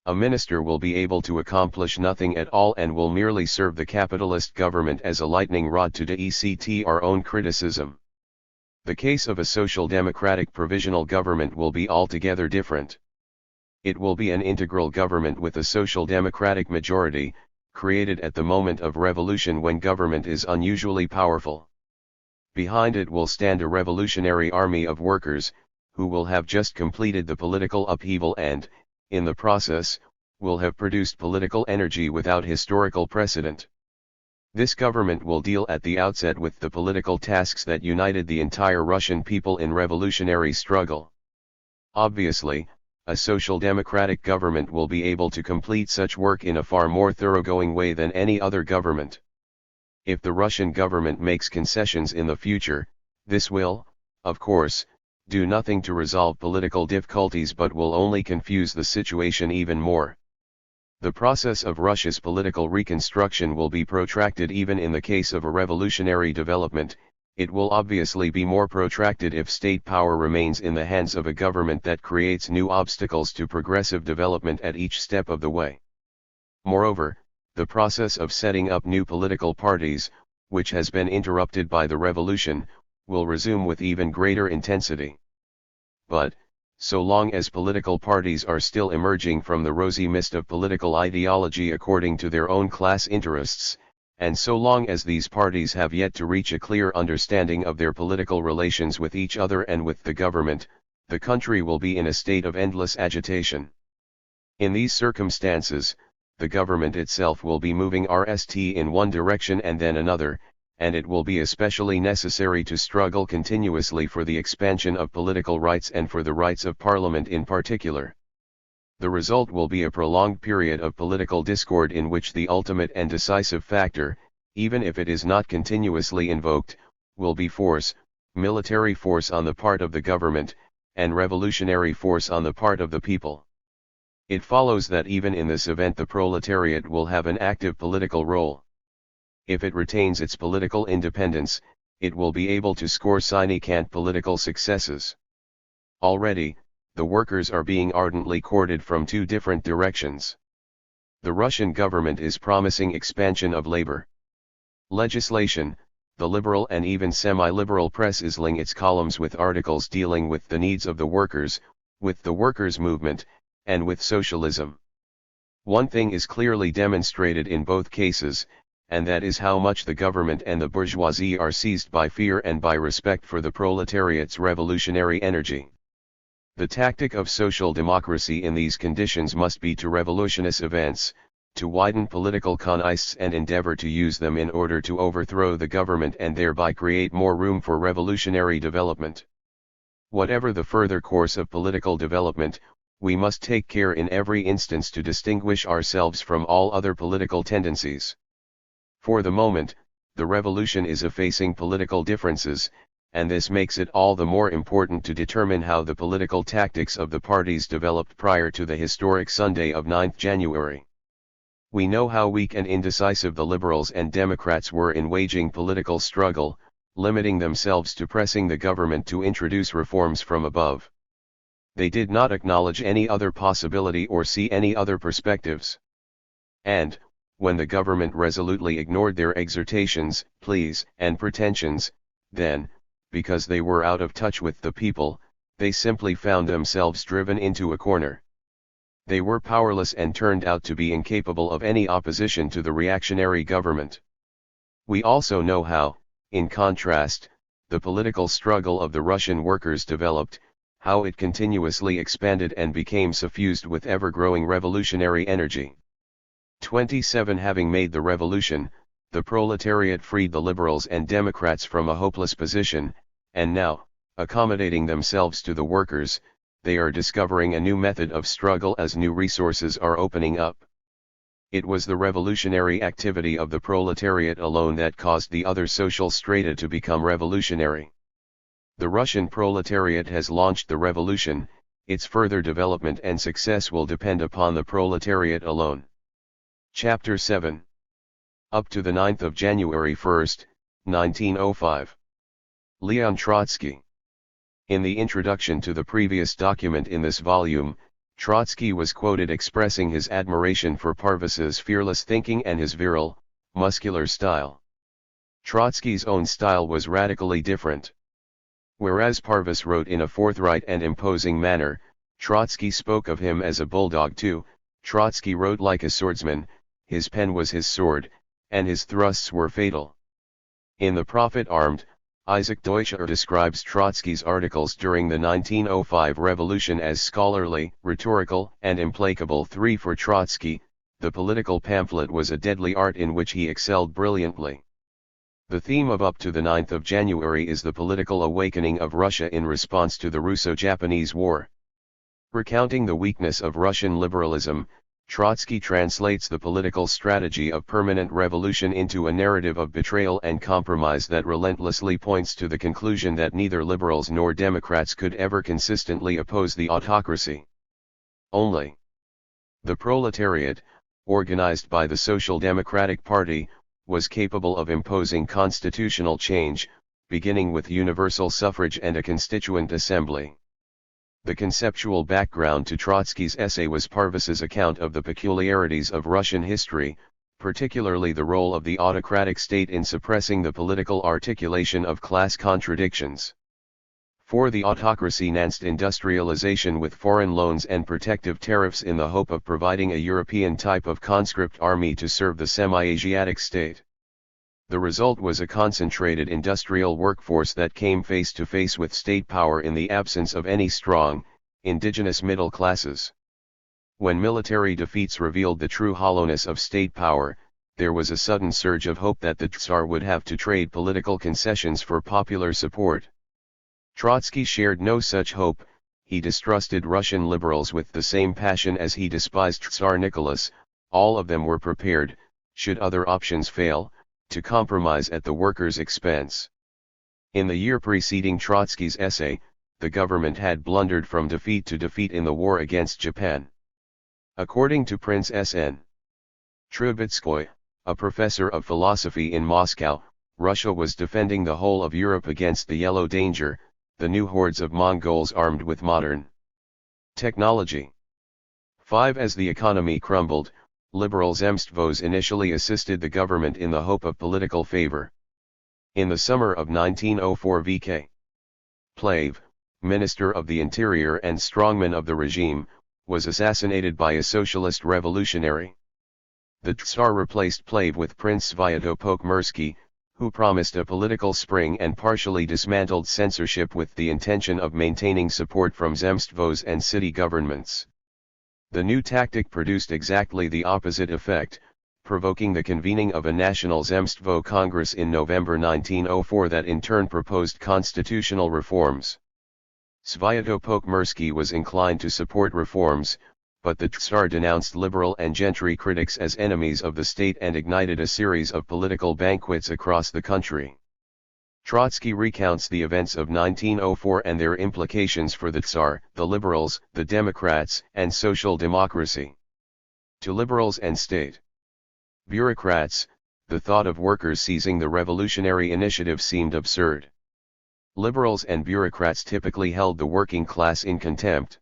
a minister will be able to accomplish nothing at all and will merely serve the capitalist government as a lightning rod to dect our own criticism. The case of a social democratic provisional government will be altogether different. It will be an integral government with a social democratic majority, created at the moment of revolution when government is unusually powerful. Behind it will stand a revolutionary army of workers, who will have just completed the political upheaval and, in the process, will have produced political energy without historical precedent. This government will deal at the outset with the political tasks that united the entire Russian people in revolutionary struggle. Obviously, a social democratic government will be able to complete such work in a far more thoroughgoing way than any other government. If the Russian government makes concessions in the future, this will, of course, do nothing to resolve political difficulties but will only confuse the situation even more. The process of Russia's political reconstruction will be protracted even in the case of a revolutionary development. It will obviously be more protracted if state power remains in the hands of a government that creates new obstacles to progressive development at each step of the way. Moreover, the process of setting up new political parties, which has been interrupted by the revolution, will resume with even greater intensity. But, so long as political parties are still emerging from the rosy mist of political ideology according to their own class interests, and so long as these parties have yet to reach a clear understanding of their political relations with each other and with the government, the country will be in a state of endless agitation. In these circumstances, the government itself will be moving RST in one direction and then another, and it will be especially necessary to struggle continuously for the expansion of political rights and for the rights of Parliament in particular. The result will be a prolonged period of political discord in which the ultimate and decisive factor, even if it is not continuously invoked, will be force, military force on the part of the government, and revolutionary force on the part of the people. It follows that even in this event the proletariat will have an active political role. If it retains its political independence, it will be able to score significant political successes. Already, the workers are being ardently courted from two different directions. The Russian government is promising expansion of labor legislation. The liberal and even semi-liberal press is linked its columns with articles dealing with the needs of the workers, with the workers' movement, and with socialism. One thing is clearly demonstrated in both cases, and that is how much the government and the bourgeoisie are seized by fear and by respect for the proletariat's revolutionary energy. The tactic of social democracy in these conditions must be to revolutionize events, to widen political connivance and endeavor to use them in order to overthrow the government and thereby create more room for revolutionary development. Whatever the further course of political development, we must take care in every instance to distinguish ourselves from all other political tendencies. For the moment, the revolution is effacing political differences, and this makes it all the more important to determine how the political tactics of the parties developed prior to the historic Sunday of 9th January. We know how weak and indecisive the Liberals and Democrats were in waging political struggle, limiting themselves to pressing the government to introduce reforms from above. They did not acknowledge any other possibility or see any other perspectives. And, when the government resolutely ignored their exhortations, pleas, and pretensions, then, because they were out of touch with the people, they simply found themselves driven into a corner. They were powerless and turned out to be incapable of any opposition to the reactionary government. We also know how, in contrast, the political struggle of the Russian workers developed, how it continuously expanded and became suffused with ever-growing revolutionary energy. 27 Having made the revolution, the proletariat freed the liberals and Democrats from a hopeless position, and now, accommodating themselves to the workers, they are discovering a new method of struggle as new resources are opening up. It was the revolutionary activity of the proletariat alone that caused the other social strata to become revolutionary. The Russian proletariat has launched the revolution, its further development and success will depend upon the proletariat alone. Chapter 7. Up to the 9th of January 1st, 1905. Leon Trotsky. In the introduction to the previous document in this volume, Trotsky was quoted expressing his admiration for Parvis's fearless thinking and his virile, muscular style. Trotsky's own style was radically different. Whereas Parvis wrote in a forthright and imposing manner, Trotsky spoke of him as a bulldog too. Trotsky wrote like a swordsman, his pen was his sword, and his thrusts were fatal. In The Prophet Armed, Isaac Deutscher describes Trotsky's articles during the 1905 revolution as scholarly, rhetorical, and implacable. 3 For Trotsky, the political pamphlet was a deadly art in which he excelled brilliantly. The theme of Up to the 9th of January is the political awakening of Russia in response to the Russo-Japanese War. Recounting the weakness of Russian liberalism, Trotsky translates the political strategy of permanent revolution into a narrative of betrayal and compromise that relentlessly points to the conclusion that neither liberals nor Democrats could ever consistently oppose the autocracy. Only the proletariat, organized by the Social Democratic Party, was capable of imposing constitutional change, beginning with universal suffrage and a constituent assembly. The conceptual background to Trotsky's essay was Parvis's account of the peculiarities of Russian history, particularly the role of the autocratic state in suppressing the political articulation of class contradictions. For the autocracy financed industrialization with foreign loans and protective tariffs in the hope of providing a European type of conscript army to serve the semi-Asiatic state. The result was a concentrated industrial workforce that came face to face with state power in the absence of any strong, indigenous middle classes. When military defeats revealed the true hollowness of state power, there was a sudden surge of hope that the Tsar would have to trade political concessions for popular support. Trotsky shared no such hope. He distrusted Russian liberals with the same passion as he despised Tsar Nicholas. All of them were prepared, should other options fail, to compromise at the workers' expense. In the year preceding Trotsky's essay, the government had blundered from defeat to defeat in the war against Japan. According to Prince S.N. Trubetskoy, a professor of philosophy in Moscow, Russia was defending the whole of Europe against the Yellow Danger, the new hordes of Mongols armed with modern technology. 5 As the economy crumbled, liberal Zemstvos initially assisted the government in the hope of political favor. In the summer of 1904 V.K. Plave, Minister of the Interior and strongman of the regime, was assassinated by a socialist revolutionary. The Tsar replaced Plave with Prince Sviatopolk-Mirsky, who promised a political spring and partially dismantled censorship with the intention of maintaining support from Zemstvos and city governments. The new tactic produced exactly the opposite effect, provoking the convening of a National Zemstvo Congress in November 1904 that in turn proposed constitutional reforms. Sviatopolk-Mirsky was inclined to support reforms, but the Tsar denounced liberal and gentry critics as enemies of the state and ignited a series of political banquets across the country. Trotsky recounts the events of 1904 and their implications for the Tsar, the liberals, the Democrats, and social democracy. To liberals and state bureaucrats, the thought of workers seizing the revolutionary initiative seemed absurd. Liberals and bureaucrats typically held the working class in contempt.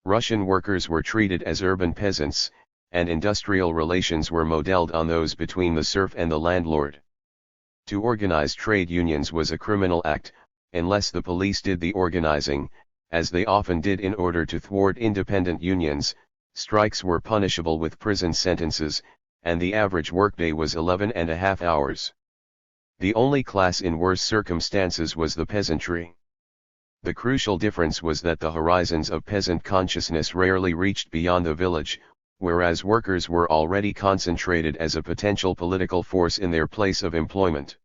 Russian workers were treated as urban peasants, and industrial relations were modeled on those between the serf and the landlord. To organize trade unions was a criminal act, unless the police did the organizing, as they often did in order to thwart independent unions. Strikes were punishable with prison sentences, and the average workday was 11.5 hours. The only class in worse circumstances was the peasantry. The crucial difference was that the horizons of peasant consciousness rarely reached beyond the village, whereas workers were already concentrated as a potential political force in their place of employment.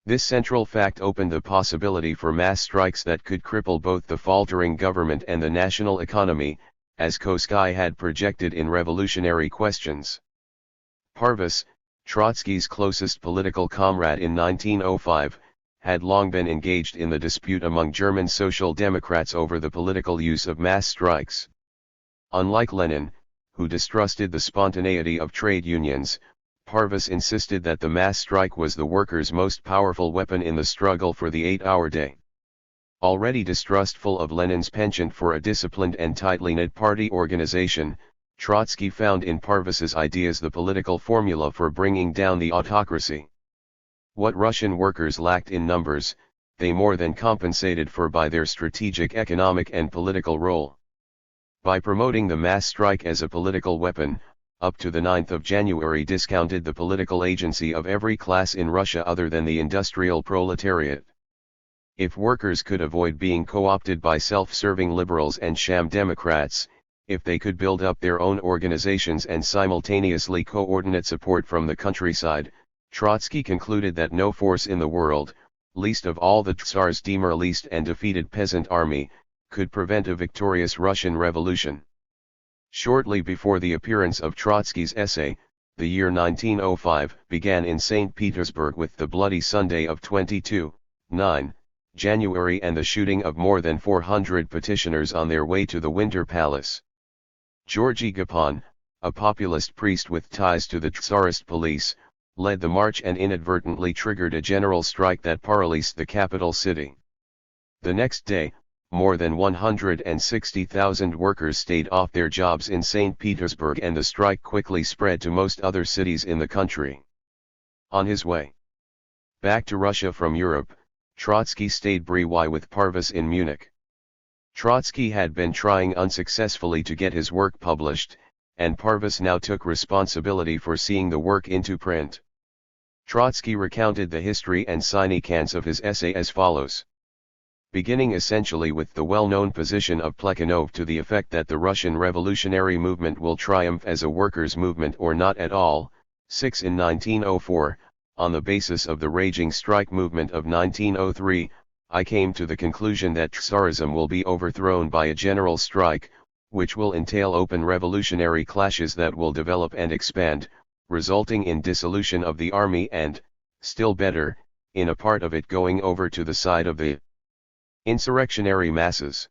This central fact opened the possibility for mass strikes that could cripple both the faltering government and the national economy, as Koskay had projected in Revolutionary Questions. Parvis, Trotsky's closest political comrade in 1905, had long been engaged in the dispute among German Social Democrats over the political use of mass strikes. Unlike Lenin, who distrusted the spontaneity of trade unions, Parvis insisted that the mass strike was the workers' most powerful weapon in the struggle for the 8-hour day. Already distrustful of Lenin's penchant for a disciplined and tightly knit party organization, Trotsky found in Parvis's ideas the political formula for bringing down the autocracy. What Russian workers lacked in numbers, they more than compensated for by their strategic economic and political role. By promoting the mass strike as a political weapon, up to the 9th of January discounted the political agency of every class in Russia other than the industrial proletariat. If workers could avoid being co-opted by self-serving liberals and sham Democrats, if they could build up their own organizations and simultaneously coordinate support from the countryside, Trotsky concluded that no force in the world, least of all the Tsar's demoralized and defeated peasant army, could prevent a victorious Russian revolution. Shortly before the appearance of Trotsky's essay, the year 1905 began in St. Petersburg with the Bloody Sunday of 22/9 January and the shooting of more than 400 petitioners on their way to the Winter Palace. Georgy Gapon, a populist priest with ties to the Tsarist police, led the march and inadvertently triggered a general strike that paralyzed the capital city. The next day, more than 160,000 workers stayed off their jobs in St. Petersburg and the strike quickly spread to most other cities in the country. On his way back to Russia from Europe, Trotsky stayed briefly with Parvis in Munich. Trotsky had been trying unsuccessfully to get his work published, and Parvis now took responsibility for seeing the work into print. Trotsky recounted the history and significance of his essay as follows. Beginning essentially with the well-known position of Plekhanov to the effect that the Russian revolutionary movement will triumph as a workers' movement or not at all, 6 in 1904, on the basis of the raging strike movement of 1903, I came to the conclusion that Tsarism will be overthrown by a general strike, which will entail open revolutionary clashes that will develop and expand, resulting in dissolution of the army and, still better, in a part of it going over to the side of the insurrectionary masses.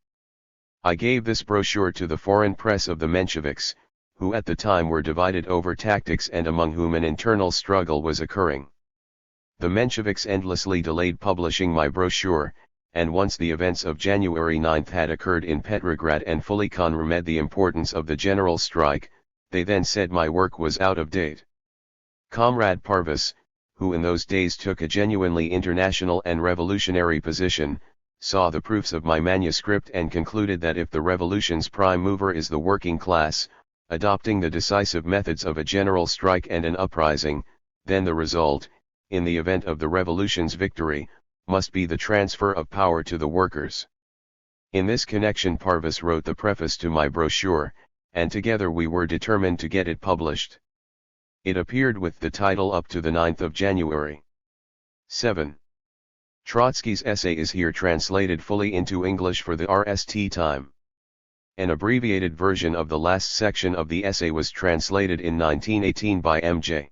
I gave this brochure to the foreign press of the Mensheviks, who at the time were divided over tactics and among whom an internal struggle was occurring. The Mensheviks endlessly delayed publishing my brochure, and once the events of January 9 had occurred in Petrograd and fully comprehended the importance of the general strike, they then said my work was out of date. Comrade Parvis, who in those days took a genuinely international and revolutionary position, saw the proofs of my manuscript and concluded that if the revolution's prime mover is the working class, adopting the decisive methods of a general strike and an uprising, then the result, in the event of the revolution's victory, must be the transfer of power to the workers. In this connection Parvis wrote the preface to my brochure, and together we were determined to get it published. It appeared with the title Up to the 9th of January. 7. Trotsky's essay is here translated fully into English for the RST time. An abbreviated version of the last section of the essay was translated in 1918 by M.J.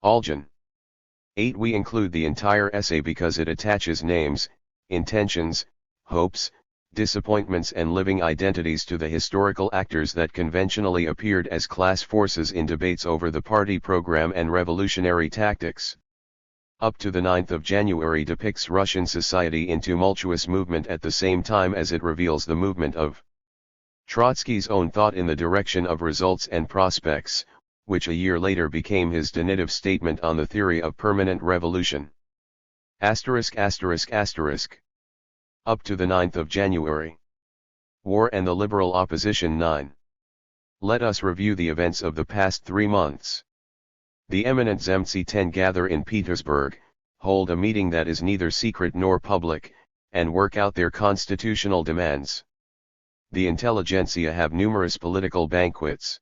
Aljan. 8. We include the entire essay because it attaches names, intentions, hopes, disappointments and living identities to the historical actors that conventionally appeared as class forces in debates over the party program and revolutionary tactics. Up to the 9th of January depicts Russian society in tumultuous movement at the same time as it reveals the movement of Trotsky's own thought in the direction of results and prospects, which a year later became his definitive statement on the theory of permanent revolution. ******. Up to the 9th of January. War and the Liberal Opposition 9. Let us review the events of the past 3 months. The eminent Zemsty 10 gather in Petersburg, hold a meeting that is neither secret nor public, and work out their constitutional demands. The intelligentsia have numerous political banquets.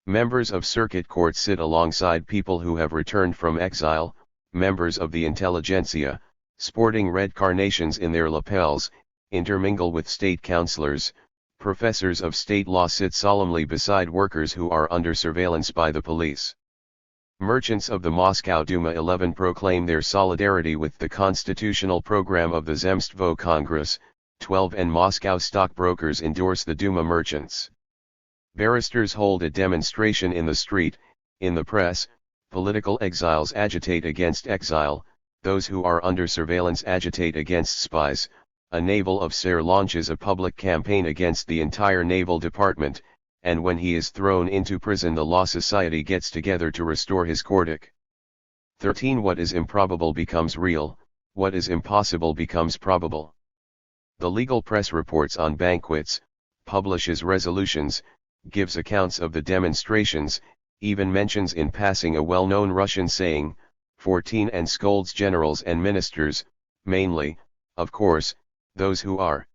Members of circuit courts sit alongside people who have returned from exile, members of the intelligentsia, sporting red carnations in their lapels, intermingle with state councillors, professors of state law sit solemnly beside workers who are under surveillance by the police. Merchants of the Moscow Duma 11 proclaim their solidarity with the constitutional program of the Zemstvo Congress, 12 and Moscow stockbrokers endorse the Duma merchants. Barristers hold a demonstration in the street, in the press, political exiles agitate against exile, those who are under surveillance agitate against spies, a naval officer launches a public campaign against the entire naval department, and when he is thrown into prison the law society gets together to restore his Cordic. 13. What is improbable becomes real, what is impossible becomes probable. The legal press reports on banquets, publishes resolutions, gives accounts of the demonstrations, even mentions in passing a well-known Russian saying, 14, and scolds generals and ministers, mainly, of course, those who are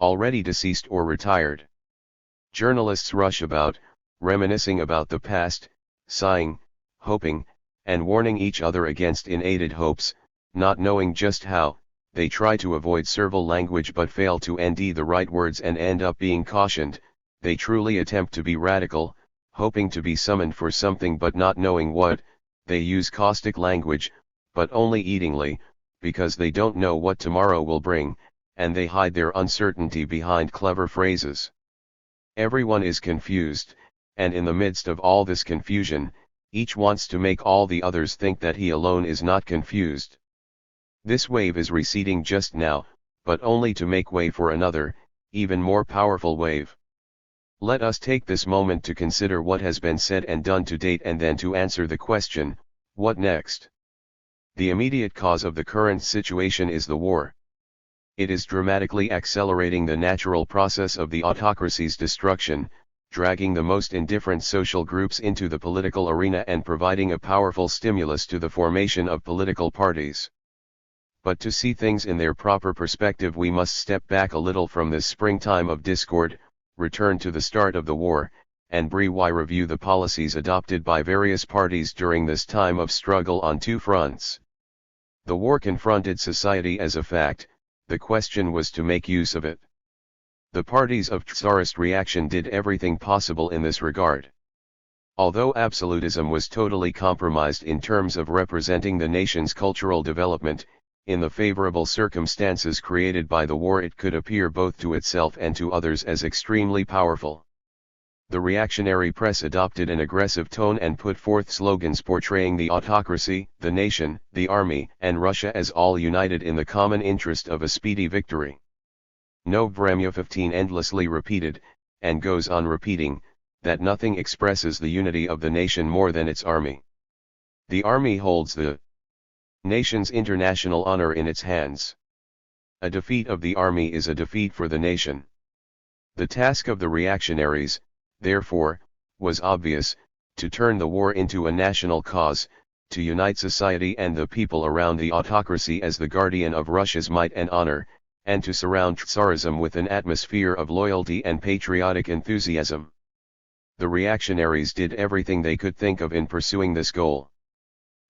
already deceased or retired. Journalists rush about, reminiscing about the past, sighing, hoping, and warning each other against inaided hopes, not knowing just how. They try to avoid servile language but fail to end the right words and end up being cautioned. They truly attempt to be radical, hoping to be summoned for something but not knowing what. They use caustic language, but only eatingly, because they don't know what tomorrow will bring, and they hide their uncertainty behind clever phrases. Everyone is confused, and in the midst of all this confusion, each wants to make all the others think that he alone is not confused. This wave is receding just now, but only to make way for another, even more powerful wave. Let us take this moment to consider what has been said and done to date and then to answer the question, what next? The immediate cause of the current situation is the war. It is dramatically accelerating the natural process of the autocracy's destruction, dragging the most indifferent social groups into the political arena and providing a powerful stimulus to the formation of political parties. But to see things in their proper perspective we must step back a little from this springtime of discord, return to the start of the war, and review the policies adopted by various parties during this time of struggle on two fronts. The war confronted society as a fact, the question was to make use of it. The parties of Tsarist reaction did everything possible in this regard. Although absolutism was totally compromised in terms of representing the nation's cultural development, in the favorable circumstances created by the war it could appear both to itself and to others as extremely powerful. The reactionary press adopted an aggressive tone and put forth slogans portraying the autocracy, the nation, the army, and Russia as all united in the common interest of a speedy victory. November 15 endlessly repeated, and goes on repeating, that nothing expresses the unity of the nation more than its army. The army holds the nation's international honor in its hands. A defeat of the army is a defeat for the nation. The task of the reactionaries, therefore, was obvious, to turn the war into a national cause, to unite society and the people around the autocracy as the guardian of Russia's might and honor, and to surround Tsarism with an atmosphere of loyalty and patriotic enthusiasm. The reactionaries did everything they could think of in pursuing this goal.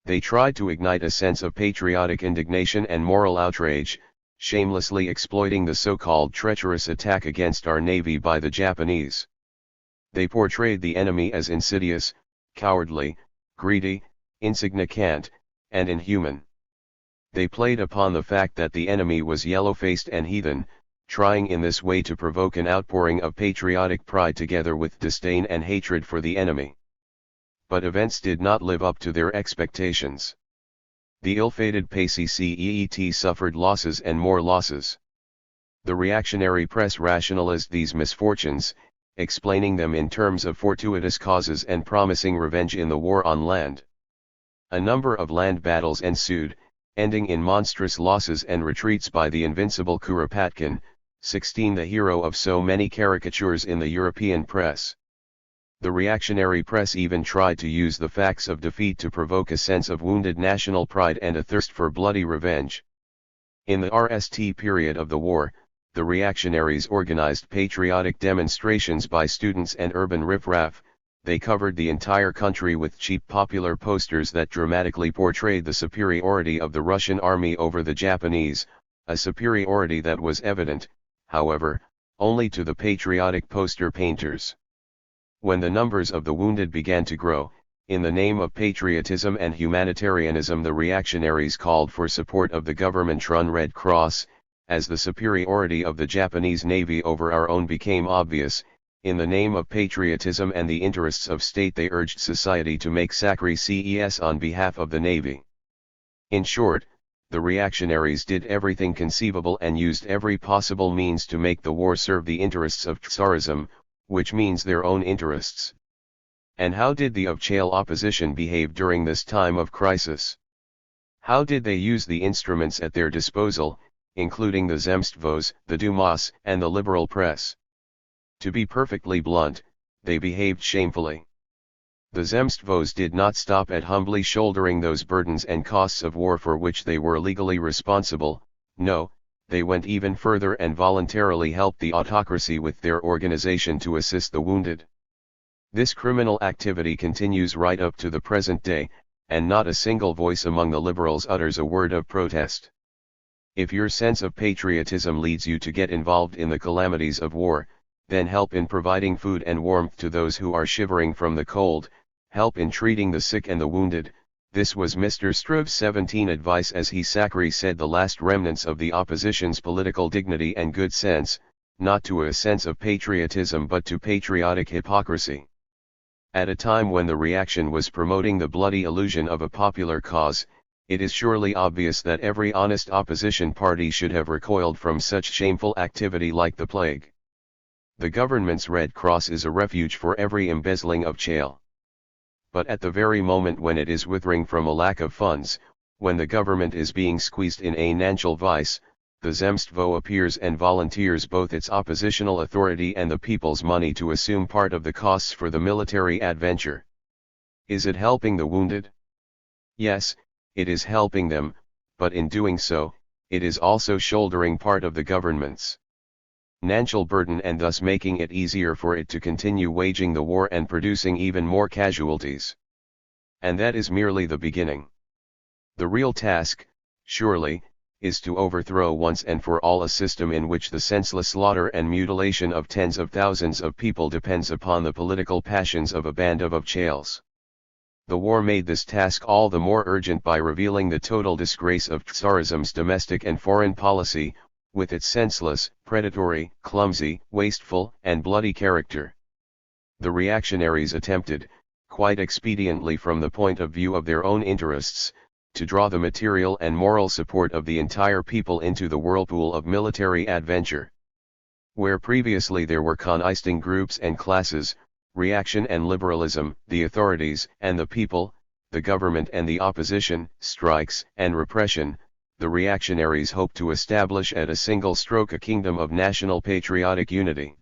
They tried to ignite a sense of patriotic indignation and moral outrage, shamelessly exploiting the so-called treacherous attack against our navy by the Japanese. They portrayed the enemy as insidious, cowardly, greedy, insignificant, and inhuman. They played upon the fact that the enemy was yellow-faced and heathen, trying in this way to provoke an outpouring of patriotic pride together with disdain and hatred for the enemy. But events did not live up to their expectations. The ill-fated PCCEET suffered losses and more losses. The reactionary press rationalized these misfortunes, explaining them in terms of fortuitous causes and promising revenge in the war on land. A number of land battles ensued, ending in monstrous losses and retreats by the invincible Kuropatkin, 16 the hero of so many caricatures in the European press. The reactionary press even tried to use the facts of defeat to provoke a sense of wounded national pride and a thirst for bloody revenge. In the RST period of the war, the reactionaries organized patriotic demonstrations by students and urban riffraff. They covered the entire country with cheap popular posters that dramatically portrayed the superiority of the Russian army over the Japanese, a superiority that was evident, however, only to the patriotic poster painters. When the numbers of the wounded began to grow, in the name of patriotism and humanitarianism the reactionaries called for support of the government-run Red Cross. As the superiority of the Japanese Navy over our own became obvious, in the name of patriotism and the interests of state they urged society to make sacrifices on behalf of the Navy. In short, the reactionaries did everything conceivable and used every possible means to make the war serve the interests of Tsarism, which means their own interests. And how did the Ovchale opposition behave during this time of crisis? How did they use the instruments at their disposal, including the Zemstvos, the Dumas, and the liberal press? To be perfectly blunt, they behaved shamefully. The Zemstvos did not stop at humbly shouldering those burdens and costs of war for which they were legally responsible. No, they went even further and voluntarily helped the autocracy with their organization to assist the wounded. This criminal activity continues right up to the present day, and not a single voice among the liberals utters a word of protest. If your sense of patriotism leads you to get involved in the calamities of war, then help in providing food and warmth to those who are shivering from the cold, help in treating the sick and the wounded. This was Mr. Struve's 17 advice as he sacri said the last remnants of the opposition's political dignity and good sense, not to a sense of patriotism but to patriotic hypocrisy. At a time when the reaction was promoting the bloody illusion of a popular cause, it is surely obvious that every honest opposition party should have recoiled from such shameful activity like the plague. The government's Red Cross is a refuge for every embezzling Ovchale. But at the very moment when it is withering from a lack of funds, when the government is being squeezed in a financial vice, the Zemstvo appears and volunteers both its oppositional authority and the people's money to assume part of the costs for the military adventure. Is it helping the wounded? Yes, it is helping them, but in doing so, it is also shouldering part of the government's financial burden and thus making it easier for it to continue waging the war and producing even more casualties. And that is merely the beginning. The real task, surely, is to overthrow once and for all a system in which the senseless slaughter and mutilation of tens of thousands of people depends upon the political passions of a band of Ovchales. The war made this task all the more urgent by revealing the total disgrace of Tsarism's domestic and foreign policy, with its senseless, predatory, clumsy, wasteful, and bloody character. The reactionaries attempted, quite expediently from the point of view of their own interests, to draw the material and moral support of the entire people into the whirlpool of military adventure. Where previously there were conniving groups and classes, reaction and liberalism, the authorities and the people, the government and the opposition, strikes and repression, the reactionaries hoped to establish at a single stroke a kingdom of national patriotic unity.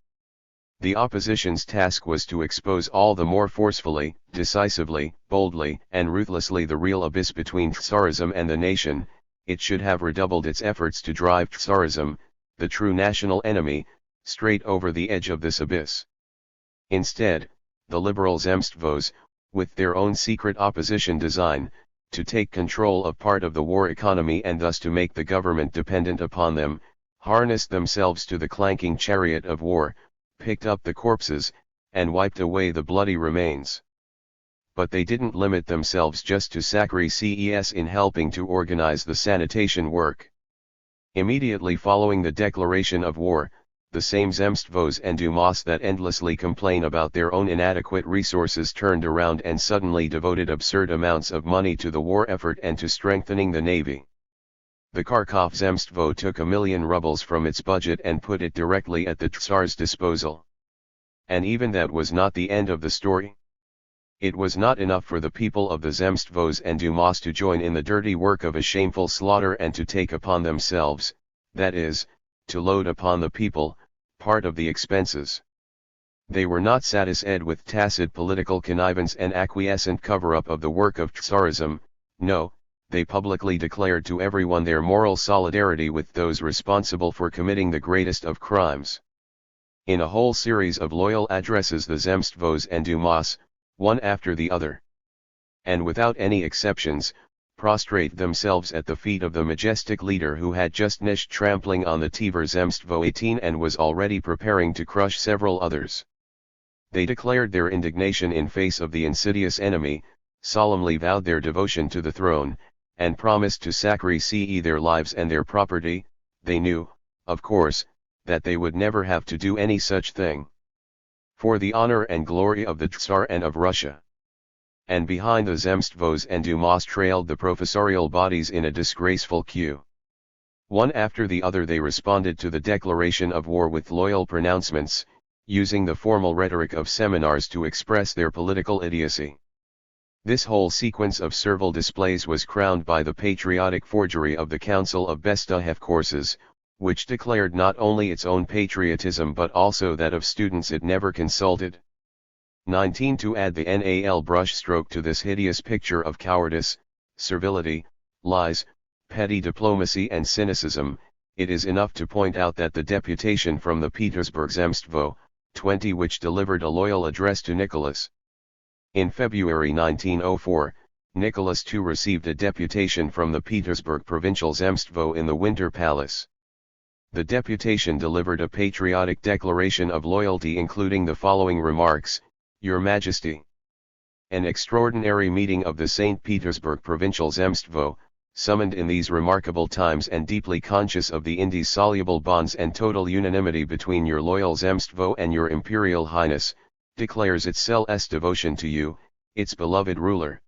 The opposition's task was to expose all the more forcefully, decisively, boldly, and ruthlessly the real abyss between Tsarism and the nation. It should have redoubled its efforts to drive Tsarism, the true national enemy, straight over the edge of this abyss. Instead, the liberal Zemstvos, with their own secret opposition design, to take control of part of the war economy and thus to make the government dependent upon them, harnessed themselves to the clanking chariot of war, picked up the corpses, and wiped away the bloody remains. But they didn't limit themselves just to sacri ces in helping to organize the sanitation work. Immediately following the declaration of war, the same Zemstvos and Dumas that endlessly complain about their own inadequate resources turned around and suddenly devoted absurd amounts of money to the war effort and to strengthening the navy. The Kharkov Zemstvo took 1 million rubles from its budget and put it directly at the Tsar's disposal. And even that was not the end of the story. It was not enough for the people of the Zemstvos and Dumas to join in the dirty work of a shameful slaughter and to take upon themselves, that is, to load upon the people, part of the expenses. They were not satisfied with tacit political connivance and acquiescent cover-up of the work of Tsarism. No, they publicly declared to everyone their moral solidarity with those responsible for committing the greatest of crimes. In a whole series of loyal addresses the Zemstvos and Dumas, one after the other, and without any exceptions, prostrate themselves at the feet of the majestic leader who had just finished trampling on the Tver Zemstvo 18 and was already preparing to crush several others. They declared their indignation in face of the insidious enemy, solemnly vowed their devotion to the throne, and promised to sacrifice their lives and their property. They knew, of course, that they would never have to do any such thing. For the honor and glory of the Tsar and of Russia. and behind the Zemstvos and Dumas trailed the professorial bodies in a disgraceful queue. One after the other they responded to the declaration of war with loyal pronouncements, using the formal rhetoric of seminars to express their political idiocy. This whole sequence of servile displays was crowned by the patriotic forgery of the Council of Bestahef courses, which declared not only its own patriotism but also that of students it never consulted. 19. To add the NAL brushstroke to this hideous picture of cowardice, servility, lies, petty diplomacy and cynicism, it is enough to point out that the deputation from the Petersburg Zemstvo, 20 which delivered a loyal address to Nicholas. In February 1904, Nicholas too received a deputation from the Petersburg Provincial Zemstvo in the Winter Palace. The deputation delivered a patriotic declaration of loyalty including the following remarks: Your Majesty. An extraordinary meeting of the St. Petersburg Provincial Zemstvo, summoned in these remarkable times and deeply conscious of the indissoluble bonds and total unanimity between your loyal Zemstvo and your Imperial Highness, declares itself's devotion to you, its beloved ruler.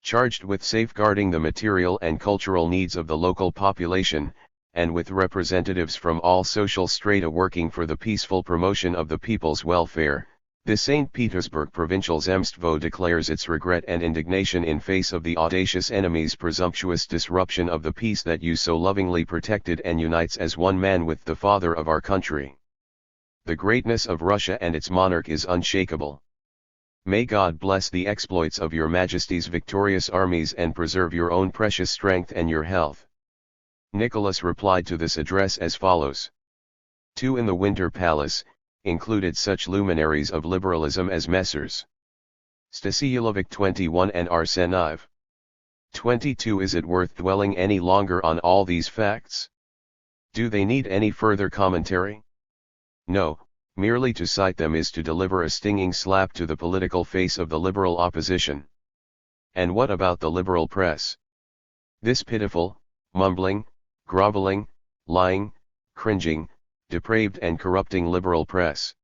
Charged with safeguarding the material and cultural needs of the local population, and with representatives from all social strata working for the peaceful promotion of the people's welfare, the St. Petersburg Provincial Zemstvo declares its regret and indignation in face of the audacious enemy's presumptuous disruption of the peace that you so lovingly protected and unites as one man with the father of our country. The greatness of Russia and its monarch is unshakable. May God bless the exploits of your Majesty's victorious armies and preserve your own precious strength and your health. Nicholas replied to this address as follows. 2. In the Winter Palace, included such luminaries of liberalism as Messrs. Stasyilovic 21 and Arseniev. 22. Is it worth dwelling any longer on all these facts? Do they need any further commentary? No, merely to cite them is to deliver a stinging slap to the political face of the liberal opposition. And what about the liberal press? This pitiful, mumbling, groveling, lying, cringing, depraved and corrupting liberal press.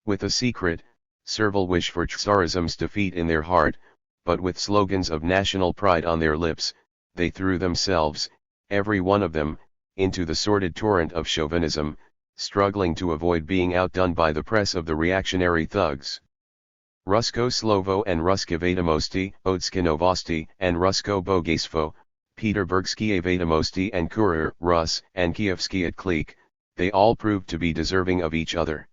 With a secret, servile wish for Tsarism's defeat in their heart, but with slogans of national pride on their lips, they threw themselves, every one of them, into the sordid torrent of chauvinism, struggling to avoid being outdone by the press of the reactionary thugs. Rusko Slovo and Ruske Vedomosti, Odske Novosti and Rusko Bogastvo, Peterburgskie Vedomosti and Kurir Rus and Kievskie Klik, they all proved to be deserving of each other.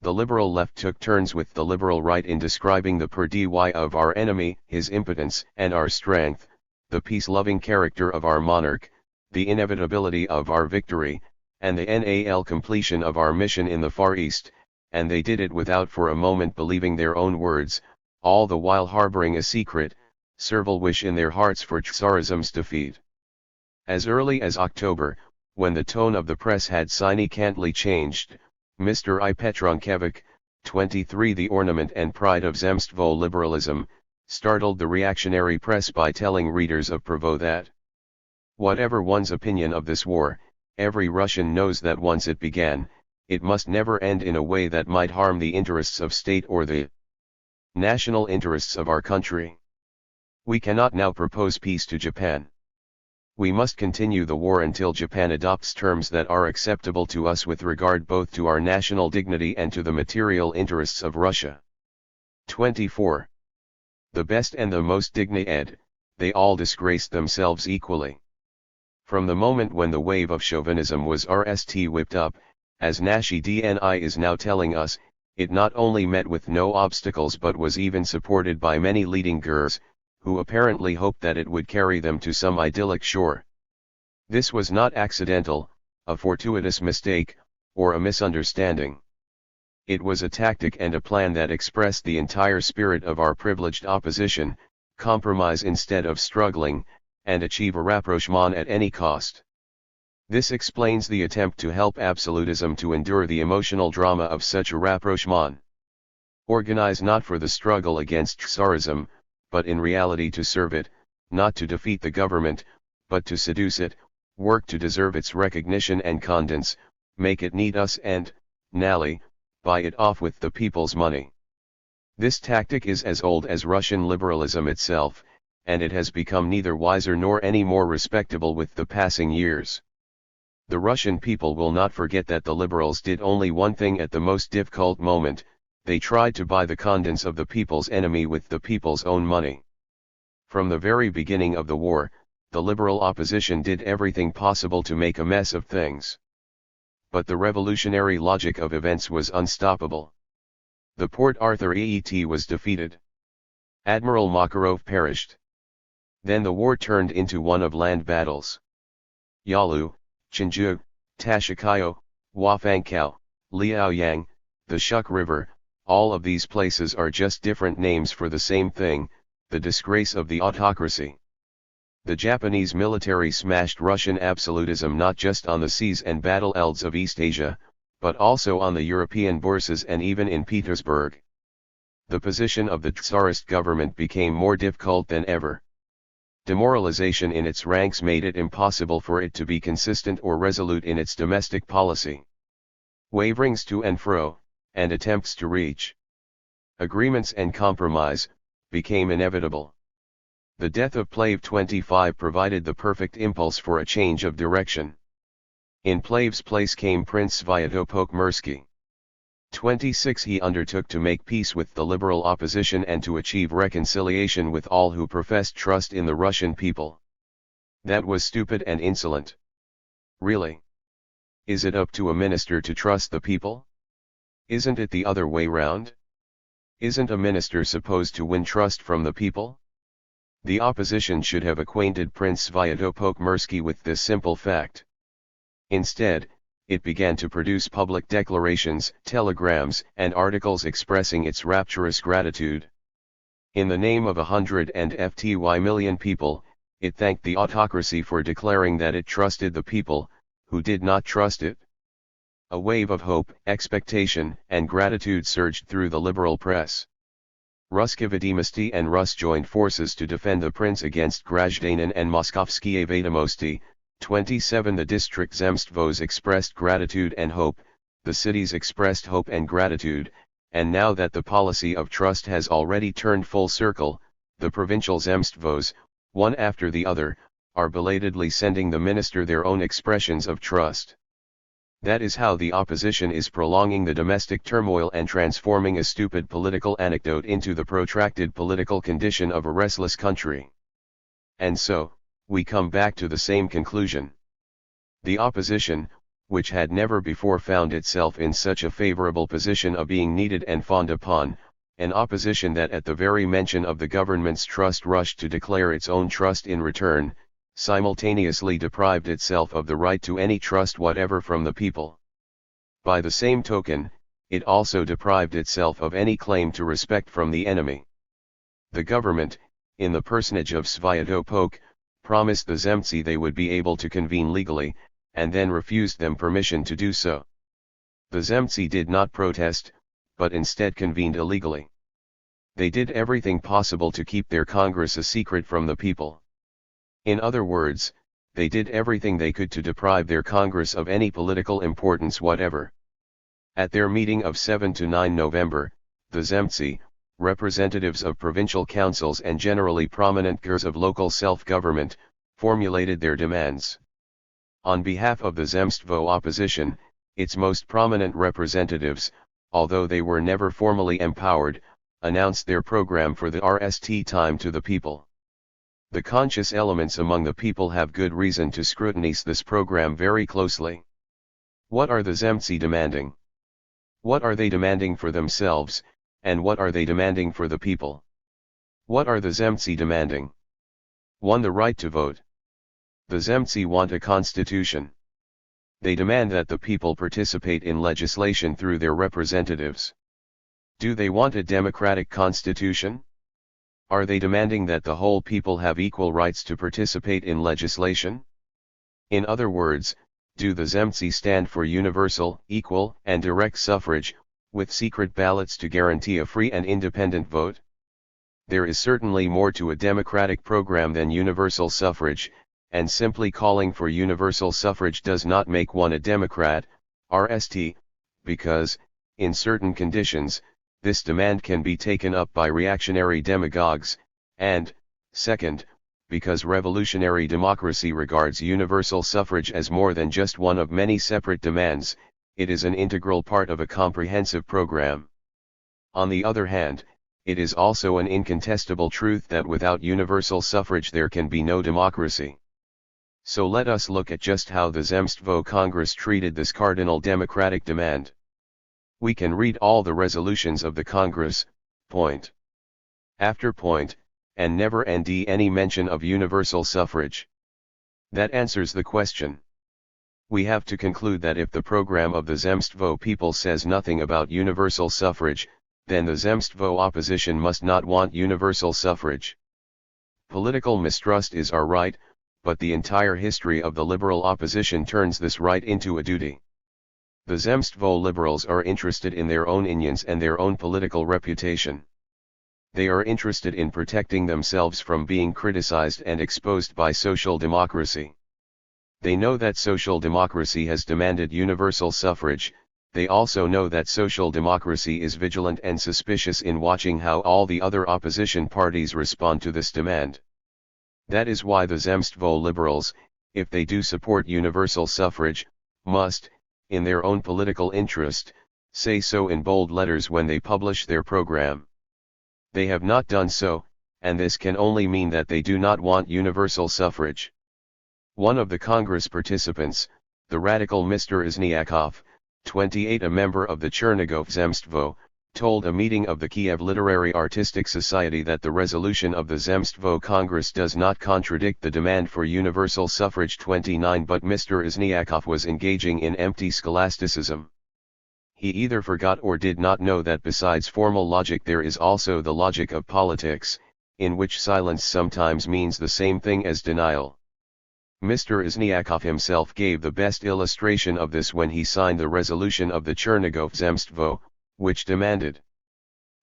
The liberal left took turns with the liberal right in describing the perdy of our enemy, his impotence and our strength, the peace-loving character of our monarch, the inevitability of our victory, and the NAL completion of our mission in the Far East, and they did it without for a moment believing their own words, all the while harboring a secret, servile wish in their hearts for Tsarism's defeat. As early as October, when the tone of the press had significantly changed, Mr. I. Petronkevic, 23, the ornament and pride of Zemstvo liberalism, startled the reactionary press by telling readers of Provo that, whatever one's opinion of this war, every Russian knows that once it began, it must never end in a way that might harm the interests of state or the national interests of our country. We cannot now propose peace to Japan. We must continue the war until Japan adopts terms that are acceptable to us with regard both to our national dignity and to the material interests of Russia. 24. The best and the most dignified, they all disgraced themselves equally. From the moment when the wave of chauvinism was whipped up, as Nashi Dni is now telling us, it not only met with no obstacles but was even supported by many leading Gurs, who apparently hoped that it would carry them to some idyllic shore. This was not accidental, a fortuitous mistake, or a misunderstanding. It was a tactic and a plan that expressed the entire spirit of our privileged opposition, compromise instead of struggling, and achieve a rapprochement at any cost. This explains the attempt to help absolutism to endure the emotional drama of such a rapprochement. Organize not for the struggle against Tsarism, but in reality to serve it, not to defeat the government, but to seduce it, work to deserve its recognition and condence, make it need us and, nally, buy it off with the people's money. This tactic is as old as Russian liberalism itself, and it has become neither wiser nor any more respectable with the passing years. The Russian people will not forget that the liberals did only one thing at the most difficult moment: they tried to buy the confidence of the people's enemy with the people's own money. From the very beginning of the war, the liberal opposition did everything possible to make a mess of things. But the revolutionary logic of events was unstoppable. The Port Arthur AET was defeated. Admiral Makarov perished. Then the war turned into one of land battles. Yalu, Chinju, Tashikayo, Huafangkou, Liaoyang, the Shuk River, all of these places are just different names for the same thing: the disgrace of the autocracy. The Japanese military smashed Russian absolutism not just on the seas and battlefields of East Asia, but also on the European bourses and even in Petersburg. The position of the Tsarist government became more difficult than ever. Demoralization in its ranks made it impossible for it to be consistent or resolute in its domestic policy. Waverings to and fro, and attempts to reach agreements and compromise, became inevitable. The death of Plave 25 provided the perfect impulse for a change of direction. In Plave's place came Prince Sviatopolk-Mirsky. 26 He undertook to make peace with the liberal opposition and to achieve reconciliation with all who professed trust in the Russian people. That was stupid and insolent. Really? Is it up to a minister to trust the people? Isn't it the other way round? Isn't a minister supposed to win trust from the people? The opposition should have acquainted Prince Sviatopolk-Mirsky with this simple fact. Instead, it began to produce public declarations, telegrams, and articles expressing its rapturous gratitude. In the name of 150 million people, it thanked the autocracy for declaring that it trusted the people, who did not trust it. A wave of hope, expectation, and gratitude surged through the liberal press. Ruskividimosti and Rus joined forces to defend the prince against Grazdanin and Moskovskie Vedomosti. 27 The district Zemstvos expressed gratitude and hope, the cities expressed hope and gratitude, and now that the policy of trust has already turned full circle, the provincial Zemstvos, one after the other, are belatedly sending the minister their own expressions of trust. That is how the opposition is prolonging the domestic turmoil and transforming a stupid political anecdote into the protracted political condition of a restless country. And so, we come back to the same conclusion. The opposition, which had never before found itself in such a favorable position of being needed and fawned upon, an opposition that at the very mention of the government's trust rushed to declare its own trust in return, simultaneously deprived itself of the right to any trust whatever from the people. By the same token, it also deprived itself of any claim to respect from the enemy. The government, in the personage of Sviatopolk, promised the Zemstvos they would be able to convene legally, and then refused them permission to do so. The Zemstvos did not protest, but instead convened illegally. They did everything possible to keep their Congress a secret from the people. In other words, they did everything they could to deprive their Congress of any political importance whatever. At their meeting of 7 to 9 November, the Zemstvos, representatives of provincial councils and generally prominent figures of local self-government, formulated their demands. On behalf of the Zemstvo opposition, its most prominent representatives, although they were never formally empowered, announced their program for the RST time to the people. The conscious elements among the people have good reason to scrutinize this program very closely. What are the Zemstvos demanding? What are they demanding for themselves, and what are they demanding for the people? What are the Zemstvos demanding? 1. The right to vote. The Zemstvos want a constitution. They demand that the people participate in legislation through their representatives. Do they want a democratic constitution? Are they demanding that the whole people have equal rights to participate in legislation? In other words, do the Zemstvos stand for universal, equal, and direct suffrage, with secret ballots to guarantee a free and independent vote? There is certainly more to a democratic program than universal suffrage, and simply calling for universal suffrage does not make one a Democrat, RST, because, in certain conditions, this demand can be taken up by reactionary demagogues, and, second, because revolutionary democracy regards universal suffrage as more than just one of many separate demands, it is an integral part of a comprehensive program. On the other hand, it is also an incontestable truth that without universal suffrage there can be no democracy. So let us look at just how the Zemstvo Congress treated this cardinal democratic demand. We can read all the resolutions of the Congress, point after point, and never end any mention of universal suffrage. That answers the question. We have to conclude that if the program of the Zemstvo people says nothing about universal suffrage, then the Zemstvo opposition must not want universal suffrage. Political mistrust is our right, but the entire history of the liberal opposition turns this right into a duty. The Zemstvo liberals are interested in their own unions and their own political reputation. They are interested in protecting themselves from being criticized and exposed by social democracy. They know that social democracy has demanded universal suffrage. They also know that social democracy is vigilant and suspicious in watching how all the other opposition parties respond to this demand. That is why the Zemstvo liberals, if they do support universal suffrage, must, in their own political interest, say so in bold letters when they publish their program. They have not done so, and this can only mean that they do not want universal suffrage. One of the Congress participants, the radical Mr. Izniakov, 28, a member of the Chernigov Zemstvo, told a meeting of the Kiev Literary Artistic Society that the resolution of the Zemstvo Congress does not contradict the demand for universal suffrage 29, but Mr. Izniakov was engaging in empty scholasticism. He either forgot or did not know that besides formal logic there is also the logic of politics, in which silence sometimes means the same thing as denial. Mr. Izniakov himself gave the best illustration of this when he signed the resolution of the Chernigov Zemstvo, which demanded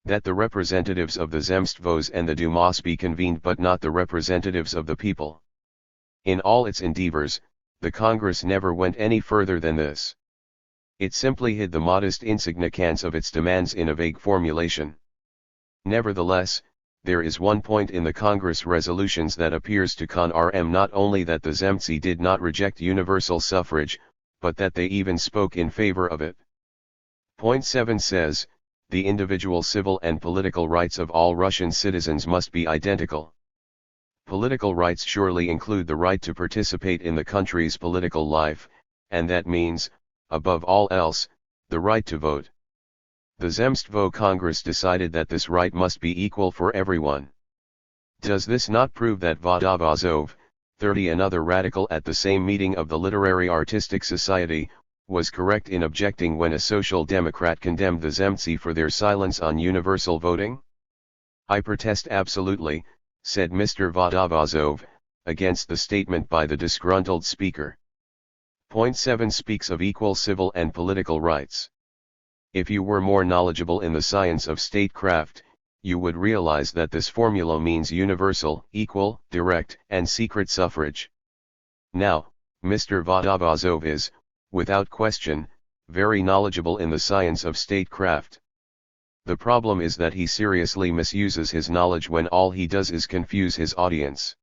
that the representatives of the Zemstvos and the Dumas be convened but not the representatives of the people. In all its endeavors, the Congress never went any further than this. It simply hid the modest insignificance of its demands in a vague formulation. Nevertheless, there is one point in the Congress resolutions that appears to confirm not only that the Zemtsi did not reject universal suffrage, but that they even spoke in favor of it. Point 7 says, the individual civil and political rights of all Russian citizens must be identical. Political rights surely include the right to participate in the country's political life, and that means, above all else, the right to vote. The Zemstvo Congress decided that this right must be equal for everyone. Does this not prove that Vodovazov, 30, another radical at the same meeting of the Literary Artistic Society, was correct in objecting when a social democrat condemned the Zemtsi for their silence on universal voting? I protest absolutely, said Mr. Vodovazov, against the statement by the disgruntled speaker. Point 7 speaks of equal civil and political rights. If you were more knowledgeable in the science of statecraft, you would realize that this formula means universal, equal, direct, and secret suffrage. Now, Mr. Vodovazov is, without question, very knowledgeable in the science of statecraft. The problem is that he seriously misuses his knowledge when all he does is confuse his audience.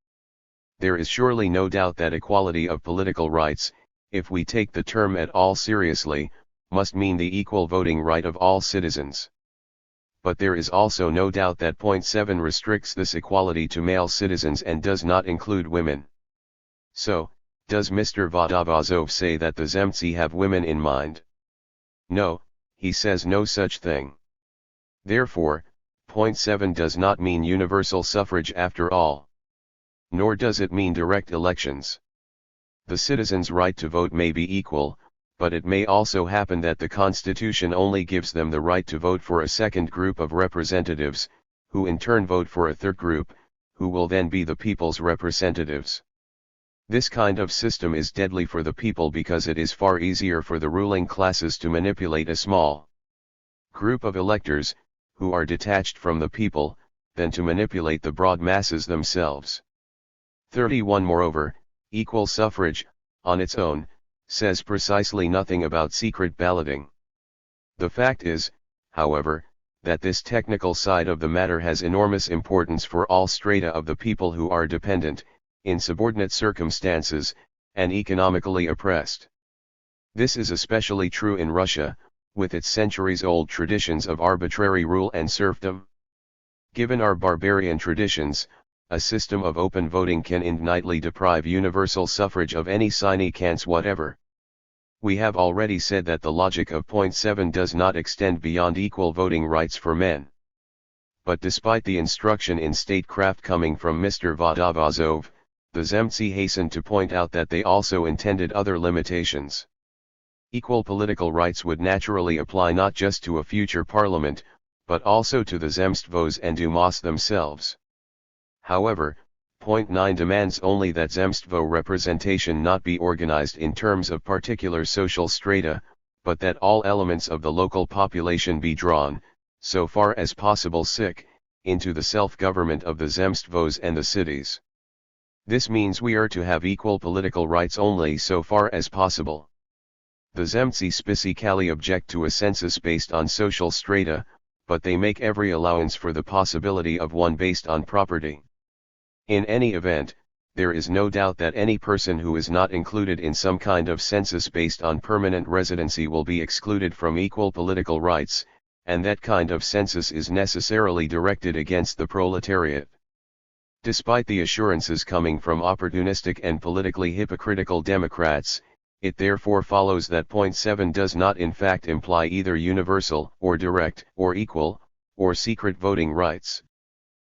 There is surely no doubt that equality of political rights, if we take the term at all seriously, must mean the equal voting right of all citizens. But there is also no doubt that point 7 restricts this equality to male citizens and does not include women. So, does Mr. Vodovazov say that the Zemtsi have women in mind? No, he says no such thing. Therefore, point 7 does not mean universal suffrage after all. Nor does it mean direct elections. The citizens' right to vote may be equal, but it may also happen that the Constitution only gives them the right to vote for a second group of representatives, who in turn vote for a third group, who will then be the people's representatives. This kind of system is deadly for the people because it is far easier for the ruling classes to manipulate a small group of electors, who are detached from the people, than to manipulate the broad masses themselves. 31 Moreover, equal suffrage, on its own, says precisely nothing about secret balloting. The fact is, however, that this technical side of the matter has enormous importance for all strata of the people who are dependent, in subordinate circumstances, and economically oppressed. This is especially true in Russia, with its centuries-old traditions of arbitrary rule and serfdom. Given our barbarian traditions, a system of open voting can infinitely deprive universal suffrage of any significance whatever. We have already said that the logic of point 7 does not extend beyond equal voting rights for men. But despite the instruction in statecraft coming from Mr. Vodovazov, the Zemsty hastened to point out that they also intended other limitations. Equal political rights would naturally apply not just to a future parliament, but also to the Zemstvos and Dumas themselves. However, point 9 demands only that Zemstvo representation not be organized in terms of particular social strata, but that all elements of the local population be drawn, so far as possible, into the self-government of the Zemstvos and the cities. This means we are to have equal political rights only so far as possible. The Zemsty specifically object to a census based on social strata, but they make every allowance for the possibility of one based on property. In any event, there is no doubt that any person who is not included in some kind of census based on permanent residency will be excluded from equal political rights, and that kind of census is necessarily directed against the proletariat. Despite the assurances coming from opportunistic and politically hypocritical Democrats, it therefore follows that point 7 does not in fact imply either universal, or direct, or equal, or secret voting rights.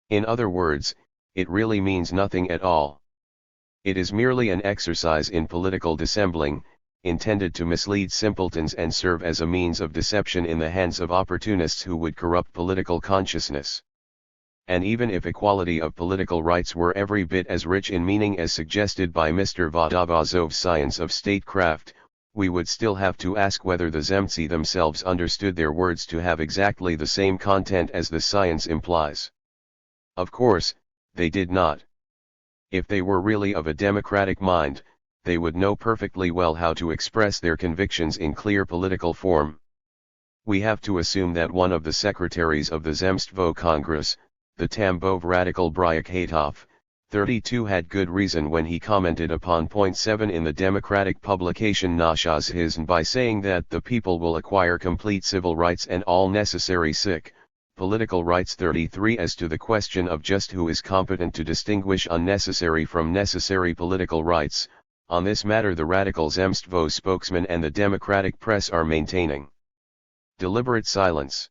In other words, it really means nothing at all. It is merely an exercise in political dissembling, intended to mislead simpletons and serve as a means of deception in the hands of opportunists who would corrupt political consciousness. And even if equality of political rights were every bit as rich in meaning as suggested by Mr. Vodovazov's science of statecraft, we would still have to ask whether the Zemsty themselves understood their words to have exactly the same content as the science implies. Of course, they did not. If they were really of a democratic mind, they would know perfectly well how to express their convictions in clear political form. We have to assume that one of the secretaries of the Zemstvo Congress, the Tambov radical Bryakhatov, 32 had good reason when he commented upon point 7 in the democratic publication Nashaz Hizn by saying that the people will acquire complete civil rights and all necessary political rights. 33 As to the question of just who is competent to distinguish unnecessary from necessary political rights, on this matter the radical Zemstvo spokesman and the democratic press are maintaining deliberate silence.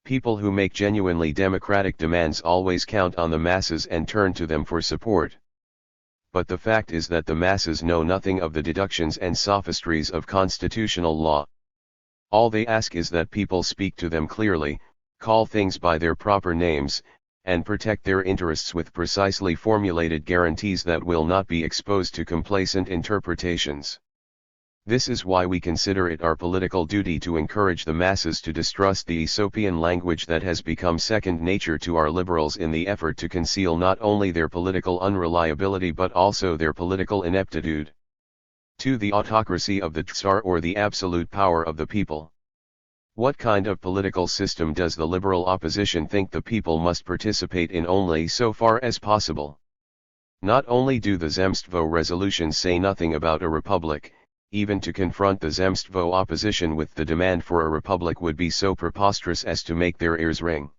People who make genuinely democratic demands always count on the masses and turn to them for support. But the fact is that the masses know nothing of the deductions and sophistries of constitutional law. All they ask is that people speak to them clearly, call things by their proper names, and protect their interests with precisely formulated guarantees that will not be exposed to complacent interpretations. This is why we consider it our political duty to encourage the masses to distrust the Aesopian language that has become second nature to our liberals in the effort to conceal not only their political unreliability but also their political ineptitude. 2. The autocracy of the Tsar, or the absolute power of the people. What kind of political system does the liberal opposition think the people must participate in only so far as possible? Not only do the Zemstvo resolutions say nothing about a republic, even to confront the Zemstvo opposition with the demand for a republic would be so preposterous as to make their ears ring.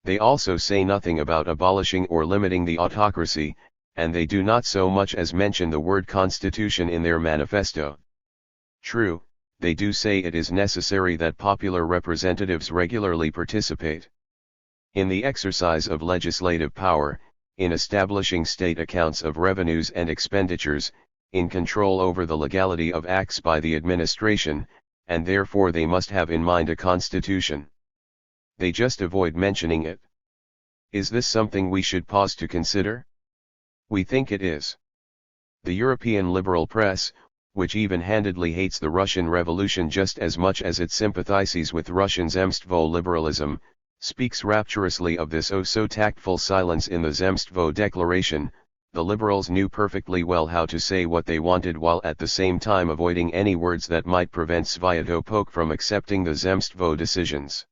They also say nothing about abolishing or limiting the autocracy, and they do not so much as mention the word constitution in their manifesto. True, they do say it is necessary that popular representatives regularly participate in the exercise of legislative power, in establishing state accounts of revenues and expenditures, in control over the legality of acts by the administration, and therefore they must have in mind a constitution. They just avoid mentioning it. Is this something we should pause to consider? We think it is. The European liberal press, which even-handedly hates the Russian Revolution just as much as it sympathizes with Russian Zemstvo liberalism, speaks rapturously of this oh so tactful silence in the Zemstvo Declaration. The liberals knew perfectly well how to say what they wanted while at the same time avoiding any words that might prevent Sviatopolk from accepting the Zemstvo decisions.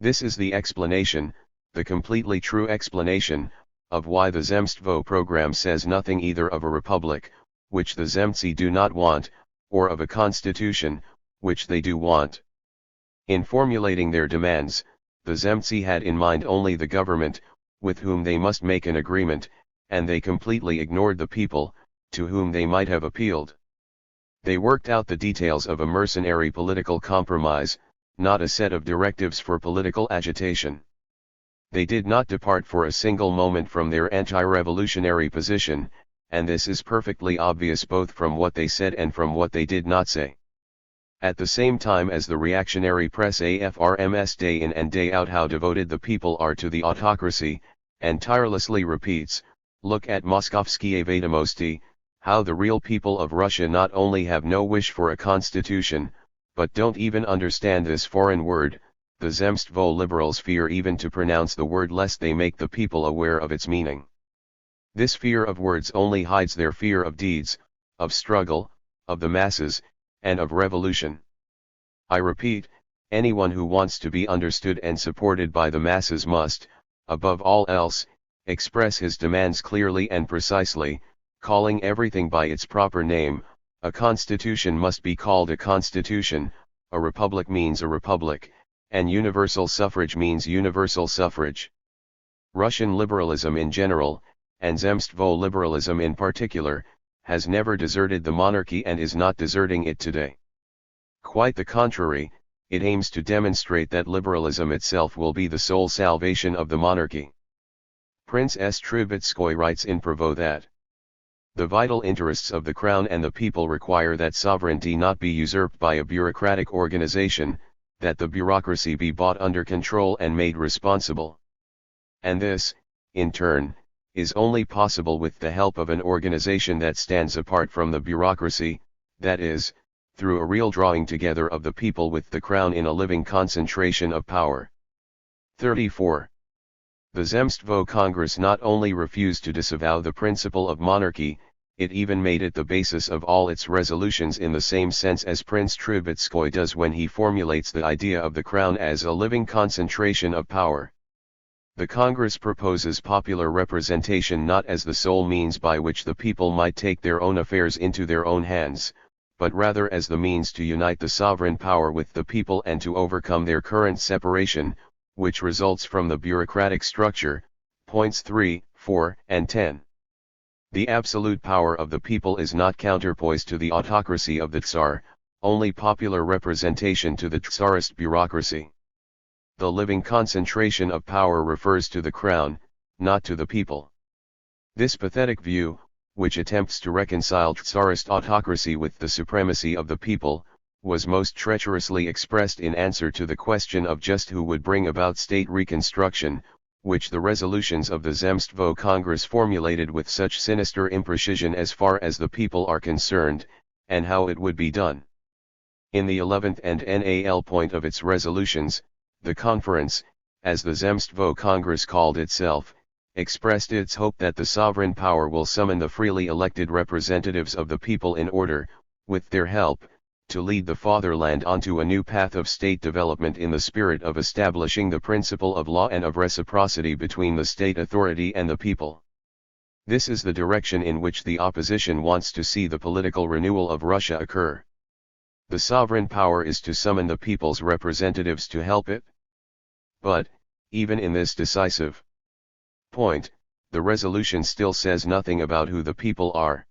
This is the explanation, the completely true explanation, of why the Zemstvo program says nothing either of a republic, which the Zemci do not want, or of a constitution, which they do want. In formulating their demands, the Zemci had in mind only the government, with whom they must make an agreement, and they completely ignored the people, to whom they might have appealed. They worked out the details of a mercenary political compromise, not a set of directives for political agitation. They did not depart for a single moment from their anti-revolutionary position, and this is perfectly obvious both from what they said and from what they did not say. At the same time as the reactionary press affirms day in and day out how devoted the people are to the autocracy, and tirelessly repeats, "Look at Moskovskiye Vedomosti," how the real people of Russia not only have no wish for a constitution, but don't even understand this foreign word. The Zemstvo liberals fear even to pronounce the word lest they make the people aware of its meaning. This fear of words only hides their fear of deeds, of struggle, of the masses, and of revolution. I repeat, anyone who wants to be understood and supported by the masses must, above all else, express his demands clearly and precisely, calling everything by its proper name. A constitution must be called a constitution, a republic means a republic, and universal suffrage means universal suffrage. Russian liberalism in general, and Zemstvo liberalism in particular, has never deserted the monarchy and is not deserting it today. Quite the contrary, it aims to demonstrate that liberalism itself will be the sole salvation of the monarchy. Prince S. Trubetskoy writes in Provo that the vital interests of the crown and the people require that sovereignty not be usurped by a bureaucratic organization, that the bureaucracy be brought under control and made responsible. And this, in turn, is only possible with the help of an organization that stands apart from the bureaucracy, that is, through a real drawing together of the people with the crown in a living concentration of power. 34. The Zemstvo Congress not only refused to disavow the principle of monarchy, it even made it the basis of all its resolutions in the same sense as Prince Trubetskoy does when he formulates the idea of the crown as a living concentration of power. The Congress proposes popular representation not as the sole means by which the people might take their own affairs into their own hands, but rather as the means to unite the sovereign power with the people and to overcome their current separation, which results from the bureaucratic structure. Points 3, 4, and 10. The absolute power of the people is not counterpoised to the autocracy of the Tsar, only popular representation to the Tsarist bureaucracy. The living concentration of power refers to the crown, not to the people. This pathetic view, which attempts to reconcile Tsarist autocracy with the supremacy of the people, was most treacherously expressed in answer to the question of just who would bring about state reconstruction, which the resolutions of the Zemstvo Congress formulated with such sinister imprecision as far as the people are concerned, and how it would be done. In the 11th and NAL point of its resolutions, the conference, as the Zemstvo Congress called itself, expressed its hope that the sovereign power will summon the freely elected representatives of the people in order, with their help, to lead the fatherland onto a new path of state development in the spirit of establishing the principle of law and of reciprocity between the state authority and the people. This is the direction in which the opposition wants to see the political renewal of Russia occur. The sovereign power is to summon the people's representatives to help it. But, even in this decisive point, the resolution still says nothing about who the people are.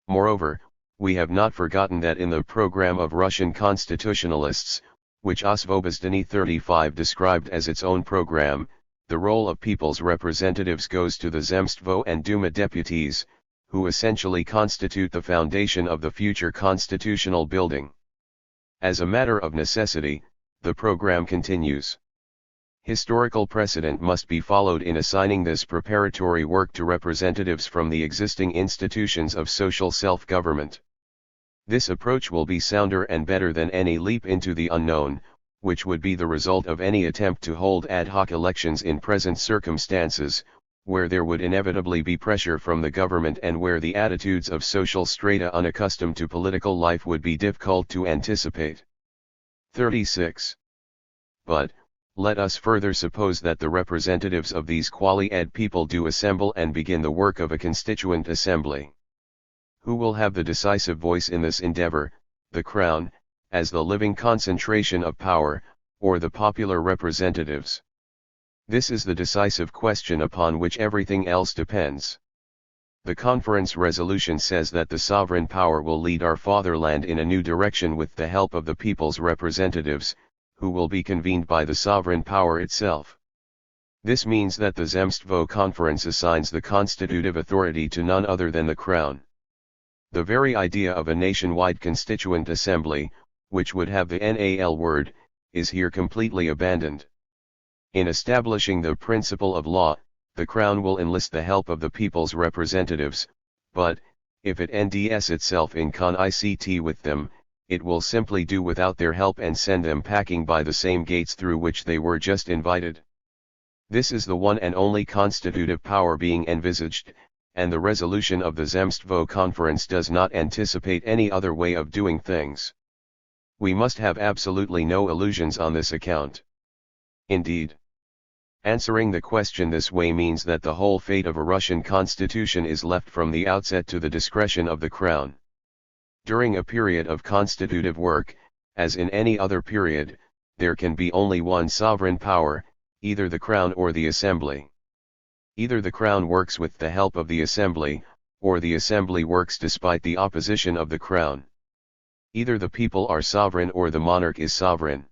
Moreover, we have not forgotten that in the program of Russian constitutionalists, which Osvobozdany 35 described as its own program, the role of people's representatives goes to the Zemstvo and Duma deputies, who essentially constitute the foundation of the future constitutional building. As a matter of necessity, the program continues. Historical precedent must be followed in assigning this preparatory work to representatives from the existing institutions of social self-government. This approach will be sounder and better than any leap into the unknown, which would be the result of any attempt to hold ad hoc elections in present circumstances, where there would inevitably be pressure from the government and where the attitudes of social strata unaccustomed to political life would be difficult to anticipate. 36. But, Let us further suppose that the representatives of these quali-ed people do assemble and begin the work of a constituent assembly. Who will have the decisive voice in this endeavor, the Crown, as the living concentration of power, or the popular representatives? This is the decisive question upon which everything else depends. The conference resolution says that the sovereign power will lead our fatherland in a new direction with the help of the people's representatives, who will be convened by the sovereign power itself. This means that the Zemstvo Conference assigns the constitutive authority to none other than the Crown. The very idea of a nationwide constituent assembly, which would have the NAL word, is here completely abandoned. In establishing the principle of law, the Crown will enlist the help of the people's representatives, but, if it NDS itself in con-ICT with them, it will simply do without their help and send them packing by the same gates through which they were just invited. This is the one and only constitutive power being envisaged, and the resolution of the Zemstvo Conference does not anticipate any other way of doing things. We must have absolutely no illusions on this account. Indeed, answering the question this way means that the whole fate of a Russian constitution is left from the outset to the discretion of the Crown. During a period of constitutive work, as in any other period, there can be only one sovereign power, either the Crown or the Assembly. Either the Crown works with the help of the Assembly, or the Assembly works despite the opposition of the Crown. Either the people are sovereign or the monarch is sovereign.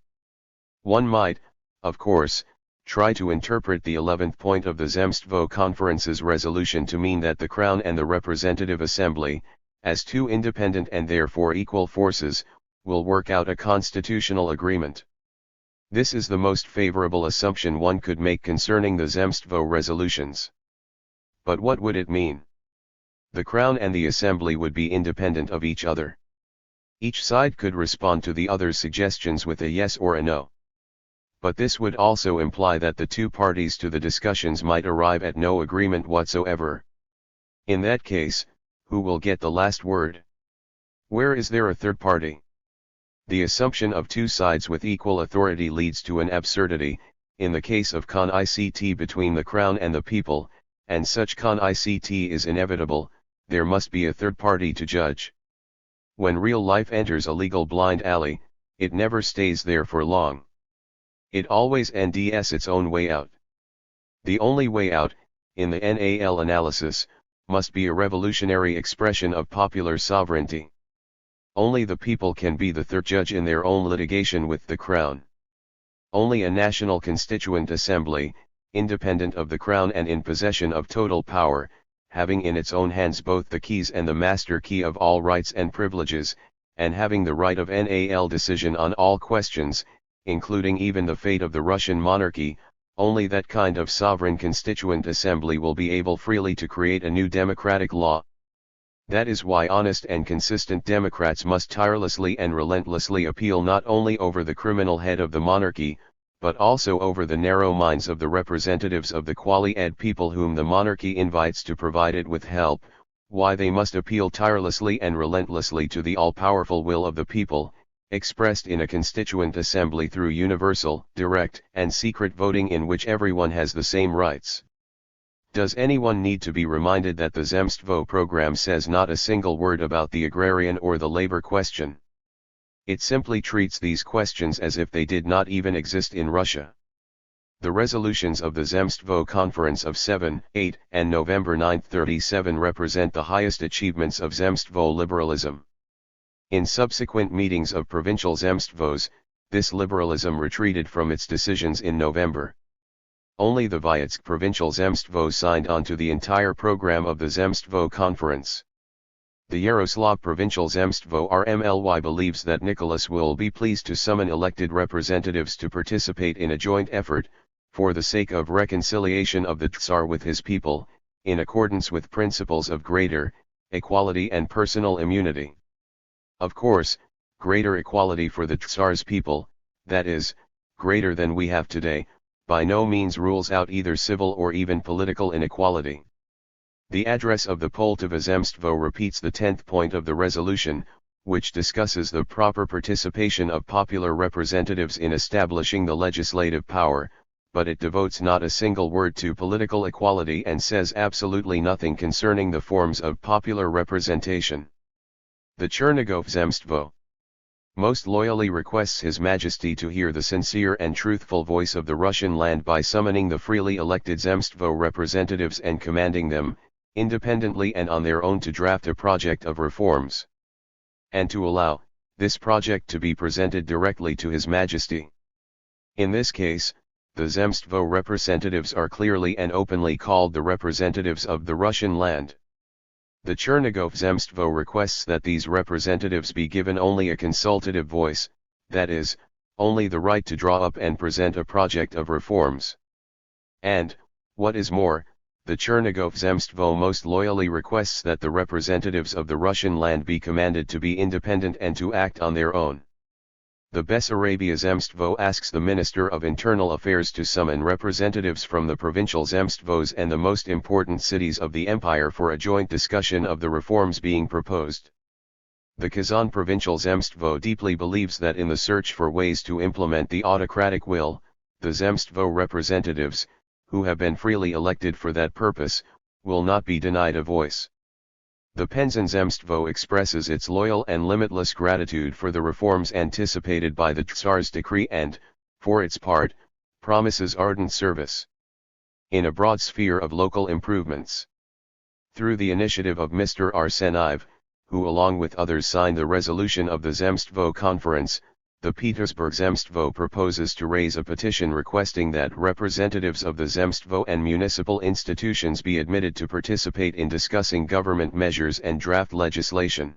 One might, of course, try to interpret the 11th point of the Zemstvo Conference's resolution to mean that the Crown and the Representative Assembly, as two independent and therefore equal forces, will work out a constitutional agreement. This is the most favorable assumption one could make concerning the Zemstvo resolutions. But what would it mean? The Crown and the Assembly would be independent of each other. Each side could respond to the other's suggestions with a yes or a no. But this would also imply that the two parties to the discussions might arrive at no agreement whatsoever. In that case, who will get the last word? Where is there a third party? The assumption of two sides with equal authority leads to an absurdity, in the case of con-ICT between the Crown and the people, and such con-ICT is inevitable, there must be a third party to judge. When real life enters a legal blind alley, it never stays there for long. It always NDS its own way out. The only way out, in the NAL analysis, must be a revolutionary expression of popular sovereignty. Only the people can be the third judge in their own litigation with the Crown. Only a national constituent assembly, independent of the Crown and in possession of total power, having in its own hands both the keys and the master key of all rights and privileges, and having the right of NAL decision on all questions, including even the fate of the Russian monarchy, only that kind of sovereign constituent assembly will be able freely to create a new democratic law. That is why honest and consistent Democrats must tirelessly and relentlessly appeal not only over the criminal head of the monarchy, but also over the narrow minds of the representatives of the quali-ed people whom the monarchy invites to provide it with help, why they must appeal tirelessly and relentlessly to the all-powerful will of the people, expressed in a constituent assembly through universal, direct, and secret voting in which everyone has the same rights. Does anyone need to be reminded that the Zemstvo program says not a single word about the agrarian or the labor question? It simply treats these questions as if they did not even exist in Russia. The resolutions of the Zemstvo Conference of 7, 8, and November 9, 1937 represent the highest achievements of Zemstvo liberalism. In subsequent meetings of provincial Zemstvos, this liberalism retreated from its decisions in November. Only the Vyetsk provincial Zemstvo signed on to the entire program of the Zemstvo Conference. The Yaroslav provincial Zemstvo RMLY believes that Nicholas will be pleased to summon elected representatives to participate in a joint effort, for the sake of reconciliation of the Tsar with his people, in accordance with principles of greater equality and personal immunity. Of course, greater equality for the Tsar's people, that is, greater than we have today, by no means rules out either civil or even political inequality. The address of the Poltava Zemstvo repeats the 10th point of the resolution, which discusses the proper participation of popular representatives in establishing the legislative power, but it devotes not a single word to political equality and says absolutely nothing concerning the forms of popular representation. The Chernigov Zemstvo most loyally requests His Majesty to hear the sincere and truthful voice of the Russian land by summoning the freely elected Zemstvo representatives and commanding them, independently and on their own, to draft a project of reforms, and to allow this project to be presented directly to His Majesty. In this case, the Zemstvo representatives are clearly and openly called the representatives of the Russian land. The Chernigov Zemstvo requests that these representatives be given only a consultative voice, that is, only the right to draw up and present a project of reforms. And, what is more, the Chernigov Zemstvo most loyally requests that the representatives of the Russian land be commanded to be independent and to act on their own. The Bessarabia Zemstvo asks the Minister of Internal Affairs to summon representatives from the provincial Zemstvos and the most important cities of the empire for a joint discussion of the reforms being proposed. The Kazan provincial Zemstvo deeply believes that in the search for ways to implement the autocratic will, the Zemstvo representatives, who have been freely elected for that purpose, will not be denied a voice. The Penza Zemstvo expresses its loyal and limitless gratitude for the reforms anticipated by the Tsar's decree and, for its part, promises ardent service in a broad sphere of local improvements. Through the initiative of Mr. Arseniev, who along with others signed the resolution of the Zemstvo Conference, the Petersburg Zemstvo proposes to raise a petition requesting that representatives of the Zemstvo and municipal institutions be admitted to participate in discussing government measures and draft legislation.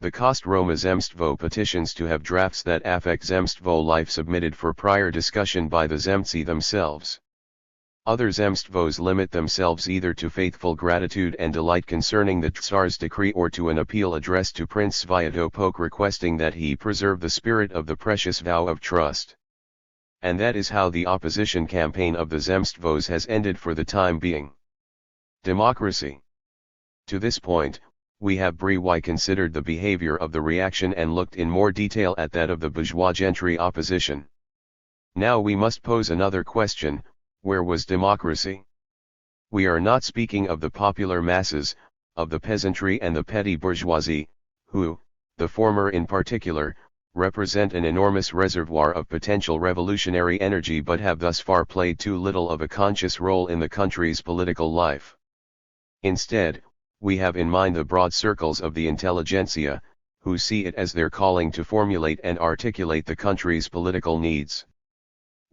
The Kostroma Zemstvo petitions to have drafts that affect Zemstvo life submitted for prior discussion by the Zemci themselves. Other Zemstvos limit themselves either to faithful gratitude and delight concerning the Tsar's decree or to an appeal addressed to Prince Sviatopolk requesting that he preserve the spirit of the precious vow of trust. And that is how the opposition campaign of the Zemstvos has ended for the time being. Democracy. To this point, we have briefly considered the behavior of the reaction and looked in more detail at that of the bourgeois gentry opposition. Now we must pose another question: where was democracy? We are not speaking of the popular masses, of the peasantry and the petty bourgeoisie, who, the former in particular, represent an enormous reservoir of potential revolutionary energy but have thus far played too little of a conscious role in the country's political life. Instead, we have in mind the broad circles of the intelligentsia, who see it as their calling to formulate and articulate the country's political needs.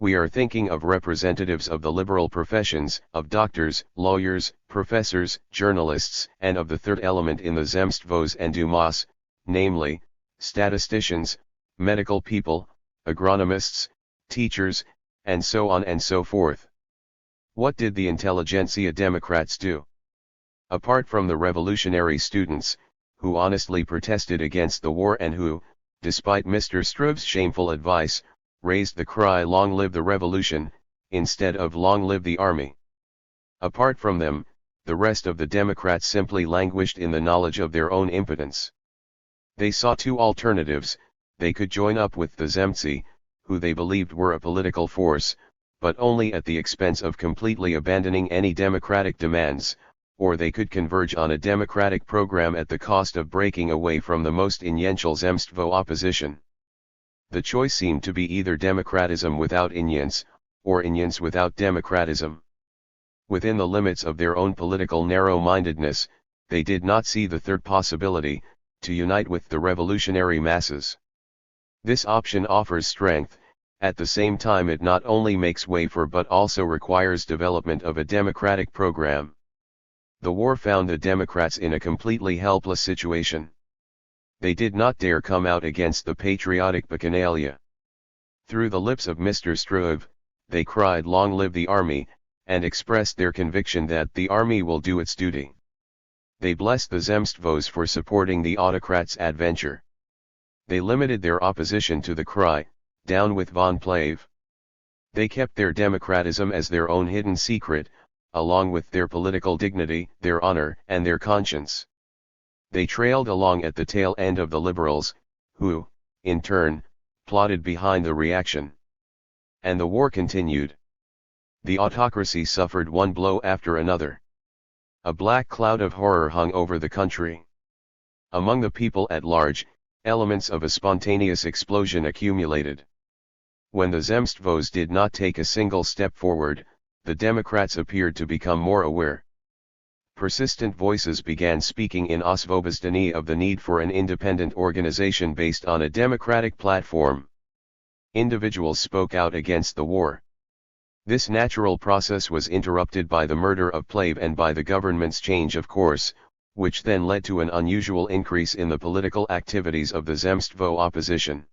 We are thinking of representatives of the liberal professions, of doctors, lawyers, professors, journalists, and of the third element in the Zemstvos and Dumas, namely, statisticians, medical people, agronomists, teachers, and so on and so forth. What did the intelligentsia Democrats do? Apart from the revolutionary students, who honestly protested against the war and who, despite Mr. Struve's shameful advice, raised the cry "Long live the revolution," instead of "Long live the army." Apart from them, the rest of the Democrats simply languished in the knowledge of their own impotence. They saw two alternatives: they could join up with the Zemci, who they believed were a political force, but only at the expense of completely abandoning any democratic demands, or they could converge on a democratic program at the cost of breaking away from the most influential Zemstvo opposition. The choice seemed to be either democratism without unions, or unions without democratism. Within the limits of their own political narrow-mindedness, they did not see the third possibility, to unite with the revolutionary masses. This option offers strength, at the same time it not only makes way for but also requires development of a democratic program. The war found the Democrats in a completely helpless situation. They did not dare come out against the patriotic bacchanalia. Through the lips of Mr. Struve, they cried "Long live the army," and expressed their conviction that the army will do its duty. They blessed the Zemstvos for supporting the autocrats' adventure. They limited their opposition to the cry, "Down with von Plave." They kept their democratism as their own hidden secret, along with their political dignity, their honor, and their conscience. They trailed along at the tail end of the liberals, who, in turn, plotted behind the reaction. And the war continued. The autocracy suffered one blow after another. A black cloud of horror hung over the country. Among the people at large, elements of a spontaneous explosion accumulated. When the Zemstvos did not take a single step forward, the Democrats appeared to become more aware. Persistent voices began speaking in Osvobozhenie of the need for an independent organization based on a democratic platform. Individuals spoke out against the war. This natural process was interrupted by the murder of Plave and by the government's change of course, which then led to an unusual increase in the political activities of the Zemstvo opposition.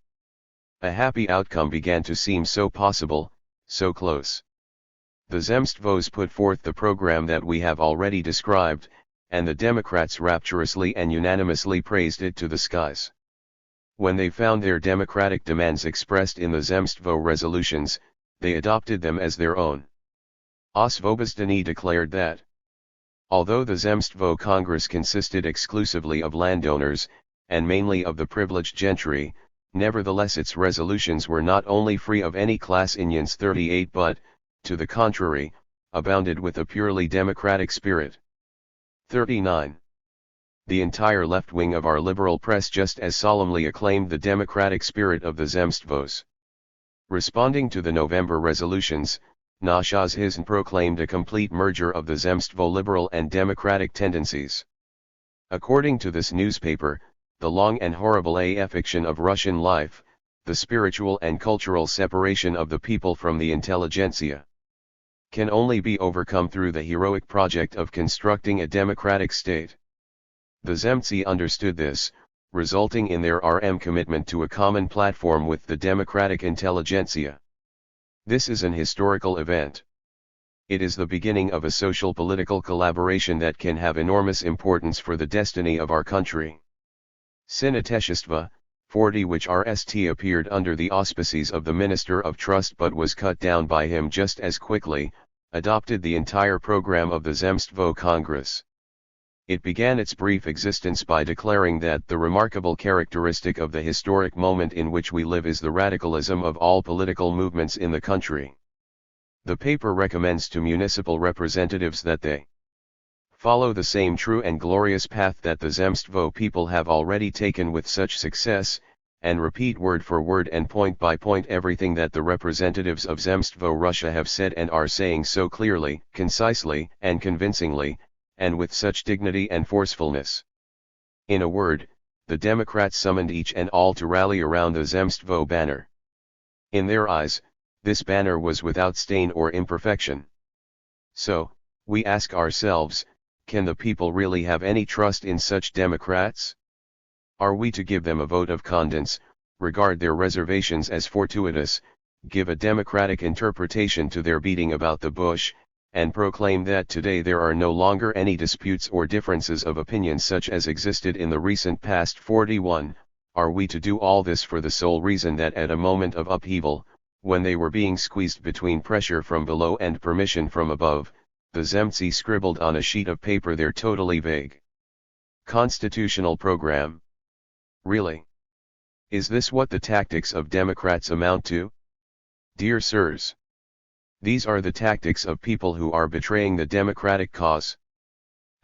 A happy outcome began to seem so possible, so close. The Zemstvos put forth the program that we have already described, and the Democrats rapturously and unanimously praised it to the skies. When they found their democratic demands expressed in the Zemstvo resolutions, they adopted them as their own. Osvobozhenie declared that, although the Zemstvo Congress consisted exclusively of landowners, and mainly of the privileged gentry, nevertheless its resolutions were not only free of any class unions 38 but, to the contrary, abounded with a purely democratic spirit. 39. The entire left wing of our liberal press just as solemnly acclaimed the democratic spirit of the Zemstvos. Responding to the November resolutions, Nashaz Hizn proclaimed a complete merger of the Zemstvo liberal and democratic tendencies. According to this newspaper, the long and horrible affliction of Russian life, the spiritual and cultural separation of the people from the intelligentsia, can only be overcome through the heroic project of constructing a democratic state. The Zemtsi understood this, resulting in their commitment to a common platform with the democratic intelligentsia. This is an historical event. It is the beginning of a social-political collaboration that can have enormous importance for the destiny of our country. Synoteshchestvo, 40 which RST appeared under the auspices of the Minister of Trust but was cut down by him just as quickly, adopted the entire program of the Zemstvo Congress. It began its brief existence by declaring that the remarkable characteristic of the historic moment in which we live is the radicalism of all political movements in the country. The paper recommends to municipal representatives that they follow the same true and glorious path that the Zemstvo people have already taken with such success, and repeat word for word and point by point everything that the representatives of Zemstvo Russia have said and are saying so clearly, concisely, and convincingly, and with such dignity and forcefulness. In a word, the Democrats summoned each and all to rally around the Zemstvo banner. In their eyes, this banner was without stain or imperfection. So, we ask ourselves, can the people really have any trust in such Democrats? Are we to give them a vote of confidence, regard their reservations as fortuitous, give a democratic interpretation to their beating about the bush, and proclaim that today there are no longer any disputes or differences of opinion such as existed in the recent past? 41. Are we to do all this for the sole reason that at a moment of upheaval, when they were being squeezed between pressure from below and permission from above, the Zemtsi scribbled on a sheet of paper their totally vague constitutional program? Really? Is this what the tactics of Democrats amount to? Dear sirs, these are the tactics of people who are betraying the democratic cause.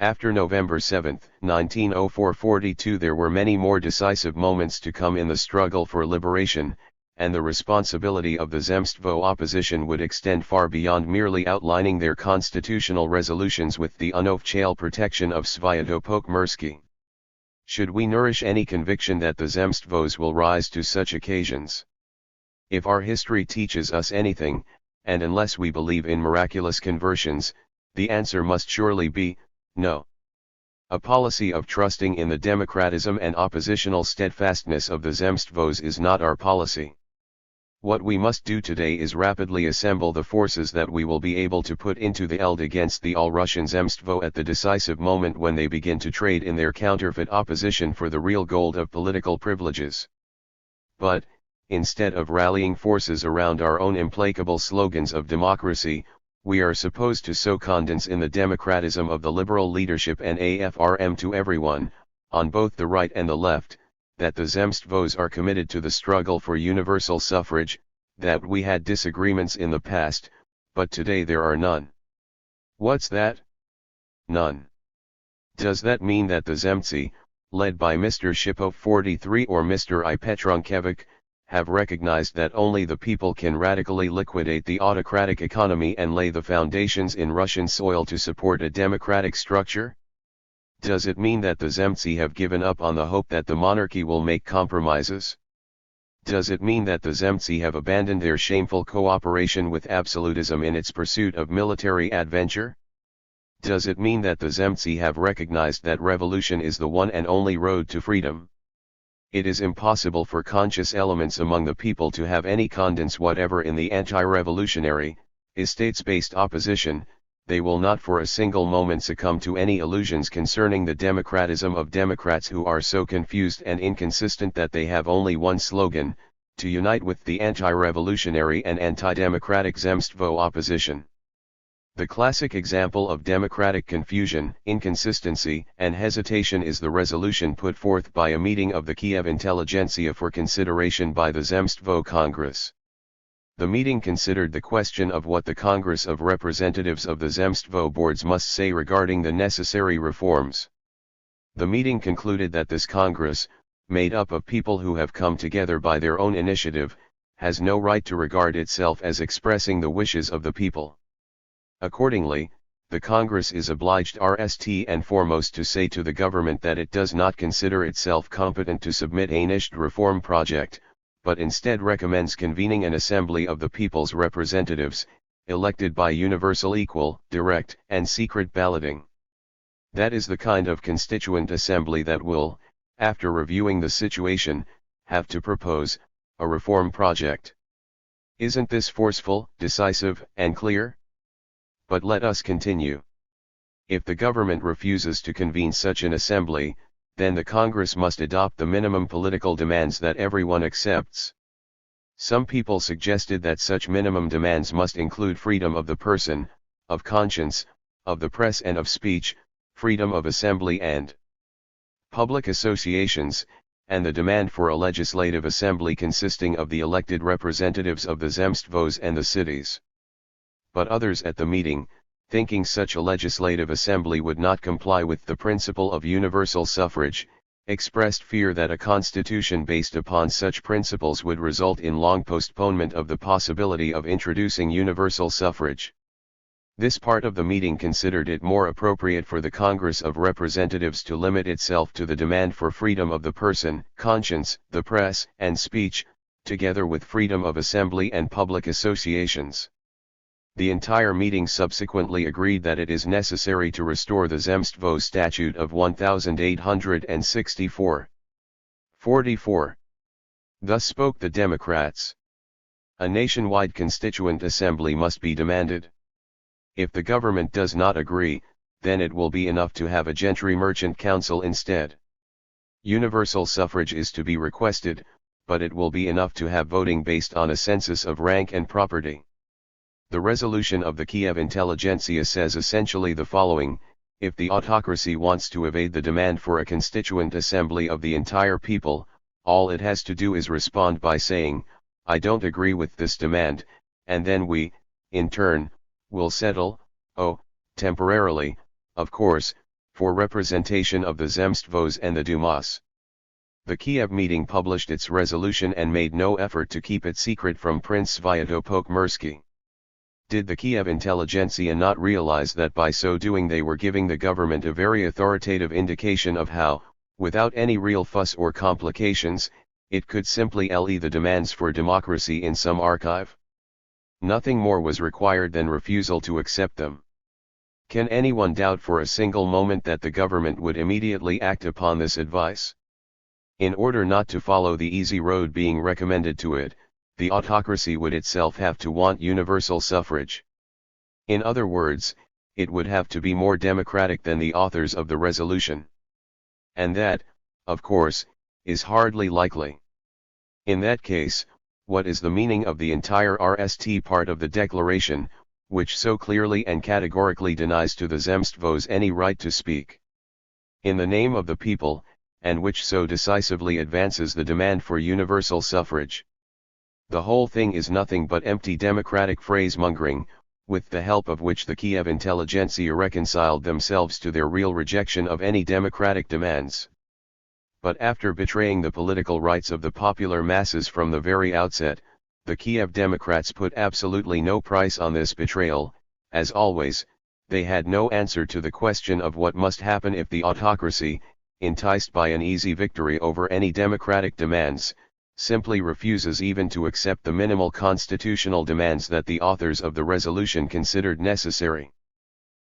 After November 7, 1904-42 there were many more decisive moments to come in the struggle for liberation, and the responsibility of the Zemstvo opposition would extend far beyond merely outlining their constitutional resolutions with the unofficial protection of Sviatopolk Mirsky. Should we nourish any conviction that the Zemstvos will rise to such occasions? If our history teaches us anything, and unless we believe in miraculous conversions, the answer must surely be, no. A policy of trusting in the democratism and oppositional steadfastness of the Zemstvos is not our policy. What we must do today is rapidly assemble the forces that we will be able to put into the field against the all-Russian Zemstvo at the decisive moment when they begin to trade in their counterfeit opposition for the real gold of political privileges. But, instead of rallying forces around our own implacable slogans of democracy, we are supposed to sow confidence in the democratism of the liberal leadership and AFRM to everyone, on both the right and the left, that the Zemstvos are committed to the struggle for universal suffrage, that we had disagreements in the past, but today there are none. What's that? None. Does that mean that the Zemci, led by Mr. Shipov 43 or Mr. I. Petrunkevich, have recognized that only the people can radically liquidate the autocratic economy and lay the foundations in Russian soil to support a democratic structure? Does it mean that the Zemci have given up on the hope that the monarchy will make compromises? Does it mean that the Zemci have abandoned their shameful cooperation with absolutism in its pursuit of military adventure? Does it mean that the Zemci have recognized that revolution is the one and only road to freedom? It is impossible for conscious elements among the people to have any confidence whatever in the anti-revolutionary, estates-based opposition. They will not for a single moment succumb to any illusions concerning the democratism of Democrats who are so confused and inconsistent that they have only one slogan: to unite with the anti-revolutionary and anti-democratic Zemstvo opposition. The classic example of democratic confusion, inconsistency, and hesitation is the resolution put forth by a meeting of the Kiev intelligentsia for consideration by the Zemstvo Congress. The meeting considered the question of what the Congress of Representatives of the Zemstvo boards must say regarding the necessary reforms. The meeting concluded that this Congress, made up of people who have come together by their own initiative, has no right to regard itself as expressing the wishes of the people. Accordingly, the Congress is obliged first and foremost to say to the government that it does not consider itself competent to submit a niched reform project, but instead recommends convening an assembly of the people's representatives, elected by universal equal, direct, and secret balloting. That is the kind of constituent assembly that will, after reviewing the situation, have to propose a reform project. Isn't this forceful, decisive, and clear? But let us continue. If the government refuses to convene such an assembly, then the Congress must adopt the minimum political demands that everyone accepts. Some people suggested that such minimum demands must include freedom of the person, of conscience, of the press and of speech, freedom of assembly and public associations, and the demand for a legislative assembly consisting of the elected representatives of the Zemstvos and the cities. But others at the meeting, thinking such a legislative assembly would not comply with the principle of universal suffrage, expressed fear that a constitution based upon such principles would result in long postponement of the possibility of introducing universal suffrage. This part of the meeting considered it more appropriate for the Congress of Representatives to limit itself to the demand for freedom of the person, conscience, the press, and speech, together with freedom of assembly and public associations. The entire meeting subsequently agreed that it is necessary to restore the Zemstvo Statute of 1864. 44. Thus spoke the Democrats. A nationwide constituent assembly must be demanded. If the government does not agree, then it will be enough to have a gentry merchant council instead. Universal suffrage is to be requested, but it will be enough to have voting based on a census of rank and property. The resolution of the Kiev intelligentsia says essentially the following: if the autocracy wants to evade the demand for a constituent assembly of the entire people, all it has to do is respond by saying, "I don't agree with this demand," and then we, in turn, will settle, temporarily, of course, for representation of the Zemstvos and the Dumas. The Kiev meeting published its resolution and made no effort to keep it secret from Prince Sviatopolk-Mirsky. Did the Kiev intelligentsia not realize that by so doing they were giving the government a very authoritative indication of how, without any real fuss or complications, it could simply lay the demands for democracy in some archive? Nothing more was required than refusal to accept them. Can anyone doubt for a single moment that the government would immediately act upon this advice? In order not to follow the easy road being recommended to it, the autocracy would itself have to want universal suffrage. In other words, it would have to be more democratic than the authors of the resolution. And that, of course, is hardly likely. In that case, what is the meaning of the entire RST part of the declaration, which so clearly and categorically denies to the Zemstvos any right to speak? In the name of the people, and which so decisively advances the demand for universal suffrage. The whole thing is nothing but empty democratic phrase-mongering, with the help of which the Kiev intelligentsia reconciled themselves to their real rejection of any democratic demands. But after betraying the political rights of the popular masses from the very outset, the Kiev Democrats put absolutely no price on this betrayal. As always, they had no answer to the question of what must happen if the autocracy, enticed by an easy victory over any democratic demands, simply refuses even to accept the minimal constitutional demands that the authors of the resolution considered necessary.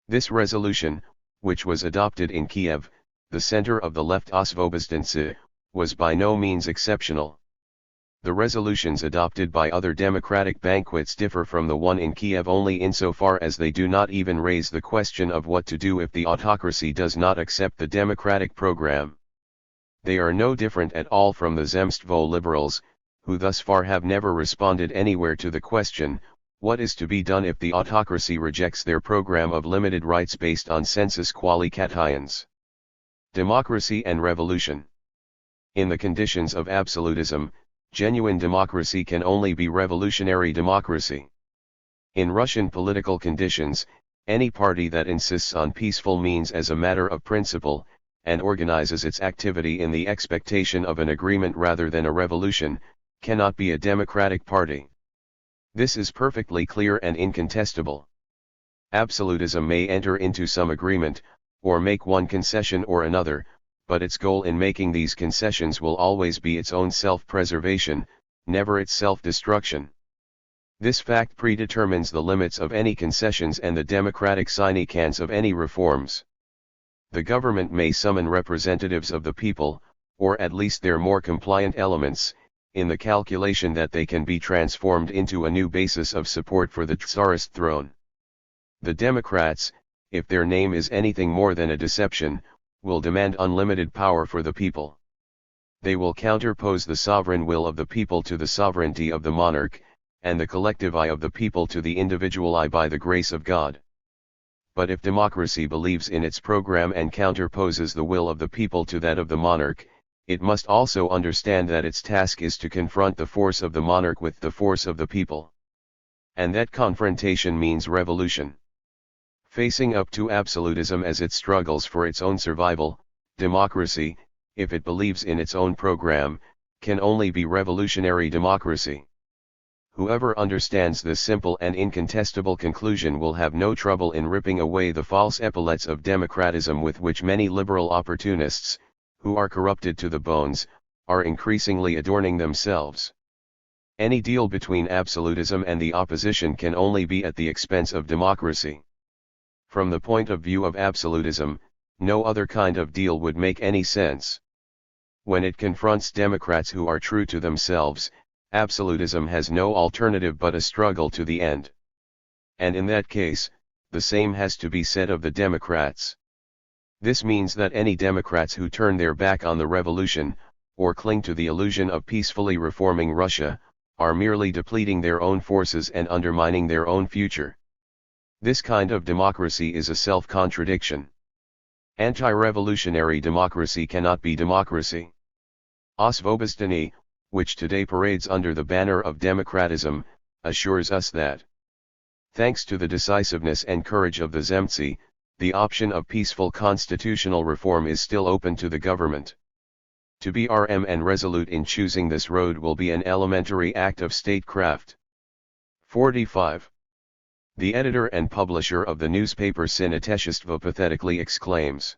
This resolution, which was adopted in Kiev, the center of the left Osvobozhdenцы, was by no means exceptional. The resolutions adopted by other democratic banquets differ from the one in Kiev only insofar as they do not even raise the question of what to do if the autocracy does not accept the democratic program. They are no different at all from the Zemstvo liberals, who thus far have never responded anywhere to the question, what is to be done if the autocracy rejects their program of limited rights based on sensus qualifications. Democracy and revolution. In the conditions of absolutism, genuine democracy can only be revolutionary democracy. In Russian political conditions, any party that insists on peaceful means as a matter of principle, and organizes its activity in the expectation of an agreement rather than a revolution, cannot be a democratic party. This is perfectly clear and incontestable. Absolutism may enter into some agreement, or make one concession or another, but its goal in making these concessions will always be its own self-preservation, never its self-destruction. This fact predetermines the limits of any concessions and the democratic sine qua non of any reforms. The government may summon representatives of the people, or at least their more compliant elements, in the calculation that they can be transformed into a new basis of support for the Tsarist throne. The Democrats, if their name is anything more than a deception, will demand unlimited power for the people. They will counterpose the sovereign will of the people to the sovereignty of the monarch, and the collective I of the people to the individual I by the grace of God. But if democracy believes in its program and counterposes the will of the people to that of the monarch, it must also understand that its task is to confront the force of the monarch with the force of the people. And that confrontation means revolution. Facing up to absolutism as it struggles for its own survival, democracy, if it believes in its own program, can only be revolutionary democracy. Whoever understands this simple and incontestable conclusion will have no trouble in ripping away the false epaulets of democratism with which many liberal opportunists, who are corrupted to the bones, are increasingly adorning themselves. Any deal between absolutism and the opposition can only be at the expense of democracy. From the point of view of absolutism, no other kind of deal would make any sense. When it confronts Democrats who are true to themselves, absolutism has no alternative but a struggle to the end. And in that case, the same has to be said of the Democrats. This means that any Democrats who turn their back on the revolution, or cling to the illusion of peacefully reforming Russia, are merely depleting their own forces and undermining their own future. This kind of democracy is a self-contradiction. Anti-revolutionary democracy cannot be democracy. Osvobozhdenny, which today parades under the banner of democratism, assures us that, thanks to the decisiveness and courage of the Zemtsi, the option of peaceful constitutional reform is still open to the government. To be firm and resolute in choosing this road will be an elementary act of statecraft. 45. The editor and publisher of the newspaper Synoteshstvo pathetically exclaims,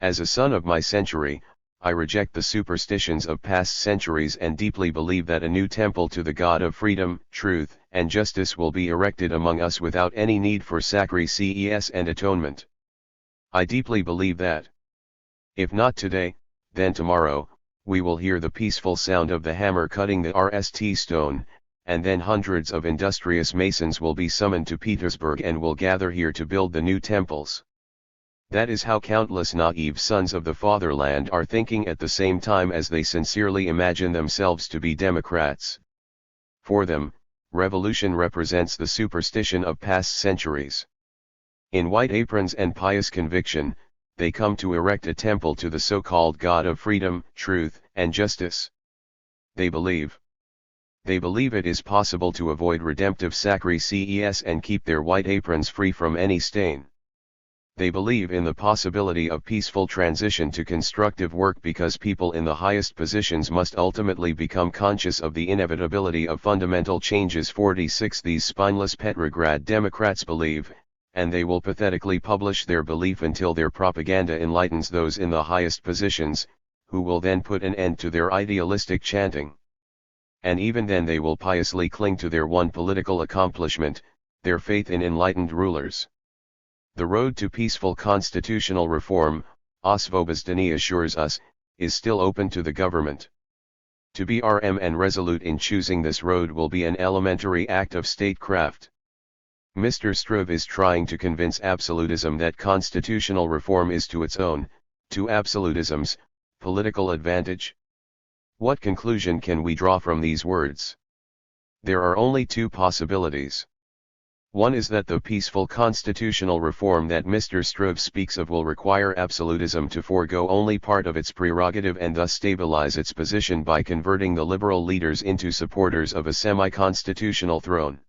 "As a son of my century, I reject the superstitions of past centuries and deeply believe that a new temple to the God of freedom, truth, and justice will be erected among us without any need for sacrifice and atonement. I deeply believe that, if not today, then tomorrow, we will hear the peaceful sound of the hammer cutting the RST stone, and then hundreds of industrious masons will be summoned to Petersburg and will gather here to build the new temples. That is how countless naive sons of the fatherland are thinking at the same time as they sincerely imagine themselves to be Democrats. For them, revolution represents the superstition of past centuries. In white aprons and pious conviction, they come to erect a temple to the so-called God of freedom, truth, and justice. They believe it is possible to avoid redemptive sacrifices and keep their white aprons free from any stain. They believe in the possibility of peaceful transition to constructive work because people in the highest positions must ultimately become conscious of the inevitability of fundamental changes. 46 These spineless Petrograd Democrats believe, and they will pathetically publish their belief until their propaganda enlightens those in the highest positions, who will then put an end to their idealistic chanting. And even then they will piously cling to their one political accomplishment, their faith in enlightened rulers. The road to peaceful constitutional reform, Osvobozhenie assures us, is still open to the government. To be firm and resolute in choosing this road will be an elementary act of statecraft. Mr. Struve is trying to convince absolutism that constitutional reform is to its own, to absolutism's, political advantage. What conclusion can we draw from these words? There are only two possibilities. One is that the peaceful constitutional reform that Mr. Struve speaks of will require absolutism to forego only part of its prerogative and thus stabilize its position by converting the liberal leaders into supporters of a semi-constitutional throne.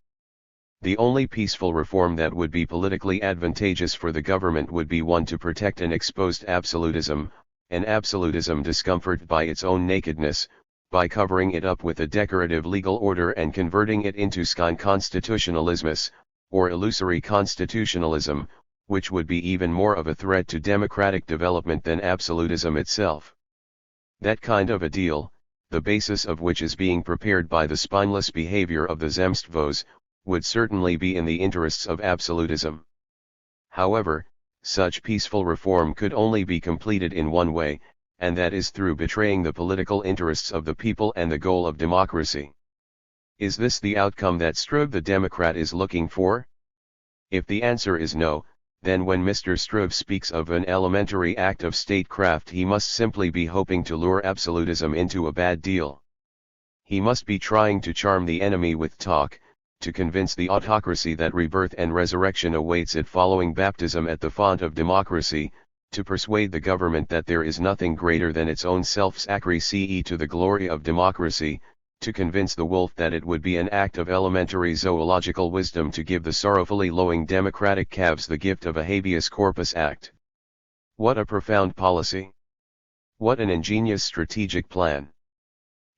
The only peaceful reform that would be politically advantageous for the government would be one to protect an exposed absolutism, an absolutism discomforted by its own nakedness, by covering it up with a decorative legal order and converting it into scheinkonstitutionalismus, or illusory constitutionalism, which would be even more of a threat to democratic development than absolutism itself. That kind of a deal, the basis of which is being prepared by the spineless behavior of the Zemstvos, would certainly be in the interests of absolutism. However, such peaceful reform could only be completed in one way, and that is through betraying the political interests of the people and the goal of democracy. Is this the outcome that Struve the Democrat is looking for? If the answer is no, then when Mr. Struve speaks of an elementary act of statecraft he must simply be hoping to lure absolutism into a bad deal. He must be trying to charm the enemy with talk, to convince the autocracy that rebirth and resurrection awaits it following baptism at the font of democracy, to persuade the government that there is nothing greater than its own self-sacrifice to the glory of democracy, to convince the wolf that it would be an act of elementary zoological wisdom to give the sorrowfully lowing democratic calves the gift of a habeas corpus act. What a profound policy! What an ingenious strategic plan!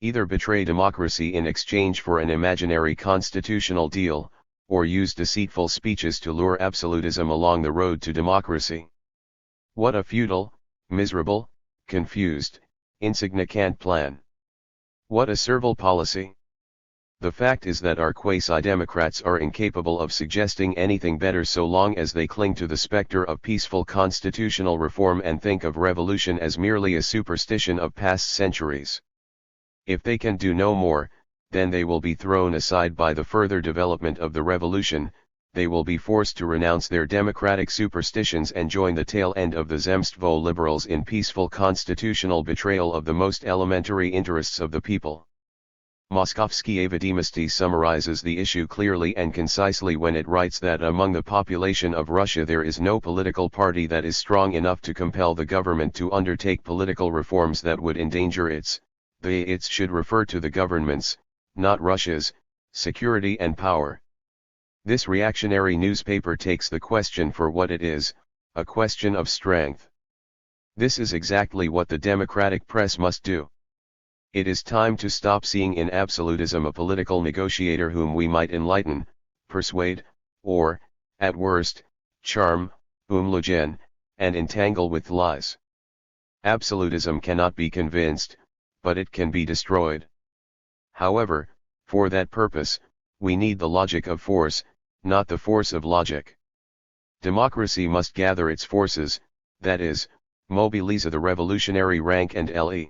Either betray democracy in exchange for an imaginary constitutional deal, or use deceitful speeches to lure absolutism along the road to democracy. What a futile, miserable, confused, insignificant plan! What a servile policy! The fact is that our quasi-democrats are incapable of suggesting anything better so long as they cling to the specter of peaceful constitutional reform and think of revolution as merely a superstition of past centuries. If they can do no more, then they will be thrown aside by the further development of the revolution, they will be forced to renounce their democratic superstitions and join the tail end of the Zemstvo liberals in peaceful constitutional betrayal of the most elementary interests of the people. Moskovsky Vedomosti summarizes the issue clearly and concisely when it writes that among the population of Russia there is no political party that is strong enough to compel the government to undertake political reforms that would endanger its should refer to the government's, not Russia's, security and power. This reactionary newspaper takes the question for what it is, a question of strength. This is exactly what the democratic press must do. It is time to stop seeing in absolutism a political negotiator whom we might enlighten, persuade, or, at worst, charm, umlagen, and entangle with lies. Absolutism cannot be convinced, but it can be destroyed. However, for that purpose, we need the logic of force, not the force of logic. Democracy must gather its forces, that is, mobilize the revolutionary rank and le.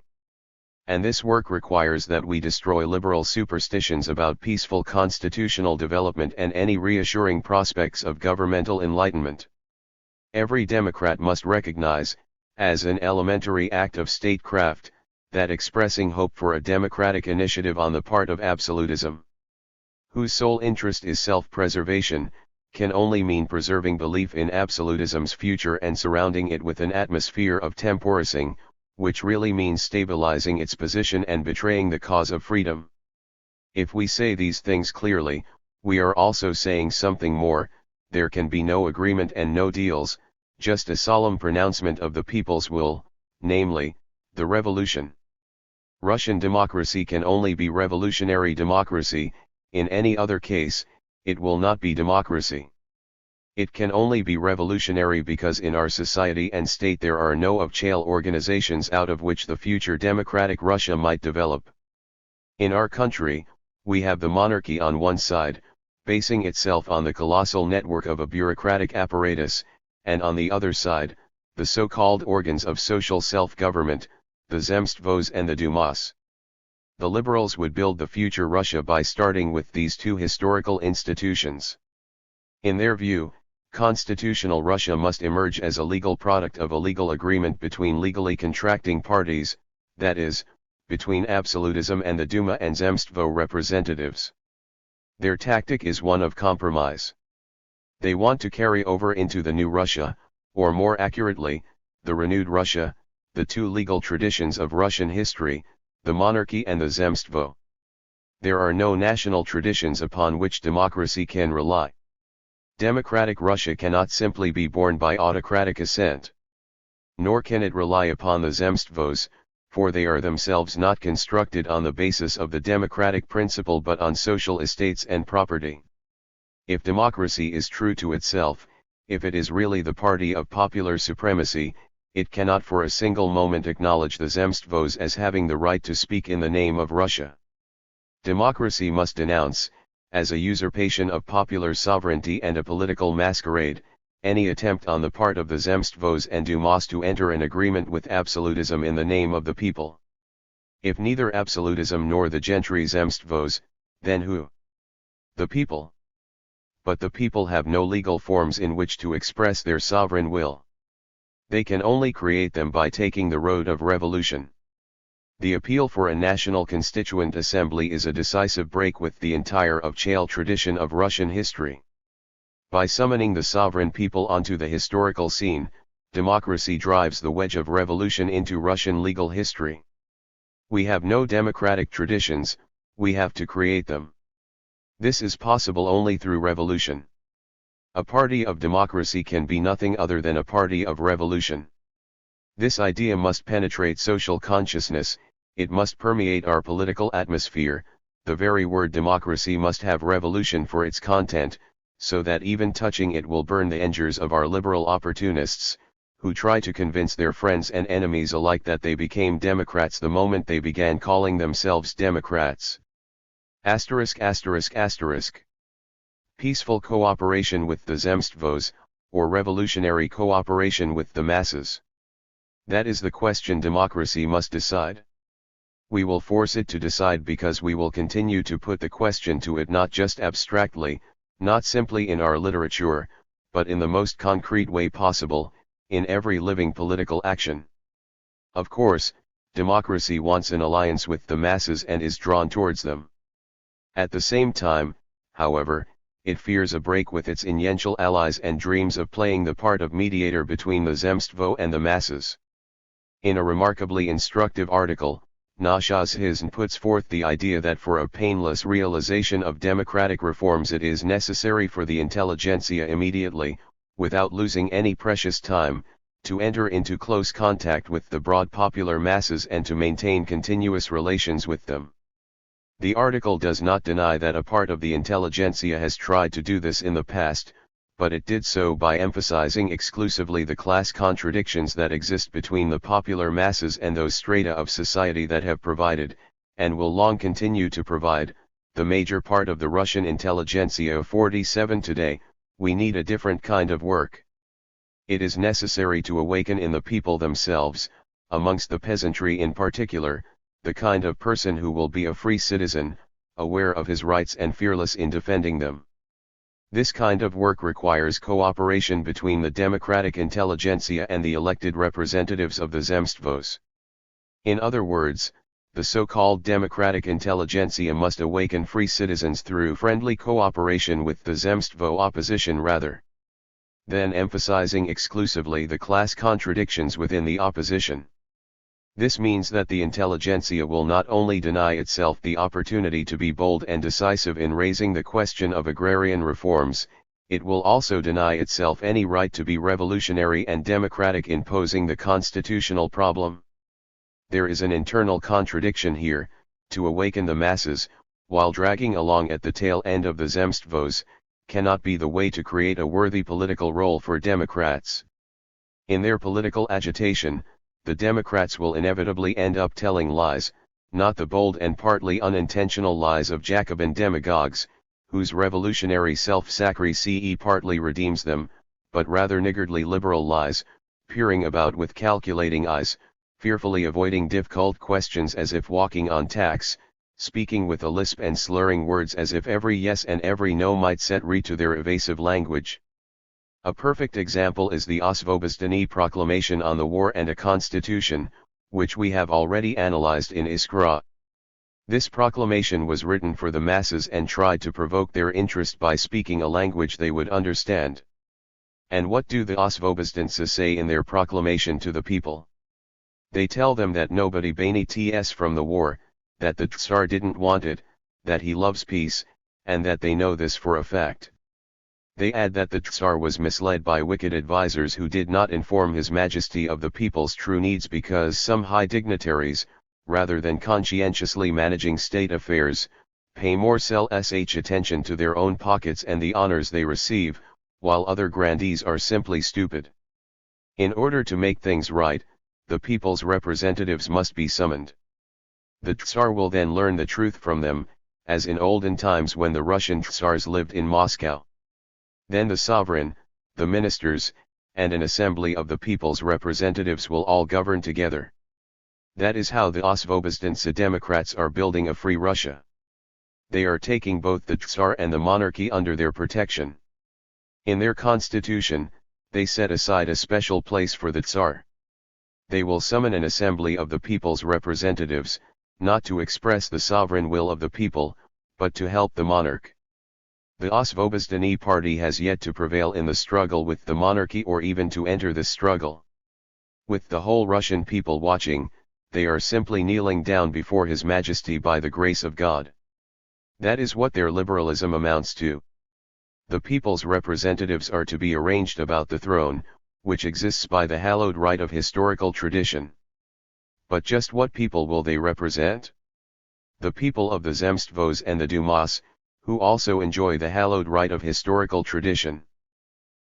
And this work requires that we destroy liberal superstitions about peaceful constitutional development and any reassuring prospects of governmental enlightenment. Every Democrat must recognize, as an elementary act of statecraft, that expressing hope for a democratic initiative on the part of absolutism, whose sole interest is self-preservation, can only mean preserving belief in absolutism's future and surrounding it with an atmosphere of temporising, which really means stabilizing its position and betraying the cause of freedom. If we say these things clearly, we are also saying something more: there can be no agreement and no deals, just a solemn pronouncement of the people's will, namely, the revolution. Russian democracy can only be revolutionary democracy; in any other case, it will not be democracy. It can only be revolutionary because in our society and state there are no of-chail organizations out of which the future democratic Russia might develop. In our country, we have the monarchy on one side, basing itself on the colossal network of a bureaucratic apparatus, and on the other side, the so-called organs of social self-government, the Zemstvos and the Dumas. The liberals would build the future Russia by starting with these two historical institutions. In their view, constitutional Russia must emerge as a legal product of a legal agreement between legally contracting parties, that is, between absolutism and the Duma and Zemstvo representatives. Their tactic is one of compromise. They want to carry over into the new Russia, or more accurately, the renewed Russia, the two legal traditions of Russian history, the monarchy and the Zemstvo. There are no national traditions upon which democracy can rely. Democratic Russia cannot simply be born by autocratic assent. Nor can it rely upon the Zemstvos, for they are themselves not constructed on the basis of the democratic principle but on social estates and property. If democracy is true to itself, if it is really the party of popular supremacy, it cannot for a single moment acknowledge the Zemstvos as having the right to speak in the name of Russia. Democracy must denounce, as a usurpation of popular sovereignty and a political masquerade, any attempt on the part of the Zemstvos and Dumas to enter an agreement with absolutism in the name of the people. If neither absolutism nor the gentry Zemstvos, then who? The people. But the people have no legal forms in which to express their sovereign will. They can only create them by taking the road of revolution. The appeal for a national constituent assembly is a decisive break with the entire of-chail tradition of Russian history. By summoning the sovereign people onto the historical scene, democracy drives the wedge of revolution into Russian legal history. We have no democratic traditions, we have to create them. This is possible only through revolution. A party of democracy can be nothing other than a party of revolution. This idea must penetrate social consciousness, it must permeate our political atmosphere. The very word democracy must have revolution for its content, so that even touching it will burn the engines of our liberal opportunists, who try to convince their friends and enemies alike that they became Democrats the moment they began calling themselves Democrats. ******. Peaceful cooperation with the Zemstvos, or revolutionary cooperation with the masses. That is the question democracy must decide. We will force it to decide because we will continue to put the question to it not just abstractly, not simply in our literature, but in the most concrete way possible, in every living political action. Of course, democracy wants an alliance with the masses and is drawn towards them. At the same time, however, it fears a break with its inertial allies and dreams of playing the part of mediator between the Zemstvo and the masses. In a remarkably instructive article, Nashaz Hizn puts forth the idea that for a painless realization of democratic reforms it is necessary for the intelligentsia immediately, without losing any precious time, to enter into close contact with the broad popular masses and to maintain continuous relations with them. The article does not deny that a part of the intelligentsia has tried to do this in the past, but it did so by emphasizing exclusively the class contradictions that exist between the popular masses and those strata of society that have provided, and will long continue to provide, the major part of the Russian intelligentsia of 47 today. We need a different kind of work. It is necessary to awaken in the people themselves, amongst the peasantry in particular, the kind of person who will be a free citizen, aware of his rights and fearless in defending them. This kind of work requires cooperation between the democratic intelligentsia and the elected representatives of the Zemstvos. In other words, the so-called democratic intelligentsia must awaken free citizens through friendly cooperation with the Zemstvo opposition rather than emphasizing exclusively the class contradictions within the opposition. This means that the intelligentsia will not only deny itself the opportunity to be bold and decisive in raising the question of agrarian reforms, it will also deny itself any right to be revolutionary and democratic in posing the constitutional problem. There is an internal contradiction here: to awaken the masses, while dragging along at the tail end of the Zemstvos, cannot be the way to create a worthy political role for Democrats. In their political agitation, the Democrats will inevitably end up telling lies, not the bold and partly unintentional lies of Jacobin demagogues, whose revolutionary self-sacrifice partly redeems them, but rather niggardly liberal lies, peering about with calculating eyes, fearfully avoiding difficult questions as if walking on tacks, speaking with a lisp and slurring words as if every yes and every no might set re to their evasive language. A perfect example is the Osvobozhdanny Proclamation on the War and a Constitution, which we have already analyzed in Iskra. This proclamation was written for the masses and tried to provoke their interest by speaking a language they would understand. And what do the Osvobozhdanцы say in their proclamation to the people? They tell them that nobody benefits from the war, that the Tsar didn't want it, that he loves peace, and that they know this for a fact. They add that the Tsar was misled by wicked advisers who did not inform His Majesty of the people's true needs because some high dignitaries, rather than conscientiously managing state affairs, pay more selfish attention to their own pockets and the honors they receive, while other grandees are simply stupid. In order to make things right, the people's representatives must be summoned. The Tsar will then learn the truth from them, as in olden times when the Russian Tsars lived in Moscow. Then the sovereign, the ministers, and an assembly of the people's representatives will all govern together. That is how the Osvobozhdanцы Democrats are building a free Russia. They are taking both the Tsar and the monarchy under their protection. In their constitution, they set aside a special place for the Tsar. They will summon an assembly of the people's representatives, not to express the sovereign will of the people, but to help the monarch. The Osvobozhdanny party has yet to prevail in the struggle with the monarchy or even to enter this struggle. With the whole Russian people watching, they are simply kneeling down before His Majesty by the grace of God. That is what their liberalism amounts to. The people's representatives are to be arranged about the throne, which exists by the hallowed right of historical tradition. But just what people will they represent? The people of the Zemstvos and the Dumas, who also enjoy the hallowed right of historical tradition.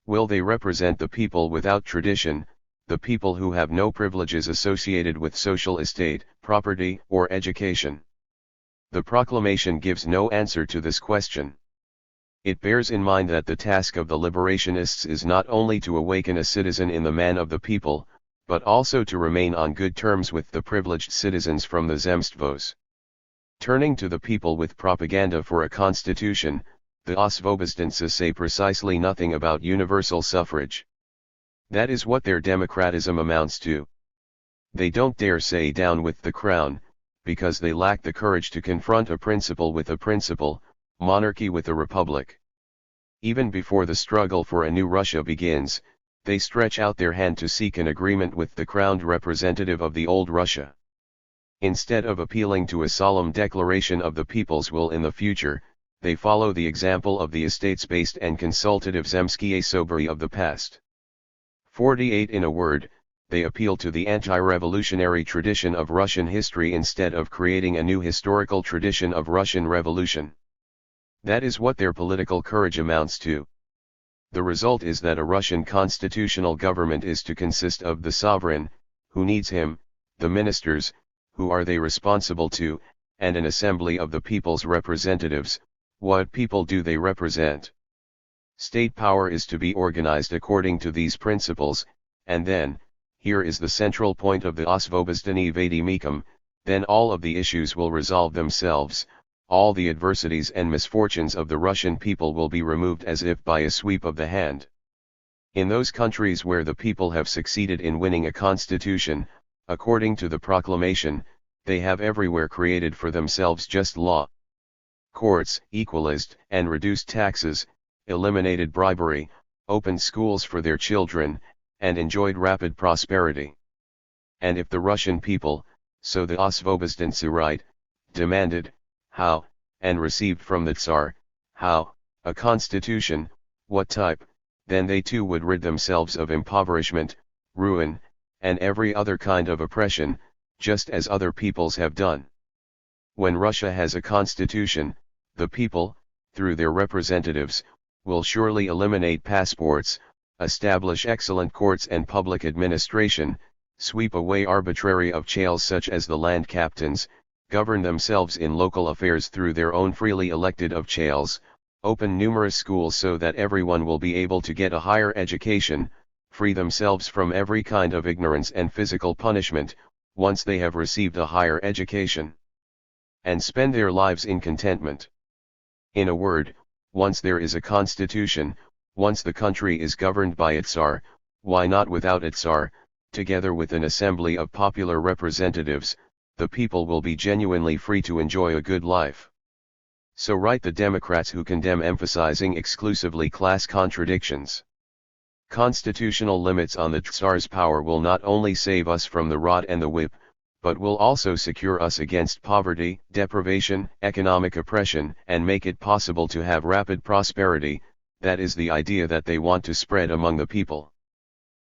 Will they represent the people without tradition, the people who have no privileges associated with social estate, property, or education? The proclamation gives no answer to this question. It bears in mind that the task of the liberationists is not only to awaken a citizen in the man of the people, but also to remain on good terms with the privileged citizens from the Zemstvos. Turning to the people with propaganda for a constitution, the Osvobozhdanцы say precisely nothing about universal suffrage. That is what their democratism amounts to. They don't dare say down with the crown, because they lack the courage to confront a principle with a principle, monarchy with a republic. Even before the struggle for a new Russia begins, they stretch out their hand to seek an agreement with the crowned representative of the old Russia. Instead of appealing to a solemn declaration of the people's will in the future, they follow the example of the estates-based and consultative Zemskie Sobery of the past. 48 In a word, they appeal to the anti-revolutionary tradition of Russian history instead of creating a new historical tradition of Russian revolution. That is what their political courage amounts to. The result is that a Russian constitutional government is to consist of the sovereign, who needs him, the ministers, who are they responsible to, and an assembly of the people's representatives. What people do they represent? State power is to be organized according to these principles, and then, here is the central point of the Osvobozhdanny Vadymykum, then all of the issues will resolve themselves, all the adversities and misfortunes of the Russian people will be removed as if by a sweep of the hand. In those countries where the people have succeeded in winning a constitution, according to the proclamation, they have everywhere created for themselves just law, courts, equalized and reduced taxes, eliminated bribery, opened schools for their children, and enjoyed rapid prosperity. And if the Russian people, so the Osvobozhdenцы write, demanded, how, and received from the Tsar, how, a constitution, what type, then they too would rid themselves of impoverishment, ruin, and every other kind of oppression, just as other peoples have done. When Russia has a constitution, the people, through their representatives, will surely eliminate passports, establish excellent courts and public administration, sweep away arbitrary officials such as the land captains, govern themselves in local affairs through their own freely elected officials, open numerous schools so that everyone will be able to get a higher education, free themselves from every kind of ignorance and physical punishment, once they have received a higher education, and spend their lives in contentment. In a word, once there is a constitution, once the country is governed by its Tsar, why not without its Tsar, together with an assembly of popular representatives, the people will be genuinely free to enjoy a good life. So write the Democrats who condemn emphasizing exclusively class contradictions. Constitutional limits on the Tsar's power will not only save us from the rod and the whip, but will also secure us against poverty, deprivation, economic oppression, and make it possible to have rapid prosperity. That is the idea that they want to spread among the people.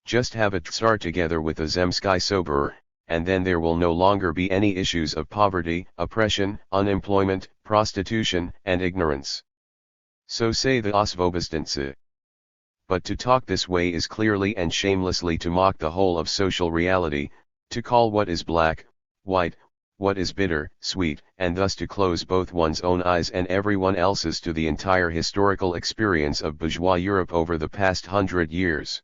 Just have a Tsar together with a Zemsky Soberer, and then there will no longer be any issues of poverty, oppression, unemployment, prostitution, and ignorance. So say the Osvobozhdenцы. But to talk this way is clearly and shamelessly to mock the whole of social reality, to call what is black, white, what is bitter, sweet, and thus to close both one's own eyes and everyone else's to the entire historical experience of bourgeois Europe over the past 100 years.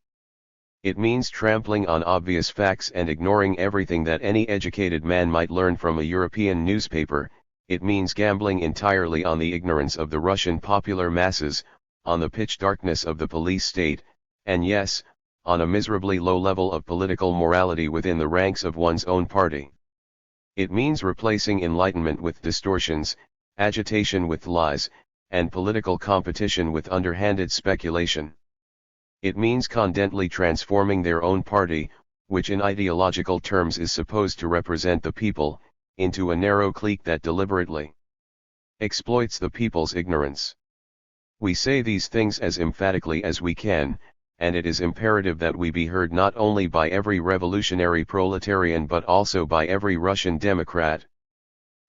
It means trampling on obvious facts and ignoring everything that any educated man might learn from a European newspaper. It means gambling entirely on the ignorance of the Russian popular masses, on the pitch darkness of the police state, and yes, on a miserably low level of political morality within the ranks of one's own party. It means replacing enlightenment with distortions, agitation with lies, and political competition with underhanded speculation. It means constantly transforming their own party, which in ideological terms is supposed to represent the people, into a narrow clique that deliberately exploits the people's ignorance. We say these things as emphatically as we can, and it is imperative that we be heard not only by every revolutionary proletarian but also by every Russian Democrat.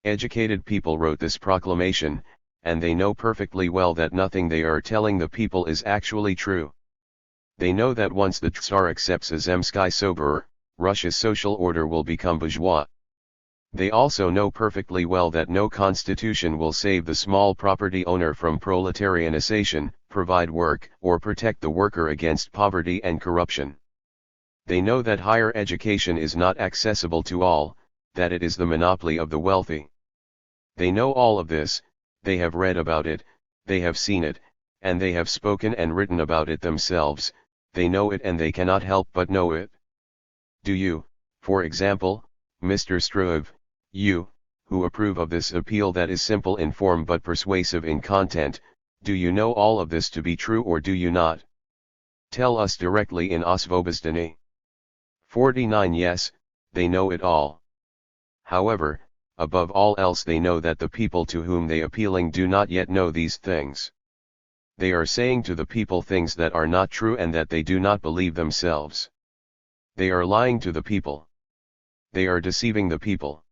Educated people wrote this proclamation, and they know perfectly well that nothing they are telling the people is actually true. They know that once the Tsar accepts a Zemsky Soberer, Russia's social order will become bourgeois. They also know perfectly well that no constitution will save the small property owner from proletarianization, provide work, or protect the worker against poverty and corruption. They know that higher education is not accessible to all, that it is the monopoly of the wealthy. They know all of this, they have read about it, they have seen it, and they have spoken and written about it themselves. They know it and they cannot help but know it. Do you, for example, Mr. Struve, you, who approve of this appeal that is simple in form but persuasive in content, do you know all of this to be true or do you not? Tell us directly in Osvobozhdenny. 49 Yes, they know it all. However, above all else they know that the people to whom they appealing do not yet know these things. They are saying to the people things that are not true and that they do not believe themselves. They are lying to the people. They are deceiving the people.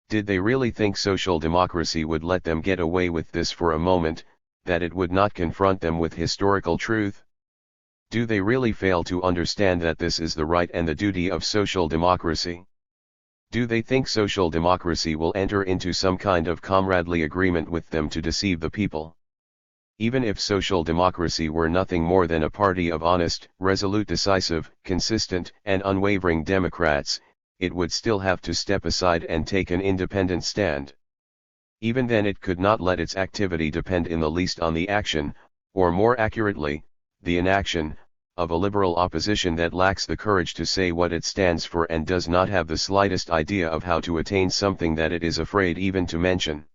Did they really think social democracy would let them get away with this for a moment, that it would not confront them with historical truth? Do they really fail to understand that this is the right and the duty of social democracy? Do they think social democracy will enter into some kind of comradely agreement with them to deceive the people? Even if social democracy were nothing more than a party of honest, resolute, decisive, consistent, and unwavering Democrats, it would still have to step aside and take an independent stand. Even then it could not let its activity depend in the least on the action, or more accurately, the inaction, of a liberal opposition that lacks the courage to say what it stands for and does not have the slightest idea of how to attain something that it is afraid even to mention.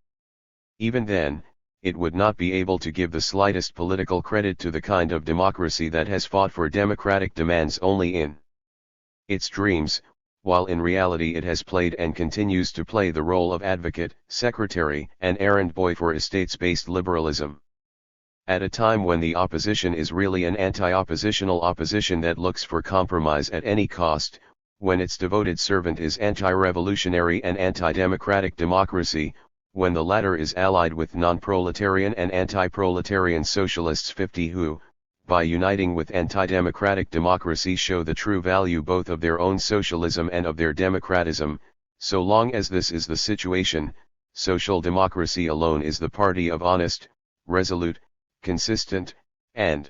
Even then, it would not be able to give the slightest political credit to the kind of democracy that has fought for democratic demands only in its dreams, while in reality it has played and continues to play the role of advocate, secretary, and errand boy for estates-based liberalism. At a time when the opposition is really an anti-oppositional opposition that looks for compromise at any cost, when its devoted servant is anti-revolutionary and anti-democratic democracy, when the latter is allied with non-proletarian and anti-proletarian socialists 50 who, by uniting with anti-democratic democracy, show the true value both of their own socialism and of their democratism. So long as this is the situation, social democracy alone is the party of honest, resolute, consistent, and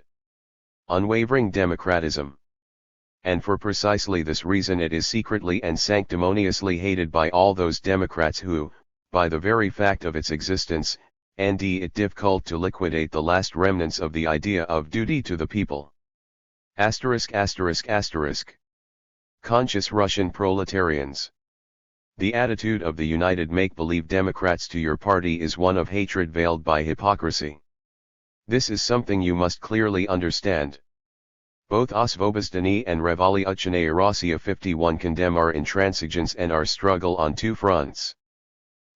unwavering democratism. And for precisely this reason it is secretly and sanctimoniously hated by all those Democrats who, by the very fact of its existence, and it difficult to liquidate the last remnants of the idea of duty to the people. Asterisk asterisk asterisk. Conscious Russian proletarians. The attitude of the united make-believe Democrats to your party is one of hatred veiled by hypocrisy. This is something you must clearly understand. Both Osvobozdani and Revolutionная Rossiya 51 condemn our intransigence and our struggle on two fronts.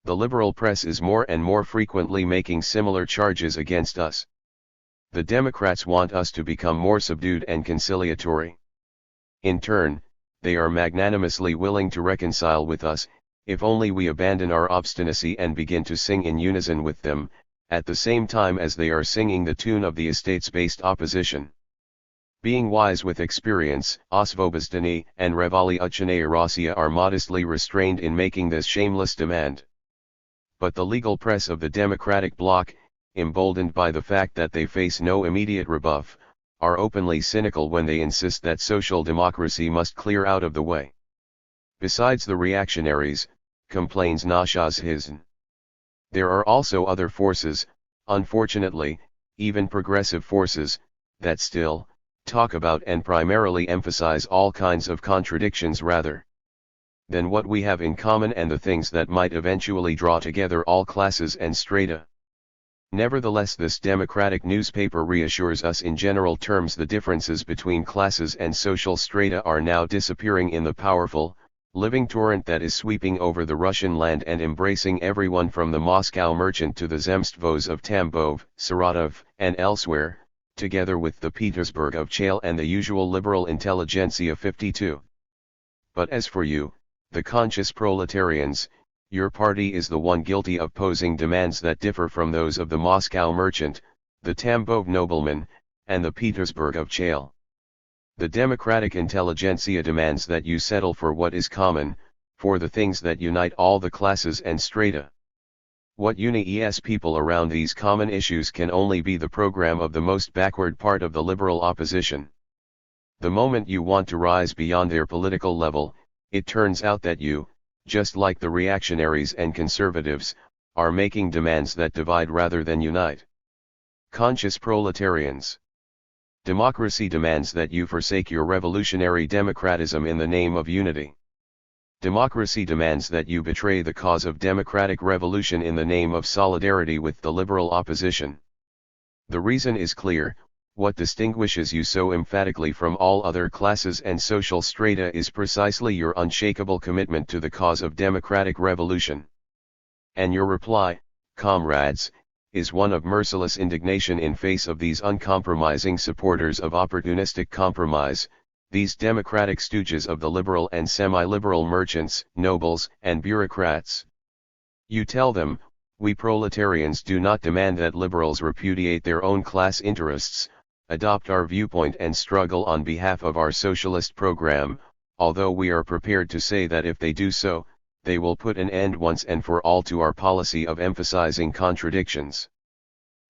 The liberal press is more and more frequently making similar charges against us. The Democrats want us to become more subdued and conciliatory. In turn, they are magnanimously willing to reconcile with us, if only we abandon our obstinacy and begin to sing in unison with them, at the same time as they are singing the tune of the estates-based opposition. Being wise with experience, Osvobozdani and Revolutionная Rossiya are modestly restrained in making this shameless demand. But the legal press of the Democratic bloc, emboldened by the fact that they face no immediate rebuff, are openly cynical when they insist that social democracy must clear out of the way. Besides the reactionaries, complains Nashazhizn, there are also other forces, unfortunately, even progressive forces, that still talk about and primarily emphasize all kinds of contradictions rather than what we have in common and the things that might eventually draw together all classes and strata. Nevertheless, this democratic newspaper reassures us in general terms the differences between classes and social strata are now disappearing in the powerful, living torrent that is sweeping over the Russian land and embracing everyone from the Moscow merchant to the Zemstvos of Tambov, Saratov, and elsewhere, together with the Petersburg of Chale and the usual liberal intelligentsia 52. But as for you, the conscious proletarians, your party is the one guilty of posing demands that differ from those of the Moscow merchant, the Tambov nobleman, and the Petersburg of Chale. The democratic intelligentsia demands that you settle for what is common, for the things that unite all the classes and strata. What unites people around these common issues can only be the program of the most backward part of the liberal opposition. The moment you want to rise beyond their political level, it turns out that you, just like the reactionaries and conservatives, are making demands that divide rather than unite. Conscious proletarians. Democracy demands that you forsake your revolutionary democratism in the name of unity. Democracy demands that you betray the cause of democratic revolution in the name of solidarity with the liberal opposition. The reason is clear: what distinguishes you so emphatically from all other classes and social strata is precisely your unshakable commitment to the cause of democratic revolution. And your reply, comrades, is one of merciless indignation in face of these uncompromising supporters of opportunistic compromise, these democratic stooges of the liberal and semi-liberal merchants, nobles, and bureaucrats. You tell them, we proletarians do not demand that liberals repudiate their own class interests, adopt our viewpoint and struggle on behalf of our socialist program, although we are prepared to say that if they do so, they will put an end once and for all to our policy of emphasizing contradictions.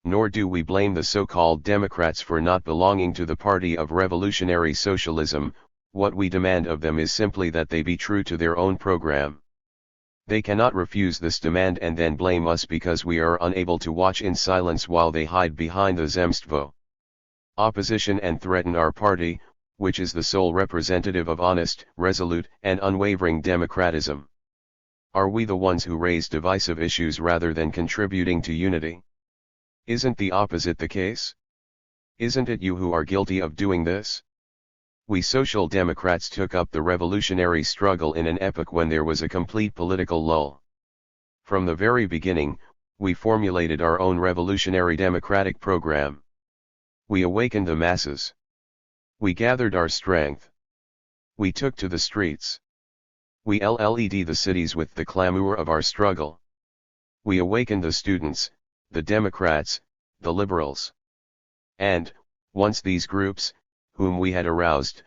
Nor do we blame the so-called Democrats for not belonging to the party of revolutionary socialism. What we demand of them is simply that they be true to their own program. They cannot refuse this demand and then blame us because we are unable to watch in silence while they hide behind the Zemstvo. opposition and threaten our party, which is the sole representative of honest, resolute, and unwavering democratism? Are we the ones who raise divisive issues rather than contributing to unity? Isn't the opposite the case? Isn't it you who are guilty of doing this? We Social Democrats took up the revolutionary struggle in an epoch when there was a complete political lull. From the very beginning, we formulated our own revolutionary democratic program. We awakened the masses. We gathered our strength. We took to the streets. We led the cities with the clamor of our struggle. We awakened the students, the Democrats, the liberals. And, once these groups, whom we had aroused,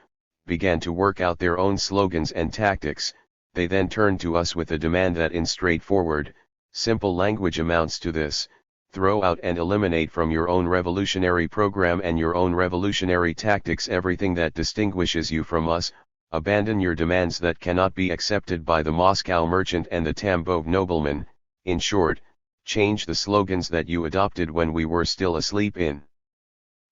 began to work out their own slogans and tactics, they then turned to us with a demand that in straightforward, simple language amounts to this: throw out and eliminate from your own revolutionary program and your own revolutionary tactics everything that distinguishes you from us, abandon your demands that cannot be accepted by the Moscow merchant and the Tambov nobleman, in short, change the slogans that you adopted when we were still asleep in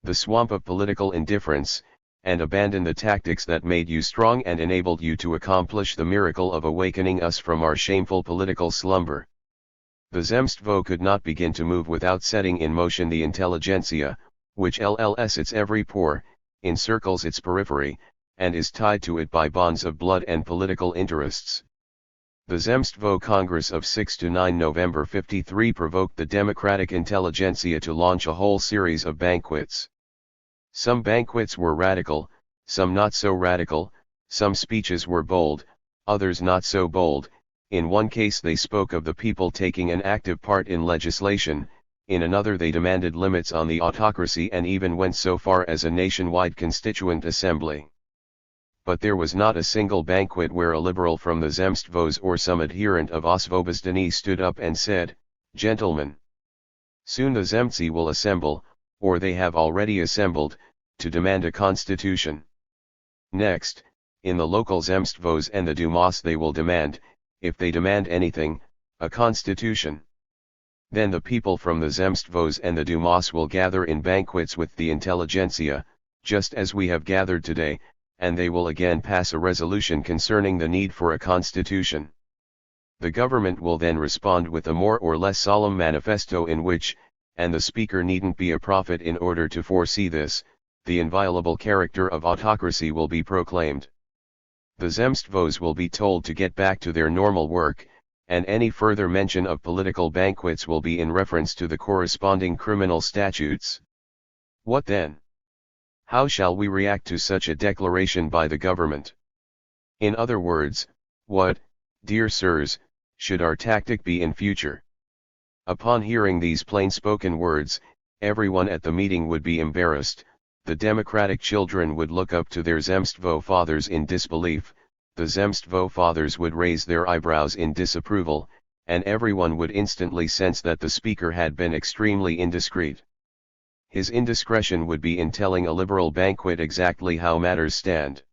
the swamp of political indifference, and abandon the tactics that made you strong and enabled you to accomplish the miracle of awakening us from our shameful political slumber. The Zemstvo could not begin to move without setting in motion the intelligentsia, which lls its every pore, encircles its periphery, and is tied to it by bonds of blood and political interests. The Zemstvo Congress of 6–9 November 53 provoked the democratic intelligentsia to launch a whole series of banquets. Some banquets were radical, some not so radical, some speeches were bold, others not so bold. In one case they spoke of the people taking an active part in legislation, in another they demanded limits on the autocracy and even went so far as a nationwide constituent assembly. But there was not a single banquet where a liberal from the Zemstvos or some adherent of Osvobozdany stood up and said, "Gentlemen, soon the Zemtsi will assemble, or they have already assembled, to demand a constitution. Next, in the local Zemstvos and the Dumas they will demand, if they demand anything, a constitution. Then the people from the Zemstvos and the Dumas will gather in banquets with the intelligentsia, just as we have gathered today, and they will again pass a resolution concerning the need for a constitution. The government will then respond with a more or less solemn manifesto in which, and the speaker needn't be a prophet in order to foresee this, the inviolable character of autocracy will be proclaimed. The Zemstvos will be told to get back to their normal work, and any further mention of political banquets will be in reference to the corresponding criminal statutes. What then? How shall we react to such a declaration by the government? In other words, what, dear sirs, should our tactic be in future? Upon hearing these plain-spoken words, everyone at the meeting would be embarrassed, the democratic children would look up to their Zemstvo fathers in disbelief, the Zemstvo fathers would raise their eyebrows in disapproval, and everyone would instantly sense that the speaker had been extremely indiscreet. His indiscretion would be in telling a liberal banquet exactly how matters stand.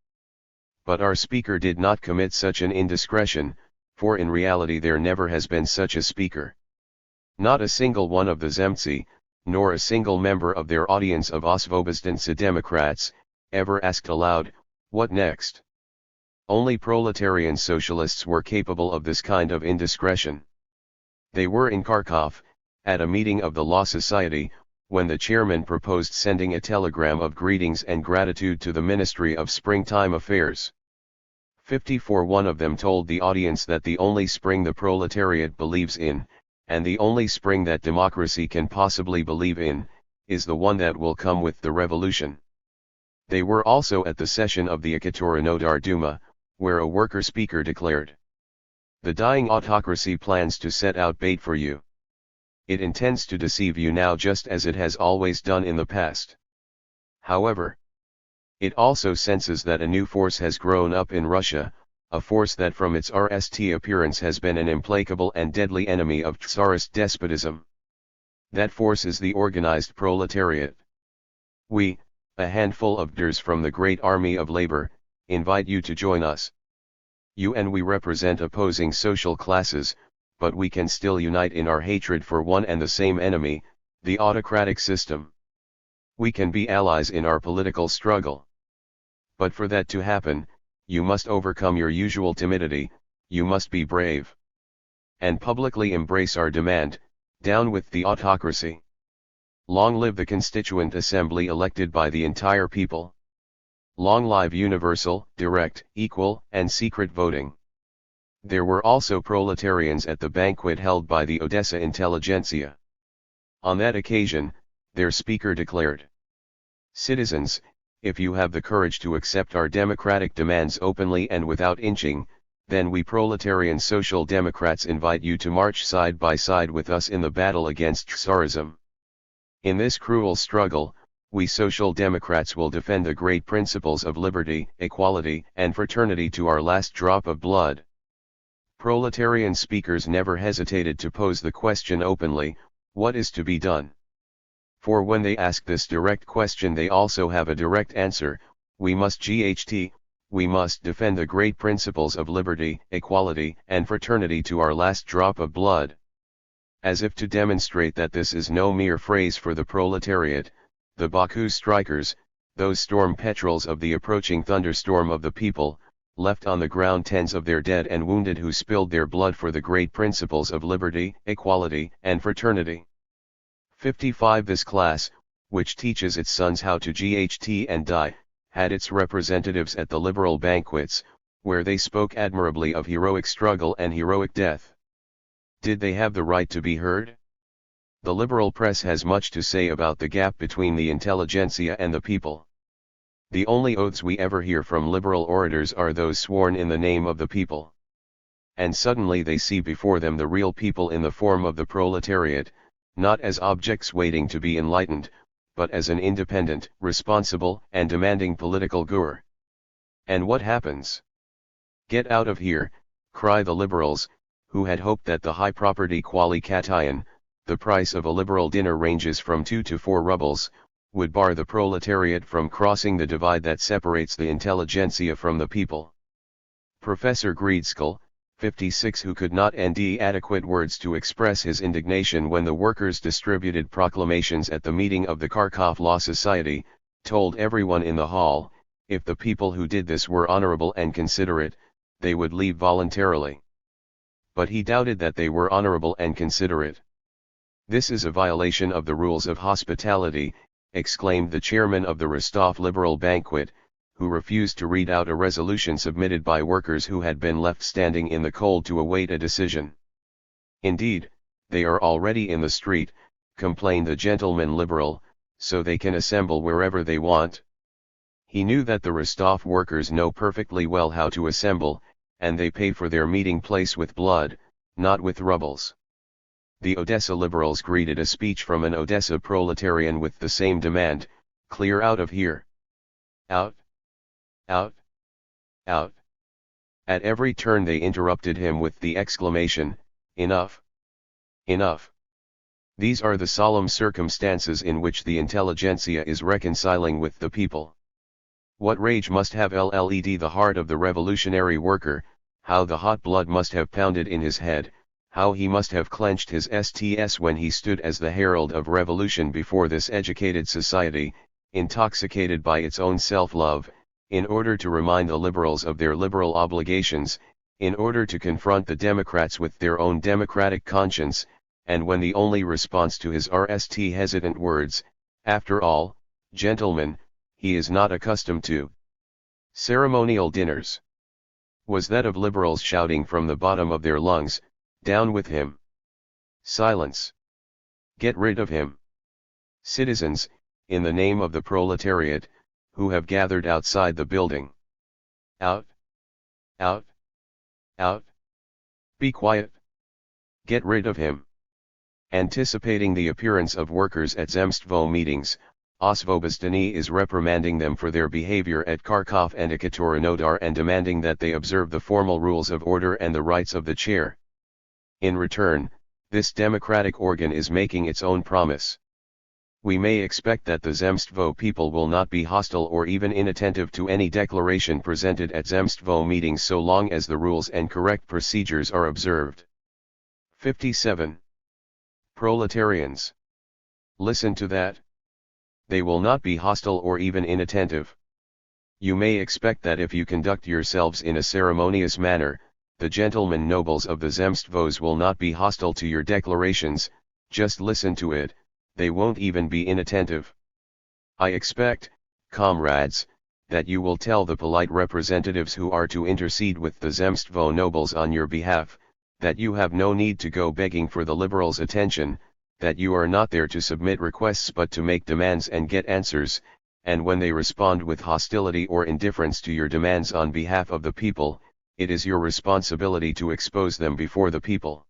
But our speaker did not commit such an indiscretion, for in reality there never has been such a speaker. Not a single one of the Zemtsi, nor a single member of their audience of Osvobozdany Democrats, ever asked aloud, "What next?" Only proletarian socialists were capable of this kind of indiscretion. They were in Kharkov, at a meeting of the Law Society, when the chairman proposed sending a telegram of greetings and gratitude to the Ministry of Springtime Affairs. 54 of them told the audience that the only spring the proletariat believes in, and the only spring that democracy can possibly believe in, is the one that will come with the revolution. They were also at the session of the Ekatorinodar Duma, where a worker speaker declared, "The dying autocracy plans to set out bait for you. It intends to deceive you now just as it has always done in the past. However, it also senses that a new force has grown up in Russia, a force that from its RST appearance has been an implacable and deadly enemy of Tsarist despotism. That force is the organized proletariat. We, a handful of durs from the great army of labor, invite you to join us. You and we represent opposing social classes, but we can still unite in our hatred for one and the same enemy, the autocratic system. We can be allies in our political struggle. But for that to happen, you must overcome your usual timidity, you must be brave. And publicly embrace our demand, down with the autocracy. Long live the Constituent Assembly elected by the entire people. Long live universal, direct, equal, and secret voting. There were also proletarians at the banquet held by the Odessa intelligentsia. On that occasion, their speaker declared, "Citizens, if you have the courage to accept our democratic demands openly and without inching, then we proletarian Social Democrats invite you to march side by side with us in the battle against Tsarism. In this cruel struggle, we Social Democrats will defend the great principles of liberty, equality, and fraternity to our last drop of blood." Proletarian speakers never hesitated to pose the question openly, what is to be done? For when they ask this direct question they also have a direct answer, we must we must defend the great principles of liberty, equality, and fraternity to our last drop of blood. As if to demonstrate that this is no mere phrase for the proletariat, the Baku strikers, those storm petrels of the approaching thunderstorm of the people, left on the ground tens of their dead and wounded who spilled their blood for the great principles of liberty, equality, and fraternity. 55 This class, which teaches its sons how to GHT and die, had its representatives at the liberal banquets, where they spoke admirably of heroic struggle and heroic death. Did they have the right to be heard? The liberal press has much to say about the gap between the intelligentsia and the people. The only oaths we ever hear from liberal orators are those sworn in the name of the people. And suddenly they see before them the real people in the form of the proletariat, not as objects waiting to be enlightened, but as an independent, responsible, and demanding political guru. And what happens? "Get out of here," cry the liberals, who had hoped that the high property qualication, the price of a liberal dinner ranges from 2 to 4 rubles, would bar the proletariat from crossing the divide that separates the intelligentsia from the people. Professor Greedskal, 56, who could not find adequate words to express his indignation when the workers distributed proclamations at the meeting of the Kharkov Law Society, told everyone in the hall, if the people who did this were honorable and considerate, they would leave voluntarily. But he doubted that they were honorable and considerate. "This is a violation of the rules of hospitality," exclaimed the chairman of the Rostov Liberal Banquet, who refused to read out a resolution submitted by workers who had been left standing in the cold to await a decision. "Indeed, they are already in the street," complained the gentleman liberal, "so they can assemble wherever they want." He knew that the Rostov workers know perfectly well how to assemble, and they pay for their meeting place with blood, not with rubles. The Odessa liberals greeted a speech from an Odessa proletarian with the same demand, "Clear out of here. Out. Out. Out." At every turn they interrupted him with the exclamation, "Enough. Enough." These are the solemn circumstances in which the intelligentsia is reconciling with the people. What rage must have led the heart of the revolutionary worker, how the hot blood must have pounded in his head, how he must have clenched his sts when he stood as the herald of revolution before this educated society, intoxicated by its own self-love, in order to remind the liberals of their liberal obligations, in order to confront the Democrats with their own democratic conscience, and when the only response to his hesitant words, "After all, gentlemen, he is not accustomed to ceremonial dinners," was that of liberals shouting from the bottom of their lungs, "Down with him! Silence! Get rid of him!" Citizens, in the name of the proletariat, who have gathered outside the building. Out! Out! Out! Be quiet! Get rid of him! Anticipating the appearance of workers at Zemstvo meetings, Osvobodny is reprimanding them for their behavior at Kharkov and Ekaterinodar and demanding that they observe the formal rules of order and the rights of the chair. In return, this democratic organ is making its own promise. We may expect that the Zemstvo people will not be hostile or even inattentive to any declaration presented at Zemstvo meetings so long as the rules and correct procedures are observed. 57. Proletarians. Listen to that. They will not be hostile or even inattentive. You may expect that if you conduct yourselves in a ceremonious manner, the gentlemen nobles of the Zemstvos will not be hostile to your declarations. Just listen to it, they won't even be inattentive. I expect, comrades, that you will tell the polite representatives who are to intercede with the Zemstvo nobles on your behalf, that you have no need to go begging for the liberals' attention, that you are not there to submit requests but to make demands and get answers, and when they respond with hostility or indifference to your demands on behalf of the people, it is your responsibility to expose them before the people.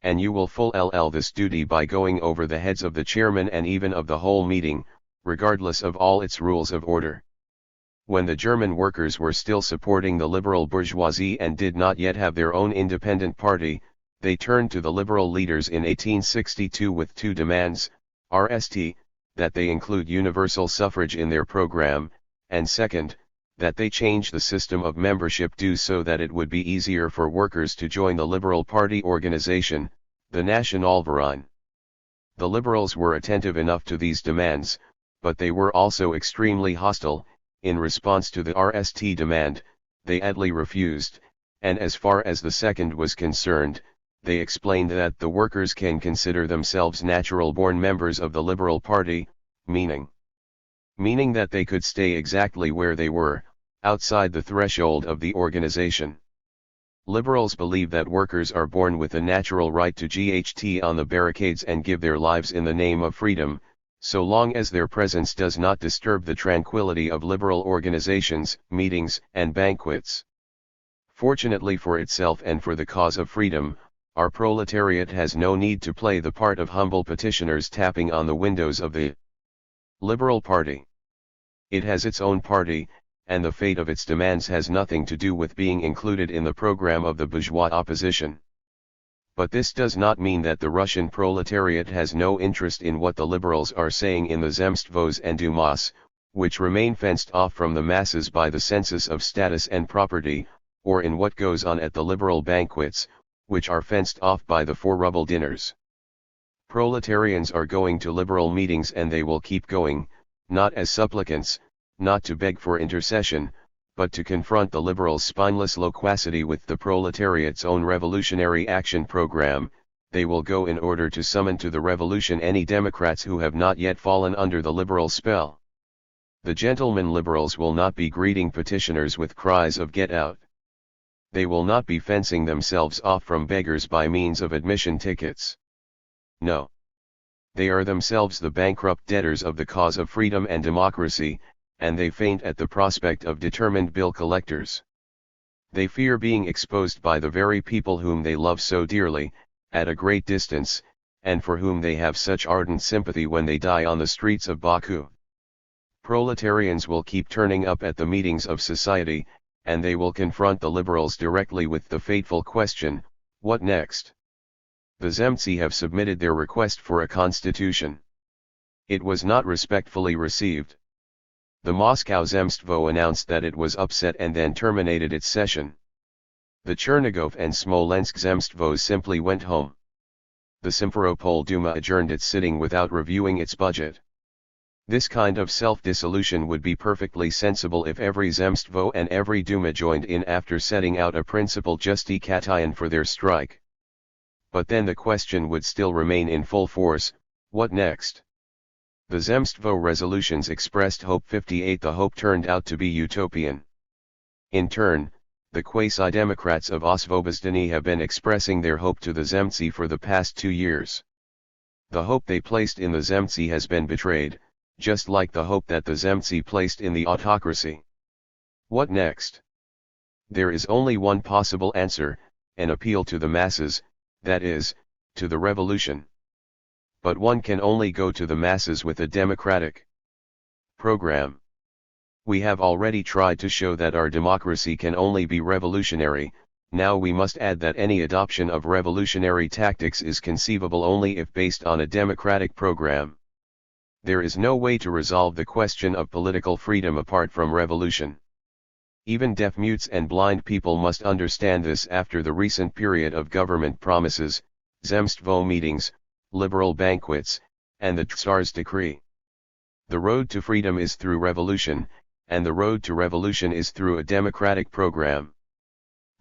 And you will fulfill this duty by going over the heads of the chairman and even of the whole meeting, regardless of all its rules of order. When the German workers were still supporting the liberal bourgeoisie and did not yet have their own independent party, they turned to the liberal leaders in 1862 with two demands: RST, that they include universal suffrage in their program, and second, that they change the system of membership dues so that it would be easier for workers to join the Liberal Party organization, the Nationalverein. The liberals were attentive enough to these demands, but they were also extremely hostile. In response to the RST demand, they adly refused, and as far as the second was concerned, they explained that the workers can consider themselves natural-born members of the Liberal Party, meaning that they could stay exactly where they were, outside the threshold of the organization. Liberals believe that workers are born with a natural right to GHT on the barricades and give their lives in the name of freedom, so long as their presence does not disturb the tranquility of liberal organizations, meetings, and banquets. Fortunately for itself and for the cause of freedom, our proletariat has no need to play the part of humble petitioners tapping on the windows of the Liberal Party. It has its own party, and the fate of its demands has nothing to do with being included in the program of the bourgeois opposition. But this does not mean that the Russian proletariat has no interest in what the liberals are saying in the Zemstvos and Dumas, which remain fenced off from the masses by the census of status and property, or in what goes on at the liberal banquets, which are fenced off by the 4-ruble dinners. Proletarians are going to liberal meetings and they will keep going, not as supplicants, not to beg for intercession, but to confront the liberals' spineless loquacity with the proletariat's own revolutionary action program. They will go in order to summon to the revolution any Democrats who have not yet fallen under the liberal spell. The gentlemen liberals will not be greeting petitioners with cries of "Get out!" They will not be fencing themselves off from beggars by means of admission tickets. No. They are themselves the bankrupt debtors of the cause of freedom and democracy, and they faint at the prospect of determined bill collectors. They fear being exposed by the very people whom they love so dearly, at a great distance, and for whom they have such ardent sympathy when they die on the streets of Baku. Proletarians will keep turning up at the meetings of society, and they will confront the liberals directly with the fateful question, what next? The Zemsty have submitted their request for a constitution. It was not respectfully received. The Moscow Zemstvo announced that it was upset and then terminated its session. The Chernigov and Smolensk Zemstvos simply went home. The Simferopol Duma adjourned its sitting without reviewing its budget. This kind of self-dissolution would be perfectly sensible if every Zemstvo and every Duma joined in after setting out a principal justification for their strike. But then the question would still remain in full force, what next? The Zemstvo resolutions expressed Hope 58. The hope turned out to be utopian. In turn, the quasi-democrats of Osvobozdany have been expressing their hope to the Zemsty for the past 2 years. The hope they placed in the Zemsty has been betrayed, just like the hope that the Zemsty placed in the autocracy. What next? There is only one possible answer, an appeal to the masses, that is, to the revolution. But one can only go to the masses with a democratic program. We have already tried to show that our democracy can only be revolutionary. Now we must add that any adoption of revolutionary tactics is conceivable only if based on a democratic program. There is no way to resolve the question of political freedom apart from revolution. Even deaf-mutes and blind people must understand this after the recent period of government promises, Zemstvo meetings, liberal banquets, and the Tsar's decree. The road to freedom is through revolution, and the road to revolution is through a democratic program.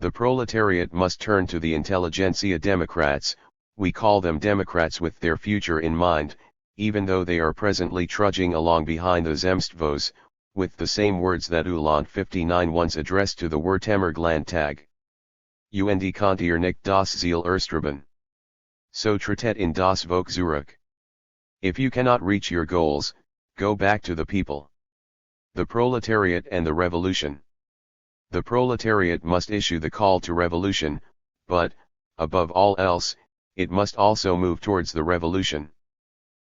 The proletariat must turn to the intelligentsia Democrats. We call them Democrats with their future in mind, even though they are presently trudging along behind the Zemstvos, with the same words that Ulant 59 once addressed to the Wurtemberg Landtag. Und kontier nicht das Ziel erstreben. So tretet in das Volk zurück. If you cannot reach your goals, go back to the people. The proletariat and the revolution. The proletariat must issue the call to revolution, but, above all else, it must also move towards the revolution.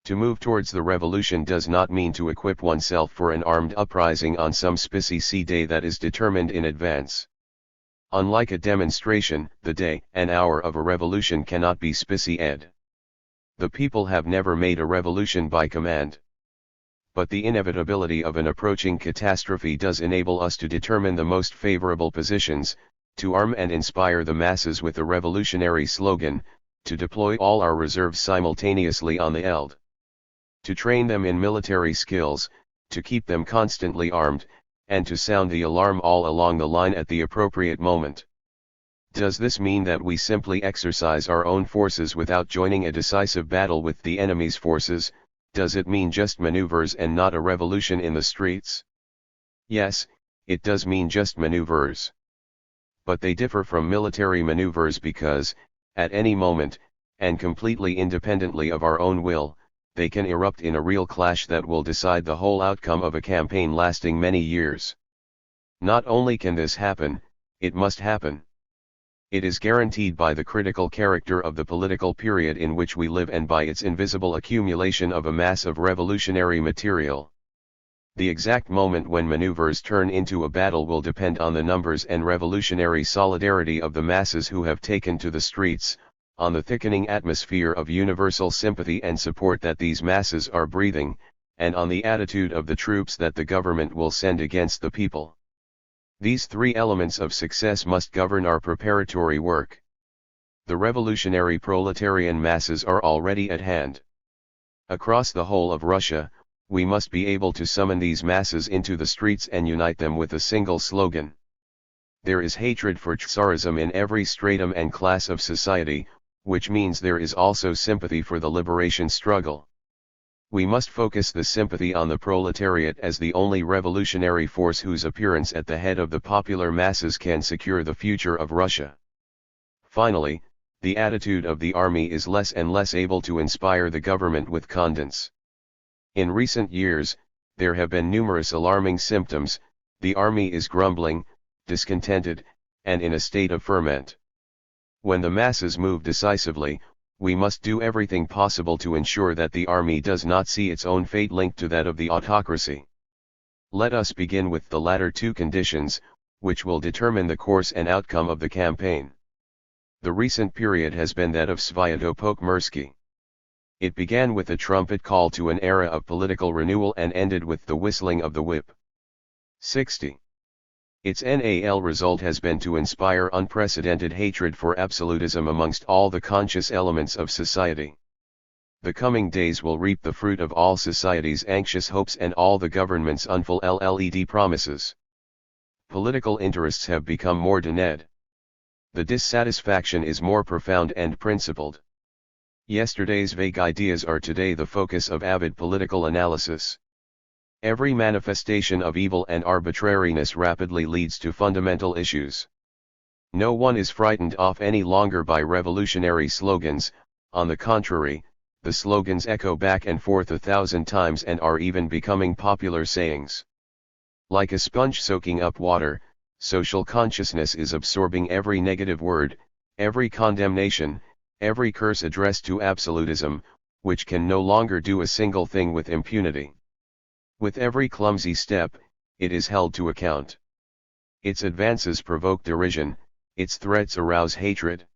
To move towards the revolution does not mean to equip oneself for an armed uprising on some specie day that is determined in advance. Unlike a demonstration, the day and hour of a revolution cannot be specie-ed. The people have never made a revolution by command. But the inevitability of an approaching catastrophe does enable us to determine the most favorable positions, to arm and inspire the masses with a revolutionary slogan, to deploy all our reserves simultaneously on the Eld. To train them in military skills, to keep them constantly armed, and to sound the alarm all along the line at the appropriate moment. Does this mean that we simply exercise our own forces without joining a decisive battle with the enemy's forces? Does it mean just maneuvers and not a revolution in the streets? Yes, it does mean just maneuvers. But they differ from military maneuvers because, at any moment, and completely independently of our own will, they can erupt in a real clash that will decide the whole outcome of a campaign lasting many years. Not only can this happen, it must happen. It is guaranteed by the critical character of the political period in which we live and by its invisible accumulation of a mass of revolutionary material. The exact moment when maneuvers turn into a battle will depend on the numbers and revolutionary solidarity of the masses who have taken to the streets, on the thickening atmosphere of universal sympathy and support that these masses are breathing, and on the attitude of the troops that the government will send against the people. These three elements of success must govern our preparatory work. The revolutionary proletarian masses are already at hand. Across the whole of Russia, we must be able to summon these masses into the streets and unite them with a single slogan. There is hatred for Tsarism in every stratum and class of society, which means there is also sympathy for the liberation struggle. We must focus the sympathy on the proletariat as the only revolutionary force whose appearance at the head of the popular masses can secure the future of Russia. Finally, the attitude of the army is less and less able to inspire the government with confidence. In recent years, there have been numerous alarming symptoms. The army is grumbling, discontented, and in a state of ferment. When the masses move decisively, we must do everything possible to ensure that the army does not see its own fate linked to that of the autocracy. Let us begin with the latter two conditions, which will determine the course and outcome of the campaign. The recent period has been that of Sviatopokmersky. It began with a trumpet call to an era of political renewal and ended with the whistling of the whip. 60. Its NAL result has been to inspire unprecedented hatred for absolutism amongst all the conscious elements of society. The coming days will reap the fruit of all society's anxious hopes and all the government's unfulfilled promises. Political interests have become more dened. The dissatisfaction is more profound and principled. Yesterday's vague ideas are today the focus of avid political analysis. Every manifestation of evil and arbitrariness rapidly leads to fundamental issues. No one is frightened off any longer by revolutionary slogans. On the contrary, the slogans echo back and forth 1,000 times and are even becoming popular sayings. Like a sponge soaking up water, social consciousness is absorbing every negative word, every condemnation, every curse addressed to absolutism, which can no longer do a single thing with impunity. With every clumsy step, it is held to account. Its advances provoke derision, its threats arouse hatred.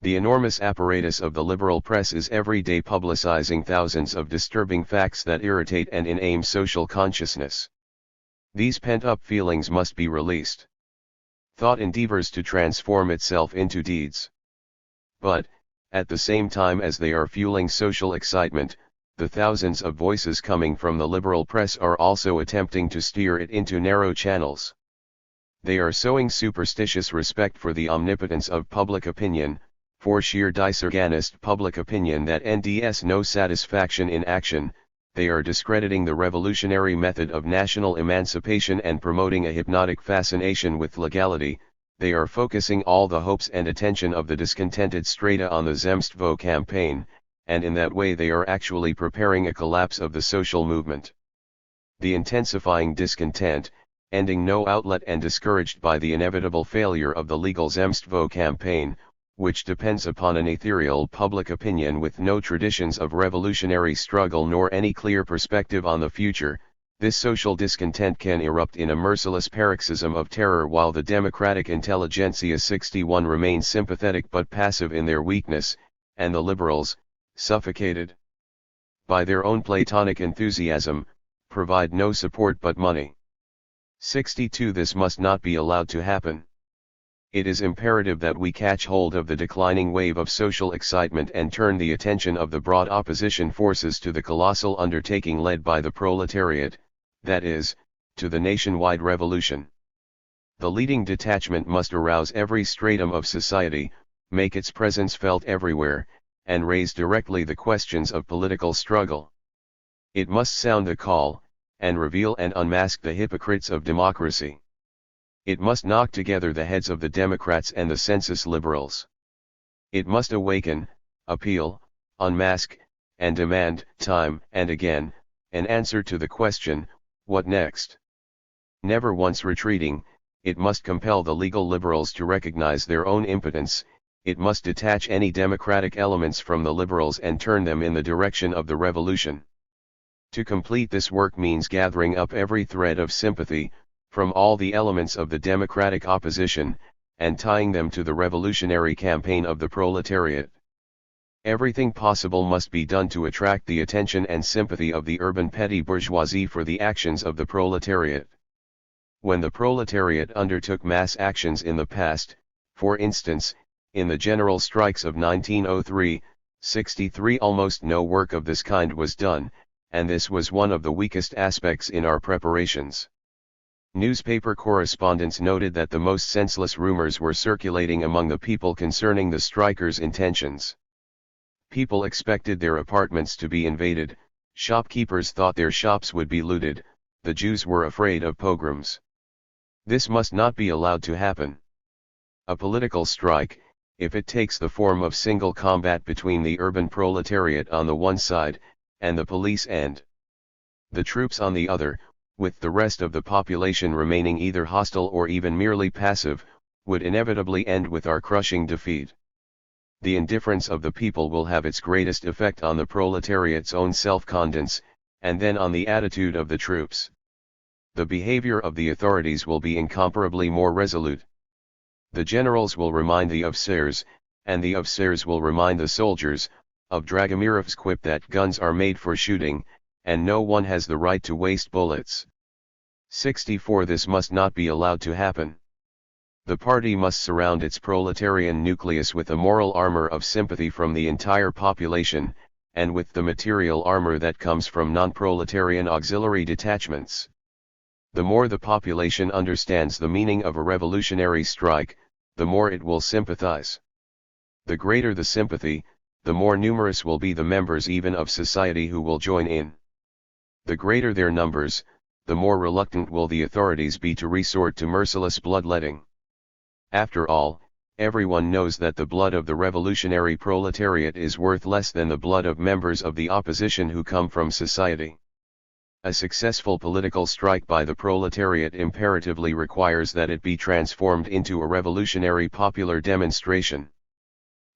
The enormous apparatus of the liberal press is every day publicizing thousands of disturbing facts that irritate and iname social consciousness. These pent-up feelings must be released. Thought endeavors to transform itself into deeds. But, at the same time as they are fueling social excitement, The thousands of voices coming from the liberal press are also attempting to steer it into narrow channels. They are sowing superstitious respect for the omnipotence of public opinion, for sheer disorganized public opinion that NDS no satisfaction in action. They are discrediting the revolutionary method of national emancipation and promoting a hypnotic fascination with legality. They are focusing all the hopes and attention of the discontented strata on the Zemstvo campaign, and in that way they are actually preparing a collapse of the social movement. The intensifying discontent, ending no outlet and discouraged by the inevitable failure of the legal Zemstvo campaign, which depends upon an ethereal public opinion with no traditions of revolutionary struggle nor any clear perspective on the future, this social discontent can erupt in a merciless paroxysm of terror while the democratic intelligentsia 61 remain sympathetic but passive in their weakness, and the liberals, suffocated by their own Platonic enthusiasm, provide no support but money. 62. This must not be allowed to happen. It is imperative that we catch hold of the declining wave of social excitement and turn the attention of the broad opposition forces to the colossal undertaking led by the proletariat, that is, to the nationwide revolution. The leading detachment must arouse every stratum of society, make its presence felt everywhere, and raise directly the questions of political struggle. It must sound the call, and reveal and unmask the hypocrites of democracy. It must knock together the heads of the Democrats and the census liberals. It must awaken, appeal, unmask, and demand, time and again, an answer to the question, what next? Never once retreating, it must compel the legal liberals to recognize their own impotence. It must detach any democratic elements from the liberals and turn them in the direction of the revolution. To complete this work means gathering up every thread of sympathy, from all the elements of the democratic opposition, and tying them to the revolutionary campaign of the proletariat. Everything possible must be done to attract the attention and sympathy of the urban petty bourgeoisie for the actions of the proletariat. When the proletariat undertook mass actions in the past, for instance, in the general strikes of 1903-63, almost no work of this kind was done, and this was one of the weakest aspects in our preparations. Newspaper correspondents noted that the most senseless rumors were circulating among the people concerning the strikers' intentions. People expected their apartments to be invaded, shopkeepers thought their shops would be looted, the Jews were afraid of pogroms. This must not be allowed to happen. A political strike, if it takes the form of single combat between the urban proletariat on the one side, and the police and the troops on the other, with the rest of the population remaining either hostile or even merely passive, would inevitably end with our crushing defeat. The indifference of the people will have its greatest effect on the proletariat's own self-confidence, and then on the attitude of the troops. The behavior of the authorities will be incomparably more resolute. The generals will remind the officers, and the officers will remind the soldiers, of Dragomirov's quip that guns are made for shooting, and no one has the right to waste bullets. 64. This must not be allowed to happen. The party must surround its proletarian nucleus with a moral armor of sympathy from the entire population, and with the material armor that comes from non-proletarian auxiliary detachments. The more the population understands the meaning of a revolutionary strike, the more it will sympathize. The greater the sympathy, the more numerous will be the members even of society who will join in. The greater their numbers, the more reluctant will the authorities be to resort to merciless bloodletting. After all, everyone knows that the blood of the revolutionary proletariat is worth less than the blood of members of the opposition who come from society. A successful political strike by the proletariat imperatively requires that it be transformed into a revolutionary popular demonstration.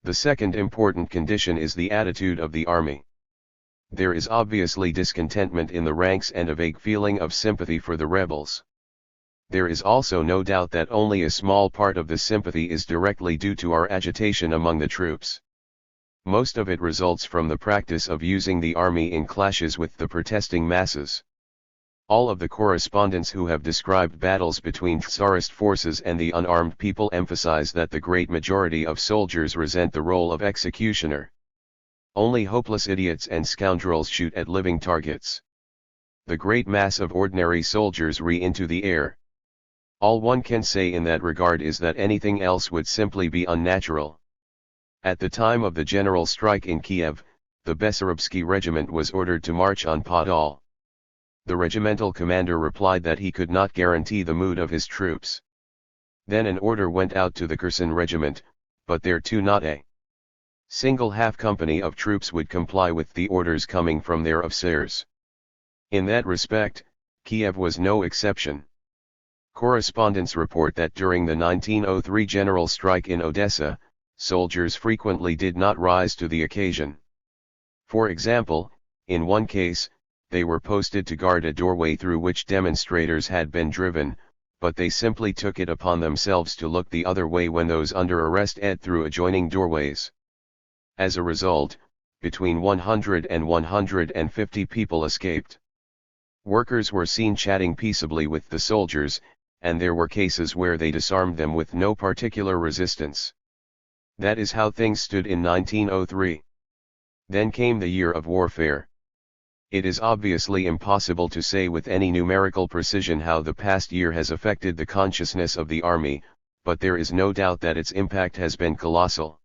The second important condition is the attitude of the army. There is obviously discontentment in the ranks and a vague feeling of sympathy for the rebels. There is also no doubt that only a small part of this sympathy is directly due to our agitation among the troops. Most of it results from the practice of using the army in clashes with the protesting masses. All of the correspondents who have described battles between Tsarist forces and the unarmed people emphasize that the great majority of soldiers resent the role of executioner. Only hopeless idiots and scoundrels shoot at living targets. The great mass of ordinary soldiers re into the air. All one can say in that regard is that anything else would simply be unnatural. At the time of the general strike in Kiev, the Bessarabsky regiment was ordered to march on Podol. The regimental commander replied that he could not guarantee the mood of his troops. Then an order went out to the Kherson regiment, but there too not a single half-company of troops would comply with the orders coming from their officers. In that respect, Kiev was no exception. Correspondents report that during the 1903 general strike in Odessa, soldiers frequently did not rise to the occasion. For example, in one case, they were posted to guard a doorway through which demonstrators had been driven, but they simply took it upon themselves to look the other way when those under arrest ed through adjoining doorways. As a result, between 100 and 150 people escaped. Workers were seen chatting peaceably with the soldiers, and there were cases where they disarmed them with no particular resistance. That is how things stood in 1903. Then came the year of warfare. It is obviously impossible to say with any numerical precision how the past year has affected the consciousness of the army, but there is no doubt that its impact has been colossal.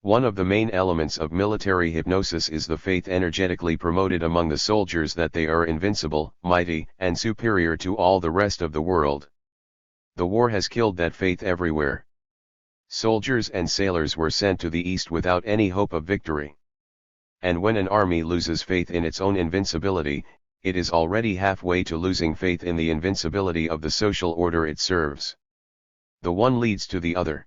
One of the main elements of military hypnosis is the faith energetically promoted among the soldiers that they are invincible, mighty, and superior to all the rest of the world. The war has killed that faith everywhere. Soldiers and sailors were sent to the east without any hope of victory. And when an army loses faith in its own invincibility, it is already halfway to losing faith in the invincibility of the social order it serves. The one leads to the other.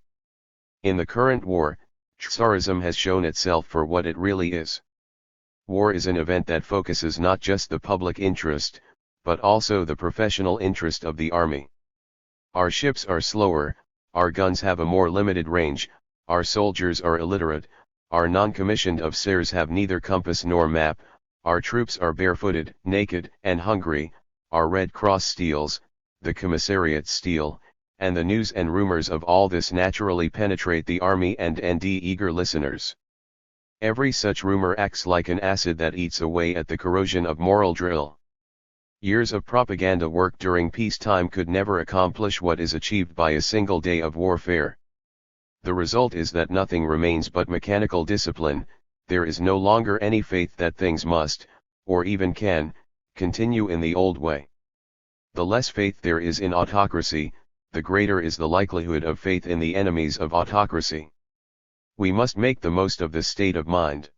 In the current war, Tsarism has shown itself for what it really is. War is an event that focuses not just the public interest, but also the professional interest of the army. Our ships are slower, our guns have a more limited range, our soldiers are illiterate, our non-commissioned officers have neither compass nor map, our troops are barefooted, naked, and hungry, our Red Cross steals, the commissariats steal, and the news and rumors of all this naturally penetrate the army and eager listeners. Every such rumor acts like an acid that eats away at the corrosion of moral drill. Years of propaganda work during peacetime could never accomplish what is achieved by a single day of warfare. The result is that nothing remains but mechanical discipline. There is no longer any faith that things must, or even can, continue in the old way. The less faith there is in autocracy, the greater is the likelihood of faith in the enemies of autocracy. We must make the most of this state of mind.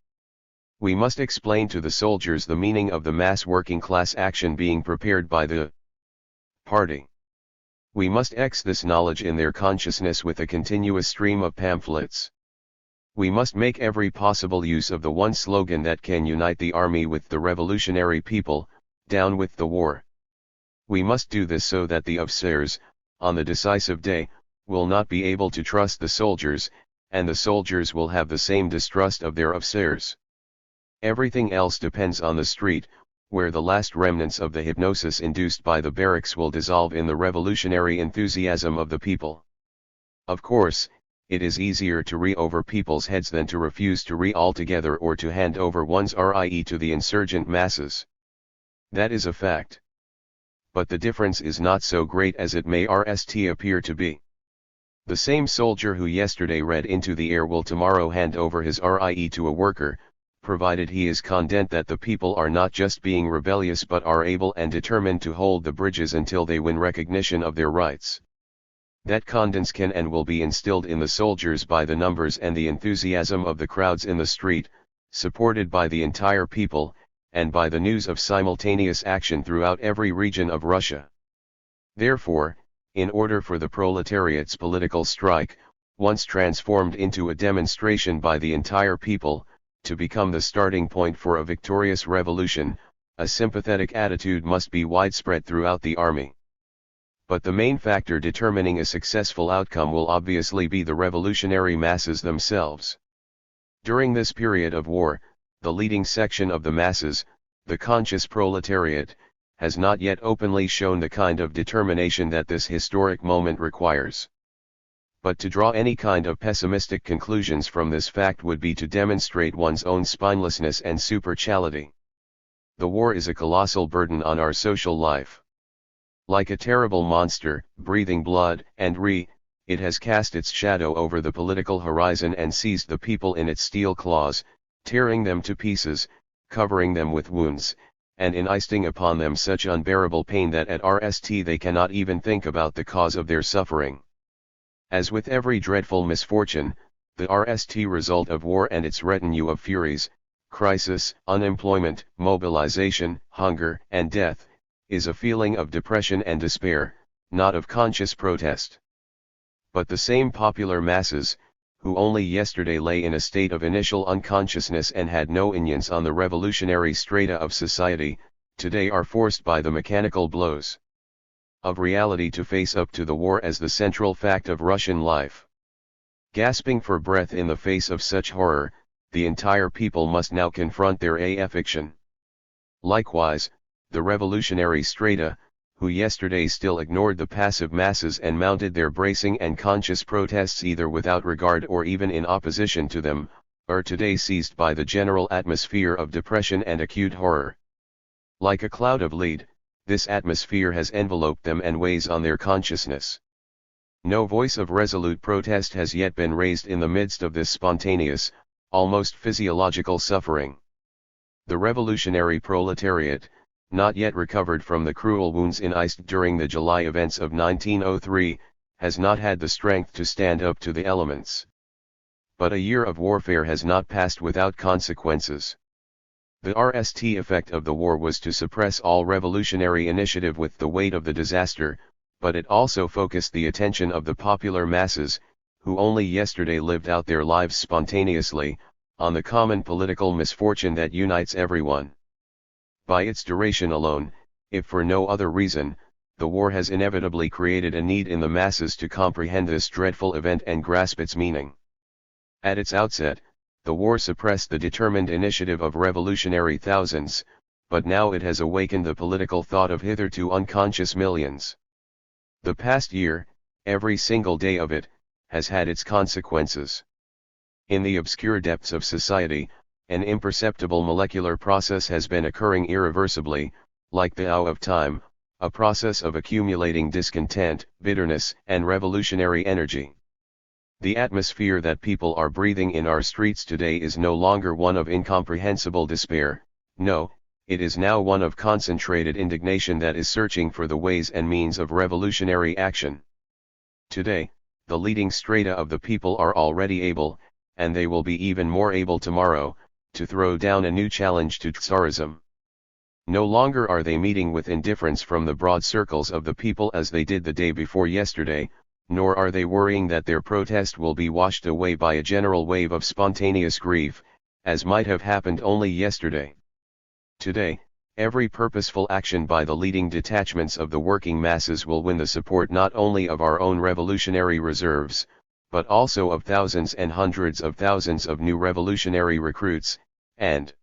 We must explain to the soldiers the meaning of the mass working class action being prepared by the party. We must X this knowledge in their consciousness with a continuous stream of pamphlets. We must make every possible use of the one slogan that can unite the army with the revolutionary people, down with the war. We must do this so that the officers, on the decisive day, will not be able to trust the soldiers, and the soldiers will have the same distrust of their officers. Everything else depends on the street, where the last remnants of the hypnosis induced by the barracks will dissolve in the revolutionary enthusiasm of the people. Of course, it is easier to re over people's heads than to refuse to re altogether or to hand over one's RIE to the insurgent masses. That is a fact. But the difference is not so great as it may appear to be. The same soldier who yesterday read into the air will tomorrow hand over his RIE to a worker, provided he is content that the people are not just being rebellious but are able and determined to hold the bridges until they win recognition of their rights. That confidence can and will be instilled in the soldiers by the numbers and the enthusiasm of the crowds in the street, supported by the entire people, and by the news of simultaneous action throughout every region of Russia. Therefore, in order for the proletariat's political strike, once transformed into a demonstration by the entire people, to become the starting point for a victorious revolution, a sympathetic attitude must be widespread throughout the army. But the main factor determining a successful outcome will obviously be the revolutionary masses themselves. During this period of war, the leading section of the masses, the conscious proletariat, has not yet openly shown the kind of determination that this historic moment requires. But to draw any kind of pessimistic conclusions from this fact would be to demonstrate one's own spinelessness and superficiality. The war is a colossal burden on our social life. Like a terrible monster, breathing blood and it has cast its shadow over the political horizon and seized the people in its steel claws, tearing them to pieces, covering them with wounds, and instilling upon them such unbearable pain that at rest they cannot even think about the cause of their suffering. As with every dreadful misfortune, the result of war and its retinue of furies, crisis, unemployment, mobilization, hunger, and death, is a feeling of depression and despair, not of conscious protest. But the same popular masses, who only yesterday lay in a state of initial unconsciousness and had no influence on the revolutionary strata of society, today are forced by the mechanical blows of reality to face up to the war as the central fact of Russian life. Gasping for breath in the face of such horror, the entire people must now confront their fiction. Likewise, the revolutionary strata, who yesterday still ignored the passive masses and mounted their bracing and conscious protests either without regard or even in opposition to them, are today seized by the general atmosphere of depression and acute horror. Like a cloud of lead, this atmosphere has enveloped them and weighs on their consciousness. No voice of resolute protest has yet been raised in the midst of this spontaneous, almost physiological suffering. The revolutionary proletariat, not yet recovered from the cruel wounds incised during the July events of 1903, has not had the strength to stand up to the elements. But a year of warfare has not passed without consequences. The effect of the war was to suppress all revolutionary initiative with the weight of the disaster, but it also focused the attention of the popular masses, who only yesterday lived out their lives spontaneously, on the common political misfortune that unites everyone. By its duration alone, if for no other reason, the war has inevitably created a need in the masses to comprehend this dreadful event and grasp its meaning. At its outset, the war suppressed the determined initiative of revolutionary thousands, but now it has awakened the political thought of hitherto unconscious millions. The past year, every single day of it, has had its consequences. In the obscure depths of society, an imperceptible molecular process has been occurring irreversibly, like the Tao of time, a process of accumulating discontent, bitterness, and revolutionary energy. The atmosphere that people are breathing in our streets today is no longer one of incomprehensible despair, no, it is now one of concentrated indignation that is searching for the ways and means of revolutionary action. Today, the leading strata of the people are already able, and they will be even more able tomorrow, to throw down a new challenge to Tsarism. No longer are they meeting with indifference from the broad circles of the people as they did the day before yesterday, nor are they worrying that their protest will be washed away by a general wave of spontaneous grief, as might have happened only yesterday. Today, every purposeful action by the leading detachments of the working masses will win the support not only of our own revolutionary reserves, but also of thousands and hundreds of thousands of new revolutionary recruits, and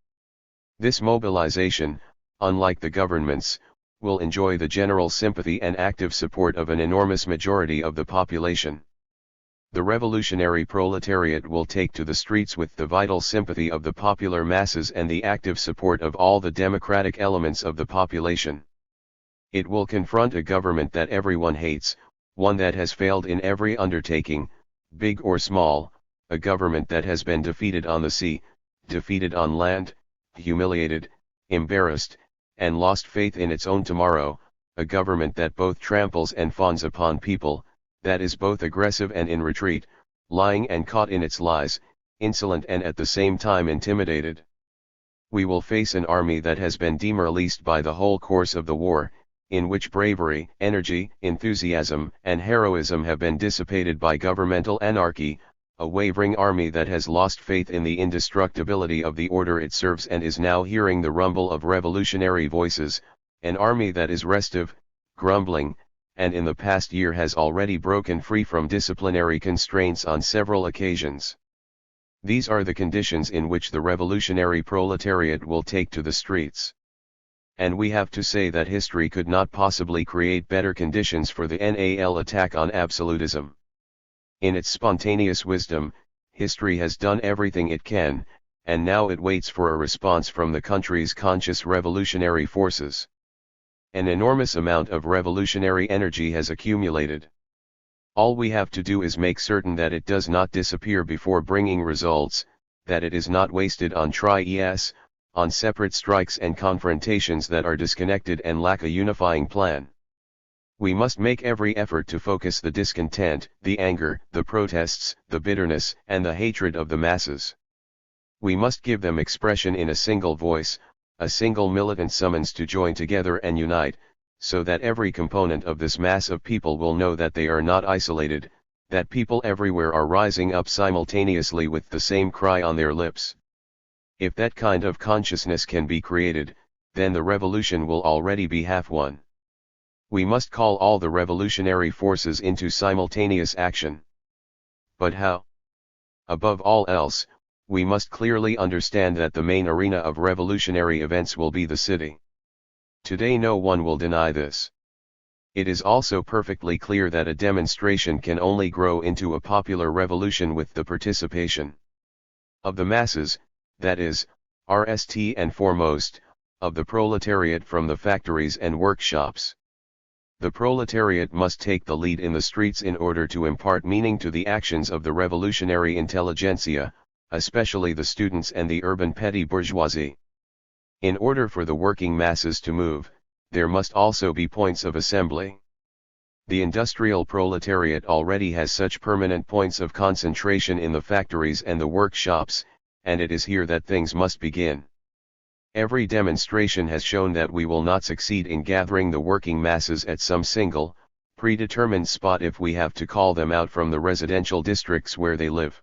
this mobilization, unlike the governments, will enjoy the general sympathy and active support of an enormous majority of the population. The revolutionary proletariat will take to the streets with the vital sympathy of the popular masses and the active support of all the democratic elements of the population. It will confront a government that everyone hates, one that has failed in every undertaking, big or small, a government that has been defeated on the sea, defeated on land, humiliated, embarrassed, and lost faith in its own tomorrow, a government that both tramples and fawns upon people, that is both aggressive and in retreat, lying and caught in its lies, insolent and at the same time intimidated. We will face an army that has been demoralized by the whole course of the war, in which bravery, energy, enthusiasm, and heroism have been dissipated by governmental anarchy, a wavering army that has lost faith in the indestructibility of the order it serves and is now hearing the rumble of revolutionary voices, an army that is restive, grumbling, and in the past year has already broken free from disciplinary constraints on several occasions. These are the conditions in which the revolutionary proletariat will take to the streets. And we have to say that history could not possibly create better conditions for the NAL attack on absolutism. In its spontaneous wisdom, history has done everything it can, and now it waits for a response from the country's conscious revolutionary forces. An enormous amount of revolutionary energy has accumulated. All we have to do is make certain that it does not disappear before bringing results, that it is not wasted on on separate strikes and confrontations that are disconnected and lack a unifying plan. We must make every effort to focus the discontent, the anger, the protests, the bitterness, and the hatred of the masses. We must give them expression in a single voice, a single militant summons to join together and unite, so that every component of this mass of people will know that they are not isolated, that people everywhere are rising up simultaneously with the same cry on their lips. If that kind of consciousness can be created, then the revolution will already be half won. We must call all the revolutionary forces into simultaneous action. But how? Above all else, we must clearly understand that the main arena of revolutionary events will be the city. Today no one will deny this. It is also perfectly clear that a demonstration can only grow into a popular revolution with the participation of the masses, that is, RST and foremost, of the proletariat from the factories and workshops. The proletariat must take the lead in the streets in order to impart meaning to the actions of the revolutionary intelligentsia, especially the students and the urban petty bourgeoisie. In order for the working masses to move, there must also be points of assembly. The industrial proletariat already has such permanent points of concentration in the factories and the workshops, and it is here that things must begin. Every demonstration has shown that we will not succeed in gathering the working masses at some single, predetermined spot if we have to call them out from the residential districts where they live.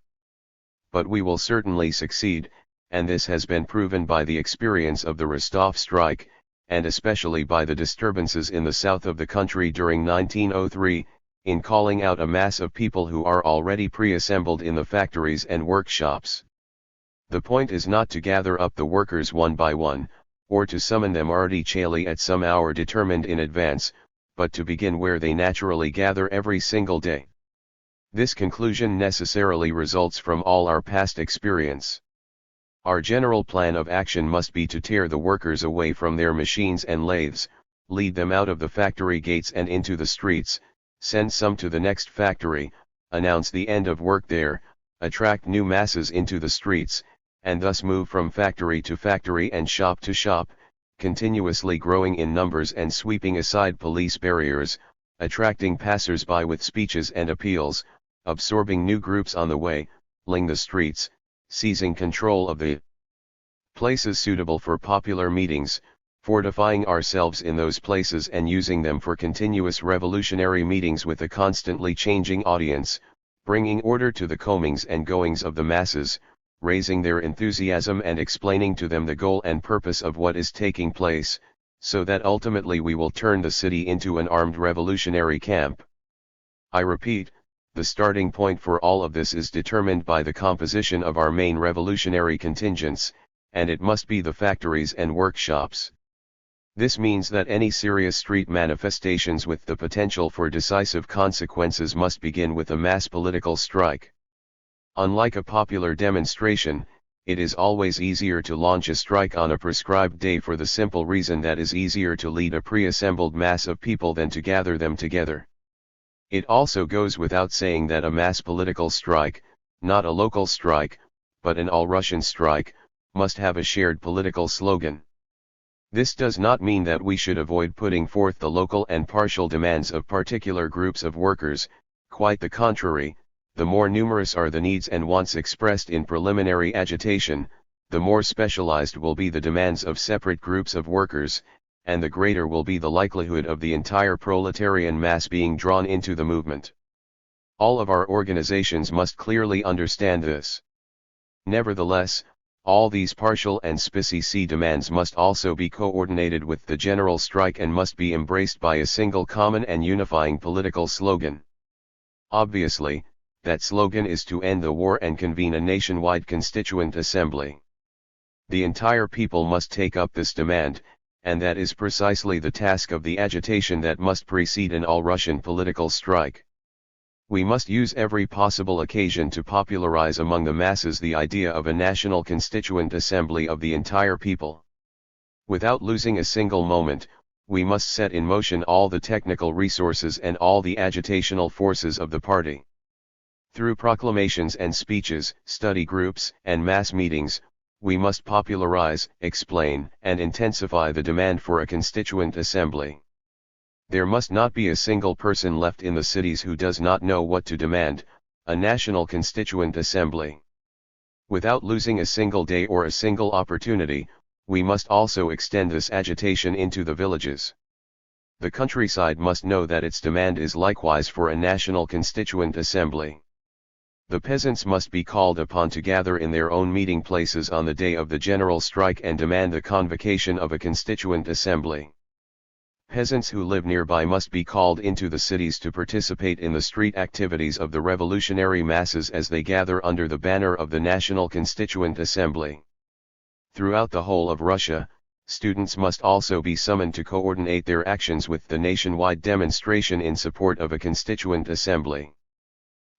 But we will certainly succeed, and this has been proven by the experience of the Rostov strike, and especially by the disturbances in the south of the country during 1903, in calling out a mass of people who are already pre-assembled in the factories and workshops. The point is not to gather up the workers one by one, or to summon them artificially at some hour determined in advance, but to begin where they naturally gather every single day. This conclusion necessarily results from all our past experience. Our general plan of action must be to tear the workers away from their machines and lathes, lead them out of the factory gates and into the streets, send some to the next factory, announce the end of work there, attract new masses into the streets, and thus move from factory to factory and shop to shop, continuously growing in numbers and sweeping aside police barriers, attracting passers-by with speeches and appeals, absorbing new groups on the way, filling the streets, seizing control of the places suitable for popular meetings, fortifying ourselves in those places and using them for continuous revolutionary meetings with a constantly changing audience, bringing order to the comings and goings of the masses, raising their enthusiasm and explaining to them the goal and purpose of what is taking place, so that ultimately we will turn the city into an armed revolutionary camp. I repeat, the starting point for all of this is determined by the composition of our main revolutionary contingents, and it must be the factories and workshops. This means that any serious street manifestations with the potential for decisive consequences must begin with a mass political strike. Unlike a popular demonstration, it is always easier to launch a strike on a prescribed day for the simple reason that it is easier to lead a pre-assembled mass of people than to gather them together. It also goes without saying that a mass political strike, not a local strike, but an all-Russian strike, must have a shared political slogan. This does not mean that we should avoid putting forth the local and partial demands of particular groups of workers, quite the contrary. The more numerous are the needs and wants expressed in preliminary agitation, the more specialized will be the demands of separate groups of workers, and the greater will be the likelihood of the entire proletarian mass being drawn into the movement. All of our organizations must clearly understand this. Nevertheless, all these partial and specific demands must also be coordinated with the general strike and must be embraced by a single common and unifying political slogan. Obviously, that slogan is to end the war and convene a nationwide constituent assembly. The entire people must take up this demand, and that is precisely the task of the agitation that must precede an all-Russian political strike. We must use every possible occasion to popularize among the masses the idea of a national constituent assembly of the entire people. Without losing a single moment, we must set in motion all the technical resources and all the agitational forces of the party. Through proclamations and speeches, study groups, and mass meetings, we must popularize, explain, and intensify the demand for a constituent assembly. There must not be a single person left in the cities who does not know what to demand: a national constituent assembly. Without losing a single day or a single opportunity, we must also extend this agitation into the villages. The countryside must know that its demand is likewise for a national constituent assembly. The peasants must be called upon to gather in their own meeting places on the day of the general strike and demand the convocation of a constituent assembly. Peasants who live nearby must be called into the cities to participate in the street activities of the revolutionary masses as they gather under the banner of the National Constituent Assembly. Throughout the whole of Russia, students must also be summoned to coordinate their actions with the nationwide demonstration in support of a constituent assembly.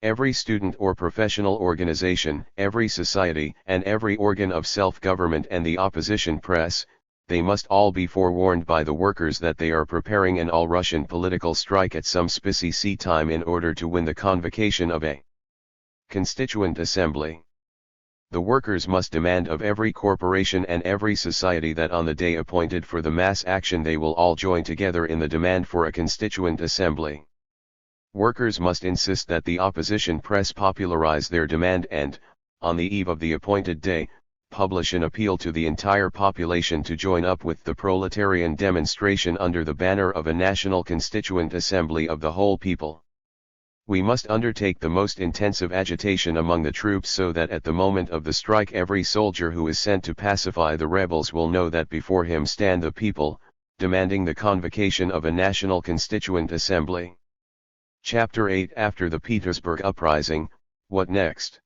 Every student or professional organization, every society, and every organ of self-government and the opposition press, they must all be forewarned by the workers that they are preparing an all-Russian political strike at some specific time in order to win the convocation of a constituent assembly. The workers must demand of every corporation and every society that on the day appointed for the mass action they will all join together in the demand for a constituent assembly. Workers must insist that the opposition press popularize their demand and, on the eve of the appointed day, publish an appeal to the entire population to join up with the proletarian demonstration under the banner of a national constituent assembly of the whole people. We must undertake the most intensive agitation among the troops so that at the moment of the strike every soldier who is sent to pacify the rebels will know that before him stand the people, demanding the convocation of a national constituent assembly. Chapter 8 After the Petersburg Uprising, what next?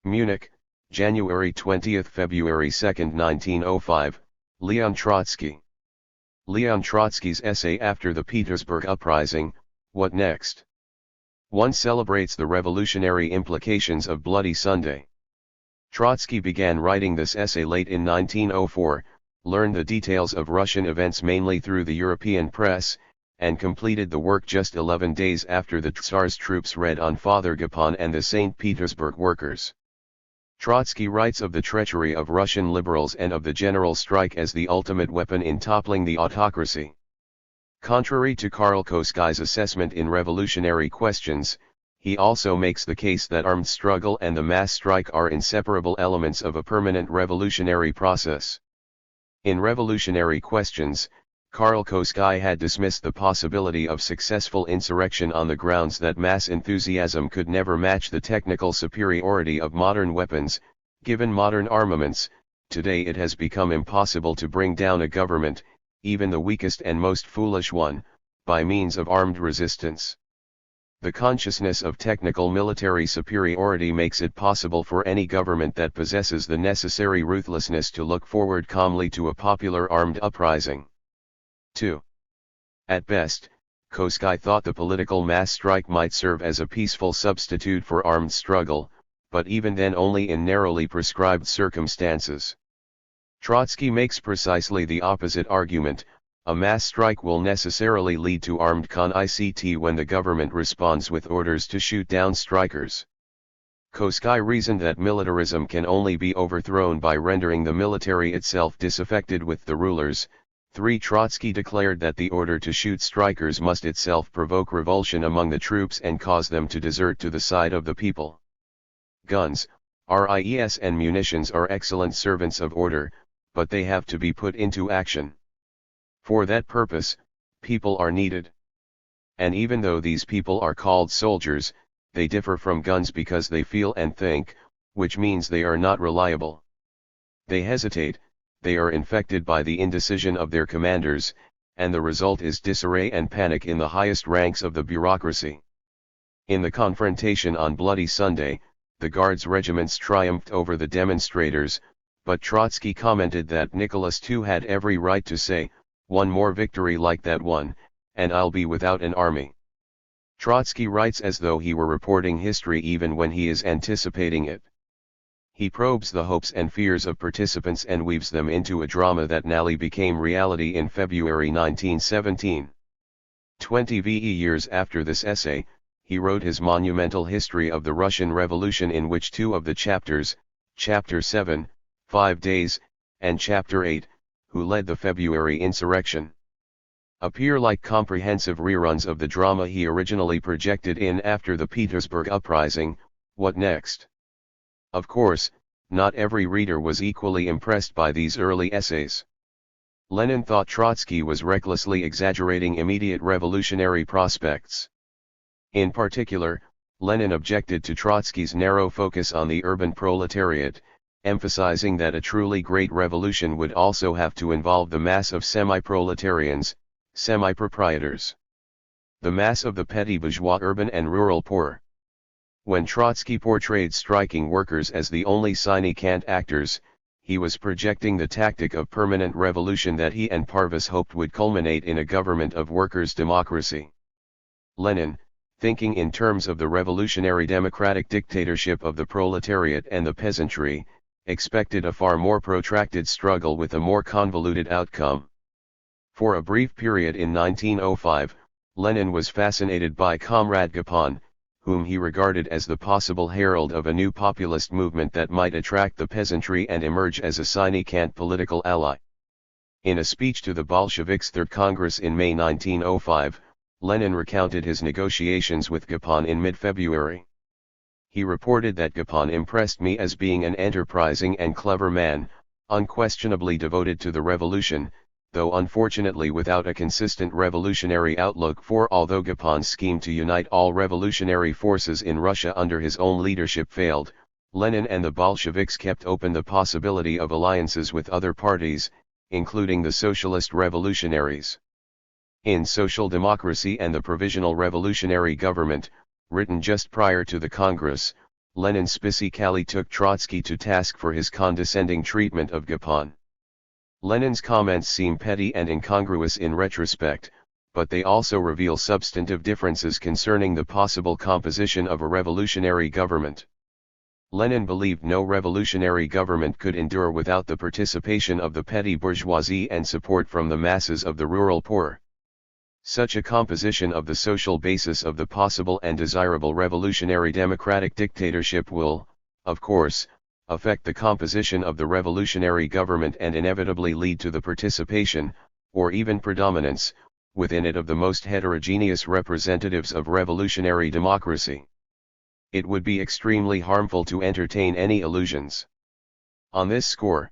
Munich, January 20 – February 2, 1905, Leon Trotsky. Leon Trotsky's essay After the Petersburg Uprising, What Next? One celebrates the revolutionary implications of Bloody Sunday. Trotsky began writing this essay late in 1904, learned the details of Russian events mainly through the European press, and completed the work just 11 days after the Tsar's troops raid on Father Gapan and the St. Petersburg workers. Trotsky writes of the treachery of Russian liberals and of the general strike as the ultimate weapon in toppling the autocracy. Contrary to Karl Koskai's assessment in Revolutionary Questions, he also makes the case that armed struggle and the mass strike are inseparable elements of a permanent revolutionary process. In Revolutionary Questions, Karl Koskai had dismissed the possibility of successful insurrection on the grounds that mass enthusiasm could never match the technical superiority of modern weapons. Given modern armaments, today it has become impossible to bring down a government, even the weakest and most foolish one, by means of armed resistance. The consciousness of technical military superiority makes it possible for any government that possesses the necessary ruthlessness to look forward calmly to a popular armed uprising. 2. At best, Koskai thought the political mass strike might serve as a peaceful substitute for armed struggle, but even then only in narrowly prescribed circumstances. Trotsky makes precisely the opposite argument: a mass strike will necessarily lead to armed conflict when the government responds with orders to shoot down strikers. Koskai reasoned that militarism can only be overthrown by rendering the military itself disaffected with the rulers. 3. Trotsky declared that the order to shoot strikers must itself provoke revulsion among the troops and cause them to desert to the side of the people. Guns, RIES and munitions are excellent servants of order, but they have to be put into action. For that purpose, people are needed. And even though these people are called soldiers, they differ from guns because they feel and think, which means they are not reliable. They hesitate, they are infected by the indecision of their commanders, and the result is disarray and panic in the highest ranks of the bureaucracy. In the confrontation on Bloody Sunday, the Guards regiments triumphed over the demonstrators, but Trotsky commented that Nicholas II had every right to say, "One more victory like that one, and I'll be without an army." Trotsky writes as though he were reporting history even when he is anticipating it. He probes the hopes and fears of participants and weaves them into a drama that nearly became reality in February 1917. 20 years after this essay, he wrote his monumental History of the Russian Revolution, in which two of the chapters, Chapter 7, 5 Days, and Chapter 8, Who Led the February Insurrection, appear like comprehensive reruns of the drama he originally projected in After the Petersburg Uprising, What Next? Of course, not every reader was equally impressed by these early essays. Lenin thought Trotsky was recklessly exaggerating immediate revolutionary prospects. In particular, Lenin objected to Trotsky's narrow focus on the urban proletariat, emphasizing that a truly great revolution would also have to involve the mass of semi-proletarians, semi-proprietors. The mass of the petty bourgeois, urban and rural poor. When Trotsky portrayed striking workers as the only sine-qua actors, he was projecting the tactic of permanent revolution that he and Parvus hoped would culminate in a government of workers' democracy. Lenin, thinking in terms of the revolutionary democratic dictatorship of the proletariat and the peasantry, expected a far more protracted struggle with a more convoluted outcome. For a brief period in 1905, Lenin was fascinated by Comrade Gapon, whom he regarded as the possible herald of a new populist movement that might attract the peasantry and emerge as a sine-qua political ally. In a speech to the Bolsheviks' Third Congress in May 1905, Lenin recounted his negotiations with Gapon in mid-February. He reported that Gapon impressed me as being an enterprising and clever man, unquestionably devoted to the revolution, though unfortunately without a consistent revolutionary outlook, for although Gapon's scheme to unite all revolutionary forces in Russia under his own leadership failed, Lenin and the Bolsheviks kept open the possibility of alliances with other parties, including the Socialist Revolutionaries. In Social Democracy and the Provisional Revolutionary Government, written just prior to the Congress, Lenin specifically took Trotsky to task for his condescending treatment of Gapon. Lenin's comments seem petty and incongruous in retrospect, but they also reveal substantive differences concerning the possible composition of a revolutionary government. Lenin believed no revolutionary government could endure without the participation of the petty bourgeoisie and support from the masses of the rural poor. Such a composition of the social basis of the possible and desirable revolutionary democratic dictatorship will, of course, affect the composition of the revolutionary government and inevitably lead to the participation, or even predominance, within it of the most heterogeneous representatives of revolutionary democracy. It would be extremely harmful to entertain any illusions on this score.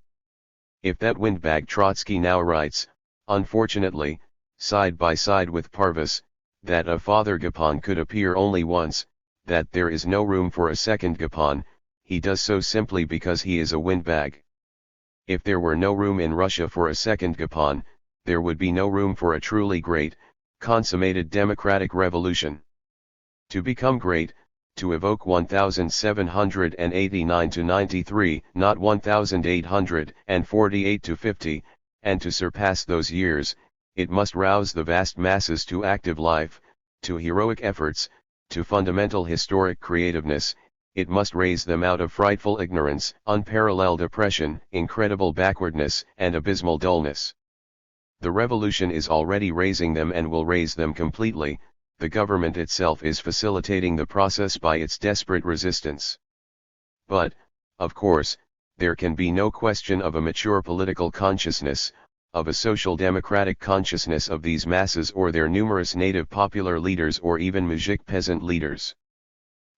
If that windbag Trotsky now writes, unfortunately, side by side with Parvus, that a Father Gapon could appear only once, that there is no room for a second Gapon, he does so simply because he is a windbag. If there were no room in Russia for a second Gapon, there would be no room for a truly great, consummated democratic revolution. To become great, to evoke 1789 to 93, not 1848 to 50, and to surpass those years, it must rouse the vast masses to active life, to heroic efforts, to fundamental historic creativeness. It must raise them out of frightful ignorance, unparalleled oppression, incredible backwardness, and abysmal dullness. The revolution is already raising them and will raise them completely. The government itself is facilitating the process by its desperate resistance. But, of course, there can be no question of a mature political consciousness, of a social democratic consciousness of these masses or their numerous native popular leaders or even mujik peasant leaders.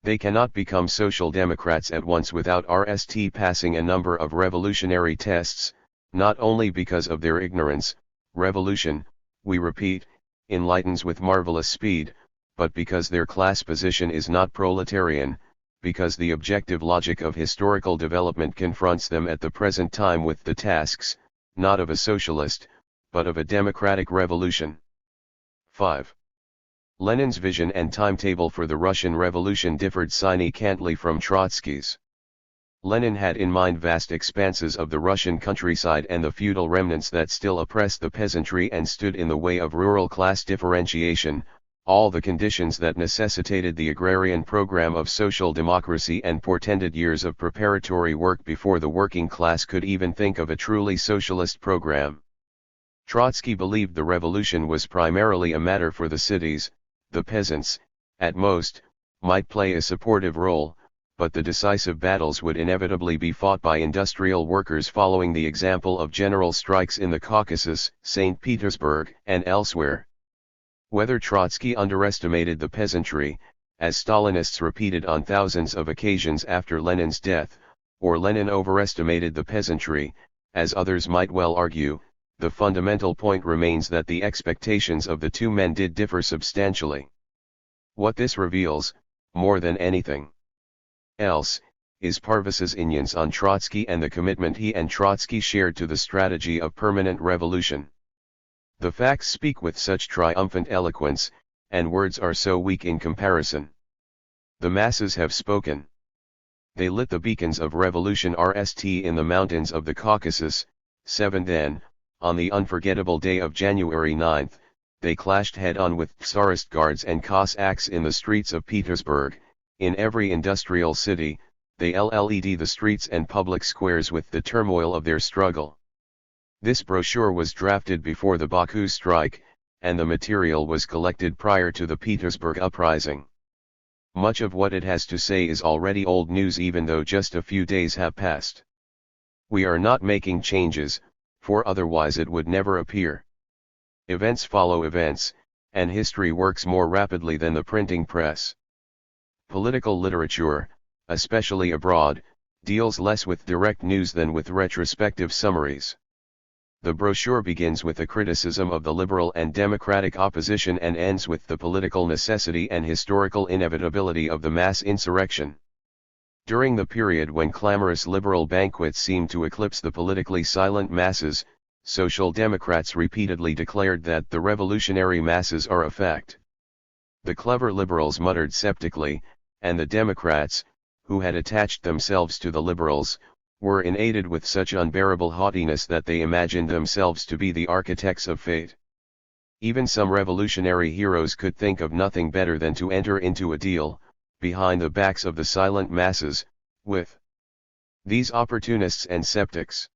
They cannot become social democrats at once without RST passing a number of revolutionary tests, not only because of their ignorance. Revolution, we repeat, enlightens with marvelous speed, but because their class position is not proletarian, because the objective logic of historical development confronts them at the present time with the tasks, not of a socialist, but of a democratic revolution. 5. Lenin's vision and timetable for the Russian Revolution differed significantly from Trotsky's. Lenin had in mind vast expanses of the Russian countryside and the feudal remnants that still oppressed the peasantry and stood in the way of rural class differentiation, all the conditions that necessitated the agrarian program of social democracy and portended years of preparatory work before the working class could even think of a truly socialist program. Trotsky believed the revolution was primarily a matter for the cities. The peasants, at most, might play a supportive role, but the decisive battles would inevitably be fought by industrial workers following the example of general strikes in the Caucasus, St. Petersburg, and elsewhere. Whether Trotsky underestimated the peasantry, as Stalinists repeated on thousands of occasions after Lenin's death, or Lenin overestimated the peasantry, as others might well argue, the fundamental point remains that the expectations of the two men did differ substantially. What this reveals, more than anything else, is Parvis's opinions on Trotsky and the commitment he and Trotsky shared to the strategy of permanent revolution. The facts speak with such triumphant eloquence, and words are so weak in comparison. The masses have spoken. They lit the beacons of revolution RST in the mountains of the Caucasus. 7 Then, on the unforgettable day of January 9, they clashed head-on with Tsarist guards and Cossacks in the streets of Petersburg. In every industrial city, they led the streets and public squares with the turmoil of their struggle. This brochure was drafted before the Baku strike, and the material was collected prior to the Petersburg uprising. Much of what it has to say is already old news even though just a few days have passed. We are not making changes, for otherwise it would never appear. Events follow events, and history works more rapidly than the printing press. Political literature, especially abroad, deals less with direct news than with retrospective summaries. The brochure begins with a criticism of the liberal and democratic opposition and ends with the political necessity and historical inevitability of the mass insurrection. During the period when clamorous liberal banquets seemed to eclipse the politically silent masses, Social Democrats repeatedly declared that the revolutionary masses are a fact. The clever liberals muttered sceptically, and the Democrats, who had attached themselves to the liberals, were inaided with such unbearable haughtiness that they imagined themselves to be the architects of fate. Even some revolutionary heroes could think of nothing better than to enter into a deal, behind the backs of the silent masses, with these opportunists and sceptics.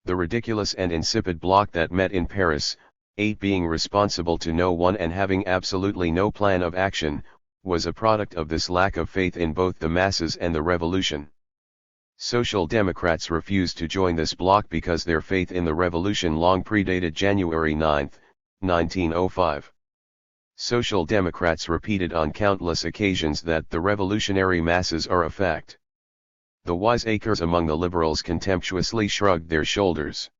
The ridiculous and insipid bloc that met in Paris, 8 being responsible to no one and having absolutely no plan of action, was a product of this lack of faith in both the masses and the revolution. Social Democrats refused to join this bloc because their faith in the revolution long predated January 9, 1905. Social Democrats repeated on countless occasions that the revolutionary masses are a fact. The wiseacres among the liberals contemptuously shrugged their shoulders.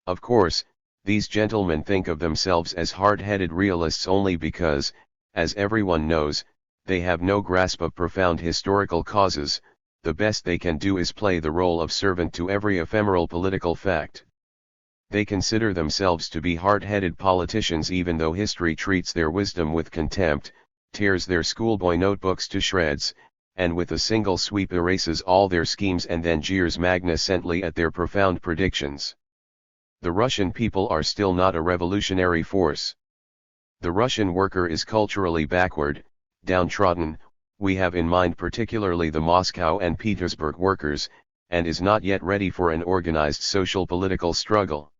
Of course, these gentlemen think of themselves as hard-headed realists only because, as everyone knows, they have no grasp of profound historical causes. The best they can do is play the role of servant to every ephemeral political fact. They consider themselves to be hard-headed politicians even though history treats their wisdom with contempt, tears their schoolboy notebooks to shreds, and with a single sweep erases all their schemes and then jeers magnificently at their profound predictions. The Russian people are still not a revolutionary force. The Russian worker is culturally backward, downtrodden. We have in mind particularly the Moscow and Petersburg workers, and is not yet ready for an organized social political struggle.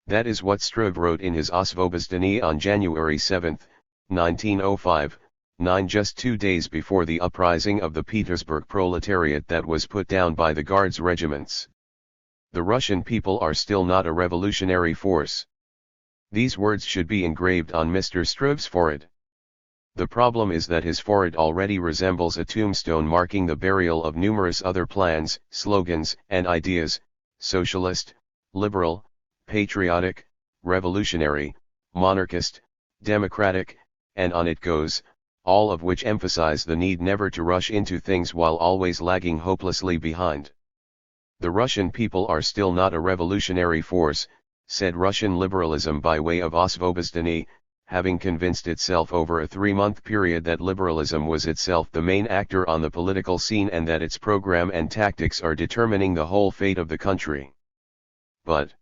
That is what Struve wrote in his Osvobozdenie on January 7, 1905, just 2 days before the uprising of the Petersburg proletariat that was put down by the Guards regiments. The Russian people are still not a revolutionary force. These words should be engraved on Mr. Struve's forehead. The problem is that his forehead already resembles a tombstone marking the burial of numerous other plans, slogans, and ideas, socialist, liberal, patriotic, revolutionary, monarchist, democratic, and on it goes, all of which emphasize the need never to rush into things while always lagging hopelessly behind. The Russian people are still not a revolutionary force, said Russian liberalism by way of Osvobozdenie, having convinced itself over a 3-month period that liberalism was itself the main actor on the political scene and that its program and tactics are determining the whole fate of the country. But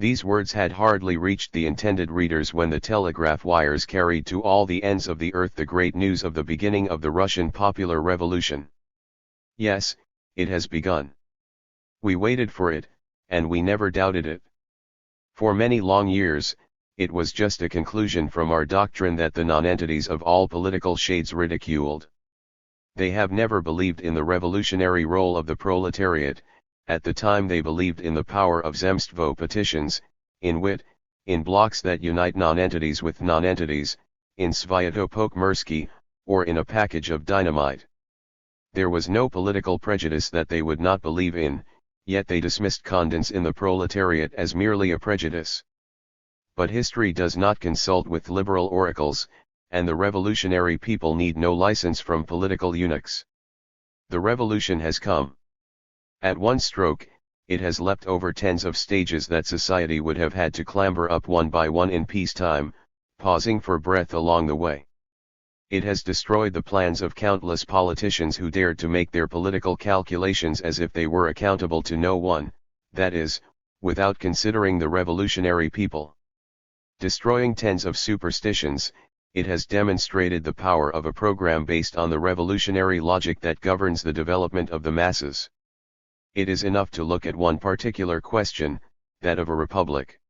These words had hardly reached the intended readers when the telegraph wires carried to all the ends of the earth the great news of the beginning of the Russian popular revolution. Yes, it has begun. We waited for it, and we never doubted it. For many long years, it was just a conclusion from our doctrine that the nonentities of all political shades ridiculed. They have never believed in the revolutionary role of the proletariat. At the time they believed in the power of Zemstvo petitions, in wit, in blocks that unite nonentities with nonentities, in Svyatopok-Mirsky, or in a package of dynamite. There was no political prejudice that they would not believe in, yet they dismissed confidence in the proletariat as merely a prejudice. But history does not consult with liberal oracles, and the revolutionary people need no license from political eunuchs. The revolution has come. At one stroke, it has leapt over tens of stages that society would have had to clamber up one by one in peacetime, pausing for breath along the way. It has destroyed the plans of countless politicians who dared to make their political calculations as if they were accountable to no one, that is, without considering the revolutionary people. Destroying tens of superstitions, it has demonstrated the power of a program based on the revolutionary logic that governs the development of the masses. It is enough to look at one particular question, that of a republic.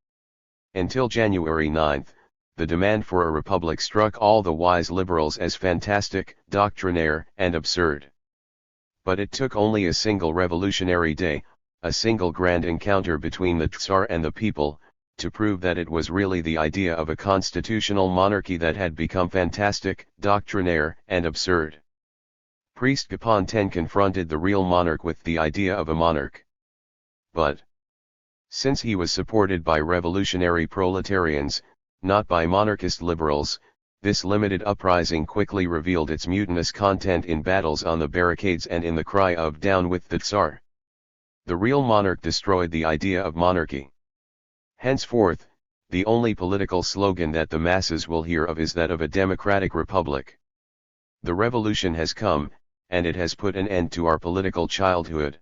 Until January 9, the demand for a republic struck all the wise liberals as fantastic, doctrinaire, and absurd. But it took only a single revolutionary day, a single grand encounter between the Tsar and the people, to prove that it was really the idea of a constitutional monarchy that had become fantastic, doctrinaire, and absurd. Priest Gaponten confronted the real monarch with the idea of a monarch. But, since he was supported by revolutionary proletarians, not by monarchist liberals, this limited uprising quickly revealed its mutinous content in battles on the barricades and in the cry of "Down with the Tsar." The real monarch destroyed the idea of monarchy. Henceforth, the only political slogan that the masses will hear of is that of a democratic republic. The revolution has come, and it has put an end to our political childhood.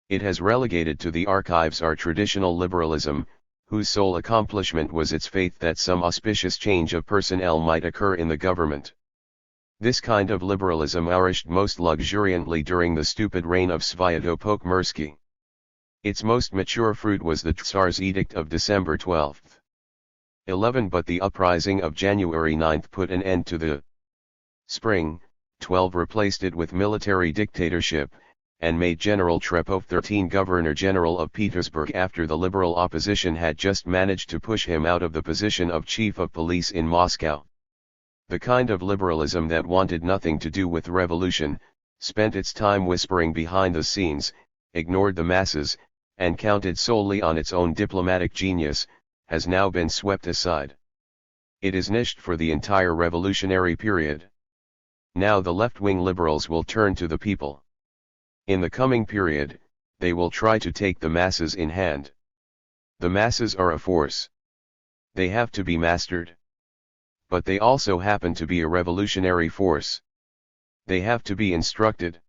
It has relegated to the archives our traditional liberalism, whose sole accomplishment was its faith that some auspicious change of personnel might occur in the government. This kind of liberalism flourished most luxuriantly during the stupid reign of Svyatopok-Mirsky. Its most mature fruit was the Tsar's edict of December 12. 11. But the uprising of January 9 put an end to the spring. 12 replaced it with military dictatorship, and made General Trepov 13 Governor-General of Petersburg after the liberal opposition had just managed to push him out of the position of Chief of Police in Moscow. The kind of liberalism that wanted nothing to do with revolution, spent its time whispering behind the scenes, ignored the masses, and counted solely on its own diplomatic genius, has now been swept aside. It is niched for the entire revolutionary period. Now the left-wing liberals will turn to the people. In the coming period, they will try to take the masses in hand. The masses are a force. They have to be mastered. But they also happen to be a revolutionary force. They have to be instructed.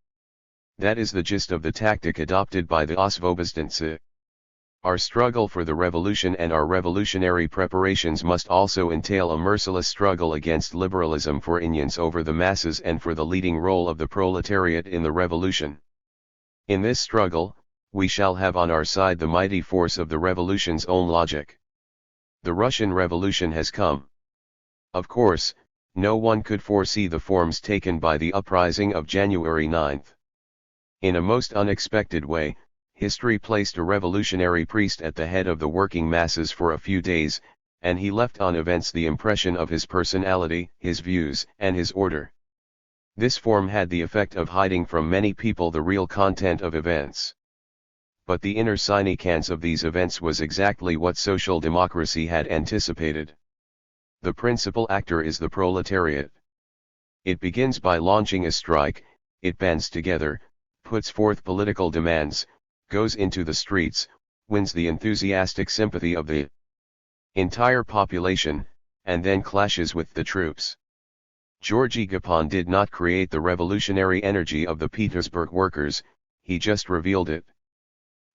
That is the gist of the tactic adopted by the Osvobozhdenцы. Our struggle for the revolution and our revolutionary preparations must also entail a merciless struggle against liberalism for influence over the masses and for the leading role of the proletariat in the revolution. In this struggle, we shall have on our side the mighty force of the revolution's own logic. The Russian Revolution has come. Of course, no one could foresee the forms taken by the uprising of January 9. In a most unexpected way, history placed a revolutionary priest at the head of the working masses for a few days, and he left on events the impression of his personality, his views, and his order. This form had the effect of hiding from many people the real content of events. But the inner significance of these events was exactly what social democracy had anticipated. The principal actor is the proletariat. It begins by launching a strike, it bands together, puts forth political demands, goes into the streets, wins the enthusiastic sympathy of the entire population, and then clashes with the troops. Georgy Gapon did not create the revolutionary energy of the Petersburg workers, he just revealed it.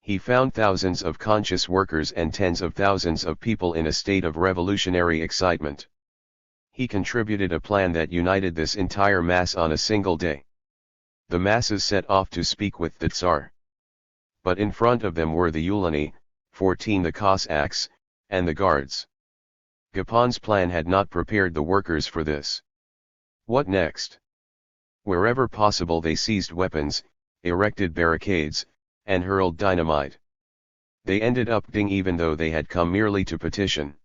He found thousands of conscious workers and tens of thousands of people in a state of revolutionary excitement. He contributed a plan that united this entire mass on a single day. The masses set off to speak with the Tsar. But in front of them were the Ulani, 14 the Cossacks, and the guards. Gapon's plan had not prepared the workers for this. What next? Wherever possible they seized weapons, erected barricades, and hurled dynamite. They ended up ding even though they had come merely to petition.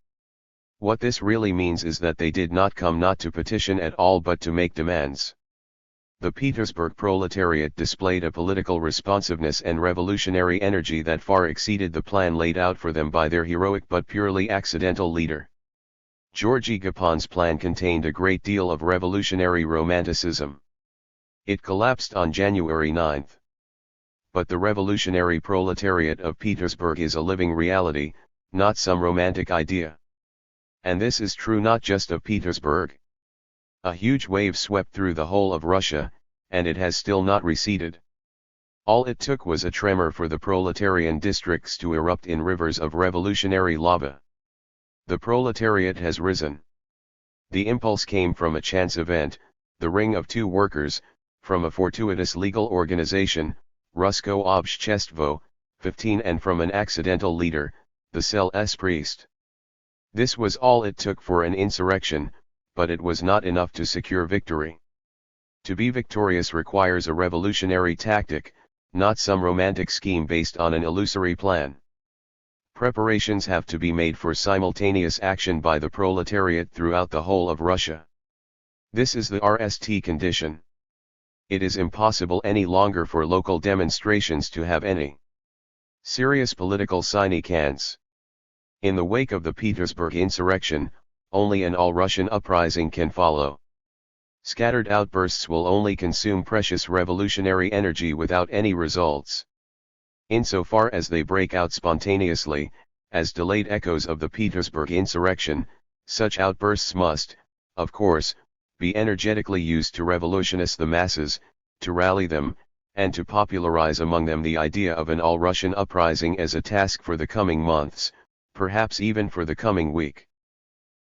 What this really means is that they did not come not to petition at all but to make demands. The Petersburg proletariat displayed a political responsiveness and revolutionary energy that far exceeded the plan laid out for them by their heroic but purely accidental leader. Georgy Gapon's plan contained a great deal of revolutionary romanticism. It collapsed on January 9. But the revolutionary proletariat of Petersburg is a living reality, not some romantic idea. And this is true not just of Petersburg. A huge wave swept through the whole of Russia, and it has still not receded. All it took was a tremor for the proletarian districts to erupt in rivers of revolutionary lava. The proletariat has risen. The impulse came from a chance event, the ring of two workers, from a fortuitous legal organization, Rusko Obshestvo, 15, and from an accidental leader, the Cell's priest. This was all it took for an insurrection, but it was not enough to secure victory. To be victorious requires a revolutionary tactic, not some romantic scheme based on an illusory plan. Preparations have to be made for simultaneous action by the proletariat throughout the whole of Russia. This is the RST condition. It is impossible any longer for local demonstrations to have any serious political significance. In the wake of the Petersburg insurrection, only an all-Russian uprising can follow. Scattered outbursts will only consume precious revolutionary energy without any results. Insofar as they break out spontaneously, as delayed echoes of the Petersburg insurrection, such outbursts must, of course, be energetically used to revolutionize the masses, to rally them, and to popularize among them the idea of an all-Russian uprising as a task for the coming months, perhaps even for the coming week.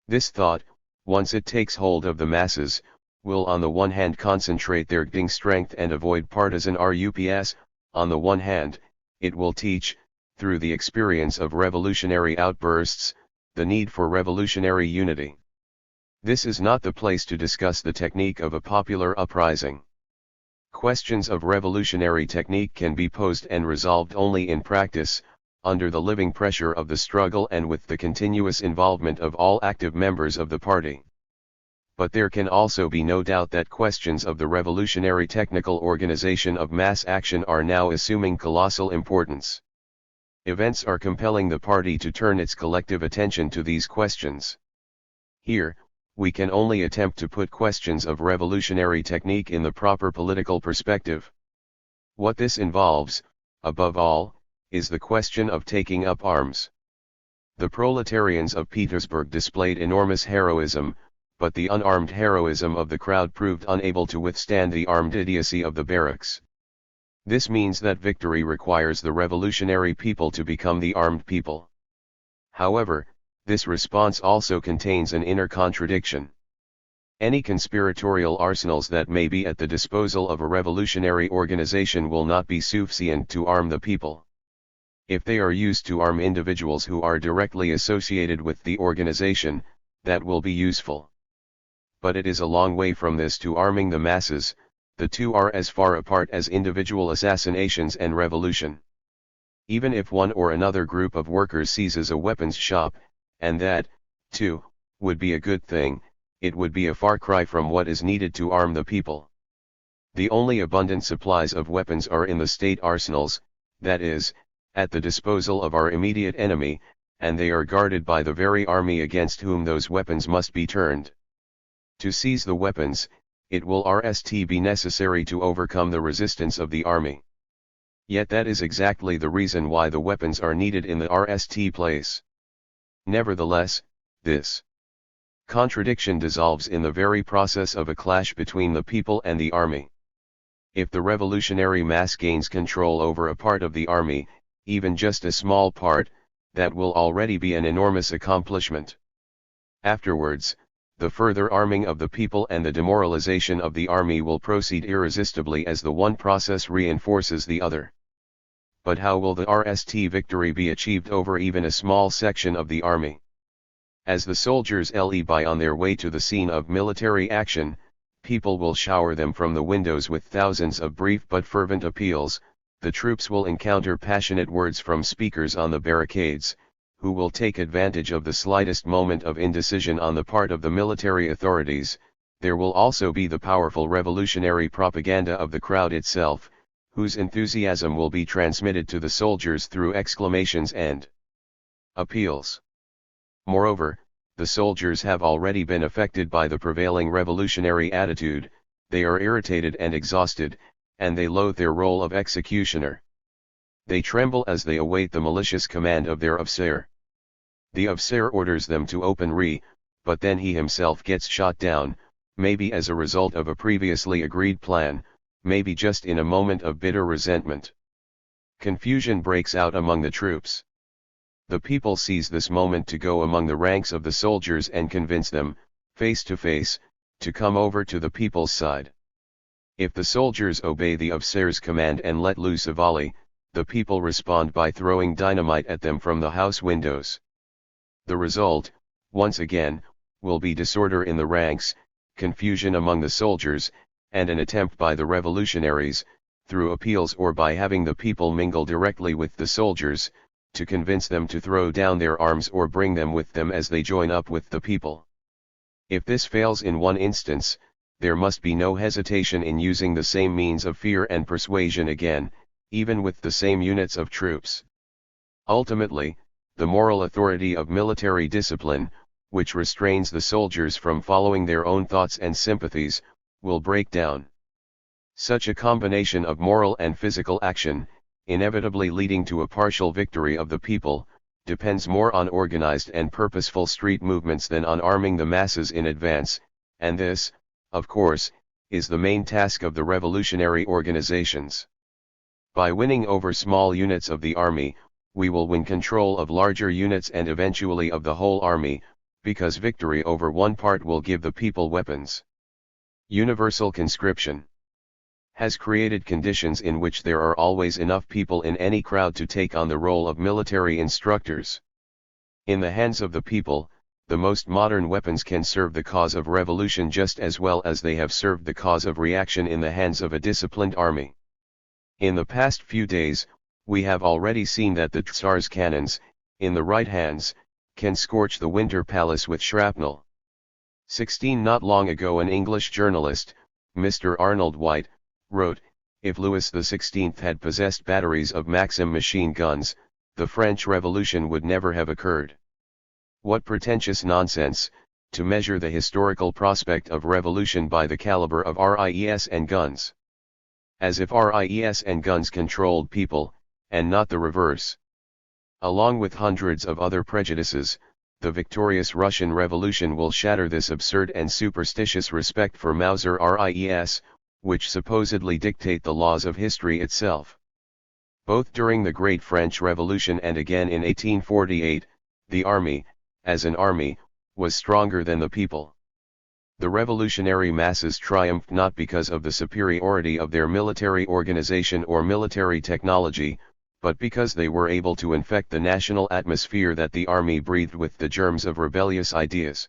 This thought, once it takes hold of the masses, will on the one hand concentrate their strength and avoid partisan RUPS, on the one hand, it will teach, through the experience of revolutionary outbursts, the need for revolutionary unity. This is not the place to discuss the technique of a popular uprising. Questions of revolutionary technique can be posed and resolved only in practice, under the living pressure of the struggle and with the continuous involvement of all active members of the party. But there can also be no doubt that questions of the revolutionary technical organization of mass action are now assuming colossal importance. Events are compelling the party to turn its collective attention to these questions. Here, we can only attempt to put questions of revolutionary technique in the proper political perspective. What this involves, above all, is the question of taking up arms. The proletarians of Petersburg displayed enormous heroism, but the unarmed heroism of the crowd proved unable to withstand the armed idiocy of the barracks. This means that victory requires the revolutionary people to become the armed people. However, this response also contains an inner contradiction. Any conspiratorial arsenals that may be at the disposal of a revolutionary organization will not be sufficient to arm the people. If they are used to arm individuals who are directly associated with the organization, that will be useful. But it is a long way from this to arming the masses. The two are as far apart as individual assassinations and revolution. Even if one or another group of workers seizes a weapons shop, and that, too, would be a good thing, it would be a far cry from what is needed to arm the people. The only abundant supplies of weapons are in the state arsenals, that is, at the disposal of our immediate enemy, and they are guarded by the very army against whom those weapons must be turned. To seize the weapons, it will be necessary to overcome the resistance of the army. Yet that is exactly the reason why the weapons are needed in the place. Nevertheless, this contradiction dissolves in the very process of a clash between the people and the army. If the revolutionary mass gains control over a part of the army, even just a small part, that will already be an enormous accomplishment. Afterwards, the further arming of the people and the demoralization of the army will proceed irresistibly as the one process reinforces the other. But how will the RST victory be achieved over even a small section of the army? As the soldiers leave by on their way to the scene of military action, people will shower them from the windows with thousands of brief but fervent appeals. The troops will encounter passionate words from speakers on the barricades, who will take advantage of the slightest moment of indecision on the part of the military authorities. There will also be the powerful revolutionary propaganda of the crowd itself, whose enthusiasm will be transmitted to the soldiers through exclamations and appeals. Moreover, the soldiers have already been affected by the prevailing revolutionary attitude. They are irritated and exhausted, and they loathe their role of executioner. They tremble as they await the malicious command of their officer. The officer orders them to open but then he himself gets shot down, maybe as a result of a previously agreed plan, maybe just in a moment of bitter resentment. Confusion breaks out among the troops. The people seize this moment to go among the ranks of the soldiers and convince them, face to face, to come over to the people's side. If the soldiers obey the officer's command and let loose a volley, the people respond by throwing dynamite at them from the house windows. The result, once again, will be disorder in the ranks, confusion among the soldiers, and an attempt by the revolutionaries, through appeals or by having the people mingle directly with the soldiers, to convince them to throw down their arms or bring them with them as they join up with the people. If this fails in one instance, there must be no hesitation in using the same means of fear and persuasion again, even with the same units of troops. Ultimately, the moral authority of military discipline, which restrains the soldiers from following their own thoughts and sympathies, will break down. Such a combination of moral and physical action, inevitably leading to a partial victory of the people, depends more on organized and purposeful street movements than on arming the masses in advance, and this, of course, is the main task of the revolutionary organizations. By winning over small units of the army, we will win control of larger units and eventually of the whole army, because victory over one part will give the people weapons. Universal conscription has created conditions in which there are always enough people in any crowd to take on the role of military instructors. In the hands of the people, the most modern weapons can serve the cause of revolution just as well as they have served the cause of reaction in the hands of a disciplined army. In the past few days, we have already seen that the Tsar's cannons, in the right hands, can scorch the Winter Palace with shrapnel. Not long ago an English journalist, Mr. Arnold White, wrote, "If Louis XVI had possessed batteries of Maxim machine guns, the French Revolution would never have occurred." What pretentious nonsense, to measure the historical prospect of revolution by the caliber of RIES and guns. As if RIES and guns controlled people, and not the reverse. Along with hundreds of other prejudices, the victorious Russian Revolution will shatter this absurd and superstitious respect for Mauser RIES, which supposedly dictate the laws of history itself. Both during the Great French Revolution and again in 1848, the army, as an army, was stronger than the people. The revolutionary masses triumphed not because of the superiority of their military organization or military technology, but because they were able to infect the national atmosphere that the army breathed with the germs of rebellious ideas.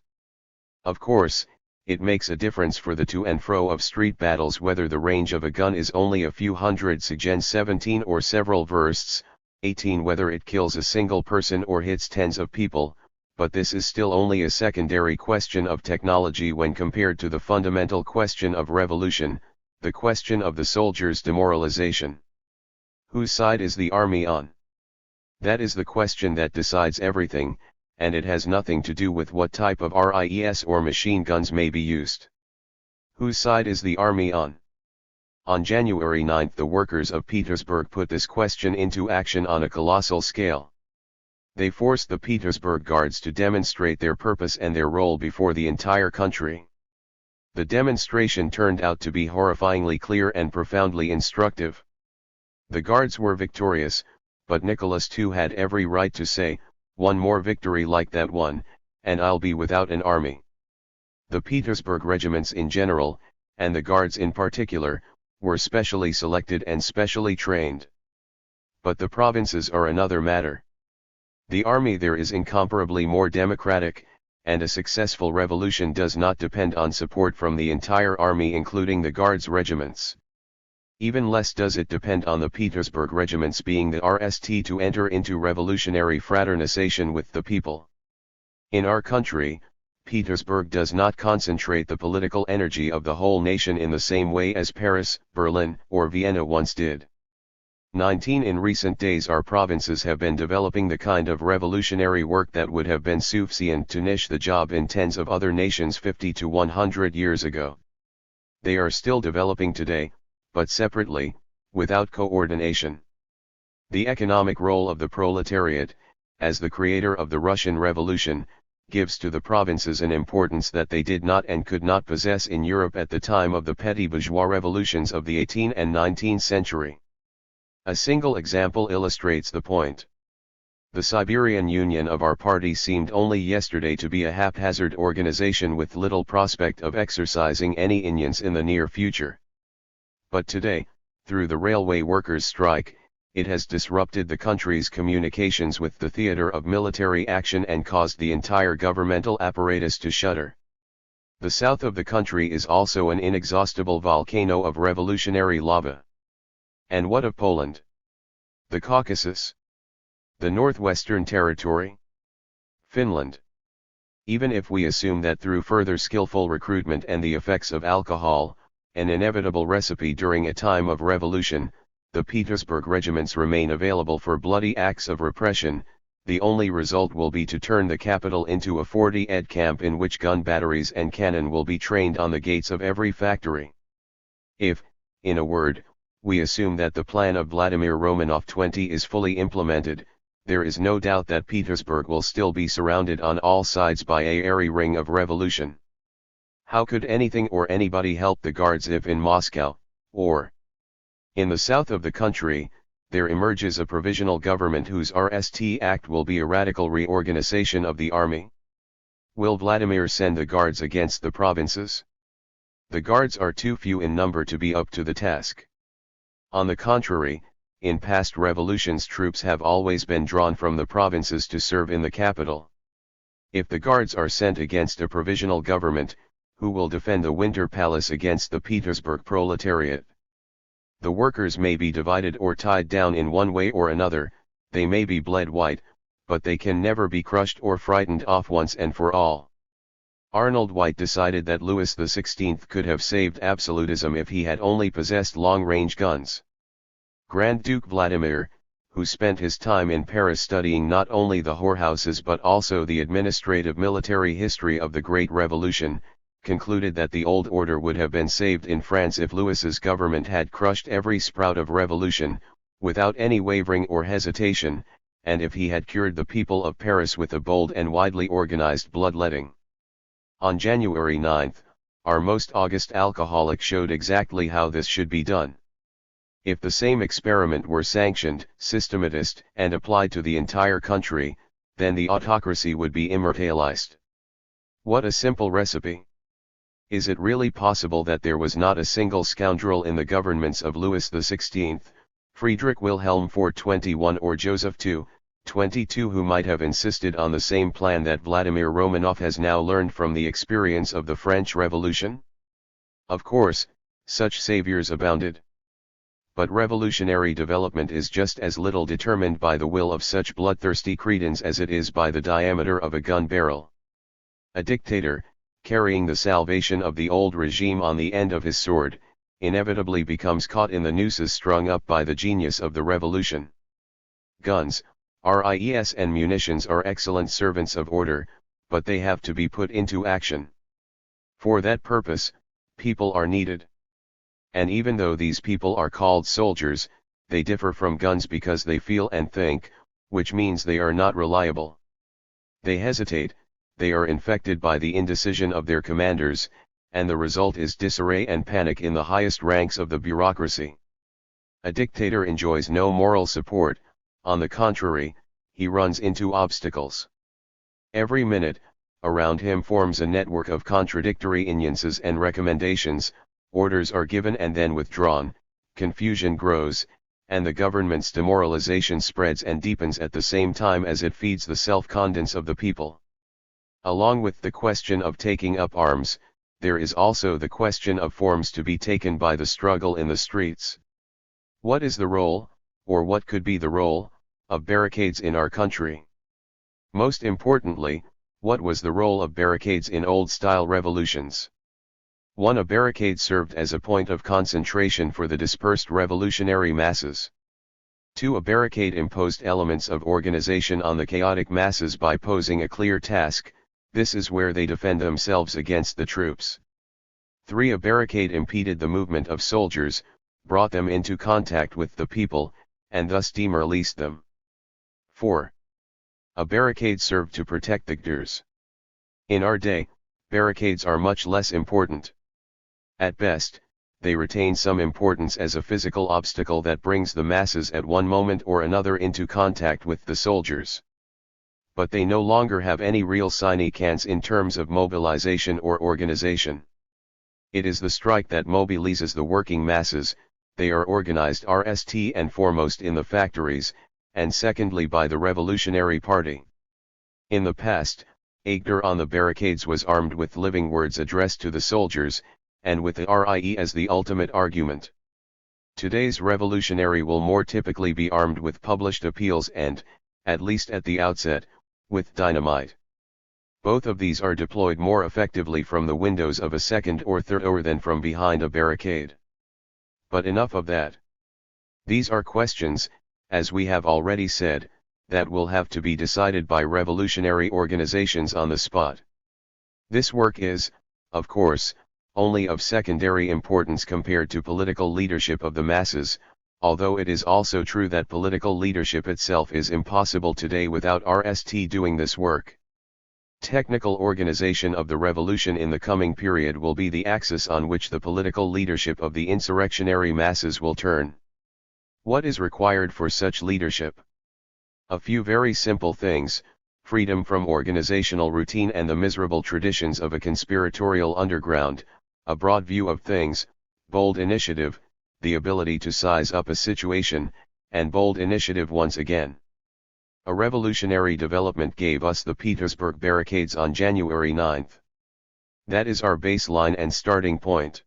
Of course, it makes a difference for the to and fro of street battles whether the range of a gun is only a few hundred seconds 17 or several versts, 18 whether it kills a single person or hits tens of people, but this is still only a secondary question of technology when compared to the fundamental question of revolution, the question of the soldiers' demoralization. Whose side is the army on? That is the question that decides everything, and it has nothing to do with what type of RIES or machine guns may be used. Whose side is the army on? On January 9 the workers of Petersburg put this question into action on a colossal scale. They forced the Petersburg Guards to demonstrate their purpose and their role before the entire country. The demonstration turned out to be horrifyingly clear and profoundly instructive. The Guards were victorious, but Nicholas II had every right to say, "One more victory like that one, and I'll be without an army." The Petersburg regiments in general, and the Guards in particular, were specially selected and specially trained. But the provinces are another matter. The army there is incomparably more democratic, and a successful revolution does not depend on support from the entire army including the Guards regiments. Even less does it depend on the Petersburg regiments being the RST to enter into revolutionary fraternization with the people. In our country, Petersburg does not concentrate the political energy of the whole nation in the same way as Paris, Berlin, or Vienna once did. 19 In recent days our provinces have been developing the kind of revolutionary work that would have been sufficient to niche the job in tens of other nations 50 to 100 years ago. They are still developing today, but separately, without coordination. The economic role of the proletariat, as the creator of the Russian Revolution, gives to the provinces an importance that they did not and could not possess in Europe at the time of the petty bourgeois revolutions of the 18th and 19th century. A single example illustrates the point. The Siberian Union of our party seemed only yesterday to be a haphazard organization with little prospect of exercising any influence in the near future. But today, through the railway workers' strike, it has disrupted the country's communications with the theater of military action and caused the entire governmental apparatus to shudder. The south of the country is also an inexhaustible volcano of revolutionary lava. And what of Poland? The Caucasus? The Northwestern Territory? Finland? Even if we assume that through further skillful recruitment and the effects of alcohol, an inevitable recipe during a time of revolution, the Petersburg regiments remain available for bloody acts of repression, the only result will be to turn the capital into a 40-ed camp in which gun batteries and cannon will be trained on the gates of every factory. If, in a word, we assume that the plan of Vladimir Romanov 20 is fully implemented, there is no doubt that Petersburg will still be surrounded on all sides by a airy ring of revolution. How could anything or anybody help the Guards if in Moscow, or in the south of the country, there emerges a provisional government whose RST act will be a radical reorganization of the army? Will Vladimir send the Guards against the provinces? The Guards are too few in number to be up to the task. On the contrary, in past revolutions troops have always been drawn from the provinces to serve in the capital. If the Guards are sent against a provisional government, who will defend the Winter Palace against the Petersburg proletariat? The workers may be divided or tied down in one way or another, they may be bled white, but they can never be crushed or frightened off once and for all. Arnold White decided that Louis XVI could have saved absolutism if he had only possessed long-range guns. Grand Duke Vladimir, who spent his time in Paris studying not only the whorehouses but also the administrative military history of the Great Revolution, concluded that the old order would have been saved in France if Louis's government had crushed every sprout of revolution, without any wavering or hesitation, and if he had cured the people of Paris with a bold and widely organized bloodletting. On January 9, our most august alcoholic showed exactly how this should be done. If the same experiment were sanctioned, systematized, and applied to the entire country, then the autocracy would be immortalized. What a simple recipe! Is it really possible that there was not a single scoundrel in the governments of Louis XVI, Friedrich Wilhelm IV 21 or Joseph II, 22 who might have insisted on the same plan that Vladimir Romanov has now learned from the experience of the French Revolution? Of course, such saviors abounded. But revolutionary development is just as little determined by the will of such bloodthirsty cretins as it is by the diameter of a gun barrel. A dictator, carrying the salvation of the old regime on the end of his sword, inevitably becomes caught in the nooses strung up by the genius of the revolution. Guns, RIES and munitions are excellent servants of order, but they have to be put into action. For that purpose, people are needed. And even though these people are called soldiers, they differ from guns because they feel and think, which means they are not reliable. They hesitate, they are infected by the indecision of their commanders, and the result is disarray and panic in the highest ranks of the bureaucracy. A dictator enjoys no moral support, on the contrary, he runs into obstacles. Every minute, around him forms a network of contradictory instances and recommendations, orders are given and then withdrawn, confusion grows, and the government's demoralization spreads and deepens at the same time as it feeds the self-confidence of the people. Along with the question of taking up arms, there is also the question of forms to be taken by the struggle in the streets. What is the role, or what could be the role, of barricades in our country? Most importantly, what was the role of barricades in old-style revolutions? 1. A barricade served as a point of concentration for the dispersed revolutionary masses. 2. A barricade imposed elements of organization on the chaotic masses by posing a clear task. This is where they defend themselves against the troops. 3. A barricade impeded the movement of soldiers, brought them into contact with the people, and thus demoralized them. 4. A barricade served to protect the leaders. In our day, barricades are much less important. At best, they retain some importance as a physical obstacle that brings the masses at one moment or another into contact with the soldiers. But they no longer have any real significance in terms of mobilization or organization. It is the strike that mobilizes the working masses. They are organized first and foremost in the factories, and secondly by the Revolutionary Party. In the past, a leader on the barricades was armed with living words addressed to the soldiers, and with the RIE as the ultimate argument. Today's revolutionary will more typically be armed with published appeals and, at least at the outset, with dynamite. Both of these are deployed more effectively from the windows of a second or third or than from behind a barricade. But enough of that. These are questions, as we have already said, that will have to be decided by revolutionary organizations on the spot. This work is, of course, only of secondary importance compared to political leadership of the masses, although it is also true that political leadership itself is impossible today without RST doing this work. Technical organization of the revolution in the coming period will be the axis on which the political leadership of the insurrectionary masses will turn. What is required for such leadership? A few very simple things: freedom from organizational routine and the miserable traditions of a conspiratorial underground, a broad view of things, bold initiative, the ability to size up a situation, and bold initiative once again. A revolutionary development gave us the Petersburg barricades on January 9. That is our baseline and starting point.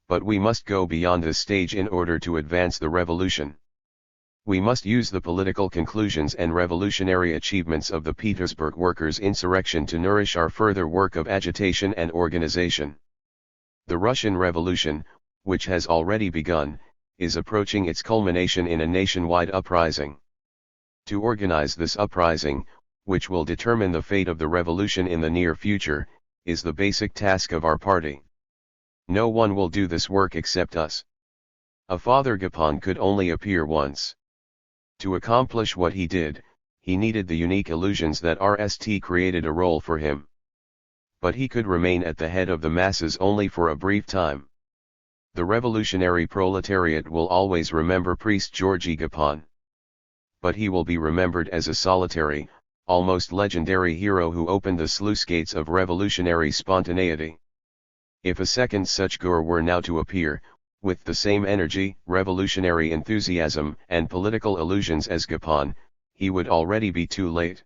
But we must go beyond this stage in order to advance the revolution. We must use the political conclusions and revolutionary achievements of the Petersburg workers' insurrection to nourish our further work of agitation and organization. The Russian Revolution, which has already begun, is approaching its culmination in a nationwide uprising. To organize this uprising, which will determine the fate of the revolution in the near future, is the basic task of our party. No one will do this work except us. A Father Gapon could only appear once. To accomplish what he did, he needed the unique illusions that RST created a role for him. But he could remain at the head of the masses only for a brief time. The revolutionary proletariat will always remember Priest Georgy Gapon. But he will be remembered as a solitary, almost legendary hero who opened the sluice gates of revolutionary spontaneity. If a second such Gur were now to appear, with the same energy, revolutionary enthusiasm, and political illusions as Gapon, he would already be too late.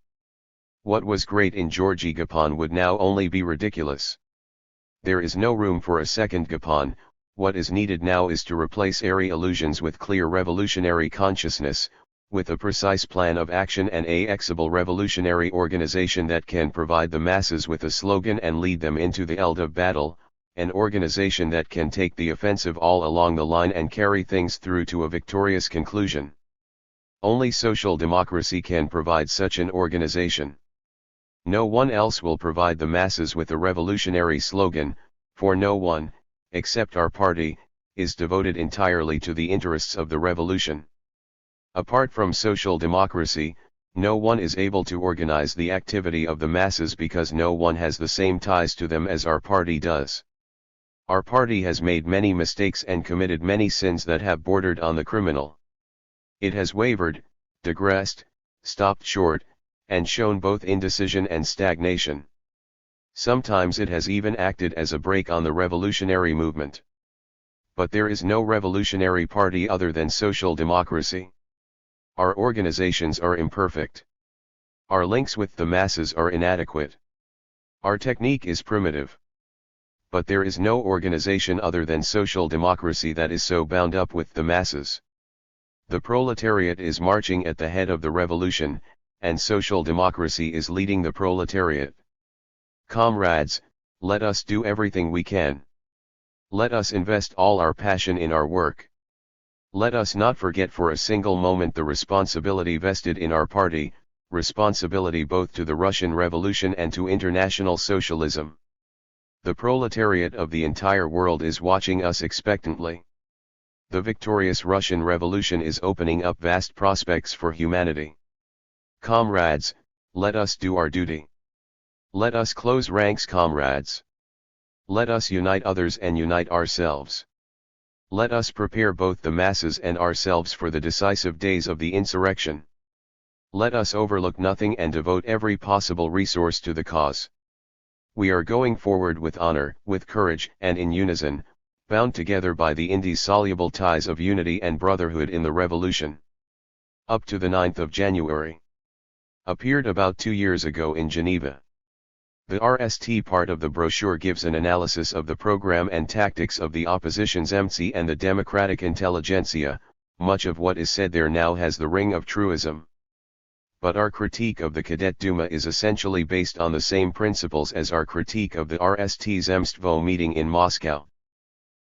What was great in Georgy Gapon would now only be ridiculous. There is no room for a second Gapon. What is needed now is to replace airy illusions with clear revolutionary consciousness, with a precise plan of action and a flexible revolutionary organization that can provide the masses with a slogan and lead them into the field of battle, an organization that can take the offensive all along the line and carry things through to a victorious conclusion. Only social democracy can provide such an organization. No one else will provide the masses with a revolutionary slogan, for no one, except our party, is devoted entirely to the interests of the revolution. Apart from social democracy, no one is able to organize the activity of the masses because no one has the same ties to them as our party does. Our party has made many mistakes and committed many sins that have bordered on the criminal. It has wavered, digressed, stopped short, and shown both indecision and stagnation. Sometimes it has even acted as a brake on the revolutionary movement. But there is no revolutionary party other than social democracy. Our organizations are imperfect. Our links with the masses are inadequate. Our technique is primitive. But there is no organization other than social democracy that is so bound up with the masses. The proletariat is marching at the head of the revolution, and social democracy is leading the proletariat. Comrades, let us do everything we can. Let us invest all our passion in our work. Let us not forget for a single moment the responsibility vested in our party, responsibility both to the Russian Revolution and to international socialism. The proletariat of the entire world is watching us expectantly. The victorious Russian Revolution is opening up vast prospects for humanity. Comrades, let us do our duty. Let us close ranks, comrades. Let us unite others and unite ourselves. Let us prepare both the masses and ourselves for the decisive days of the insurrection. Let us overlook nothing and devote every possible resource to the cause. We are going forward with honor, with courage, and in unison, bound together by the indissoluble ties of unity and brotherhood in the revolution. Up to the 9th of January. Appeared about 2 years ago in Geneva. The RST part of the brochure gives an analysis of the program and tactics of the opposition's MC and the democratic intelligentsia. Much of what is said there now has the ring of truism. But our critique of the Cadet Duma is essentially based on the same principles as our critique of the RST Zemstvo meeting in Moscow.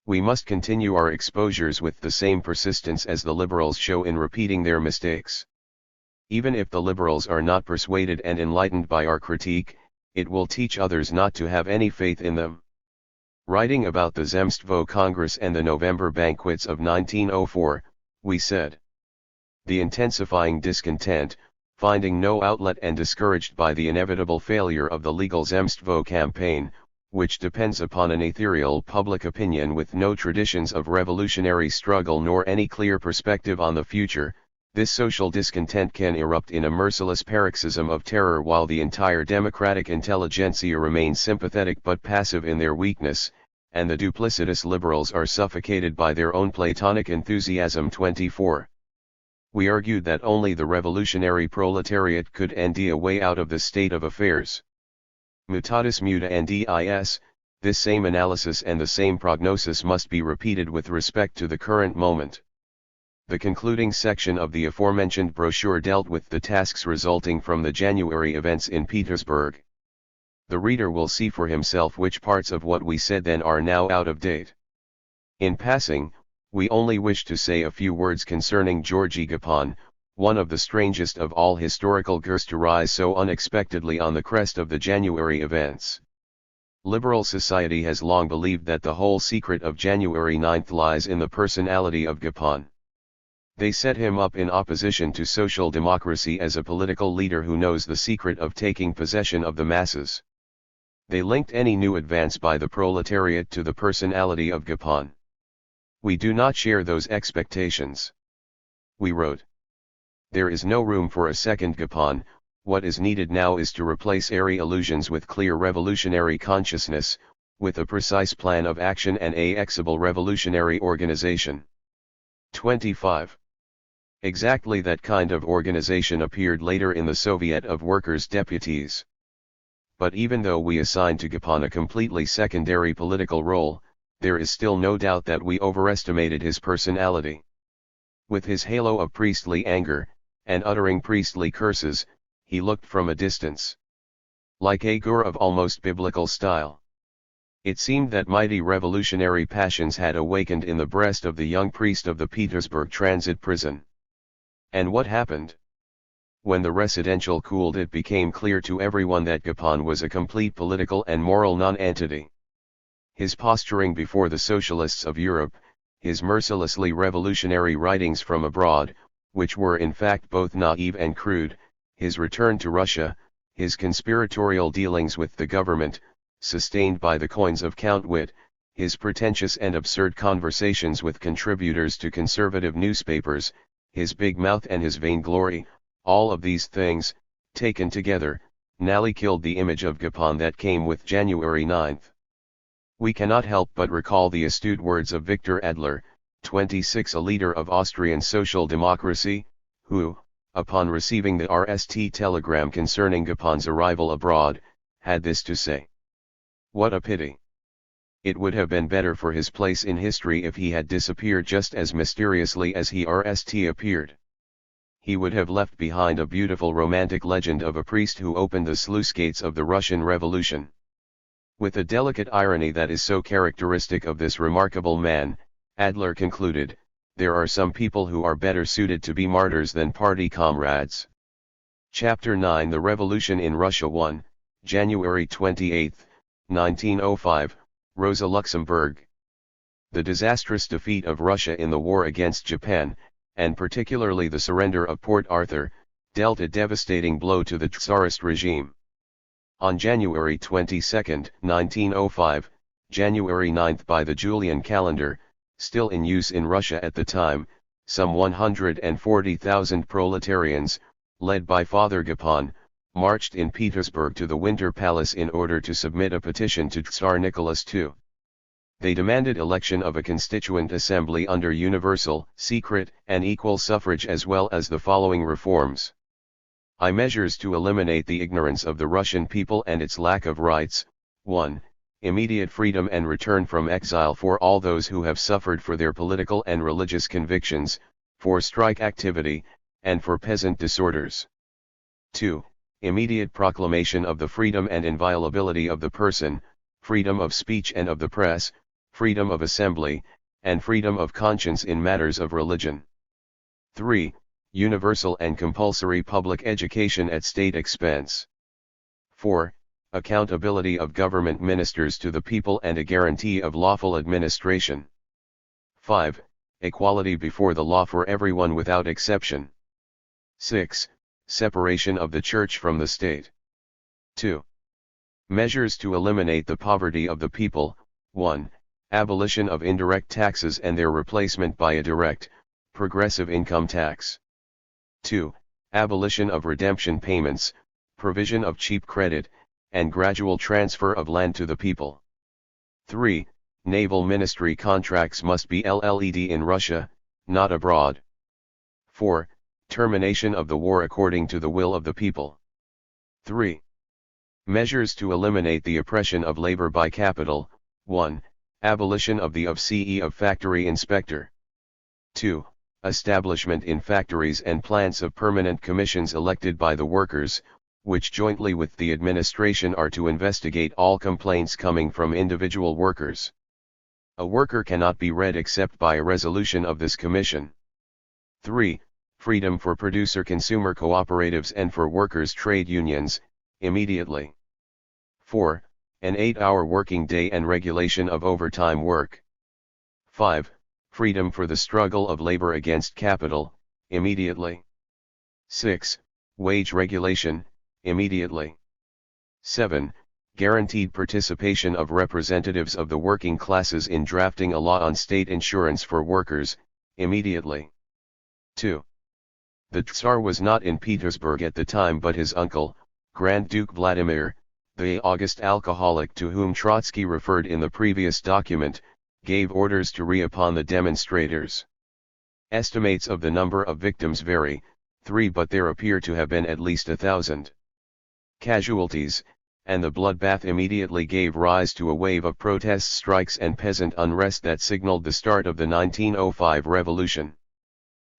We must continue our exposures with the same persistence as the liberals show in repeating their mistakes. Even if the liberals are not persuaded and enlightened by our critique, it will teach others not to have any faith in them. Writing about the Zemstvo Congress and the November banquets of 1904, we said, the intensifying discontent, finding no outlet and discouraged by the inevitable failure of the legal Zemstvo campaign, which depends upon an ethereal public opinion with no traditions of revolutionary struggle nor any clear perspective on the future, this social discontent can erupt in a merciless paroxysm of terror while the entire democratic intelligentsia remains sympathetic but passive in their weakness, and the duplicitous liberals are suffocated by their own Platonic enthusiasm. 24. We argued that only the revolutionary proletariat could nd a way out of this state of affairs. Mutatis mutandis, this same analysis and the same prognosis must be repeated with respect to the current moment. The concluding section of the aforementioned brochure dealt with the tasks resulting from the January events in Petersburg. The reader will see for himself which parts of what we said then are now out of date. In passing, we only wish to say a few words concerning Georgy Gapon, one of the strangest of all historical girls to rise so unexpectedly on the crest of the January events. Liberal society has long believed that the whole secret of January 9th lies in the personality of Gapon. They set him up in opposition to social democracy as a political leader who knows the secret of taking possession of the masses. They linked any new advance by the proletariat to the personality of Gapon. We do not share those expectations. We wrote, there is no room for a second Gapon. What is needed now is to replace airy illusions with clear revolutionary consciousness, with a precise plan of action and a exhibible revolutionary organization. 25. Exactly that kind of organization appeared later in the Soviet of Workers' Deputies. But even though we assign to Gapon a completely secondary political role, there is still no doubt that we overestimated his personality. With his halo of priestly anger, and uttering priestly curses, he looked from a distance like a guru of almost biblical style. It seemed that mighty revolutionary passions had awakened in the breast of the young priest of the Petersburg transit prison. And what happened? When the residential cooled, it became clear to everyone that Gapon was a complete political and moral non-entity. His posturing before the socialists of Europe, his mercilessly revolutionary writings from abroad, which were in fact both naive and crude, his return to Russia, his conspiratorial dealings with the government, sustained by the coins of Count Witt, his pretentious and absurd conversations with contributors to conservative newspapers, his big mouth and his vainglory, all of these things, taken together, nearly killed the image of Gapon that came with January 9. We cannot help but recall the astute words of Victor Adler, 26, a leader of Austrian social democracy, who, upon receiving the RST telegram concerning Gapon's arrival abroad, had this to say: "What a pity! It would have been better for his place in history if he had disappeared just as mysteriously as he appeared. He would have left behind a beautiful romantic legend of a priest who opened the sluice gates of the Russian Revolution." With a delicate irony that is so characteristic of this remarkable man, Adler concluded, "There are some people who are better suited to be martyrs than party comrades." Chapter 9 The Revolution in Russia 1, January 28, 1905, Rosa Luxemburg. The disastrous defeat of Russia in the war against Japan, and particularly the surrender of Port Arthur, dealt a devastating blow to the Tsarist regime. On January 22, 1905, January 9 by the Julian calendar, still in use in Russia at the time, some 140,000 proletarians, led by Father Gapon, marched in Petersburg to the Winter Palace in order to submit a petition to Tsar Nicholas II. They demanded election of a constituent assembly under universal, secret, and equal suffrage, as well as the following reforms. Measures to eliminate the ignorance of the Russian people and its lack of rights. 1. Immediate freedom and return from exile for all those who have suffered for their political and religious convictions, for strike activity, and for peasant disorders. 2. Immediate proclamation of the freedom and inviolability of the person, freedom of speech and of the press, freedom of assembly, and freedom of conscience in matters of religion. 3. Universal and compulsory public education at state expense. 4. Accountability of government ministers to the people and a guarantee of lawful administration. 5. Equality before the law for everyone without exception. 6. Separation of the Church from the state. 2. Measures to eliminate the poverty of the people. 1. Abolition of indirect taxes and their replacement by a direct, progressive income tax. 2. Abolition of redemption payments, provision of cheap credit, and gradual transfer of land to the people. 3. Naval ministry contracts must be LLED in Russia, not abroad. 4. Termination of the war according to the will of the people. 3. Measures to eliminate the oppression of labor by capital. 1. Abolition of the office of factory inspector. 2. Establishment in factories and plants of permanent commissions elected by the workers, which jointly with the administration are to investigate all complaints coming from individual workers. A worker cannot be read except by a resolution of this commission. 3. Freedom for producer-consumer cooperatives and for workers' trade unions, immediately. 4. An 8-hour working day and regulation of overtime work. 5. Freedom for the struggle of labor against capital, immediately. 6. Wage regulation, immediately. 7. Guaranteed participation of representatives of the working classes in drafting a law on state insurance for workers, immediately. 2. The Tsar was not in Petersburg at the time, but his uncle, Grand Duke Vladimir, the august alcoholic to whom Trotsky referred in the previous document, gave orders to upon the demonstrators. Estimates of the number of victims vary, 3, but there appear to have been at least 1,000 casualties, and the bloodbath immediately gave rise to a wave of protests, strikes and peasant unrest that signaled the start of the 1905 revolution.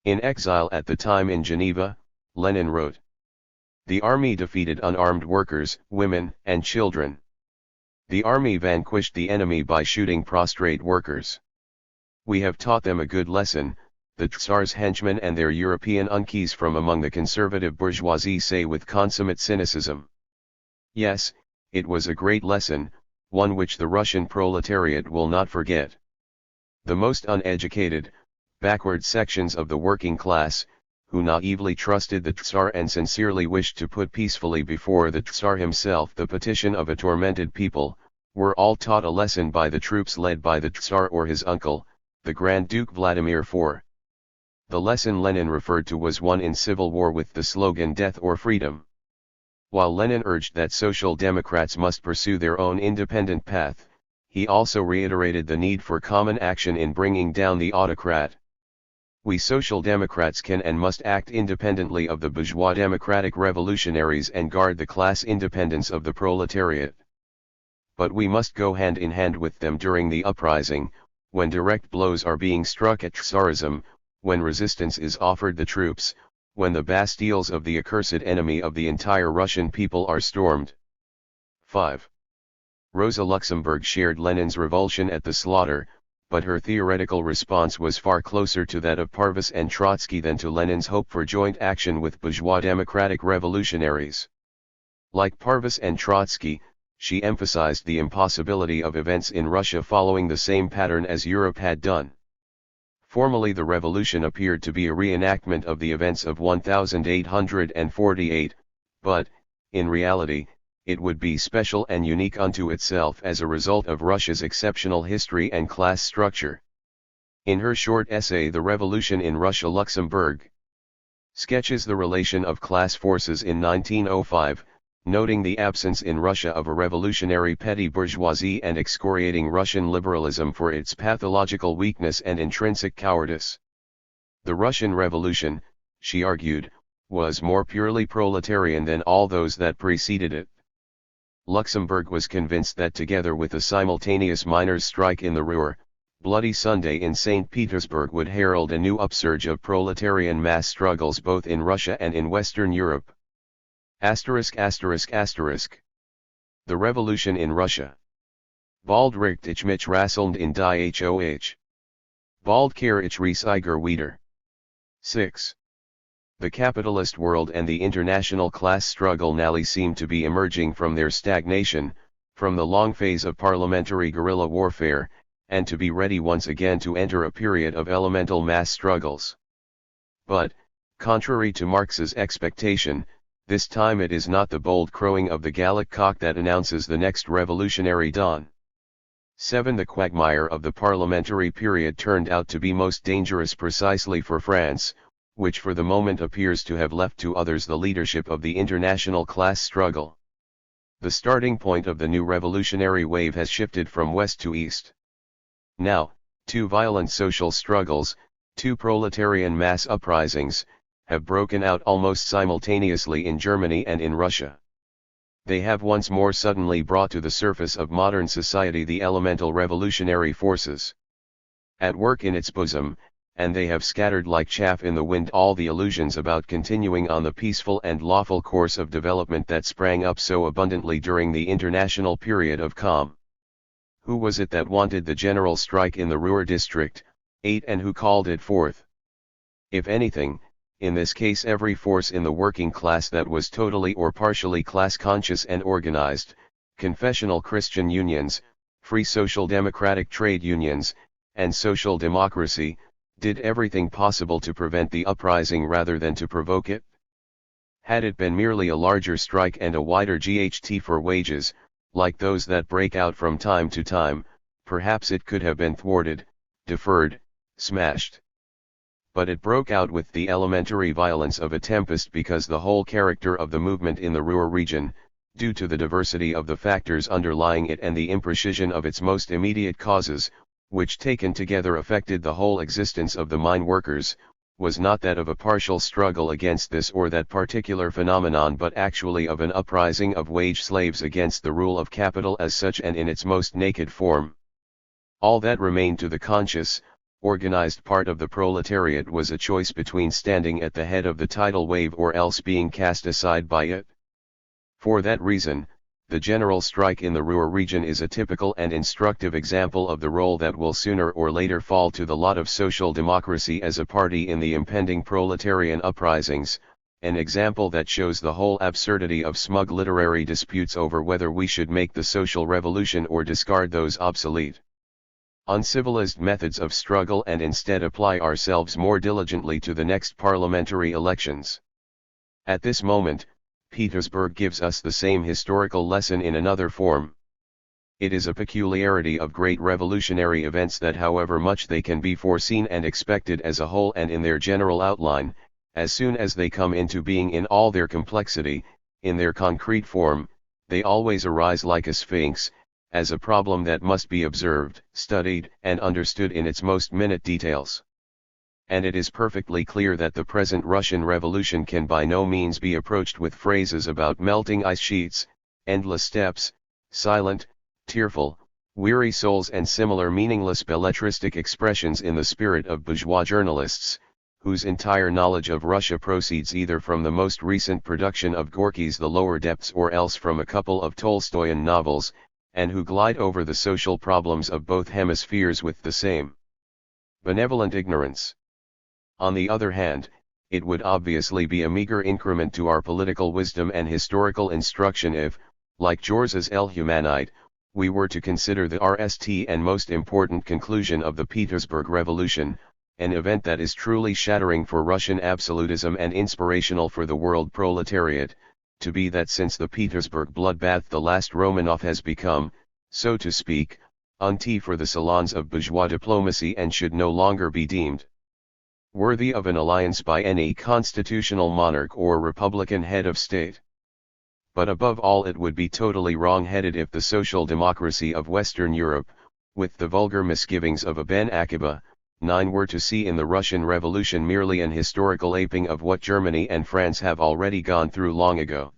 In exile at the time in Geneva, Lenin wrote, "The army defeated unarmed workers, women, and children. The army vanquished the enemy by shooting prostrate workers. We have taught them a good lesson," the Tsar's henchmen and their European uncles from among the conservative bourgeoisie say with consummate cynicism. Yes, it was a great lesson, one which the Russian proletariat will not forget. The most uneducated, backward sections of the working class, who naively trusted the Tsar and sincerely wished to put peacefully before the Tsar himself the petition of a tormented people, were all taught a lesson by the troops led by the Tsar or his uncle, the Grand Duke Vladimir IV. The lesson Lenin referred to was one in civil war with the slogan "Death or Freedom." While Lenin urged that Social Democrats must pursue their own independent path, he also reiterated the need for common action in bringing down the autocrat. We Social Democrats can and must act independently of the bourgeois democratic revolutionaries and guard the class independence of the proletariat. But we must go hand in hand with them during the uprising, when direct blows are being struck at Tsarism, when resistance is offered the troops, when the bastilles of the accursed enemy of the entire Russian people are stormed. 5. Rosa Luxemburg shared Lenin's revulsion at the slaughter, but her theoretical response was far closer to that of Parvus and Trotsky than to Lenin's hope for joint action with bourgeois democratic revolutionaries. Like Parvus and Trotsky, she emphasized the impossibility of events in Russia following the same pattern as Europe had done. Formally, the revolution appeared to be a reenactment of the events of 1848, but, in reality, it would be special and unique unto itself as a result of Russia's exceptional history and class structure. In her short essay "The Revolution in Russia," Luxemburg sketches the relation of class forces in 1905, noting the absence in Russia of a revolutionary petty bourgeoisie and excoriating Russian liberalism for its pathological weakness and intrinsic cowardice. The Russian Revolution, she argued, was more purely proletarian than all those that preceded it. Luxemburg was convinced that together with a simultaneous miners' strike in the Ruhr, Bloody Sunday in St. Petersburg would herald a new upsurge of proletarian mass struggles both in Russia and in Western Europe. The Revolution in Russia. Bald richtig mich rasselnd in die Hoch. Bald kehr ich reisiger wieder. 6. The capitalist world and the international class struggle now seem to be emerging from their stagnation, from the long phase of parliamentary guerrilla warfare, and to be ready once again to enter a period of elemental mass struggles. But, contrary to Marx's expectation, this time it is not the bold crowing of the Gallic cock that announces the next revolutionary dawn. 7. The quagmire of the parliamentary period turned out to be most dangerous precisely for France, which for the moment appears to have left to others the leadership of the international class struggle. The starting point of the new revolutionary wave has shifted from west to east. Now, two violent social struggles, two proletarian mass uprisings, have broken out almost simultaneously in Germany and in Russia. They have once more suddenly brought to the surface of modern society the elemental revolutionary forces at work in its bosom, and they have scattered like chaff in the wind all the illusions about continuing on the peaceful and lawful course of development that sprang up so abundantly during the international period of calm. Who was it that wanted the general strike in the Ruhr district, 8, and who called it forth? If anything, in this case every force in the working class that was totally or partially class-conscious and organized, confessional Christian unions, free social democratic trade unions, and social democracy, did everything possible to prevent the uprising rather than to provoke it. Had it been merely a larger strike and a wider GHT for wages, like those that break out from time to time, perhaps it could have been thwarted, deferred, smashed. But it broke out with the elementary violence of a tempest because the whole character of the movement in the Ruhr region, due to the diversity of the factors underlying it and the imprecision of its most immediate causes, which taken together affected the whole existence of the mine workers, was not that of a partial struggle against this or that particular phenomenon but actually of an uprising of wage slaves against the rule of capital as such and in its most naked form. All that remained to the conscious, organized part of the proletariat was a choice between standing at the head of the tidal wave or else being cast aside by it. For that reason, the general strike in the Ruhr region is a typical and instructive example of the role that will sooner or later fall to the lot of social democracy as a party in the impending proletarian uprisings, an example that shows the whole absurdity of smug literary disputes over whether we should make the social revolution or discard those obsolete, uncivilized methods of struggle and instead apply ourselves more diligently to the next parliamentary elections. At this moment, Petersburg gives us the same historical lesson in another form. It is a peculiarity of great revolutionary events that however much they can be foreseen and expected as a whole and in their general outline, as soon as they come into being in all their complexity, in their concrete form, they always arise like a sphinx, as a problem that must be observed, studied, and understood in its most minute details. And it is perfectly clear that the present Russian Revolution can by no means be approached with phrases about melting ice sheets, endless steppes, silent, tearful, weary souls and similar meaningless belletristic expressions in the spirit of bourgeois journalists, whose entire knowledge of Russia proceeds either from the most recent production of Gorky's The Lower Depths or else from a couple of Tolstoyan novels, and who glide over the social problems of both hemispheres with the same benevolent ignorance. On the other hand, it would obviously be a meager increment to our political wisdom and historical instruction if, like George's El Humanite, we were to consider the RST and most important conclusion of the Petersburg Revolution, an event that is truly shattering for Russian absolutism and inspirational for the world proletariat, to be that since the Petersburg bloodbath the last Romanov has become, so to speak, un tea for the salons of bourgeois diplomacy and should no longer be deemed worthy of an alliance by any constitutional monarch or republican head of state. But above all it would be totally wrong-headed if the social democracy of Western Europe, with the vulgar misgivings of a Ben Akiba, 9 were to see in the Russian Revolution merely an historical aping of what Germany and France have already gone through long ago.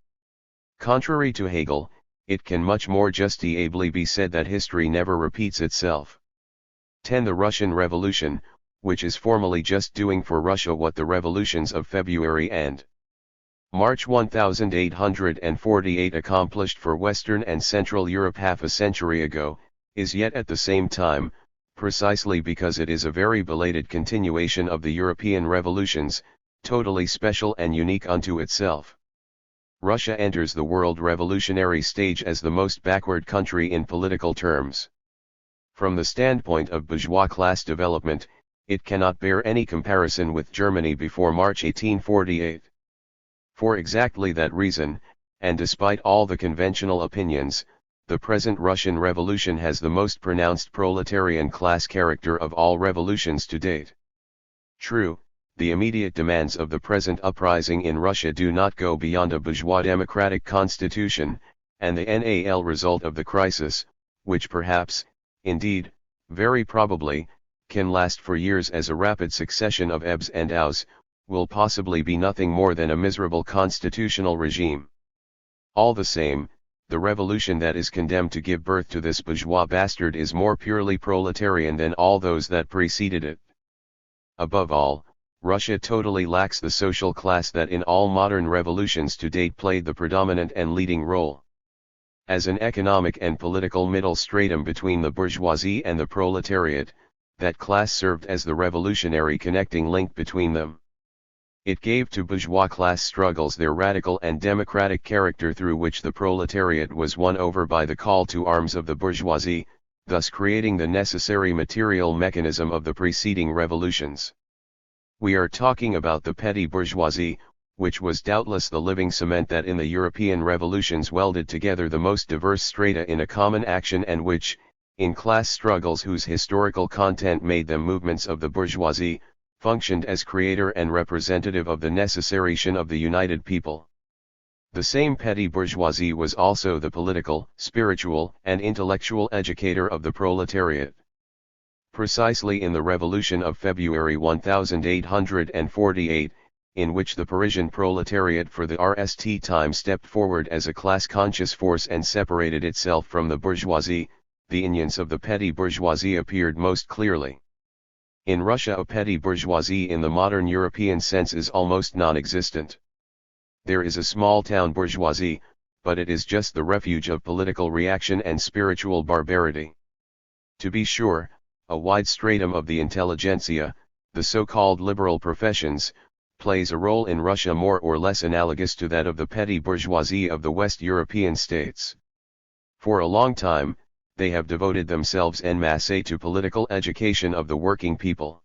Contrary to Hegel, it can much more justifiably be said that history never repeats itself. 10. The Russian Revolution, which is formally just doing for Russia what the revolutions of February and March 1848 accomplished for Western and Central Europe half a century ago, is yet at the same time, precisely because it is a very belated continuation of the European revolutions, totally special and unique unto itself. Russia enters the world revolutionary stage as the most backward country in political terms. From the standpoint of bourgeois class development, it cannot bear any comparison with Germany before March 1848. For exactly that reason, and despite all the conventional opinions, the present Russian Revolution has the most pronounced proletarian class character of all revolutions to date. True, the immediate demands of the present uprising in Russia do not go beyond a bourgeois democratic constitution, and the NAL result of the crisis, which perhaps, indeed, very probably, can last for years as a rapid succession of ebbs and outs, will possibly be nothing more than a miserable constitutional regime. All the same, the revolution that is condemned to give birth to this bourgeois bastard is more purely proletarian than all those that preceded it. Above all, Russia totally lacks the social class that in all modern revolutions to date played the predominant and leading role. As an economic and political middle stratum between the bourgeoisie and the proletariat, that class served as the revolutionary connecting link between them. It gave to bourgeois class struggles their radical and democratic character through which the proletariat was won over by the call to arms of the bourgeoisie, thus creating the necessary material mechanism of the preceding revolutions. We are talking about the petty bourgeoisie, which was doubtless the living cement that in the European revolutions welded together the most diverse strata in a common action and which, in class struggles whose historical content made them movements of the bourgeoisie, functioned as creator and representative of the necessarytion of the united people. The same petty bourgeoisie was also the political, spiritual, and intellectual educator of the proletariat. Precisely in the Revolution of February 1848, in which the Parisian proletariat for the RST time stepped forward as a class-conscious force and separated itself from the bourgeoisie, the unions of the petty bourgeoisie appeared most clearly. In Russia a petty bourgeoisie in the modern European sense is almost non-existent. There is a small-town bourgeoisie, but it is just the refuge of political reaction and spiritual barbarity. To be sure, a wide stratum of the intelligentsia, the so-called liberal professions, plays a role in Russia more or less analogous to that of the petty bourgeoisie of the West European states. For a long time, they have devoted themselves en masse to political education of the working people.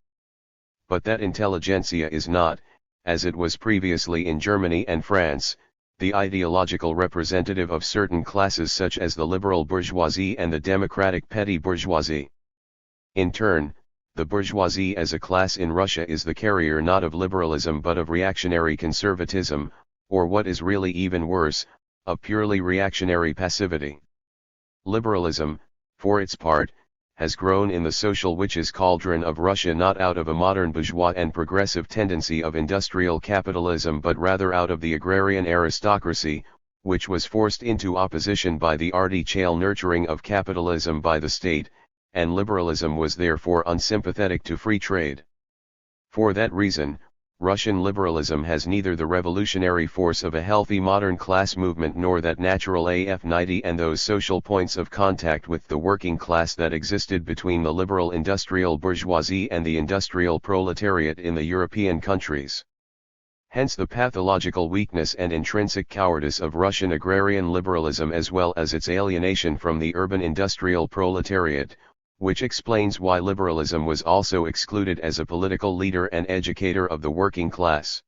But that intelligentsia is not, as it was previously in Germany and France, the ideological representative of certain classes such as the liberal bourgeoisie and the democratic petty bourgeoisie. In turn, the bourgeoisie as a class in Russia is the carrier not of liberalism but of reactionary conservatism, or what is really even worse, of purely reactionary passivity. Liberalism, for its part, has grown in the social witch's cauldron of Russia not out of a modern bourgeois and progressive tendency of industrial capitalism but rather out of the agrarian aristocracy, which was forced into opposition by the artificial nurturing of capitalism by the state, and liberalism was therefore unsympathetic to free trade. For that reason, Russian liberalism has neither the revolutionary force of a healthy modern class movement nor that natural affinity and those social points of contact with the working class that existed between the liberal industrial bourgeoisie and the industrial proletariat in the European countries. Hence the pathological weakness and intrinsic cowardice of Russian agrarian liberalism as well as its alienation from the urban industrial proletariat, which explains why liberalism was also excluded as a political leader and educator of the working class.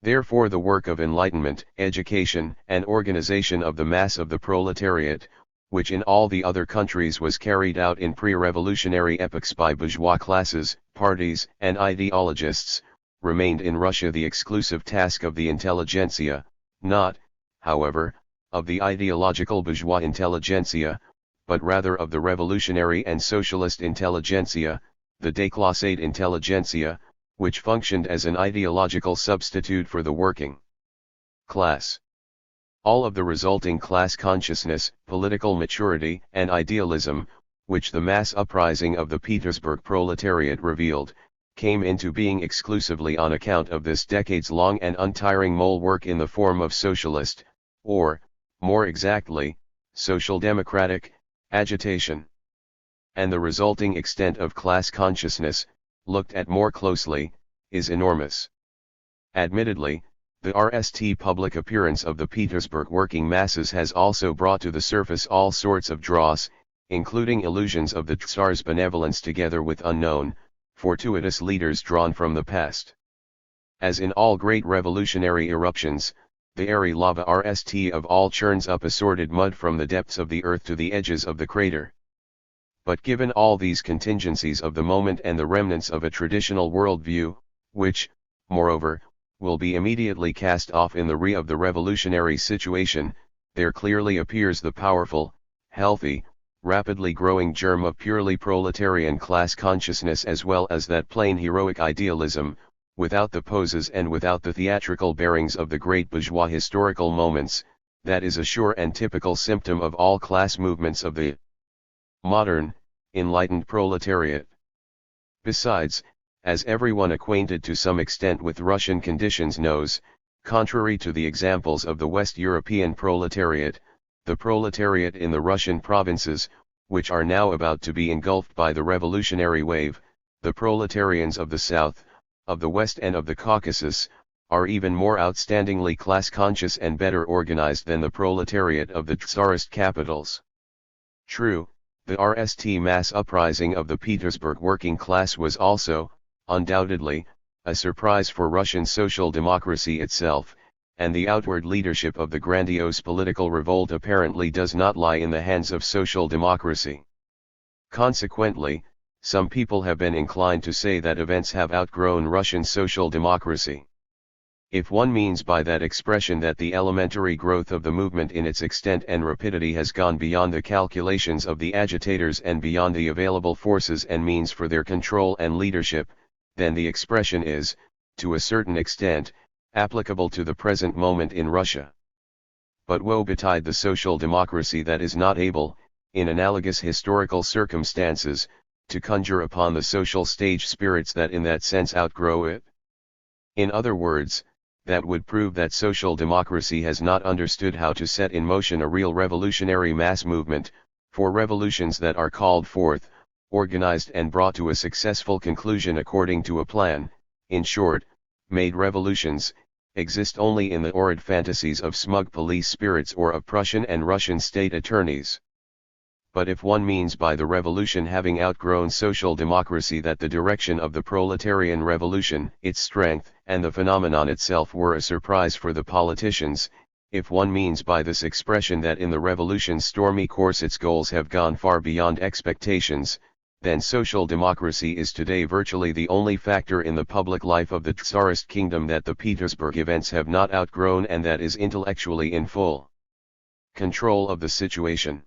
Therefore the work of enlightenment, education, and organization of the mass of the proletariat, which in all the other countries was carried out in pre-revolutionary epochs by bourgeois classes, parties, and ideologists, remained in Russia the exclusive task of the intelligentsia, not, however, of the ideological bourgeois intelligentsia, but rather of the revolutionary and socialist intelligentsia, the déclassée intelligentsia, which functioned as an ideological substitute for the working class. All of the resulting class consciousness, political maturity, and idealism, which the mass uprising of the Petersburg proletariat revealed, came into being exclusively on account of this decades-long and untiring mole work in the form of socialist, or, more exactly, social democratic, agitation. And the resulting extent of class consciousness, looked at more closely, is enormous. Admittedly, the RST public appearance of the Petersburg working masses has also brought to the surface all sorts of dross, including illusions of the Tsar's benevolence together with unknown, fortuitous leaders drawn from the past. As in all great revolutionary eruptions, the airy lava RST of all churns up assorted mud from the depths of the earth to the edges of the crater. But given all these contingencies of the moment and the remnants of a traditional worldview, which, moreover, will be immediately cast off in the re of the revolutionary situation, there clearly appears the powerful, healthy, rapidly growing germ of purely proletarian class consciousness as well as that plain heroic idealism, without the poses and without the theatrical bearings of the great bourgeois historical moments, that is a sure and typical symptom of all class movements of the modern, enlightened proletariat. Besides, as everyone acquainted to some extent with Russian conditions knows, contrary to the examples of the West European proletariat, the proletariat in the Russian provinces, which are now about to be engulfed by the revolutionary wave, the proletarians of the South, of the West and of the Caucasus, are even more outstandingly class-conscious and better organized than the proletariat of the Tsarist capitals. True, the RST mass uprising of the Petersburg working class was also, undoubtedly, a surprise for Russian social democracy itself, and the outward leadership of the grandiose political revolt apparently does not lie in the hands of social democracy. Consequently, some people have been inclined to say that events have outgrown Russian social democracy. If one means by that expression that the elementary growth of the movement in its extent and rapidity has gone beyond the calculations of the agitators and beyond the available forces and means for their control and leadership, then the expression is, to a certain extent, applicable to the present moment in Russia. But woe betide the social democracy that is not able, in analogous historical circumstances, to conjure upon the social stage spirits that in that sense outgrow it. In other words, that would prove that social democracy has not understood how to set in motion a real revolutionary mass movement, for revolutions that are called forth, organized and brought to a successful conclusion according to a plan, in short, made revolutions, exist only in the horrid fantasies of smug police spirits or of Prussian and Russian state attorneys. But if one means by the revolution having outgrown social democracy that the direction of the proletarian revolution, its strength, and the phenomenon itself were a surprise for the politicians, If one means by this expression that in the revolution's stormy course its goals have gone far beyond expectations, then social democracy is today virtually the only factor in the public life of the Tsarist kingdom that the Petersburg events have not outgrown and that is intellectually in full control of the situation.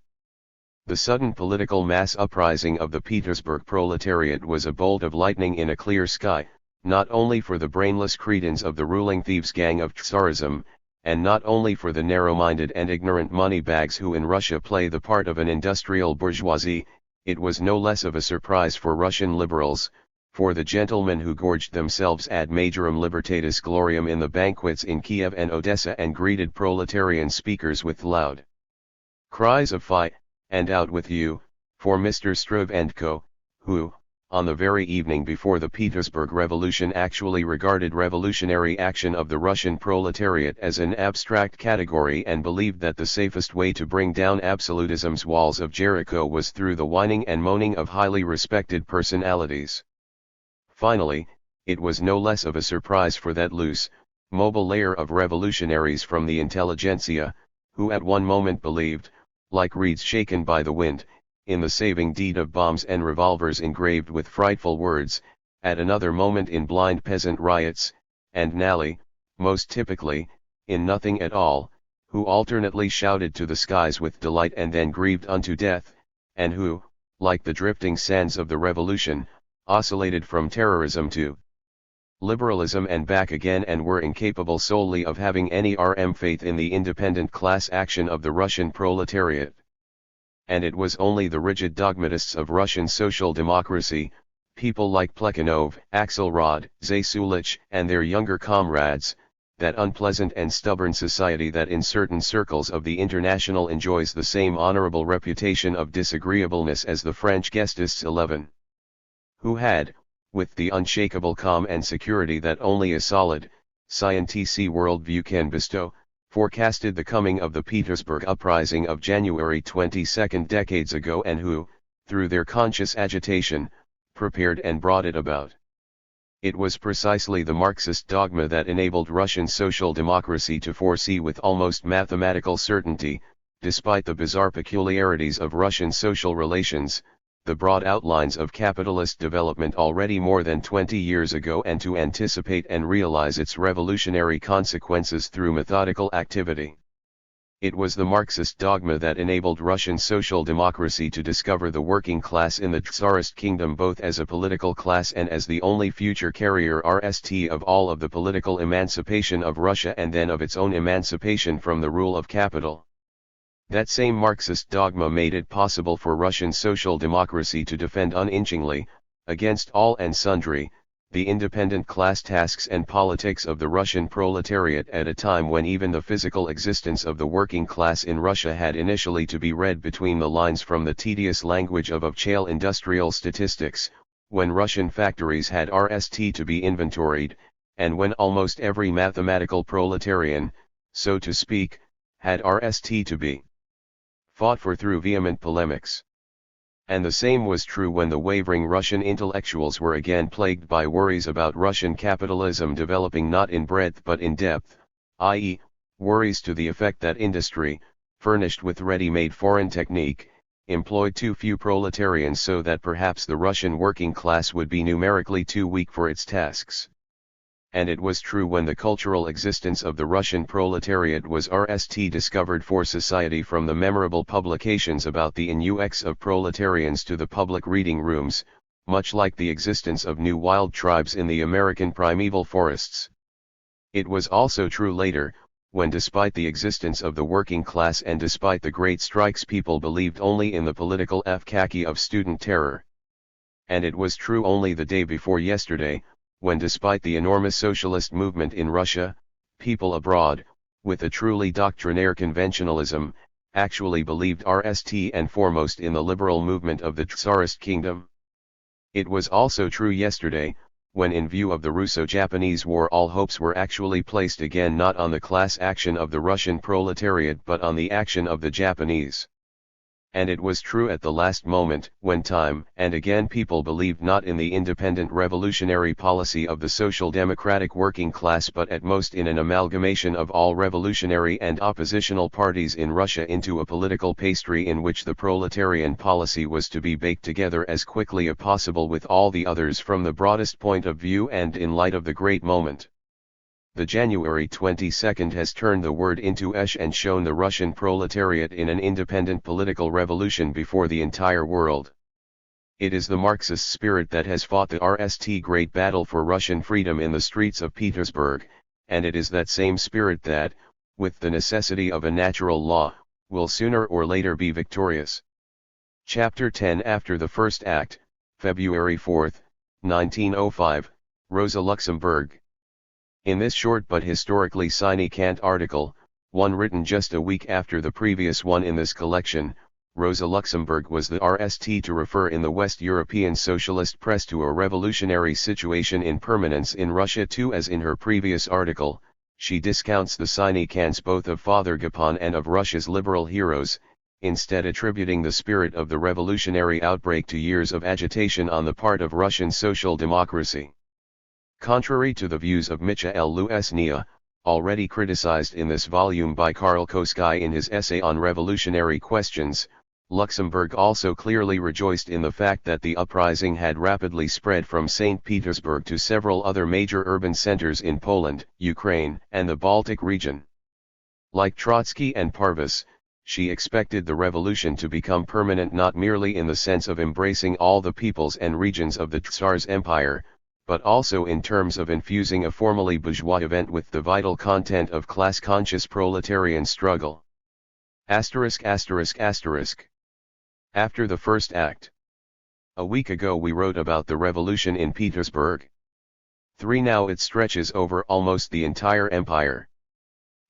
The sudden political mass uprising of the Petersburg proletariat was a bolt of lightning in a clear sky, not only for the brainless cretins of the ruling thieves' gang of Tsarism, and not only for the narrow-minded and ignorant moneybags who in Russia play the part of an industrial bourgeoisie, it was no less of a surprise for Russian liberals, for the gentlemen who gorged themselves ad majorem libertatis gloriam in the banquets in Kiev and Odessa and greeted proletarian speakers with loud cries of "Fi!" and "Out with you," for Mr. Struve and co., who, on the very evening before the Petersburg Revolution actually regarded revolutionary action of the Russian proletariat as an abstract category and believed that the safest way to bring down absolutism's walls of Jericho was through the whining and moaning of highly respected personalities. Finally, it was no less of a surprise for that loose, mobile layer of revolutionaries from the intelligentsia, who at one moment believed, like reeds shaken by the wind, in the saving deed of bombs and revolvers engraved with frightful words, at another moment in blind peasant riots, and nally, most typically, in nothing at all, who alternately shouted to the skies with delight and then grieved unto death, and who, like the drifting sands of the revolution, oscillated from terrorism to liberalism and back again and were incapable solely of having any faith in the independent class action of the Russian proletariat. And it was only the rigid dogmatists of Russian social democracy, people like Plekhanov, Axelrod, Zasulich, and their younger comrades, that unpleasant and stubborn society that in certain circles of the International enjoys the same honorable reputation of disagreeableness as the French Guestists 11, who had, with the unshakable calm and security that only a solid, scientific worldview can bestow, forecasted the coming of the Petersburg uprising of January 22 decades ago and who, through their conscious agitation, prepared and brought it about. It was precisely the Marxist dogma that enabled Russian social democracy to foresee with almost mathematical certainty, despite the bizarre peculiarities of Russian social relations, the broad outlines of capitalist development already more than 20 years ago and to anticipate and realize its revolutionary consequences through methodical activity. It was the Marxist dogma that enabled Russian social democracy to discover the working class in the Tsarist kingdom both as a political class and as the only future carrier of all of the political emancipation of Russia and then of its own emancipation from the rule of capital. That same Marxist dogma made it possible for Russian social democracy to defend unflinchingly, against all and sundry, the independent class tasks and politics of the Russian proletariat at a time when even the physical existence of the working class in Russia had initially to be read between the lines from the tedious language of Chale industrial statistics, when Russian factories had to be inventoried, and when almost every mathematical proletarian, so to speak, had to be fought for through vehement polemics. And the same was true when the wavering Russian intellectuals were again plagued by worries about Russian capitalism developing not in breadth but in depth, i.e., worries to the effect that industry, furnished with ready-made foreign technique, employed too few proletarians so that perhaps the Russian working class would be numerically too weak for its tasks. And it was true when the cultural existence of the Russian proletariat was discovered for society, from the memorable publications about the inux of proletarians to the public reading rooms, much like the existence of new wild tribes in the American primeval forests. It was also true later, when despite the existence of the working class and despite the great strikes people believed only in the political efficacy of student terror. And it was true only the day before yesterday, when despite the enormous socialist movement in Russia, people abroad, with a truly doctrinaire conventionalism, actually believed and foremost in the liberal movement of the Tsarist kingdom. It was also true yesterday, when in view of the Russo-Japanese War all hopes were actually placed again not on the class action of the Russian proletariat but on the action of the Japanese. And it was true at the last moment, when time and again people believed not in the independent revolutionary policy of the social democratic working class but at most in an amalgamation of all revolutionary and oppositional parties in Russia into a political pastry in which the proletarian policy was to be baked together as quickly as possible with all the others from the broadest point of view and in light of the great moment. The January 22 has turned the word into ash and shown the Russian proletariat in an independent political revolution before the entire world. It is the Marxist spirit that has fought the RST great battle for Russian freedom in the streets of Petersburg, and it is that same spirit that, with the necessity of a natural law, will sooner or later be victorious. Chapter 10 After the First Act, February 4, 1905, Rosa Luxemburg. In this short but historically significant article, one written just a week after the previous one in this collection, Rosa Luxemburg was the RST to refer in the West European socialist press to a revolutionary situation in permanence in Russia too. As in her previous article, she discounts the significance both of Father Gapon and of Russia's liberal heroes, instead attributing the spirit of the revolutionary outbreak to years of agitation on the part of Russian social democracy. Contrary to the views of Michael Luesnia, already criticized in this volume by Karl Kosky in his essay on revolutionary questions, Luxemburg also clearly rejoiced in the fact that the uprising had rapidly spread from St. Petersburg to several other major urban centers in Poland, Ukraine, and the Baltic region. Like Trotsky and Parvus, she expected the revolution to become permanent not merely in the sense of embracing all the peoples and regions of the Tsar's empire, but also in terms of infusing a formally bourgeois event with the vital content of class-conscious proletarian struggle. After the first act. A week ago we wrote about the revolution in Petersburg. 3 Now it stretches over almost the entire empire.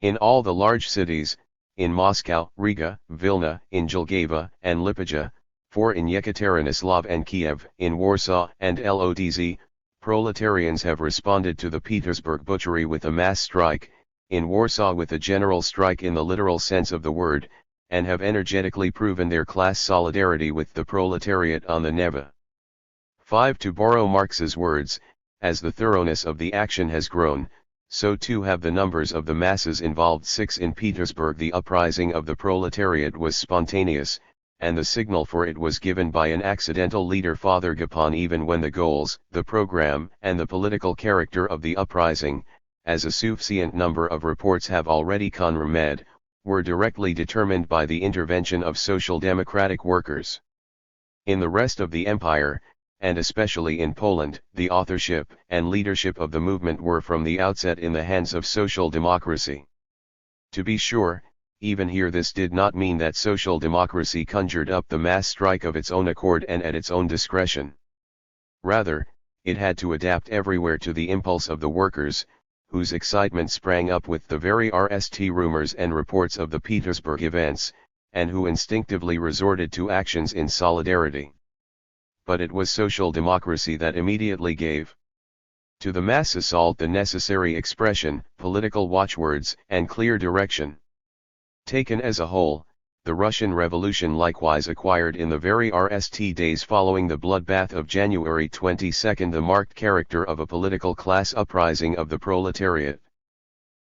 In all the large cities, in Moscow, Riga, Vilna, in Jelgava and Lipica, 4 in Yekaterinoslav and Kiev, in Warsaw and Lodz, proletarians have responded to the Petersburg butchery with a mass strike, in Warsaw with a general strike in the literal sense of the word, and have energetically proven their class solidarity with the proletariat on the Neva. 5 To borrow Marx's words, as the thoroughness of the action has grown, so too have the numbers of the masses involved. 6 In Petersburg the uprising of the proletariat was spontaneous, and the signal for it was given by an accidental leader, Father Gapon, even when the goals, the program, and the political character of the uprising, as a sufficient number of reports have already confirmed, were directly determined by the intervention of social democratic workers. In the rest of the empire, and especially in Poland, the authorship and leadership of the movement were from the outset in the hands of social democracy. To be sure, even here this did not mean that social democracy conjured up the mass strike of its own accord and at its own discretion. Rather, it had to adapt everywhere to the impulse of the workers, whose excitement sprang up with the very RST rumors and reports of the Petersburg events, and who instinctively resorted to actions in solidarity. But it was social democracy that immediately gave to the mass assault the necessary expression, political watchwords, and clear direction. Taken as a whole, the Russian Revolution likewise acquired in the very RST days following the bloodbath of January 22 the marked character of a political class uprising of the proletariat.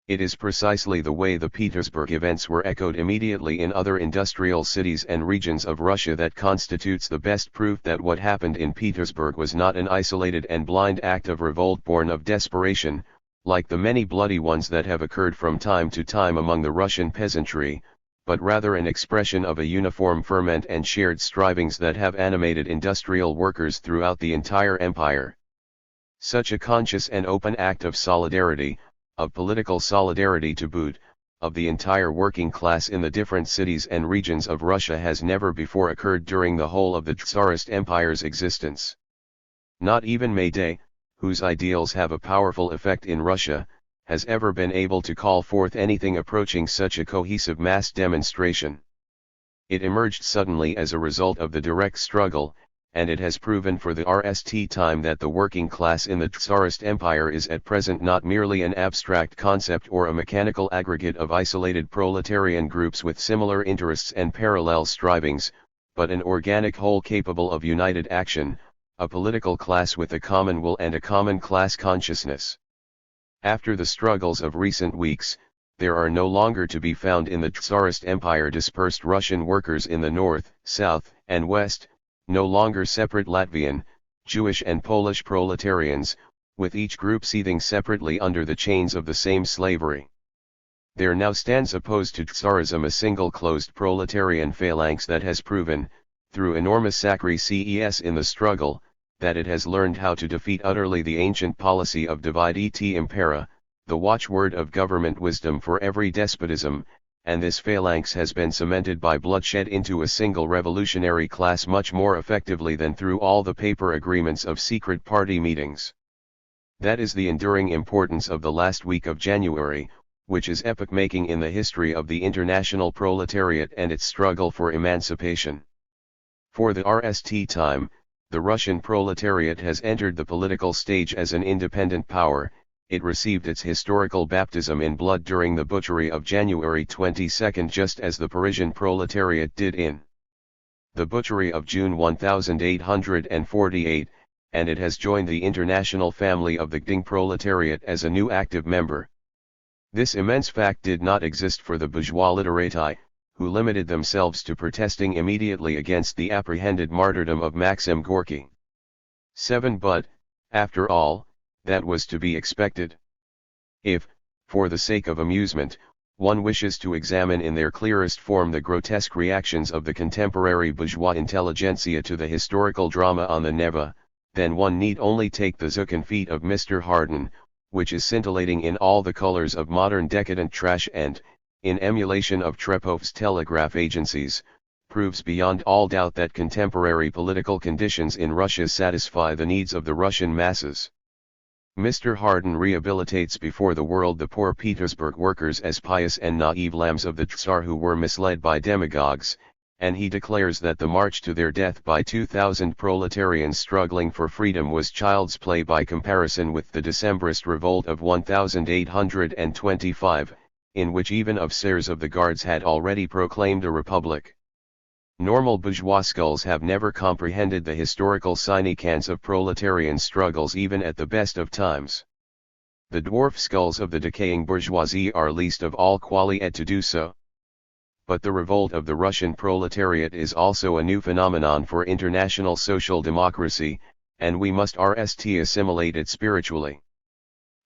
It is precisely the way the Petersburg events were echoed immediately in other industrial cities and regions of Russia that constitutes the best proof that what happened in Petersburg was not an isolated and blind act of revolt born of desperation, like the many bloody ones that have occurred from time to time among the Russian peasantry, but rather an expression of a uniform ferment and shared strivings that have animated industrial workers throughout the entire empire. Such a conscious and open act of solidarity, of political solidarity to boot, of the entire working class in the different cities and regions of Russia has never before occurred during the whole of the Tsarist Empire's existence. Not even May Day, whose ideals have a powerful effect in Russia, has ever been able to call forth anything approaching such a cohesive mass demonstration. It emerged suddenly as a result of the direct struggle, and it has proven for the RST time that the working class in the Tsarist Empire is at present not merely an abstract concept or a mechanical aggregate of isolated proletarian groups with similar interests and parallel strivings, but an organic whole capable of united action, a political class with a common will and a common class consciousness. After the struggles of recent weeks, there are no longer to be found in the Tsarist Empire dispersed Russian workers in the north, south, and west, no longer separate Latvian, Jewish and Polish proletarians, with each group seething separately under the chains of the same slavery. There now stands opposed to Tsarism a single closed proletarian phalanx that has proven, through enormous sacrifices in the struggle, that it has learned how to defeat utterly the ancient policy of divide et impera, the watchword of government wisdom for every despotism, and this phalanx has been cemented by bloodshed into a single revolutionary class much more effectively than through all the paper agreements of secret party meetings. That is the enduring importance of the last week of January, which is epoch-making in the history of the international proletariat and its struggle for emancipation. For the RST time, the Russian proletariat has entered the political stage as an independent power. It received its historical baptism in blood during the butchery of January 22 just as the Parisian proletariat did in the butchery of June 1848, and it has joined the international family of the GAIDO proletariat as a new active member. This immense fact did not exist for the bourgeois literati, who limited themselves to protesting immediately against the apprehended martyrdom of Maxim Gorky. 7. But, after all, that was to be expected. If, for the sake of amusement, one wishes to examine in their clearest form the grotesque reactions of the contemporary bourgeois intelligentsia to the historical drama on the Neva, then one need only take the Zuccan feat of Mr. Hardin, which is scintillating in all the colors of modern decadent trash and, in emulation of Trepoff's telegraph agencies, proves beyond all doubt that contemporary political conditions in Russia satisfy the needs of the Russian masses. Mr. Hardin rehabilitates before the world the poor Petersburg workers as pious and naive lambs of the Tsar who were misled by demagogues, and he declares that the march to their death by 2,000 proletarians struggling for freedom was child's play by comparison with the Decembrist revolt of 1825, in which even officers of the guards had already proclaimed a republic. Normal bourgeois skulls have never comprehended the historical significance of proletarian struggles even at the best of times. The dwarf skulls of the decaying bourgeoisie are least of all qualified to do so. But the revolt of the Russian proletariat is also a new phenomenon for international social democracy, and we must assimilate it spiritually.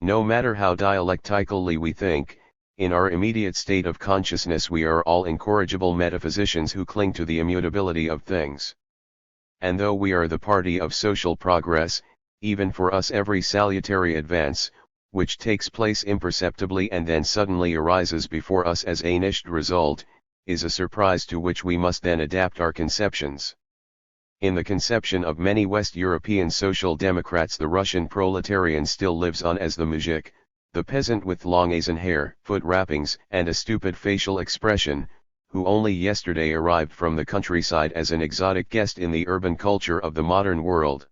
No matter how dialectically we think, in our immediate state of consciousness we are all incorrigible metaphysicians who cling to the immutability of things. And though we are the party of social progress, even for us every salutary advance, which takes place imperceptibly and then suddenly arises before us as a niched result, is a surprise to which we must then adapt our conceptions. In the conception of many West European social democrats the Russian proletarian still lives on as the muzhik, the peasant with long Asian hair, foot wrappings, and a stupid facial expression, who only yesterday arrived from the countryside as an exotic guest in the urban culture of the modern world.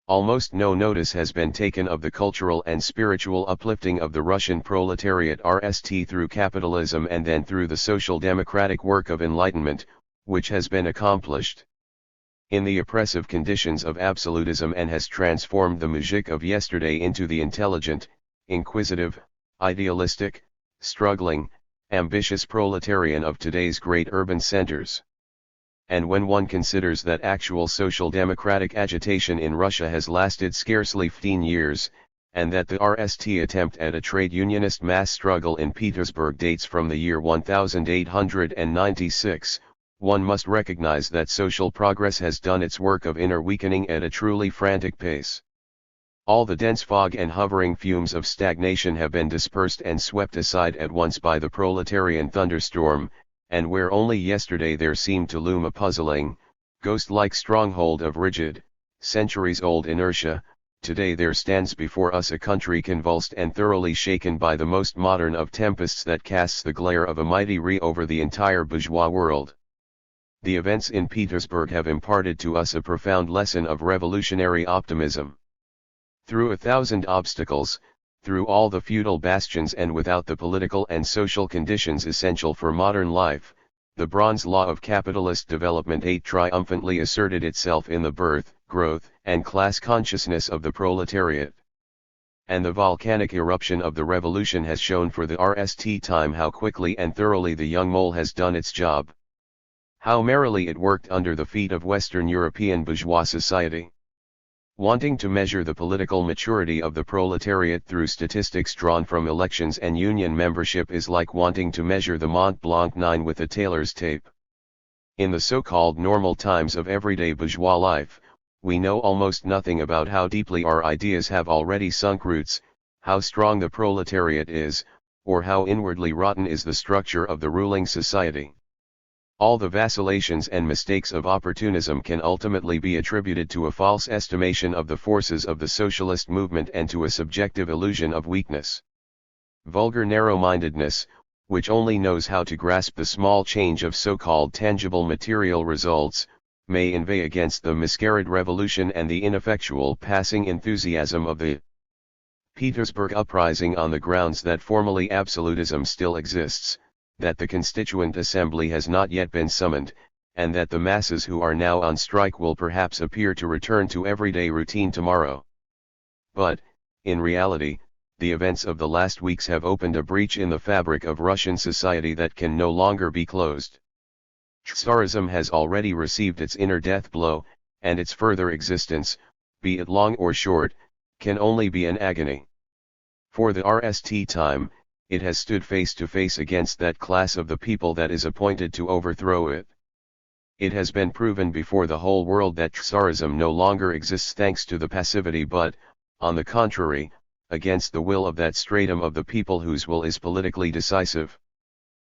Almost no notice has been taken of the cultural and spiritual uplifting of the Russian proletariat through capitalism and then through the social democratic work of enlightenment, which has been accomplished in the oppressive conditions of absolutism and has transformed the muzhik of yesterday into the intelligent, inquisitive, idealistic, struggling, ambitious proletarian of today's great urban centers. And when one considers that actual social democratic agitation in Russia has lasted scarcely 15 years, and that the RST attempt at a trade unionist mass struggle in Petersburg dates from the year 1896, one must recognize that social progress has done its work of inner weakening at a truly frantic pace. All the dense fog and hovering fumes of stagnation have been dispersed and swept aside at once by the proletarian thunderstorm, and where only yesterday there seemed to loom a puzzling, ghost-like stronghold of rigid, centuries-old inertia, today there stands before us a country convulsed and thoroughly shaken by the most modern of tempests that casts the glare of a mighty ray over the entire bourgeois world. The events in Petersburg have imparted to us a profound lesson of revolutionary optimism. Through 1,000 obstacles, through all the feudal bastions and without the political and social conditions essential for modern life, the bronze law of capitalist development triumphantly asserted itself in the birth, growth, and class consciousness of the proletariat. And the volcanic eruption of the revolution has shown for the RST time how quickly and thoroughly the young mole has done its job. How merrily it worked under the feet of Western European bourgeois society. Wanting to measure the political maturity of the proletariat through statistics drawn from elections and union membership is like wanting to measure the Mont Blanc 9 with a tailor's tape. In the so-called normal times of everyday bourgeois life, we know almost nothing about how deeply our ideas have already sunk roots, how strong the proletariat is, or how inwardly rotten is the structure of the ruling society. All the vacillations and mistakes of opportunism can ultimately be attributed to a false estimation of the forces of the socialist movement and to a subjective illusion of weakness. Vulgar narrow-mindedness, which only knows how to grasp the small change of so-called tangible material results, may inveigh against the masquerade revolution and the ineffectual passing enthusiasm of the Petersburg uprising on the grounds that formally absolutism still exists, that the Constituent Assembly has not yet been summoned, and that the masses who are now on strike will perhaps appear to return to everyday routine tomorrow. But, in reality, the events of the last weeks have opened a breach in the fabric of Russian society that can no longer be closed. Tsarism has already received its inner death blow, and its further existence, be it long or short, can only be an agony. For the RST time, it has stood face to face against that class of the people that is appointed to overthrow it. It has been proven before the whole world that Tsarism no longer exists thanks to the passivity but, on the contrary, against the will of that stratum of the people whose will is politically decisive.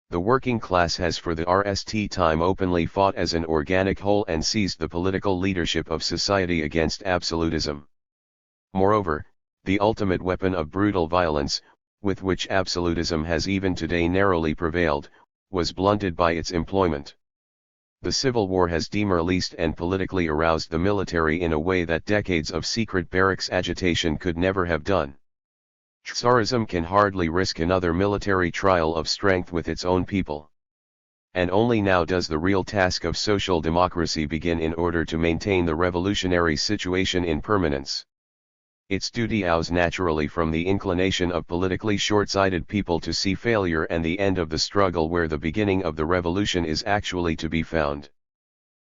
The working class has for the RST time openly fought as an organic whole and seized the political leadership of society against absolutism. Moreover, the ultimate weapon of brutal violence, with which absolutism has even today narrowly prevailed, was blunted by its employment. The Civil War has demoralized and politically aroused the military in a way that decades of secret barracks agitation could never have done. Tsarism can hardly risk another military trial of strength with its own people. And only now does the real task of social democracy begin in order to maintain the revolutionary situation in permanence. Its duty ows naturally from the inclination of politically short-sighted people to see failure and the end of the struggle where the beginning of the revolution is actually to be found.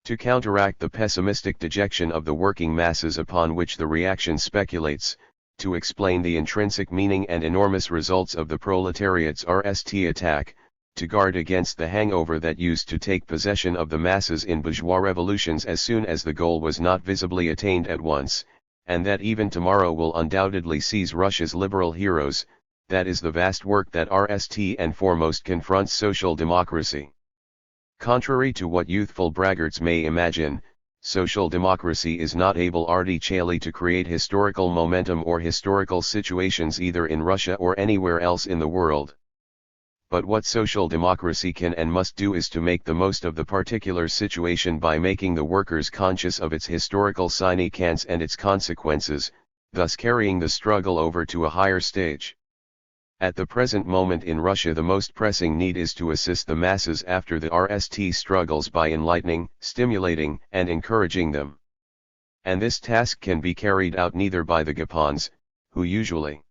To counteract the pessimistic dejection of the working masses upon which the reaction speculates, to explain the intrinsic meaning and enormous results of the proletariat's RST attack, to guard against the hangover that used to take possession of the masses in bourgeois revolutions as soon as the goal was not visibly attained at once, and that even tomorrow will undoubtedly seize Russia's liberal heroes, that is the vast work that RST and foremost confronts social democracy. Contrary to what youthful braggarts may imagine, social democracy is not able artificially to create historical momentum or historical situations either in Russia or anywhere else in the world. But what social democracy can and must do is to make the most of the particular situation by making the workers conscious of its historical significance and its consequences, thus carrying the struggle over to a higher stage. At the present moment in Russia the most pressing need is to assist the masses after the RST struggles by enlightening, stimulating, and encouraging them. And this task can be carried out neither by the Gapons, who usually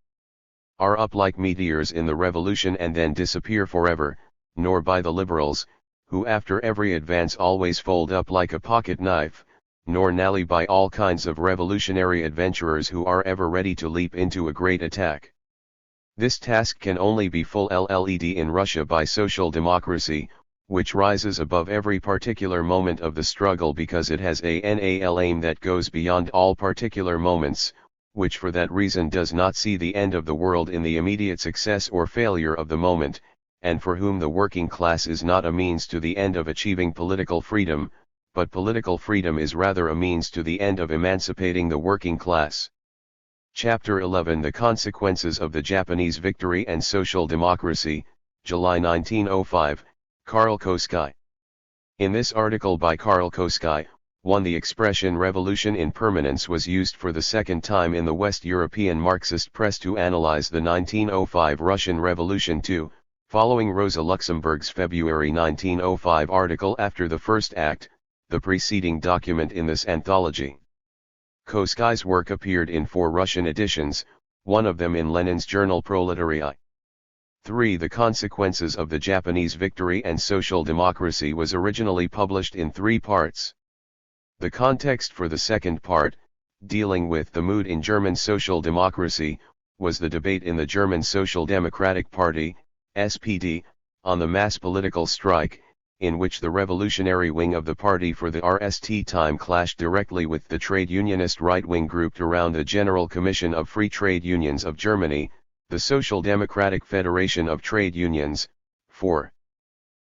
are up like meteors in the revolution and then disappear forever, nor by the liberals, who after every advance always fold up like a pocket knife, nor nally by all kinds of revolutionary adventurers who are ever ready to leap into a great attack. This task can only be fulfilled in Russia by social democracy, which rises above every particular moment of the struggle because it has an aim that goes beyond all particular moments, which for that reason does not see the end of the world in the immediate success or failure of the moment, and for whom the working class is not a means to the end of achieving political freedom, but political freedom is rather a means to the end of emancipating the working class. Chapter 11 The Consequences of the Japanese Victory and Social Democracy, July 1905, Karl Kosky. In this article by Karl Kosky, the expression revolution in permanence was used for the second time in the West European Marxist press to analyze the 1905 Russian Revolution to Following Rosa Luxemburg's February 1905 article after the first act, the preceding document in this anthology. Koskai's work appeared in 4 Russian editions, one of them in Lenin's journal Proletarii. 3. The Consequences of the Japanese Victory and Social Democracy was originally published in 3 parts. The context for the second part, dealing with the mood in German social democracy, was the debate in the German Social Democratic Party, SPD, on the mass political strike, in which the revolutionary wing of the party for the RST time clashed directly with the trade unionist right wing grouped around the General Commission of Free Trade Unions of Germany, the Social Democratic Federation of Trade Unions. 4.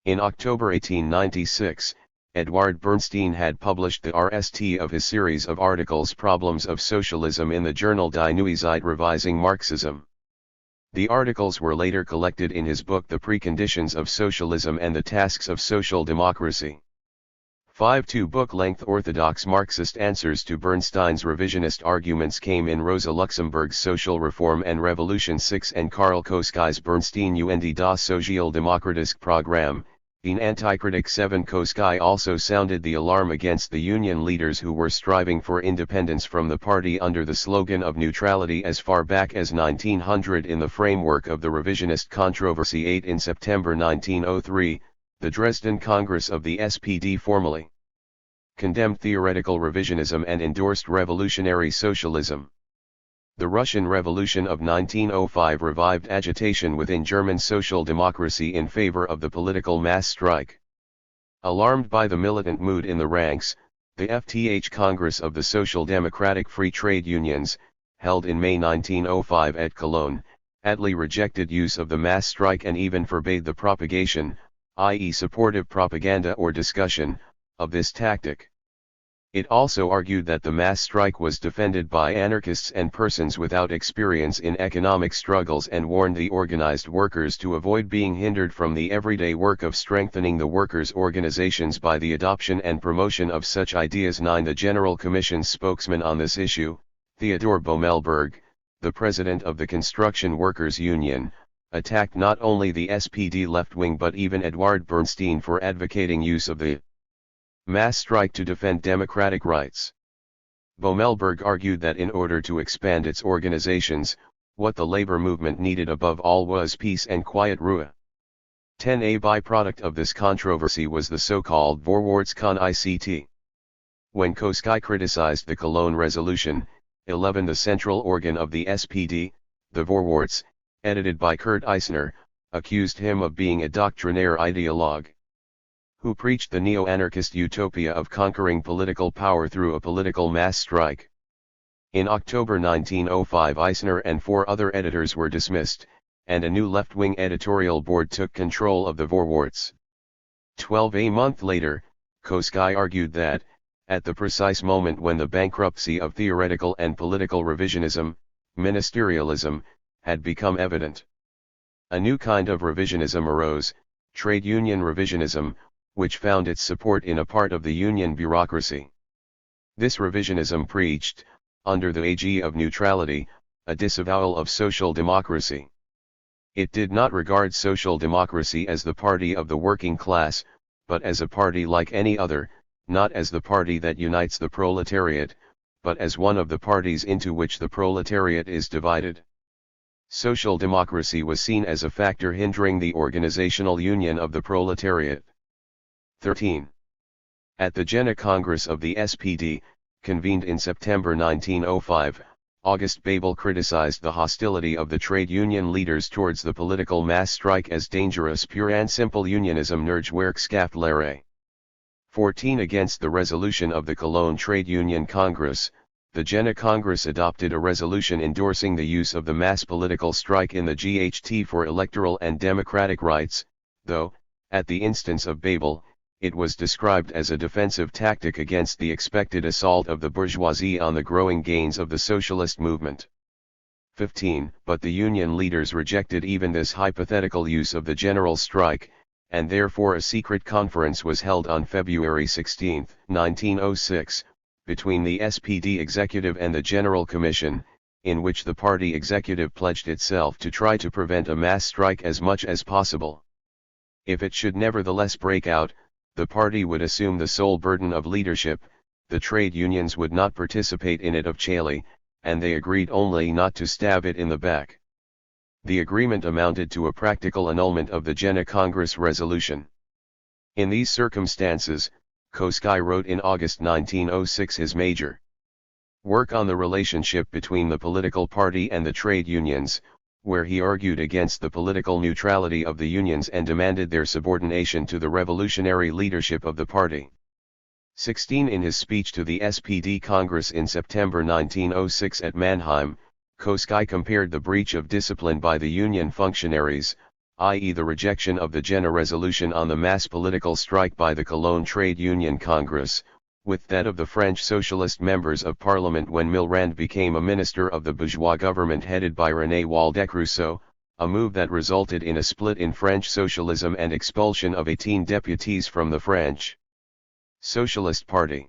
In October 1896, Eduard Bernstein had published the RST of his series of articles Problems of Socialism in the journal Die Neue Zeit revising Marxism. The articles were later collected in his book The Preconditions of Socialism and the Tasks of Social Democracy. 5. 2 book-length orthodox Marxist answers to Bernstein's revisionist arguments came in Rosa Luxemburg's Social Reform and Revolution 6 and Karl Koskai's Bernstein und das Sozialdemokratische Programm. In Antikritik 7. Koskai also sounded the alarm against the union leaders who were striving for independence from the party under the slogan of neutrality as far back as 1900 in the framework of the revisionist controversy. 8. In September 1903, the Dresden Congress of the SPD formally condemned theoretical revisionism and endorsed revolutionary socialism. The Russian Revolution of 1905 revived agitation within German social democracy in favor of the political mass strike. Alarmed by the militant mood in the ranks, the FTH Congress of the Social Democratic Free Trade Unions, held in May 1905 at Cologne, Attlee rejected use of the mass strike and even forbade the propagation, i.e. supportive propaganda or discussion, of this tactic. It also argued that the mass strike was defended by anarchists and persons without experience in economic struggles and warned the organized workers to avoid being hindered from the everyday work of strengthening the workers' organizations by the adoption and promotion of such ideas. 9. The General Commission's spokesman on this issue, Theodor Bommelberg, the president of the Construction Workers' Union, attacked not only the SPD left wing but even Eduard Bernstein for advocating use of the mass strike to defend democratic rights. Bommelberg argued that in order to expand its organizations, what the labor movement needed above all was peace and quiet rule. 10. A byproduct of this controversy was the so-called Vorwärtskongress. When Koskai criticized the Cologne Resolution, 11. The central organ of the SPD, the Vorwärts, edited by Kurt Eisner, accused him of being a doctrinaire ideologue who preached the neo-anarchist utopia of conquering political power through a political mass strike. In October 1905 Eisner and 4 other editors were dismissed, and a new left-wing editorial board took control of the Vorwärts. 12. A month later, Koskai argued that, at the precise moment when the bankruptcy of theoretical and political revisionism, ministerialism, had become evident, a new kind of revisionism arose, trade union revisionism, which found its support in a part of the union bureaucracy. This revisionism preached, under the AG of neutrality, a disavowal of social democracy. It did not regard social democracy as the party of the working class, but as a party like any other, not as the party that unites the proletariat, but as one of the parties into which the proletariat is divided. Social democracy was seen as a factor hindering the organizational union of the proletariat. 13. At the Jena Congress of the SPD, convened in September 1905, August Bebel criticized the hostility of the trade union leaders towards the political mass strike as dangerous pure and simple unionism Nurgewerkschaftslehre. 14. Against the resolution of the Cologne Trade Union Congress, the Jena Congress adopted a resolution endorsing the use of the mass political strike in the GHT for electoral and democratic rights, though, at the instance of Bebel, it was described as a defensive tactic against the expected assault of the bourgeoisie on the growing gains of the socialist movement. 15. But the union leaders rejected even this hypothetical use of the general strike, and therefore a secret conference was held on February 16, 1906, between the SPD executive and the General Commission, in which the party executive pledged itself to try to prevent a mass strike as much as possible. If it should nevertheless break out, the party would assume the sole burden of leadership, the trade unions would not participate in it officially, and they agreed only not to stab it in the back. The agreement amounted to a practical annulment of the Jena Congress resolution. In these circumstances, Koski wrote in August 1906 his major work on the relationship between the political party and the trade unions, where he argued against the political neutrality of the unions and demanded their subordination to the revolutionary leadership of the party. 16 In his speech to the SPD Congress in September 1906 at Mannheim, Koski compared the breach of discipline by the union functionaries, i.e. the rejection of the Jena resolution on the mass political strike by the Cologne Trade Union Congress, with that of the French socialist members of parliament when Millerand became a minister of the bourgeois government headed by René Waldeck-Rousseau, a move that resulted in a split in French socialism and expulsion of 18 deputies from the French Socialist Party.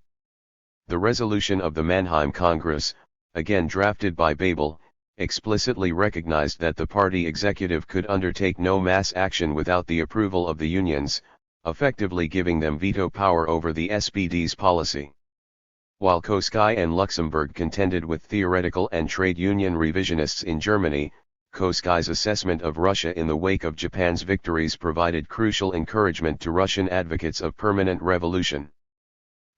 The resolution of the Mannheim Congress, again drafted by Babel, explicitly recognized that the party executive could undertake no mass action without the approval of the unions, effectively giving them veto power over the SPD's policy. While Koski and Luxemburg contended with theoretical and trade union revisionists in Germany, Koski's assessment of Russia in the wake of Japan's victories provided crucial encouragement to Russian advocates of permanent revolution.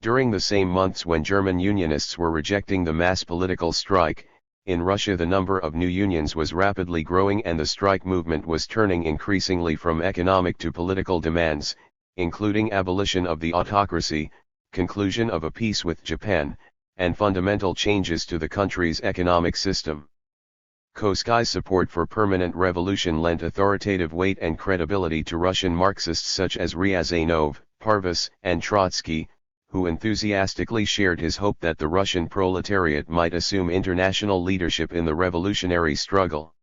During the same months when German unionists were rejecting the mass political strike, in Russia the number of new unions was rapidly growing and the strike movement was turning increasingly from economic to political demands, including abolition of the autocracy, conclusion of a peace with Japan, and fundamental changes to the country's economic system. Koski's support for permanent revolution lent authoritative weight and credibility to Russian Marxists such as Ryazanov, Parvus, and Trotsky, who enthusiastically shared his hope that the Russian proletariat might assume international leadership in the revolutionary struggle.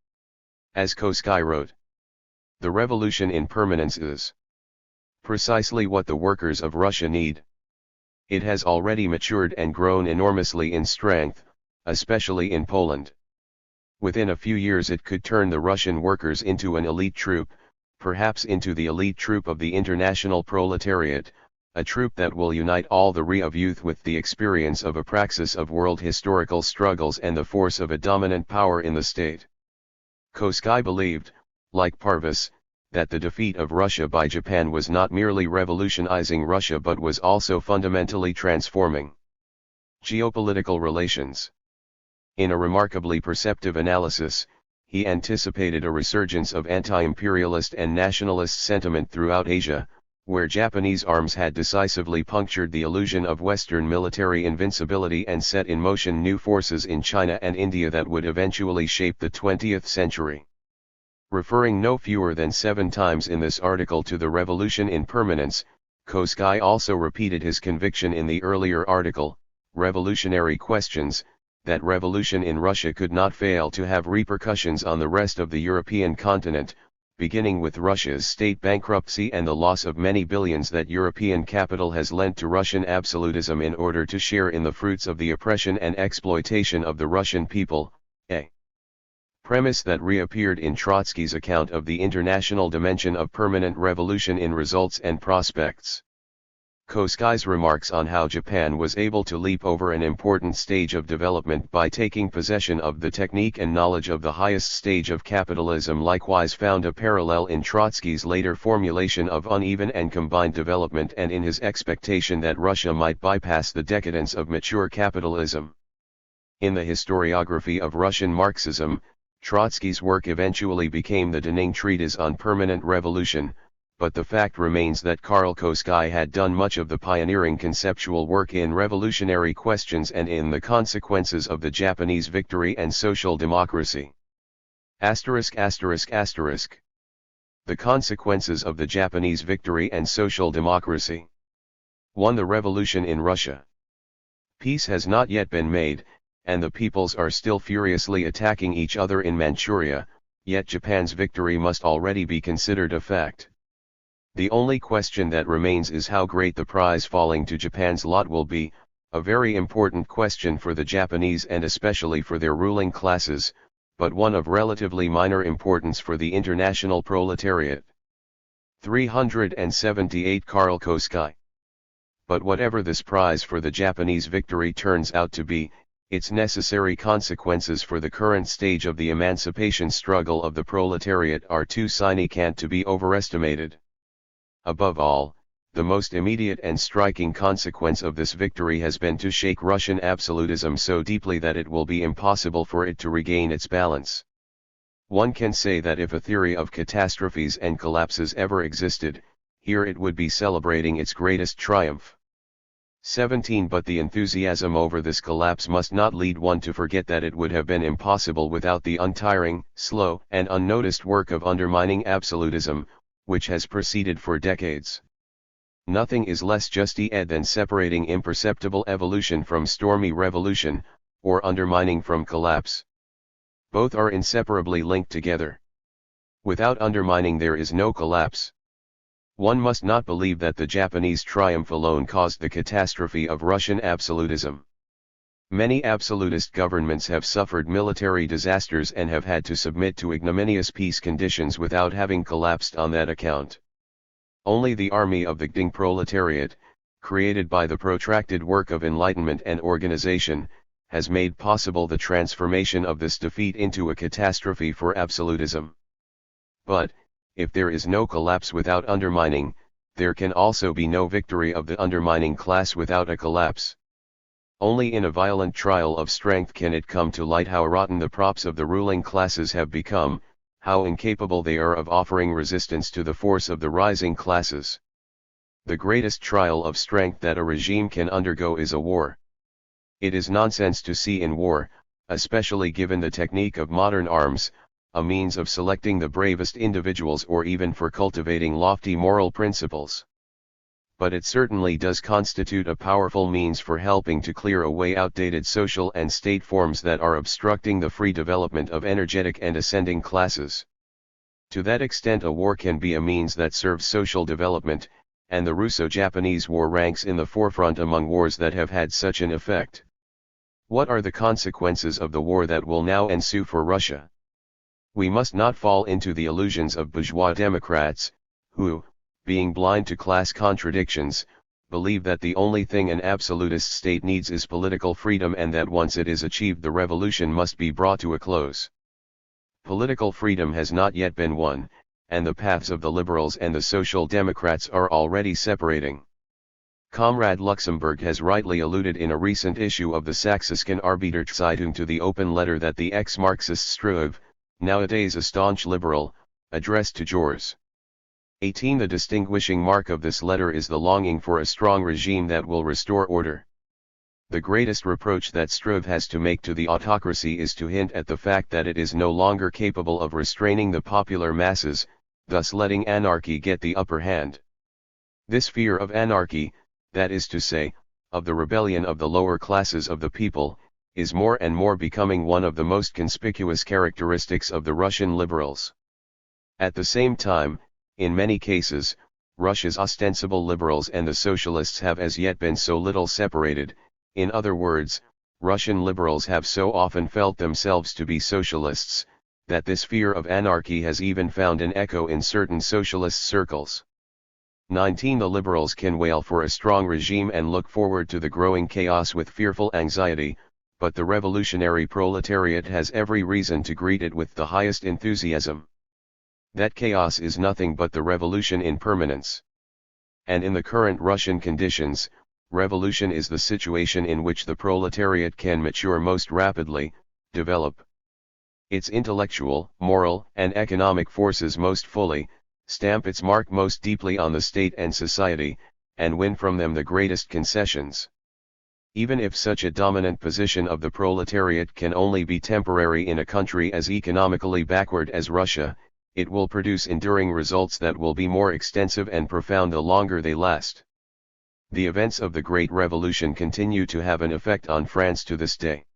As Koski wrote, "The revolution in permanence is precisely what the workers of Russia need. It has already matured and grown enormously in strength, especially in Poland. Within a few years it could turn the Russian workers into an elite troop, perhaps into the elite troop of the international proletariat, a troop that will unite all the of youth with the experience of a praxis of world historical struggles and the force of a dominant power in the state." Koski believed, like Parvus, that the defeat of Russia by Japan was not merely revolutionizing Russia but was also fundamentally transforming geopolitical relations. In a remarkably perceptive analysis, he anticipated a resurgence of anti-imperialist and nationalist sentiment throughout Asia, where Japanese arms had decisively punctured the illusion of Western military invincibility and set in motion new forces in China and India that would eventually shape the 20th century. Referring no fewer than 7 times in this article to the revolution in permanence, Koski also repeated his conviction in the earlier article, Revolutionary Questions, that revolution in Russia could not fail to have repercussions on the rest of the European continent, beginning with Russia's state bankruptcy and the loss of many billions that European capital has lent to Russian absolutism in order to share in the fruits of the oppression and exploitation of the Russian people, a premise that reappeared in Trotsky's account of the international dimension of permanent revolution in Results and Prospects. Koski's remarks on how Japan was able to leap over an important stage of development by taking possession of the technique and knowledge of the highest stage of capitalism likewise found a parallel in Trotsky's later formulation of uneven and combined development and in his expectation that Russia might bypass the decadence of mature capitalism. In the historiography of Russian Marxism, Trotsky's work eventually became the Dunning Treatise on Permanent Revolution, but the fact remains that Karl Koski had done much of the pioneering conceptual work in revolutionary questions and in the consequences of the Japanese victory and social democracy. ******* The consequences of the Japanese victory and social democracy. 1. The revolution in Russia. Peace has not yet been made, and the peoples are still furiously attacking each other in Manchuria, yet Japan's victory must already be considered a fact. The only question that remains is how great the prize falling to Japan's lot will be, A very important question for the Japanese and especially for their ruling classes, but one of relatively minor importance for the international proletariat. 378 Karl Koski. But whatever this prize for the Japanese victory turns out to be, its necessary consequences for the current stage of the emancipation struggle of the proletariat are too significant to be overestimated. Above all, the most immediate and striking consequence of this victory has been to shake Russian absolutism so deeply that it will be impossible for it to regain its balance. One can say that if a theory of catastrophes and collapses ever existed, here it would be celebrating its greatest triumph. 17 But the enthusiasm over this collapse must not lead one to forget that it would have been impossible without the untiring, slow, and unnoticed work of undermining absolutism, which has proceeded for decades. Nothing is less just than separating imperceptible evolution from stormy revolution, or undermining from collapse. Both are inseparably linked together. Without undermining there is no collapse. One must not believe that the Japanese triumph alone caused the catastrophe of Russian absolutism. Many absolutist governments have suffered military disasters and have had to submit to ignominious peace conditions without having collapsed on that account. Only the army of the GAIDO proletariat, created by the protracted work of enlightenment and organization, has made possible the transformation of this defeat into a catastrophe for absolutism. But, if there is no collapse without undermining, there can also be no victory of the undermining class without a collapse. Only in a violent trial of strength can it come to light how rotten the props of the ruling classes have become, how incapable they are of offering resistance to the force of the rising classes. The greatest trial of strength that a regime can undergo is a war. It is nonsense to see in war, especially given the technique of modern arms, a means of selecting the bravest individuals or even for cultivating lofty moral principles. But it certainly does constitute a powerful means for helping to clear away outdated social and state forms that are obstructing the free development of energetic and ascending classes. To that extent a war can be a means that serves social development, and the Russo-Japanese War ranks in the forefront among wars that have had such an effect. What are the consequences of the war that will now ensue for Russia? We must not fall into the illusions of bourgeois democrats, who, being blind to class contradictions, believe that the only thing an absolutist state needs is political freedom and that once it is achieved the revolution must be brought to a close. Political freedom has not yet been won, and the paths of the liberals and the social democrats are already separating. Comrade Luxemburg has rightly alluded in a recent issue of the Sächsischen Arbeiterzeitung to the open letter that the ex-Marxist Struve, nowadays a staunch liberal, addressed to Jors. 18 The distinguishing mark of this letter is the longing for a strong regime that will restore order. The greatest reproach that Struve has to make to the autocracy is to hint at the fact that it is no longer capable of restraining the popular masses, thus letting anarchy get the upper hand. This fear of anarchy, that is to say, of the rebellion of the lower classes of the people, is more and more becoming one of the most conspicuous characteristics of the Russian liberals. At the same time, in many cases, Russia's ostensible liberals and the socialists have as yet been so little separated. In other words, Russian liberals have so often felt themselves to be socialists, that this fear of anarchy has even found an echo in certain socialist circles. 19 The liberals can wail for a strong regime and look forward to the growing chaos with fearful anxiety, but the revolutionary proletariat has every reason to greet it with the highest enthusiasm. That chaos is nothing but the revolution in permanence. And in the current Russian conditions, revolution is the situation in which the proletariat can mature most rapidly, develop its intellectual, moral, and economic forces most fully, stamp its mark most deeply on the state and society, and win from them the greatest concessions. Even if such a dominant position of the proletariat can only be temporary in a country as economically backward as Russia, it will produce enduring results that will be more extensive and profound the longer they last. The events of the Great Revolution continue to have an effect on France to this day.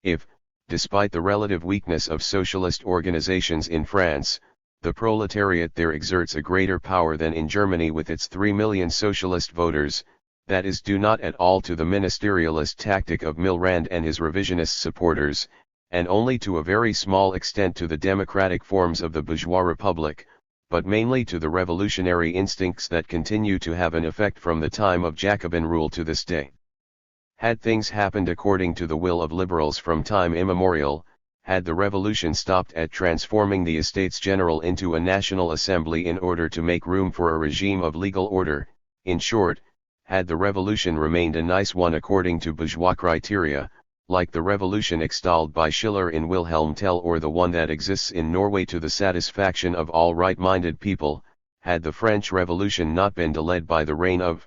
If, despite the relative weakness of socialist organizations in France, the proletariat there exerts a greater power than in Germany with its 3 million socialist voters, that is due not at all to the ministerialist tactic of Milrand and his revisionist supporters, and only to a very small extent to the democratic forms of the bourgeois republic, but mainly to the revolutionary instincts that continue to have an effect from the time of Jacobin rule to this day. Had things happened according to the will of liberals from time immemorial, had the revolution stopped at transforming the Estates General into a National Assembly in order to make room for a regime of legal order, in short, had the revolution remained a nice one according to bourgeois criteria, like the revolution extolled by Schiller in Wilhelm Tell or the one that exists in Norway to the satisfaction of all right-minded people, had the French Revolution not been delayed by the reign of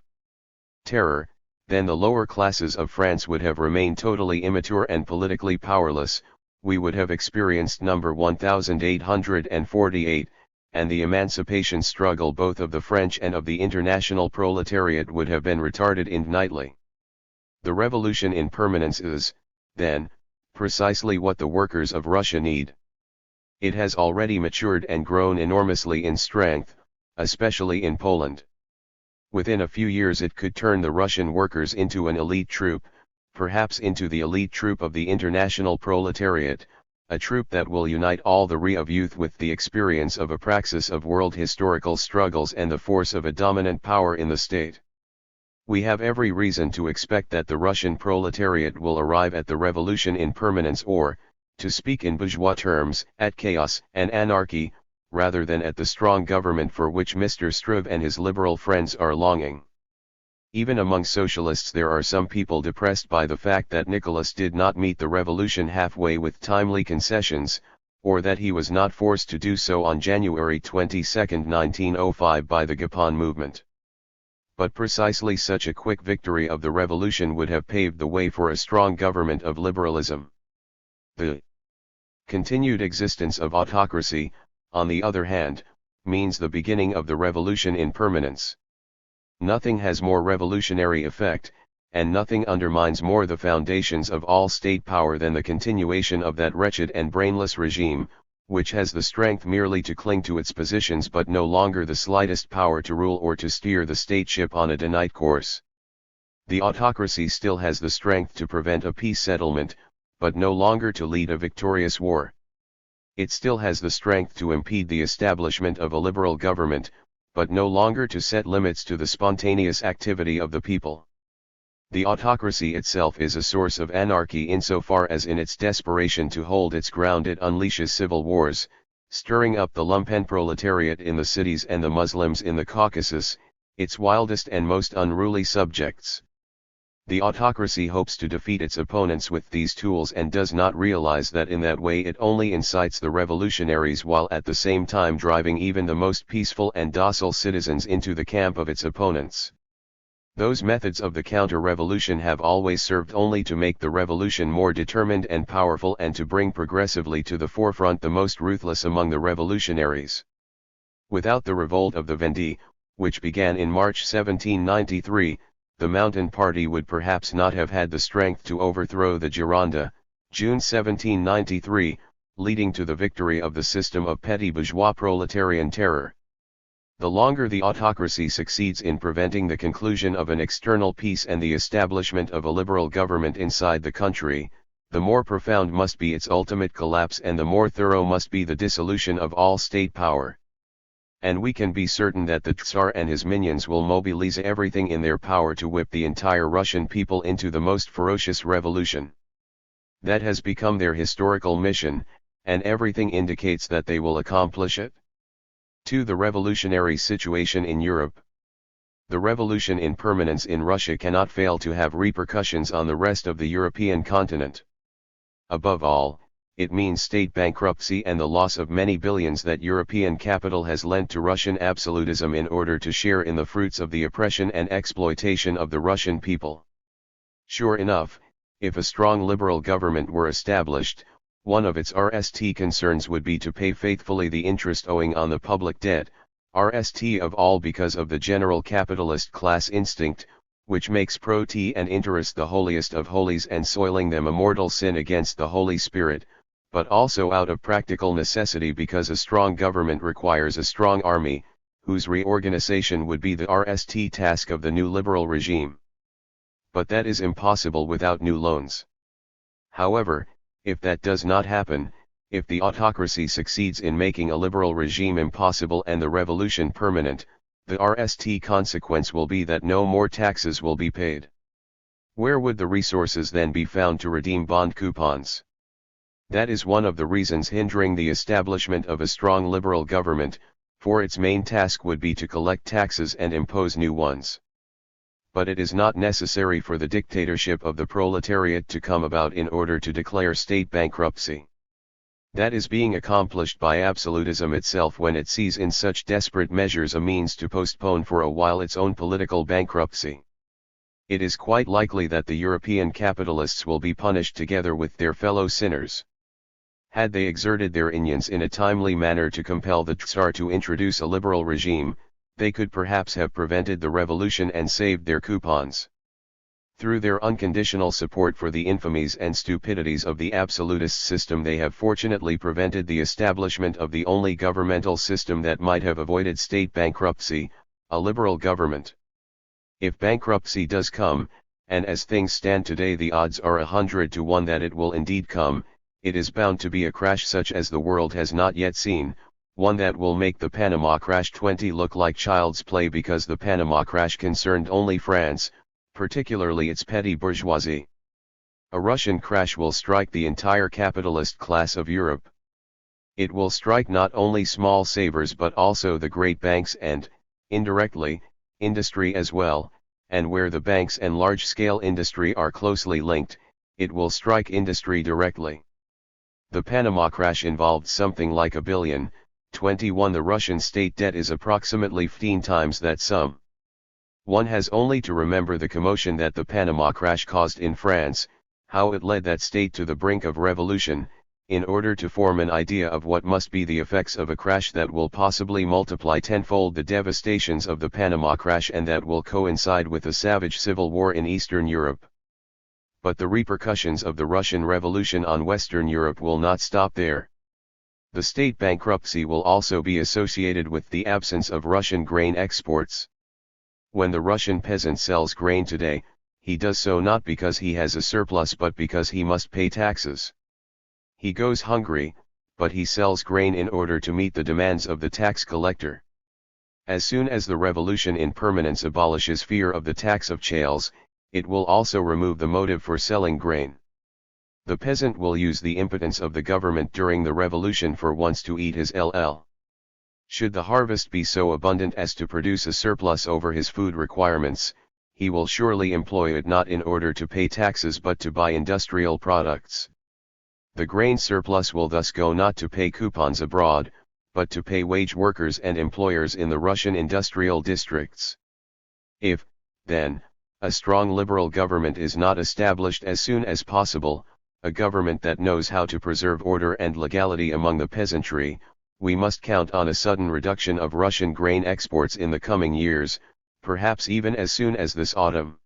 terror, then the lower classes of France would have remained totally immature and politically powerless. We would have experienced number 1848, and the emancipation struggle both of the French and of the international proletariat would have been retarded indefinitely. The revolution in permanence is, then, precisely what the workers of Russia need. It has already matured and grown enormously in strength, especially in Poland. Within a few years it could turn the Russian workers into an elite troop, perhaps into the elite troop of the international proletariat, a troop that will unite all the re of youth with the experience of a praxis of world historical struggles and the force of a dominant power in the state. We have every reason to expect that the Russian proletariat will arrive at the revolution in permanence or, to speak in bourgeois terms, at chaos and anarchy, rather than at the strong government for which Mr. Struve and his liberal friends are longing. Even among socialists there are some people depressed by the fact that Nicholas did not meet the revolution halfway with timely concessions, or that he was not forced to do so on January 22, 1905 by the Gapon movement. But precisely such a quick victory of the revolution would have paved the way for a strong government of liberalism. The continued existence of autocracy, on the other hand, means the beginning of the revolution in permanence. Nothing has more revolutionary effect, and nothing undermines more the foundations of all state power than the continuation of that wretched and brainless regime, which has the strength merely to cling to its positions but no longer the slightest power to rule or to steer the state ship on a denied course. The autocracy still has the strength to prevent a peace settlement, but no longer to lead a victorious war. It still has the strength to impede the establishment of a liberal government, but no longer to set limits to the spontaneous activity of the people. The autocracy itself is a source of anarchy insofar as in its desperation to hold its ground it unleashes civil wars, stirring up the lumpen proletariat in the cities and the Muslims in the Caucasus, its wildest and most unruly subjects. The autocracy hopes to defeat its opponents with these tools and does not realize that in that way it only incites the revolutionaries while at the same time driving even the most peaceful and docile citizens into the camp of its opponents. Those methods of the counter-revolution have always served only to make the revolution more determined and powerful and to bring progressively to the forefront the most ruthless among the revolutionaries. Without the revolt of the Vendée, which began in March 1793, the Mountain Party would perhaps not have had the strength to overthrow the Gironde, June 1793, leading to the victory of the system of petty bourgeois proletarian terror. The longer the autocracy succeeds in preventing the conclusion of an external peace and the establishment of a liberal government inside the country, the more profound must be its ultimate collapse and the more thorough must be the dissolution of all state power. And we can be certain that the Tsar and his minions will mobilize everything in their power to whip the entire Russian people into the most ferocious revolution. That has become their historical mission, and everything indicates that they will accomplish it. To the revolutionary situation in Europe. The revolution in permanence in Russia cannot fail to have repercussions on the rest of the European continent. Above all, it means state bankruptcy and the loss of many billions that European capital has lent to Russian absolutism in order to share in the fruits of the oppression and exploitation of the Russian people. Sure enough, if a strong liberal government were established, one of its RST concerns would be to pay faithfully the interest owing on the public debt, RST of all because of the general capitalist class instinct, which makes proti and interest the holiest of holies and soiling them a mortal sin against the Holy Spirit, but also out of practical necessity because a strong government requires a strong army, whose reorganization would be the RST task of the new liberal regime. But that is impossible without new loans. However, if that does not happen, if the autocracy succeeds in making a liberal regime impossible and the revolution permanent, the RST consequence will be that no more taxes will be paid. Where would the resources then be found to redeem bond coupons? That is one of the reasons hindering the establishment of a strong liberal government, for its main task would be to collect taxes and impose new ones. But it is not necessary for the dictatorship of the proletariat to come about in order to declare state bankruptcy. That is being accomplished by absolutism itself when it sees in such desperate measures a means to postpone for a while its own political bankruptcy. It is quite likely that the European capitalists will be punished together with their fellow sinners. Had they exerted their unions in a timely manner to compel the Tsar to introduce a liberal regime, they could perhaps have prevented the revolution and saved their coupons. Through their unconditional support for the infamies and stupidities of the absolutist system, they have fortunately prevented the establishment of the only governmental system that might have avoided state bankruptcy, a liberal government. If bankruptcy does come, and as things stand today the odds are 100 to 1 that it will indeed come, it is bound to be a crash such as the world has not yet seen, one that will make the Panama Crash 20 look like child's play, because the Panama Crash concerned only France, particularly its petty bourgeoisie. A Russian crash will strike the entire capitalist class of Europe. It will strike not only small savers but also the great banks and, indirectly, industry as well, and where the banks and large-scale industry are closely linked, it will strike industry directly. The Panama Crash involved something like $1 billion. 21 The Russian state debt is approximately 15 times that sum. One has only to remember the commotion that the Panama Crash caused in France, how it led that state to the brink of revolution, in order to form an idea of what must be the effects of a crash that will possibly multiply tenfold the devastations of the Panama Crash and that will coincide with a savage civil war in Eastern Europe. But the repercussions of the Russian Revolution on Western Europe will not stop there. The state bankruptcy will also be associated with the absence of Russian grain exports. When the Russian peasant sells grain today, he does so not because he has a surplus but because he must pay taxes. He goes hungry, but he sells grain in order to meet the demands of the tax collector. As soon as the revolution in permanence abolishes fear of the tax of chales, it will also remove the motive for selling grain. The peasant will use the impotence of the government during the revolution for once to eat his LL. Should the harvest be so abundant as to produce a surplus over his food requirements, he will surely employ it not in order to pay taxes but to buy industrial products. The grain surplus will thus go not to pay coupons abroad, but to pay wage workers and employers in the Russian industrial districts. If, then, a strong liberal government is not established as soon as possible, a government that knows how to preserve order and legality among the peasantry, we must count on a sudden reduction of Russian grain exports in the coming years, perhaps even as soon as this autumn.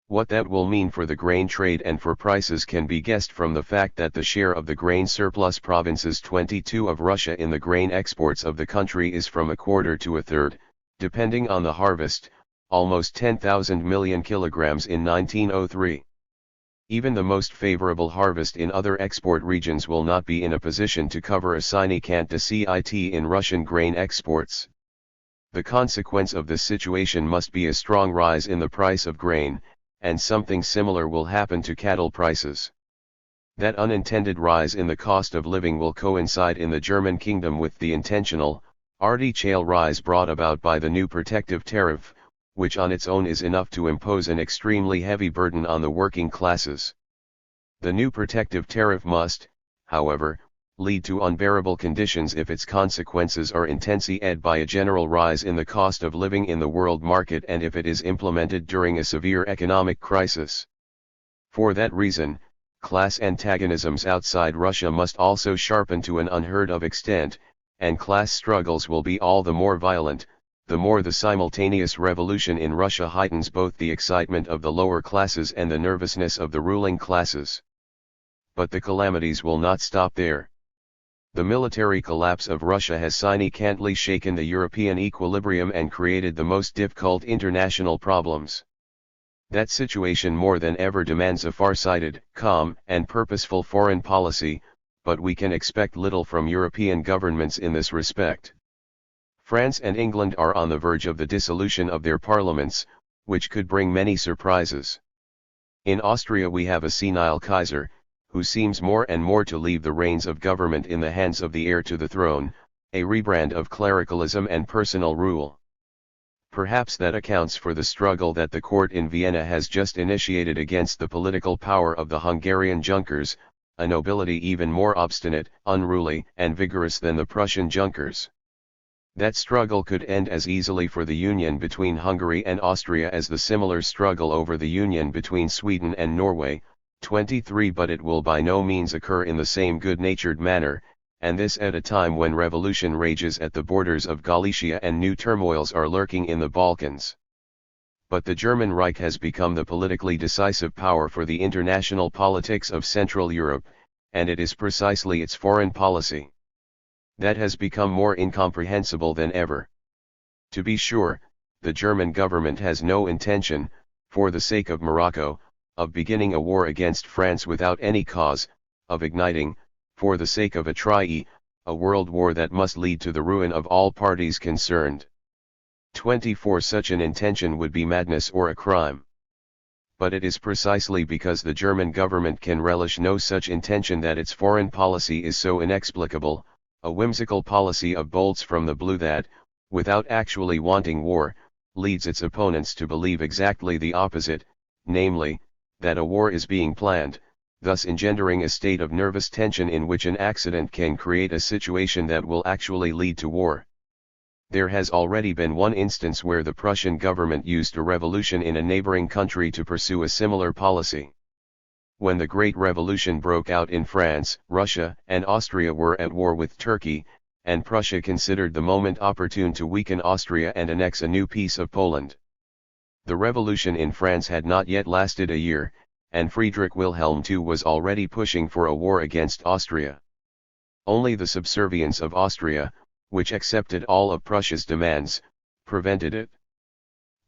What that will mean for the grain trade and for prices can be guessed from the fact that the share of the grain surplus provinces 22 of Russia in the grain exports of the country is from a quarter to a third, depending on the harvest, almost 10,000 million kilograms in 1903. Even the most favorable harvest in other export regions will not be in a position to cover a significant deficit in Russian grain exports. The consequence of this situation must be a strong rise in the price of grain, and something similar will happen to cattle prices. That unintended rise in the cost of living will coincide in the German kingdom with the intentional, artificial rise brought about by the new protective tariff, which on its own is enough to impose an extremely heavy burden on the working classes. The new protective tariff must, however, lead to unbearable conditions if its consequences are intensified by a general rise in the cost of living in the world market and if it is implemented during a severe economic crisis. For that reason, class antagonisms outside Russia must also sharpen to an unheard of extent, and class struggles will be all the more violent, the more the simultaneous revolution in Russia heightens both the excitement of the lower classes and the nervousness of the ruling classes. But the calamities will not stop there. The military collapse of Russia has significantly shaken the European equilibrium and created the most difficult international problems. That situation more than ever demands a far-sighted, calm, and purposeful foreign policy, but we can expect little from European governments in this respect. France and England are on the verge of the dissolution of their parliaments, which could bring many surprises. In Austria we have a senile Kaiser, who seems more and more to leave the reins of government in the hands of the heir to the throne, a rebrand of clericalism and personal rule. Perhaps that accounts for the struggle that the court in Vienna has just initiated against the political power of the Hungarian Junkers, a nobility even more obstinate, unruly, and vigorous than the Prussian Junkers. That struggle could end as easily for the union between Hungary and Austria as the similar struggle over the union between Sweden and Norway, 23, but it will by no means occur in the same good-natured manner, and this at a time when revolution rages at the borders of Galicia and new turmoils are lurking in the Balkans. But the German Reich has become the politically decisive power for the international politics of Central Europe, and it is precisely its foreign policy that has become more incomprehensible than ever. To be sure, the German government has no intention, for the sake of Morocco, of beginning a war against France without any cause, of igniting, for the sake of a treaty, a world war that must lead to the ruin of all parties concerned. 24 Such an intention would be madness or a crime. But it is precisely because the German government can relish no such intention that its foreign policy is so inexplicable, a whimsical policy of bolts from the blue that, without actually wanting war, leads its opponents to believe exactly the opposite, namely, that a war is being planned, thus engendering a state of nervous tension in which an accident can create a situation that will actually lead to war. There has already been one instance where the Prussian government used a revolution in a neighboring country to pursue a similar policy. When the Great Revolution broke out in France, Russia and Austria were at war with Turkey, and Prussia considered the moment opportune to weaken Austria and annex a new piece of Poland. The revolution in France had not yet lasted a year, and Friedrich Wilhelm II was already pushing for a war against Austria. Only the subservience of Austria, which accepted all of Prussia's demands, prevented it.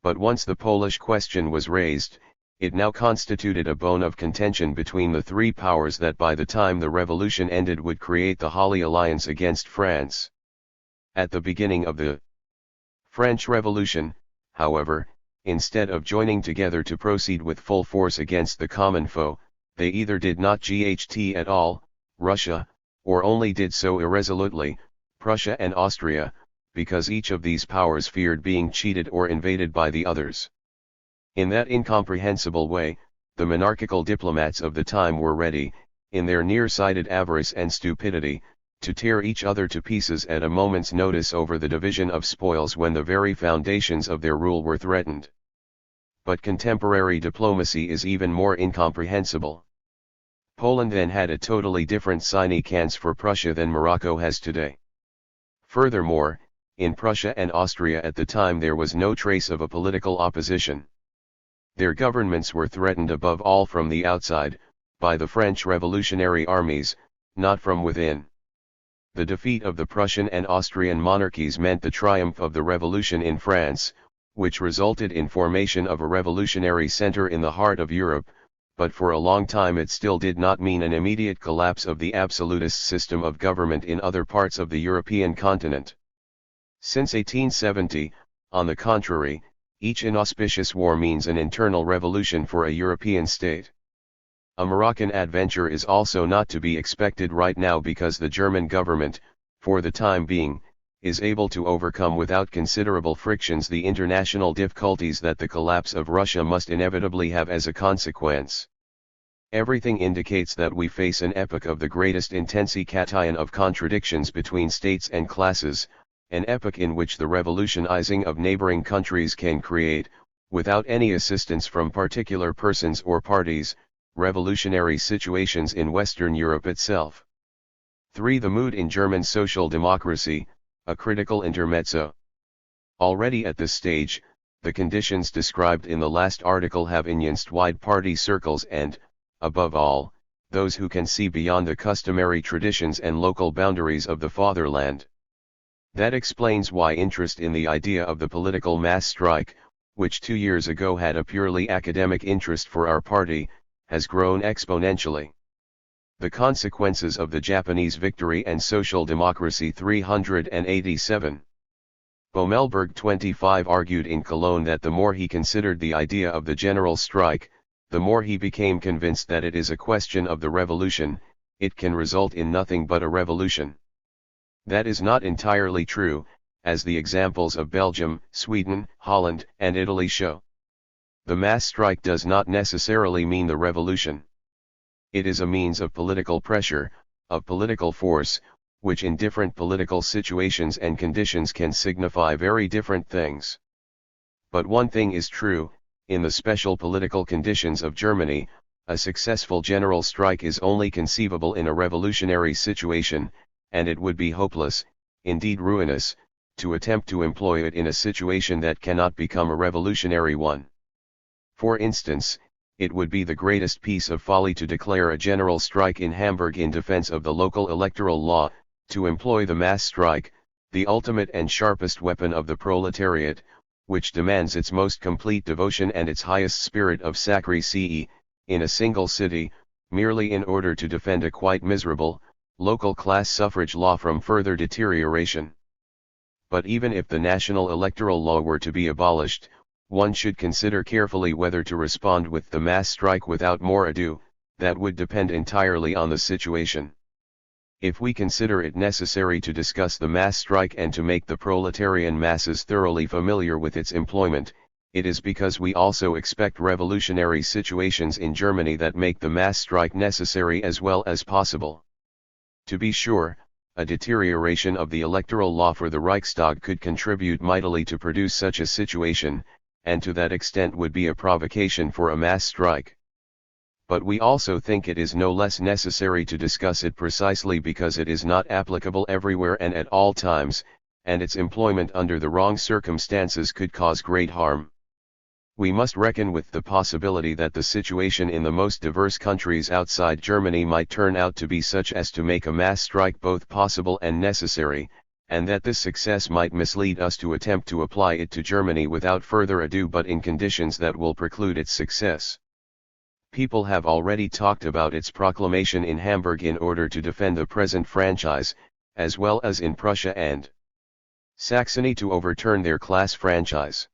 But once the Polish question was raised, it now constituted a bone of contention between the three powers that by the time the revolution ended would create the Holy Alliance against France. At the beginning of the French Revolution, however, instead of joining together to proceed with full force against the common foe, they either did not GHT at all, Russia, or only did so irresolutely, Prussia and Austria, because each of these powers feared being cheated or invaded by the others. In that incomprehensible way, the monarchical diplomats of the time were ready, in their near-sighted avarice and stupidity, to tear each other to pieces at a moment's notice over the division of spoils when the very foundations of their rule were threatened. But contemporary diplomacy is even more incomprehensible. Poland then had a totally different sine qua for Prussia than Morocco has today. Furthermore, in Prussia and Austria at the time there was no trace of a political opposition. Their governments were threatened above all from the outside, by the French revolutionary armies, not from within. The defeat of the Prussian and Austrian monarchies meant the triumph of the revolution in France, which resulted in formation of a revolutionary center in the heart of Europe, but for a long time it still did not mean an immediate collapse of the absolutist system of government in other parts of the European continent. Since 1870, on the contrary, each inauspicious war means an internal revolution for a European state. A Moroccan adventure is also not to be expected right now because the German government, for the time being, is able to overcome without considerable frictions the international difficulties that the collapse of Russia must inevitably have as a consequence. Everything indicates that we face an epoch of the greatest intensification of contradictions between states and classes, an epoch in which the revolutionizing of neighboring countries can create, without any assistance from particular persons or parties, revolutionary situations in Western Europe itself. 3. The mood in German social democracy, a critical intermezzo. Already at this stage, the conditions described in the last article have influenced wide party circles and, above all, those who can see beyond the customary traditions and local boundaries of the fatherland. That explains why interest in the idea of the political mass strike, which 2 years ago had a purely academic interest for our party, has grown exponentially. The consequences of the Japanese victory and social democracy 387. Bomelberg 25 argued in Cologne that the more he considered the idea of the general strike, the more he became convinced that it is a question of the revolution, it can result in nothing but a revolution. That is not entirely true, as the examples of Belgium, Sweden, Holland, and Italy show. The mass strike does not necessarily mean the revolution. It is a means of political pressure, of political force, which in different political situations and conditions can signify very different things. But one thing is true, in the special political conditions of Germany, a successful general strike is only conceivable in a revolutionary situation, and it would be hopeless, indeed ruinous, to attempt to employ it in a situation that cannot become a revolutionary one. For instance, it would be the greatest piece of folly to declare a general strike in Hamburg in defense of the local electoral law, to employ the mass strike, the ultimate and sharpest weapon of the proletariat, which demands its most complete devotion and its highest spirit of sacrifice, in a single city, merely in order to defend a quite miserable, local class suffrage law from further deterioration. But even if the national electoral law were to be abolished, one should consider carefully whether to respond with the mass strike without more ado. That would depend entirely on the situation. If we consider it necessary to discuss the mass strike and to make the proletarian masses thoroughly familiar with its employment, it is because we also expect revolutionary situations in Germany that make the mass strike necessary as well as possible. To be sure, a deterioration of the electoral law for the Reichstag could contribute mightily to produce such a situation, and to that extent would be a provocation for a mass strike. But we also think it is no less necessary to discuss it precisely because it is not applicable everywhere and at all times, and its employment under the wrong circumstances could cause great harm. We must reckon with the possibility that the situation in the most diverse countries outside Germany might turn out to be such as to make a mass strike both possible and necessary, and that this success might mislead us to attempt to apply it to Germany without further ado but in conditions that will preclude its success. People have already talked about its proclamation in Hamburg in order to defend the present franchise, as well as in Prussia and Saxony to overturn their class franchise.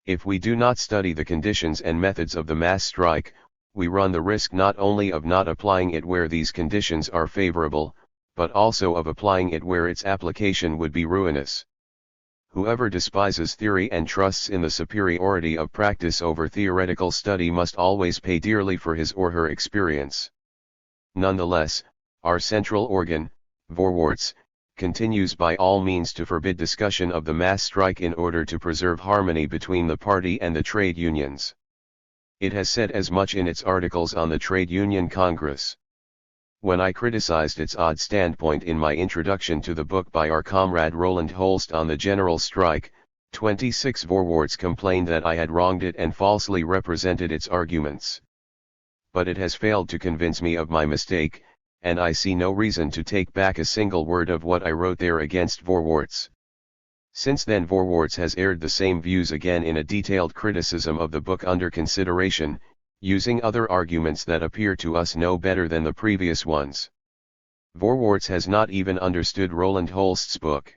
If we do not study the conditions and methods of the mass strike, we run the risk not only of not applying it where these conditions are favorable, but also of applying it where its application would be ruinous. Whoever despises theory and trusts in the superiority of practice over theoretical study must always pay dearly for his or her experience. Nonetheless, our central organ, Vorwärts, continues by all means to forbid discussion of the mass strike in order to preserve harmony between the party and the trade unions. It has said as much in its articles on the Trade Union Congress. When I criticized its odd standpoint in my introduction to the book by our comrade Roland Holst on the general strike, 26 Vorwärts complained that I had wronged it and falsely represented its arguments. But it has failed to convince me of my mistake, and I see no reason to take back a single word of what I wrote there against Vorwärts. Since then Vorwärts has aired the same views again in a detailed criticism of the book under consideration, using other arguments that appear to us no better than the previous ones. Vorwärts has not even understood Roland Holst's book.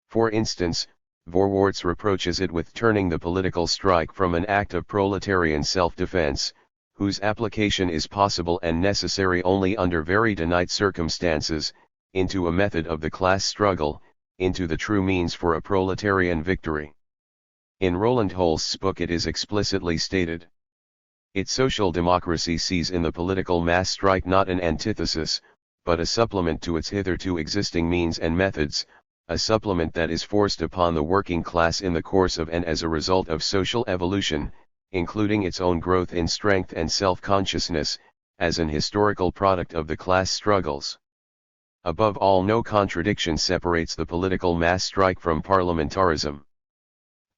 For instance, Vorwärts reproaches it with turning the political strike from an act of proletarian self-defense, whose application is possible and necessary only under very finite circumstances, into a method of the class struggle, into the true means for a proletarian victory. In Roland Holst's book it is explicitly stated. Its social democracy sees in the political mass strike not an antithesis, but a supplement to its hitherto existing means and methods, a supplement that is forced upon the working class in the course of and as a result of social evolution, including its own growth in strength and self-consciousness, as an historical product of the class struggles. Above all, no contradiction separates the political mass strike from parliamentarism.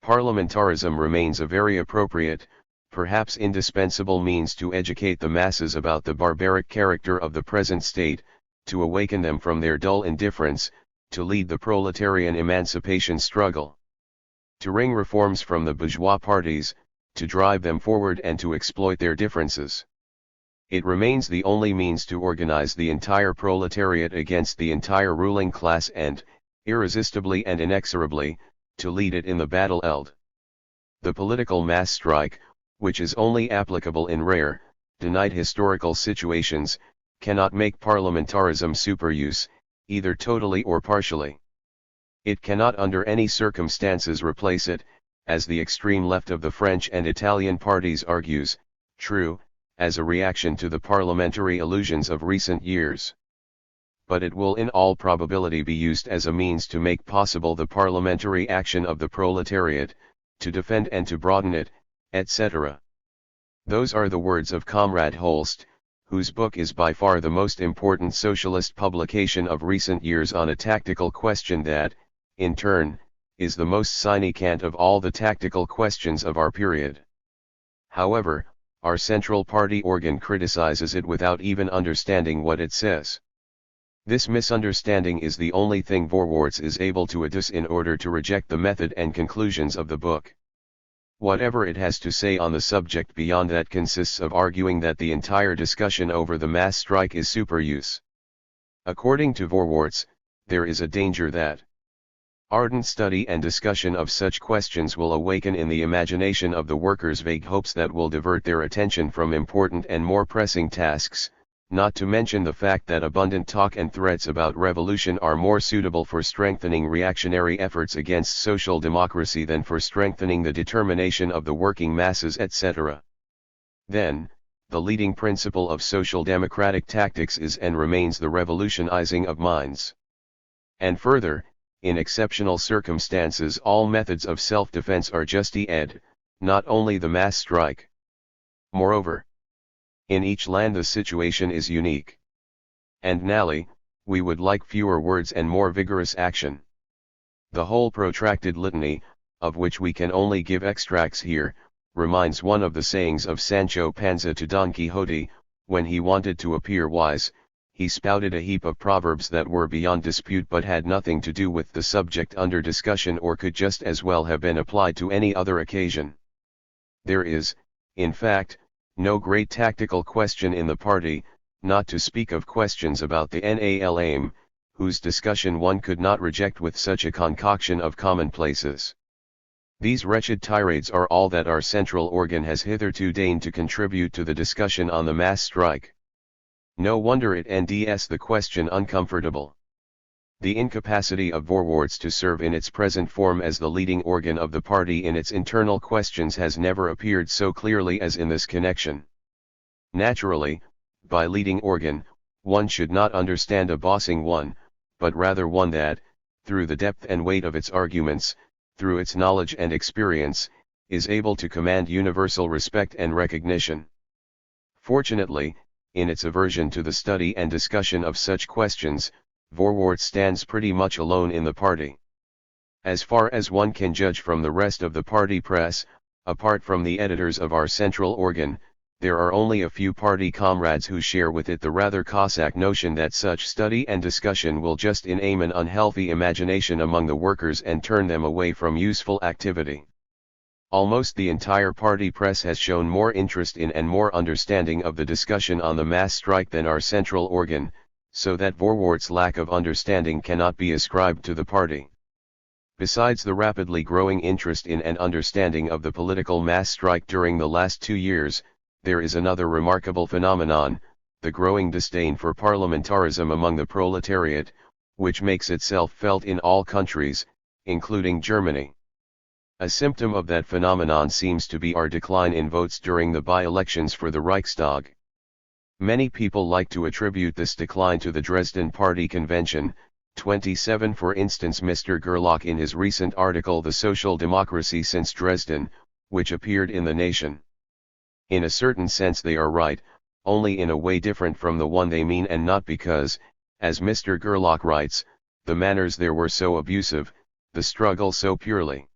Parliamentarism remains a very appropriate, perhaps indispensable means to educate the masses about the barbaric character of the present state, to awaken them from their dull indifference, to lead the proletarian emancipation struggle. to wring reforms from the bourgeois parties, to drive them forward and to exploit their differences. It remains the only means to organize the entire proletariat against the entire ruling class and, irresistibly and inexorably, to lead it in the battle eld. The political mass strike, which is only applicable in rare, denied historical situations, cannot make parliamentarism superuse, either totally or partially. It cannot under any circumstances replace it, as the extreme left of the French and Italian parties argues, true, as a reaction to the parliamentary illusions of recent years. But it will in all probability be used as a means to make possible the parliamentary action of the proletariat, to defend and to broaden it, etc. Those are the words of Comrade Holst, whose book is by far the most important socialist publication of recent years on a tactical question that, in turn, is the most significant of all the tactical questions of our period. However, our Central Party organ criticizes it without even understanding what it says. This misunderstanding is the only thing Vorwärts is able to adduce in order to reject the method and conclusions of the book. Whatever it has to say on the subject beyond that consists of arguing that the entire discussion over the mass strike is superuse. According to Vorwärts, there is a danger that ardent study and discussion of such questions will awaken in the imagination of the workers vague hopes that will divert their attention from important and more pressing tasks, not to mention the fact that abundant talk and threats about revolution are more suitable for strengthening reactionary efforts against social democracy than for strengthening the determination of the working masses, etc. Then, the leading principle of social democratic tactics is and remains the revolutionizing of minds. And further, in exceptional circumstances all methods of self-defense are just-ed, not only the mass strike. Moreover, in each land the situation is unique. And nally, we would like fewer words and more vigorous action. The whole protracted litany, of which we can only give extracts here, reminds one of the sayings of Sancho Panza to Don Quixote. When he wanted to appear wise, he spouted a heap of proverbs that were beyond dispute but had nothing to do with the subject under discussion or could just as well have been applied to any other occasion. There is, in fact, no great tactical question in the party, not to speak of questions about the NAL aim, whose discussion one could not reject with such a concoction of commonplaces. These wretched tirades are all that our central organ has hitherto deigned to contribute to the discussion on the mass strike. No wonder it nds the question uncomfortable. The incapacity of Vorwärts to serve in its present form as the leading organ of the party in its internal questions has never appeared so clearly as in this connection. Naturally, by leading organ, one should not understand a bossing one, but rather one that, through the depth and weight of its arguments, through its knowledge and experience, is able to command universal respect and recognition. Fortunately, in its aversion to the study and discussion of such questions, Vorwärts stands pretty much alone in the party. As far as one can judge from the rest of the party press, apart from the editors of our central organ, there are only a few party comrades who share with it the rather Cossack notion that such study and discussion will just iname an unhealthy imagination among the workers and turn them away from useful activity. Almost the entire party press has shown more interest in and more understanding of the discussion on the mass strike than our central organ, so that Vorwärts' lack of understanding cannot be ascribed to the party. Besides the rapidly growing interest in and understanding of the political mass strike during the last 2 years, there is another remarkable phenomenon, the growing disdain for parliamentarism among the proletariat, which makes itself felt in all countries, including Germany. A symptom of that phenomenon seems to be our decline in votes during the by-elections for the Reichstag. Many people like to attribute this decline to the Dresden Party Convention, 27 for instance Mr. Gerlach in his recent article The Social Democracy Since Dresden, which appeared in The Nation. In a certain sense they are right, only in a way different from the one they mean and not because, as Mr. Gerlach writes, the manners there were so abusive, the struggle so purely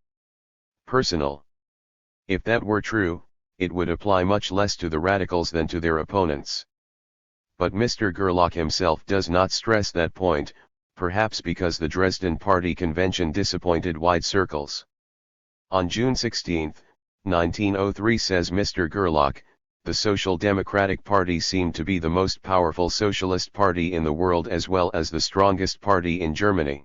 personal. If that were true, it would apply much less to the radicals than to their opponents. But Mr. Gerlach himself does not stress that point, perhaps because the Dresden Party Convention disappointed wide circles. On June 16, 1903 says Mr. Gerlach, the Social Democratic Party seemed to be the most powerful socialist party in the world as well as the strongest party in Germany.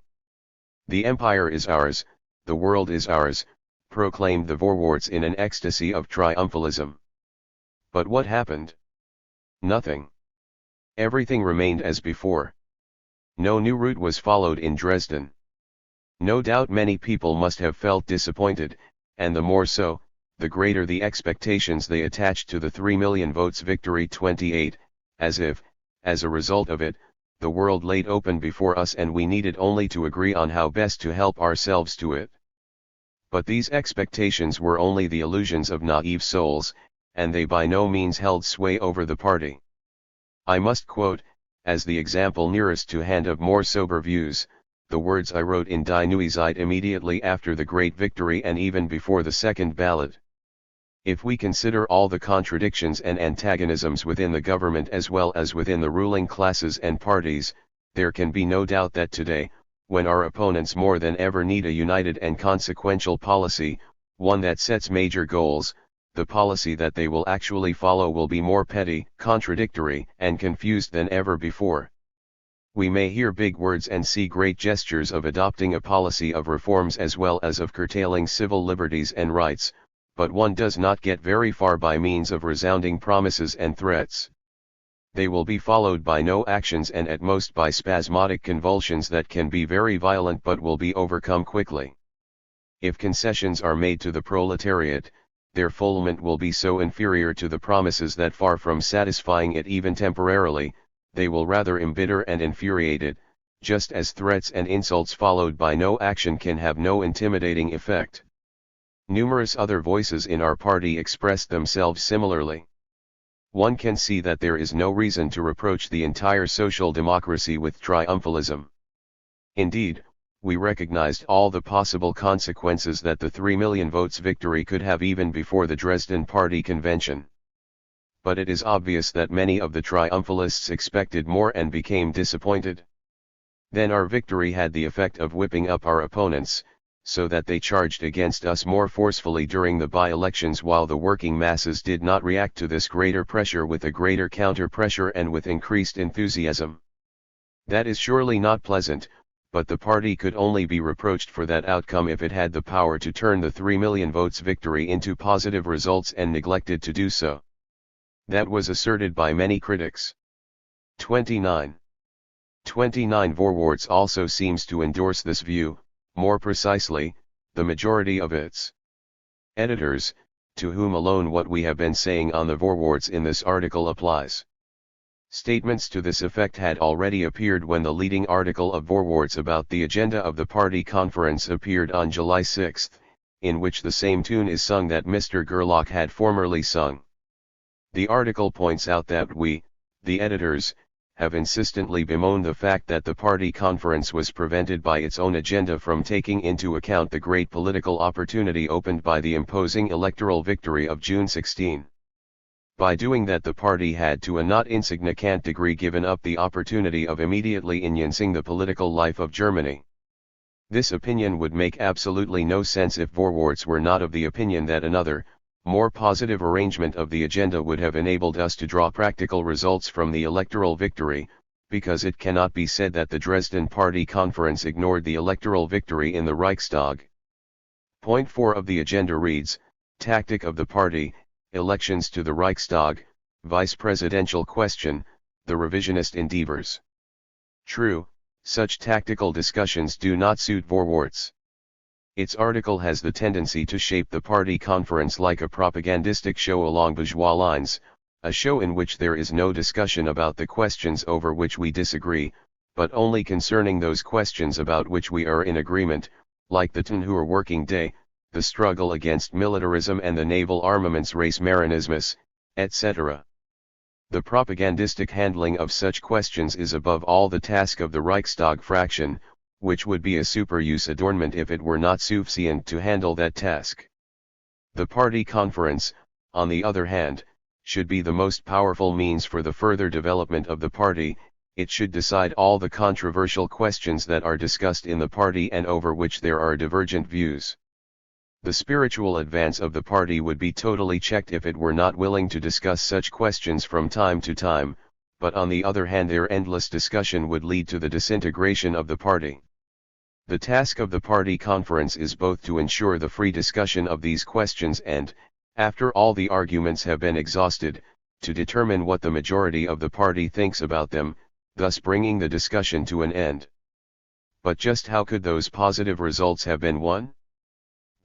The empire is ours, the world is ours, proclaimed the Vorwärts in an ecstasy of triumphalism. But what happened? Nothing. Everything remained as before. No new route was followed in Dresden. No doubt many people must have felt disappointed, and the more so, the greater the expectations they attached to the 3 million votes victory 28, as if, as a result of it, the world laid open before us and we needed only to agree on how best to help ourselves to it. But these expectations were only the illusions of naive souls, and they by no means held sway over the party. I must quote, as the example nearest to hand of more sober views, the words I wrote in Die Neue Zeit immediately after the great victory and even before the second ballot. If we consider all the contradictions and antagonisms within the government as well as within the ruling classes and parties, there can be no doubt that today, when our opponents more than ever need a united and consequential policy, one that sets major goals, the policy that they will actually follow will be more petty, contradictory, and confused than ever before. We may hear big words and see great gestures of adopting a policy of reforms as well as of curtailing civil liberties and rights, but one does not get very far by means of resounding promises and threats. They will be followed by no actions and at most by spasmodic convulsions that can be very violent but will be overcome quickly. If concessions are made to the proletariat, their fulfillment will be so inferior to the promises that far from satisfying it even temporarily, they will rather embitter and infuriate it, just as threats and insults followed by no action can have no intimidating effect. Numerous other voices in our party expressed themselves similarly. One can see that there is no reason to reproach the entire social democracy with triumphalism. Indeed, we recognized all the possible consequences that the 3 million votes victory could have even before the Dresden Party Convention. But it is obvious that many of the triumphalists expected more and became disappointed. Then our victory had the effect of whipping up our opponents, so that they charged against us more forcefully during the by-elections while the working masses did not react to this greater pressure with a greater counter-pressure and with increased enthusiasm. That is surely not pleasant, but the party could only be reproached for that outcome if it had the power to turn the 3 million votes victory into positive results and neglected to do so. That was asserted by many critics. 29 Vorwärts also seems to endorse this view, more precisely, the majority of its editors, to whom alone what we have been saying on the Vorwärts in this article applies. Statements to this effect had already appeared when the leading article of Vorwärts about the agenda of the party conference appeared on July 6, in which the same tune is sung that Mr. Gerlach had formerly sung. The article points out that we, the editors, have insistently bemoaned the fact that the party conference was prevented by its own agenda from taking into account the great political opportunity opened by the imposing electoral victory of June 16. By doing that, the party had to a not insignificant degree given up the opportunity of immediately enhancing the political life of Germany. This opinion would make absolutely no sense if Vorwärts were not of the opinion that another, more positive arrangement of the agenda would have enabled us to draw practical results from the electoral victory, because it cannot be said that the Dresden Party Conference ignored the electoral victory in the Reichstag. Point 4 of the agenda reads, Tactic of the Party, Elections to the Reichstag, Vice Presidential Question, the Revisionist Endeavors. True, such tactical discussions do not suit Vorwärts. Its article has the tendency to shape the party conference like a propagandistic show along bourgeois lines, a show in which there is no discussion about the questions over which we disagree, but only concerning those questions about which we are in agreement, like the Tenhuer working day, the struggle against militarism and the naval armaments race Marinismus, etc. The propagandistic handling of such questions is above all the task of the Reichstag fraction, which would be a superuse adornment if it were not sufficient to handle that task. The party conference, on the other hand, should be the most powerful means for the further development of the party. It should decide all the controversial questions that are discussed in the party and over which there are divergent views. The spiritual advance of the party would be totally checked if it were not willing to discuss such questions from time to time, but on the other hand their endless discussion would lead to the disintegration of the party. The task of the party conference is both to ensure the free discussion of these questions and, after all the arguments have been exhausted, to determine what the majority of the party thinks about them, thus bringing the discussion to an end. But just how could those positive results have been won?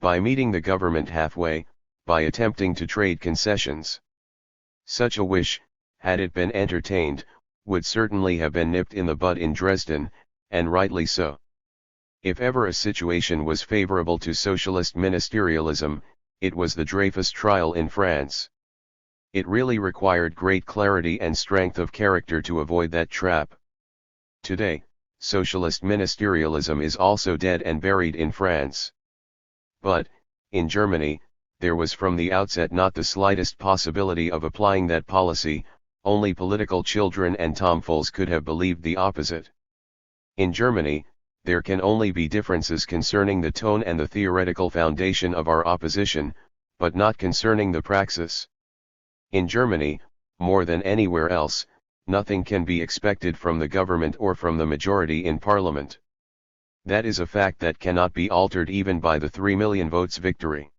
By meeting the government halfway, by attempting to trade concessions. Such a wish, had it been entertained, would certainly have been nipped in the bud in Dresden, and rightly so. If ever a situation was favorable to socialist ministerialism, it was the Dreyfus trial in France. It really required great clarity and strength of character to avoid that trap. Today, socialist ministerialism is also dead and buried in France. But, in Germany, there was from the outset not the slightest possibility of applying that policy, only political children and tomfools could have believed the opposite. In Germany, there can only be differences concerning the tone and the theoretical foundation of our opposition, but not concerning the praxis. In Germany, more than anywhere else, nothing can be expected from the government or from the majority in parliament. That is a fact that cannot be altered even by the 3 million votes victory.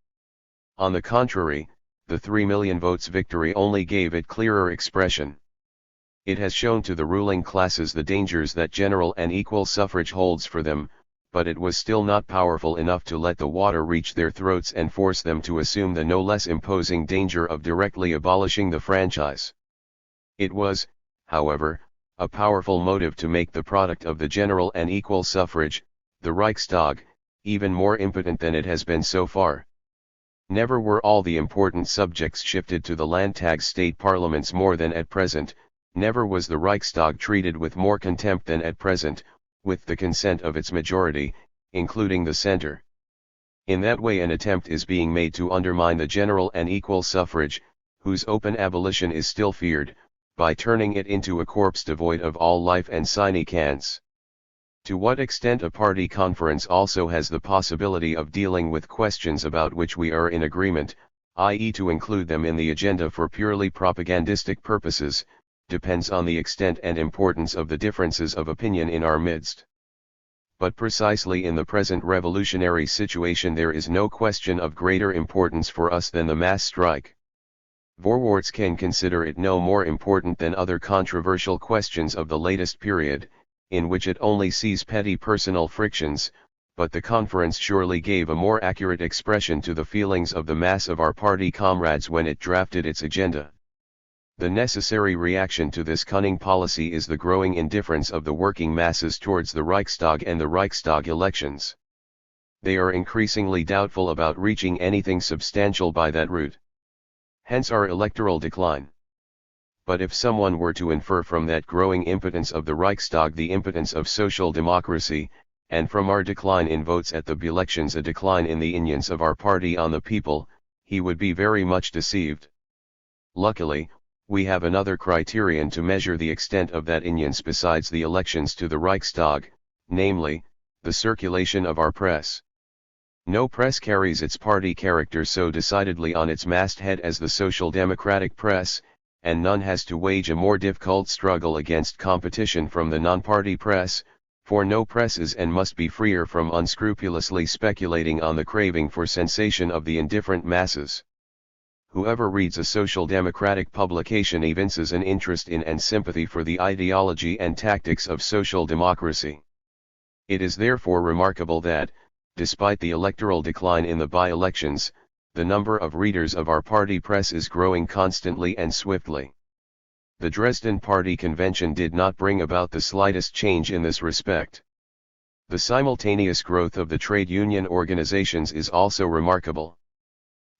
On the contrary, the 3 million votes victory only gave it clearer expression. It has shown to the ruling classes the dangers that general and equal suffrage holds for them, but it was still not powerful enough to let the water reach their throats and force them to assume the no less imposing danger of directly abolishing the franchise. It was, however, a powerful motive to make the product of the general and equal suffrage, the Reichstag, even more impotent than it has been so far. Never were all the important subjects shifted to the Landtag state parliaments more than at present. Never was the Reichstag treated with more contempt than at present, with the consent of its majority, including the center. In that way an attempt is being made to undermine the general and equal suffrage, whose open abolition is still feared, by turning it into a corpse devoid of all life and sine cans. To what extent a party conference also has the possibility of dealing with questions about which we are in agreement, i.e. to include them in the agenda for purely propagandistic purposes, depends on the extent and importance of the differences of opinion in our midst. But precisely in the present revolutionary situation there is no question of greater importance for us than the mass strike. Voorwaarts can consider it no more important than other controversial questions of the latest period, in which it only sees petty personal frictions, but the conference surely gave a more accurate expression to the feelings of the mass of our party comrades when it drafted its agenda. The necessary reaction to this cunning policy is the growing indifference of the working masses towards the Reichstag and the Reichstag elections. They are increasingly doubtful about reaching anything substantial by that route. Hence our electoral decline. But if someone were to infer from that growing impotence of the Reichstag the impotence of social democracy, and from our decline in votes at the elections a decline in the influence of our party on the people, he would be very much deceived. Luckily, we have another criterion to measure the extent of that influence besides the elections to the Reichstag, namely, the circulation of our press. No press carries its party character so decidedly on its masthead as the Social Democratic press, and none has to wage a more difficult struggle against competition from the non-party press, for no press is and must be freer from unscrupulously speculating on the craving for sensation of the indifferent masses. Whoever reads a social democratic publication evinces an interest in and sympathy for the ideology and tactics of social democracy. It is therefore remarkable that, despite the electoral decline in the by-elections, the number of readers of our party press is growing constantly and swiftly. The Dresden Party Convention did not bring about the slightest change in this respect. The simultaneous growth of the trade union organizations is also remarkable.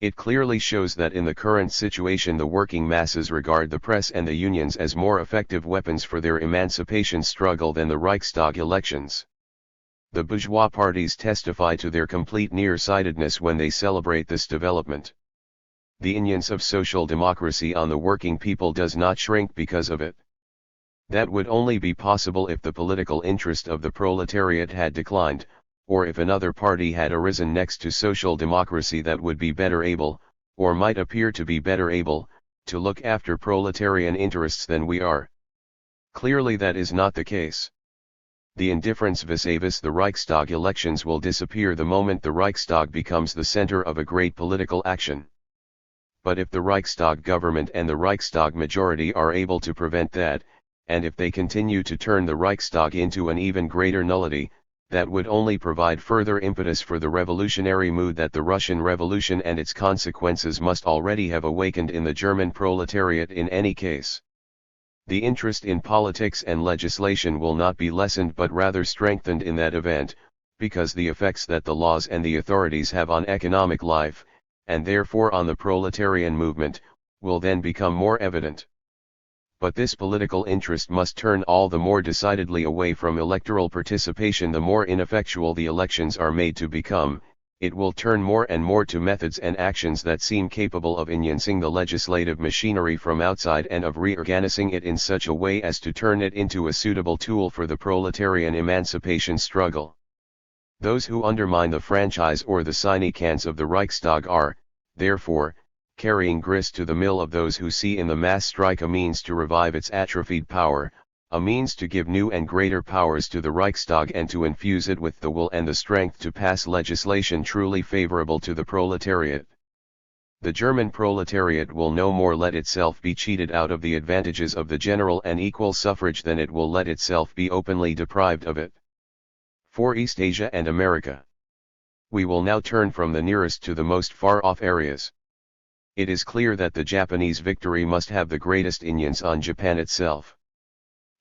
It clearly shows that in the current situation the working masses regard the press and the unions as more effective weapons for their emancipation struggle than the Reichstag elections. The bourgeois parties testify to their complete nearsightedness when they celebrate this development. The influence of social democracy on the working people does not shrink because of it. That would only be possible if the political interest of the proletariat had declined, or if another party had arisen next to social democracy that would be better able, or might appear to be better able, to look after proletarian interests than we are. Clearly that is not the case. The indifference vis-a-vis the Reichstag elections will disappear the moment the Reichstag becomes the center of a great political action. But if the Reichstag government and the Reichstag majority are able to prevent that, and if they continue to turn the Reichstag into an even greater nullity, that would only provide further impetus for the revolutionary mood that the Russian Revolution and its consequences must already have awakened in the German proletariat in any case. The interest in politics and legislation will not be lessened but rather strengthened in that event, because the effects that the laws and the authorities have on economic life, and therefore on the proletarian movement, will then become more evident. But this political interest must turn all the more decidedly away from electoral participation the more ineffectual the elections are made to become. It will turn more and more to methods and actions that seem capable of enhancing the legislative machinery from outside and of reorganizing it in such a way as to turn it into a suitable tool for the proletarian emancipation struggle. Those who undermine the franchise or the sine cans of the Reichstag are, therefore, carrying grist to the mill of those who see in the mass strike a means to revive its atrophied power, a means to give new and greater powers to the Reichstag and to infuse it with the will and the strength to pass legislation truly favorable to the proletariat. The German proletariat will no more let itself be cheated out of the advantages of the general and equal suffrage than it will let itself be openly deprived of it. For East Asia and America. We will now turn from the nearest to the most far-off areas. It is clear that the Japanese victory must have the greatest influence on Japan itself.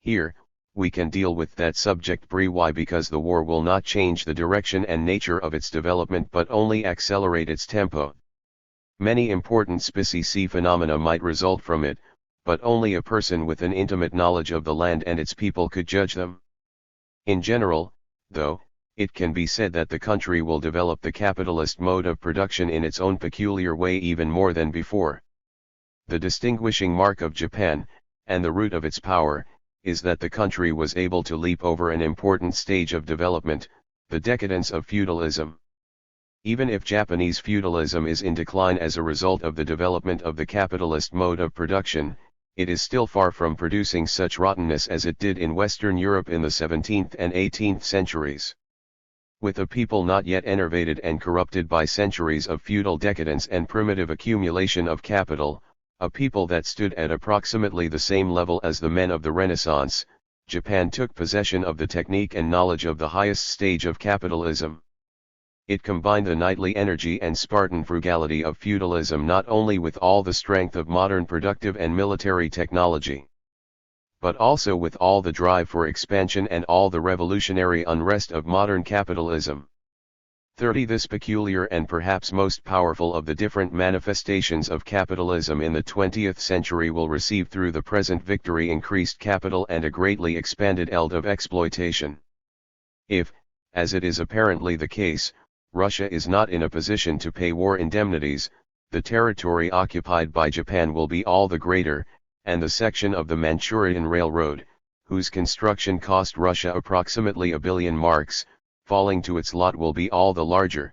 Here, we can deal with that subject briefly because the war will not change the direction and nature of its development but only accelerate its tempo. Many important specie phenomena might result from it, but only a person with an intimate knowledge of the land and its people could judge them. In general, though, it can be said that the country will develop the capitalist mode of production in its own peculiar way even more than before. The distinguishing mark of Japan, and the root of its power, is that the country was able to leap over an important stage of development, the decadence of feudalism. Even if Japanese feudalism is in decline as a result of the development of the capitalist mode of production, it is still far from producing such rottenness as it did in Western Europe in the 17th and 18th centuries. With a people not yet enervated and corrupted by centuries of feudal decadence and primitive accumulation of capital, a people that stood at approximately the same level as the men of the Renaissance, Japan took possession of the technique and knowledge of the highest stage of capitalism. It combined the knightly energy and Spartan frugality of feudalism not only with all the strength of modern productive and military technology, but also with all the drive for expansion and all the revolutionary unrest of modern capitalism. 30. This peculiar and perhaps most powerful of the different manifestations of capitalism in the 20th century will receive through the present victory increased capital and a greatly expanded eld of exploitation. If, as it is apparently the case, Russia is not in a position to pay war indemnities, the territory occupied by Japan will be all the greater, and the section of the Manchurian Railroad, whose construction cost Russia approximately 1 billion marks, falling to its lot will be all the larger.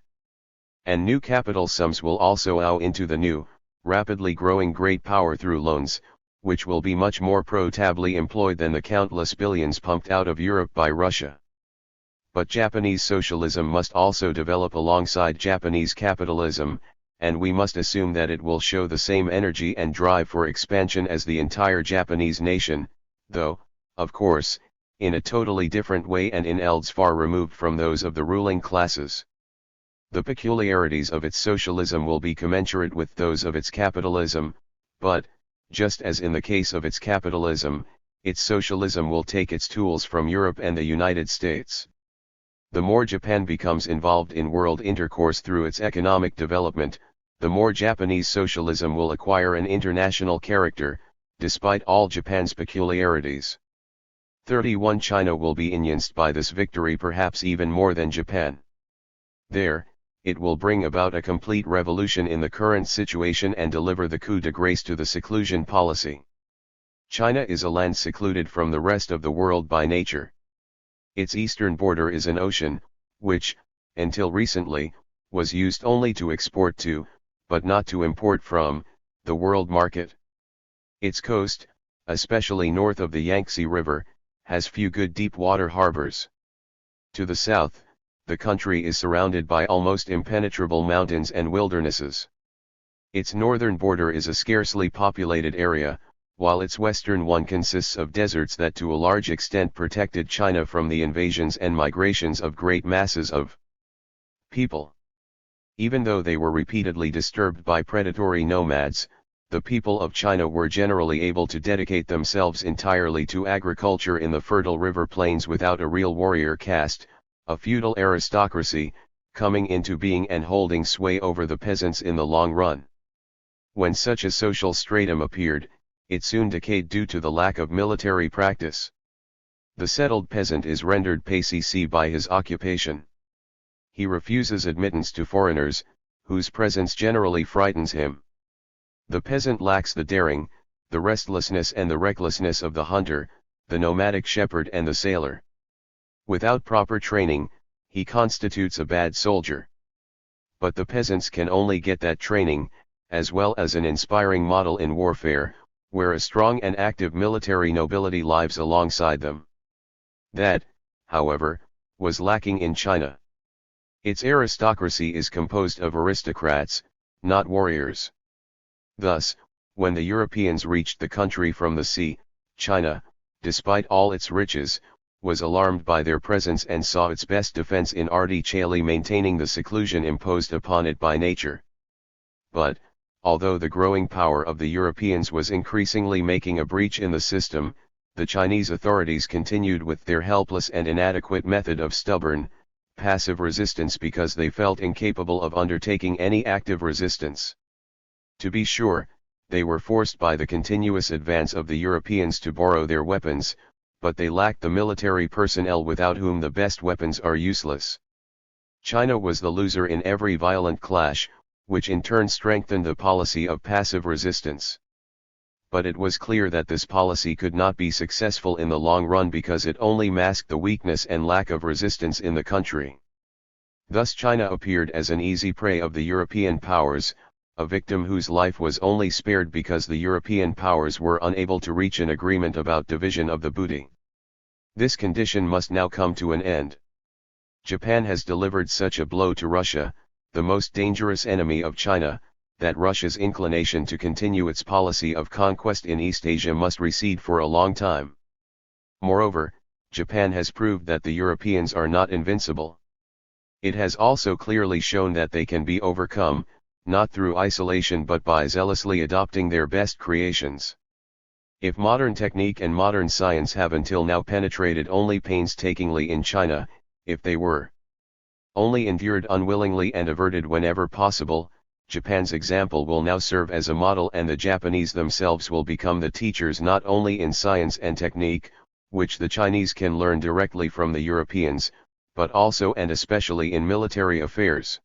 And new capital sums will also owe into the new, rapidly growing great power through loans, which will be much more profitably employed than the countless billions pumped out of Europe by Russia. But Japanese socialism must also develop alongside Japanese capitalism, and we must assume that it will show the same energy and drive for expansion as the entire Japanese nation, though, of course, in a totally different way and in elds far removed from those of the ruling classes. The peculiarities of its socialism will be commensurate with those of its capitalism, but, just as in the case of its capitalism, its socialism will take its tools from Europe and the United States. The more Japan becomes involved in world intercourse through its economic development, the more Japanese socialism will acquire an international character, despite all Japan's peculiarities. 31. China will be influenced by this victory perhaps even more than Japan. There, it will bring about a complete revolution in the current situation and deliver the coup de grace to the seclusion policy. China is a land secluded from the rest of the world by nature. Its eastern border is an ocean, which, until recently, was used only to export to, but not to import from, the world market. Its coast, especially north of the Yangtze River, has few good deep water harbors. To the south, the country is surrounded by almost impenetrable mountains and wildernesses. Its northern border is a scarcely populated area, while its western one consists of deserts that to a large extent protected China from the invasions and migrations of great masses of people. Even though they were repeatedly disturbed by predatory nomads, the people of China were generally able to dedicate themselves entirely to agriculture in the fertile river plains without a real warrior caste, a feudal aristocracy, coming into being and holding sway over the peasants in the long run. When such a social stratum appeared, it soon decayed due to the lack of military practice. The settled peasant is rendered passive by his occupation. He refuses admittance to foreigners, whose presence generally frightens him. The peasant lacks the daring, the restlessness and the recklessness of the hunter, the nomadic shepherd and the sailor. Without proper training, he constitutes a bad soldier. But the peasants can only get that training, as well as an inspiring model in warfare, where a strong and active military nobility lives alongside them. That, however, was lacking in China. Its aristocracy is composed of aristocrats, not warriors. Thus, when the Europeans reached the country from the sea, China, despite all its riches, was alarmed by their presence and saw its best defense in artificially maintaining the seclusion imposed upon it by nature. But, although the growing power of the Europeans was increasingly making a breach in the system, the Chinese authorities continued with their helpless and inadequate method of stubborn, passive resistance because they felt incapable of undertaking any active resistance. To be sure, they were forced by the continuous advance of the Europeans to borrow their weapons, but they lacked the military personnel without whom the best weapons are useless. China was the loser in every violent clash, which in turn strengthened the policy of passive resistance. But it was clear that this policy could not be successful in the long run because it only masked the weakness and lack of resistance in the country. Thus China appeared as an easy prey of the European powers, a victim whose life was only spared because the European powers were unable to reach an agreement about division of the booty. This condition must now come to an end. Japan has delivered such a blow to Russia, the most dangerous enemy of China, that Russia's inclination to continue its policy of conquest in East Asia must recede for a long time. Moreover, Japan has proved that the Europeans are not invincible. It has also clearly shown that they can be overcome, not through isolation but by zealously adopting their best creations. If modern technique and modern science have until now penetrated only painstakingly in China, if they were only endured unwillingly and averted whenever possible, Japan's example will now serve as a model and the Japanese themselves will become the teachers not only in science and technique, which the Chinese can learn directly from the Europeans, but also and especially in military affairs.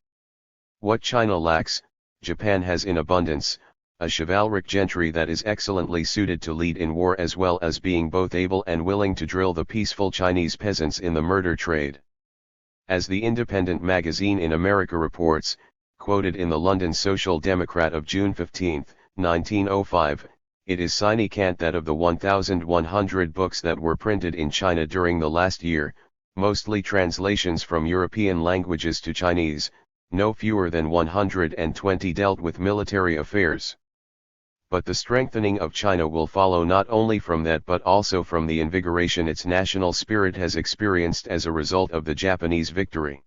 What China lacks, Japan has in abundance, a chivalric gentry that is excellently suited to lead in war as well as being both able and willing to drill the peaceful Chinese peasants in the murder trade. As the Independent magazine in America reports, quoted in the London Social Democrat of June 15, 1905, it is significant that of the 1,100 books that were printed in China during the last year, mostly translations from European languages to Chinese, no fewer than 120 dealt with military affairs. But the strengthening of China will follow not only from that but also from the invigoration its national spirit has experienced as a result of the Japanese victory.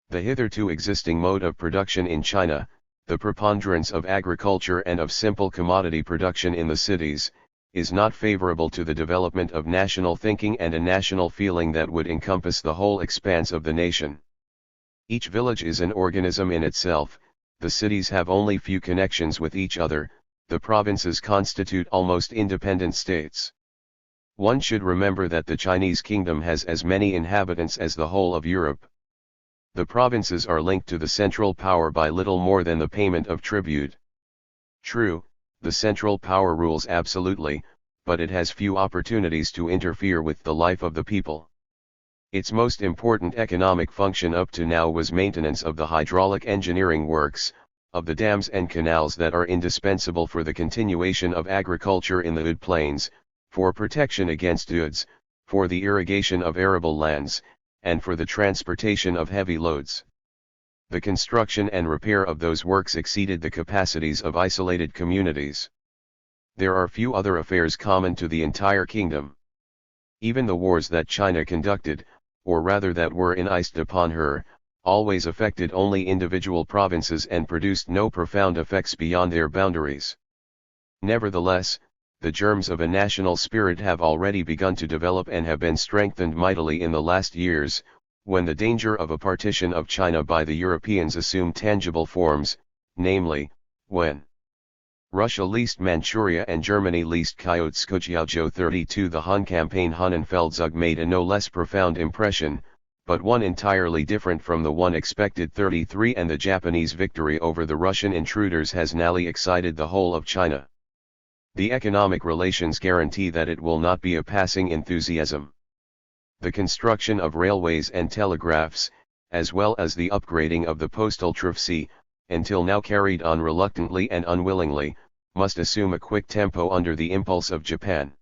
The hitherto existing mode of production in China, the preponderance of agriculture and of simple commodity production in the cities, is not favorable to the development of national thinking and a national feeling that would encompass the whole expanse of the nation. Each village is an organism in itself, the cities have only few connections with each other, the provinces constitute almost independent states. One should remember that the Chinese kingdom has as many inhabitants as the whole of Europe. The provinces are linked to the central power by little more than the payment of tribute. True, the central power rules absolutely, but it has few opportunities to interfere with the life of the people. Its most important economic function up to now was maintenance of the hydraulic engineering works, of the dams and canals that are indispensable for the continuation of agriculture in the Ud plains, for protection against Uds, for the irrigation of arable lands, and for the transportation of heavy loads. The construction and repair of those works exceeded the capacities of isolated communities. There are few other affairs common to the entire kingdom. Even the wars that China conducted, or rather that were enacted upon her, always affected only individual provinces and produced no profound effects beyond their boundaries. Nevertheless, the germs of a national spirit have already begun to develop and have been strengthened mightily in the last years, when the danger of a partition of China by the Europeans assumed tangible forms, namely, when Russia leased Manchuria and Germany leased Kyoto-Skujiajo 32. The Han campaign Hunnenfeldzug made a no less profound impression, but one entirely different from the one expected 33, and the Japanese victory over the Russian intruders has nally excited the whole of China. The economic relations guarantee that it will not be a passing enthusiasm. The construction of railways and telegraphs, as well as the upgrading of the postal traffic, until now carried on reluctantly and unwillingly, must assume a quick tempo under the impulse of Japan.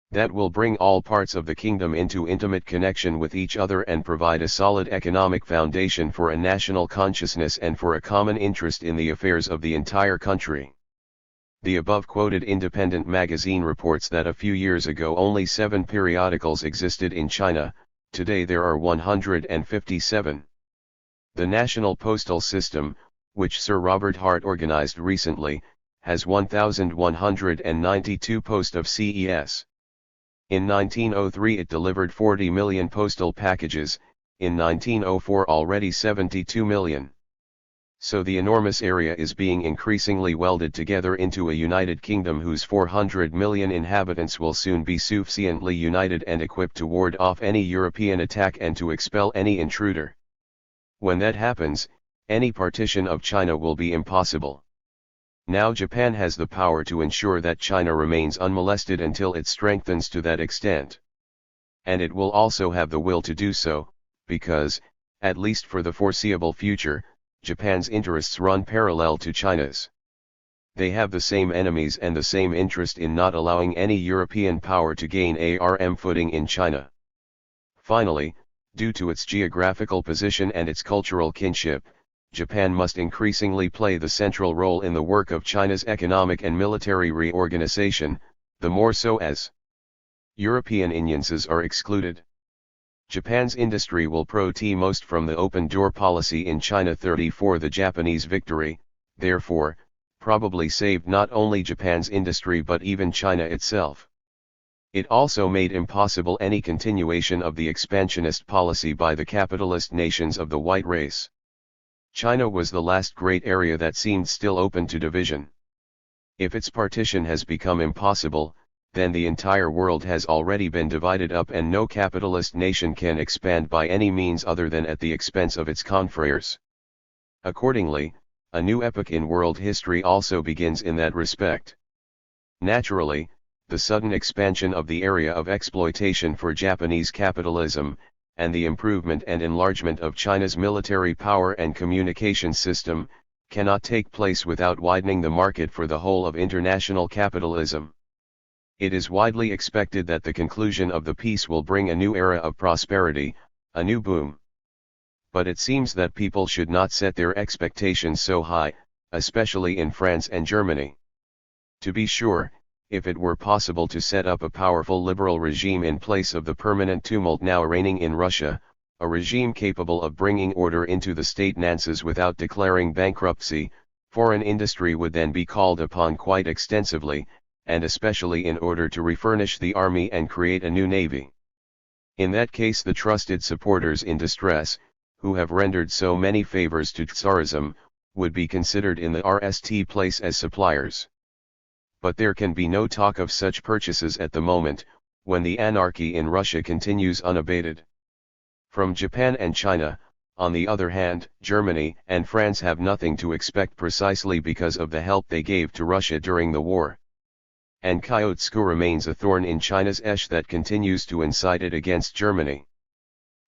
That will bring all parts of the kingdom into intimate connection with each other and provide a solid economic foundation for a national consciousness and for a common interest in the affairs of the entire country. The above-quoted independent magazine reports that a few years ago only 7 periodicals existed in China, today there are 157. The national postal system, which Sir Robert Hart organized recently, has 1,192 posts of CES. In 1903 it delivered 40 million postal packages, in 1904 already 72 million. So the enormous area is being increasingly welded together into a united kingdom whose 400 million inhabitants will soon be sufficiently united and equipped to ward off any European attack and to expel any intruder. When that happens, any partition of China will be impossible. Now Japan has the power to ensure that China remains unmolested until it strengthens to that extent. And it will also have the will to do so, because, at least for the foreseeable future, Japan's interests run parallel to China's. They have the same enemies and the same interest in not allowing any European power to gain ARM footing in China. Finally, due to its geographical position and its cultural kinship, Japan must increasingly play the central role in the work of China's economic and military reorganization, the more so as European influences are excluded. Japan's industry will profit most from the open-door policy in China 34. The Japanese victory, therefore, probably saved not only Japan's industry but even China itself. It also made impossible any continuation of the expansionist policy by the capitalist nations of the white race. China was the last great area that seemed still open to division. If its partition has become impossible, then the entire world has already been divided up and no capitalist nation can expand by any means other than at the expense of its confreres. Accordingly, a new epoch in world history also begins in that respect. Naturally, the sudden expansion of the area of exploitation for Japanese capitalism, and the improvement and enlargement of China's military power and communication system, cannot take place without widening the market for the whole of international capitalism. It is widely expected that the conclusion of the peace will bring a new era of prosperity, a new boom. But it seems that people should not set their expectations so high, especially in France and Germany. To be sure, if it were possible to set up a powerful liberal regime in place of the permanent tumult now reigning in Russia, a regime capable of bringing order into the state finances without declaring bankruptcy, foreign industry would then be called upon quite extensively, and especially in order to refurnish the army and create a new navy. In that case the trusted supporters in distress, who have rendered so many favors to Tsarism, would be considered in the RST place as suppliers. But there can be no talk of such purchases at the moment, when the anarchy in Russia continues unabated. From Japan and China, on the other hand, Germany and France have nothing to expect precisely because of the help they gave to Russia during the war. And Kyoto remains a thorn in China's ash that continues to incite it against Germany.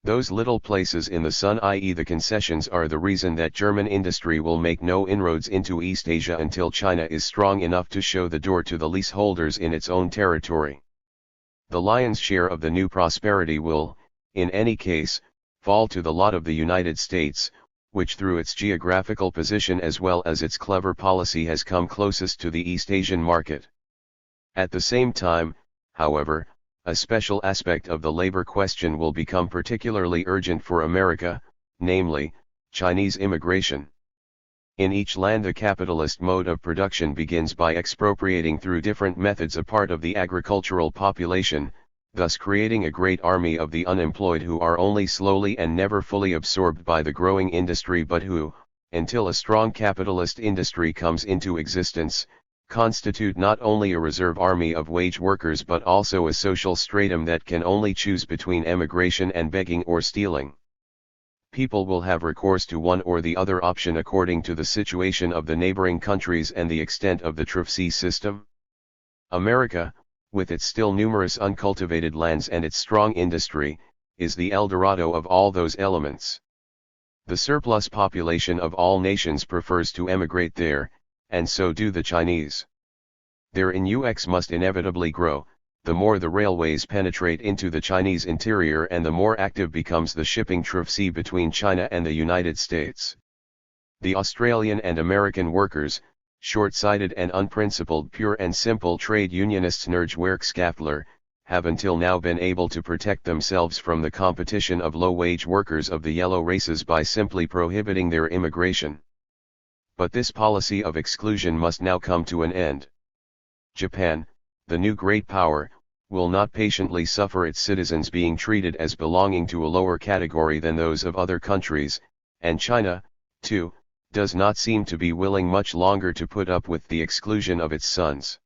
Those little places in the sun, i.e. the concessions, are the reason that German industry will make no inroads into East Asia until China is strong enough to show the door to the leaseholders in its own territory. The lion's share of the new prosperity will, in any case, fall to the lot of the United States, which through its geographical position as well as its clever policy has come closest to the East Asian market. At the same time, however, a special aspect of the labor question will become particularly urgent for America, namely, Chinese immigration. In each land the capitalist mode of production begins by expropriating through different methods a part of the agricultural population, thus creating a great army of the unemployed who are only slowly and never fully absorbed by the growing industry but who, until a strong capitalist industry comes into existence, constitute not only a reserve army of wage workers but also a social stratum that can only choose between emigration and begging or stealing. People will have recourse to one or the other option according to the situation of the neighboring countries and the extent of the TRFC system. America, with its still numerous uncultivated lands and its strong industry, is the El Dorado of all those elements. The surplus population of all nations prefers to emigrate there, and so do the Chinese. Their influx must inevitably grow, the more the railways penetrate into the Chinese interior and the more active becomes the shipping traffic between China and the United States. The Australian and American workers, short-sighted and unprincipled pure and simple trade unionists Nergewerkskaffler, have until now been able to protect themselves from the competition of low-wage workers of the yellow races by simply prohibiting their immigration. But this policy of exclusion must now come to an end. Japan, the new great power, will not patiently suffer its citizens being treated as belonging to a lower category than those of other countries, and China, too, does not seem to be willing much longer to put up with the exclusion of its sons.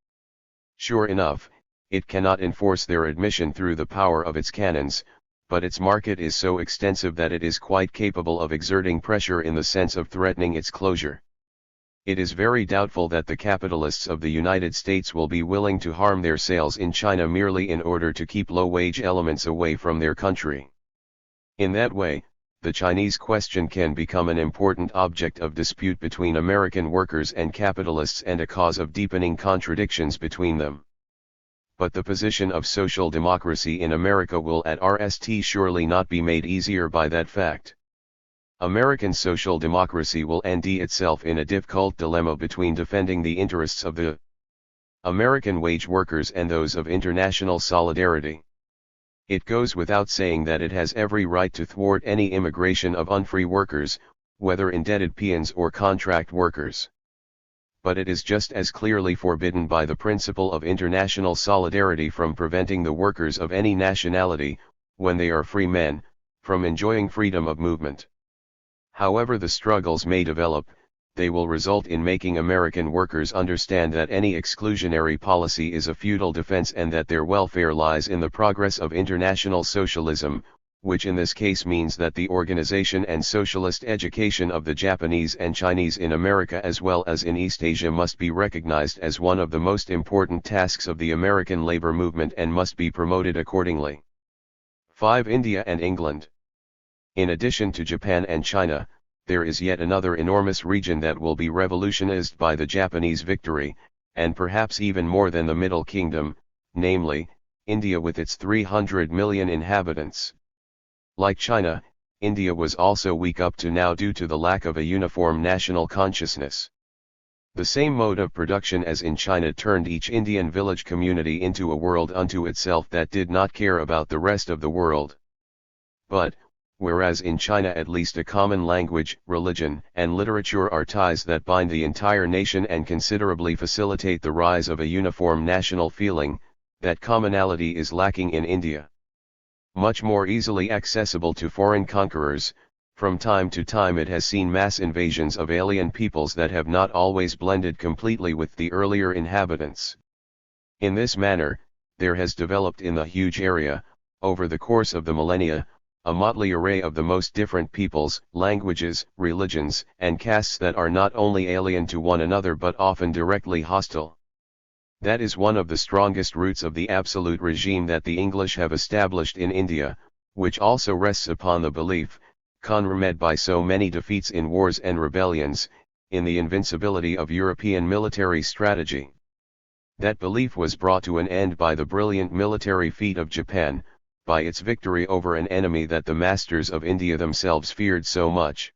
Sure enough, it cannot enforce their admission through the power of its cannons, but its market is so extensive that it is quite capable of exerting pressure in the sense of threatening its closure. It is very doubtful that the capitalists of the United States will be willing to harm their sales in China merely in order to keep low-wage elements away from their country. In that way, the Chinese question can become an important object of dispute between American workers and capitalists and a cause of deepening contradictions between them. But the position of social democracy in America will at RST surely not be made easier by that fact. American social democracy will end itself in a difficult dilemma between defending the interests of the American wage workers and those of international solidarity. It goes without saying that it has every right to thwart any immigration of unfree workers, whether indebted peons or contract workers. But it is just as clearly forbidden by the principle of international solidarity from preventing the workers of any nationality, when they are free men, from enjoying freedom of movement. However the struggles may develop, they will result in making American workers understand that any exclusionary policy is a futile defense and that their welfare lies in the progress of international socialism, which in this case means that the organization and socialist education of the Japanese and Chinese in America as well as in East Asia must be recognized as one of the most important tasks of the American labor movement and must be promoted accordingly. 5. India and England. In addition to Japan and China, there is yet another enormous region that will be revolutionized by the Japanese victory, and perhaps even more than the Middle Kingdom, namely, India with its 300 million inhabitants. Like China, India was also weak up to now due to the lack of a uniform national consciousness. The same mode of production as in China turned each Indian village community into a world unto itself that did not care about the rest of the world. But, whereas in China at least a common language, religion, and literature are ties that bind the entire nation and considerably facilitate the rise of a uniform national feeling, that commonality is lacking in India. Much more easily accessible to foreign conquerors, from time to time it has seen mass invasions of alien peoples that have not always blended completely with the earlier inhabitants. In this manner, there has developed in the huge area, over the course of the millennia, a motley array of the most different peoples, languages, religions, and castes that are not only alien to one another but often directly hostile. That is one of the strongest roots of the absolute regime that the English have established in India, which also rests upon the belief, confirmed by so many defeats in wars and rebellions, in the invincibility of European military strategy. That belief was brought to an end by the brilliant military feat of Japan, by its victory over an enemy that the masters of India themselves feared so much.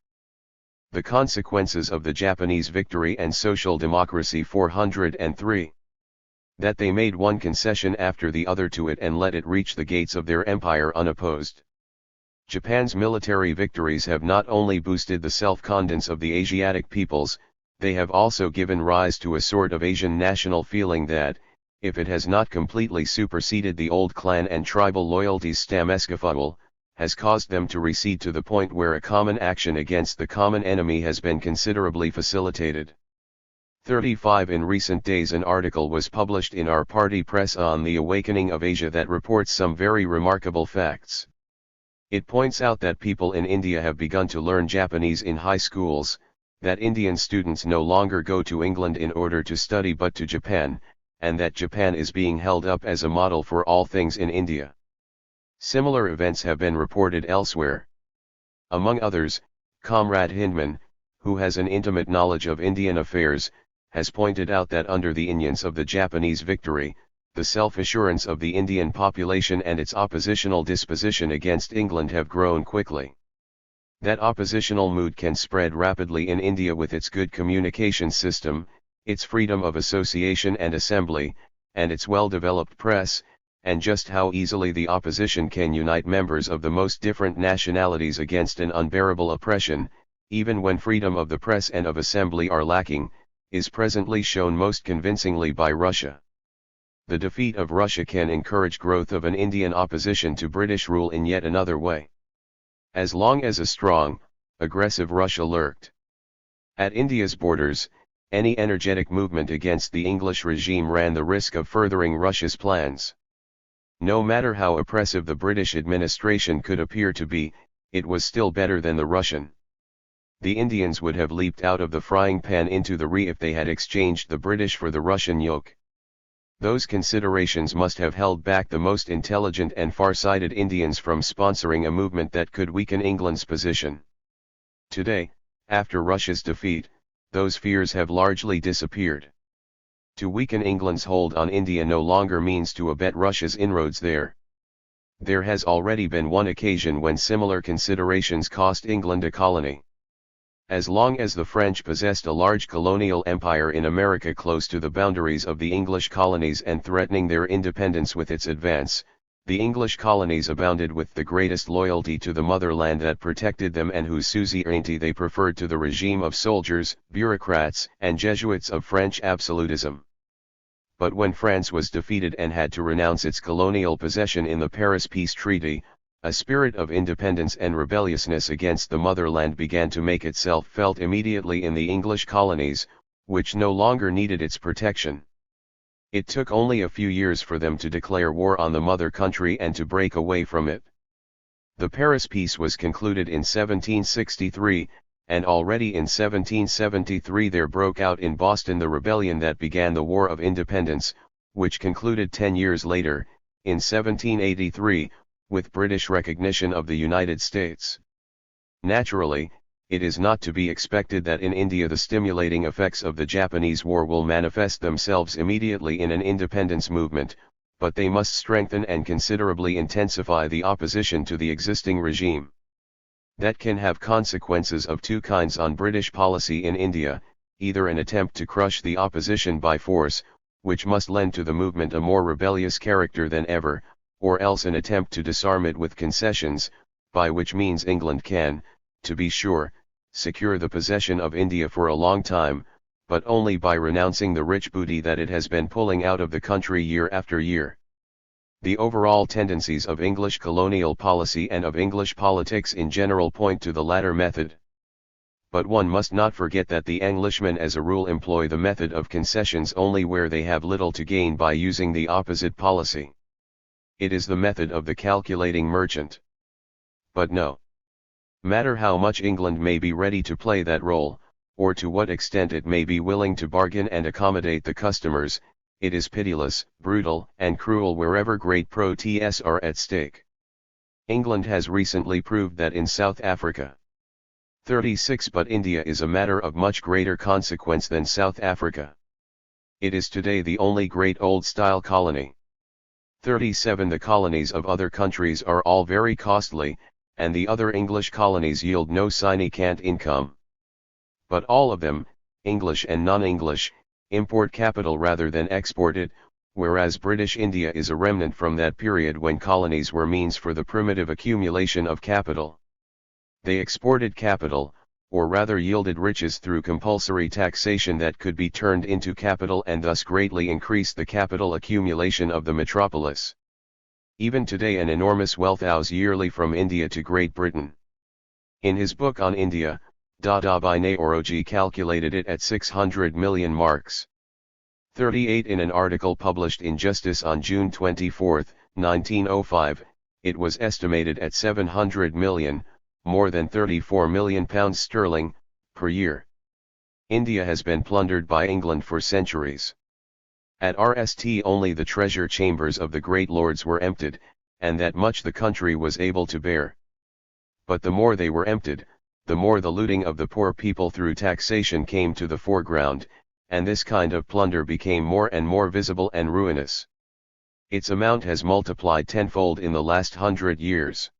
The consequences of the Japanese victory and social democracy 403. That they made one concession after the other to it and let it reach the gates of their empire unopposed. Japan's military victories have not only boosted the self-confidence of the Asiatic peoples, they have also given rise to a sort of Asian national feeling that, if it has not completely superseded the old clan and tribal loyalties stameskafudal, has caused them to recede to the point where a common action against the common enemy has been considerably facilitated. 35 In recent days an article was published in our party press on the awakening of Asia that reports some very remarkable facts. It points out that people in India have begun to learn Japanese in high schools, that Indian students no longer go to England in order to study but to Japan, and that Japan is being held up as a model for all things in India. Similar events have been reported elsewhere. Among others, Comrade Hindman, who has an intimate knowledge of Indian affairs, has pointed out that under the influence of the Japanese victory, the self-assurance of the Indian population and its oppositional disposition against England have grown quickly. That oppositional mood can spread rapidly in India with its good communication system, its freedom of association and assembly, and its well-developed press, and just how easily the opposition can unite members of the most different nationalities against an unbearable oppression, even when freedom of the press and of assembly are lacking, is presently shown most convincingly by Russia. The defeat of Russia can encourage growth of an Indian opposition to British rule in yet another way. As long as a strong, aggressive Russia lurked at India's borders, any energetic movement against the English regime ran the risk of furthering Russia's plans. No matter how oppressive the British administration could appear to be, it was still better than the Russian. The Indians would have leaped out of the frying pan into the re if they had exchanged the British for the Russian yoke. Those considerations must have held back the most intelligent and far-sighted Indians from sponsoring a movement that could weaken England's position. Today, after Russia's defeat, those fears have largely disappeared. To weaken England's hold on India no longer means to abet Russia's inroads there. There has already been one occasion when similar considerations cost England a colony. As long as the French possessed a large colonial empire in America close to the boundaries of the English colonies and threatening their independence with its advance, the English colonies abounded with the greatest loyalty to the motherland that protected them and whose suzerainty they preferred to the regime of soldiers, bureaucrats, and Jesuits of French absolutism. But when France was defeated and had to renounce its colonial possession in the Paris Peace Treaty, a spirit of independence and rebelliousness against the motherland began to make itself felt immediately in the English colonies, which no longer needed its protection. It took only a few years for them to declare war on the mother country and to break away from it. The Paris Peace was concluded in 1763, and already in 1773 there broke out in Boston the rebellion that began the War of Independence, which concluded 10 years later, in 1783, with British recognition of the United States. Naturally, it is not to be expected that in India the stimulating effects of the Japanese War will manifest themselves immediately in an independence movement, but they must strengthen and considerably intensify the opposition to the existing regime. That can have consequences of two kinds on British policy in India, either an attempt to crush the opposition by force, which must lend to the movement a more rebellious character than ever, or else an attempt to disarm it with concessions, by which means England can, to be sure, secure the possession of India for a long time, but only by renouncing the rich booty that it has been pulling out of the country year after year. The overall tendencies of English colonial policy and of English politics in general point to the latter method. But one must not forget that the Englishmen as a rule employ the method of concessions only where they have little to gain by using the opposite policy. It is the method of the calculating merchant. But no matter how much England may be ready to play that role, or to what extent it may be willing to bargain and accommodate the customers, it is pitiless, brutal, and cruel wherever great protests are at stake. England has recently proved that in South Africa. 36 But India is a matter of much greater consequence than South Africa. It is today the only great old-style colony. 37 The colonies of other countries are all very costly, and the other English colonies yield no significant income. But all of them, English and non-English, import capital rather than export it, whereas British India is a remnant from that period when colonies were means for the primitive accumulation of capital. They exported capital, or rather yielded riches through compulsory taxation that could be turned into capital and thus greatly increased the capital accumulation of the metropolis. Even today an enormous wealth flows yearly from India to Great Britain. In his book on India, Dadabhai Naoroji calculated it at 600 million marks. 38 In an article published in Justice on June 24, 1905, it was estimated at 700 million, more than £34 million sterling, per year. India has been plundered by England for centuries. At RST only the treasure chambers of the great lords were emptied, and that much the country was able to bear. But the more they were emptied, the more the looting of the poor people through taxation came to the foreground, and this kind of plunder became more and more visible and ruinous. Its amount has multiplied tenfold in the last 100 years.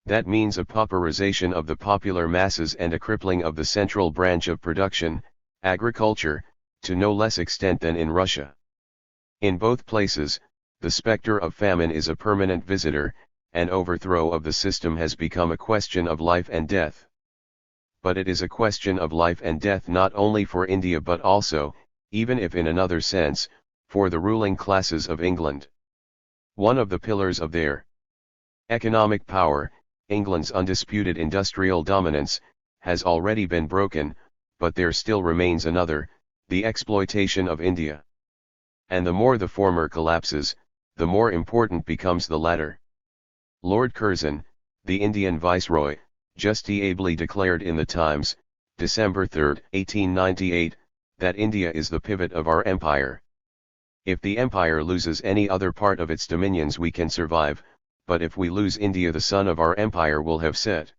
That means a pauperization of the popular masses and a crippling of the central branch of production, agriculture, to no less extent than in Russia. In both places, the specter of famine is a permanent visitor, and overthrow of the system has become a question of life and death. But it is a question of life and death not only for India but also, even if in another sense, for the ruling classes of England. One of the pillars of their economic power, England's undisputed industrial dominance, has already been broken, but there still remains another, the exploitation of India. And the more the former collapses, the more important becomes the latter. Lord Curzon, the Indian Viceroy, justly ably declared in the Times, December 3, 1898, that India is the pivot of our empire. If the empire loses any other part of its dominions we can survive, but if we lose India the sun of our empire will have set.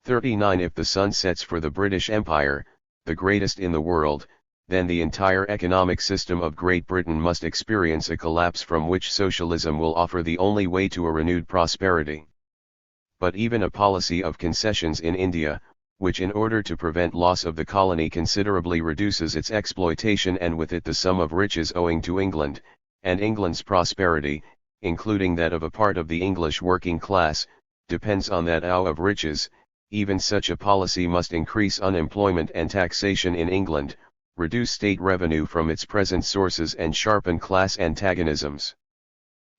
39 If the sun sets for the British Empire, the greatest in the world, then the entire economic system of Great Britain must experience a collapse from which socialism will offer the only way to a renewed prosperity. But even a policy of concessions in India, which in order to prevent loss of the colony considerably reduces its exploitation and with it the sum of riches owing to England, and England's prosperity, including that of a part of the English working class, depends on that of riches, even such a policy must increase unemployment and taxation in England, reduce state revenue from its present sources and sharpen class antagonisms.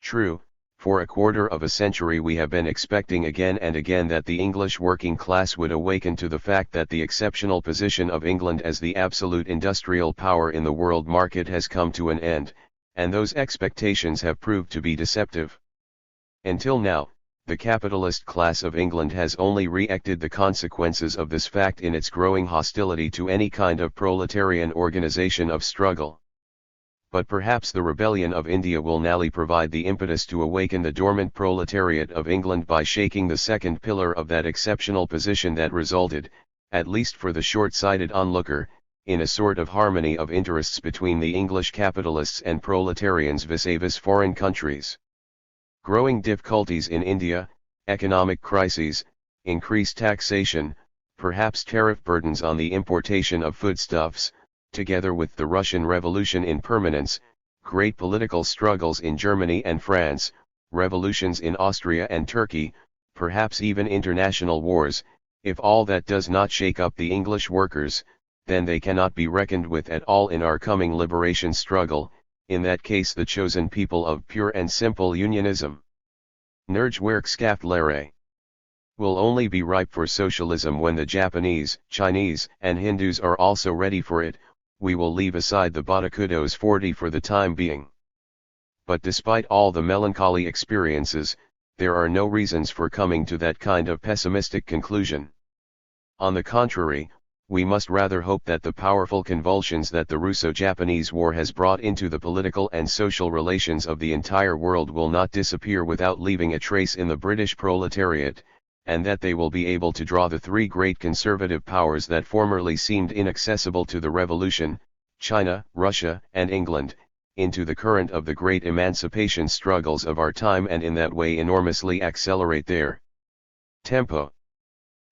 True, for a quarter of a century we have been expecting again and again that the English working class would awaken to the fact that the exceptional position of England as the absolute industrial power in the world market has come to an end, and those expectations have proved to be deceptive. Until now, the capitalist class of England has only reacted the consequences of this fact in its growing hostility to any kind of proletarian organization of struggle. But perhaps the rebellion of India will now provide the impetus to awaken the dormant proletariat of England by shaking the second pillar of that exceptional position that resulted, at least for the short-sighted onlooker, in a sort of harmony of interests between the English capitalists and proletarians vis-à-vis foreign countries. Growing difficulties in India, economic crises, increased taxation, perhaps tariff burdens on the importation of foodstuffs, together with the Russian Revolution in permanence, great political struggles in Germany and France, revolutions in Austria and Turkey, perhaps even international wars, if all that does not shake up the English workers, then they cannot be reckoned with at all in our coming liberation struggle, in that case the chosen people of pure and simple unionism. Nergwerkskaftlerij will only be ripe for socialism when the Japanese, Chinese, and Hindus are also ready for it. We will leave aside the Botacudos 40 for the time being. But despite all the melancholy experiences, there are no reasons for coming to that kind of pessimistic conclusion. On the contrary, we must rather hope that the powerful convulsions that the Russo-Japanese War has brought into the political and social relations of the entire world will not disappear without leaving a trace in the British proletariat, and that they will be able to draw the three great conservative powers that formerly seemed inaccessible to the revolution, China, Russia, and England, into the current of the great emancipation struggles of our time, and in that way enormously accelerate their tempo.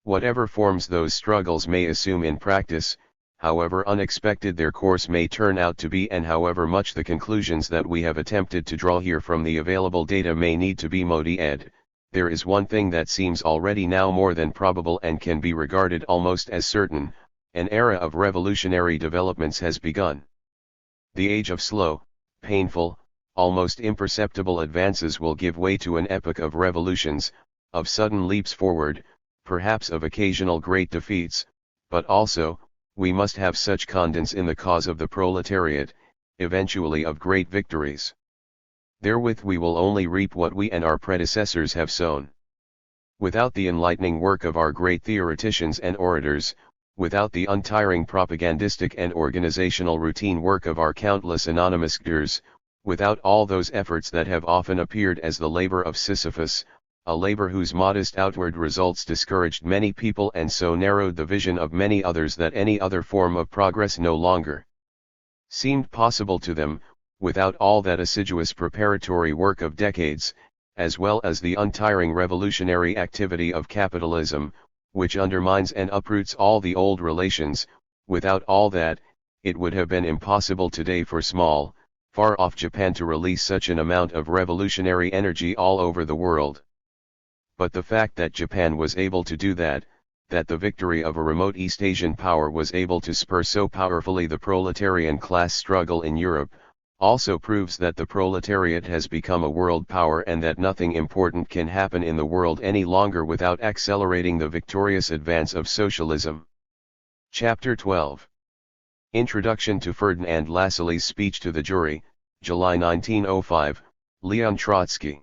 Whatever forms those struggles may assume in practice, however unexpected their course may turn out to be, and however much the conclusions that we have attempted to draw here from the available data may need to be modified, there is one thing that seems already now more than probable and can be regarded almost as certain: an era of revolutionary developments has begun. The age of slow, painful, almost imperceptible advances will give way to an epoch of revolutions, of sudden leaps forward, perhaps of occasional great defeats, but also, we must have such confidence in the cause of the proletariat, eventually of great victories. Therewith we will only reap what we and our predecessors have sown. Without the enlightening work of our great theoreticians and orators, without the untiring propagandistic and organizational routine work of our countless anonymous leaders, without all those efforts that have often appeared as the labor of Sisyphus, a labor whose modest outward results discouraged many people and so narrowed the vision of many others that any other form of progress no longer seemed possible to them, without all that assiduous preparatory work of decades, as well as the untiring revolutionary activity of capitalism, which undermines and uproots all the old relations, without all that, it would have been impossible today for small, far-off Japan to release such an amount of revolutionary energy all over the world. But the fact that Japan was able to do that the victory of a remote East Asian power was able to spur so powerfully the proletarian class struggle in Europe, also proves that the proletariat has become a world power, and that nothing important can happen in the world any longer without accelerating the victorious advance of socialism. Chapter 12. Introduction to Ferdinand Lassalle's speech to the jury, July 1905, Leon Trotsky.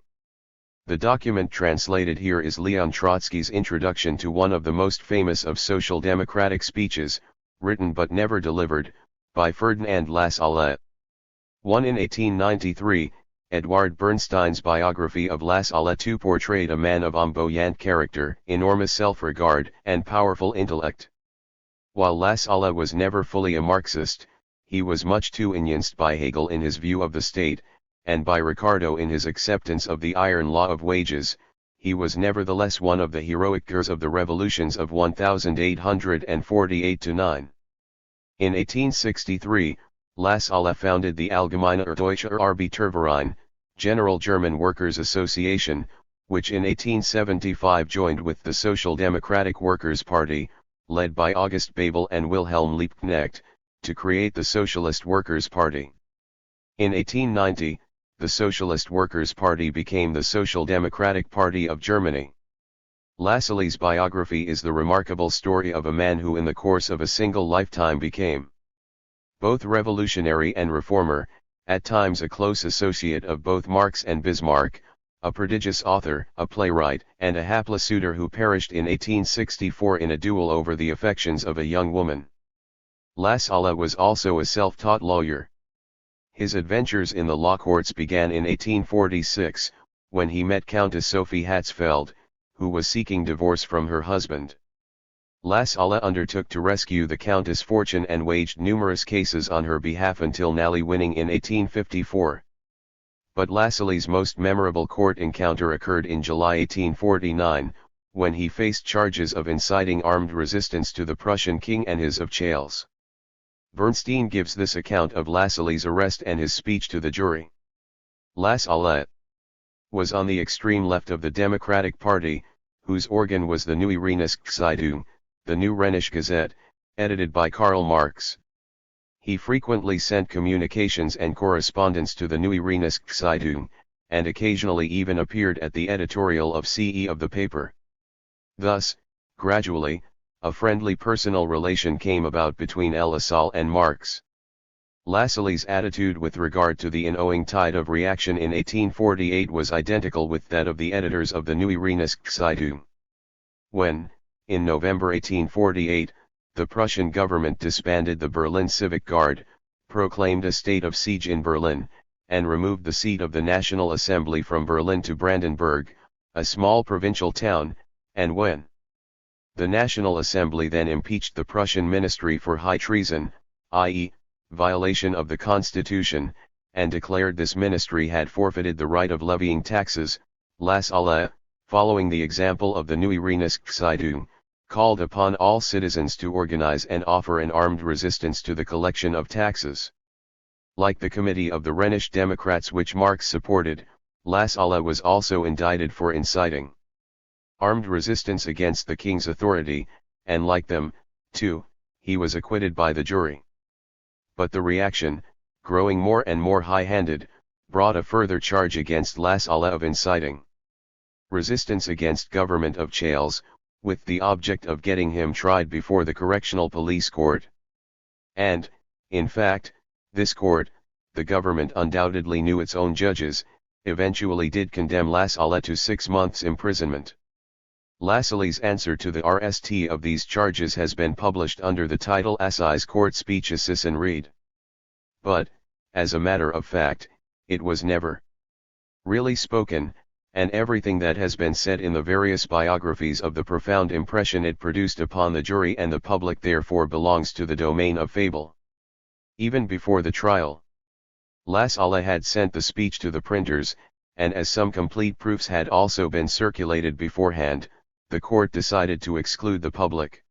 The document translated here is Leon Trotsky's introduction to one of the most famous of social democratic speeches, written but never delivered, by Ferdinand Lassalle. One in 1893, Edward Bernstein's biography of Lassalle II portrayed a man of flamboyant character, enormous self-regard, and powerful intellect. While Lassalle was never fully a Marxist, he was much too influenced by Hegel in his view of the state, and by Ricardo in his acceptance of the iron law of wages. He was nevertheless one of the heroic gears of the revolutions of 1848–9. In 1863, Lassalle founded the Allgemeine Deutsche Arbeiterverein, General German Workers' Association, which in 1875 joined with the Social Democratic Workers' Party, led by August Bebel and Wilhelm Liebknecht, to create the Socialist Workers' Party. In 1890, the Socialist Workers' Party became the Social Democratic Party of Germany. Lassalle's biography is the remarkable story of a man who in the course of a single lifetime became both revolutionary and reformer, at times a close associate of both Marx and Bismarck, a prodigious author, a playwright, and a hapless suitor who perished in 1864 in a duel over the affections of a young woman. Lassalle was also a self-taught lawyer. His adventures in the law courts began in 1846, when he met Countess Sophie Hatzfeld, who was seeking divorce from her husband. Lassalle undertook to rescue the Countess' fortune and waged numerous cases on her behalf until narrowly winning in 1854. But Lassalle's most memorable court encounter occurred in July 1849, when he faced charges of inciting armed resistance to the Prussian king and his of Chales. Bernstein gives this account of Lassalle's arrest and his speech to the jury. Lassalle was on the extreme left of the Democratic Party, whose organ was the Neue Rheinische Zeitung, the New Rhenish Gazette, edited by Karl Marx. He frequently sent communications and correspondence to the Neue Rheinische Zeitung, and occasionally even appeared at the editorial of CE of the paper. Thus, gradually, a friendly personal relation came about between Lassalle and Marx. Lassalle's attitude with regard to the innowing tide of reaction in 1848 was identical with that of the editors of the Neue Rheinische Zeitung. When, in November 1848, the Prussian government disbanded the Berlin Civic Guard, proclaimed a state of siege in Berlin, and removed the seat of the National Assembly from Berlin to Brandenburg, a small provincial town, and when the National Assembly then impeached the Prussian ministry for high treason, i.e., violation of the constitution, and declared this ministry had forfeited the right of levying taxes, Las Alle, following the example of the Neue Rheineszeitung, called upon all citizens to organize and offer an armed resistance to the collection of taxes. Like the Committee of the Rhenish Democrats which Marx supported, Las Alle was also indicted for inciting armed resistance against the king's authority, and like them, too, he was acquitted by the jury. But the reaction, growing more and more high-handed, brought a further charge against Las Alle of inciting resistance against government of Chales, with the object of getting him tried before the correctional police court. And, in fact, this court, the government undoubtedly knew its own judges, eventually did condemn Las Alle to 6 months' imprisonment. Lassalle's answer to the RST of these charges has been published under the title Assize Court Speeches and Read. But, as a matter of fact, it was never really spoken, and everything that has been said in the various biographies of the profound impression it produced upon the jury and the public therefore belongs to the domain of fable. Even before the trial, Las Alle had sent the speech to the printers, and as some complete proofs had also been circulated beforehand, the court decided to exclude the public.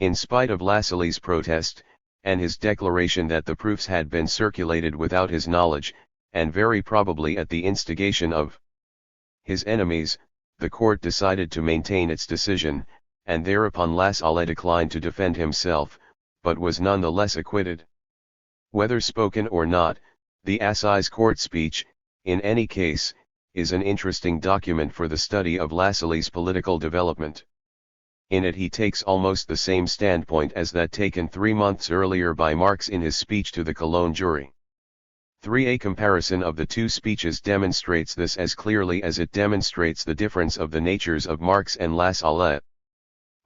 In spite of Lassalle's protest, and his declaration that the proofs had been circulated without his knowledge, and very probably at the instigation of his enemies, the court decided to maintain its decision, and thereupon Las Alle declined to defend himself, but was none the less acquitted. Whether spoken or not, the Assize Court speech, in any case, is an interesting document for the study of Lassalle's political development. In it he takes almost the same standpoint as that taken 3 months earlier by Marx in his speech to the Cologne jury. 3. A comparison of the two speeches demonstrates this as clearly as it demonstrates the difference of the natures of Marx and Las Alle.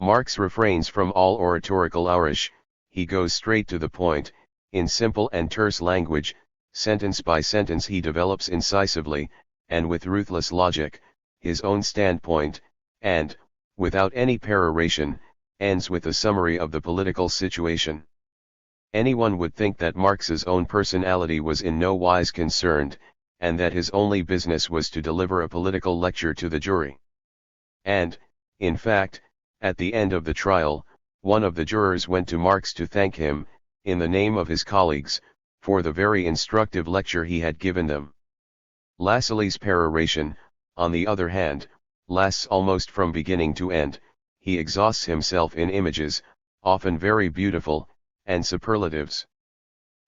Marx refrains from all oratorical flourish, he goes straight to the point, in simple and terse language, sentence by sentence he develops incisively, and with ruthless logic, his own standpoint, and, without any peroration, ends with a summary of the political situation. Anyone would think that Marx's own personality was in no wise concerned, and that his only business was to deliver a political lecture to the jury. And, in fact, at the end of the trial, one of the jurors went to Marx to thank him, in the name of his colleagues, for the very instructive lecture he had given them. Lassalle's peroration, on the other hand, lasts almost from beginning to end. He exhausts himself in images, often very beautiful, and superlatives.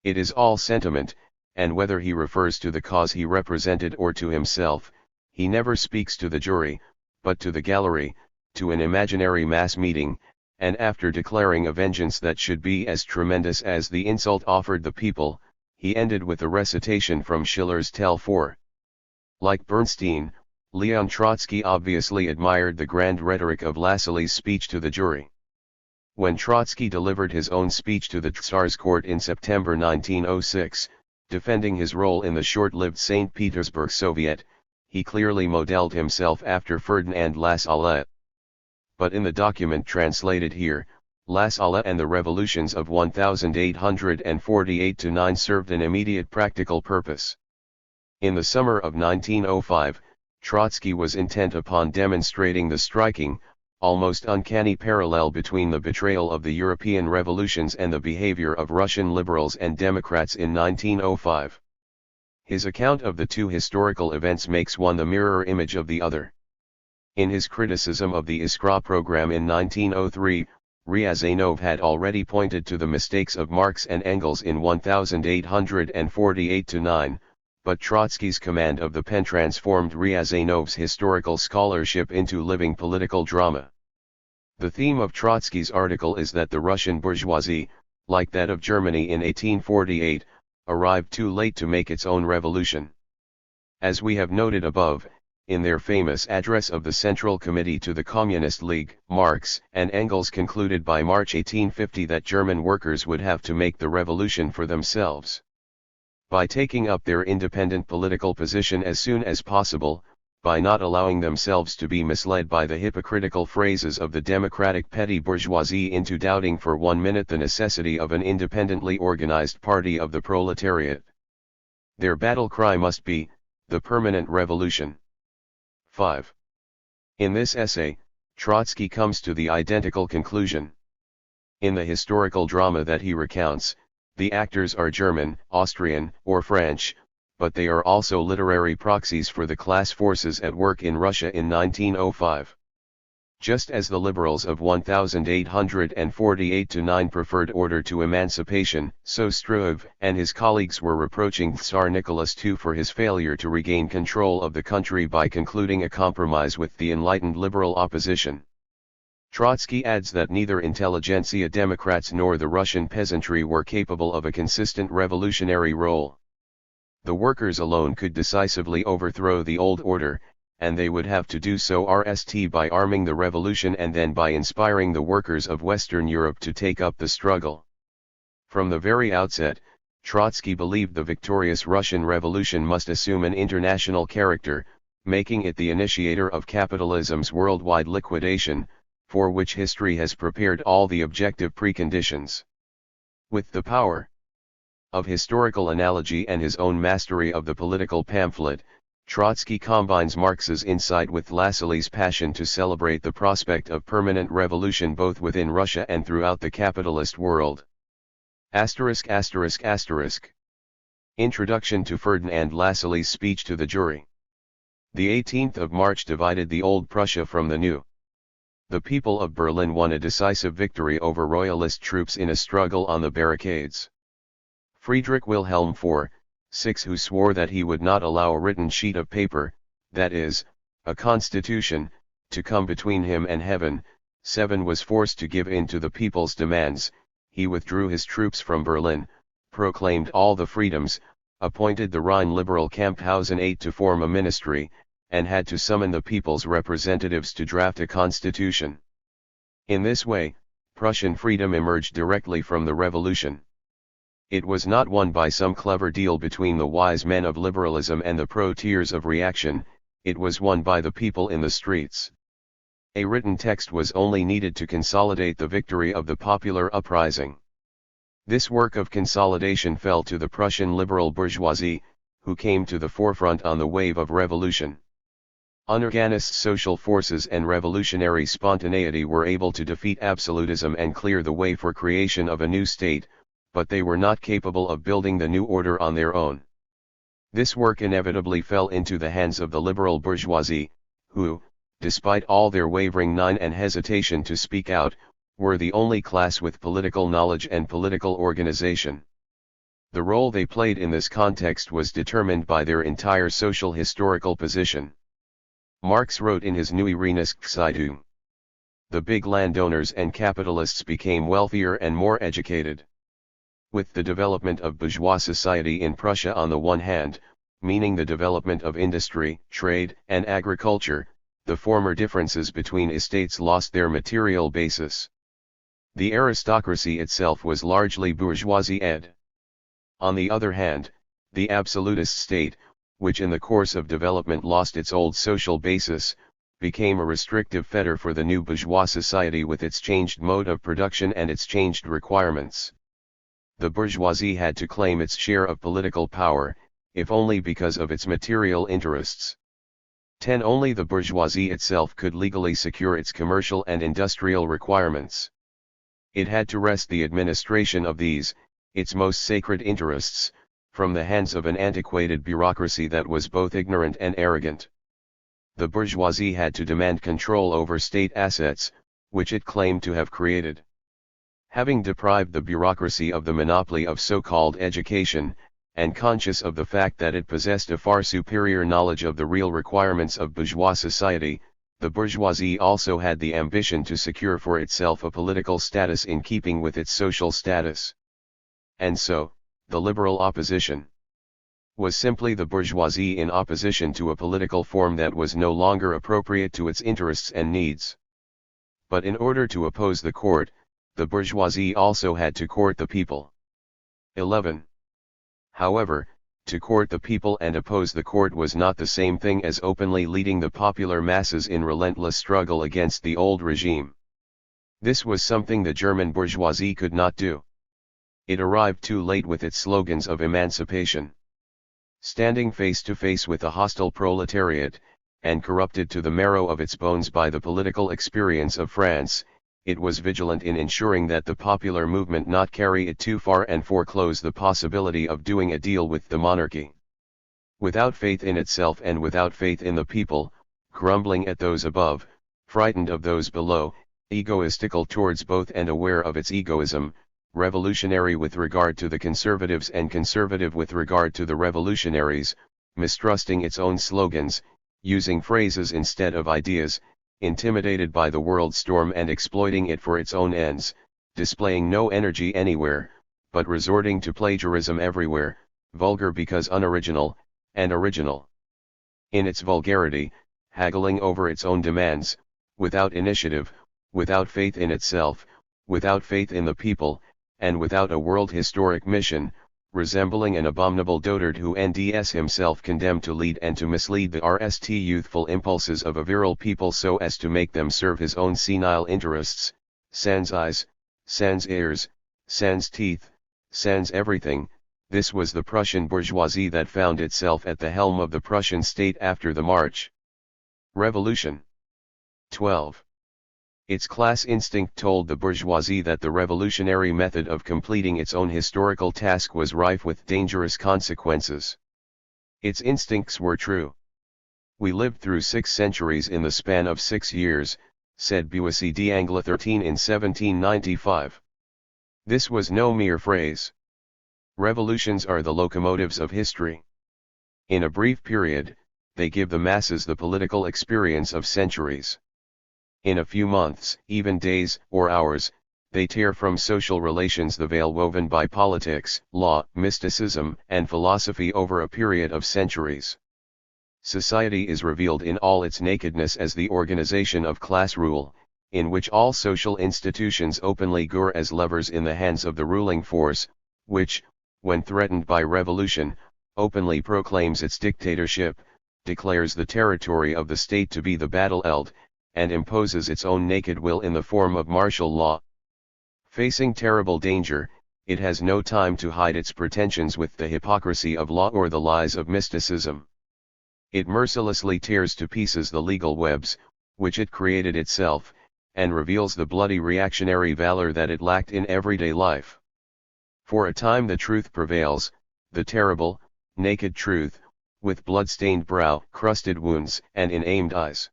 It is all sentiment, and whether he refers to the cause he represented or to himself, he never speaks to the jury, but to the gallery, to an imaginary mass meeting, and after declaring a vengeance that should be as tremendous as the insult offered the people, he ended with a recitation from Schiller's Tell 4. Like Bernstein, Leon Trotsky obviously admired the grand rhetoric of Lassalle's speech to the jury. When Trotsky delivered his own speech to the Tsar's court in September 1906, defending his role in the short-lived St. Petersburg Soviet, he clearly modeled himself after Ferdinand Lassalle. But in the document translated here, Lassalle and the revolutions of 1848-9 served an immediate practical purpose. In the summer of 1905, Trotsky was intent upon demonstrating the striking, almost uncanny parallel between the betrayal of the European revolutions and the behavior of Russian liberals and Democrats in 1905. His account of the two historical events makes one the mirror image of the other. In his criticism of the Iskra program in 1903, Ryazanov had already pointed to the mistakes of Marx and Engels in 1848-9, but Trotsky's command of the pen transformed Ryazanov's historical scholarship into living political drama. The theme of Trotsky's article is that the Russian bourgeoisie, like that of Germany in 1848, arrived too late to make its own revolution. As we have noted above, In their famous address of the Central Committee to the Communist League, Marx and Engels concluded by March 1850 that German workers would have to make the revolution for themselves. By taking up their independent political position as soon as possible, by not allowing themselves to be misled by the hypocritical phrases of the democratic petty bourgeoisie into doubting for 1 minute the necessity of an independently organized party of the proletariat. Their battle cry must be, the permanent revolution. 5. In this essay, Trotsky comes to the identical conclusion. In the historical drama that he recounts, the actors are German, Austrian, or French, but they are also literary proxies for the class forces at work in Russia in 1905. Just as the liberals of 1848-9 preferred order to emancipation, so Struve and his colleagues were reproaching Tsar Nicholas II for his failure to regain control of the country by concluding a compromise with the enlightened liberal opposition. Trotsky adds that neither intelligentsia Democrats nor the Russian peasantry were capable of a consistent revolutionary role. The workers alone could decisively overthrow the old order, and they would have to do so by arming the revolution and then by inspiring the workers of Western Europe to take up the struggle. From the very outset, Trotsky believed the victorious Russian Revolution must assume an international character, making it the initiator of capitalism's worldwide liquidation, for which history has prepared all the objective preconditions. With the power of historical analogy and his own mastery of the political pamphlet, Trotsky combines Marx's insight with Lassault's passion to celebrate the prospect of permanent revolution both within Russia and throughout the capitalist world. Introduction to Ferdinand Lassault's speech to the jury. The 18th of March divided the old Prussia from the new. The people of Berlin won a decisive victory over royalist troops in a struggle on the barricades. Friedrich Wilhelm IV, 6 who swore that he would not allow a written sheet of paper, that is, a constitution, to come between him and heaven, 7 was forced to give in to the people's demands, he withdrew his troops from Berlin, proclaimed all the freedoms, appointed the Rhine liberal Camphausen 8 to form a ministry, and had to summon the people's representatives to draft a constitution. In this way, Prussian freedom emerged directly from the revolution. It was not won by some clever deal between the wise men of liberalism and the pro-tiers of reaction, it was won by the people in the streets. A written text was only needed to consolidate the victory of the popular uprising. This work of consolidation fell to the Prussian liberal bourgeoisie, who came to the forefront on the wave of revolution. Unorganized social forces and revolutionary spontaneity were able to defeat absolutism and clear the way for creation of a new state, but they were not capable of building the new order on their own. This work inevitably fell into the hands of the liberal bourgeoisie, who, despite all their wavering and hesitation to speak out, were the only class with political knowledge and political organization. The role they played in this context was determined by their entire social historical position. Marx wrote in his Neue Rheinische. The big landowners and capitalists became wealthier and more educated. With the development of bourgeois society in Prussia on the one hand, meaning the development of industry, trade, and agriculture, the former differences between estates lost their material basis. The aristocracy itself was largely bourgeoisie-ed. On the other hand, the absolutist state, which in the course of development lost its old social basis, became a restrictive fetter for the new bourgeois society with its changed mode of production and its changed requirements. The bourgeoisie had to claim its share of political power, if only because of its material interests. Only the bourgeoisie itself could legally secure its commercial and industrial requirements. It had to wrest the administration of these, its most sacred interests, from the hands of an antiquated bureaucracy that was both ignorant and arrogant. The bourgeoisie had to demand control over state assets, which it claimed to have created. Having deprived the bureaucracy of the monopoly of so-called education, and conscious of the fact that it possessed a far superior knowledge of the real requirements of bourgeois society, the bourgeoisie also had the ambition to secure for itself a political status in keeping with its social status. And so, the liberal opposition. was simply the bourgeoisie in opposition to a political form that was no longer appropriate to its interests and needs. But in order to oppose the court, the bourgeoisie also had to court the people. 11. However, to court the people and oppose the court was not the same thing as openly leading the popular masses in relentless struggle against the old regime. This was something the German bourgeoisie could not do. It arrived too late with its slogans of emancipation. Standing face to face with a hostile proletariat, and corrupted to the marrow of its bones by the political experience of France, it was vigilant in ensuring that the popular movement not carry it too far and foreclose the possibility of doing a deal with the monarchy. Without faith in itself and without faith in the people, grumbling at those above, frightened of those below, egoistical towards both and aware of its egoism, revolutionary with regard to the conservatives and conservative with regard to the revolutionaries, mistrusting its own slogans, using phrases instead of ideas, intimidated by the world storm and exploiting it for its own ends, displaying no energy anywhere, but resorting to plagiarism everywhere, vulgar because unoriginal, and original in its vulgarity, haggling over its own demands, without initiative, without faith in itself, without faith in the people, and without a world historic mission, resembling an abominable dotard who NDS himself condemned to lead and to mislead the RST youthful impulses of a virile people so as to make them serve his own senile interests, sans eyes, sans ears, sans teeth, sans everything. This was the Prussian bourgeoisie that found itself at the helm of the Prussian state after the March Revolution. 12. Its class instinct told the bourgeoisie that the revolutionary method of completing its own historical task was rife with dangerous consequences. Its instincts were true. "We lived through 6 centuries in the span of 6 years, said Buissy d'Angle 13 in 1795. This was no mere phrase. Revolutions are the locomotives of history. In a brief period, they give the masses the political experience of centuries. In a few months, even days, or hours, they tear from social relations the veil woven by politics, law, mysticism, and philosophy over a period of centuries. Society is revealed in all its nakedness as the organization of class rule, in which all social institutions openly gore as levers in the hands of the ruling force, which, when threatened by revolution, openly proclaims its dictatorship, declares the territory of the state to be the battlefield, and imposes its own naked will in the form of martial law. Facing terrible danger, it has no time to hide its pretensions with the hypocrisy of law or the lies of mysticism. It mercilessly tears to pieces the legal webs, which it created itself, and reveals the bloody reactionary valor that it lacked in everyday life. For a time the truth prevails, the terrible, naked truth, with blood-stained brow, crusted wounds, and inaimed eyes.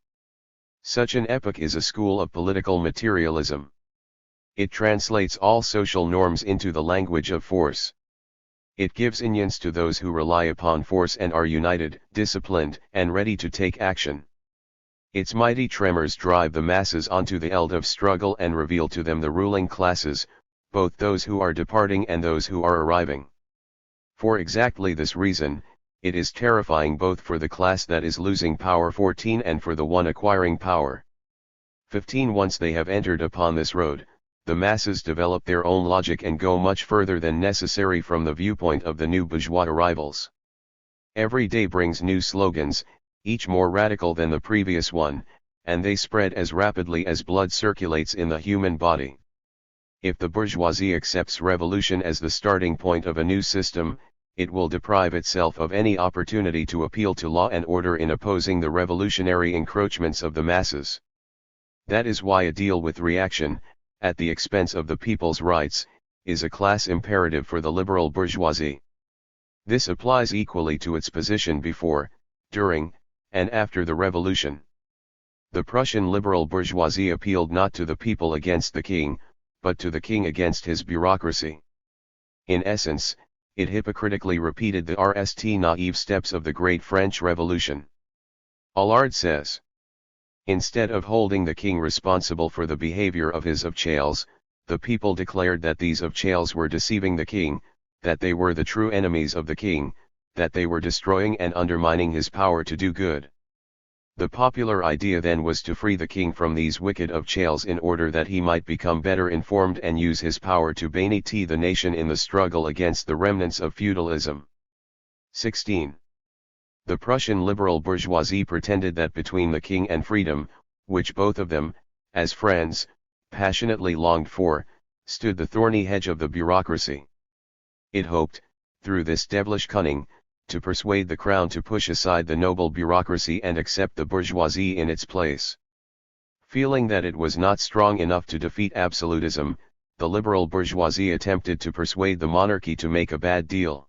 Such an epoch is a school of political materialism. It translates all social norms into the language of force. It gives unions to those who rely upon force and are united, disciplined, and ready to take action. Its mighty tremors drive the masses onto the eld of struggle and reveal to them the ruling classes, both those who are departing and those who are arriving. For exactly this reason, it is terrifying both for the class that is losing power 14 and for the one acquiring power 15. Once they have entered upon this road, the masses develop their own logic and go much further than necessary from the viewpoint of the new bourgeois arrivals. Every day brings new slogans, each more radical than the previous one, and they spread as rapidly as blood circulates in the human body. If the bourgeoisie accepts revolution as the starting point of a new system, it will deprive itself of any opportunity to appeal to law and order in opposing the revolutionary encroachments of the masses. That is why a deal with reaction, at the expense of the people's rights, is a class imperative for the liberal bourgeoisie. This applies equally to its position before, during, and after the revolution. The Prussian liberal bourgeoisie appealed not to the people against the king, but to the king against his bureaucracy. In essence, it hypocritically repeated the RST naive steps of the Great French Revolution. Allard says, instead of holding the king responsible for the behavior of his officials, the people declared that these officials were deceiving the king, that they were the true enemies of the king, that they were destroying and undermining his power to do good. The popular idea then was to free the king from these wicked officials in order that he might become better informed and use his power to benefit the nation in the struggle against the remnants of feudalism. 16. The Prussian liberal bourgeoisie pretended that between the king and freedom, which both of them, as friends, passionately longed for, stood the thorny hedge of the bureaucracy. It hoped, through this devilish cunning, to persuade the crown to push aside the noble bureaucracy and accept the bourgeoisie in its place. Feeling that it was not strong enough to defeat absolutism, the liberal bourgeoisie attempted to persuade the monarchy to make a bad deal.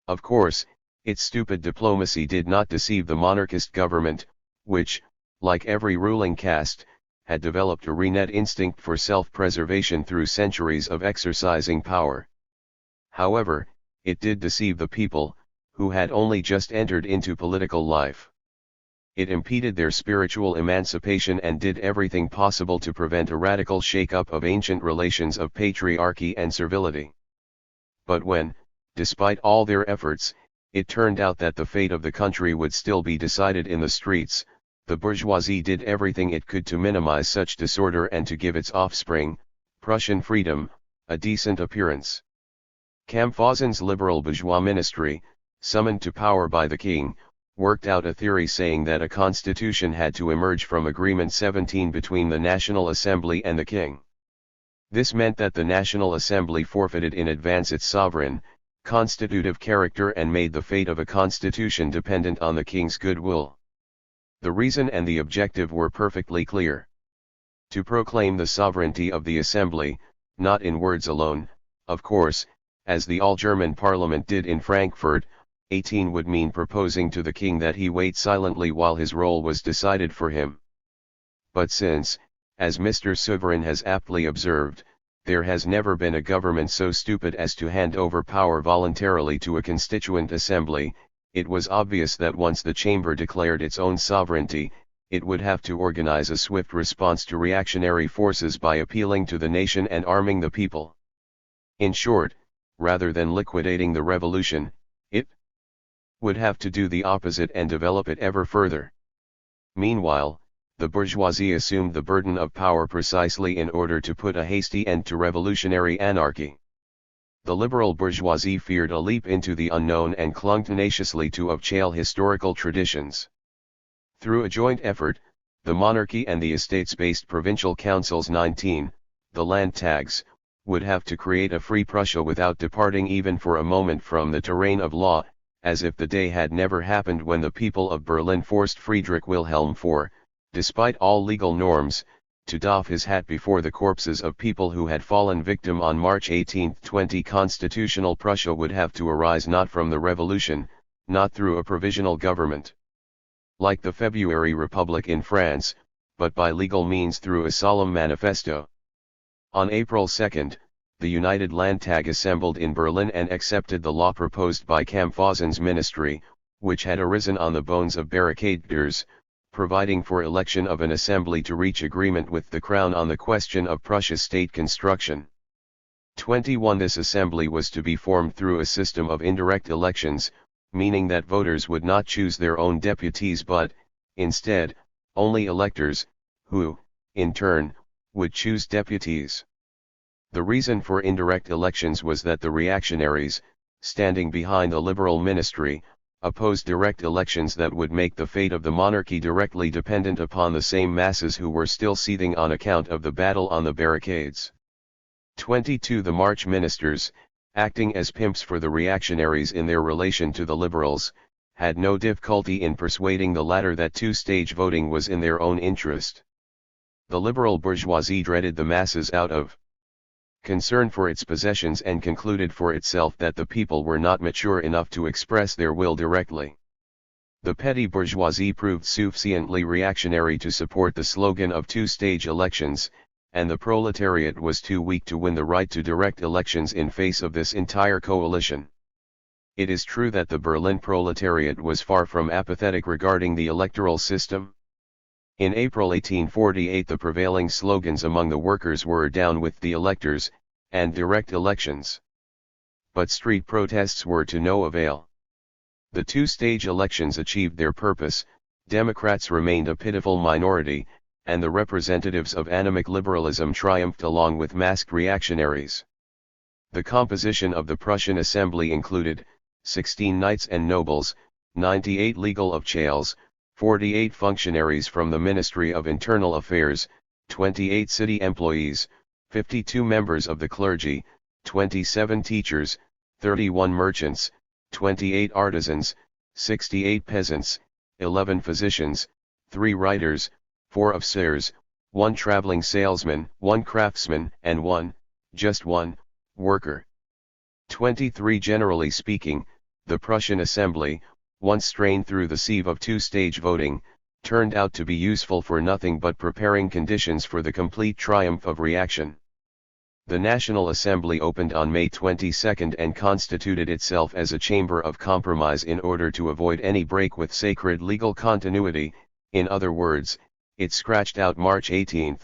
Of course, its stupid diplomacy did not deceive the monarchist government, which, like every ruling caste, had developed a innate instinct for self-preservation through centuries of exercising power. However, it did deceive the people, who had only just entered into political life. It impeded their spiritual emancipation and did everything possible to prevent a radical shake-up of ancient relations of patriarchy and servility. But when, despite all their efforts, it turned out that the fate of the country would still be decided in the streets, the bourgeoisie did everything it could to minimize such disorder and to give its offspring, Prussian freedom, a decent appearance. Camphasen's liberal bourgeois ministry, summoned to power by the king, worked out a theory saying that a constitution had to emerge from Agreement 17 between the National Assembly and the king. This meant that the National Assembly forfeited in advance its sovereign, constitutive character and made the fate of a constitution dependent on the king's goodwill. The reason and the objective were perfectly clear. To proclaim the sovereignty of the Assembly, not in words alone, of course, as the all-German parliament did in Frankfurt, 18 would mean proposing to the king that he wait silently while his role was decided for him. But since, as Mr. Sovereign has aptly observed, there has never been a government so stupid as to hand over power voluntarily to a constituent assembly, it was obvious that once the chamber declared its own sovereignty, it would have to organize a swift response to reactionary forces by appealing to the nation and arming the people. In short, rather than liquidating the revolution, it would have to do the opposite and develop it ever further. Meanwhile, the bourgeoisie assumed the burden of power precisely in order to put a hasty end to revolutionary anarchy. The liberal bourgeoisie feared a leap into the unknown and clung tenaciously to official historical traditions. Through a joint effort, the monarchy and the estates-based provincial councils 19, the Landtags, would have to create a free Prussia without departing even for a moment from the terrain of law, as if the day had never happened when the people of Berlin forced Friedrich Wilhelm IV, despite all legal norms, to doff his hat before the corpses of people who had fallen victim on March 18, 20. Constitutional Prussia would have to arise not from the revolution, not through a provisional government, like the February Republic in France, but by legal means through a solemn manifesto. On April 2, the United Landtag assembled in Berlin and accepted the law proposed by Camphasen's ministry, which had arisen on the bones of barricaders, providing for election of an assembly to reach agreement with the crown on the question of Prussia's state construction. 21. This assembly was to be formed through a system of indirect elections, meaning that voters would not choose their own deputies but, instead, only electors, who, in turn, would choose deputies. The reason for indirect elections was that the reactionaries, standing behind the liberal ministry, opposed direct elections that would make the fate of the monarchy directly dependent upon the same masses who were still seething on account of the battle on the barricades. 22. The March ministers, acting as pimps for the reactionaries in their relation to the liberals, had no difficulty in persuading the latter that two-stage voting was in their own interest. The liberal bourgeoisie dreaded the masses out of concern for its possessions and concluded for itself that the people were not mature enough to express their will directly. The petty bourgeoisie proved sufficiently reactionary to support the slogan of two-stage elections, and the proletariat was too weak to win the right to direct elections in face of this entire coalition. It is true that the Berlin proletariat was far from apathetic regarding the electoral system. In April 1848 the prevailing slogans among the workers were "down with the electors," and direct elections. But street protests were to no avail. The two-stage elections achieved their purpose, Democrats remained a pitiful minority, and the representatives of anemic liberalism triumphed along with masked reactionaries. The composition of the Prussian Assembly included 16 knights and nobles, 98 legal officials, 48 functionaries from the Ministry of Internal Affairs, 28 city employees, 52 members of the clergy, 27 teachers, 31 merchants, 28 artisans, 68 peasants, 11 physicians, 3 writers, 4 officers, 1 traveling salesman, 1 craftsman, and 1, just 1, worker. 23. Generally speaking, the Prussian Assembly, once strained through the sieve of two-stage voting, turned out to be useful for nothing but preparing conditions for the complete triumph of reaction. The National Assembly opened on May 22 and constituted itself as a chamber of compromise in order to avoid any break with sacred legal continuity. In other words, it scratched out March 18,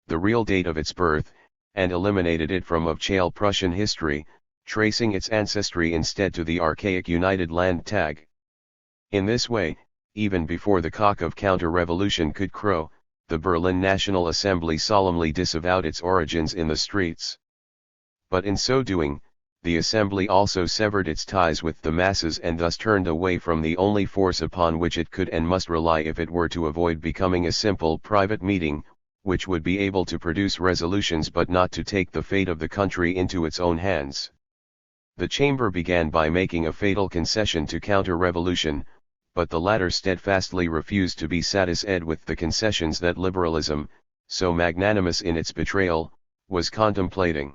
the real date of its birth, and eliminated it from official Prussian history, tracing its ancestry instead to the archaic United Landtag. In this way, even before the cock of counter-revolution could crow, the Berlin National Assembly solemnly disavowed its origins in the streets. But in so doing, the Assembly also severed its ties with the masses and thus turned away from the only force upon which it could and must rely if it were to avoid becoming a simple private meeting, which would be able to produce resolutions but not to take the fate of the country into its own hands. The chamber began by making a fatal concession to counter-revolution, but the latter steadfastly refused to be satisfied with the concessions that liberalism, so magnanimous in its betrayal, was contemplating.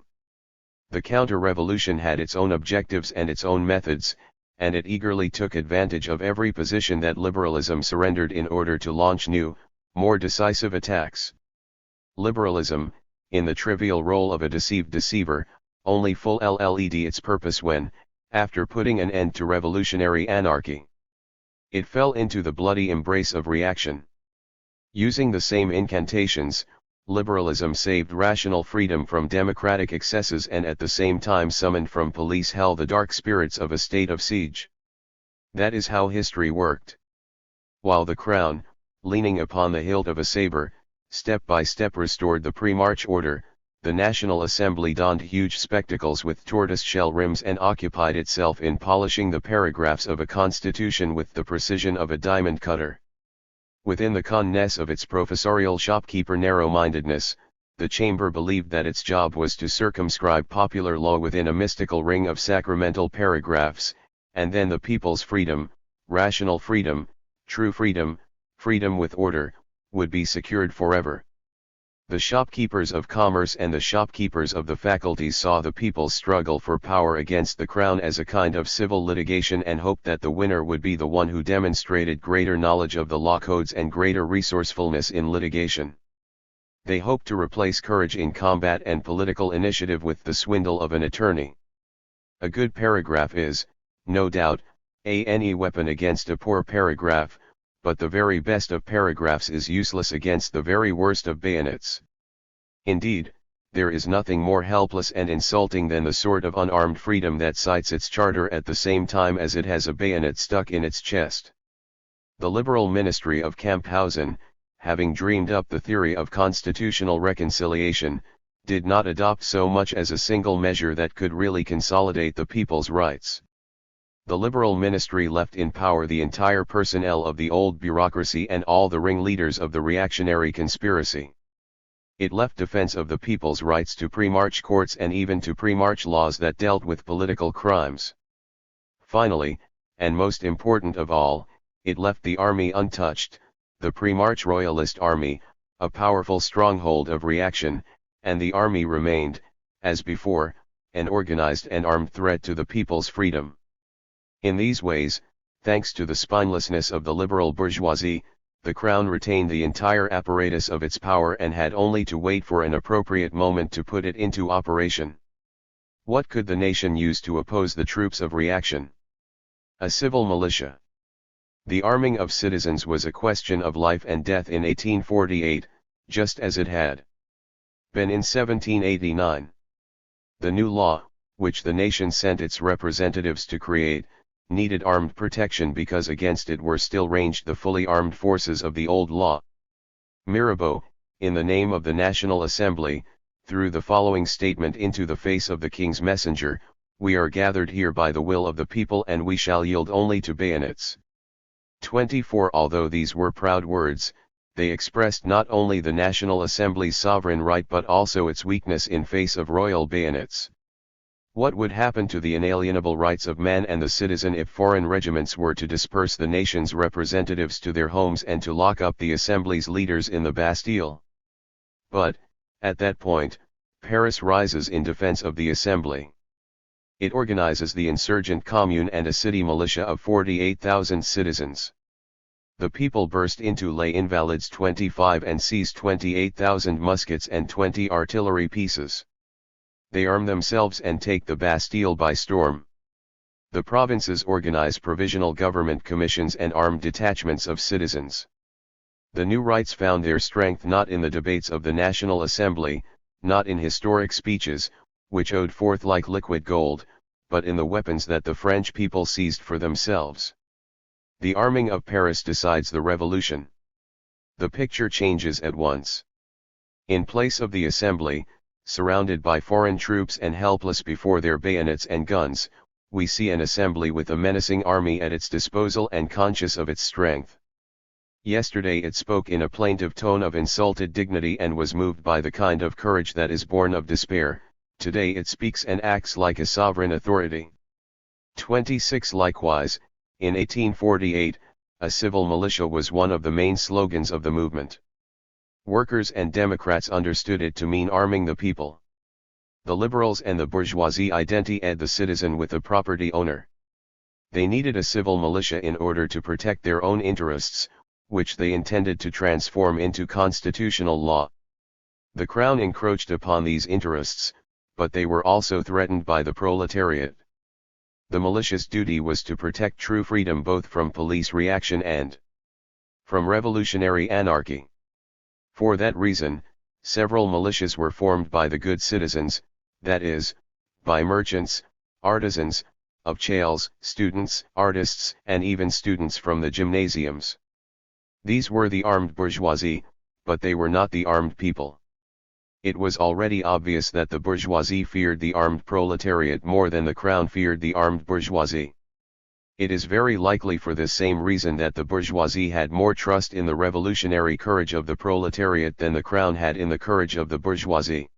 The counter-revolution had its own objectives and its own methods, and it eagerly took advantage of every position that liberalism surrendered in order to launch new, more decisive attacks. Liberalism, in the trivial role of a deceived deceiver, only fulfilled its purpose when, after putting an end to revolutionary anarchy, it fell into the bloody embrace of reaction. Using the same incantations, liberalism saved rational freedom from democratic excesses and at the same time summoned from police hell the dark spirits of a state of siege. That is how history worked. While the Crown, leaning upon the hilt of a saber, step by step restored the pre-March order, the National Assembly donned huge spectacles with tortoise-shell rims and occupied itself in polishing the paragraphs of a constitution with the precision of a diamond cutter. Within the conness of its professorial shopkeeper narrow-mindedness, the chamber believed that its job was to circumscribe popular law within a mystical ring of sacramental paragraphs, and then the people's freedom, rational freedom, true freedom, freedom with order, would be secured forever. The shopkeepers of commerce and the shopkeepers of the faculties saw the people's struggle for power against the crown as a kind of civil litigation and hoped that the winner would be the one who demonstrated greater knowledge of the law codes and greater resourcefulness in litigation. They hoped to replace courage in combat and political initiative with the swindle of an attorney. A good paragraph is, no doubt, any weapon against a poor paragraph, but the very best of paragraphs is useless against the very worst of bayonets. Indeed, there is nothing more helpless and insulting than the sort of unarmed freedom that cites its charter at the same time as it has a bayonet stuck in its chest. The liberal ministry of Camphausen, having dreamed up the theory of constitutional reconciliation, did not adopt so much as a single measure that could really consolidate the people's rights. The liberal ministry left in power the entire personnel of the old bureaucracy and all the ringleaders of the reactionary conspiracy. It left defense of the people's rights to pre-March courts and even to pre-March laws that dealt with political crimes. Finally, and most important of all, it left the army untouched, the pre-March royalist army, a powerful stronghold of reaction, and the army remained, as before, an organized and armed threat to the people's freedom. In these ways, thanks to the spinelessness of the liberal bourgeoisie, the crown retained the entire apparatus of its power and had only to wait for an appropriate moment to put it into operation. What could the nation use to oppose the troops of reaction? A civil militia. The arming of citizens was a question of life and death in 1848, just as it had been in 1789. The new law, which the nation sent its representatives to create, needed armed protection because against it were still ranged the fully armed forces of the old law. Mirabeau, in the name of the National Assembly, threw the following statement into the face of the king's messenger: "We are gathered here by the will of the people and we shall yield only to bayonets." 24. Although these were proud words, they expressed not only the National Assembly's sovereign right but also its weakness in face of royal bayonets. What would happen to the inalienable rights of man and the citizen if foreign regiments were to disperse the nation's representatives to their homes and to lock up the Assembly's leaders in the Bastille? But, at that point, Paris rises in defense of the Assembly. It organizes the insurgent commune and a city militia of 48,000 citizens. The people burst into Les Invalides 25 and seized 28,000 muskets and 20 artillery pieces. They arm themselves and take the Bastille by storm. The provinces organize provisional government commissions and armed detachments of citizens. The new rights found their strength not in the debates of the National Assembly, not in historic speeches, which owed forth like liquid gold, but in the weapons that the French people seized for themselves. The arming of Paris decides the revolution. The picture changes at once. In place of the Assembly, surrounded by foreign troops and helpless before their bayonets and guns, we see an assembly with a menacing army at its disposal and conscious of its strength. Yesterday it spoke in a plaintive tone of insulted dignity and was moved by the kind of courage that is born of despair. Today it speaks and acts like a sovereign authority. 26. Likewise, in 1848, a civil militia was one of the main slogans of the movement. Workers and Democrats understood it to mean arming the people. The liberals and the bourgeoisie identified the citizen with the property owner. They needed a civil militia in order to protect their own interests, which they intended to transform into constitutional law. The crown encroached upon these interests, but they were also threatened by the proletariat. The militia's duty was to protect true freedom both from police reaction and from revolutionary anarchy. For that reason, several militias were formed by the good citizens, that is, by merchants, artisans, of chales, students, artists, and even students from the gymnasiums. These were the armed bourgeoisie, but they were not the armed people. It was already obvious that the bourgeoisie feared the armed proletariat more than the crown feared the armed bourgeoisie. It is very likely for this same reason that the bourgeoisie had more trust in the revolutionary courage of the proletariat than the crown had in the courage of the bourgeoisie.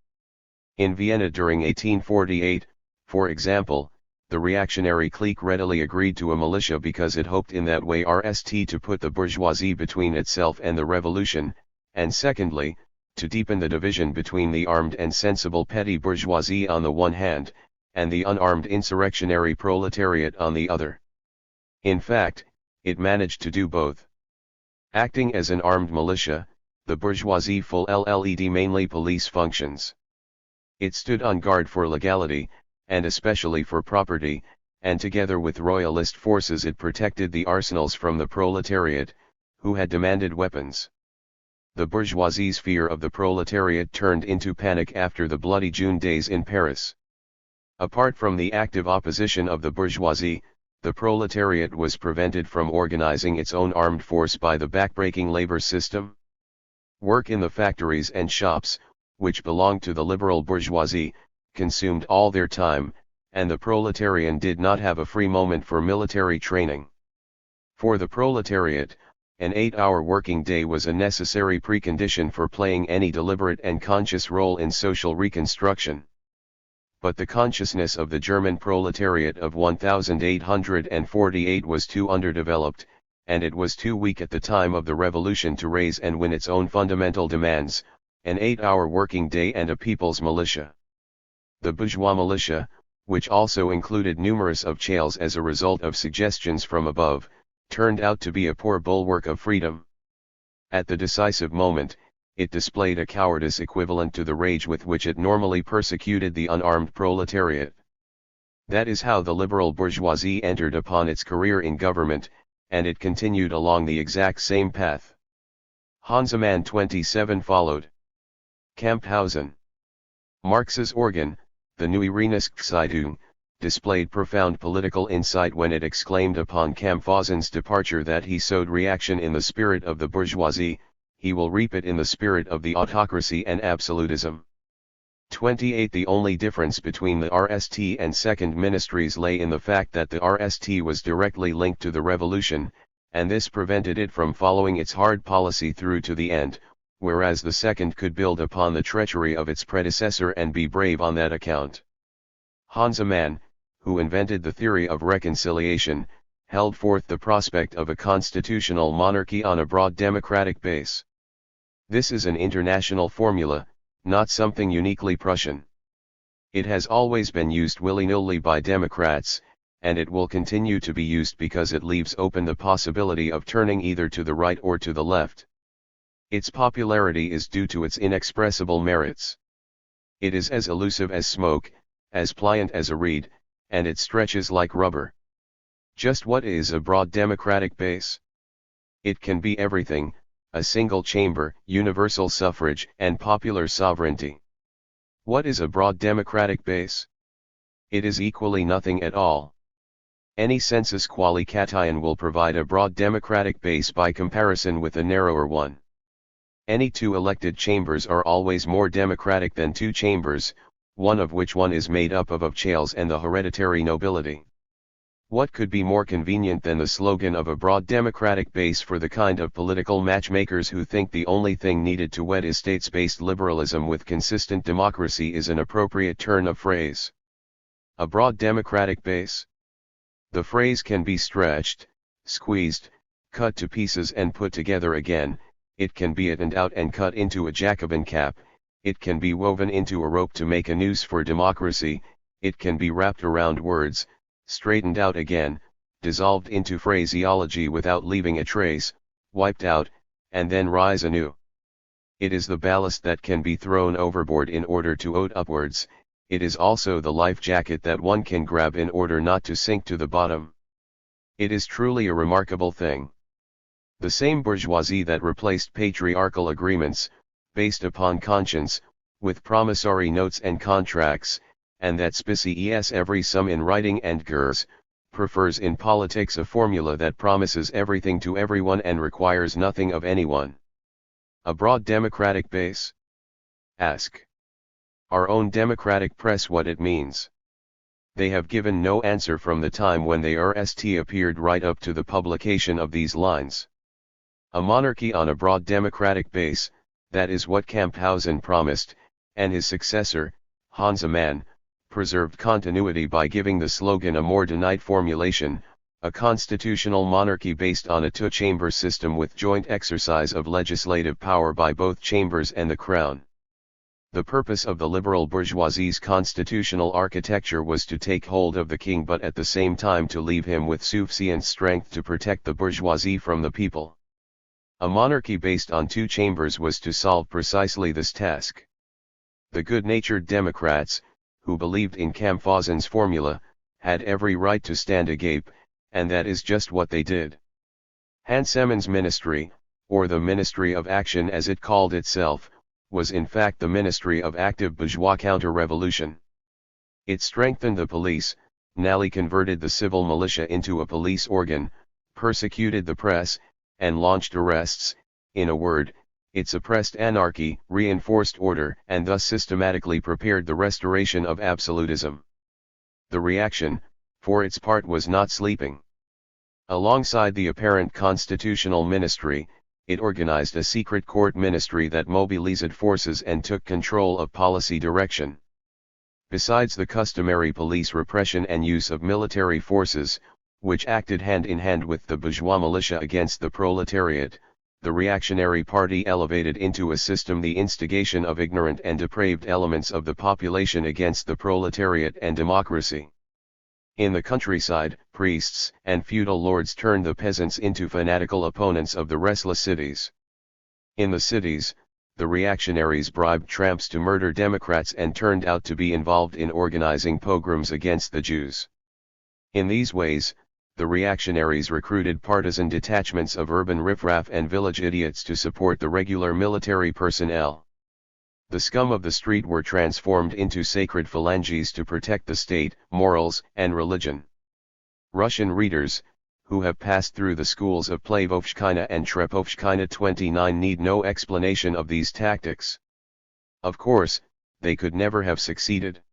In Vienna during 1848, for example, the reactionary clique readily agreed to a militia because it hoped in that way to put the bourgeoisie between itself and the revolution, and secondly, to deepen the division between the armed and sensible petty bourgeoisie on the one hand, and the unarmed insurrectionary proletariat on the other. In fact, it managed to do both. Acting as an armed militia, the bourgeoisie fulfilled mainly police functions. It stood on guard for legality, and especially for property, and together with royalist forces it protected the arsenals from the proletariat, who had demanded weapons. The bourgeoisie's fear of the proletariat turned into panic after the bloody June days in Paris. Apart from the active opposition of the bourgeoisie, the proletariat was prevented from organizing its own armed force by the backbreaking labor system. Work in the factories and shops, which belonged to the liberal bourgeoisie, consumed all their time, and the proletarian did not have a free moment for military training. For the proletariat, an 8-hour working day was a necessary precondition for playing any deliberate and conscious role in social reconstruction. But the consciousness of the German proletariat of 1848 was too underdeveloped, and it was too weak at the time of the revolution to raise and win its own fundamental demands, an 8-hour working day and a people's militia. The bourgeois militia, which also included numerous of chales as a result of suggestions from above, turned out to be a poor bulwark of freedom. At the decisive moment, it displayed a cowardice equivalent to the rage with which it normally persecuted the unarmed proletariat. That is how the liberal bourgeoisie entered upon its career in government, and it continued along the exact same path. Hansemann 27 followed. Kamphausen. Marx's organ, the Neue Rheinische Zeitung, displayed profound political insight when it exclaimed upon Kamphausen's departure that he sowed reaction in the spirit of the bourgeoisie, he will reap it in the spirit of the autocracy and absolutism. 28. The only difference between the RST and Second Ministries lay in the fact that the RST was directly linked to the revolution, and this prevented it from following its hard policy through to the end, whereas the second could build upon the treachery of its predecessor and be brave on that account. Hans Mann, who invented the theory of reconciliation, held forth the prospect of a constitutional monarchy on a broad democratic base. This is an international formula, not something uniquely Prussian. It has always been used willy-nilly by Democrats, and it will continue to be used because it leaves open the possibility of turning either to the right or to the left. Its popularity is due to its inexpressible merits. It is as elusive as smoke, as pliant as a reed, and it stretches like rubber. Just what is a broad democratic base? It can be everything: a single chamber, universal suffrage, and popular sovereignty. What is a broad democratic base? It is equally nothing at all. Any sensus qualificatione will provide a broad democratic base by comparison with a narrower one. Any two elected chambers are always more democratic than two chambers, one of which one is made up of chales and the hereditary nobility. What could be more convenient than the slogan of a broad democratic base for the kind of political matchmakers who think the only thing needed to wed estates-based liberalism with consistent democracy is an appropriate turn of phrase? A broad democratic base? The phrase can be stretched, squeezed, cut to pieces and put together again. It can be eaten out and cut into a Jacobin cap, it can be woven into a rope to make a noose for democracy, it can be wrapped around words, straightened out again, dissolved into phraseology without leaving a trace, wiped out, and then rise anew. It is the ballast that can be thrown overboard in order to float upwards, it is also the life jacket that one can grab in order not to sink to the bottom. It is truly a remarkable thing. The same bourgeoisie that replaced patriarchal agreements, based upon conscience, with promissory notes and contracts, and that spices every sum in writing and gurs, prefers in politics a formula that promises everything to everyone and requires nothing of anyone. A broad democratic base? Ask our own democratic press what it means. They have given no answer from the time when the RST appeared right up to the publication of these lines. A monarchy on a broad democratic base, that is what Kamphausen promised, and his successor, Hans Mann, preserved continuity by giving the slogan a more donite formulation, a constitutional monarchy based on a two-chamber system with joint exercise of legislative power by both chambers and the crown. The purpose of the liberal bourgeoisie's constitutional architecture was to take hold of the king but at the same time to leave him with sufficient strength to protect the bourgeoisie from the people. A monarchy based on two chambers was to solve precisely this task. The good-natured Democrats, who believed in Kamphausen's formula, had every right to stand agape, and that is just what they did. Hans Mann's ministry, or the Ministry of Action as it called itself, was in fact the Ministry of Active Bourgeois Counter-Revolution. It strengthened the police, nally converted the civil militia into a police organ, persecuted the press, and launched arrests. In a word, it suppressed anarchy, reinforced order, and thus systematically prepared the restoration of absolutism. The reaction, for its part, was not sleeping. Alongside the apparent constitutional ministry, it organized a secret court ministry that mobilized forces and took control of policy direction. Besides the customary police repression and use of military forces, which acted hand in hand with the bourgeois militia against the proletariat, the reactionary party elevated into a system the instigation of ignorant and depraved elements of the population against the proletariat and democracy. In the countryside, priests and feudal lords turned the peasants into fanatical opponents of the restless cities. In the cities, the reactionaries bribed tramps to murder Democrats and turned out to be involved in organizing pogroms against the Jews. In these ways, the reactionaries recruited partisan detachments of urban riffraff and village idiots to support the regular military personnel. The scum of the street were transformed into sacred phalanges to protect the state, morals, and religion. Russian readers, who have passed through the schools of Plavovshchina and Trepovshchina 29 need no explanation of these tactics. Of course, they could never have succeeded.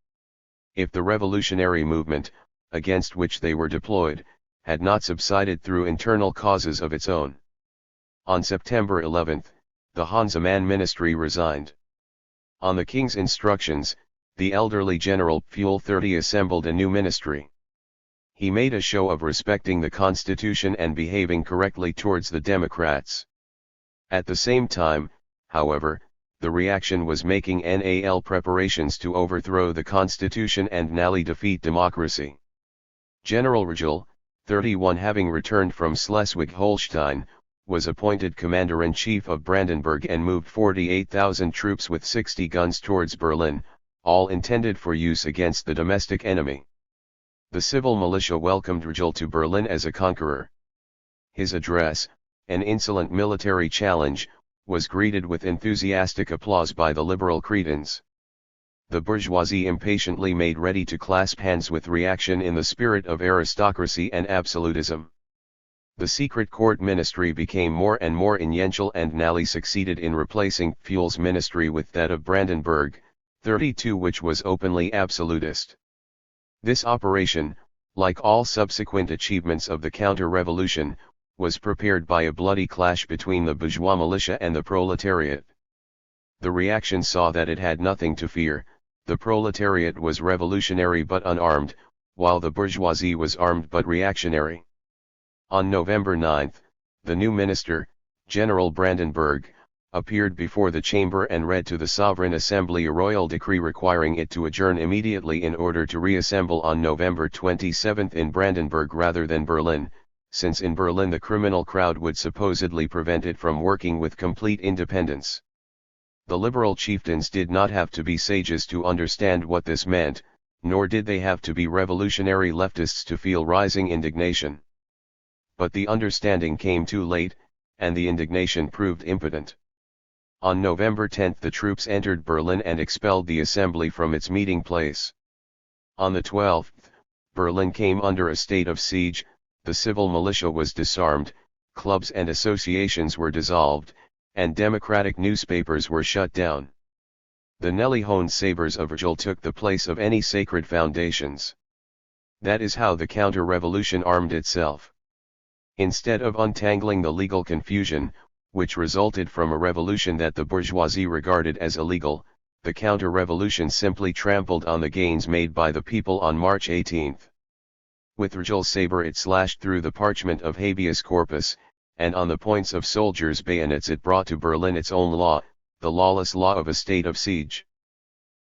If the revolutionary movement, against which they were deployed, had not subsided through internal causes of its own. On September 11, the Hanseman ministry resigned. On the king's instructions, the elderly General Pfuel 30 assembled a new ministry. He made a show of respecting the constitution and behaving correctly towards the Democrats. At the same time, however, the reaction was making NAL preparations to overthrow the constitution and nally defeat democracy. General Rajul, 31 having returned from Schleswig-Holstein, was appointed commander-in-chief of Brandenburg and moved 48,000 troops with 60 guns towards Berlin, all intended for use against the domestic enemy. The civil militia welcomed Rajul to Berlin as a conqueror. His address, an insolent military challenge, was greeted with enthusiastic applause by the liberal Cretans. The bourgeoisie impatiently made ready to clasp hands with reaction in the spirit of aristocracy and absolutism. The secret court ministry became more and more influential and nally succeeded in replacing Pfuel's ministry with that of Brandenburg, 32 which was openly absolutist. This operation, like all subsequent achievements of the counter-revolution, was prepared by a bloody clash between the bourgeois militia and the proletariat. The reaction saw that it had nothing to fear, the proletariat was revolutionary but unarmed, while the bourgeoisie was armed but reactionary. On November 9, the new minister, General Brandenburg, appeared before the chamber and read to the Sovereign Assembly a royal decree requiring it to adjourn immediately in order to reassemble on November 27 in Brandenburg rather than Berlin, since in Berlin the criminal crowd would supposedly prevent it from working with complete independence. The liberal chieftains did not have to be sages to understand what this meant, nor did they have to be revolutionary leftists to feel rising indignation. But the understanding came too late, and the indignation proved impotent. On November 10 the troops entered Berlin and expelled the assembly from its meeting place. On the 12th, Berlin came under a state of siege, the civil militia was disarmed, clubs and associations were dissolved, and democratic newspapers were shut down. The Nelly-honed sabers of Rajul took the place of any sacred foundations. That is how the counter-revolution armed itself. Instead of untangling the legal confusion, which resulted from a revolution that the bourgeoisie regarded as illegal, the counter-revolution simply trampled on the gains made by the people on March 18. With Rajul's saber it slashed through the parchment of habeas corpus, and on the points of soldiers' bayonets it brought to Berlin its own law, the lawless law of a state of siege.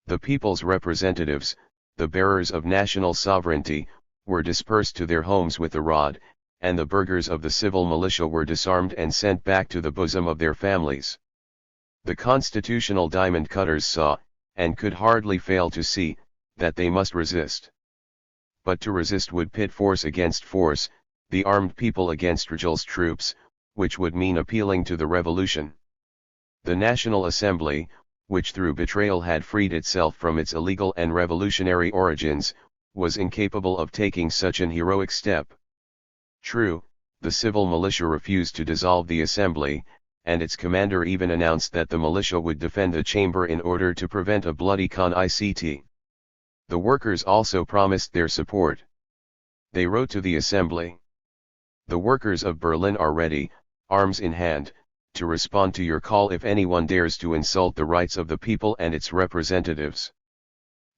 The people's representatives, the bearers of national sovereignty, were dispersed to their homes with the rod, and the burghers of the civil militia were disarmed and sent back to the bosom of their families. The constitutional diamond cutters saw, and could hardly fail to see, that they must resist. But to resist would pit force against force, the armed people against Rajul's troops, which would mean appealing to the revolution. The National Assembly, which through betrayal had freed itself from its illegal and revolutionary origins, was incapable of taking such an heroic step. True, the civil militia refused to dissolve the assembly, and its commander even announced that the militia would defend the chamber in order to prevent a bloody con-ict. The workers also promised their support. They wrote to the assembly. The workers of Berlin are ready, arms in hand, to respond to your call if anyone dares to insult the rights of the people and its representatives.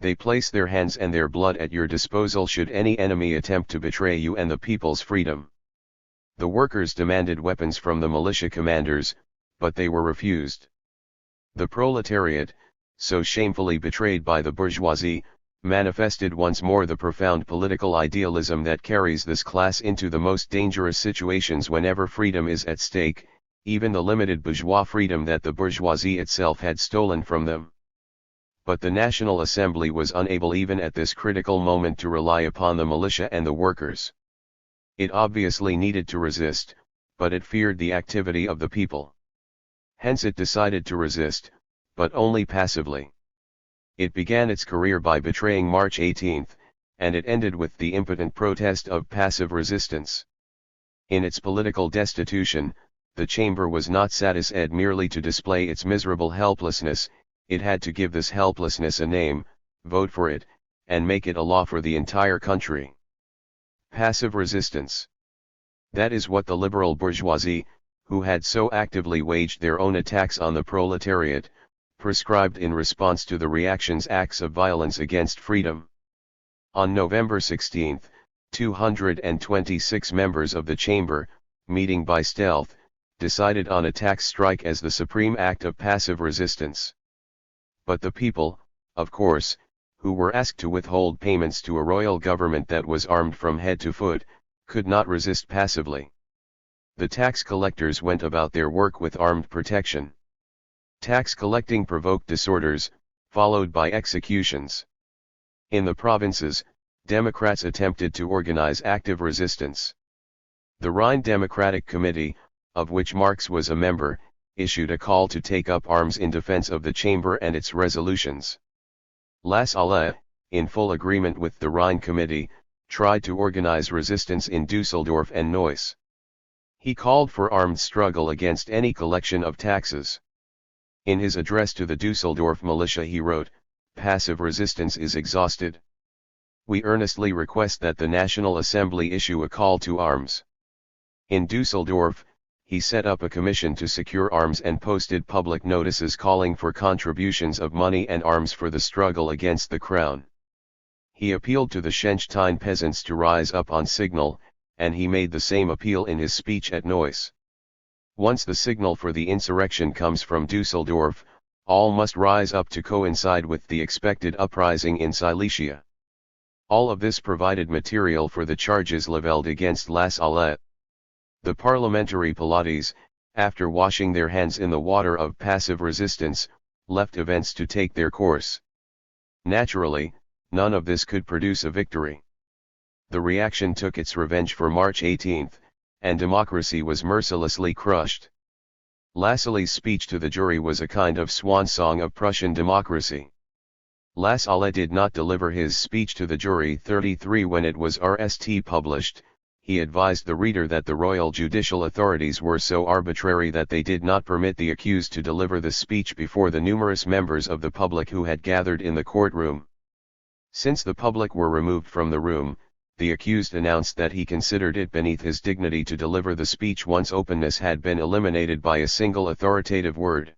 They place their hands and their blood at your disposal should any enemy attempt to betray you and the people's freedom. The workers demanded weapons from the militia commanders, but they were refused. The proletariat, so shamefully betrayed by the bourgeoisie, manifested once more the profound political idealism that carries this class into the most dangerous situations whenever freedom is at stake, even the limited bourgeois freedom that the bourgeoisie itself had stolen from them. But the National Assembly was unable even at this critical moment to rely upon the militia and the workers. It obviously needed to resist, but it feared the activity of the people. Hence it decided to resist, but only passively. It began its career by betraying March 18, and it ended with the impotent protest of passive resistance. In its political destitution, the chamber was not satisfied merely to display its miserable helplessness, it had to give this helplessness a name, vote for it, and make it a law for the entire country. Passive resistance. That is what the liberal bourgeoisie, who had so actively waged their own attacks on the proletariat, prescribed in response to the reaction's acts of violence against freedom. On November 16, 226 members of the chamber, meeting by stealth, decided on a tax strike as the supreme act of passive resistance. But the people, of course, who were asked to withhold payments to a royal government that was armed from head to foot, could not resist passively. The tax collectors went about their work with armed protection. Tax collecting provoked disorders, followed by executions. In the provinces, Democrats attempted to organize active resistance. The Rhine Democratic Committee, of which Marx was a member, issued a call to take up arms in defense of the chamber and its resolutions. Lassalle, in full agreement with the Rhine Committee, tried to organize resistance in Düsseldorf and Neuss. He called for armed struggle against any collection of taxes. In his address to the Düsseldorf militia he wrote, "Passive resistance is exhausted. We earnestly request that the National Assembly issue a call to arms." In Düsseldorf, he set up a commission to secure arms and posted public notices calling for contributions of money and arms for the struggle against the crown. He appealed to the Schenstein peasants to rise up on signal, and he made the same appeal in his speech at Neuss. Once the signal for the insurrection comes from Düsseldorf, all must rise up to coincide with the expected uprising in Silesia. All of this provided material for the charges leveled against Lassalle. The parliamentary Pilates, after washing their hands in the water of passive resistance, left events to take their course. Naturally, none of this could produce a victory. The reaction took its revenge for March 18, and democracy was mercilessly crushed. Lassalle's speech to the jury was a kind of swan song of Prussian democracy. Lassalle did not deliver his speech to the jury 33 when it was published. He advised the reader that the royal judicial authorities were so arbitrary that they did not permit the accused to deliver the speech before the numerous members of the public who had gathered in the courtroom. Since the public were removed from the room, the accused announced that he considered it beneath his dignity to deliver the speech once openness had been eliminated by a single authoritative word.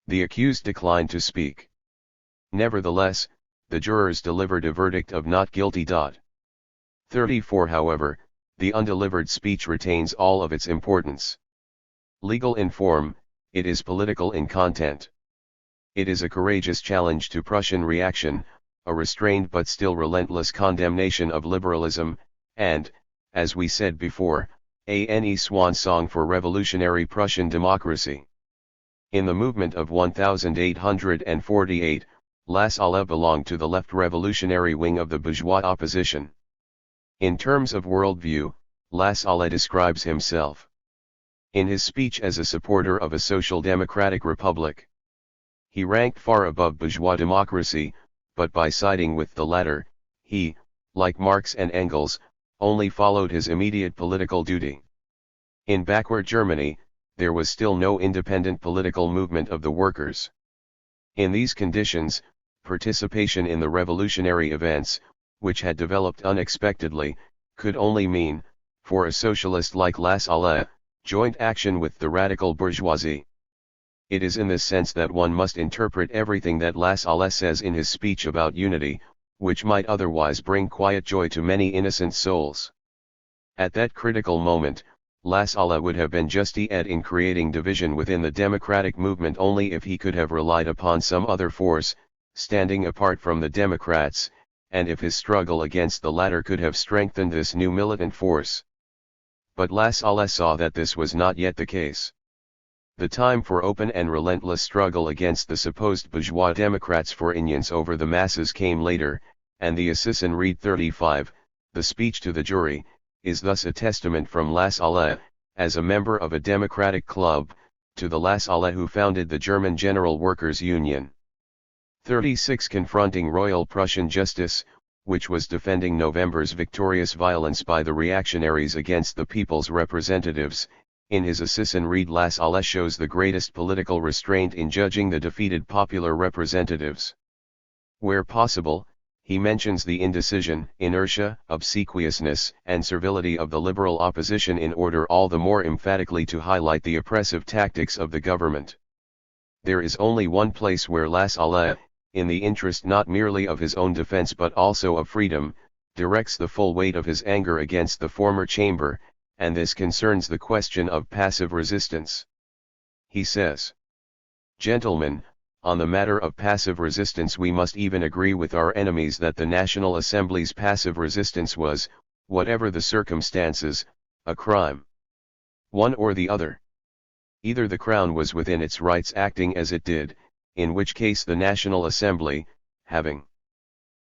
The accused declined to speak. Nevertheless, the jurors delivered a verdict of not guilty. 34 However, the undelivered speech retains all of its importance. Legal in form, it is political in content. It is a courageous challenge to Prussian reaction, a restrained but still relentless condemnation of liberalism, and, as we said before, a swan song for revolutionary Prussian democracy. In the movement of 1848, Lassalle belonged to the left revolutionary wing of the bourgeois opposition. In terms of worldview, Lassalle describes himself in his speech as a supporter of a social democratic republic. He ranked far above bourgeois democracy, but by siding with the latter, he, like Marx and Engels, only followed his immediate political duty. In backward Germany, there was still no independent political movement of the workers. In these conditions, participation in the revolutionary events, which had developed unexpectedly, could only mean, for a socialist like Lassalle, joint action with the radical bourgeoisie. It is in this sense that one must interpret everything that Lassalle says in his speech about unity, which might otherwise bring quiet joy to many innocent souls. At that critical moment, Lassalle would have been justified in creating division within the democratic movement only if he could have relied upon some other force, standing apart from the Democrats, and if his struggle against the latter could have strengthened this new militant force. But Lassalle saw that this was not yet the case. The time for open and relentless struggle against the supposed bourgeois Democrats for influence over the masses came later, and the Assassin read 35, the speech to the jury, is thus a testament from Lassalle, as a member of a democratic club, to the Lasalle who founded the German General Workers' Union. 36 Confronting Royal Prussian Justice, which was defending November's victorious violence by the reactionaries against the people's representatives. In his Assassin Reed Lasalle shows the greatest political restraint in judging the defeated popular representatives. Where possible, he mentions the indecision, inertia, obsequiousness, and servility of the liberal opposition in order all the more emphatically to highlight the oppressive tactics of the government. There is only one place where Lasalle, in the interest not merely of his own defense but also of freedom, directs the full weight of his anger against the former chamber, and this concerns the question of passive resistance. He says, "Gentlemen, on the matter of passive resistance we must even agree with our enemies that the National Assembly's passive resistance was, whatever the circumstances, a crime. One or the other. Either the Crown was within its rights acting as it did, in which case the National Assembly, having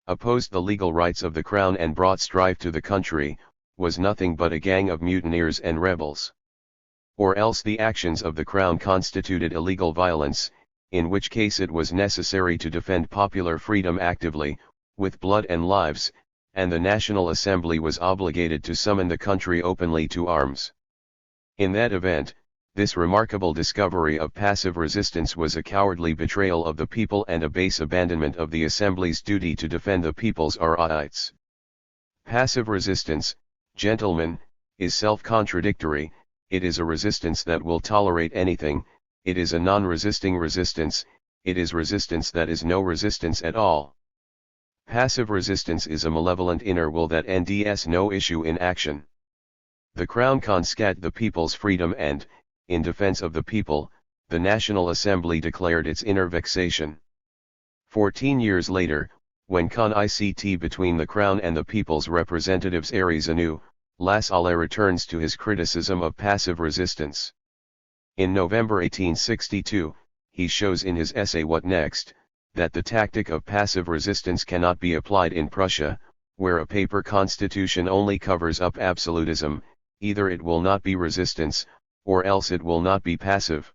opposed the legal rights of the Crown and brought strife to the country, was nothing but a gang of mutineers and rebels. Or else the actions of the Crown constituted illegal violence, in which case it was necessary to defend popular freedom actively, with blood and lives, and the National Assembly was obligated to summon the country openly to arms. In that event, this remarkable discovery of passive resistance was a cowardly betrayal of the people and a base abandonment of the Assembly's duty to defend the people's rights. Passive resistance, gentlemen, is self-contradictory. It is a resistance that will tolerate anything, it is a non-resisting resistance, it is resistance that is no resistance at all. Passive resistance is a malevolent inner will that ends no issue in action. The Crown confiscated the people's freedom and, in defense of the people, the National Assembly declared its inner vexation. 14 years later, when conflict between the Crown and the people's representatives airs anew, Lasalle returns to his criticism of passive resistance. In November 1862, he shows in his essay What Next, that the tactic of passive resistance cannot be applied in Prussia, where a paper constitution only covers up absolutism. Either it will not be resistance, or else it will not be passive.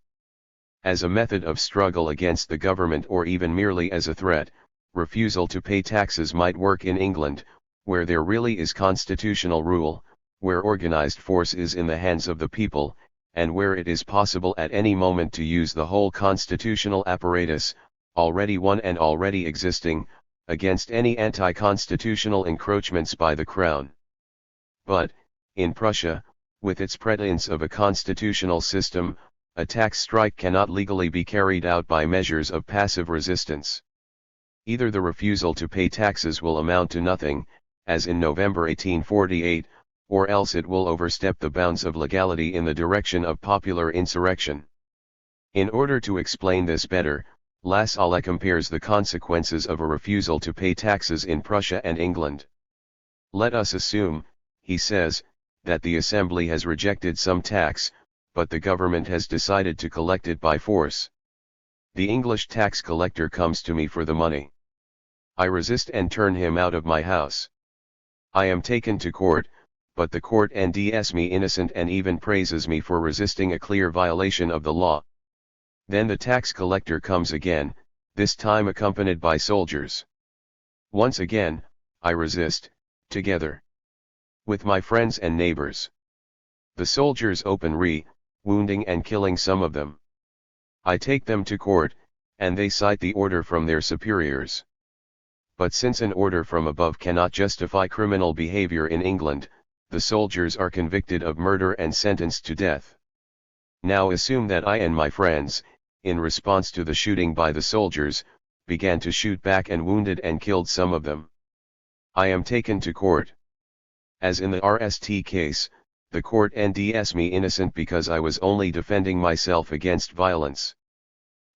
As a method of struggle against the government or even merely as a threat, refusal to pay taxes might work in England, where there really is constitutional rule, where organized force is in the hands of the people, and where it is possible at any moment to use the whole constitutional apparatus, already won and already existing, against any anti-constitutional encroachments by the Crown. But, in Prussia, with its pretense of a constitutional system, a tax strike cannot legally be carried out by measures of passive resistance. Either the refusal to pay taxes will amount to nothing, as in November 1848, or else it will overstep the bounds of legality in the direction of popular insurrection. In order to explain this better, Lasalle compares the consequences of a refusal to pay taxes in Prussia and England. Let us assume, he says, that the Assembly has rejected some tax, but the government has decided to collect it by force. The English tax collector comes to me for the money. I resist and turn him out of my house. I am taken to court, but the court ends me innocent and even praises me for resisting a clear violation of the law. Then the tax collector comes again, this time accompanied by soldiers. Once again, I resist, together with my friends and neighbors. The soldiers open wounding and killing some of them. I take them to court, and they cite the order from their superiors. But since an order from above cannot justify criminal behavior in England, the soldiers are convicted of murder and sentenced to death. Now assume that I and my friends, in response to the shooting by the soldiers, began to shoot back and wounded and killed some of them. I am taken to court. As in the RST case, the court ends me innocent because I was only defending myself against violence.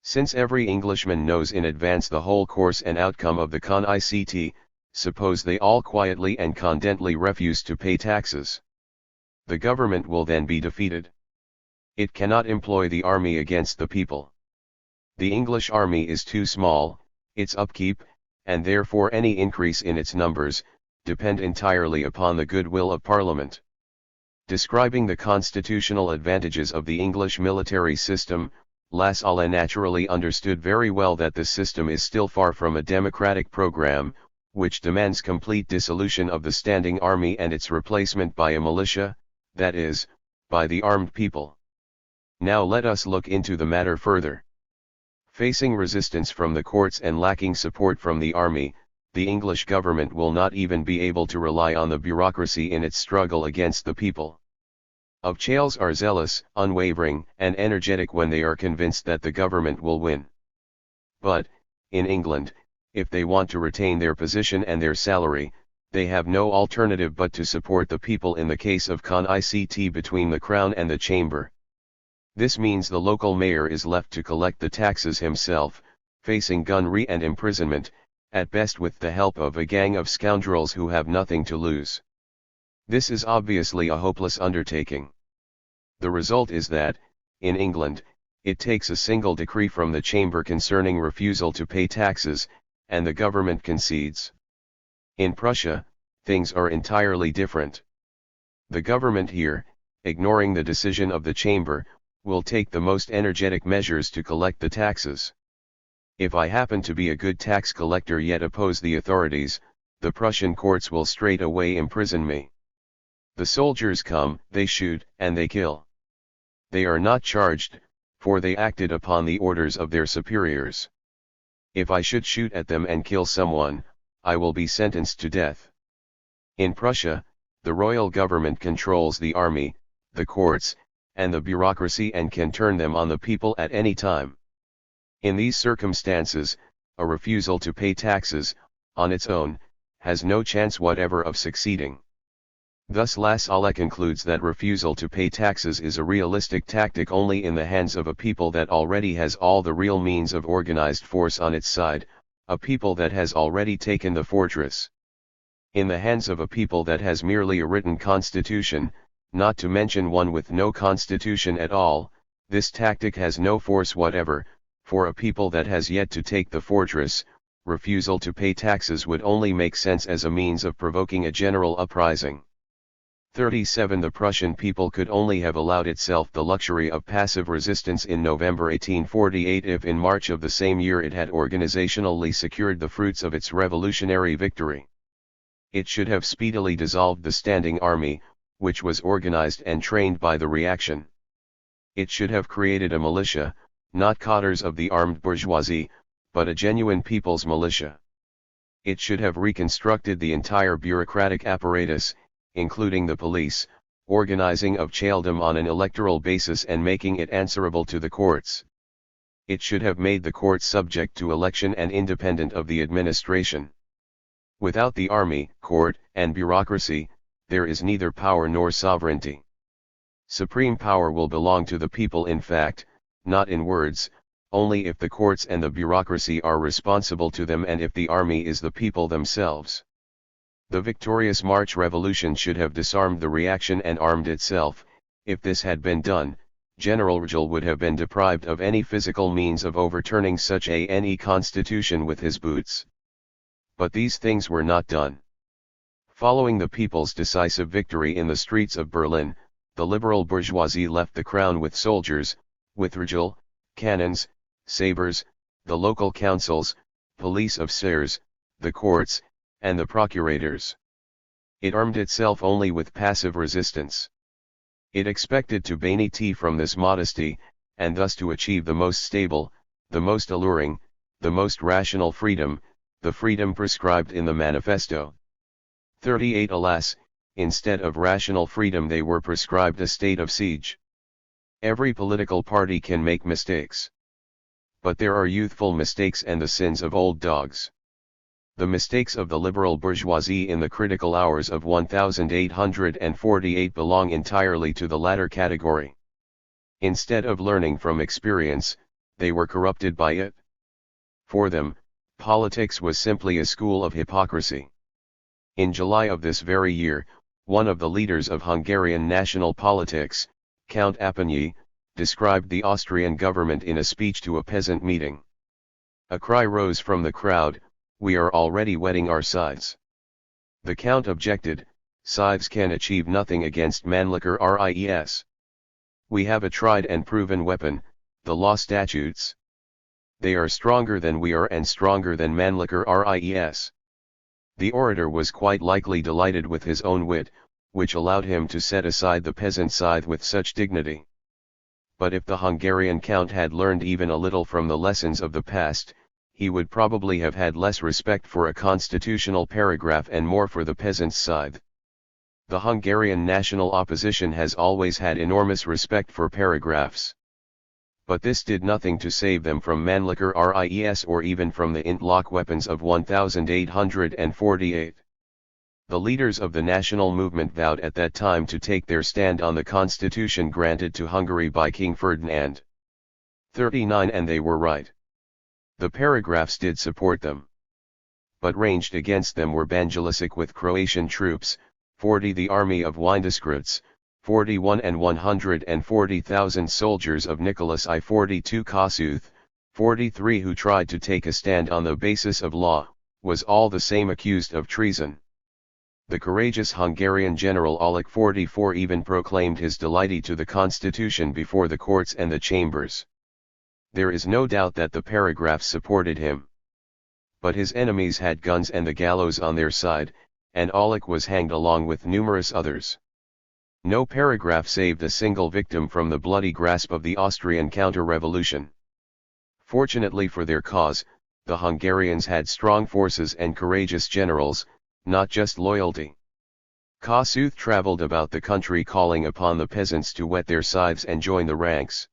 Since every Englishman knows in advance the whole course and outcome of the conflict, suppose they all quietly and contentedly refuse to pay taxes. The government will then be defeated. It cannot employ the army against the people. The English army is too small, its upkeep, and therefore any increase in its numbers, depend entirely upon the goodwill of Parliament. Describing the constitutional advantages of the English military system, La Salle naturally understood very well that the system is still far from a democratic program, which demands complete dissolution of the standing army and its replacement by a militia, that is, by the armed people. Now let us look into the matter further. Facing resistance from the courts and lacking support from the army, the English government will not even be able to rely on the bureaucracy in its struggle against the people. Officials are zealous, unwavering, and energetic when they are convinced that the government will win. But, in England, if they want to retain their position and their salary, they have no alternative but to support the people in the case of conflict between the Crown and the Chamber. This means the local mayor is left to collect the taxes himself, facing gunnery and imprisonment, at best with the help of a gang of scoundrels who have nothing to lose. This is obviously a hopeless undertaking. The result is that, in England, it takes a single decree from the Chamber concerning refusal to pay taxes, and the government concedes. In Prussia, things are entirely different. The government here, ignoring the decision of the Chamber, will take the most energetic measures to collect the taxes. If I happen to be a good tax collector yet oppose the authorities, the Prussian courts will straight away imprison me. The soldiers come, they shoot, and they kill. They are not charged, for they acted upon the orders of their superiors. If I should shoot at them and kill someone, I will be sentenced to death. In Prussia, the royal government controls the army, the courts, and the bureaucracy and can turn them on the people at any time. In these circumstances, a refusal to pay taxes, on its own, has no chance whatever of succeeding. Thus La Salle concludes that refusal to pay taxes is a realistic tactic only in the hands of a people that already has all the real means of organized force on its side, a people that has already taken the fortress. In the hands of a people that has merely a written constitution, not to mention one with no constitution at all, this tactic has no force whatever. For a people that has yet to take the fortress, refusal to pay taxes would only make sense as a means of provoking a general uprising. 37 The Prussian people could only have allowed itself the luxury of passive resistance in November 1848 if in March of the same year it had organizationally secured the fruits of its revolutionary victory. It should have speedily dissolved the standing army, which was organized and trained by the reaction. It should have created a militia, not cadres of the armed bourgeoisie, but a genuine people's militia. It should have reconstructed the entire bureaucratic apparatus, including the police, organizing of chaldom on an electoral basis and making it answerable to the courts. It should have made the courts subject to election and independent of the administration. Without the army, court, and bureaucracy, there is neither power nor sovereignty. Supreme power will belong to the people in fact, not in words, only if the courts and the bureaucracy are responsible to them and if the army is the people themselves. The victorious March Revolution should have disarmed the reaction and armed itself. If this had been done, General Rgel would have been deprived of any physical means of overturning such a constitution with his boots. But these things were not done. Following the people's decisive victory in the streets of Berlin, the liberal bourgeoisie left the crown with soldiers, with Rgel, cannons, sabers, the local councils, police officers, the courts, and the procurators. It armed itself only with passive resistance. It expected to benefit from this modesty, and thus to achieve the most stable, the most alluring, the most rational freedom, the freedom prescribed in the manifesto. 38 Alas, instead of rational freedom they were prescribed a state of siege. Every political party can make mistakes. But there are youthful mistakes and the sins of old dogs. The mistakes of the liberal bourgeoisie in the critical hours of 1848 belong entirely to the latter category. Instead of learning from experience, they were corrupted by it. For them, politics was simply a school of hypocrisy. In July of this very year, one of the leaders of Hungarian national politics, Count Apponyi, described the Austrian government in a speech to a peasant meeting. A cry rose from the crowd, "We are already wetting our sides." The Count objected, scythes can achieve nothing against Mannlicher Ries. We have a tried and proven weapon, the law statutes. They are stronger than we are and stronger than Mannlicher Ries. The orator was quite likely delighted with his own wit, which allowed him to set aside the peasant scythe with such dignity. But if the Hungarian count had learned even a little from the lessons of the past, he would probably have had less respect for a constitutional paragraph and more for the peasant's scythe. The Hungarian national opposition has always had enormous respect for paragraphs. But this did nothing to save them from Mannlicher Ries or even from the intlock weapons of 1848. The leaders of the national movement vowed at that time to take their stand on the constitution granted to Hungary by King Ferdinand. 39, and they were right. The paragraphs did support them. But ranged against them were Banja with Croatian troops, 40 the army of Windeskrits, 41 and 140,000 soldiers of Nicholas I, 42 Kossuth, 43 who tried to take a stand on the basis of law, was all the same accused of treason. The courageous Hungarian general Aulic 44 even proclaimed his delight to the constitution before the courts and the chambers. There is no doubt that the paragraphs supported him. But his enemies had guns and the gallows on their side, and Aulic was hanged along with numerous others. No paragraph saved a single victim from the bloody grasp of the Austrian counter-revolution. Fortunately for their cause, the Hungarians had strong forces and courageous generals, not just loyalty. Kossuth traveled about the country calling upon the peasants to whet their scythes and join the ranks.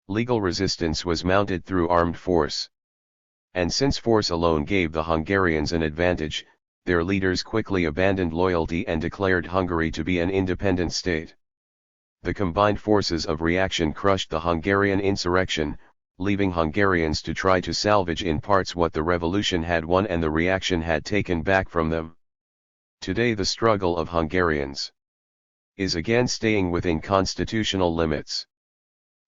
Legal resistance was mounted through armed force. And since force alone gave the Hungarians an advantage, their leaders quickly abandoned loyalty and declared Hungary to be an independent state. The combined forces of reaction crushed the Hungarian insurrection, leaving Hungarians to try to salvage in parts what the revolution had won and the reaction had taken back from them. Today the struggle of Hungarians is again staying within constitutional limits.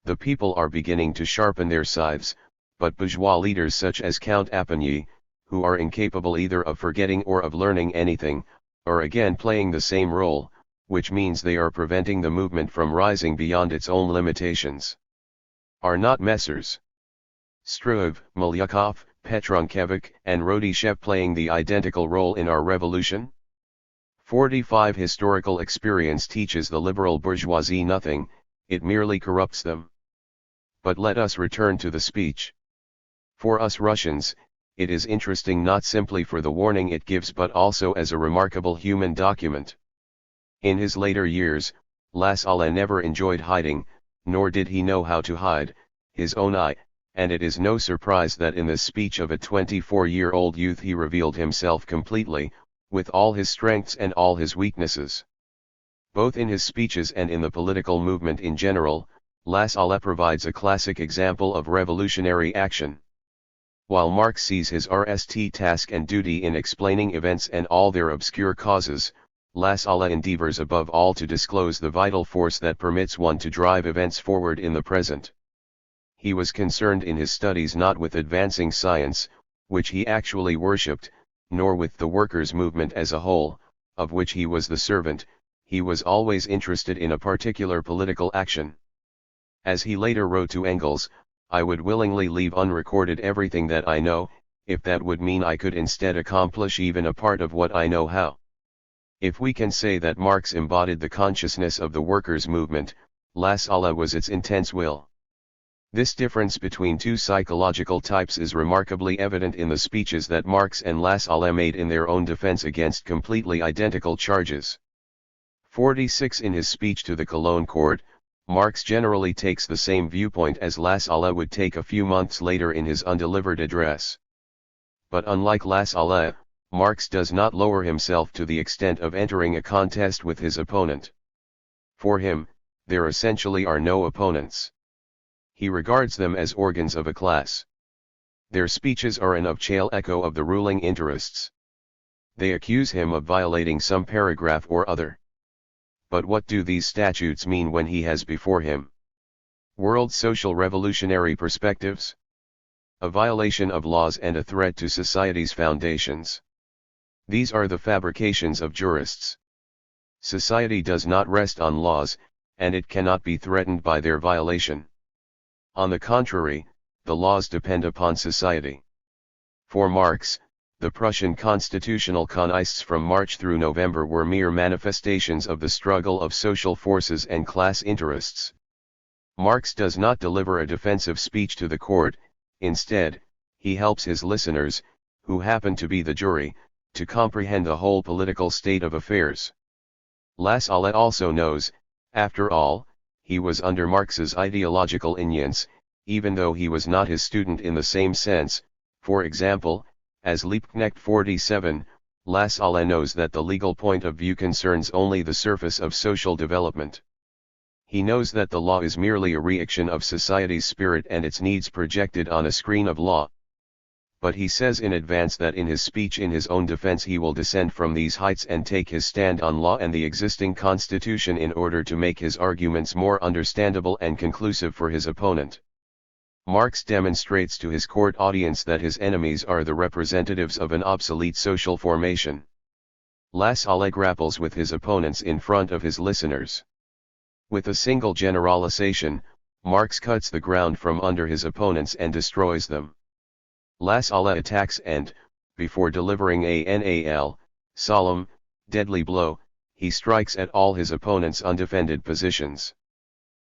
The people are beginning to sharpen their scythes, but bourgeois leaders such as Count Apponyi, who are incapable either of forgetting or of learning anything, are again playing the same role, which means they are preventing the movement from rising beyond its own limitations. Are not Messrs. Struve, Milyukov, Petrunkevich, and Rodyshev playing the identical role in our revolution? 45 Historical experience teaches the liberal bourgeoisie nothing, it merely corrupts them. But let us return to the speech. For us Russians, it is interesting not simply for the warning it gives but also as a remarkable human document. In his later years, Lassalle never enjoyed hiding, nor did he know how to hide his own eye, and it is no surprise that in the speech of a 24-year-old youth he revealed himself completely, with all his strengths and all his weaknesses. Both in his speeches and in the political movement in general, Lassalle provides a classic example of revolutionary action. While Marx sees his RST task and duty in explaining events and all their obscure causes, Lassalle endeavors above all to disclose the vital force that permits one to drive events forward in the present. He was concerned in his studies not with advancing science, which he actually worshipped, nor with the workers' movement as a whole, of which he was the servant. He was always interested in a particular political action. As he later wrote to Engels, I would willingly leave unrecorded everything that I know, if that would mean I could instead accomplish even a part of what I know how. If we can say that Marx embodied the consciousness of the workers' movement, Lassalle was its intense will. This difference between two psychological types is remarkably evident in the speeches that Marx and Lassalle made in their own defense against completely identical charges. 46 In his speech to the Cologne court, Marx generally takes the same viewpoint as Lassalle would take a few months later in his undelivered address. But unlike Lassalle, Marx does not lower himself to the extent of entering a contest with his opponent. For him, there essentially are no opponents. He regards them as organs of a class. Their speeches are an upscale echo of the ruling interests. They accuse him of violating some paragraph or other. But what do these statutes mean when he has before him world social revolutionary perspectives? A violation of laws and a threat to society's foundations. These are the fabrications of jurists. Society does not rest on laws, and it cannot be threatened by their violation. On the contrary, the laws depend upon society. For Marx, the Prussian constitutional Koneists from March through November were mere manifestations of the struggle of social forces and class interests. Marx does not deliver a defensive speech to the court, instead, he helps his listeners, who happen to be the jury, to comprehend the whole political state of affairs. Lassalle also knows, after all, he was under Marx's ideological influence, even though he was not his student in the same sense. For example, as Liebknecht 47, Lassalle knows that the legal point of view concerns only the surface of social development. He knows that the law is merely a reaction of society's spirit and its needs projected on a screen of law. But he says in advance that in his speech in his own defense he will descend from these heights and take his stand on law and the existing constitution in order to make his arguments more understandable and conclusive for his opponent. Marx demonstrates to his court audience that his enemies are the representatives of an obsolete social formation. Lassalle grapples with his opponents in front of his listeners. With a single generalization, Marx cuts the ground from under his opponents and destroys them. Lassalle attacks and, before delivering a solemn, deadly blow, he strikes at all his opponents' undefended positions.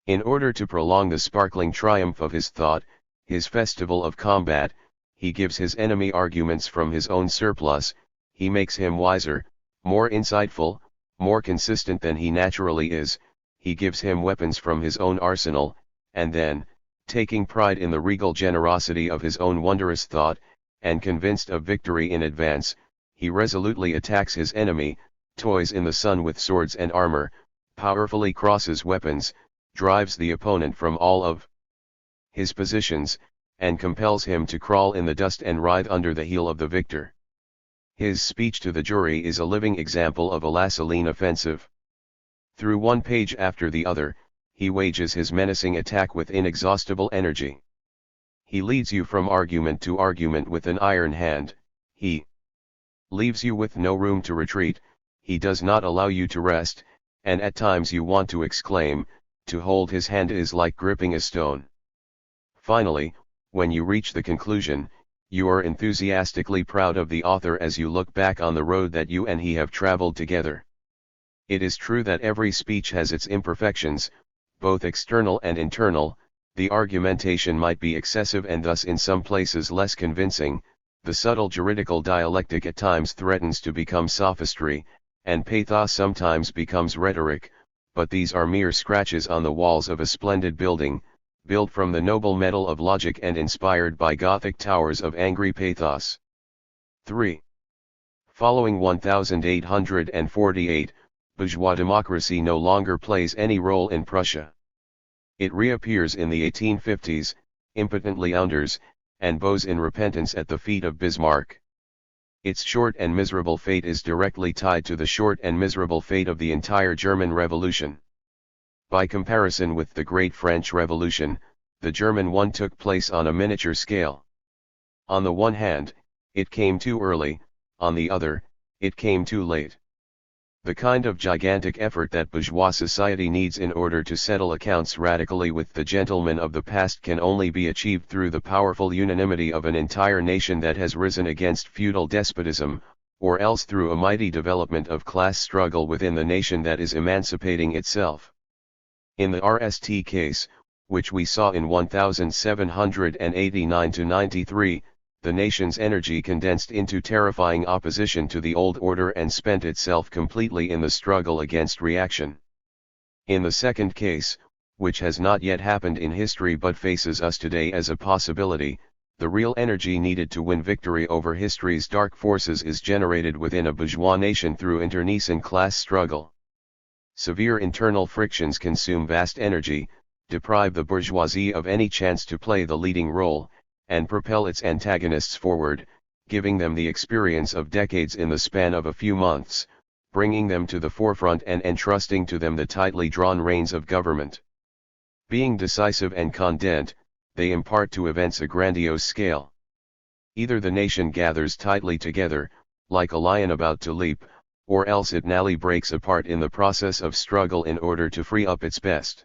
In order to prolong the sparkling triumph of his thought, his festival of combat, he gives his enemy arguments from his own surplus, he makes him wiser, more insightful, more consistent than he naturally is, he gives him weapons from his own arsenal, and then, taking pride in the regal generosity of his own wondrous thought, and convinced of victory in advance, he resolutely attacks his enemy, toys in the sun with swords and armor, powerfully crosses weapons, drives the opponent from all of his positions, and compels him to crawl in the dust and writhe under the heel of the victor. His speech to the jury is a living example of a Lassallean offensive. Through one page after the other, he wages his menacing attack with inexhaustible energy. He leads you from argument to argument with an iron hand, he leaves you with no room to retreat, he does not allow you to rest, and at times you want to exclaim, to hold his hand is like gripping a stone. Finally, when you reach the conclusion, you are enthusiastically proud of the author as you look back on the road that you and he have traveled together. It is true that every speech has its imperfections, both external and internal, the argumentation might be excessive and thus in some places less convincing, the subtle juridical dialectic at times threatens to become sophistry, and pathos sometimes becomes rhetoric, but these are mere scratches on the walls of a splendid building, built from the noble metal of logic and inspired by Gothic towers of angry pathos. 3. Following 1848, bourgeois democracy no longer plays any role in Prussia. It reappears in the 1850s, impotently Anders, and bows in repentance at the feet of Bismarck. Its short and miserable fate is directly tied to the short and miserable fate of the entire German Revolution. By comparison with the Great French Revolution, the German one took place on a miniature scale. On the one hand, it came too early, on the other, it came too late. The kind of gigantic effort that bourgeois society needs in order to settle accounts radically with the gentlemen of the past can only be achieved through the powerful unanimity of an entire nation that has risen against feudal despotism, or else through a mighty development of class struggle within the nation that is emancipating itself. In the RST case, which we saw in 1789-93, the nation's energy condensed into terrifying opposition to the old order and spent itself completely in the struggle against reaction. In the second case, which has not yet happened in history but faces us today as a possibility, the real energy needed to win victory over history's dark forces is generated within a bourgeois nation through internecine class struggle. Severe internal frictions consume vast energy, deprive the bourgeoisie of any chance to play the leading role, and propel its antagonists forward, giving them the experience of decades in the span of a few months, bringing them to the forefront and entrusting to them the tightly drawn reins of government. Being decisive and condent, they impart to events a grandiose scale. Either the nation gathers tightly together, like a lion about to leap, or else it nally breaks apart in the process of struggle in order to free up its best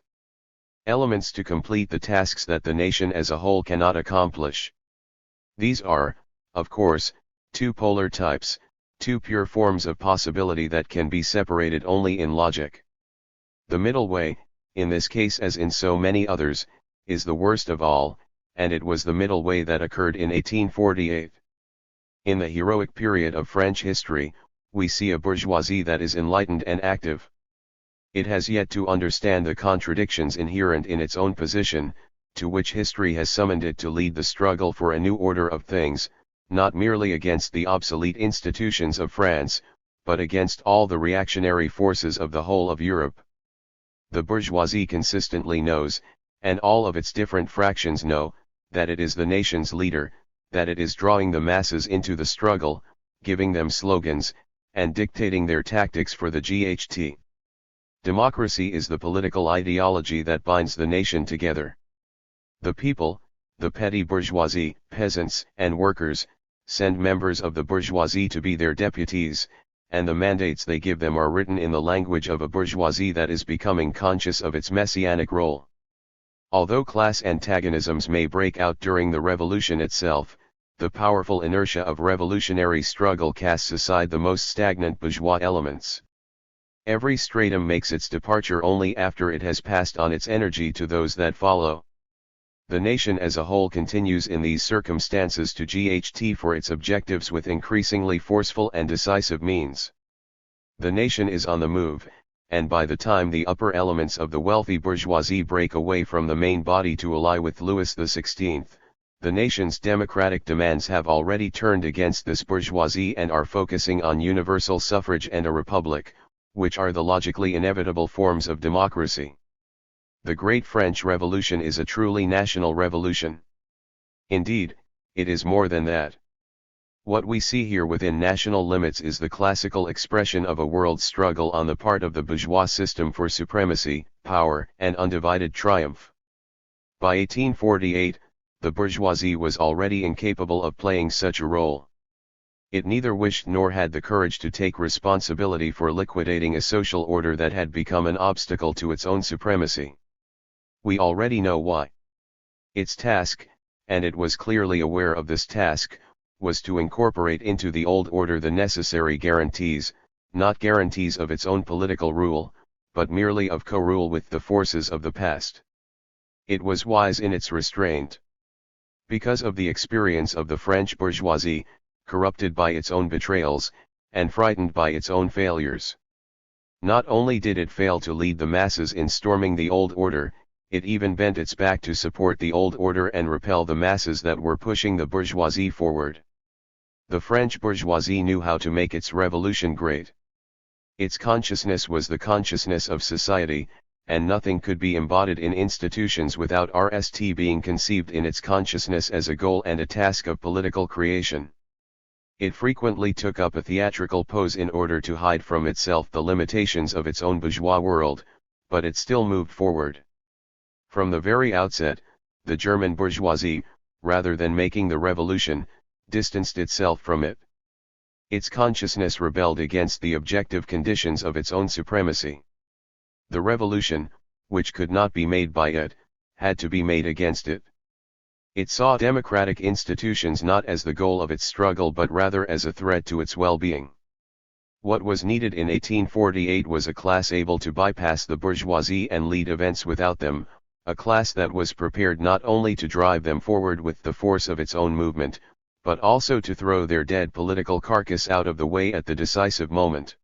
elements to complete the tasks that the nation as a whole cannot accomplish. These are, of course, two polar types, two pure forms of possibility that can be separated only in logic. The middle way, in this case as in so many others, is the worst of all, and it was the middle way that occurred in 1848. In the heroic period of French history, we see a bourgeoisie that is enlightened and active. It has yet to understand the contradictions inherent in its own position, to which history has summoned it to lead the struggle for a new order of things, not merely against the obsolete institutions of France, but against all the reactionary forces of the whole of Europe. The bourgeoisie consistently knows, and all of its different fractions know, that it is the nation's leader, that it is drawing the masses into the struggle, giving them slogans, and dictating their tactics for the GHT. Democracy is the political ideology that binds the nation together. The people, the petty bourgeoisie, peasants, and workers, send members of the bourgeoisie to be their deputies, and the mandates they give them are written in the language of a bourgeoisie that is becoming conscious of its messianic role. Although class antagonisms may break out during the revolution itself, the powerful inertia of revolutionary struggle casts aside the most stagnant bourgeois elements. Every stratum makes its departure only after it has passed on its energy to those that follow. The nation as a whole continues in these circumstances to GHT for its objectives with increasingly forceful and decisive means. The nation is on the move, and by the time the upper elements of the wealthy bourgeoisie break away from the main body to ally with Louis XVI, the nation's democratic demands have already turned against this bourgeoisie and are focusing on universal suffrage and a republic, which are the logically inevitable forms of democracy. The Great French Revolution is a truly national revolution. Indeed, it is more than that. What we see here within national limits is the classical expression of a world struggle on the part of the bourgeois system for supremacy, power, and undivided triumph. By 1848, the bourgeoisie was already incapable of playing such a role. It neither wished nor had the courage to take responsibility for liquidating a social order that had become an obstacle to its own supremacy. We already know why. Its task, and it was clearly aware of this task, was to incorporate into the old order the necessary guarantees, not guarantees of its own political rule, but merely of co-rule with the forces of the past. It was wise in its restraint. Because of the experience of the French bourgeoisie, corrupted by its own betrayals, and frightened by its own failures. Not only did it fail to lead the masses in storming the old order, it even bent its back to support the old order and repel the masses that were pushing the bourgeoisie forward. The French bourgeoisie knew how to make its revolution great. Its consciousness was the consciousness of society, and nothing could be embodied in institutions without RST being conceived in its consciousness as a goal and a task of political creation. It frequently took up a theatrical pose in order to hide from itself the limitations of its own bourgeois world, but it still moved forward. From the very outset, the German bourgeoisie, rather than making the revolution, distanced itself from it. Its consciousness rebelled against the objective conditions of its own supremacy. The revolution, which could not be made by it, had to be made against it. It saw democratic institutions not as the goal of its struggle but rather as a threat to its well-being. What was needed in 1848 was a class able to bypass the bourgeoisie and lead events without them, a class that was prepared not only to drive them forward with the force of its own movement, but also to throw their dead political carcass out of the way at the decisive moment.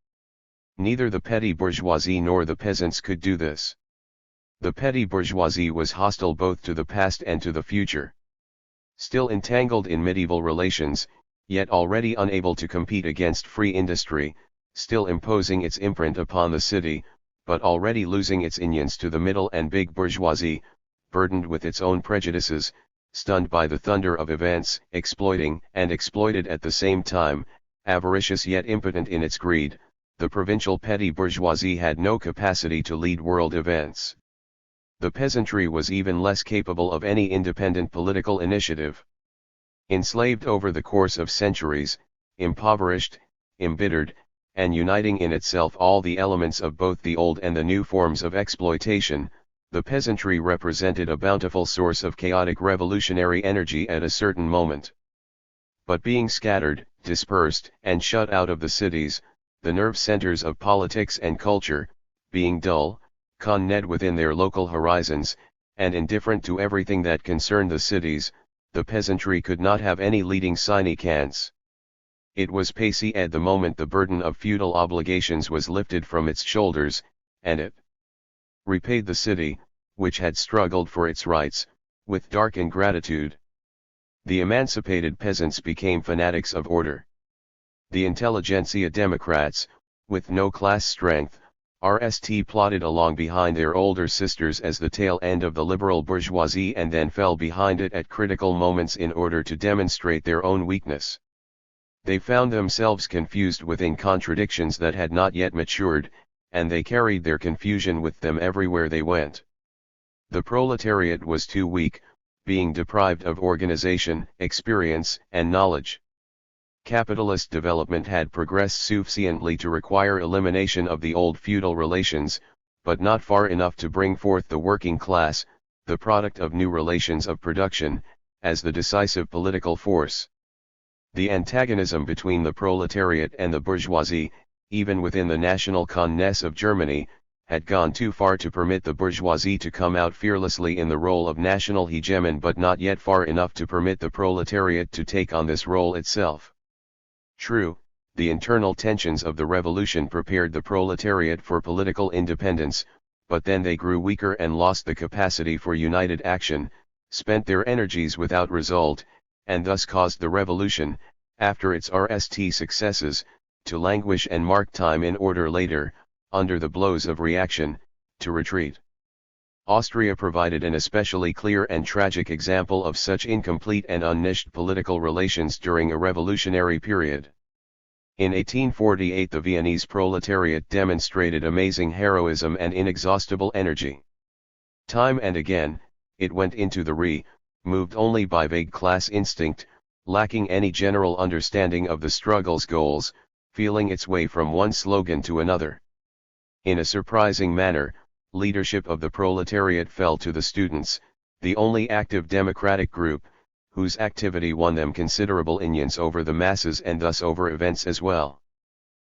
Neither the petty bourgeoisie nor the peasants could do this. The petty bourgeoisie was hostile both to the past and to the future. Still entangled in medieval relations, yet already unable to compete against free industry, still imposing its imprint upon the city, but already losing its unions to the middle and big bourgeoisie, burdened with its own prejudices, stunned by the thunder of events, exploiting and exploited at the same time, avaricious yet impotent in its greed, the provincial petty bourgeoisie had no capacity to lead world events. The peasantry was even less capable of any independent political initiative. Enslaved over the course of centuries, impoverished, embittered, and uniting in itself all the elements of both the old and the new forms of exploitation, the peasantry represented a bountiful source of chaotic revolutionary energy at a certain moment. But being scattered, dispersed, and shut out of the cities, the nerve centers of politics and culture, being dull, conned within their local horizons, and indifferent to everything that concerned the cities, the peasantry could not have any leading significance. It was passé at the moment the burden of feudal obligations was lifted from its shoulders, and it repaid the city, which had struggled for its rights, with dark ingratitude. The emancipated peasants became fanatics of order. The intelligentsia democrats, with no class strength, plodded along behind their older sisters as the tail end of the liberal bourgeoisie and then fell behind it at critical moments in order to demonstrate their own weakness. They found themselves confused within contradictions that had not yet matured, and they carried their confusion with them everywhere they went. The proletariat was too weak, being deprived of organization, experience, and knowledge. Capitalist development had progressed sufficiently to require elimination of the old feudal relations, but not far enough to bring forth the working class, the product of new relations of production, as the decisive political force. The antagonism between the proletariat and the bourgeoisie, even within the national Congress of Germany, had gone too far to permit the bourgeoisie to come out fearlessly in the role of national hegemon, but not yet far enough to permit the proletariat to take on this role itself. True, the internal tensions of the revolution prepared the proletariat for political independence, but then they grew weaker and lost the capacity for united action, spent their energies without result, and thus caused the revolution, after its successes, to languish and mark time in order later, under the blows of reaction, to retreat. Austria provided an especially clear and tragic example of such incomplete and unniched political relations during a revolutionary period. In 1848 the Viennese proletariat demonstrated amazing heroism and inexhaustible energy. Time and again, it went into the moved only by vague class instinct, lacking any general understanding of the struggle's goals, feeling its way from one slogan to another. In a surprising manner, leadership of the proletariat fell to the students, the only active democratic group, whose activity won them considerable influence over the masses and thus over events as well.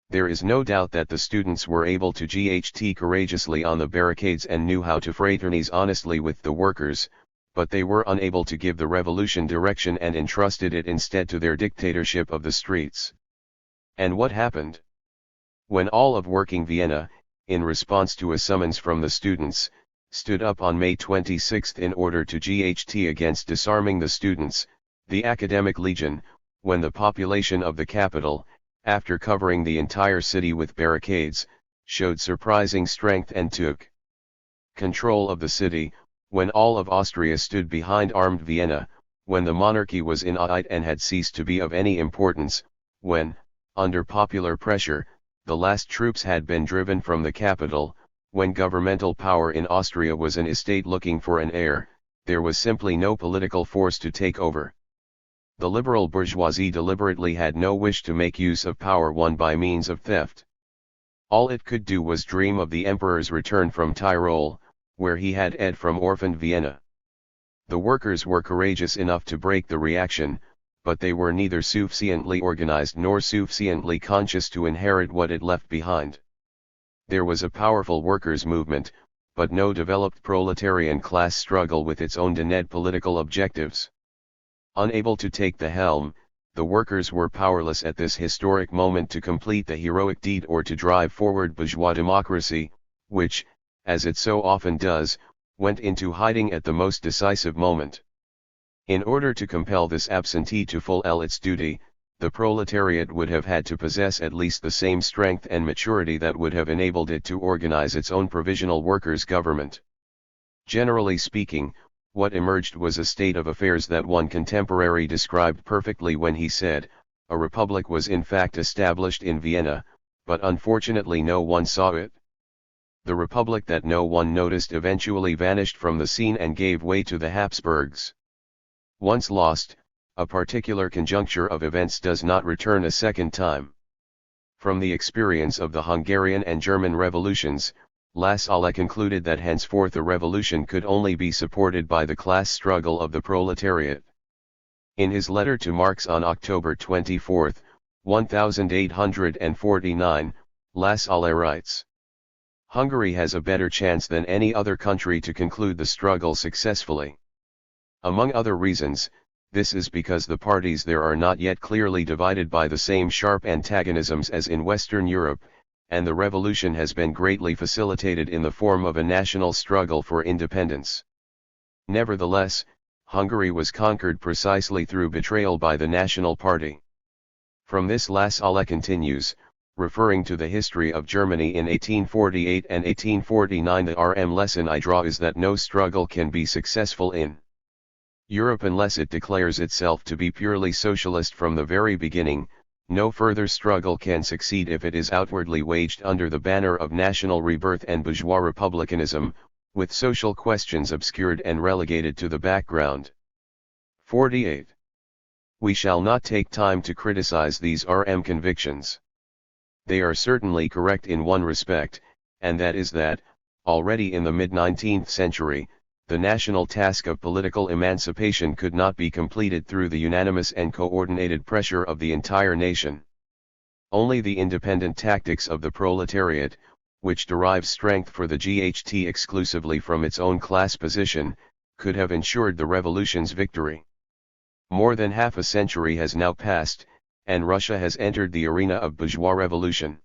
There is no doubt that the students were able to GHT courageously on the barricades and knew how to fraternize honestly with the workers, but they were unable to give the revolution direction and entrusted it instead to their dictatorship of the streets. And what happened? When all of working Vienna, in response to a summons from the students, stood up on May 26 in order to GHT against disarming the students, the Academic Legion, when the population of the capital, after covering the entire city with barricades, showed surprising strength and took control of the city, when all of Austria stood behind armed Vienna, when the monarchy was in audit and had ceased to be of any importance, when, under popular pressure, the last troops had been driven from the capital, when governmental power in Austria was an estate looking for an heir, there was simply no political force to take over. The liberal bourgeoisie deliberately had no wish to make use of power won by means of theft. All it could do was dream of the emperor's return from Tyrol, where he had fled from orphaned Vienna. The workers were courageous enough to break the reaction, but they were neither sufficiently organized nor sufficiently conscious to inherit what it left behind. There was a powerful workers' movement, but no developed proletarian class struggle with its own defined political objectives. Unable to take the helm, the workers were powerless at this historic moment to complete the heroic deed or to drive forward bourgeois democracy, which, as it so often does, went into hiding at the most decisive moment. In order to compel this absentee to fulfill its duty, the proletariat would have had to possess at least the same strength and maturity that would have enabled it to organize its own provisional workers' government. Generally speaking, what emerged was a state of affairs that one contemporary described perfectly when he said, a republic was in fact established in Vienna, but unfortunately no one saw it. The republic that no one noticed eventually vanished from the scene and gave way to the Habsburgs. Once lost, a particular conjuncture of events does not return a second time. From the experience of the Hungarian and German revolutions, Lassalle concluded that henceforth a revolution could only be supported by the class struggle of the proletariat. In his letter to Marx on October 24, 1849, Lassalle writes, "Hungary has a better chance than any other country to conclude the struggle successfully. Among other reasons, this is because the parties there are not yet clearly divided by the same sharp antagonisms as in Western Europe, and the revolution has been greatly facilitated in the form of a national struggle for independence. Nevertheless, Hungary was conquered precisely through betrayal by the National Party." From this Lassalle continues, referring to the history of Germany in 1848 and 1849, the lesson I draw is that no struggle can be successful in Europe unless it declares itself to be purely socialist from the very beginning. No further struggle can succeed if it is outwardly waged under the banner of national rebirth and bourgeois republicanism, with social questions obscured and relegated to the background. 48. We shall not take time to criticize these convictions. They are certainly correct in one respect, and that is that, already in the mid-19th century, the national task of political emancipation could not be completed through the unanimous and coordinated pressure of the entire nation. Only the independent tactics of the proletariat, which derives strength for the GHT exclusively from its own class position, could have ensured the revolution's victory. More than half a century has now passed, and Russia has entered the arena of bourgeois revolution.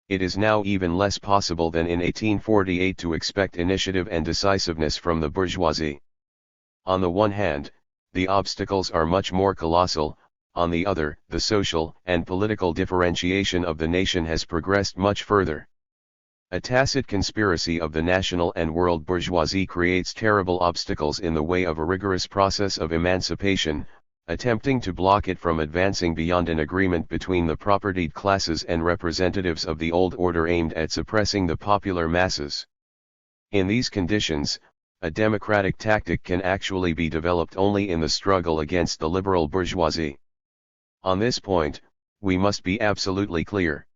It is now even less possible than in 1848 to expect initiative and decisiveness from the bourgeoisie. On the one hand, the obstacles are much more colossal, on the other, the social and political differentiation of the nation has progressed much further. A tacit conspiracy of the national and world bourgeoisie creates terrible obstacles in the way of a rigorous process of emancipation, attempting to block it from advancing beyond an agreement between the propertied classes and representatives of the old order aimed at suppressing the popular masses. In these conditions, a democratic tactic can actually be developed only in the struggle against the liberal bourgeoisie. On this point, we must be absolutely clear.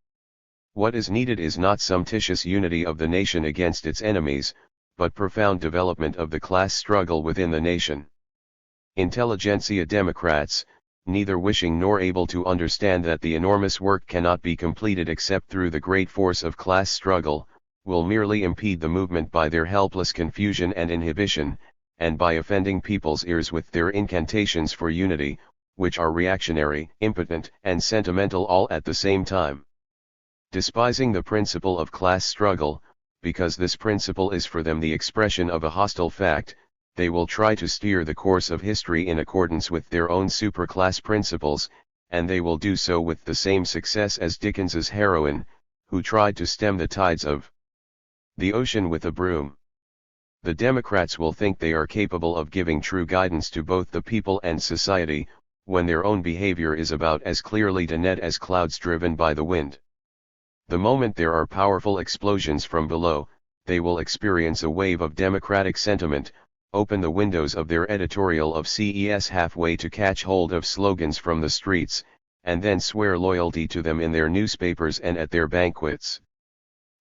What is needed is not some tedious unity of the nation against its enemies, but profound development of the class struggle within the nation. Intelligentsia Democrats, neither wishing nor able to understand that the enormous work cannot be completed except through the great force of class struggle, will merely impede the movement by their helpless confusion and inhibition, and by offending people's ears with their incantations for unity, which are reactionary, impotent, and sentimental all at the same time. Despising the principle of class struggle, because this principle is for them the expression of a hostile fact, they will try to steer the course of history in accordance with their own superclass principles, and they will do so with the same success as Dickens's heroine, who tried to stem the tides of the ocean with a broom. The Democrats will think they are capable of giving true guidance to both the people and society, when their own behavior is about as clearly dened as clouds driven by the wind. The moment there are powerful explosions from below, they will experience a wave of democratic sentiment, open the windows of their editorial of CES halfway to catch hold of slogans from the streets, and then swear loyalty to them in their newspapers and at their banquets.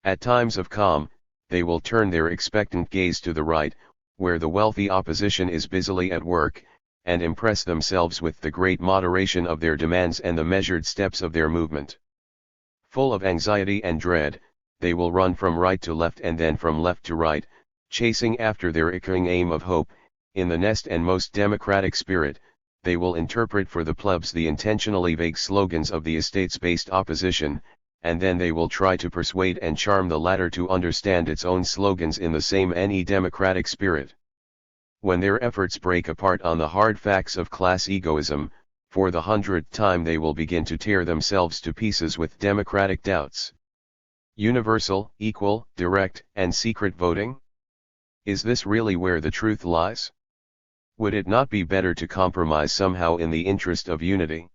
At times of calm, they will turn their expectant gaze to the right, where the wealthy opposition is busily at work, and impress themselves with the great moderation of their demands and the measured steps of their movement. Full of anxiety and dread, they will run from right to left and then from left to right, chasing after their echoing aim of hope. In the nest and most democratic spirit, they will interpret for the plebs the intentionally vague slogans of the estates-based opposition, and then they will try to persuade and charm the latter to understand its own slogans in the same democratic spirit. When their efforts break apart on the hard facts of class egoism, for the 100th time they will begin to tear themselves to pieces with democratic doubts. Universal, equal, direct, and secret voting? Is this really where the truth lies? Would it not be better to compromise somehow in the interest of unity?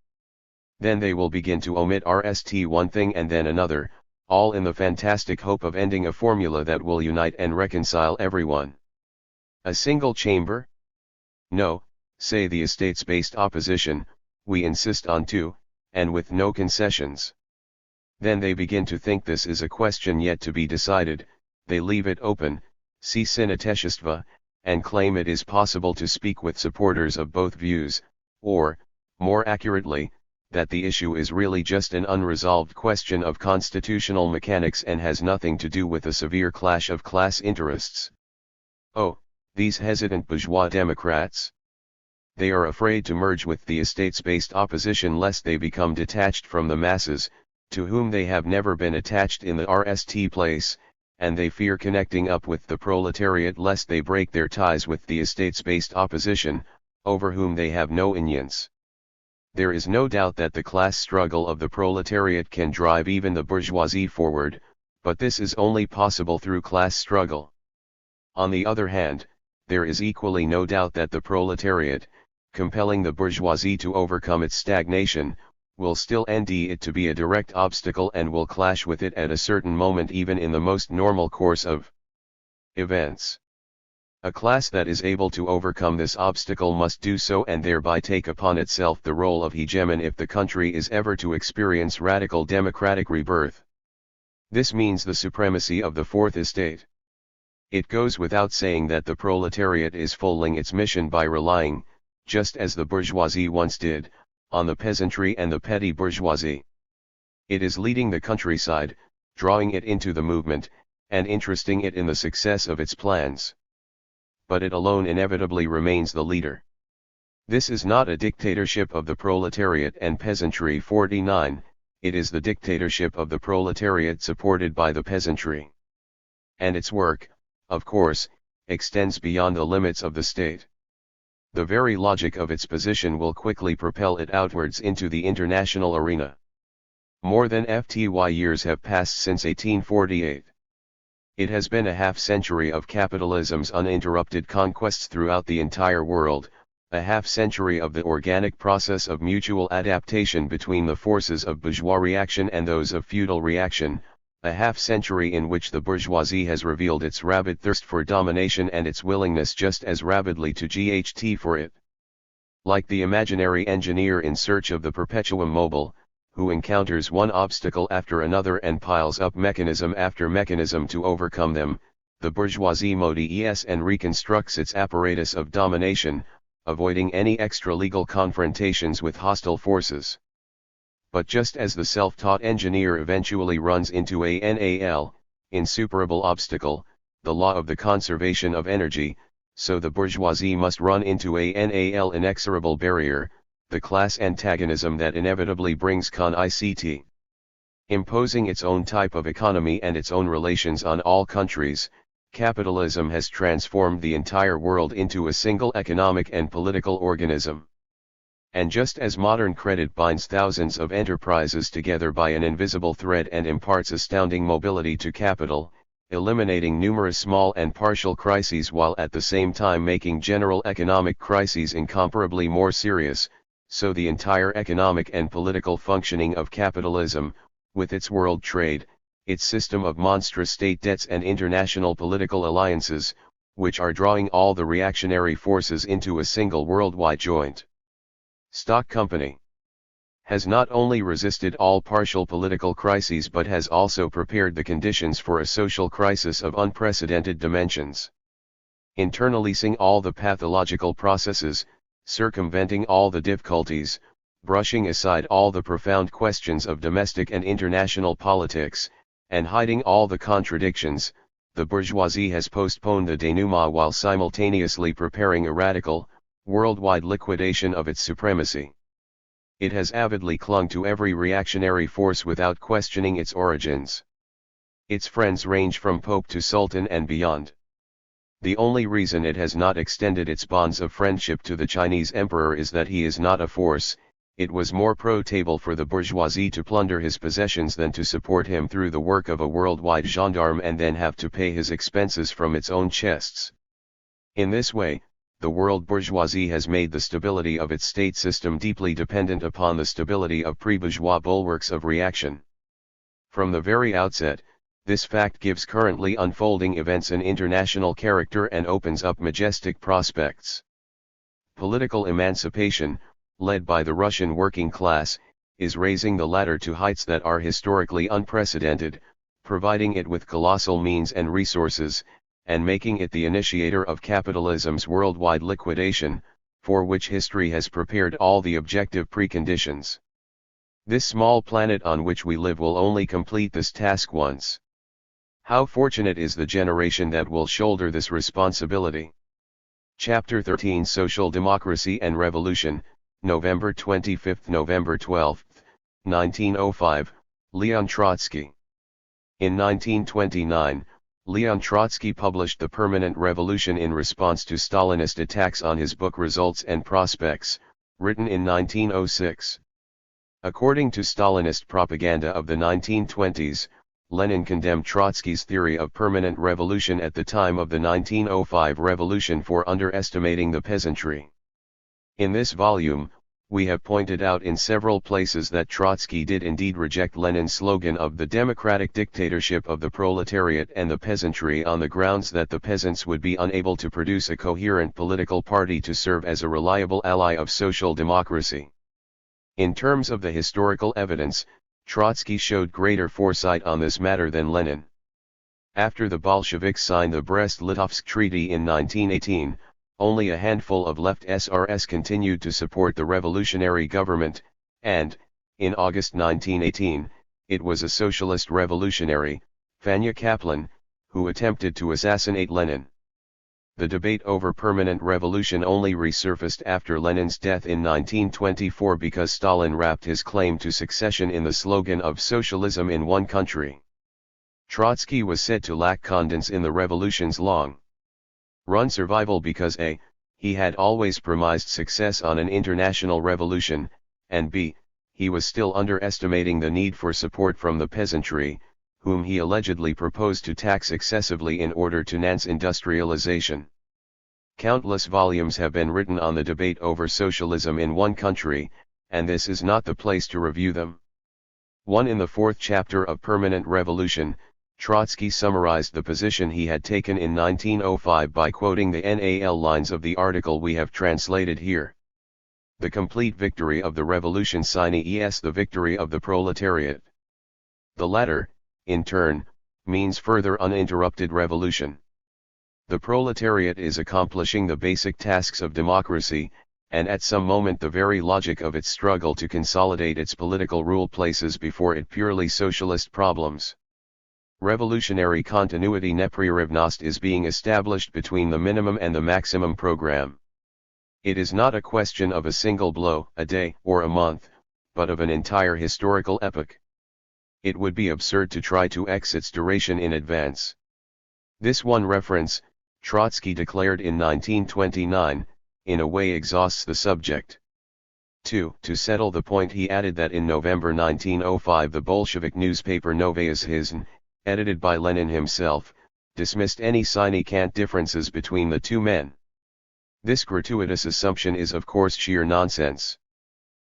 Then they will begin to omit one thing and then another, all in the fantastic hope of ending a formula that will unite and reconcile everyone. A single chamber? No, say the estates-based opposition, we insist on two, and with no concessions. Then they begin to think this is a question yet to be decided, they leave it open, see Sinateshstva, and claim it is possible to speak with supporters of both views, or, more accurately, that the issue is really just an unresolved question of constitutional mechanics and has nothing to do with a severe clash of class interests. Oh, these hesitant bourgeois Democrats! They are afraid to merge with the estates-based opposition lest they become detached from the masses, to whom they have never been attached in the RST place, and they fear connecting up with the proletariat lest they break their ties with the estates-based opposition, over whom they have no influence. There is no doubt that the class struggle of the proletariat can drive even the bourgeoisie forward, but this is only possible through class struggle. On the other hand, there is equally no doubt that the proletariat, compelling the bourgeoisie to overcome its stagnation, will still end it to be a direct obstacle and will clash with it at a certain moment even in the most normal course of events. A class that is able to overcome this obstacle must do so and thereby take upon itself the role of hegemon if the country is ever to experience radical democratic rebirth. This means the supremacy of the Fourth Estate. It goes without saying that the proletariat is fulfilling its mission by relying, just as the bourgeoisie once did, on the peasantry and the petty bourgeoisie. It is leading the countryside, drawing it into the movement, and interesting it in the success of its plans. But it alone inevitably remains the leader. This is not a dictatorship of the proletariat and peasantry 49, it is the dictatorship of the proletariat supported by the peasantry. And its work, of course, extends beyond the limits of the state. The very logic of its position will quickly propel it outwards into the international arena. More than 50 years have passed since 1848. It has been a half-century of capitalism's uninterrupted conquests throughout the entire world, a half-century of the organic process of mutual adaptation between the forces of bourgeois reaction and those of feudal reaction, a half-century in which the bourgeoisie has revealed its rabid thirst for domination and its willingness just as rabidly to GHT for it. Like the imaginary engineer in search of the perpetuum mobile, who encounters one obstacle after another and piles up mechanism after mechanism to overcome them, the bourgeoisie modifies and reconstructs its apparatus of domination, avoiding any extra-legal confrontations with hostile forces. But just as the self-taught engineer eventually runs into a insuperable obstacle, the law of the conservation of energy, so the bourgeoisie must run into a inexorable barrier, the class antagonism that inevitably brings con-ICT. Imposing its own type of economy and its own relations on all countries, capitalism has transformed the entire world into a single economic and political organism. And just as modern credit binds thousands of enterprises together by an invisible thread and imparts astounding mobility to capital, eliminating numerous small and partial crises while at the same time making general economic crises incomparably more serious, so the entire economic and political functioning of capitalism, with its world trade, its system of monstrous state debts and international political alliances, which are drawing all the reactionary forces into a single worldwide joint stock company, has not only resisted all partial political crises but has also prepared the conditions for a social crisis of unprecedented dimensions. Internalizing all the pathological processes, circumventing all the difficulties, brushing aside all the profound questions of domestic and international politics, and hiding all the contradictions, the bourgeoisie has postponed the denouement while simultaneously preparing a radical, worldwide liquidation of its supremacy. It has avidly clung to every reactionary force without questioning its origins. Its friends range from Pope to Sultan and beyond. The only reason it has not extended its bonds of friendship to the Chinese emperor is that he is not a force. It was more profitable for the bourgeoisie to plunder his possessions than to support him through the work of a worldwide gendarme and then have to pay his expenses from its own chests. In this way, the world bourgeoisie has made the stability of its state system deeply dependent upon the stability of pre-bourgeois bulwarks of reaction. From the very outset, this fact gives currently unfolding events an international character and opens up majestic prospects. Political emancipation, led by the Russian working class, is raising the latter to heights that are historically unprecedented, providing it with colossal means and resources, and making it the initiator of capitalism's worldwide liquidation, for which history has prepared all the objective preconditions. This small planet on which we live will only complete this task once. How fortunate is the generation that will shoulder this responsibility. Chapter 13 Social Democracy and Revolution, November 25 – November 12, 1905, Leon Trotsky. In 1929, Leon Trotsky published The Permanent Revolution in response to Stalinist attacks on his book Results and Prospects, written in 1906. According to Stalinist propaganda of the 1920s, Lenin condemned Trotsky's theory of permanent revolution at the time of the 1905 revolution for underestimating the peasantry. In this volume, we have pointed out in several places that Trotsky did indeed reject Lenin's slogan of the democratic dictatorship of the proletariat and the peasantry on the grounds that the peasants would be unable to produce a coherent political party to serve as a reliable ally of social democracy. In terms of the historical evidence, Trotsky showed greater foresight on this matter than Lenin. After the Bolsheviks signed the Brest-Litovsk Treaty in 1918, only a handful of left SRs continued to support the revolutionary government, and, in August 1918, it was a socialist revolutionary, Vanya Kaplan, who attempted to assassinate Lenin. The debate over permanent revolution only resurfaced after Lenin's death in 1924 because Stalin wrapped his claim to succession in the slogan of socialism in one country. Trotsky was said to lack confidence in the revolution's long-run survival because a. he had always premised success on an international revolution, and b. he was still underestimating the need for support from the peasantry, whom he allegedly proposed to tax excessively in order to enhance industrialization. Countless volumes have been written on the debate over socialism in one country, and this is not the place to review them. In the fourth chapter of Permanent Revolution, Trotsky summarized the position he had taken in 1905 by quoting the NAL lines of the article we have translated here. The complete victory of the revolution sine the victory of the proletariat. The latter, in turn, means further uninterrupted revolution. The proletariat is accomplishing the basic tasks of democracy, and at some moment the very logic of its struggle to consolidate its political rule places before it purely socialist problems. Revolutionary continuity nepririvnost is being established between the minimum and the maximum program. It is not a question of a single blow, a day, or a month, but of an entire historical epoch. It would be absurd to try to X its duration in advance. This one reference, Trotsky declared in 1929, in a way exhausts the subject. To settle the point he added that in November 1905 the Bolshevik newspaper Novaya Zhizn, edited by Lenin himself, dismissed any sine-cant differences between the two men. This gratuitous assumption is of course sheer nonsense.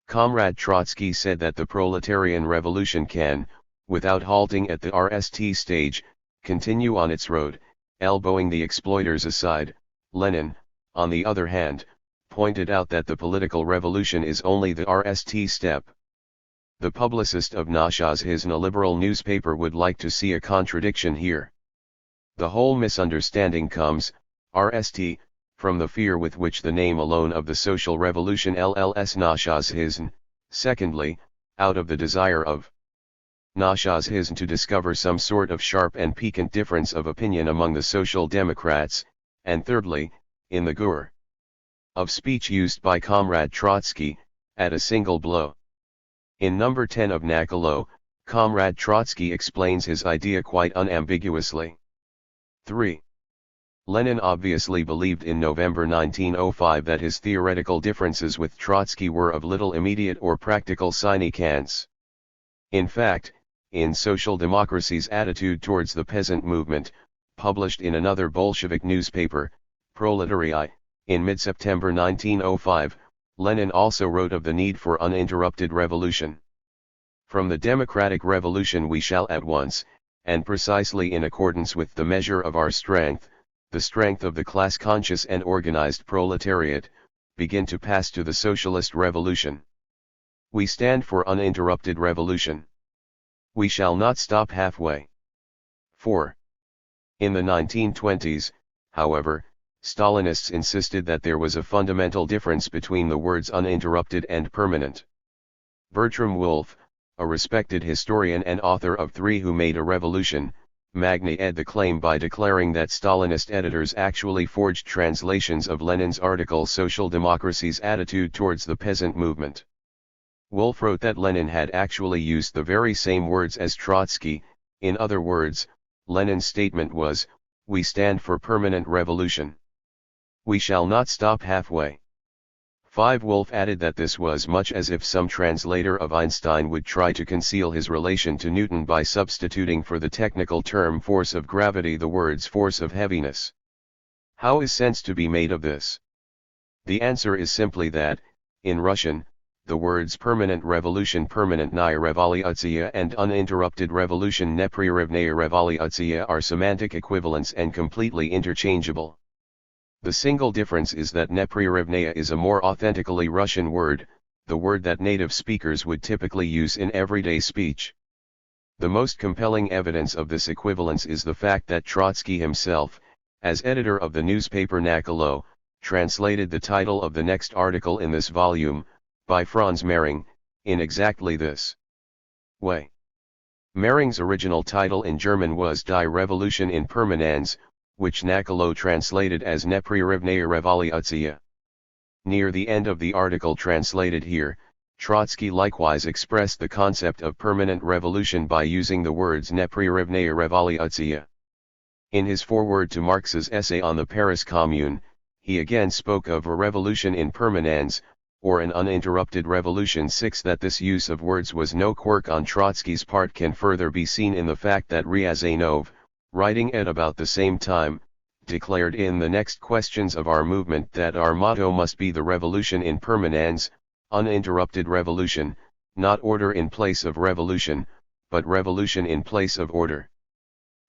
Comrade Trotsky said that the proletarian revolution can, without halting at the RST stage, continue on its road, elbowing the exploiters aside. Lenin, on the other hand, pointed out that the political revolution is only the RST step. The publicist of Novaya Zhizn, a liberal newspaper, would like to see a contradiction here. The whole misunderstanding comes, RST, from the fear with which the name alone of the social revolution LLS Novaya Zhizn, secondly, out of the desire of Novaya Zhizn to discover some sort of sharp and piquant difference of opinion among the Social Democrats, and thirdly, in the gore of speech used by Comrade Trotsky, at a single blow. In number 10 of Nakalo, Comrade Trotsky explains his idea quite unambiguously. 3. Lenin obviously believed in November 1905 that his theoretical differences with Trotsky were of little immediate or practical significance. In fact, in Social Democracy's attitude towards the peasant movement, published in another Bolshevik newspaper, Proletarii, in mid-September 1905, Lenin also wrote of the need for uninterrupted revolution. From the democratic revolution we shall at once, and precisely in accordance with the measure of our strength, the strength of the class-conscious and organized proletariat, begin to pass to the socialist revolution. We stand for uninterrupted revolution. We shall not stop halfway. 4. In the 1920s, however, Stalinists insisted that there was a fundamental difference between the words uninterrupted and permanent. Bertram Wolfe, a respected historian and author of Three Who Made a Revolution, magnified the claim by declaring that Stalinist editors actually forged translations of Lenin's article Social Democracy's attitude towards the peasant movement. Wolfe wrote that Lenin had actually used the very same words as Trotsky. In other words, Lenin's statement was, "We stand for permanent revolution. We shall not stop halfway." 5. Wolfe added that this was much as if some translator of Einstein would try to conceal his relation to Newton by substituting for the technical term force of gravity the words force of heaviness. How is sense to be made of this? The answer is simply that, in Russian, the words permanent revolution permanentnaya revolutsiya and uninterrupted revolution nepririvnaya revolutsiya are semantic equivalents and completely interchangeable. The single difference is that nepririvnaya is a more authentically Russian word, the word that native speakers would typically use in everyday speech. The most compelling evidence of this equivalence is the fact that Trotsky himself, as editor of the newspaper Nakolo, translated the title of the next article in this volume, by Franz Mehring, in exactly this way. Mehring's original title in German was Die Revolution in Permanenz, which Nakolo translated as Nepririvnaya Revolutsiya. Near the end of the article translated here, Trotsky likewise expressed the concept of permanent revolution by using the words Nepririvnaya Revolutsiya. In his foreword to Marx's essay on the Paris Commune, he again spoke of a revolution in permanence, or an uninterrupted revolution. 6. That this use of words was no quirk on Trotsky's part can further be seen in the fact that Ryazanov, writing at about the same time, declared in the next questions of our movement that our motto must be the revolution in permanence, uninterrupted revolution, not order in place of revolution, but revolution in place of order.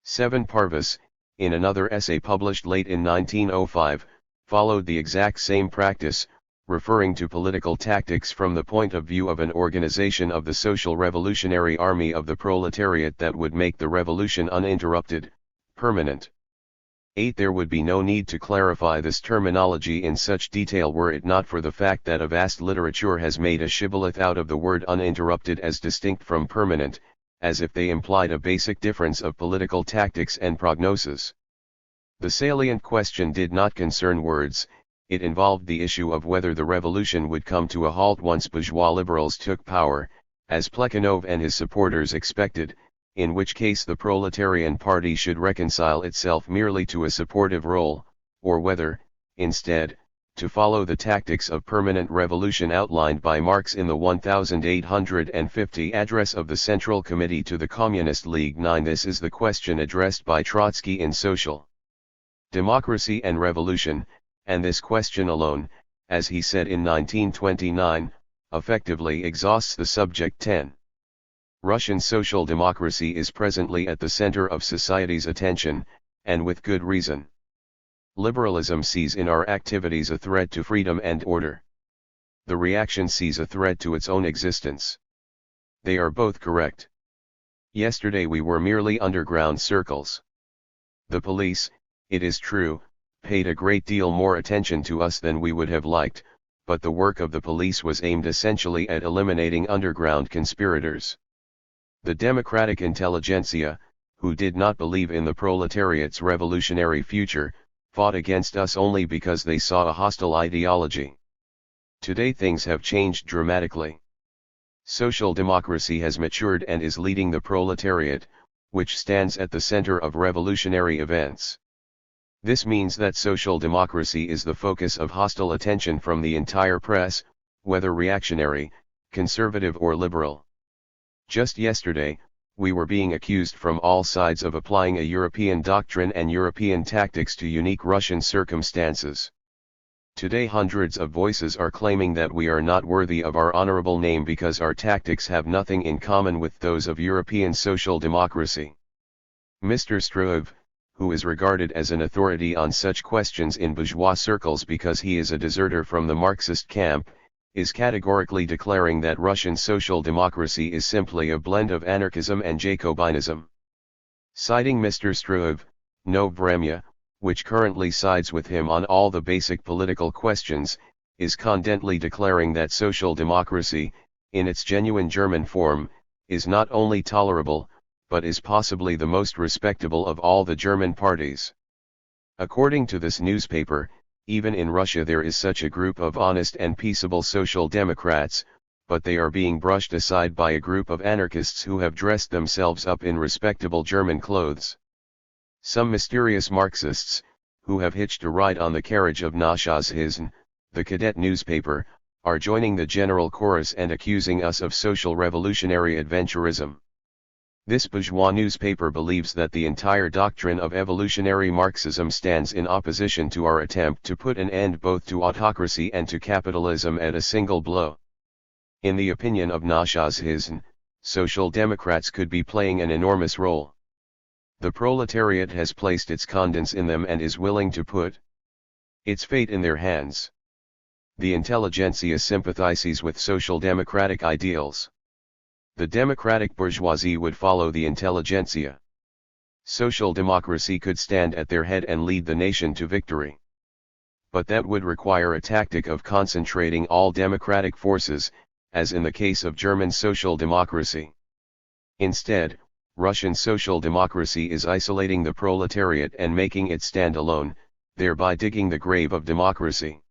7. Parvus, in another essay published late in 1905, followed the exact same practice, referring to political tactics from the point of view of an organization of the Social Revolutionary Army of the Proletariat that would make the revolution uninterrupted, permanent. 8. There would be no need to clarify this terminology in such detail were it not for the fact that a vast literature has made a shibboleth out of the word uninterrupted as distinct from permanent, as if they implied a basic difference of political tactics and prognosis. The salient question did not concern words, it involved the issue of whether the revolution would come to a halt once bourgeois liberals took power, as Plekhanov and his supporters expected, in which case the Proletarian Party should reconcile itself merely to a supportive role, or whether, instead, to follow the tactics of permanent revolution outlined by Marx in the 1850 address of the Central Committee to the Communist League. 9. This is the question addressed by Trotsky in Social Democracy and Revolution, and this question alone, as he said in 1929, effectively exhausts the subject. 10. Russian social democracy is presently at the center of society's attention, and with good reason. Liberalism sees in our activities a threat to freedom and order. The reaction sees a threat to its own existence. They are both correct. Yesterday we were merely underground circles. The police, it is true, paid a great deal more attention to us than we would have liked, but the work of the police was aimed essentially at eliminating underground conspirators. The democratic intelligentsia, who did not believe in the proletariat's revolutionary future, fought against us only because they saw a hostile ideology. Today things have changed dramatically. Social democracy has matured and is leading the proletariat, which stands at the center of revolutionary events. This means that social democracy is the focus of hostile attention from the entire press, whether reactionary, conservative or liberal. Just yesterday, we were being accused from all sides of applying a European doctrine and European tactics to unique Russian circumstances. Today hundreds of voices are claiming that we are not worthy of our honorable name because our tactics have nothing in common with those of European social democracy. Mr. Struve, who is regarded as an authority on such questions in bourgeois circles because he is a deserter from the Marxist camp, is categorically declaring that Russian social democracy is simply a blend of anarchism and Jacobinism. Citing Mr. Struve, Novremya, which currently sides with him on all the basic political questions, is confidently declaring that social democracy, in its genuine German form, is not only tolerable, but is possibly the most respectable of all the German parties. According to this newspaper, even in Russia there is such a group of honest and peaceable social democrats, but they are being brushed aside by a group of anarchists who have dressed themselves up in respectable German clothes. Some mysterious Marxists, who have hitched a ride on the carriage of Nachazhism, the cadet newspaper, are joining the general chorus and accusing us of social revolutionary adventurism. This bourgeois newspaper believes that the entire doctrine of evolutionary Marxism stands in opposition to our attempt to put an end both to autocracy and to capitalism at a single blow. In the opinion of Nachazhism, social democrats could be playing an enormous role. The proletariat has placed its confidence in them and is willing to put its fate in their hands. The intelligentsia sympathizes with social democratic ideals. The democratic bourgeoisie would follow the intelligentsia. Social democracy could stand at their head and lead the nation to victory. But that would require a tactic of concentrating all democratic forces, as in the case of German social democracy. Instead, Russian social democracy is isolating the proletariat and making it stand alone, thereby digging the grave of democracy.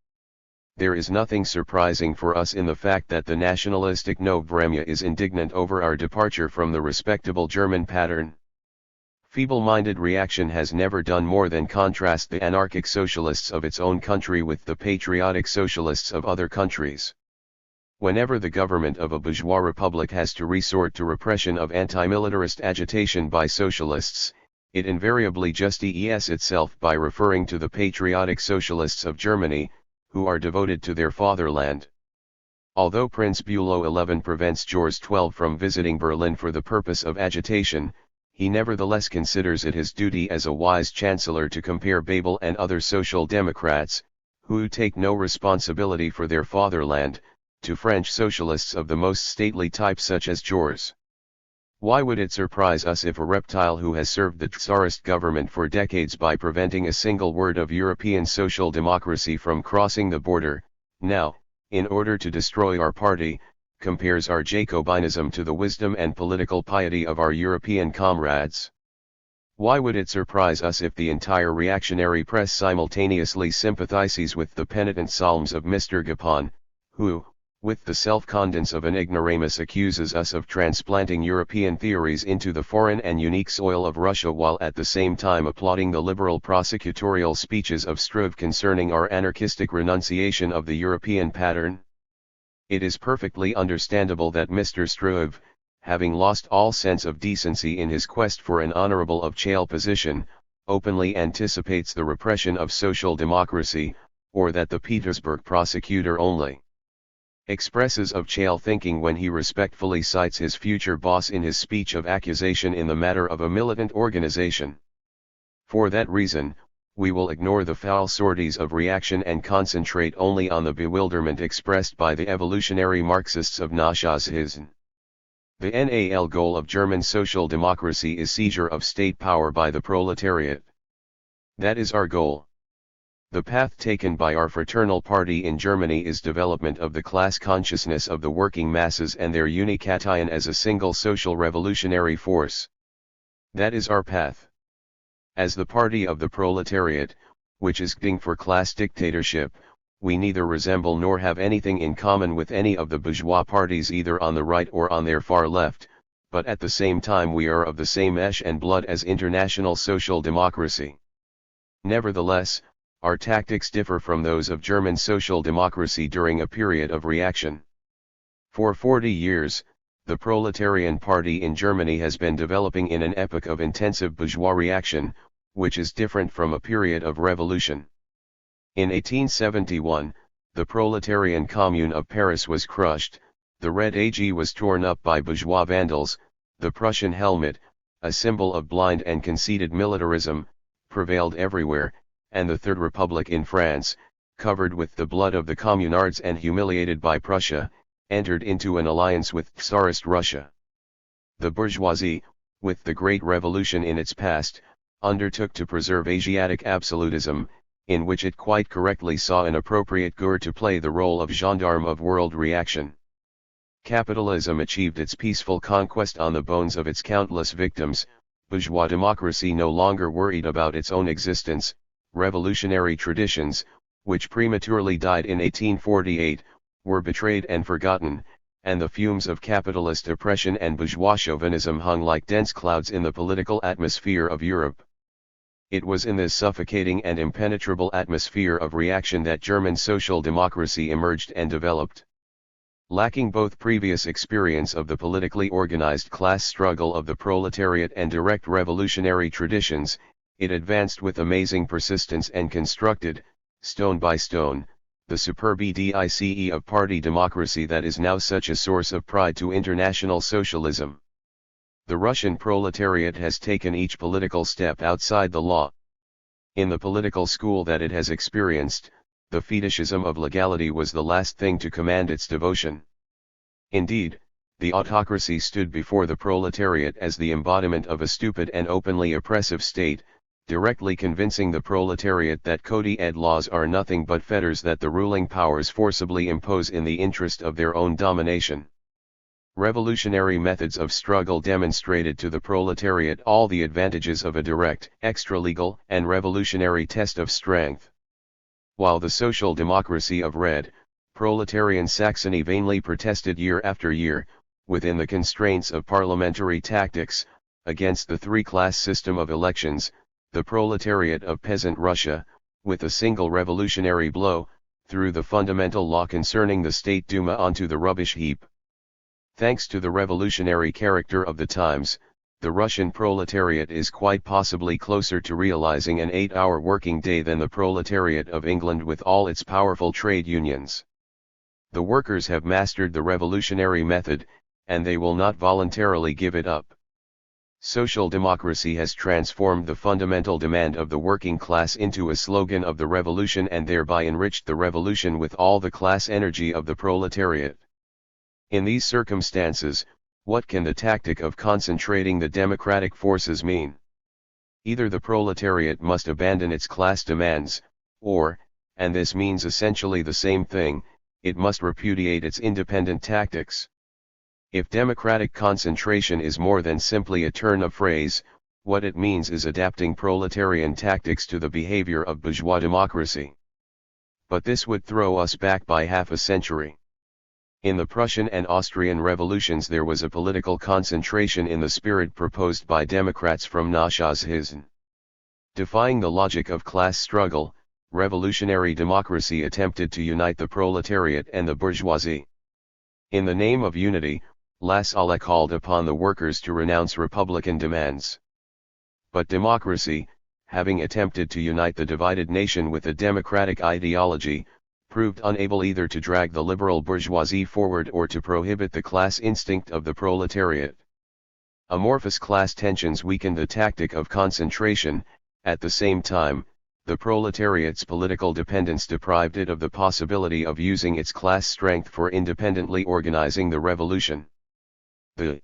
There is nothing surprising for us in the fact that the nationalistic Novremya is indignant over our departure from the respectable German pattern. Feeble-minded reaction has never done more than contrast the anarchic socialists of its own country with the patriotic socialists of other countries. Whenever the government of a bourgeois republic has to resort to repression of anti-militarist agitation by socialists, it invariably justifies itself by referring to the patriotic socialists of Germany, who are devoted to their fatherland. Although Prince Bülow XI prevents George XII from visiting Berlin for the purpose of agitation, he nevertheless considers it his duty as a wise chancellor to compare Babel and other social democrats, who take no responsibility for their fatherland, to French socialists of the most stately type such as George. Why would it surprise us if a reptile who has served the Tsarist government for decades by preventing a single word of European social democracy from crossing the border, now, in order to destroy our party, compares our Jacobinism to the wisdom and political piety of our European comrades? Why would it surprise us if the entire reactionary press simultaneously sympathizes with the penitent psalms of Mr. Gapon, who, with the self-confidence of an ignoramus, accuses us of transplanting European theories into the foreign and unique soil of Russia while at the same time applauding the liberal prosecutorial speeches of Struve concerning our anarchistic renunciation of the European pattern? It is perfectly understandable that Mr. Struve, having lost all sense of decency in his quest for an honorable of Chale position, openly anticipates the repression of social democracy, or that the Petersburg prosecutor only expresses of Chale thinking when he respectfully cites his future boss in his speech of accusation in the matter of a militant organization. For that reason, we will ignore the foul sorties of reaction and concentrate only on the bewilderment expressed by the evolutionary Marxists of Nachazhism. The NAL goal of German social democracy is seizure of state power by the proletariat. That is our goal. The path taken by our fraternal party in Germany is development of the class consciousness of the working masses and their unikation as a single social revolutionary force. That is our path. As the party of the proletariat, which is going for class dictatorship, we neither resemble nor have anything in common with any of the bourgeois parties either on the right or on their far left, but at the same time we are of the same flesh and blood as international social democracy. Nevertheless, our tactics differ from those of German social democracy during a period of reaction. For 40 years, the proletarian party in Germany has been developing in an epoch of intensive bourgeois reaction, which is different from a period of revolution. In 1871, the proletarian Commune of Paris was crushed, the Red AG was torn up by bourgeois vandals, the Prussian helmet, a symbol of blind and conceited militarism, prevailed everywhere, and the Third Republic in France, covered with the blood of the communards and humiliated by Prussia, entered into an alliance with Tsarist Russia. The bourgeoisie, with the Great Revolution in its past, undertook to preserve Asiatic absolutism, in which it quite correctly saw an appropriate Gur to play the role of gendarme of world reaction. Capitalism achieved its peaceful conquest on the bones of its countless victims. Bourgeois democracy no longer worried about its own existence. Revolutionary traditions, which prematurely died in 1848, were betrayed and forgotten, and the fumes of capitalist oppression and bourgeois chauvinism hung like dense clouds in the political atmosphere of Europe. It was in this suffocating and impenetrable atmosphere of reaction that German social democracy emerged and developed. Lacking both previous experience of the politically organized class struggle of the proletariat and direct revolutionary traditions, it advanced with amazing persistence and constructed, stone by stone, the superb edifice of party democracy that is now such a source of pride to international socialism. The Russian proletariat has taken each political step outside the law. In the political school that it has experienced, the fetishism of legality was the last thing to command its devotion. Indeed, the autocracy stood before the proletariat as the embodiment of a stupid and openly oppressive state, directly convincing the proletariat that code-ed laws are nothing but fetters that the ruling powers forcibly impose in the interest of their own domination. Revolutionary methods of struggle demonstrated to the proletariat all the advantages of a direct, extra-legal, and revolutionary test of strength. While the social democracy of Red, proletarian Saxony vainly protested year after year, within the constraints of parliamentary tactics, against the three-class system of elections, the proletariat of peasant Russia, with a single revolutionary blow, threw the fundamental law concerning the State Duma onto the rubbish heap. Thanks to the revolutionary character of the times, the Russian proletariat is quite possibly closer to realizing an 8-hour working day than the proletariat of England with all its powerful trade unions. The workers have mastered the revolutionary method, and they will not voluntarily give it up. Social democracy has transformed the fundamental demand of the working class into a slogan of the revolution and thereby enriched the revolution with all the class energy of the proletariat. In these circumstances, what can the tactic of concentrating the democratic forces mean? Either the proletariat must abandon its class demands, or, and this means essentially the same thing, it must repudiate its independent tactics. If democratic concentration is more than simply a turn of phrase, what it means is adapting proletarian tactics to the behavior of bourgeois democracy. But this would throw us back by half a century. In the Prussian and Austrian revolutions there was a political concentration in the spirit proposed by Democrats from Nazi-Hisn. Defying the logic of class struggle, revolutionary democracy attempted to unite the proletariat and the bourgeoisie. In the name of unity, Lassalle called upon the workers to renounce republican demands. But democracy, having attempted to unite the divided nation with a democratic ideology, proved unable either to drag the liberal bourgeoisie forward or to prohibit the class instinct of the proletariat. Amorphous class tensions weakened the tactic of concentration. At the same time, the proletariat's political dependence deprived it of the possibility of using its class strength for independently organizing the revolution. The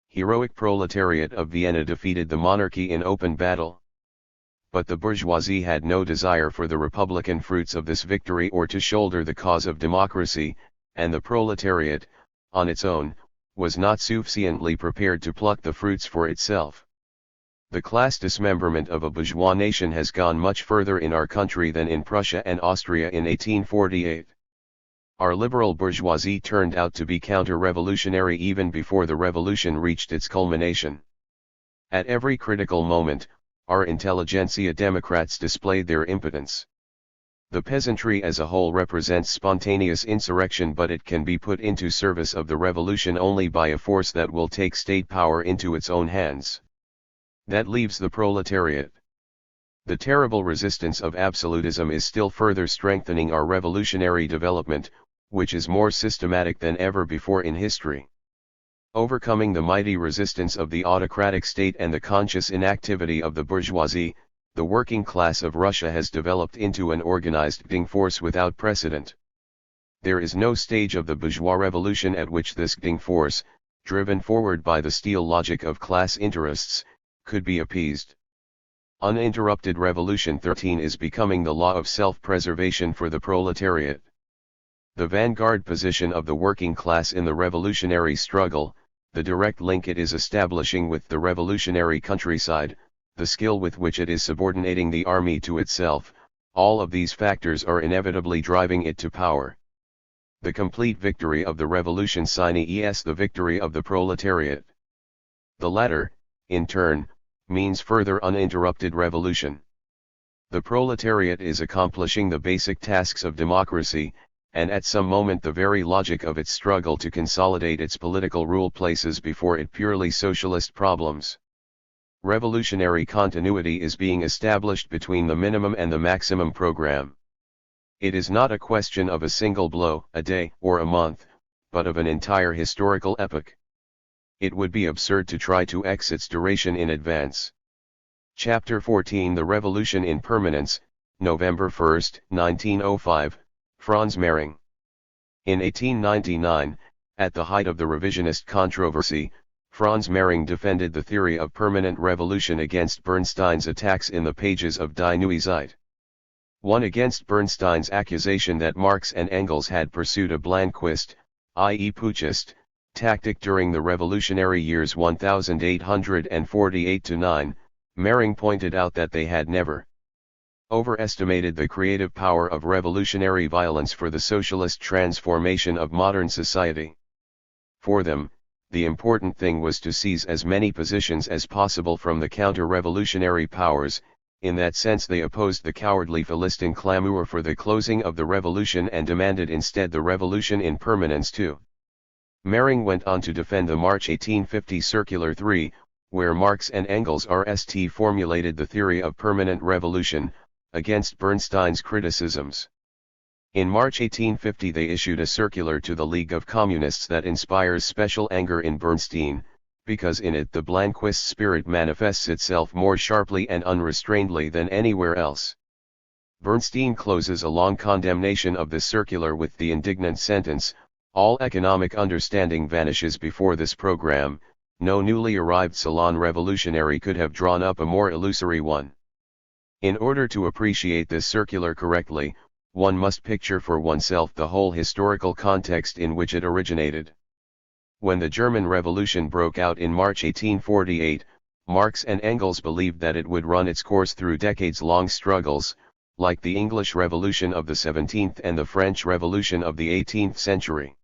heroic proletariat of Vienna defeated the monarchy in open battle. But the bourgeoisie had no desire for the republican fruits of this victory or to shoulder the cause of democracy, and the proletariat, on its own, was not sufficiently prepared to pluck the fruits for itself. The class dismemberment of a bourgeois nation has gone much further in our country than in Prussia and Austria in 1848. Our liberal bourgeoisie turned out to be counter-revolutionary even before the revolution reached its culmination. At every critical moment, our intelligentsia Democrats displayed their impotence. The peasantry as a whole represents spontaneous insurrection, but it can be put into service of the revolution only by a force that will take state power into its own hands. That leaves the proletariat. The terrible resistance of absolutism is still further strengthening our revolutionary development, which is more systematic than ever before in history. Overcoming the mighty resistance of the autocratic state and the conscious inactivity of the bourgeoisie, the working class of Russia has developed into an organized force without precedent. There is no stage of the bourgeois revolution at which this force, driven forward by the steel logic of class interests, could be appeased. Uninterrupted Revolution 13 is becoming the law of self-preservation for the proletariat. The vanguard position of the working class in the revolutionary struggle, the direct link it is establishing with the revolutionary countryside, the skill with which it is subordinating the army to itself, all of these factors are inevitably driving it to power. The complete victory of the revolution is the victory of the proletariat. The latter, in turn, means further uninterrupted revolution. The proletariat is accomplishing the basic tasks of democracy, and at some moment the very logic of its struggle to consolidate its political rule places before it purely socialist problems. Revolutionary continuity is being established between the minimum and the maximum program. It is not a question of a single blow, a day, or a month, but of an entire historical epoch. It would be absurd to try to X its duration in advance. Chapter 14 The Revolution in Permanence, November 1, 1905, Franz Mehring. In 1899, at the height of the revisionist controversy, Franz Mehring defended the theory of permanent revolution against Bernstein's attacks in the pages of Die Neue Zeit. One against Bernstein's accusation that Marx and Engels had pursued a Blanquist, i.e. putschist, tactic during the revolutionary years 1848-9, Mehring pointed out that they had never overestimated the creative power of revolutionary violence for the socialist transformation of modern society. For them, the important thing was to seize as many positions as possible from the counter-revolutionary powers. In that sense they opposed the cowardly Philistine clamor for the closing of the revolution and demanded instead the revolution in permanence too. Mehring went on to defend the March 1850 Circular 3, where Marx and Engels formulated the theory of permanent revolution, against Bernstein's criticisms. In March 1850 they issued a circular to the League of Communists that inspires special anger in Bernstein, because in it the Blanquist spirit manifests itself more sharply and unrestrainedly than anywhere else. Bernstein closes a long condemnation of this circular with the indignant sentence, "All economic understanding vanishes before this program, no newly arrived salon revolutionary could have drawn up a more illusory one." In order to appreciate this circular correctly, one must picture for oneself the whole historical context in which it originated. When the German Revolution broke out in March 1848, Marx and Engels believed that it would run its course through decades-long struggles, like the English Revolution of the 17th and the French Revolution of the 18th century.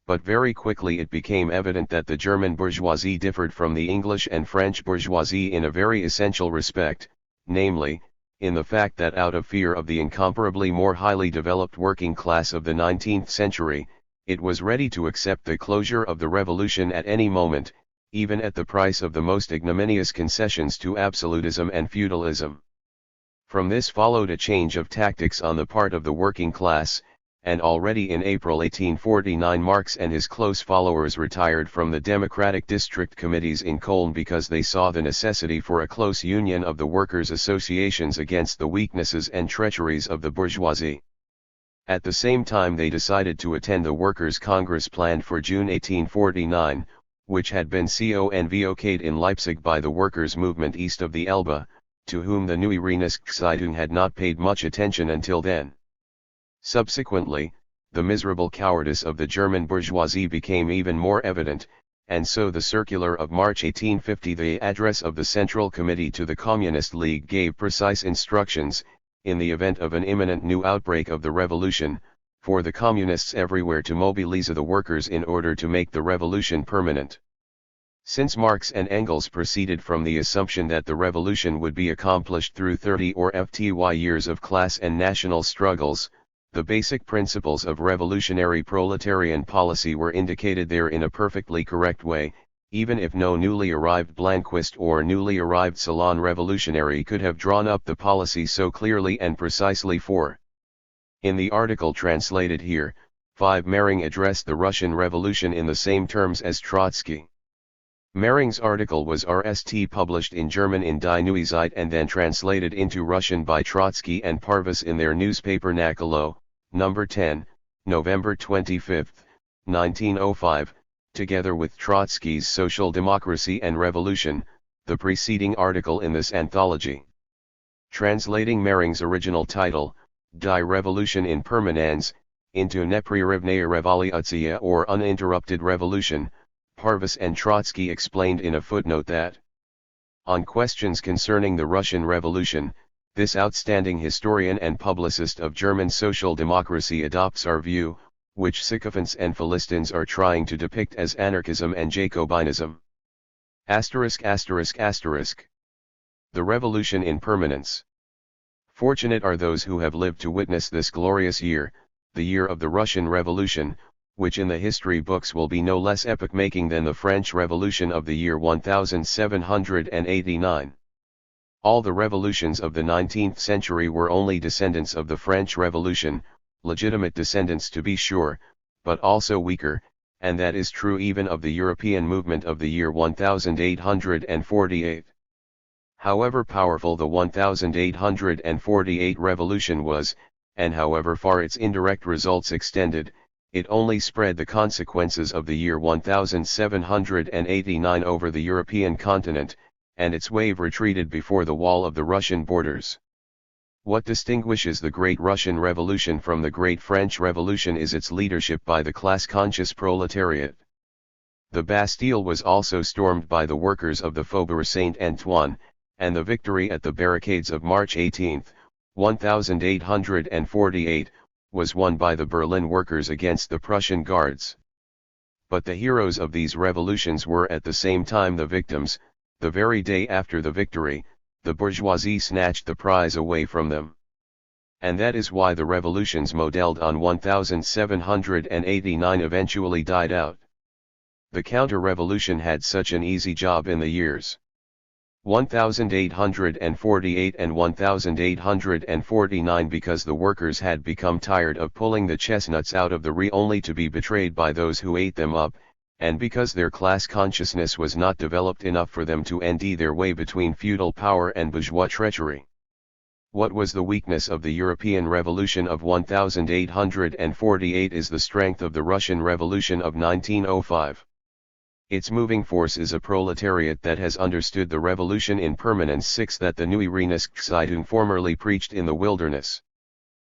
But very quickly it became evident that the German bourgeoisie differed from the English and French bourgeoisie in a very essential respect, namely, in the fact that out of fear of the incomparably more highly developed working class of the 19th century, it was ready to accept the closure of the revolution at any moment, even at the price of the most ignominious concessions to absolutism and feudalism. From this followed a change of tactics on the part of the working class, and already in April 1849 Marx and his close followers retired from the democratic district committees in Cologne because they saw the necessity for a close union of the workers' associations against the weaknesses and treacheries of the bourgeoisie. At the same time they decided to attend the Workers' Congress planned for June 1849, which had been convoked in Leipzig by the workers' movement east of the Elbe, to whom the Neue Rheinische had not paid much attention until then. Subsequently, the miserable cowardice of the German bourgeoisie became even more evident, and so the circular of March 1850, the address of the Central Committee to the Communist League, gave precise instructions, in the event of an imminent new outbreak of the revolution, for the communists everywhere to mobilize the workers in order to make the revolution permanent. Since Marx and Engels proceeded from the assumption that the revolution would be accomplished through 30 or 50 years of class and national struggles, the basic principles of revolutionary proletarian policy were indicated there in a perfectly correct way, even if no newly arrived Blanquist or newly arrived Salon revolutionary could have drawn up the policy so clearly and precisely for. In the article translated here, Mehring addressed the Russian Revolution in the same terms as Trotsky. Mehring's article was RST published in German in Die Neue Zeit and then translated into Russian by Trotsky and Parvus in their newspaper Nakolo, number 10, November 25, 1905, together with Trotsky's Social Democracy and Revolution, the preceding article in this anthology. Translating Mehring's original title, Die Revolution in Permanenz, into Nepririvnaya Revolutsiya or Uninterrupted Revolution, Parvus and Trotsky explained in a footnote that, on questions concerning the Russian Revolution, this outstanding historian and publicist of German social democracy adopts our view, which sycophants and Philistines are trying to depict as anarchism and Jacobinism. The Revolution in Permanence. Fortunate are those who have lived to witness this glorious year, the year of the Russian Revolution, which in the history books will be no less epoch-making than the French Revolution of the year 1789. All the revolutions of the 19th century were only descendants of the French Revolution, legitimate descendants to be sure, but also weaker, and that is true even of the European movement of the year 1848. However powerful the 1848 revolution was, and however far its indirect results extended, it only spread the consequences of the year 1789 over the European continent, and its wave retreated before the wall of the Russian borders. What distinguishes the Great Russian Revolution from the Great French Revolution is its leadership by the class-conscious proletariat. The Bastille was also stormed by the workers of the Faubourg Saint-Antoine, and the victory at the barricades of March 18, 1848, was won by the Berlin workers against the Prussian guards. But the heroes of these revolutions were at the same time the victims. The very day after the victory, the bourgeoisie snatched the prize away from them. And that is why the revolutions modeled on 1789 eventually died out. The counter-revolution had such an easy job in the years 1848 and 1849 because the workers had become tired of pulling the chestnuts out of the re only to be betrayed by those who ate them up, and because their class consciousness was not developed enough for them to nd their way between feudal power and bourgeois treachery. What was the weakness of the European Revolution of 1848 is the strength of the Russian Revolution of 1905. Its moving force is a proletariat that has understood the revolution in permanence 6 that the Neue Reneszeitung formerly preached in the wilderness.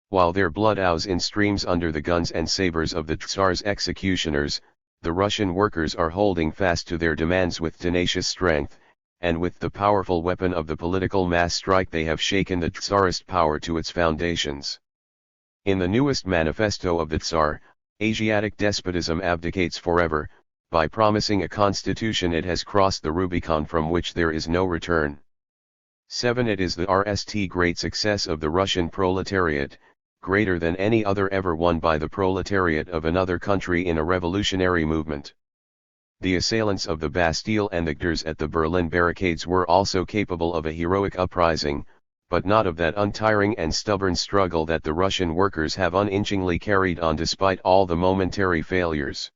While their blood oozes in streams under the guns and sabers of the Tsar's executioners, the Russian workers are holding fast to their demands with tenacious strength, and with the powerful weapon of the political mass strike they have shaken the Tsarist power to its foundations. In the newest manifesto of the Tsar, Asiatic despotism abdicates forever. By promising a constitution it has crossed the Rubicon from which there is no return. 7. It is the RST great success of the Russian proletariat, greater than any other ever won by the proletariat of another country in a revolutionary movement. The assailants of the Bastille and the Gders at the Berlin barricades were also capable of a heroic uprising, but not of that untiring and stubborn struggle that the Russian workers have uninchingly carried on despite all the momentary failures.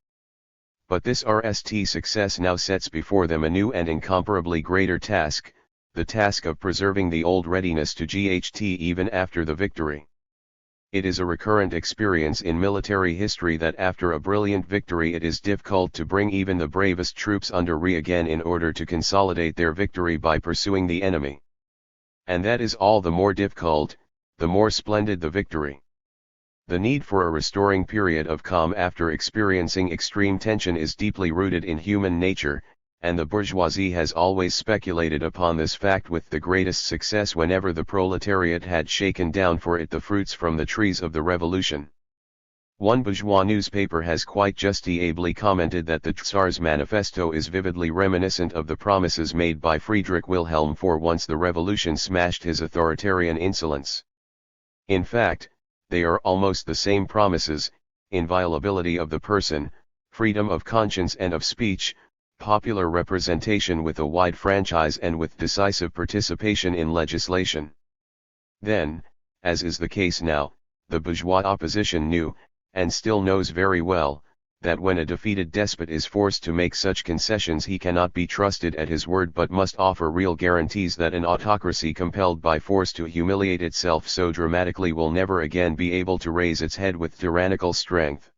But this RST success now sets before them a new and incomparably greater task, the task of preserving the old readiness to GHT even after the victory. It is a recurrent experience in military history that after a brilliant victory it is difficult to bring even the bravest troops under re again in order to consolidate their victory by pursuing the enemy. And that is all the more difficult, the more splendid the victory. The need for a restoring period of calm after experiencing extreme tension is deeply rooted in human nature, and the bourgeoisie has always speculated upon this fact with the greatest success whenever the proletariat had shaken down for it the fruits from the trees of the revolution. One bourgeois newspaper has quite justifiably commented that the Tsar's manifesto is vividly reminiscent of the promises made by Friedrich Wilhelm IV once the revolution smashed his authoritarian insolence. In fact, they are almost the same promises: inviolability of the person, freedom of conscience and of speech, popular representation with a wide franchise and with decisive participation in legislation. Then, as is the case now, the bourgeois opposition knew, and still knows very well, that when a defeated despot is forced to make such concessions he cannot be trusted at his word but must offer real guarantees that an autocracy compelled by force to humiliate itself so dramatically will never again be able to raise its head with tyrannical strength.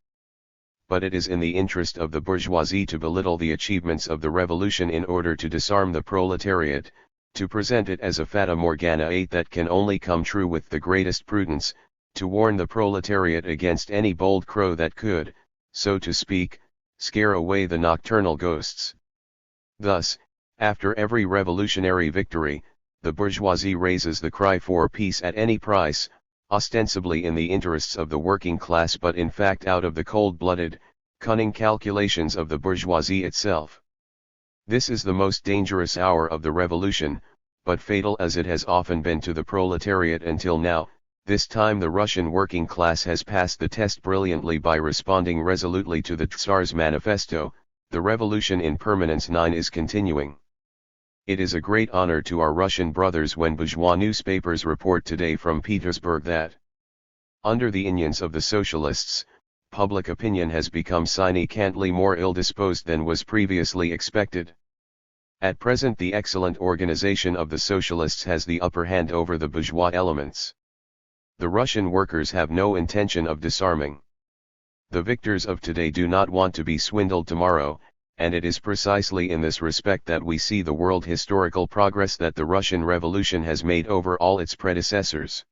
But it is in the interest of the bourgeoisie to belittle the achievements of the revolution in order to disarm the proletariat, to present it as a fata morgana that can only come true with the greatest prudence, to warn the proletariat against any bold crow that could, so to speak, scare away the nocturnal ghosts. Thus, after every revolutionary victory, the bourgeoisie raises the cry for peace at any price, ostensibly in the interests of the working class but in fact out of the cold-blooded, cunning calculations of the bourgeoisie itself. This is the most dangerous hour of the revolution, but fatal as it has often been to the proletariat until now. This time the Russian working class has passed the test brilliantly by responding resolutely to the Tsar's manifesto. The revolution in permanence 9 is continuing. It is a great honor to our Russian brothers when bourgeois newspapers report today from Petersburg that, under the onions of the socialists, public opinion has become significantly more ill-disposed than was previously expected. At present the excellent organization of the socialists has the upper hand over the bourgeois elements. The Russian workers have no intention of disarming. The victors of today do not want to be swindled tomorrow, and it is precisely in this respect that we see the world historical progress that the Russian Revolution has made over all its predecessors.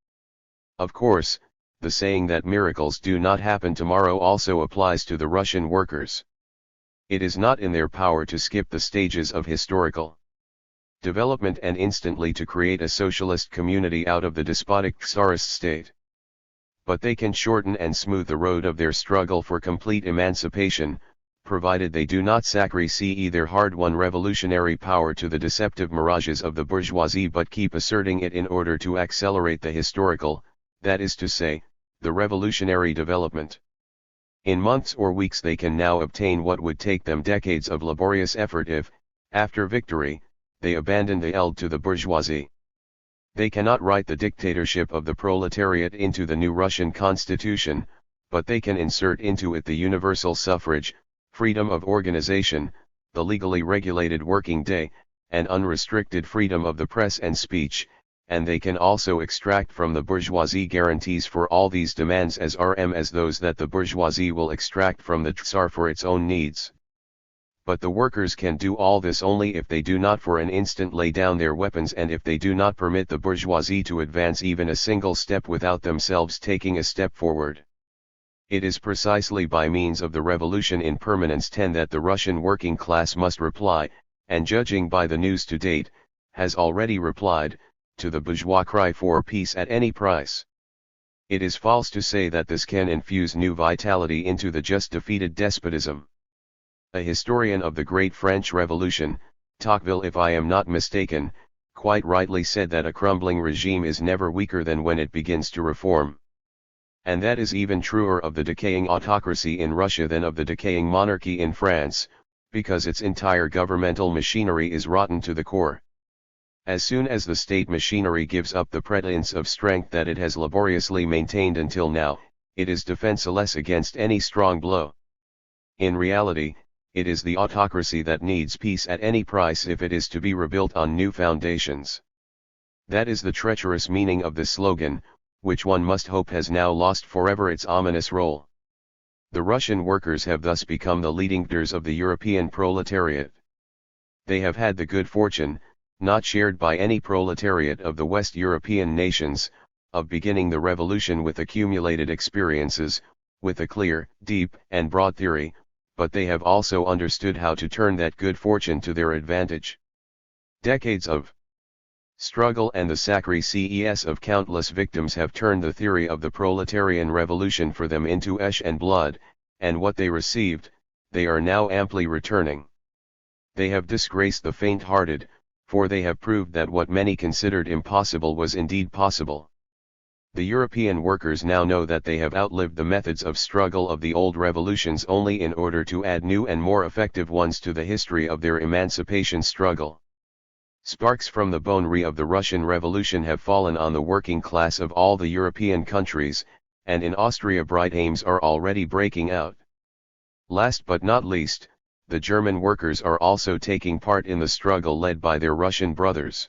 Of course, the saying that miracles do not happen tomorrow also applies to the Russian workers. It is not in their power to skip the stages of historical development and instantly to create a socialist community out of the despotic Tsarist state. But they can shorten and smooth the road of their struggle for complete emancipation, provided they do not sacrifice their hard-won revolutionary power to the deceptive mirages of the bourgeoisie but keep asserting it in order to accelerate the historical, that is to say, the revolutionary development. In months or weeks they can now obtain what would take them decades of laborious effort if, after victory, they abandon the eld to the bourgeoisie. They cannot write the dictatorship of the proletariat into the new Russian constitution, but they can insert into it the universal suffrage, freedom of organization, the legally regulated working day, and unrestricted freedom of the press and speech, and they can also extract from the bourgeoisie guarantees for all these demands as those that the bourgeoisie will extract from the Tsar for its own needs. But the workers can do all this only if they do not for an instant lay down their weapons and if they do not permit the bourgeoisie to advance even a single step without themselves taking a step forward. It is precisely by means of the revolution in permanence 10 that the Russian working class must reply, and judging by the news to date, has already replied, to the bourgeois cry for peace at any price. It is false to say that this can infuse new vitality into the just defeated despotism. A historian of the great French Revolution, Tocqueville if I am not mistaken, quite rightly said that a crumbling regime is never weaker than when it begins to reform. And that is even truer of the decaying autocracy in Russia than of the decaying monarchy in France, because its entire governmental machinery is rotten to the core. As soon as the state machinery gives up the pretense of strength that it has laboriously maintained until now, it is defenseless against any strong blow. In reality, it is the autocracy that needs peace at any price if it is to be rebuilt on new foundations. That is the treacherous meaning of the slogan, which one must hope has now lost forever its ominous role. The Russian workers have thus become the leading leaders of the European proletariat. They have had the good fortune, not shared by any proletariat of the West European nations, of beginning the revolution with accumulated experiences, with a clear, deep, and broad theory, but they have also understood how to turn that good fortune to their advantage. Decades of struggle and the sacrifice of countless victims have turned the theory of the proletarian revolution for them into ash and blood, and what they received, they are now amply returning. They have disgraced the faint-hearted, for they have proved that what many considered impossible was indeed possible. The European workers now know that they have outlived the methods of struggle of the old revolutions only in order to add new and more effective ones to the history of their emancipation struggle. Sparks from the bonery of the Russian Revolution have fallen on the working class of all the European countries, and in Austria bright aims are already breaking out. Last but not least, the German workers are also taking part in the struggle led by their Russian brothers.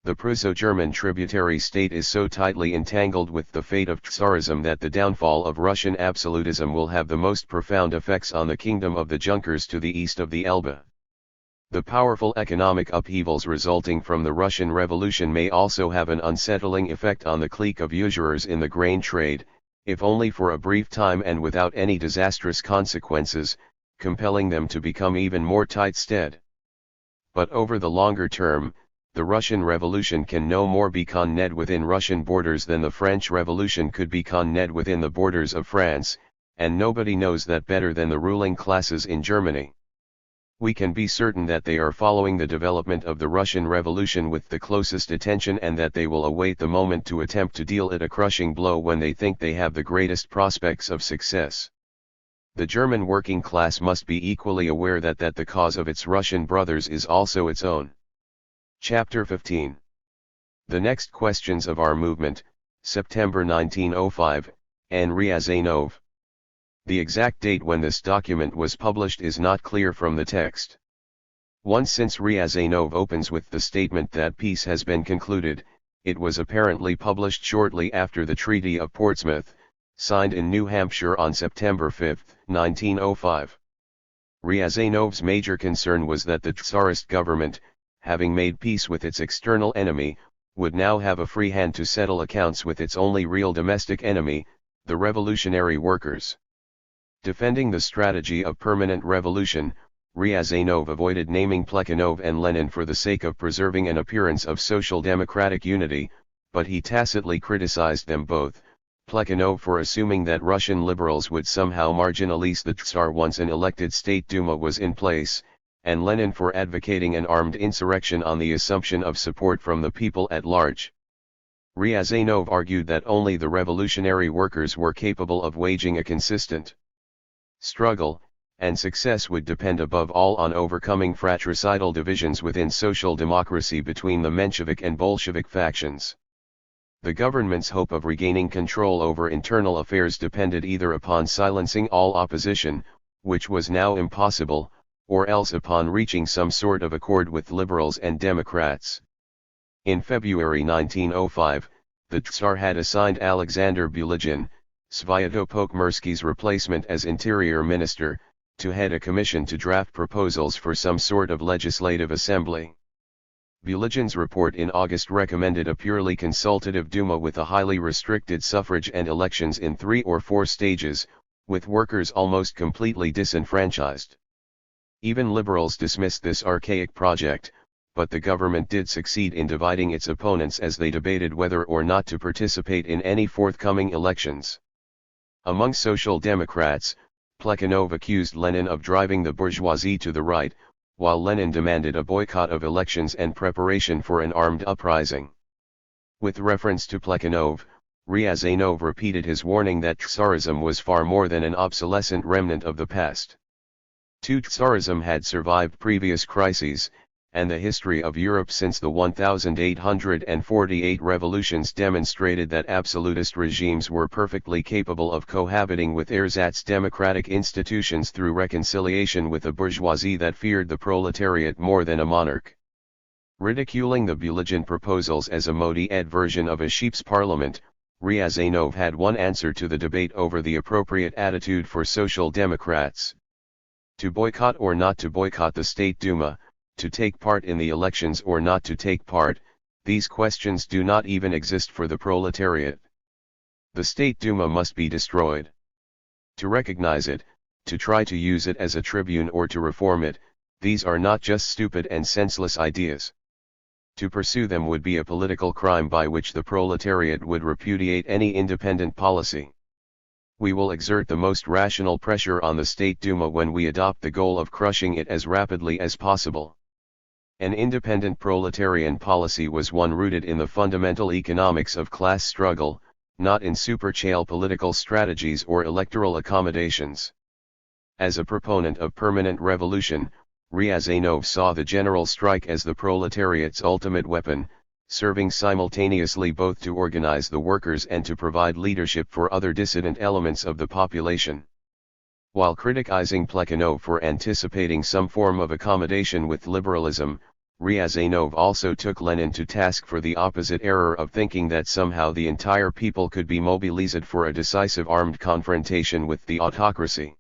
The Prusso-German tributary state is so tightly entangled with the fate of Tsarism that the downfall of Russian absolutism will have the most profound effects on the kingdom of the Junkers to the east of the Elbe. The powerful economic upheavals resulting from the Russian Revolution may also have an unsettling effect on the clique of usurers in the grain trade, if only for a brief time and without any disastrous consequences, compelling them to become even more tight-stead. But over the longer term, the Russian Revolution can no more be conned within Russian borders than the French Revolution could be conned within the borders of France, and nobody knows that better than the ruling classes in Germany. We can be certain that they are following the development of the Russian Revolution with the closest attention and that they will await the moment to attempt to deal it a crushing blow when they think they have the greatest prospects of success. The German working class must be equally aware that the cause of its Russian brothers is also its own. Chapter 15. The next questions of our movement, September 1905, and Ryazanov. The exact date when this document was published is not clear from the text. Since Ryazanov opens with the statement that peace has been concluded, it was apparently published shortly after the Treaty of Portsmouth, signed in New Hampshire on September 5, 1905. Ryazanov's major concern was that the Tsarist government, having made peace with its external enemy, would now have a free hand to settle accounts with its only real domestic enemy, the revolutionary workers. Defending the strategy of permanent revolution, Ryazanov avoided naming Plekhanov and Lenin for the sake of preserving an appearance of social democratic unity, but he tacitly criticized them both, Plekhanov for assuming that Russian liberals would somehow marginalize the Tsar once an elected State Duma was in place, and Lenin for advocating an armed insurrection on the assumption of support from the people at large. Ryazanov argued that only the revolutionary workers were capable of waging a consistent struggle, and success would depend above all on overcoming fratricidal divisions within social democracy between the Menshevik and Bolshevik factions. The government's hope of regaining control over internal affairs depended either upon silencing all opposition, which was now impossible, or else upon reaching some sort of accord with liberals and Democrats. In February 1905, the Tsar had assigned Alexander Bulygin, Svyatopok-Mirsky's replacement as interior minister, to head a commission to draft proposals for some sort of legislative assembly. Bulygin's report in August recommended a purely consultative Duma with a highly restricted suffrage and elections in 3 or 4 stages, with workers almost completely disenfranchised. Even liberals dismissed this archaic project, but the government did succeed in dividing its opponents as they debated whether or not to participate in any forthcoming elections. Among Social Democrats, Plekhanov accused Lenin of driving the bourgeoisie to the right, while Lenin demanded a boycott of elections and preparation for an armed uprising. With reference to Plekhanov, Ryazanov repeated his warning that Tsarism was far more than an obsolescent remnant of the past. Tsarism had survived previous crises, and the history of Europe since the 1848 revolutions demonstrated that absolutist regimes were perfectly capable of cohabiting with ersatz democratic institutions through reconciliation with a bourgeoisie that feared the proletariat more than a monarch. Ridiculing the Bulygin proposals as a Modi-ed version of a sheep's parliament, Ryazanov had one answer to the debate over the appropriate attitude for Social Democrats. To boycott or not to boycott the State Duma, to take part in the elections or not to take part, these questions do not even exist for the proletariat. The State Duma must be destroyed. To recognize it, to try to use it as a tribune or to reform it, these are not just stupid and senseless ideas. To pursue them would be a political crime by which the proletariat would repudiate any independent policy. We will exert the most rational pressure on the State Duma when we adopt the goal of crushing it as rapidly as possible. An independent proletarian policy was one rooted in the fundamental economics of class struggle, not in superchale political strategies or electoral accommodations. As a proponent of permanent revolution, Ryazanov saw the general strike as the proletariat's ultimate weapon, serving simultaneously both to organize the workers and to provide leadership for other dissident elements of the population. While criticizing Plekhanov for anticipating some form of accommodation with liberalism, Ryazanov also took Lenin to task for the opposite error of thinking that somehow the entire people could be mobilized for a decisive armed confrontation with the autocracy.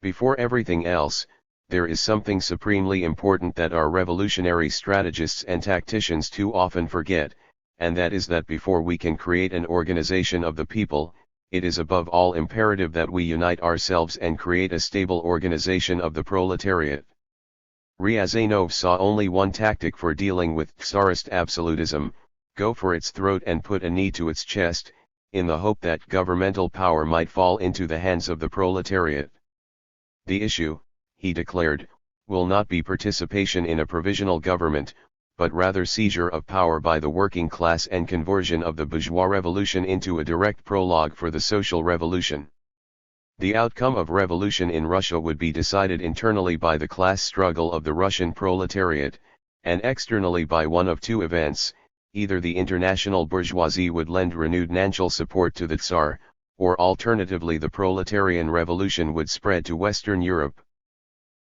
Before everything else, there is something supremely important that our revolutionary strategists and tacticians too often forget, and that is that before we can create an organization of the people, it is above all imperative that we unite ourselves and create a stable organization of the proletariat. Ryazanov saw only one tactic for dealing with Tsarist absolutism: go for its throat and put a knee to its chest, in the hope that governmental power might fall into the hands of the proletariat. The issue, he declared, will not be participation in a provisional government, but rather seizure of power by the working class and conversion of the bourgeois revolution into a direct prologue for the social revolution. The outcome of revolution in Russia would be decided internally by the class struggle of the Russian proletariat, and externally by one of two events: either the international bourgeoisie would lend renewed financial support to the Tsar, or alternatively the proletarian revolution would spread to Western Europe.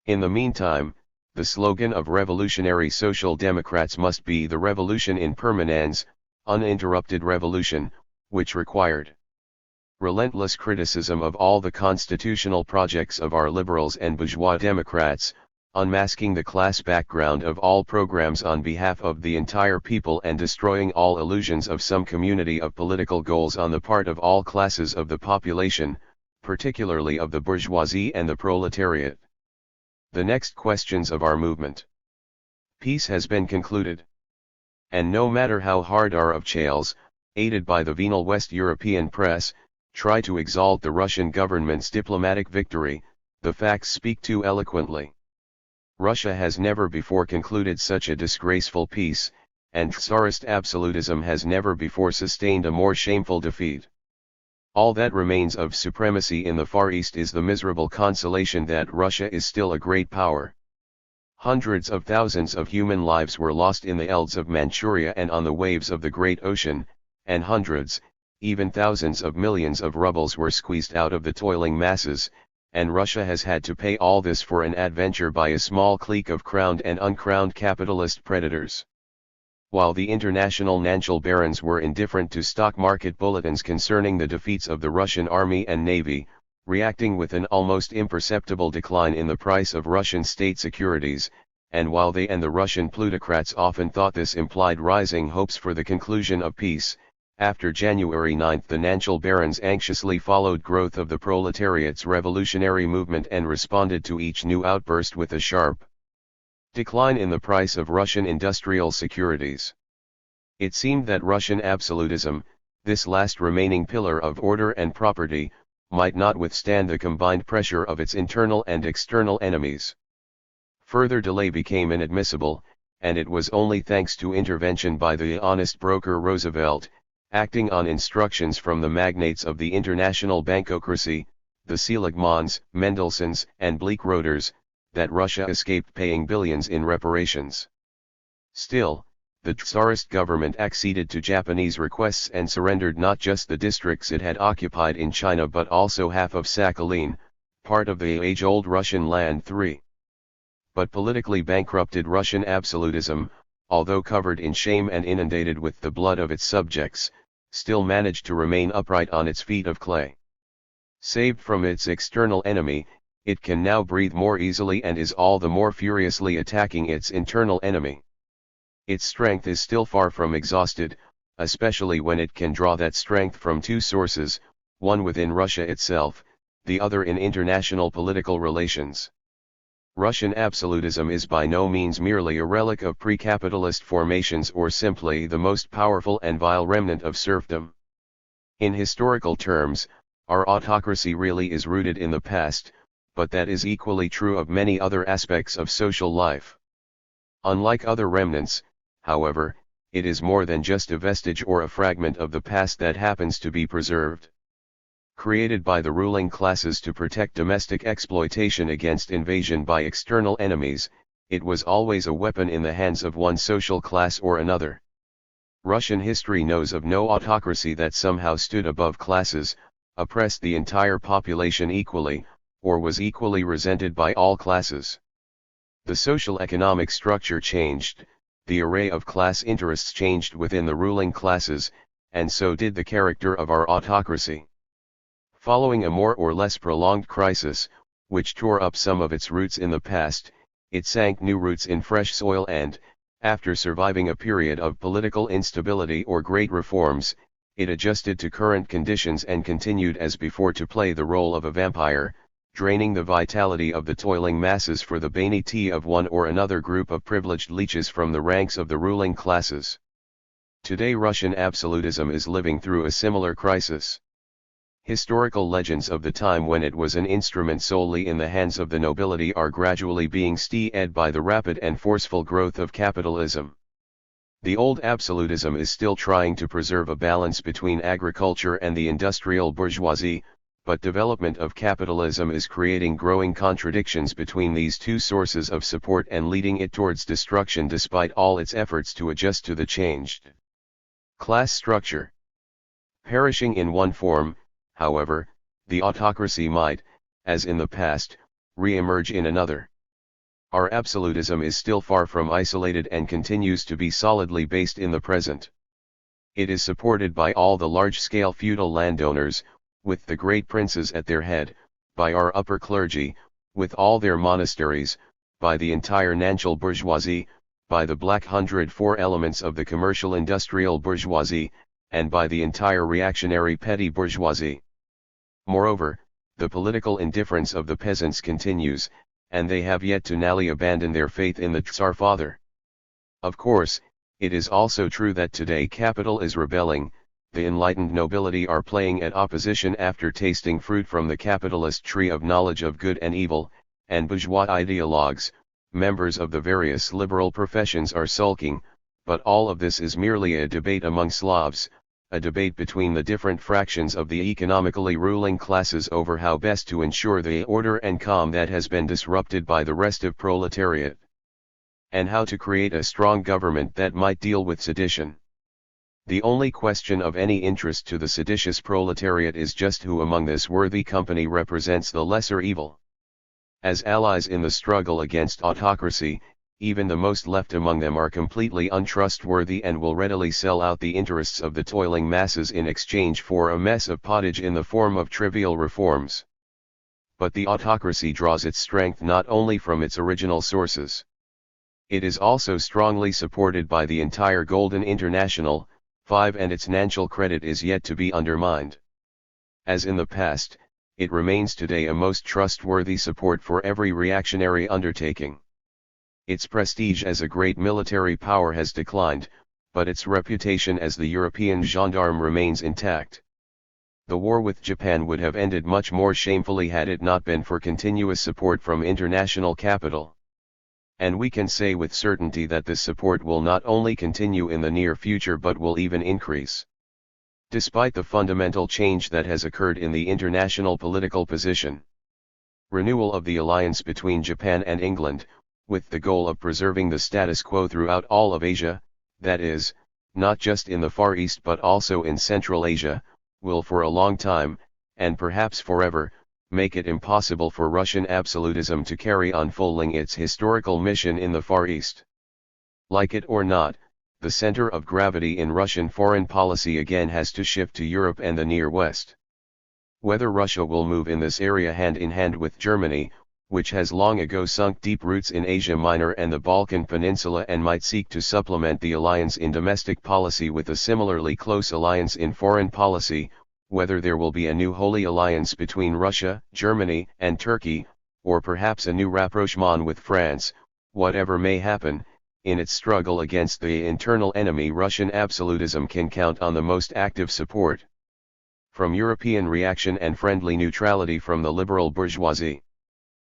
In the meantime, the slogan of revolutionary social democrats must be the revolution in permanence, uninterrupted revolution, which required relentless criticism of all the constitutional projects of our liberals and bourgeois democrats, unmasking the class background of all programs on behalf of the entire people, and destroying all illusions of some community of political goals on the part of all classes of the population, particularly of the bourgeoisie and the proletariat. The next questions of our movement. Peace has been concluded. And no matter how hard our officials, aided by the venal West European press, try to exalt the Russian government's diplomatic victory, the facts speak too eloquently. Russia has never before concluded such a disgraceful peace, and Tsarist absolutism has never before sustained a more shameful defeat. All that remains of supremacy in the Far East is the miserable consolation that Russia is still a great power. Hundreds of thousands of human lives were lost in the elds of Manchuria and on the waves of the Great Ocean, and hundreds, even thousands of millions of rubles were squeezed out of the toiling masses, and Russia has had to pay all this for an adventure by a small clique of crowned and uncrowned capitalist predators. While the international financial barons were indifferent to stock market bulletins concerning the defeats of the Russian army and navy, reacting with an almost imperceptible decline in the price of Russian state securities, and while they and the Russian plutocrats often thought this implied rising hopes for the conclusion of peace, after January 9 the financial barons anxiously followed growth of the proletariat's revolutionary movement and responded to each new outburst with a sharp decline in the price of Russian industrial securities. It seemed that Russian absolutism, this last remaining pillar of order and property, might not withstand the combined pressure of its internal and external enemies. Further delay became inadmissible, and it was only thanks to intervention by the honest broker Roosevelt, acting on instructions from the magnates of the international bankocracy, the Seligmans, Mendelssohns, and Bleekroders, that Russia escaped paying billions in reparations. Still, the Tsarist government acceded to Japanese requests and surrendered not just the districts it had occupied in China but also half of Sakhalin, part of the age-old Russian Land 3. But politically bankrupted Russian absolutism, although covered in shame and inundated with the blood of its subjects, still managed to remain upright on its feet of clay. Saved from its external enemy, it can now breathe more easily and is all the more furiously attacking its internal enemy. Its strength is still far from exhausted, especially when it can draw that strength from two sources, one within Russia itself, the other in international political relations. Russian absolutism is by no means merely a relic of pre-capitalist formations or simply the most powerful and vile remnant of serfdom. In historical terms, our autocracy really is rooted in the past, but that is equally true of many other aspects of social life. Unlike other remnants, however, it is more than just a vestige or a fragment of the past that happens to be preserved. Created by the ruling classes to protect domestic exploitation against invasion by external enemies, it was always a weapon in the hands of one social class or another. Russian history knows of no autocracy that somehow stood above classes, oppressed the entire population equally, or was equally resented by all classes. The social economic structure changed, the array of class interests changed within the ruling classes, and so did the character of our autocracy. Following a more or less prolonged crisis, which tore up some of its roots in the past, it sank new roots in fresh soil and, after surviving a period of political instability or great reforms, it adjusted to current conditions and continued as before to play the role of a vampire, draining the vitality of the toiling masses for the vanity of one or another group of privileged leeches from the ranks of the ruling classes. Today Russian absolutism is living through a similar crisis. Historical legends of the time when it was an instrument solely in the hands of the nobility are gradually being steered by the rapid and forceful growth of capitalism. The old absolutism is still trying to preserve a balance between agriculture and the industrial bourgeoisie, but development of capitalism is creating growing contradictions between these two sources of support and leading it towards destruction despite all its efforts to adjust to the changed class structure. Perishing in one form, however, the autocracy might, as in the past, re-emerge in another. Our absolutism is still far from isolated and continues to be solidly based in the present. It is supported by all the large-scale feudal landowners, with the great princes at their head, by our upper clergy, with all their monasteries, by the entire national bourgeoisie, by the black 104 elements of the commercial industrial bourgeoisie, and by the entire reactionary petty bourgeoisie. Moreover, the political indifference of the peasants continues, and they have yet to nally abandon their faith in the Tsar Father. Of course, it is also true that today capital is rebelling, the enlightened nobility are playing at opposition after tasting fruit from the capitalist tree of knowledge of good and evil, and bourgeois ideologues, members of the various liberal professions are sulking, but all of this is merely a debate among Slavs, a debate between the different fractions of the economically ruling classes over how best to ensure the order and calm that has been disrupted by the restive proletariat, and how to create a strong government that might deal with sedition. The only question of any interest to the seditious proletariat is just who among this worthy company represents the lesser evil. As allies in the struggle against autocracy, even the most left among them are completely untrustworthy and will readily sell out the interests of the toiling masses in exchange for a mess of pottage in the form of trivial reforms. But the autocracy draws its strength not only from its original sources. It is also strongly supported by the entire Golden International, 5, and its national credit is yet to be undermined. As in the past, it remains today a most trustworthy support for every reactionary undertaking. Its prestige as a great military power has declined, but its reputation as the European gendarme remains intact. The war with Japan would have ended much more shamefully had it not been for continuous support from international capital. And we can say with certainty that this support will not only continue in the near future but will even increase. Despite the fundamental change that has occurred in the international political position. Renewal of the alliance between Japan and England, with the goal of preserving the status quo throughout all of Asia, that is, not just in the Far East but also in Central Asia, will for a long time, and perhaps forever, make it impossible for Russian absolutism to carry on fulfilling its historical mission in the Far East. Like it or not, the center of gravity in Russian foreign policy again has to shift to Europe and the Near West. Whether Russia will move in this area hand in hand with Germany, which has long ago sunk deep roots in Asia Minor and the Balkan Peninsula and might seek to supplement the alliance in domestic policy with a similarly close alliance in foreign policy, whether there will be a new holy alliance between Russia, Germany, and Turkey, or perhaps a new rapprochement with France, whatever may happen, in its struggle against the internal enemy Russian absolutism can count on the most active support from European reaction and friendly neutrality from the liberal bourgeoisie.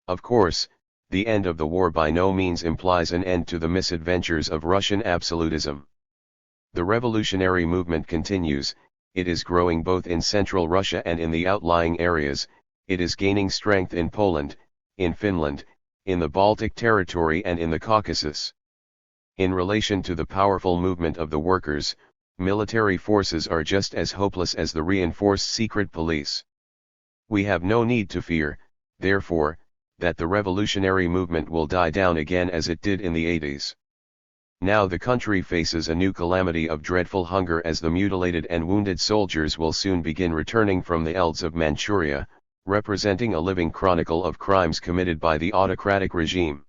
Of course, the end of the war by no means implies an end to the misadventures of Russian absolutism. The revolutionary movement continues, it is growing both in central Russia and in the outlying areas, it is gaining strength in Poland, in Finland, in the Baltic territory and in the Caucasus. In relation to the powerful movement of the workers, military forces are just as hopeless as the reinforced secret police. We have no need to fear, therefore, that the revolutionary movement will die down again as it did in the 80s. Now the country faces a new calamity of dreadful hunger, as the mutilated and wounded soldiers will soon begin returning from the Elds of Manchuria, representing a living chronicle of crimes committed by the autocratic regime.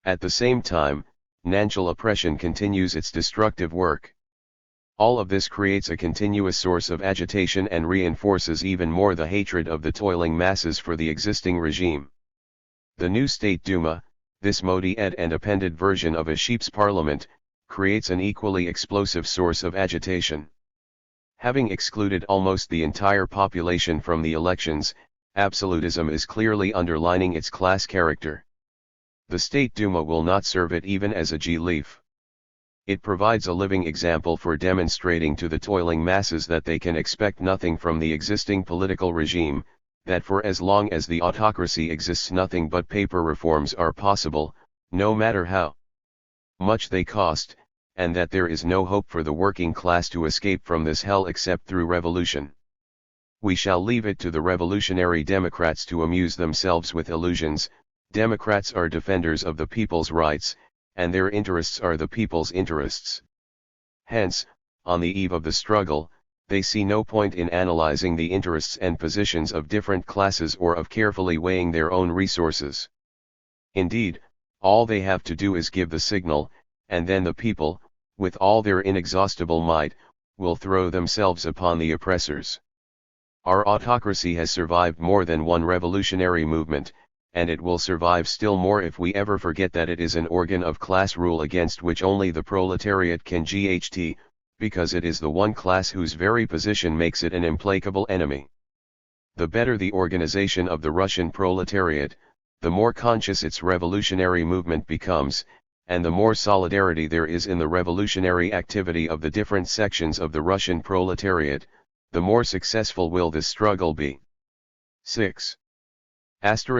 At the same time, Nanchal oppression continues its destructive work. All of this creates a continuous source of agitation and reinforces even more the hatred of the toiling masses for the existing regime. The new State Duma, this Modi-ed and appended version of a sheep's parliament, creates an equally explosive source of agitation. Having excluded almost the entire population from the elections, absolutism is clearly underlining its class character. The State Duma will not serve it even as a G-leaf. It provides a living example for demonstrating to the toiling masses that they can expect nothing from the existing political regime, that for as long as the autocracy exists nothing but paper reforms are possible, no matter how much they cost, and that there is no hope for the working class to escape from this hell except through revolution. We shall leave it to the revolutionary Democrats to amuse themselves with illusions. Democrats are defenders of the people's rights, and their interests are the people's interests. Hence, on the eve of the struggle, they see no point in analyzing the interests and positions of different classes or of carefully weighing their own resources. Indeed, all they have to do is give the signal, and then the people, with all their inexhaustible might, will throw themselves upon the oppressors. Our autocracy has survived more than one revolutionary movement, and it will survive still more if we ever forget that it is an organ of class rule against which only the proletariat can GHT, because it is the one class whose very position makes it an implacable enemy. The better the organization of the Russian proletariat, the more conscious its revolutionary movement becomes, and the more solidarity there is in the revolutionary activity of the different sections of the Russian proletariat, the more successful will this struggle be. 6. *******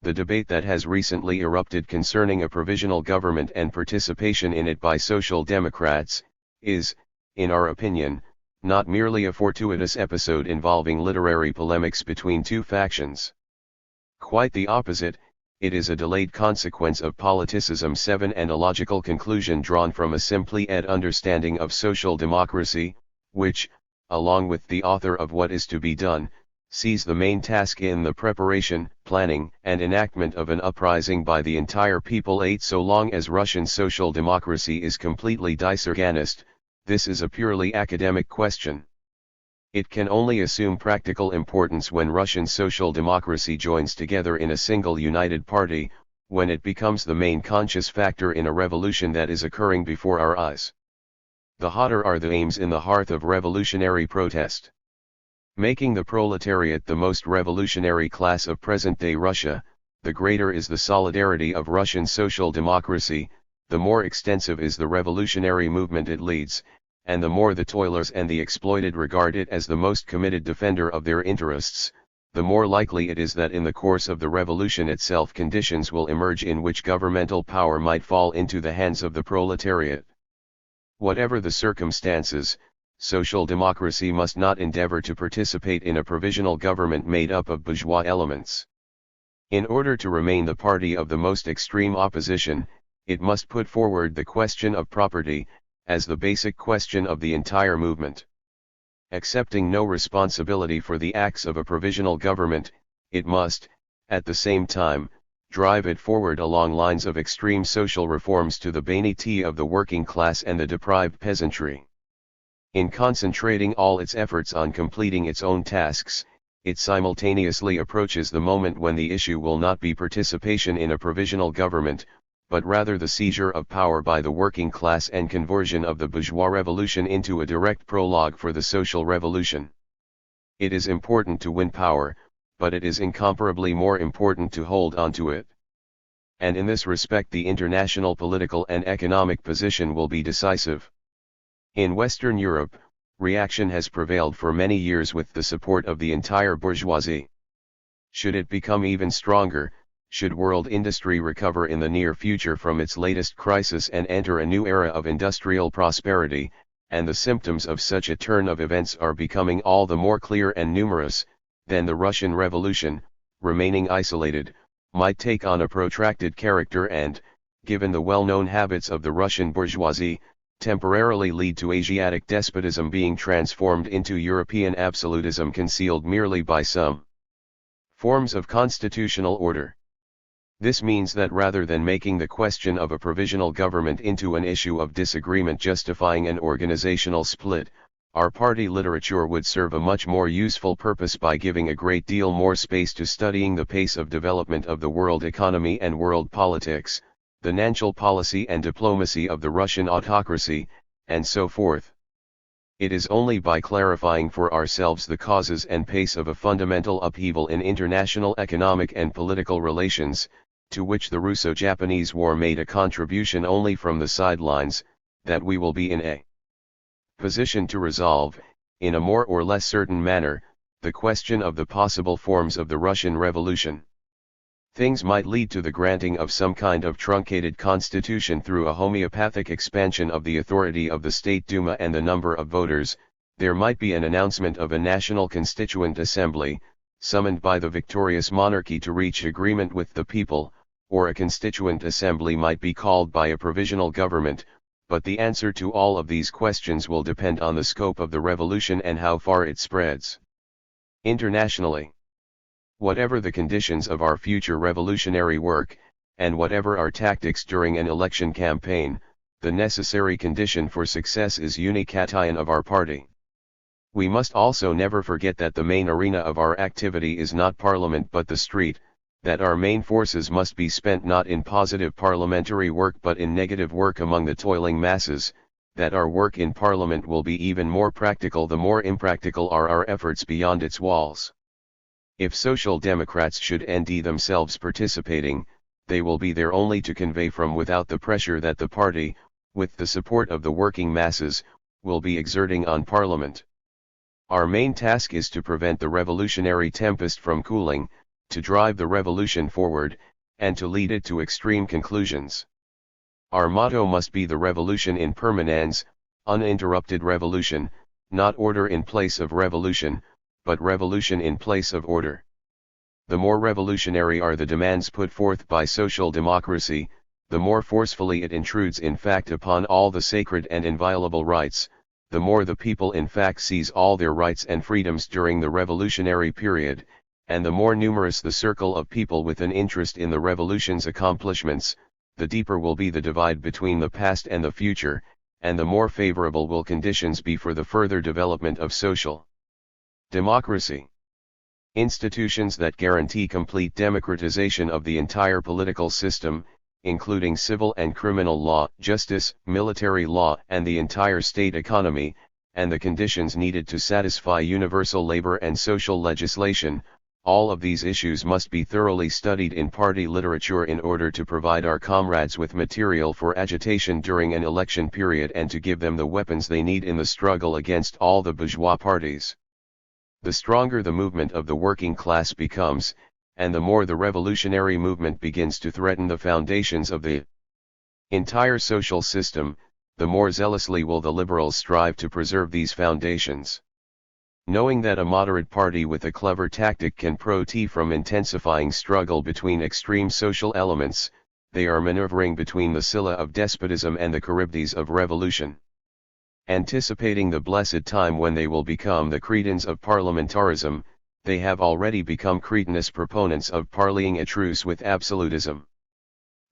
The debate that has recently erupted concerning a provisional government and participation in it by Social Democrats, is, in our opinion, not merely a fortuitous episode involving literary polemics between two factions. Quite the opposite, it is a delayed consequence of politicism 7 and a logical conclusion drawn from a simply-ed understanding of social democracy, which, along with the author of What is to be Done, sees the main task in the preparation, planning, and enactment of an uprising by the entire people. 8 So long as Russian social democracy is completely disorganized, this is a purely academic question. It can only assume practical importance when Russian social democracy joins together in a single united party, when it becomes the main conscious factor in a revolution that is occurring before our eyes. The hotter are the aims in the hearth of revolutionary protest. Making the proletariat the most revolutionary class of present-day Russia, the greater is the solidarity of Russian social democracy, the more extensive is the revolutionary movement it leads, and the more the toilers and the exploited regard it as the most committed defender of their interests, the more likely it is that in the course of the revolution itself conditions will emerge in which governmental power might fall into the hands of the proletariat. Whatever the circumstances, social democracy must not endeavor to participate in a provisional government made up of bourgeois elements. In order to remain the party of the most extreme opposition, it must put forward the question of property, as the basic question of the entire movement. Accepting no responsibility for the acts of a provisional government, it must, at the same time, drive it forward along lines of extreme social reforms to the benefit of the working class and the deprived peasantry. In concentrating all its efforts on completing its own tasks, it simultaneously approaches the moment when the issue will not be participation in a provisional government, but rather the seizure of power by the working class and conversion of the bourgeois revolution into a direct prologue for the social revolution. It is important to win power, but it is incomparably more important to hold on to it. And in this respect the international political and economic position will be decisive. In Western Europe, reaction has prevailed for many years with the support of the entire bourgeoisie. Should it become even stronger, should world industry recover in the near future from its latest crisis and enter a new era of industrial prosperity, and the symptoms of such a turn of events are becoming all the more clear and numerous, then the Russian Revolution, remaining isolated, might take on a protracted character and, given the well-known habits of the Russian bourgeoisie, temporarily lead to Asiatic despotism being transformed into European absolutism concealed merely by some forms of constitutional order. This means that rather than making the question of a provisional government into an issue of disagreement justifying an organizational split, our party literature would serve a much more useful purpose by giving a great deal more space to studying the pace of development of the world economy and world politics, the financial policy and diplomacy of the Russian autocracy, and so forth. It is only by clarifying for ourselves the causes and pace of a fundamental upheaval in international economic and political relations, to which the Russo-Japanese War made a contribution only from the sidelines, that we will be in a position to resolve, in a more or less certain manner, the question of the possible forms of the Russian Revolution. Things might lead to the granting of some kind of truncated constitution through a homeopathic expansion of the authority of the State Duma and the number of voters. There might be an announcement of a national constituent assembly, summoned by the victorious monarchy to reach agreement with the people, or a constituent assembly might be called by a provisional government, but the answer to all of these questions will depend on the scope of the revolution and how far it spreads internationally. Whatever the conditions of our future revolutionary work, and whatever our tactics during an election campaign, the necessary condition for success is unication of our party. We must also never forget that the main arena of our activity is not Parliament but the street, that our main forces must be spent not in positive parliamentary work but in negative work among the toiling masses, that our work in Parliament will be even more practical the more impractical are our efforts beyond its walls. If Social Democrats should end themselves participating, they will be there only to convey from without the pressure that the party, with the support of the working masses, will be exerting on Parliament. Our main task is to prevent the revolutionary tempest from cooling, to drive the revolution forward, and to lead it to extreme conclusions. Our motto must be the revolution in permanence, uninterrupted revolution, not order in place of revolution, but revolution in place of order. The more revolutionary are the demands put forth by social democracy, the more forcefully it intrudes in fact upon all the sacred and inviolable rights, the more the people in fact seize all their rights and freedoms during the revolutionary period, and the more numerous the circle of people with an interest in the revolution's accomplishments, the deeper will be the divide between the past and the future, and the more favorable will conditions be for the further development of social democracy. Institutions that guarantee complete democratization of the entire political system, including civil and criminal law, justice, military law, and the entire state economy, and the conditions needed to satisfy universal labor and social legislation, all of these issues must be thoroughly studied in party literature in order to provide our comrades with material for agitation during an election period and to give them the weapons they need in the struggle against all the bourgeois parties. The stronger the movement of the working class becomes, and the more the revolutionary movement begins to threaten the foundations of the entire social system, the more zealously will the liberals strive to preserve these foundations. Knowing that a moderate party with a clever tactic can profit from intensifying struggle between extreme social elements, they are maneuvering between the Scylla of despotism and the Charybdis of revolution. Anticipating the blessed time when they will become the cretins of parliamentarism, they have already become cretinous proponents of parleying a truce with absolutism.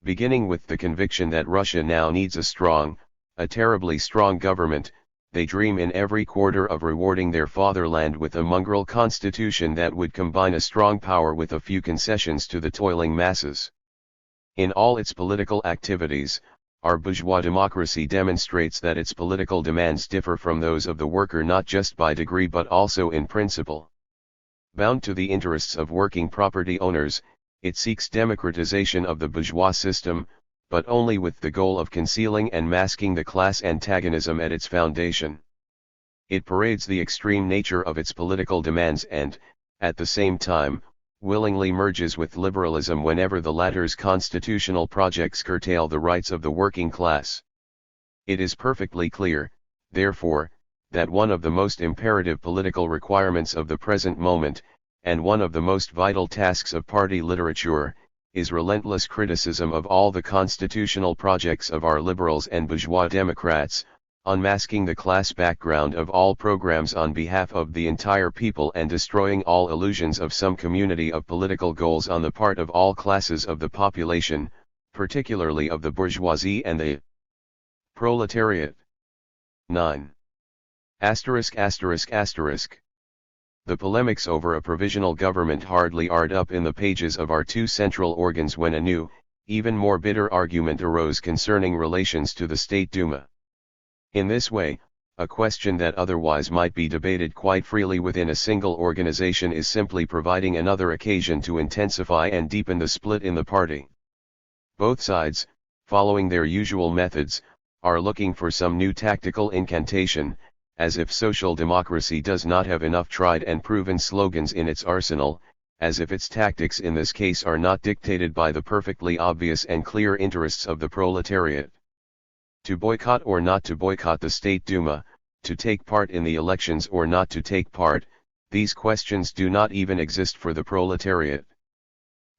Beginning with the conviction that Russia now needs a terribly strong government, they dream in every quarter of rewarding their fatherland with a mongrel constitution that would combine a strong power with a few concessions to the toiling masses. In all its political activities, our bourgeois democracy demonstrates that its political demands differ from those of the worker not just by degree but also in principle. Bound to the interests of working property owners, it seeks democratization of the bourgeois system, but only with the goal of concealing and masking the class antagonism at its foundation. It parades the extreme nature of its political demands and, at the same time, willingly merges with liberalism whenever the latter's constitutional projects curtail the rights of the working class. It is perfectly clear, therefore, that one of the most imperative political requirements of the present moment, and one of the most vital tasks of party literature, is relentless criticism of all the constitutional projects of our liberals and bourgeois Democrats, unmasking the class background of all programs on behalf of the entire people and destroying all illusions of some community of political goals on the part of all classes of the population, particularly of the bourgeoisie and the proletariat. 9. The polemics over a provisional government hardly ared up in the pages of our two central organs when a new, even more bitter argument arose concerning relations to the State Duma. In this way, a question that otherwise might be debated quite freely within a single organization is simply providing another occasion to intensify and deepen the split in the party. Both sides, following their usual methods, are looking for some new tactical incantation, as if social democracy does not have enough tried and proven slogans in its arsenal, as if its tactics in this case are not dictated by the perfectly obvious and clear interests of the proletariat. To boycott or not to boycott the State Duma, to take part in the elections or not to take part, these questions do not even exist for the proletariat.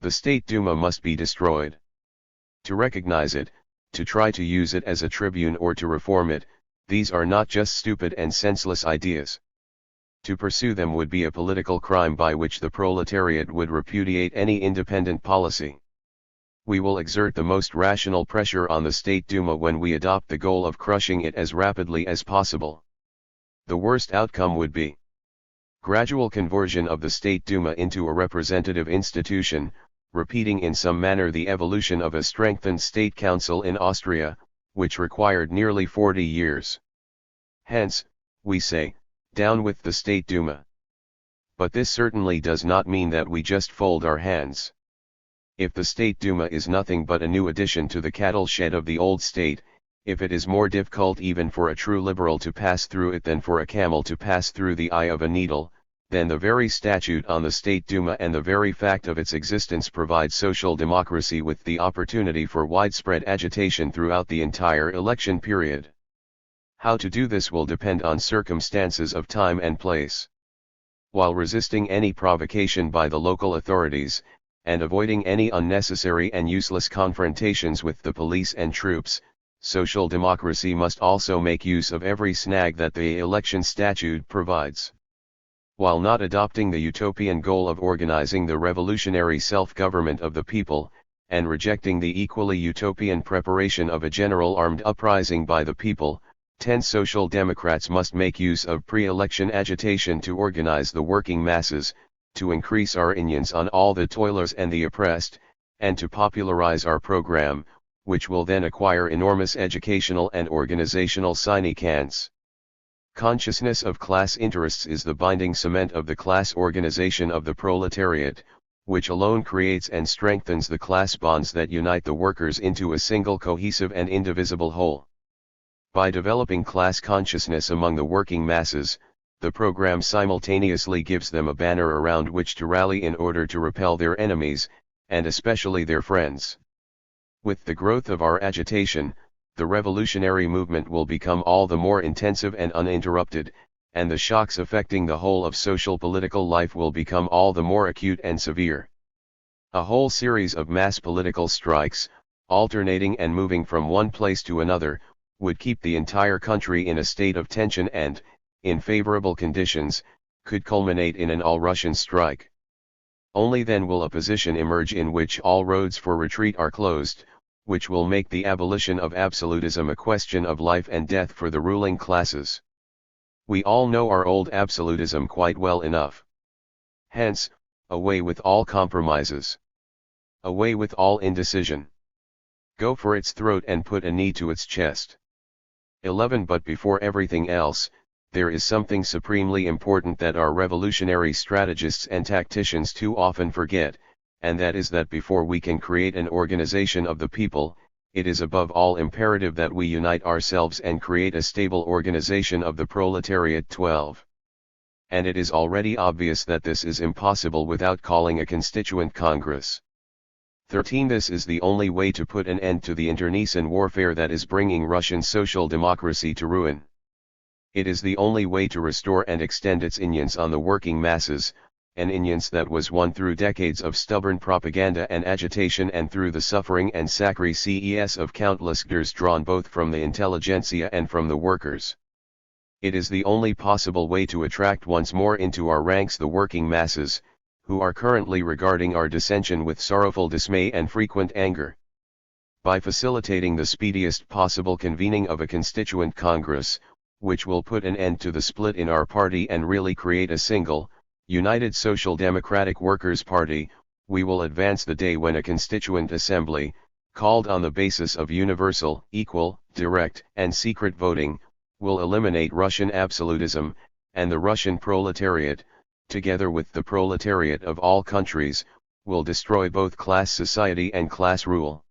The State Duma must be destroyed. To recognize it, to try to use it as a tribune or to reform it, these are not just stupid and senseless ideas. To pursue them would be a political crime by which the proletariat would repudiate any independent policy. We will exert the most rational pressure on the State Duma when we adopt the goal of crushing it as rapidly as possible. The worst outcome would be gradual conversion of the State Duma into a representative institution, repeating in some manner the evolution of a strengthened state council in Austria, which required nearly 40 years. Hence, we say, down with the State Duma. But this certainly does not mean that we just fold our hands. If the State Duma is nothing but a new addition to the cattle shed of the old state, if it is more difficult even for a true liberal to pass through it than for a camel to pass through the eye of a needle, then the very statute on the State Duma and the very fact of its existence provide social democracy with the opportunity for widespread agitation throughout the entire election period. How to do this will depend on circumstances of time and place. While resisting any provocation by the local authorities, and avoiding any unnecessary and useless confrontations with the police and troops, social democracy must also make use of every snag that the election statute provides. While not adopting the utopian goal of organizing the revolutionary self-government of the people, and rejecting the equally utopian preparation of a general armed uprising by the people, 10 social democrats must make use of pre-election agitation to organize the working masses, to increase our influence on all the toilers and the oppressed, and to popularize our program, which will then acquire enormous educational and organizational significance. Consciousness of class interests is the binding cement of the class organization of the proletariat, which alone creates and strengthens the class bonds that unite the workers into a single cohesive and indivisible whole. By developing class consciousness among the working masses, the program simultaneously gives them a banner around which to rally in order to repel their enemies, and especially their friends. With the growth of our agitation, the revolutionary movement will become all the more intensive and uninterrupted, and the shocks affecting the whole of social political life will become all the more acute and severe. A whole series of mass political strikes, alternating and moving from one place to another, would keep the entire country in a state of tension and, in favorable conditions, could culminate in an all-Russian strike. Only then will a position emerge in which all roads for retreat are closed, which will make the abolition of absolutism a question of life and death for the ruling classes. We all know our old absolutism quite well enough. Hence, away with all compromises. Away with all indecision. Go for its throat and put a knee to its chest. 11. But before everything else, there is something supremely important that our revolutionary strategists and tacticians too often forget, and that is that before we can create an organization of the people, it is above all imperative that we unite ourselves and create a stable organization of the proletariat. 12. And it is already obvious that this is impossible without calling a constituent congress. 13. This is the only way to put an end to the internecine warfare that is bringing Russian social democracy to ruin. It is the only way to restore and extend its influence on the working masses, an ignorance that was won through decades of stubborn propaganda and agitation and through the suffering and sacrifices of countless years drawn both from the intelligentsia and from the workers. It is the only possible way to attract once more into our ranks the working masses, who are currently regarding our dissension with sorrowful dismay and frequent anger. By facilitating the speediest possible convening of a constituent congress, which will put an end to the split in our party and really create a single, united Social Democratic Workers' Party, we will advance the day when a constituent assembly, called on the basis of universal, equal, direct, and secret voting, will eliminate Russian absolutism, and the Russian proletariat, together with the proletariat of all countries, will destroy both class society and class rule.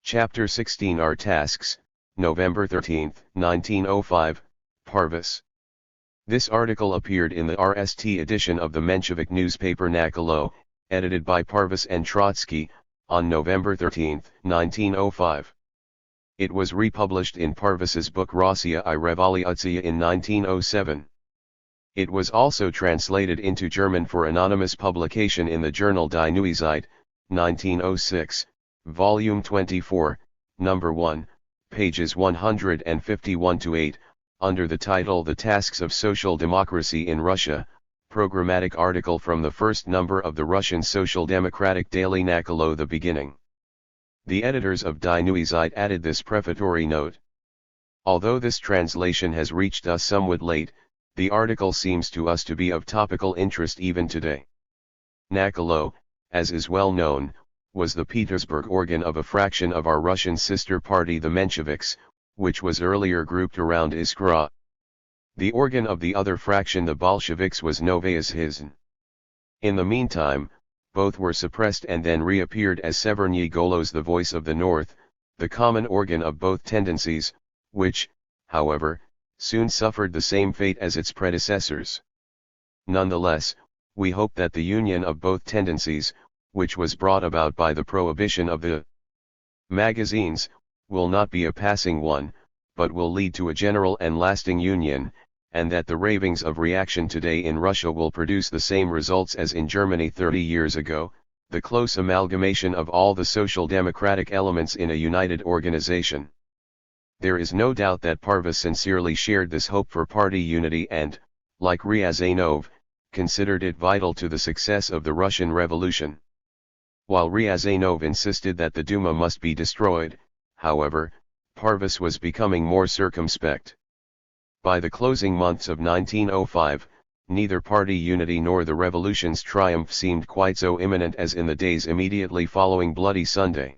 Chapter 16 Our Tasks, November 13, 1905, Parvis. This article appeared in the RST edition of the Menshevik newspaper Nakolo, edited by Parvis and Trotsky, on November 13, 1905. It was republished in Parvis's book Rossiya I Revolutsiya in 1907. It was also translated into German for anonymous publication in the journal Die Neue Zeit, 1906, Volume 24, Number 1, pages 151-8, under the title The Tasks of Social Democracy in Russia, programmatic article from the first number of the Russian Social Democratic Daily Nakolo The Beginning. The editors of Die Neue Zeit added this prefatory note. Although this translation has reached us somewhat late, the article seems to us to be of topical interest even today. Nakolo, as is well known, was the Petersburg organ of a fraction of our Russian sister party the Mensheviks, which was earlier grouped around Iskra. The organ of the other fraction the Bolsheviks was Novaya Zhizn. In the meantime, both were suppressed and then reappeared as Severnyi Golos the voice of the North, the common organ of both tendencies, which, however, soon suffered the same fate as its predecessors. Nonetheless, we hope that the union of both tendencies, which was brought about by the prohibition of the magazines, will not be a passing one, but will lead to a general and lasting union, and that the ravings of reaction today in Russia will produce the same results as in Germany 30 years ago, the close amalgamation of all the social democratic elements in a united organization. There is no doubt that Parvis sincerely shared this hope for party unity and, like Ryazanov, considered it vital to the success of the Russian Revolution. While Ryazanov insisted that the Duma must be destroyed, however, Parvis was becoming more circumspect. By the closing months of 1905, neither party unity nor the revolution's triumph seemed quite so imminent as in the days immediately following Bloody Sunday.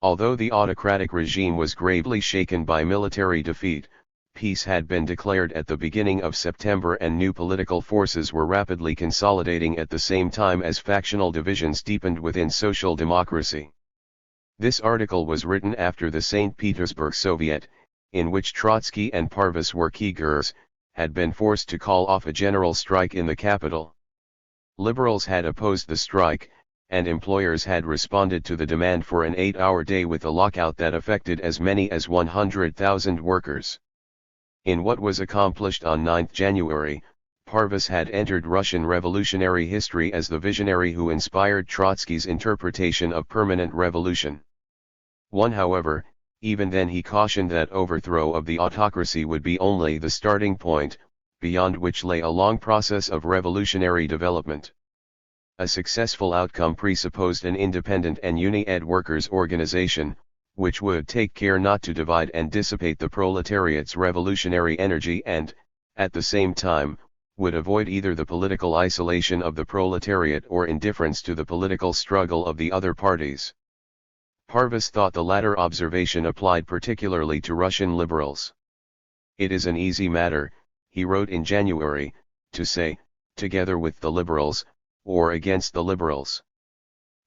Although the autocratic regime was gravely shaken by military defeat, peace had been declared at the beginning of September and new political forces were rapidly consolidating at the same time as factional divisions deepened within social democracy. This article was written after the St. Petersburg Soviet, in which Trotsky and Parvis were key figures, had been forced to call off a general strike in the capital. Liberals had opposed the strike, and employers had responded to the demand for an 8-hour day with a lockout that affected as many as 100,000 workers. In what was accomplished on 9 January, Parvis had entered Russian revolutionary history as the visionary who inspired Trotsky's interpretation of permanent revolution. However, even then he cautioned that overthrow of the autocracy would be only the starting point, beyond which lay a long process of revolutionary development. A successful outcome presupposed an independent and uni-ed workers' organization, which would take care not to divide and dissipate the proletariat's revolutionary energy and, at the same time, would avoid either the political isolation of the proletariat or indifference to the political struggle of the other parties. Parvis thought the latter observation applied particularly to Russian liberals. It is an easy matter, he wrote in January, to say, together with the liberals, or against the liberals.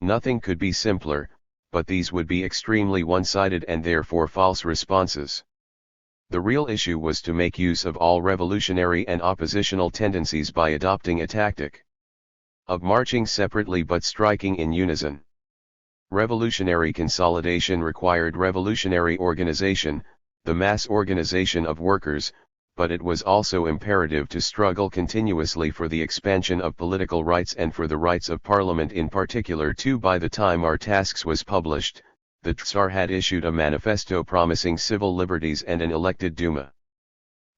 Nothing could be simpler, but these would be extremely one-sided and therefore false responses. The real issue was to make use of all revolutionary and oppositional tendencies by adopting a tactic of marching separately but striking in unison. Revolutionary consolidation required revolutionary organization, the mass organization of workers, but it was also imperative to struggle continuously for the expansion of political rights and for the rights of Parliament in particular too. By the time our tasks was published, the Tsar had issued a manifesto promising civil liberties and an elected Duma.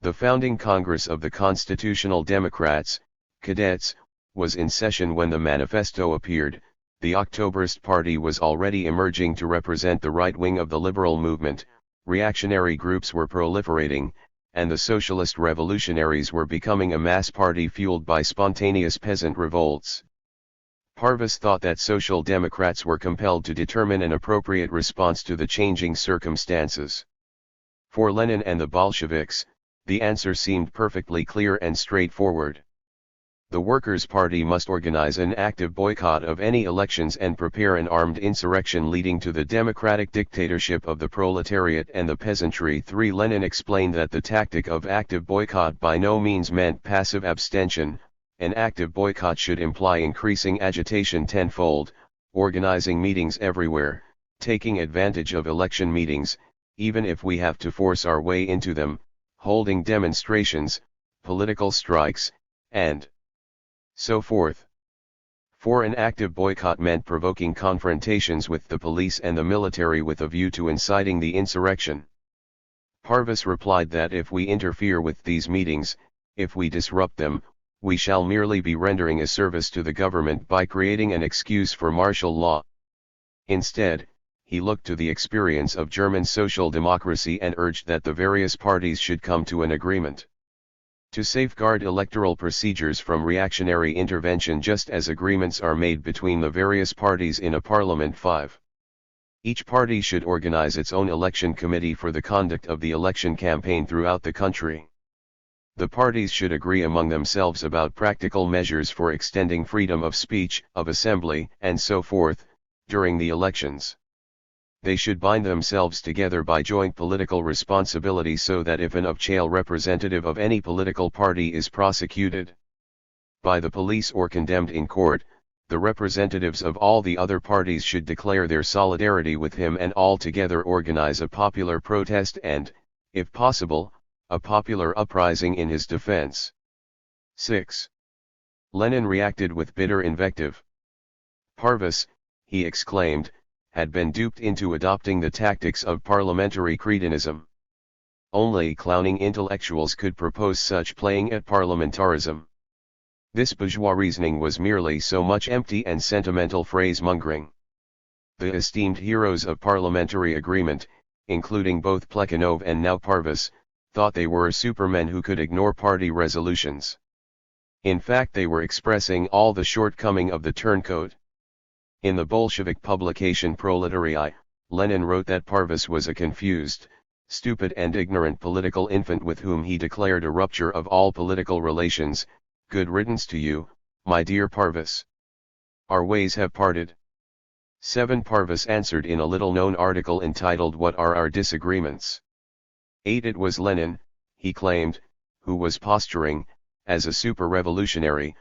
The founding Congress of the Constitutional Democrats, Cadets, was in session when the manifesto appeared. The Octoberist Party was already emerging to represent the right wing of the liberal movement, reactionary groups were proliferating, and the socialist revolutionaries were becoming a mass party fueled by spontaneous peasant revolts. Parvus thought that Social Democrats were compelled to determine an appropriate response to the changing circumstances. For Lenin and the Bolsheviks, the answer seemed perfectly clear and straightforward. The Workers' Party must organize an active boycott of any elections and prepare an armed insurrection leading to the democratic dictatorship of the proletariat and the peasantry. 3. Lenin explained that the tactic of active boycott by no means meant passive abstention. An active boycott should imply increasing agitation tenfold, organizing meetings everywhere, taking advantage of election meetings, even if we have to force our way into them, holding demonstrations, political strikes, and so forth. 4. An active boycott meant provoking confrontations with the police and the military with a view to inciting the insurrection. Parvus replied that if we interfere with these meetings, if we disrupt them, we shall merely be rendering a service to the government by creating an excuse for martial law. Instead, he looked to the experience of German social democracy and urged that the various parties should come to an agreement to safeguard electoral procedures from reactionary intervention, just as agreements are made between the various parties in a parliament. 5. Each party should organize its own election committee for the conduct of the election campaign throughout the country. The parties should agree among themselves about practical measures for extending freedom of speech, of assembly, and so forth, during the elections. They should bind themselves together by joint political responsibility so that if an official representative of any political party is prosecuted by the police or condemned in court, the representatives of all the other parties should declare their solidarity with him and all together organize a popular protest and, if possible, a popular uprising in his defense. 6. Lenin reacted with bitter invective. Parvus, he exclaimed, had been duped into adopting the tactics of parliamentary cretinism. Only clowning intellectuals could propose such playing at parliamentarism. This bourgeois reasoning was merely so much empty and sentimental phrase-mongering. The esteemed heroes of parliamentary agreement, including both Plekhanov and now Parvus, thought they were supermen who could ignore party resolutions. In fact, they were expressing all the shortcoming of the turncoat. In the Bolshevik publication Proletarii, Lenin wrote that Parvus was a confused, stupid and ignorant political infant with whom he declared a rupture of all political relations. Good riddance to you, my dear Parvus. Our ways have parted. 7. Parvus answered in a little-known article entitled What Are Our Disagreements? 8. It was Lenin, he claimed, who was posturing, as a super-revolutionary,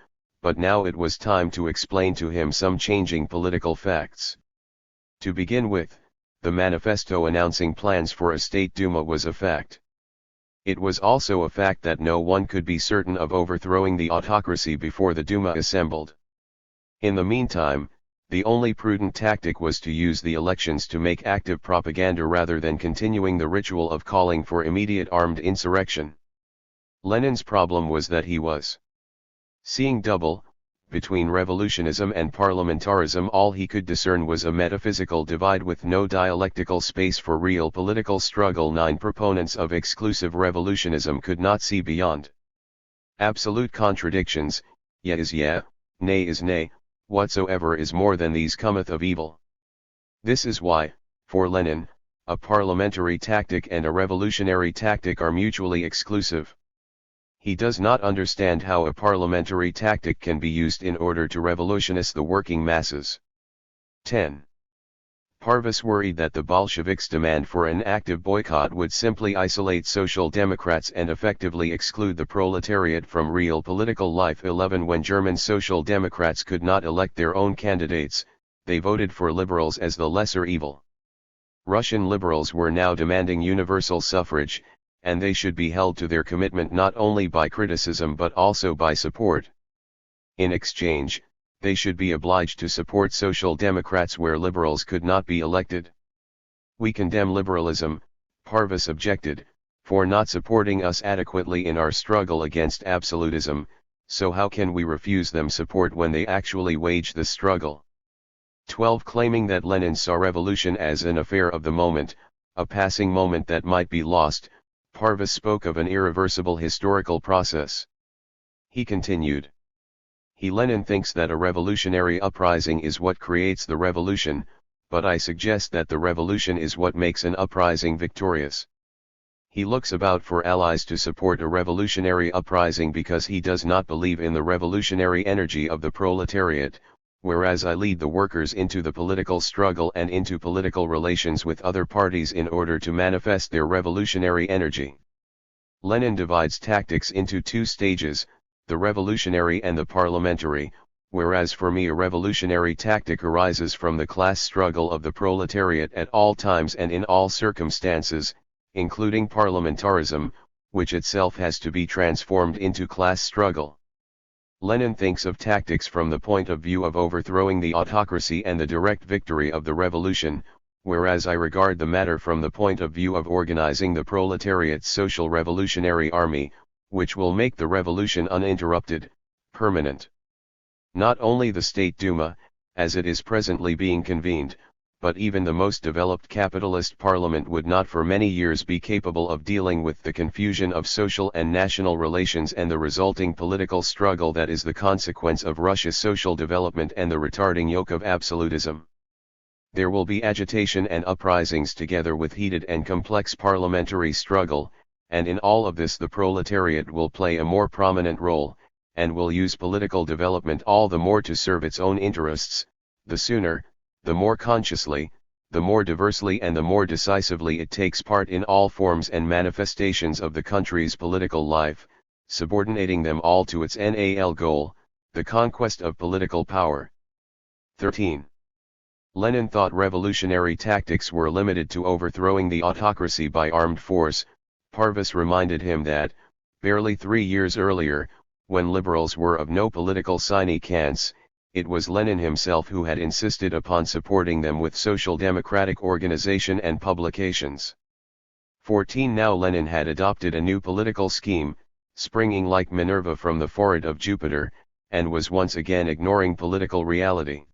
but now it was time to explain to him some changing political facts. To begin with, the manifesto announcing plans for a State Duma was a fact. It was also a fact that no one could be certain of overthrowing the autocracy before the Duma assembled. In the meantime, the only prudent tactic was to use the elections to make active propaganda rather than continuing the ritual of calling for immediate armed insurrection. Lenin's problem was that he was seeing double. Between revolutionism and parliamentarism all he could discern was a metaphysical divide with no dialectical space for real political struggle. 9. Proponents of exclusive revolutionism could not see beyond absolute contradictions. Yea is yea, nay is nay, whatsoever is more than these cometh of evil. This is why, for Lenin, a parliamentary tactic and a revolutionary tactic are mutually exclusive. He does not understand how a parliamentary tactic can be used in order to revolutionize the working masses. 10. Parvus worried that the Bolsheviks' demand for an active boycott would simply isolate Social Democrats and effectively exclude the proletariat from real political life. 11. When German Social Democrats could not elect their own candidates, they voted for liberals as the lesser evil. Russian liberals were now demanding universal suffrage, and they should be held to their commitment not only by criticism but also by support. In exchange, they should be obliged to support Social Democrats where liberals could not be elected. We condemn liberalism, Parvis objected, for not supporting us adequately in our struggle against absolutism, so how can we refuse them support when they actually wage the struggle? 12. Claiming that Lenin saw revolution as an affair of the moment, a passing moment that might be lost, Parvis spoke of an irreversible historical process. He continued. Lenin thinks that a revolutionary uprising is what creates the revolution, but I suggest that the revolution is what makes an uprising victorious. He looks about for allies to support a revolutionary uprising because he does not believe in the revolutionary energy of the proletariat, whereas I lead the workers into the political struggle and into political relations with other parties in order to manifest their revolutionary energy. Lenin divides tactics into two stages, the revolutionary and the parliamentary, whereas for me a revolutionary tactic arises from the class struggle of the proletariat at all times and in all circumstances, including parliamentarism, which itself has to be transformed into class struggle. Lenin thinks of tactics from the point of view of overthrowing the autocracy and the direct victory of the revolution, whereas I regard the matter from the point of view of organizing the proletariat's social revolutionary army, which will make the revolution uninterrupted, permanent. Not only the State Duma, as it is presently being convened, but even the most developed capitalist parliament would not for many years be capable of dealing with the confusion of social and national relations and the resulting political struggle that is the consequence of Russia's social development and the retarding yoke of absolutism. There will be agitation and uprisings together with heated and complex parliamentary struggle, and in all of this the proletariat will play a more prominent role, and will use political development all the more to serve its own interests, the sooner, the more consciously, the more diversely and the more decisively it takes part in all forms and manifestations of the country's political life, subordinating them all to its NAL goal, the conquest of political power. 13. Lenin thought revolutionary tactics were limited to overthrowing the autocracy by armed force. Parvis reminded him that, barely 3 years earlier, when liberals were of no political significance, it was Lenin himself who had insisted upon supporting them with social democratic organization and publications. 14. Now Lenin had adopted a new political scheme, springing like Minerva from the forehead of Jupiter, and was once again ignoring political reality.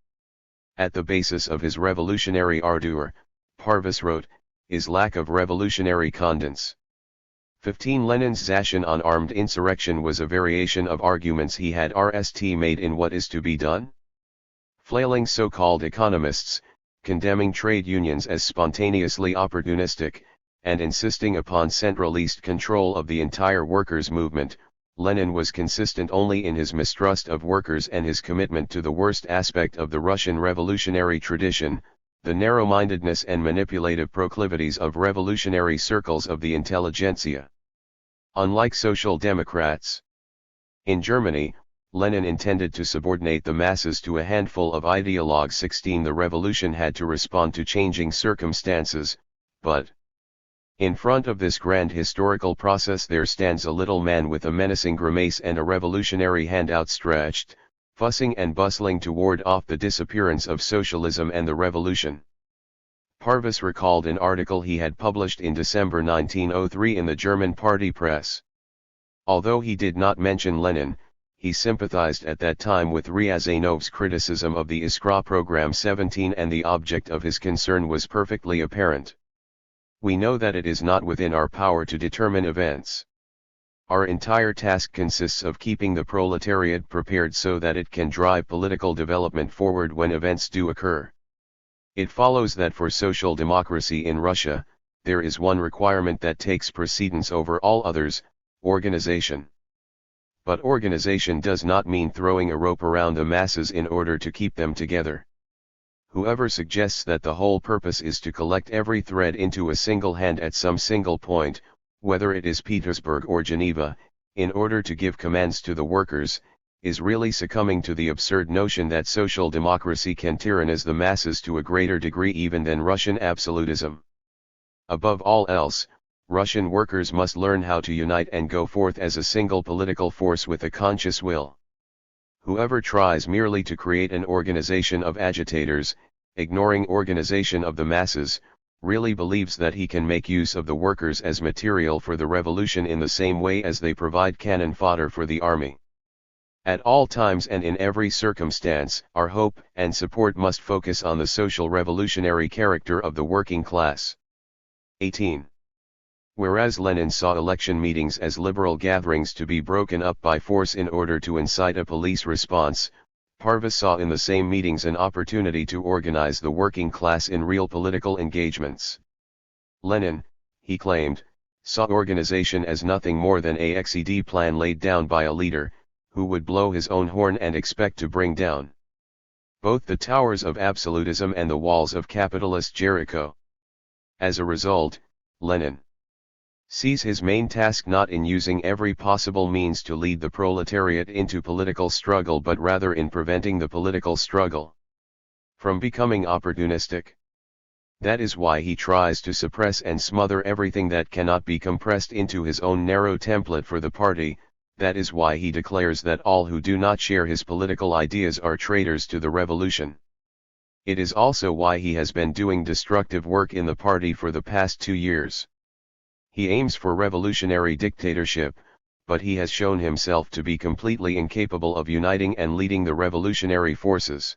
At the basis of his revolutionary ardor, Parvis wrote, is lack of revolutionary condens. 15. Lenin's Zashin on armed insurrection was a variation of arguments he had made in What Is to Be Done? Flailing so-called economists, condemning trade unions as spontaneously opportunistic, and insisting upon centralist control of the entire workers' movement, Lenin was consistent only in his mistrust of workers and his commitment to the worst aspect of the Russian revolutionary tradition, the narrow-mindedness and manipulative proclivities of revolutionary circles of the intelligentsia. Unlike Social Democrats in Germany, Lenin intended to subordinate the masses to a handful of ideologues. 16. The revolution had to respond to changing circumstances, but in front of this grand historical process there stands a little man with a menacing grimace and a revolutionary hand outstretched, fussing and bustling to ward off the disappearance of socialism and the revolution. Parvis recalled an article he had published in December 1903 in the German party press. Although he did not mention Lenin, he sympathized at that time with Ryazanov's criticism of the Iskra program. 17. And the object of his concern was perfectly apparent. We know that it is not within our power to determine events. Our entire task consists of keeping the proletariat prepared so that it can drive political development forward when events do occur. It follows that for social democracy in Russia, there is one requirement that takes precedence over all others: organization. But organization does not mean throwing a rope around the masses in order to keep them together. Whoever suggests that the whole purpose is to collect every thread into a single hand at some single point, whether it is Petersburg or Geneva, in order to give commands to the workers, is really succumbing to the absurd notion that social democracy can tyrannize the masses to a greater degree even than Russian absolutism. Above all else, Russian workers must learn how to unite and go forth as a single political force with a conscious will. Whoever tries merely to create an organization of agitators, ignoring organization of the masses, really believes that he can make use of the workers as material for the revolution in the same way as they provide cannon fodder for the army. At all times and in every circumstance, our hope and support must focus on the social revolutionary character of the working class. 18. Whereas Lenin saw election meetings as liberal gatherings to be broken up by force in order to incite a police response, Parvus saw in the same meetings an opportunity to organize the working class in real political engagements. Lenin, he claimed, saw organization as nothing more than a XED plan laid down by a leader, who would blow his own horn and expect to bring down both the towers of absolutism and the walls of capitalist Jericho. As a result, Lenin sees his main task not in using every possible means to lead the proletariat into political struggle but rather in preventing the political struggle from becoming opportunistic. That is why he tries to suppress and smother everything that cannot be compressed into his own narrow template for the party. That is why he declares that all who do not share his political ideas are traitors to the revolution. It is also why he has been doing destructive work in the party for the past 2 years. He aims for revolutionary dictatorship, but he has shown himself to be completely incapable of uniting and leading the revolutionary forces.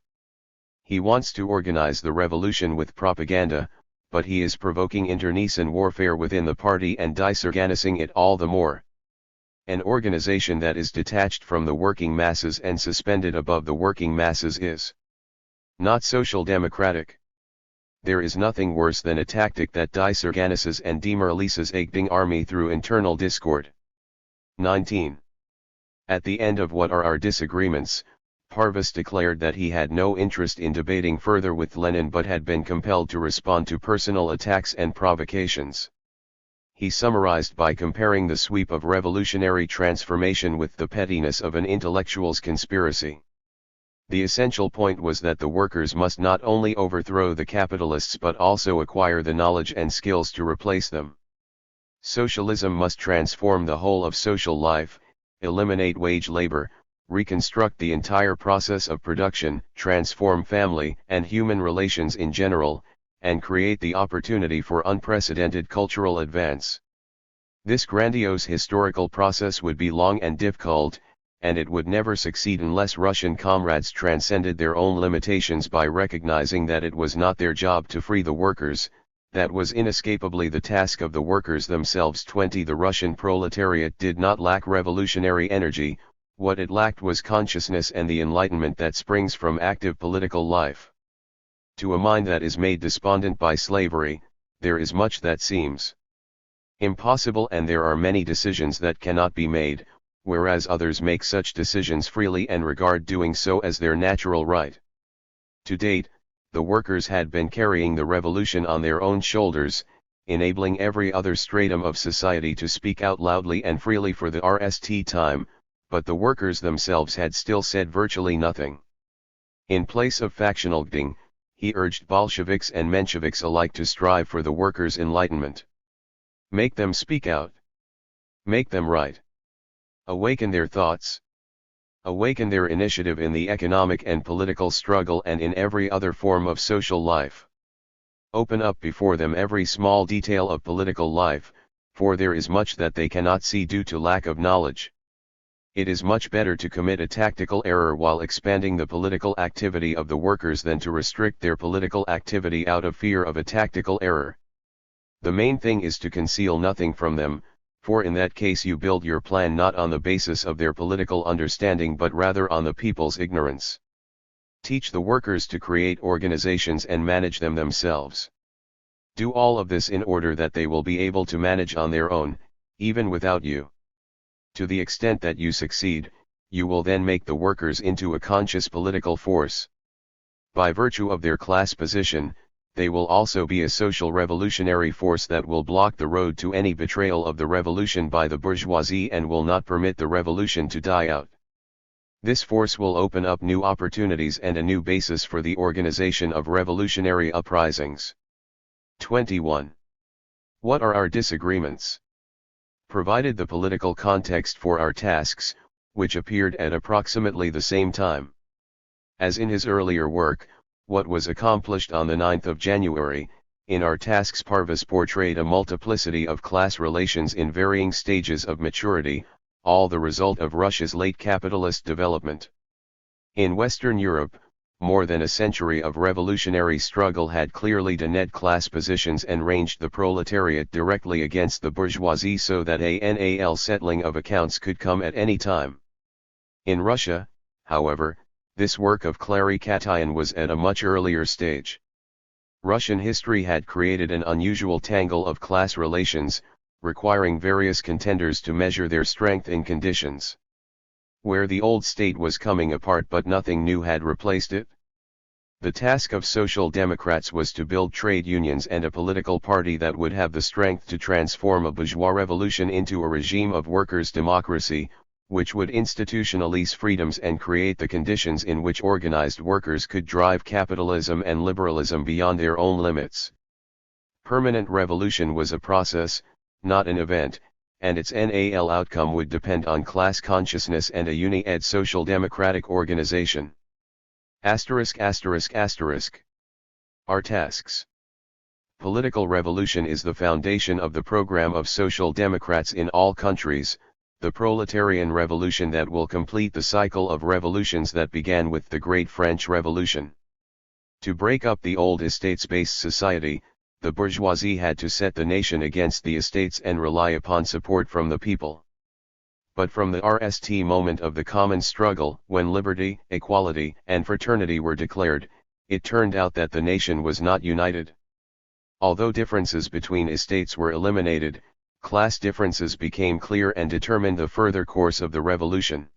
He wants to organize the revolution with propaganda, but he is provoking internecine warfare within the party and disorganizing it all the more. An organization that is detached from the working masses and suspended above the working masses is not social democratic. There is nothing worse than a tactic that disorganizes and demoralizes a GAIDO army through internal discord. 19. At the end of what are our disagreements, Parvus declared that he had no interest in debating further with Lenin but had been compelled to respond to personal attacks and provocations. He summarized by comparing the sweep of revolutionary transformation with the pettiness of an intellectual's conspiracy. The essential point was that the workers must not only overthrow the capitalists but also acquire the knowledge and skills to replace them. Socialism must transform the whole of social life, eliminate wage labor, reconstruct the entire process of production, transform family and human relations in general, and create the opportunity for unprecedented cultural advance. This grandiose historical process would be long and difficult, and it would never succeed unless Russian comrades transcended their own limitations by recognizing that it was not their job to free the workers, that was inescapably the task of the workers themselves. 20. The Russian proletariat did not lack revolutionary energy, what it lacked was consciousness and the enlightenment that springs from active political life. To a mind that is made despondent by slavery, there is much that seems impossible and there are many decisions that cannot be made, whereas others make such decisions freely and regard doing so as their natural right. To date, the workers had been carrying the revolution on their own shoulders, enabling every other stratum of society to speak out loudly and freely for the RST time, but the workers themselves had still said virtually nothing. In place of factional GAIDO, he urged Bolsheviks and Mensheviks alike to strive for the workers' enlightenment. Make them speak out. Make them write. Awaken their thoughts. Awaken their initiative in the economic and political struggle and in every other form of social life. Open up before them every small detail of political life, for there is much that they cannot see due to lack of knowledge. It is much better to commit a tactical error while expanding the political activity of the workers than to restrict their political activity out of fear of a tactical error. The main thing is to conceal nothing from them, for in that case you build your plan not on the basis of their political understanding but rather on the people's ignorance. Teach the workers to create organizations and manage them themselves. Do all of this in order that they will be able to manage on their own, even without you. To the extent that you succeed, you will then make the workers into a conscious political force. By virtue of their class position, they will also be a social revolutionary force that will block the road to any betrayal of the revolution by the bourgeoisie and will not permit the revolution to die out. This force will open up new opportunities and a new basis for the organization of revolutionary uprisings. 21. What are our disagreements? Provided the political context for our tasks, which appeared at approximately the same time. As in his earlier work, What Was Accomplished on the 9th of January, in our tasks Parvis portrayed a multiplicity of class relations in varying stages of maturity, all the result of Russia's late capitalist development. In Western Europe, more than a century of revolutionary struggle had clearly denuded class positions and ranged the proletariat directly against the bourgeoisie so that a settling of accounts could come at any time. In Russia, however, this work of clarification was at a much earlier stage. Russian history had created an unusual tangle of class relations, requiring various contenders to measure their strength in conditions where the old state was coming apart but nothing new had replaced it. The task of Social Democrats was to build trade unions and a political party that would have the strength to transform a bourgeois revolution into a regime of workers' democracy, which would institutionalize freedoms and create the conditions in which organized workers could drive capitalism and liberalism beyond their own limits. Permanent revolution was a process, not an event, and its NAL outcome would depend on class consciousness and a uni-ed social democratic organization. Our tasks. Political revolution is the foundation of the program of Social Democrats in all countries, the proletarian revolution that will complete the cycle of revolutions that began with the Great French Revolution. To break up the old estates-based society, the bourgeoisie had to set the nation against the estates and rely upon support from the people. But from the RST moment of the common struggle, when liberty, equality, and fraternity were declared, it turned out that the nation was not united. Although differences between estates were eliminated, class differences became clear and determined the further course of the revolution.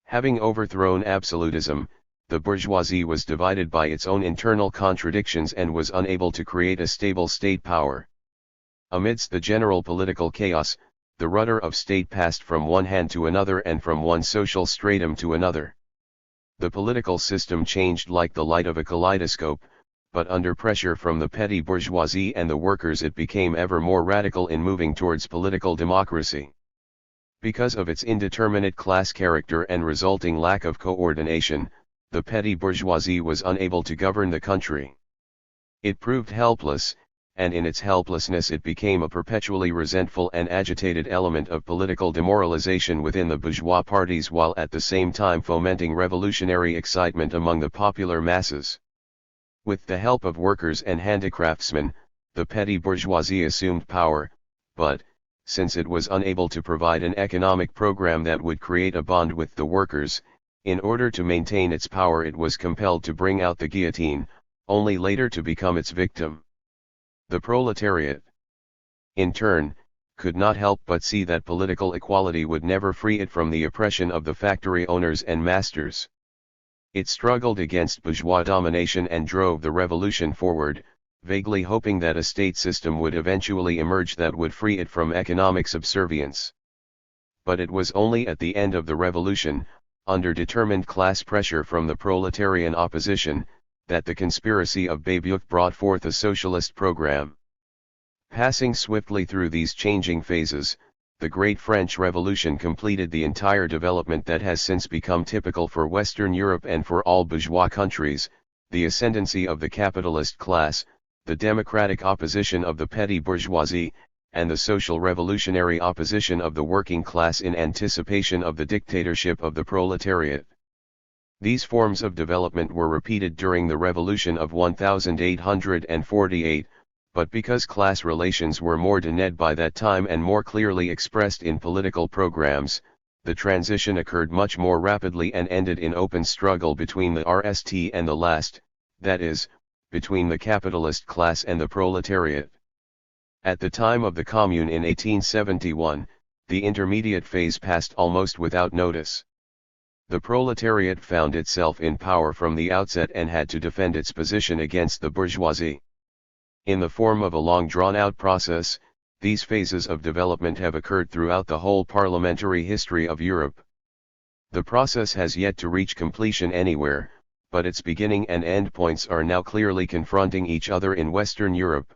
Having overthrown absolutism, the bourgeoisie was divided by its own internal contradictions and was unable to create a stable state power. Amidst the general political chaos, the rudder of state passed from one hand to another and from one social stratum to another. The political system changed like the light of a kaleidoscope, but under pressure from the petty bourgeoisie and the workers it became ever more radical in moving towards political democracy. Because of its indeterminate class character and resulting lack of coordination, the petty bourgeoisie was unable to govern the country. It proved helpless, and in its helplessness it became a perpetually resentful and agitated element of political demoralization within the bourgeois parties while at the same time fomenting revolutionary excitement among the popular masses. With the help of workers and handicraftsmen, the petty bourgeoisie assumed power, but, since it was unable to provide an economic program that would create a bond with the workers, in order to maintain its power it was compelled to bring out the guillotine, only later to become its victim. The proletariat, in turn, could not help but see that political equality would never free it from the oppression of the factory owners and masters. It struggled against bourgeois domination and drove the revolution forward, vaguely hoping that a state system would eventually emerge that would free it from economic subservience. But it was only at the end of the revolution, under determined class pressure from the proletarian opposition, that the conspiracy of Babeuf brought forth a socialist program. Passing swiftly through these changing phases, the Great French Revolution completed the entire development that has since become typical for Western Europe and for all bourgeois countries, the ascendancy of the capitalist class, the democratic opposition of the petty bourgeoisie, and the social revolutionary opposition of the working class in anticipation of the dictatorship of the proletariat. These forms of development were repeated during the Revolution of 1848, but because class relations were more denuded by that time and more clearly expressed in political programs, the transition occurred much more rapidly and ended in open struggle between the RST and the last, that is, between the capitalist class and the proletariat. At the time of the Commune in 1871, the intermediate phase passed almost without notice. The proletariat found itself in power from the outset and had to defend its position against the bourgeoisie. In the form of a long drawn-out process, these phases of development have occurred throughout the whole parliamentary history of Europe. The process has yet to reach completion anywhere, but its beginning and end points are now clearly confronting each other in Western Europe.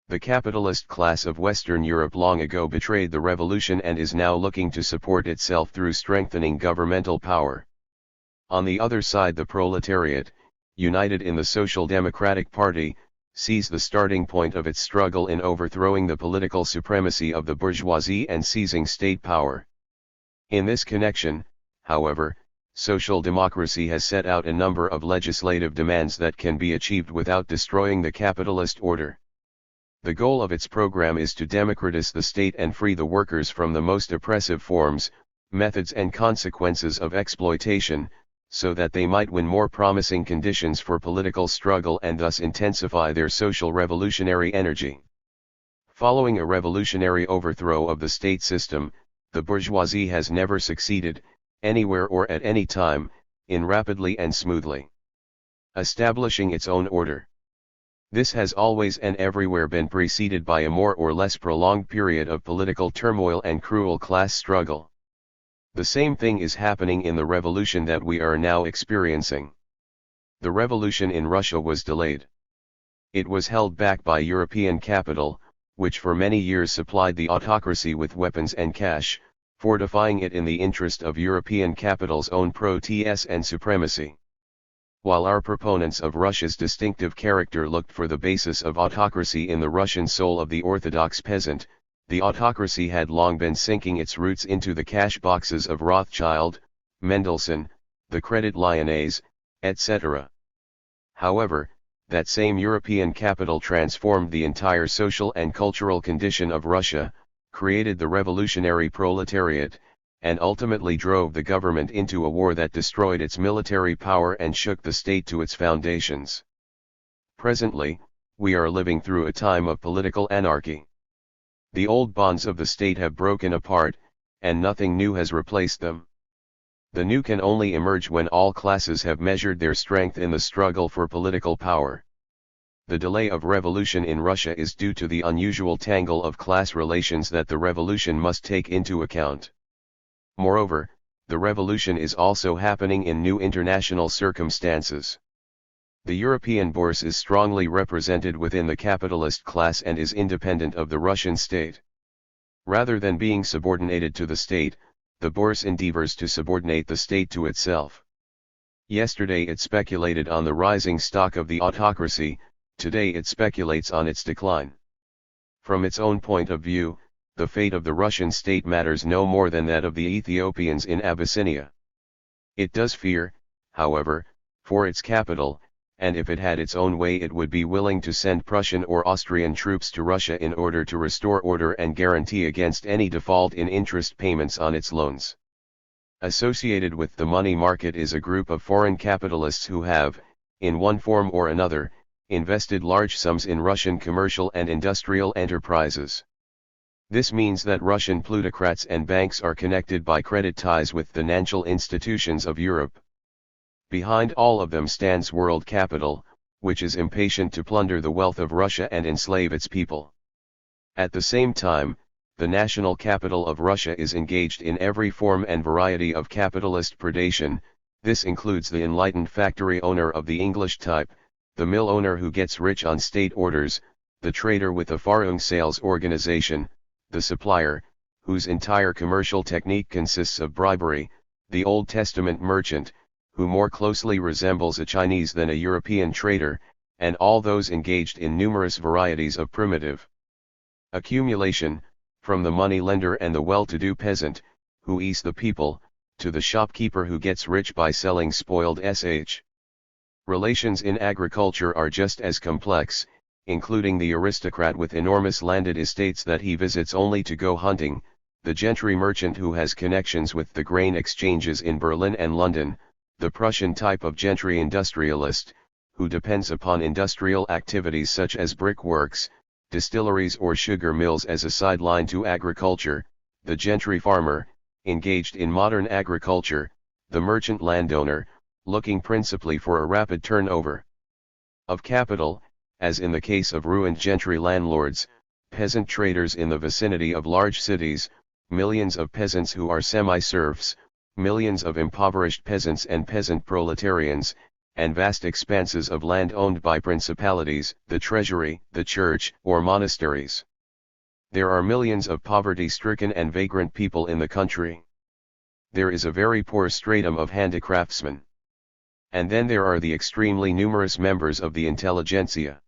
The capitalist class of Western Europe long ago betrayed the revolution and is now looking to support itself through strengthening governmental power. On the other side, the proletariat, united in the Social Democratic Party, sees the starting point of its struggle in overthrowing the political supremacy of the bourgeoisie and seizing state power. In this connection, however, social democracy has set out a number of legislative demands that can be achieved without destroying the capitalist order. The goal of its program is to democratize the state and free the workers from the most oppressive forms, methods and consequences of exploitation, so that they might win more promising conditions for political struggle and thus intensify their social revolutionary energy. Following a revolutionary overthrow of the state system, the bourgeoisie has never succeeded, anywhere or at any time, in rapidly and smoothly establishing its own order. This has always and everywhere been preceded by a more or less prolonged period of political turmoil and cruel class struggle. The same thing is happening in the revolution that we are now experiencing. The revolution in Russia was delayed. It was held back by European capital, which for many years supplied the autocracy with weapons and cash, fortifying it in the interest of European capital's own protests and supremacy. While our proponents of Russia's distinctive character looked for the basis of autocracy in the Russian soul of the Orthodox peasant, the autocracy had long been sinking its roots into the cash boxes of Rothschild, Mendelssohn, the Credit Lyonnais, etc. However, that same European capital transformed the entire social and cultural condition of Russia, created the revolutionary proletariat, and ultimately drove the government into a war that destroyed its military power and shook the state to its foundations. Presently, we are living through a time of political anarchy. The old bonds of the state have broken apart, and nothing new has replaced them. The new can only emerge when all classes have measured their strength in the struggle for political power. The delay of revolution in Russia is due to the unusual tangle of class relations that the revolution must take into account. Moreover, the revolution is also happening in new international circumstances. The European bourse is strongly represented within the capitalist class and is independent of the Russian state. Rather than being subordinated to the state, the bourse endeavors to subordinate the state to itself. Yesterday it speculated on the rising stock of the autocracy, today it speculates on its decline. From its own point of view, the fate of the Russian state matters no more than that of the Ethiopians in Abyssinia. It does fear, however, for its capital, and if it had its own way it would be willing to send Prussian or Austrian troops to Russia in order to restore order and guarantee against any default in interest payments on its loans. Associated with the money market is a group of foreign capitalists who have, in one form or another, invested large sums in Russian commercial and industrial enterprises. This means that Russian plutocrats and banks are connected by credit ties with the financial institutions of Europe. Behind all of them stands world capital, which is impatient to plunder the wealth of Russia and enslave its people. At the same time, the national capital of Russia is engaged in every form and variety of capitalist predation. This includes the enlightened factory owner of the English type, the mill owner who gets rich on state orders, the trader with a Farung sales organization, the supplier, whose entire commercial technique consists of bribery, the Old Testament merchant, who more closely resembles a Chinese than a European trader, and all those engaged in numerous varieties of primitive accumulation, from the money lender and the well-to-do peasant, who eats the people, to the shopkeeper who gets rich by selling spoiled sh. Relations in agriculture are just as complex, including the aristocrat with enormous landed estates that he visits only to go hunting, the gentry merchant who has connections with the grain exchanges in Berlin and London, the Prussian type of gentry industrialist, who depends upon industrial activities such as brickworks, distilleries or sugar mills as a sideline to agriculture, the gentry farmer, engaged in modern agriculture, the merchant landowner, looking principally for a rapid turnover of capital, as in the case of ruined gentry landlords, peasant traders in the vicinity of large cities, millions of peasants who are semi-serfs, millions of impoverished peasants and peasant proletarians, and vast expanses of land owned by principalities, the treasury, the church, or monasteries. There are millions of poverty-stricken and vagrant people in the country. There is a very poor stratum of handicraftsmen. And then there are the extremely numerous members of the intelligentsia.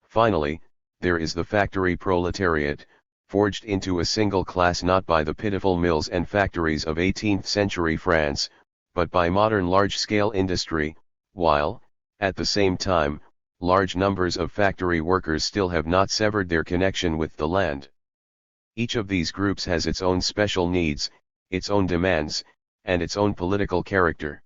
Finally, there is the factory proletariat, forged into a single class not by the pitiful mills and factories of 18th century France, but by modern large-scale industry, while, at the same time, large numbers of factory workers still have not severed their connection with the land. Each of these groups has its own special needs, its own demands, and its own political character.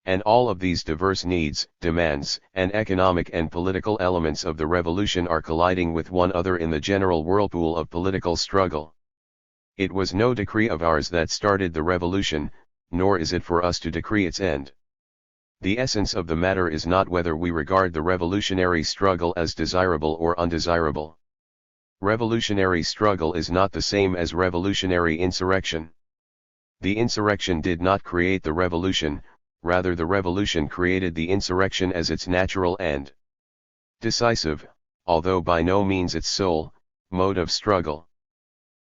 And all of these diverse needs, demands, and economic and political elements of the revolution are colliding with one another in the general whirlpool of political struggle. It was no decree of ours that started the revolution, nor is it for us to decree its end. The essence of the matter is not whether we regard the revolutionary struggle as desirable or undesirable. Revolutionary struggle is not the same as revolutionary insurrection. The insurrection did not create the revolution, rather the revolution created the insurrection as its natural end. Decisive, although by no means its sole mode of struggle.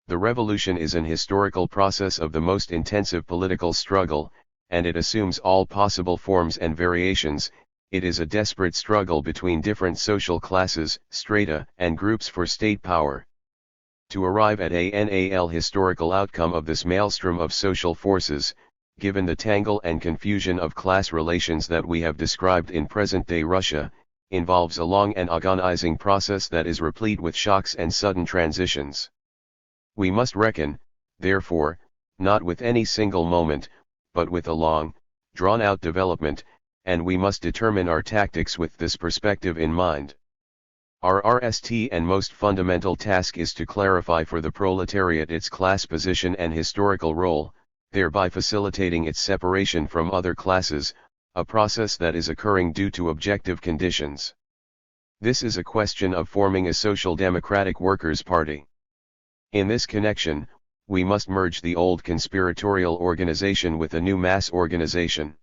The revolution is an historical process of the most intensive political struggle, and it assumes all possible forms and variations. It is a desperate struggle between different social classes, strata, and groups for state power. To arrive at a historical outcome of this maelstrom of social forces, given the tangle and confusion of class relations that we have described in present-day Russia, involves a long and agonizing process that is replete with shocks and sudden transitions. We must reckon, therefore, not with any single moment, but with a long, drawn-out development, and we must determine our tactics with this perspective in mind. Our RST and most fundamental task is to clarify for the proletariat its class position and historical role, thereby facilitating its separation from other classes, a process that is occurring due to objective conditions. This is a question of forming a social democratic workers' party. In this connection, we must merge the old conspiratorial organization with a new mass organization.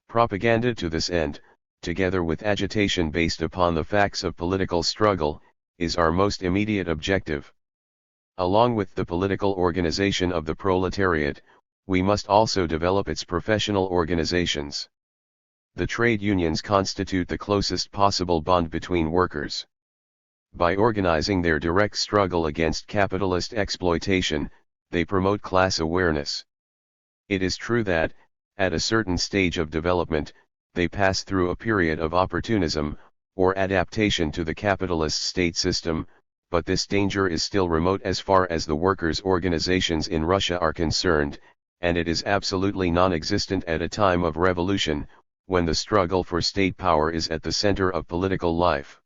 Propaganda to this end, together with agitation based upon the facts of political struggle, is our most immediate objective. Along with the political organization of the proletariat, we must also develop its professional organizations. The trade unions constitute the closest possible bond between workers. By organizing their direct struggle against capitalist exploitation, they promote class awareness. It is true that, at a certain stage of development, they pass through a period of opportunism, or adaptation to the capitalist state system, but this danger is still remote as far as the workers' organizations in Russia are concerned, and it is absolutely non-existent at a time of revolution, when the struggle for state power is at the center of political life.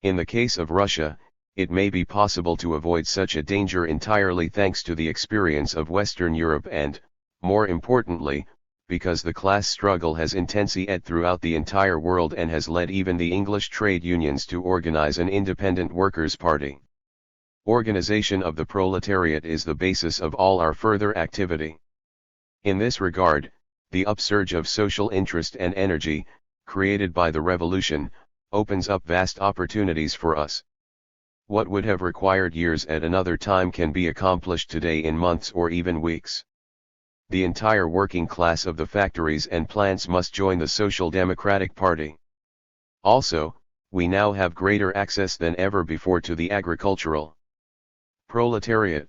In the case of Russia, it may be possible to avoid such a danger entirely thanks to the experience of Western Europe and, more importantly, because the class struggle has intensified throughout the entire world and has led even the English trade unions to organize an independent workers' party. Organization of the proletariat is the basis of all our further activity. In this regard, the upsurge of social interest and energy, created by the revolution, opens up vast opportunities for us. What would have required years at another time can be accomplished today in months or even weeks. The entire working class of the factories and plants must join the Social Democratic Party. Also, we now have greater access than ever before to the agricultural proletariat.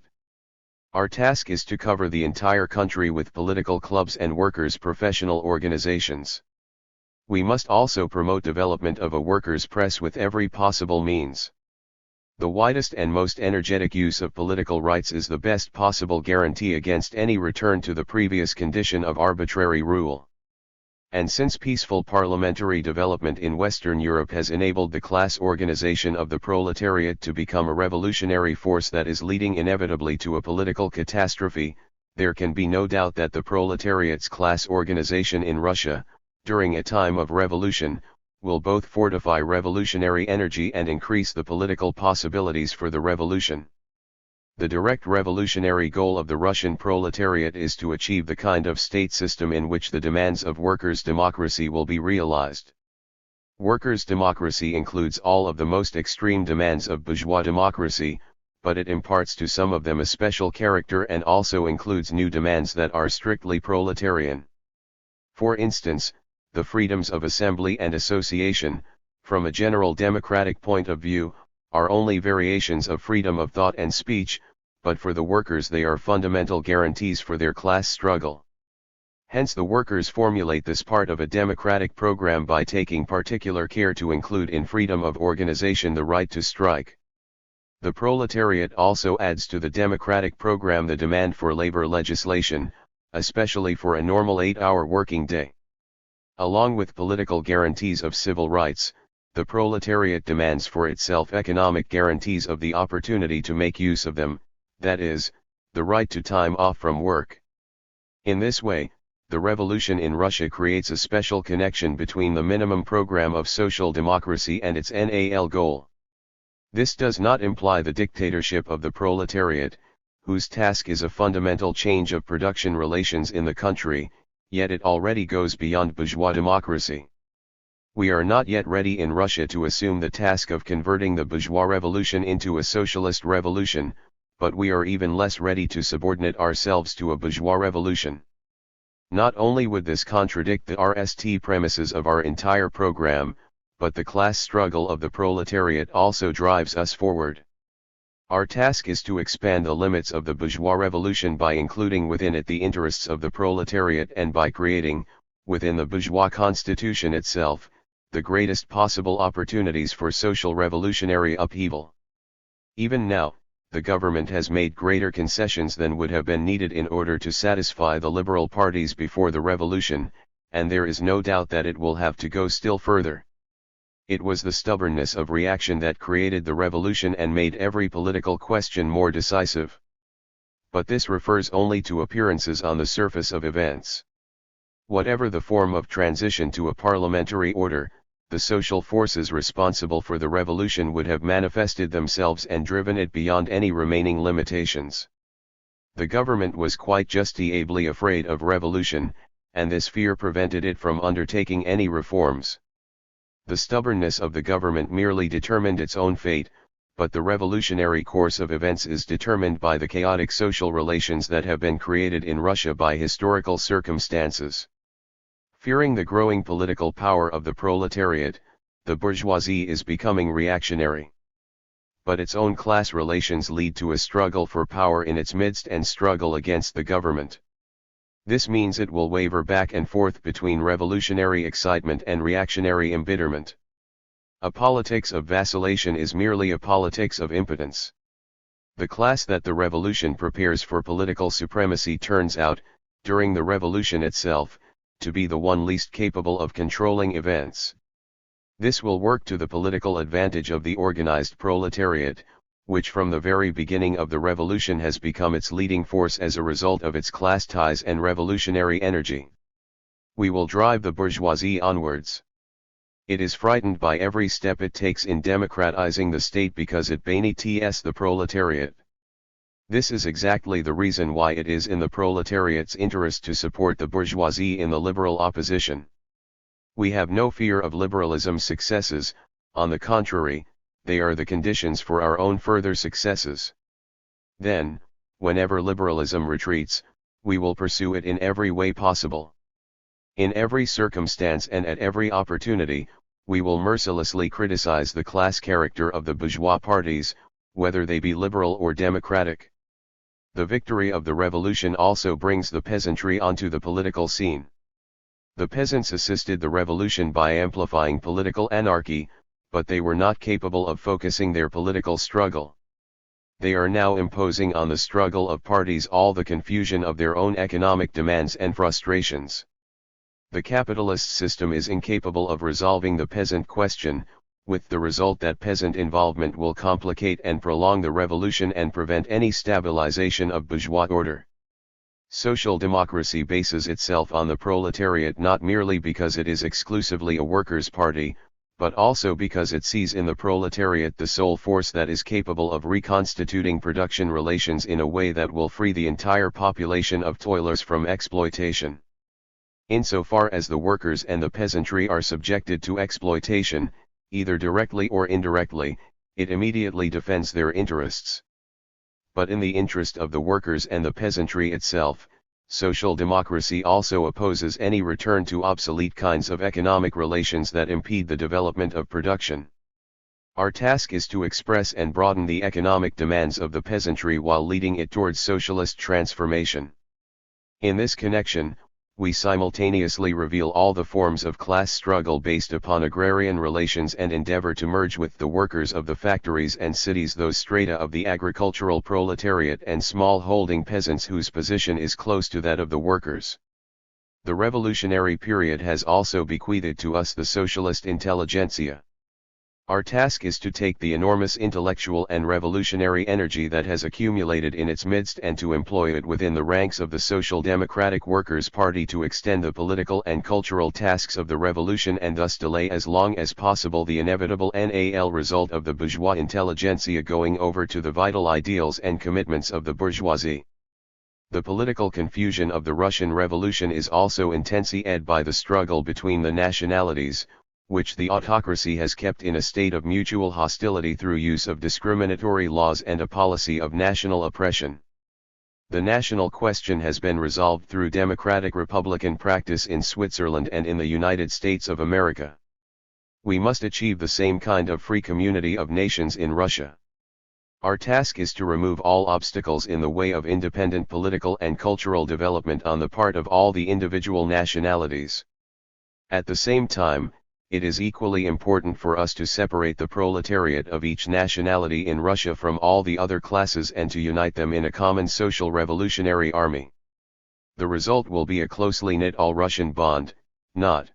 Our task is to cover the entire country with political clubs and workers' professional organizations. We must also promote development of a workers' press with every possible means. The widest and most energetic use of political rights is the best possible guarantee against any return to the previous condition of arbitrary rule. And since peaceful parliamentary development in Western Europe has enabled the class organization of the proletariat to become a revolutionary force that is leading inevitably to a political catastrophe, there can be no doubt that the proletariat's class organization in Russia, during a time of revolution, will both fortify revolutionary energy and increase the political possibilities for the revolution. The direct revolutionary goal of the Russian proletariat is to achieve the kind of state system in which the demands of workers' democracy will be realized. Workers' democracy includes all of the most extreme demands of bourgeois democracy, but it imparts to some of them a special character and also includes new demands that are strictly proletarian. For instance, the freedoms of assembly and association, from a general democratic point of view, are only variations of freedom of thought and speech, but for the workers they are fundamental guarantees for their class struggle. Hence the workers formulate this part of a democratic program by taking particular care to include in freedom of organization the right to strike. The proletariat also adds to the democratic program the demand for labor legislation, especially for a normal 8-hour working day. Along with political guarantees of civil rights, the proletariat demands for itself economic guarantees of the opportunity to make use of them, that is, the right to time off from work. In this way, the revolution in Russia creates a special connection between the minimum program of social democracy and its NAL goal. This does not imply the dictatorship of the proletariat, whose task is a fundamental change of production relations in the country, yet it already goes beyond bourgeois democracy. We are not yet ready in Russia to assume the task of converting the bourgeois revolution into a socialist revolution, but we are even less ready to subordinate ourselves to a bourgeois revolution. Not only would this contradict the RST premises of our entire program, but the class struggle of the proletariat also drives us forward. Our task is to expand the limits of the bourgeois revolution by including within it the interests of the proletariat and by creating, within the bourgeois constitution itself, the greatest possible opportunities for social revolutionary upheaval. Even now, the government has made greater concessions than would have been needed in order to satisfy the liberal parties before the revolution, and there is no doubt that it will have to go still further. It was the stubbornness of reaction that created the revolution and made every political question more decisive. But this refers only to appearances on the surface of events. Whatever the form of transition to a parliamentary order, the social forces responsible for the revolution would have manifested themselves and driven it beyond any remaining limitations. The government was quite justifiably afraid of revolution, and this fear prevented it from undertaking any reforms. The stubbornness of the government merely determined its own fate, but the revolutionary course of events is determined by the chaotic social relations that have been created in Russia by historical circumstances. Fearing the growing political power of the proletariat, the bourgeoisie is becoming reactionary. But its own class relations lead to a struggle for power in its midst and struggle against the government. This means it will waver back and forth between revolutionary excitement and reactionary embitterment. A politics of vacillation is merely a politics of impotence. The class that the revolution prepares for political supremacy turns out, during the revolution itself, to be the one least capable of controlling events. This will work to the political advantage of the organized proletariat, which from the very beginning of the revolution has become its leading force as a result of its class ties and revolutionary energy. We will drive the bourgeoisie onwards. It is frightened by every step it takes in democratizing the state because it beneaths the proletariat. This is exactly the reason why it is in the proletariat's interest to support the bourgeoisie in the liberal opposition. We have no fear of liberalism's successes, on the contrary, they are the conditions for our own further successes. Then, whenever liberalism retreats, we will pursue it in every way possible. In every circumstance and at every opportunity, we will mercilessly criticize the class character of the bourgeois parties, whether they be liberal or democratic. The victory of the revolution also brings the peasantry onto the political scene. The peasants assisted the revolution by amplifying political anarchy, but they were not capable of focusing their political struggle. They are now imposing on the struggle of parties all the confusion of their own economic demands and frustrations. The capitalist system is incapable of resolving the peasant question, with the result that peasant involvement will complicate and prolong the revolution and prevent any stabilization of bourgeois order. Social democracy bases itself on the proletariat not merely because it is exclusively a workers' party, but also because it sees in the proletariat the sole force that is capable of reconstituting production relations in a way that will free the entire population of toilers from exploitation. Insofar as the workers and the peasantry are subjected to exploitation, either directly or indirectly, it immediately defends their interests. But in the interest of the workers and the peasantry itself, social democracy also opposes any return to obsolete kinds of economic relations that impede the development of production. Our task is to express and broaden the economic demands of the peasantry while leading it towards socialist transformation. In this connection, we simultaneously reveal all the forms of class struggle based upon agrarian relations and endeavor to merge with the workers of the factories and cities those strata of the agricultural proletariat and small-holding peasants whose position is close to that of the workers. The revolutionary period has also bequeathed to us the socialist intelligentsia. Our task is to take the enormous intellectual and revolutionary energy that has accumulated in its midst and to employ it within the ranks of the Social Democratic Workers' Party to extend the political and cultural tasks of the revolution and thus delay as long as possible the inevitable NAL result of the bourgeois intelligentsia going over to the vital ideals and commitments of the bourgeoisie. The political confusion of the Russian Revolution is also intensified by the struggle between the nationalities, which the autocracy has kept in a state of mutual hostility through use of discriminatory laws and a policy of national oppression. The national question has been resolved through democratic republican practice in Switzerland and in the United States of America. We must achieve the same kind of free community of nations in Russia. Our task is to remove all obstacles in the way of independent political and cultural development on the part of all the individual nationalities. At the same time, it is equally important for us to separate the proletariat of each nationality in Russia from all the other classes and to unite them in a common social revolutionary army. The result will be a closely knit all-Russian bond, not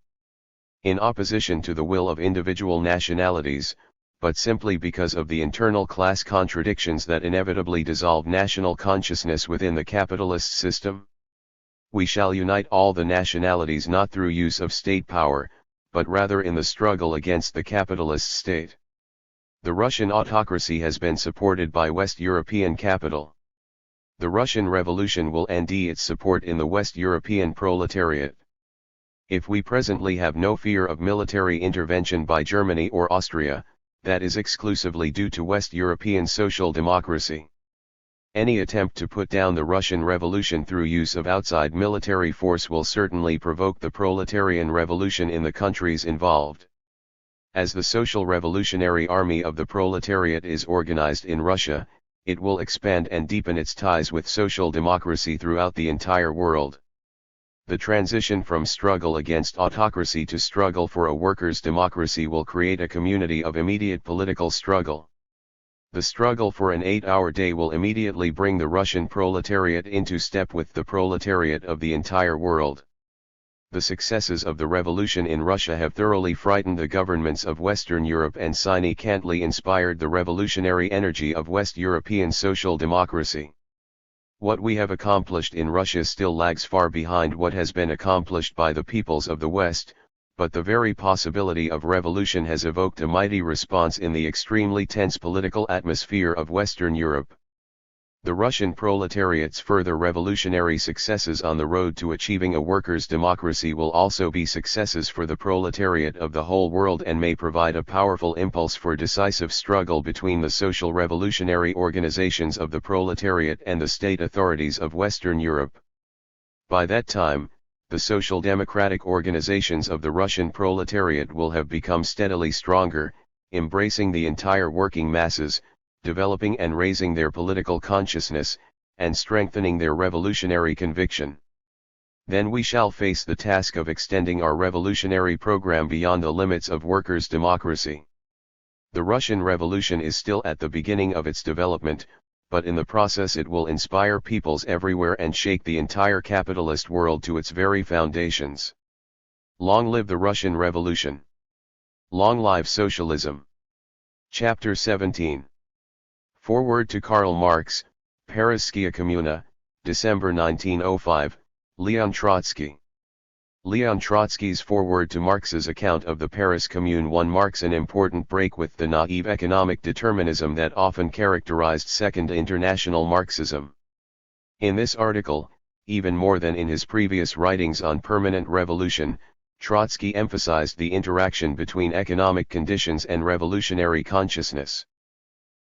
in opposition to the will of individual nationalities, but simply because of the internal class contradictions that inevitably dissolve national consciousness within the capitalist system. We shall unite all the nationalities not through use of state power, but rather in the struggle against the capitalist state. The Russian autocracy has been supported by West European capital. The Russian Revolution will end its support in the West European proletariat. If we presently have no fear of military intervention by Germany or Austria, that is exclusively due to West European social democracy. Any attempt to put down the Russian Revolution through use of outside military force will certainly provoke the proletarian revolution in the countries involved. As the social revolutionary army of the proletariat is organized in Russia, it will expand and deepen its ties with social democracy throughout the entire world. The transition from struggle against autocracy to struggle for a workers' democracy will create a community of immediate political struggle. The struggle for an 8-hour day will immediately bring the Russian proletariat into step with the proletariat of the entire world. The successes of the revolution in Russia have thoroughly frightened the governments of Western Europe and significantly inspired the revolutionary energy of West European social democracy. What we have accomplished in Russia still lags far behind what has been accomplished by the peoples of the West, but the very possibility of revolution has evoked a mighty response in the extremely tense political atmosphere of Western Europe. The Russian proletariat's further revolutionary successes on the road to achieving a workers' democracy will also be successes for the proletariat of the whole world and may provide a powerful impulse for decisive struggle between the social revolutionary organizations of the proletariat and the state authorities of Western Europe. By that time, the social democratic organizations of the Russian proletariat will have become steadily stronger, embracing the entire working masses, developing and raising their political consciousness, and strengthening their revolutionary conviction. Then we shall face the task of extending our revolutionary program beyond the limits of workers' democracy. The Russian Revolution is still at the beginning of its development, but in the process it will inspire peoples everywhere and shake the entire capitalist world to its very foundations. Long live the Russian Revolution! Long live socialism! Chapter 17. Foreword to Karl Marx, Parizhskaya Kommuna, December 1905, Leon Trotsky. Leon Trotsky's foreword to Marx's account of the Paris Commune marks an important break with the naive economic determinism that often characterized Second International Marxism. In this article, even more than in his previous writings on permanent revolution, Trotsky emphasized the interaction between economic conditions and revolutionary consciousness.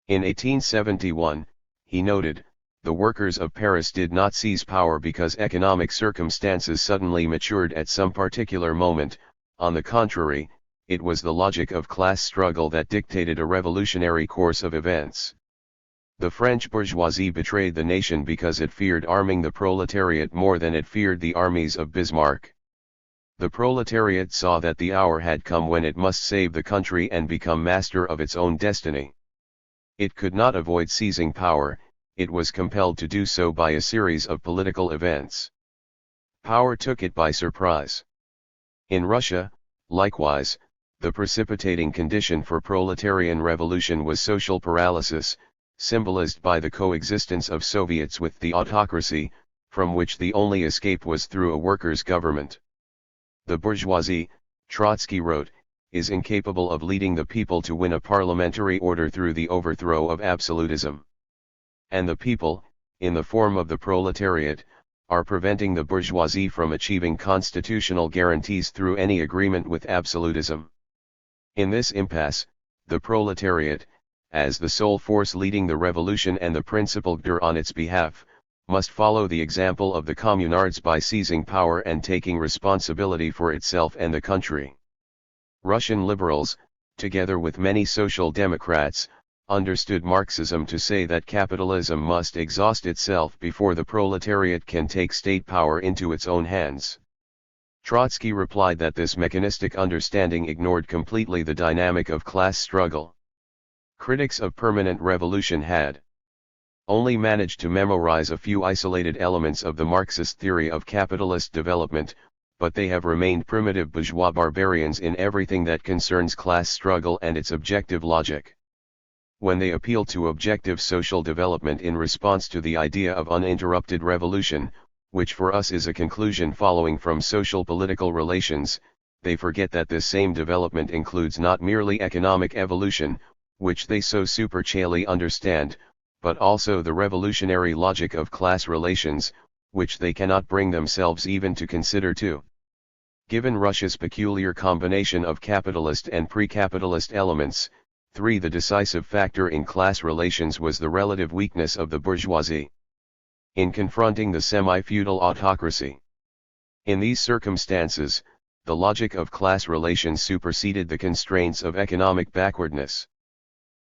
In 1871, he noted, "The workers of Paris did not seize power because economic circumstances suddenly matured at some particular moment, on the contrary, it was the logic of class struggle that dictated a revolutionary course of events. The French bourgeoisie betrayed the nation because it feared arming the proletariat more than it feared the armies of Bismarck. The proletariat saw that the hour had come when it must save the country and become master of its own destiny. It could not avoid seizing power, it was compelled to do so by a series of political events. Power took it by surprise." In Russia, likewise, the precipitating condition for proletarian revolution was social paralysis, symbolized by the coexistence of Soviets with the autocracy, from which the only escape was through a workers' government. "The bourgeoisie," Trotsky wrote, "is incapable of leading the people to win a parliamentary order through the overthrow of absolutism. And the people, in the form of the proletariat, are preventing the bourgeoisie from achieving constitutional guarantees through any agreement with absolutism. In this impasse, the proletariat, as the sole force leading the revolution and the principal actor on its behalf, must follow the example of the communards by seizing power and taking responsibility for itself and the country." Russian liberals, together with many social democrats, understood Marxism to say that capitalism must exhaust itself before the proletariat can take state power into its own hands. Trotsky replied that this mechanistic understanding ignored completely the dynamic of class struggle. Critics of permanent revolution had only managed to memorize a few isolated elements of the Marxist theory of capitalist development, but they have remained primitive bourgeois barbarians in everything that concerns class struggle and its objective logic. When they appeal to objective social development in response to the idea of uninterrupted revolution, which for us is a conclusion following from social-political relations, they forget that this same development includes not merely economic evolution, which they so superficially understand, but also the revolutionary logic of class relations, which they cannot bring themselves even to consider too. Given Russia's peculiar combination of capitalist and pre-capitalist elements, the decisive factor in class relations was the relative weakness of the bourgeoisie in confronting the semi-feudal autocracy. In these circumstances, the logic of class relations superseded the constraints of economic backwardness.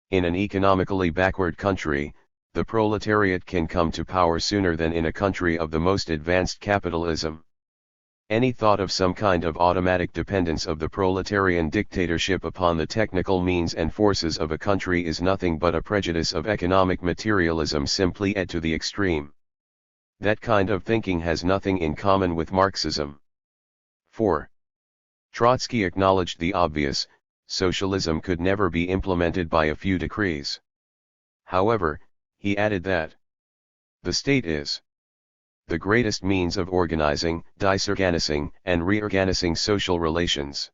In an economically backward country, the proletariat can come to power sooner than in a country of the most advanced capitalism. Any thought of some kind of automatic dependence of the proletarian dictatorship upon the technical means and forces of a country is nothing but a prejudice of economic materialism simply led to the extreme. That kind of thinking has nothing in common with Marxism. 4. Trotsky acknowledged the obvious: socialism could never be implemented by a few decrees. However, he added that the state is the greatest means of organizing, disorganizing, and reorganizing social relations.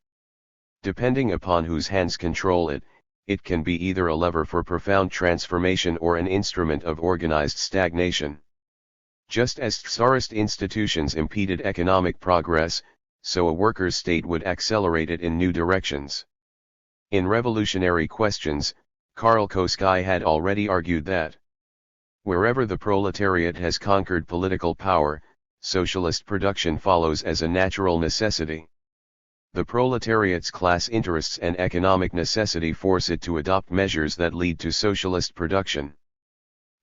Depending upon whose hands control it, it can be either a lever for profound transformation or an instrument of organized stagnation. Just as Tsarist institutions impeded economic progress, so a workers' state would accelerate it in new directions. In revolutionary questions, Karl Koski had already argued that wherever the proletariat has conquered political power, socialist production follows as a natural necessity. The proletariat's class interests and economic necessity force it to adopt measures that lead to socialist production.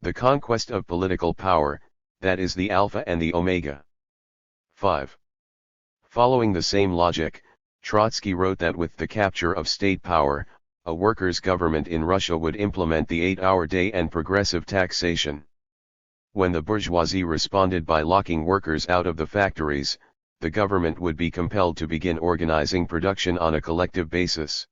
The conquest of political power, that is the alpha and the omega. 5. Following the same logic, Trotsky wrote that with the capture of state power, a workers' government in Russia would implement the 8-hour day and progressive taxation. When the bourgeoisie responded by locking workers out of the factories, the government would be compelled to begin organizing production on a collective basis.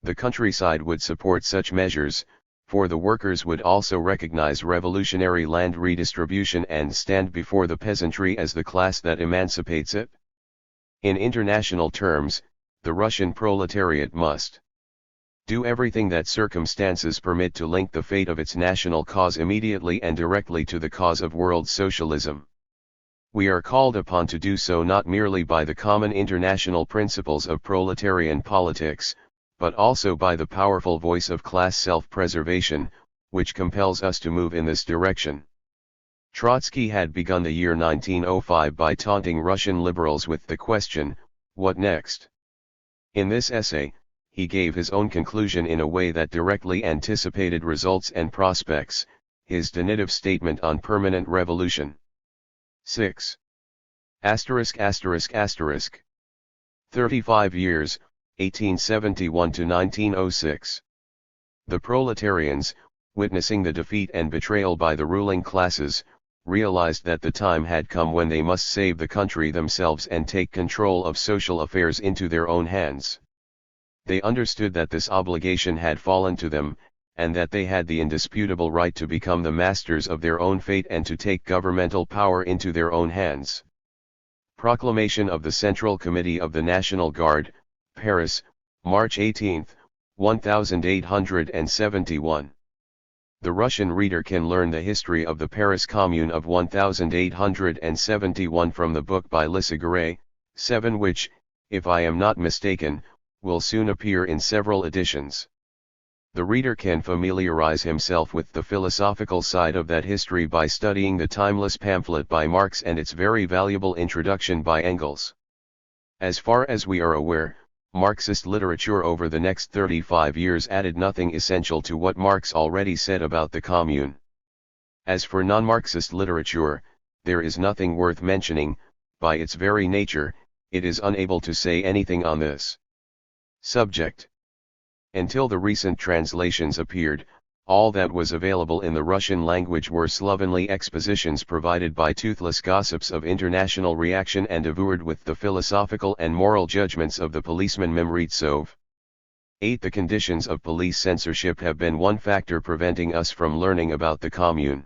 The countryside would support such measures, for the workers would also recognize revolutionary land redistribution and stand before the peasantry as the class that emancipates it. In international terms, the Russian proletariat must do everything that circumstances permit to link the fate of its national cause immediately and directly to the cause of world socialism. We are called upon to do so not merely by the common international principles of proletarian politics, but also by the powerful voice of class self-preservation, which compels us to move in this direction. Trotsky had begun the year 1905 by taunting Russian liberals with the question, "What next?" In this essay, he gave his own conclusion in a way that directly anticipated results and prospects, his definitive statement on permanent revolution. 6. 35 years, 1871 to 1906. The proletarians, witnessing the defeat and betrayal by the ruling classes, realized that the time had come when they must save the country themselves and take control of social affairs into their own hands. They understood that this obligation had fallen to them, and that they had the indisputable right to become the masters of their own fate and to take governmental power into their own hands. Proclamation of the Central Committee of the National Guard, Paris, March 18, 1871. The Russian reader can learn the history of the Paris Commune of 1871 from the book by Lissaguret, 7, which, if I am not mistaken, will soon appear in several editions. The reader can familiarize himself with the philosophical side of that history by studying the timeless pamphlet by Marx and its very valuable introduction by Engels. As far as we are aware, Marxist literature over the next 35 years added nothing essential to what Marx already said about the Commune. As for non-Marxist literature, there is nothing worth mentioning. By its very nature, it is unable to say anything on this subject. Until the recent translations appeared, all that was available in the Russian language were slovenly expositions provided by toothless gossips of international reaction and devoured with the philosophical and moral judgments of the policeman Memritsov. 8. The conditions of police censorship have been one factor preventing us from learning about the Commune.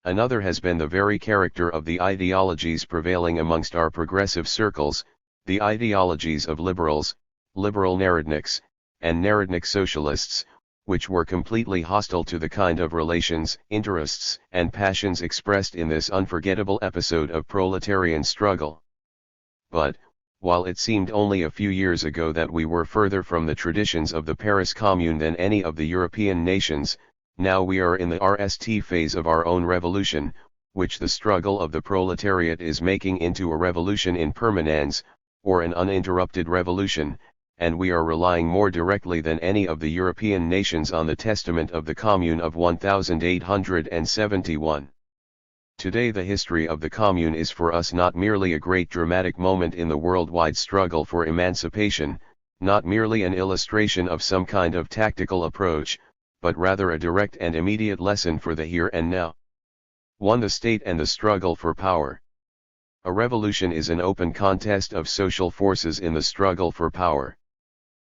Another has been the very character of the ideologies prevailing amongst our progressive circles, the ideologies of liberals, liberal Narodniks, and Narodnik socialists, which were completely hostile to the kind of relations, interests, and passions expressed in this unforgettable episode of proletarian struggle. But, while it seemed only a few years ago that we were further from the traditions of the Paris Commune than any of the European nations, now we are in the RST phase of our own revolution, which the struggle of the proletariat is making into a revolution in permanence, or an uninterrupted revolution, and we are relying more directly than any of the European nations on the testament of the Commune of 1871. Today the history of the Commune is for us not merely a great dramatic moment in the worldwide struggle for emancipation, not merely an illustration of some kind of tactical approach, but rather a direct and immediate lesson for the here and now. 1. The state and the struggle for power. A revolution is an open contest of social forces in the struggle for power.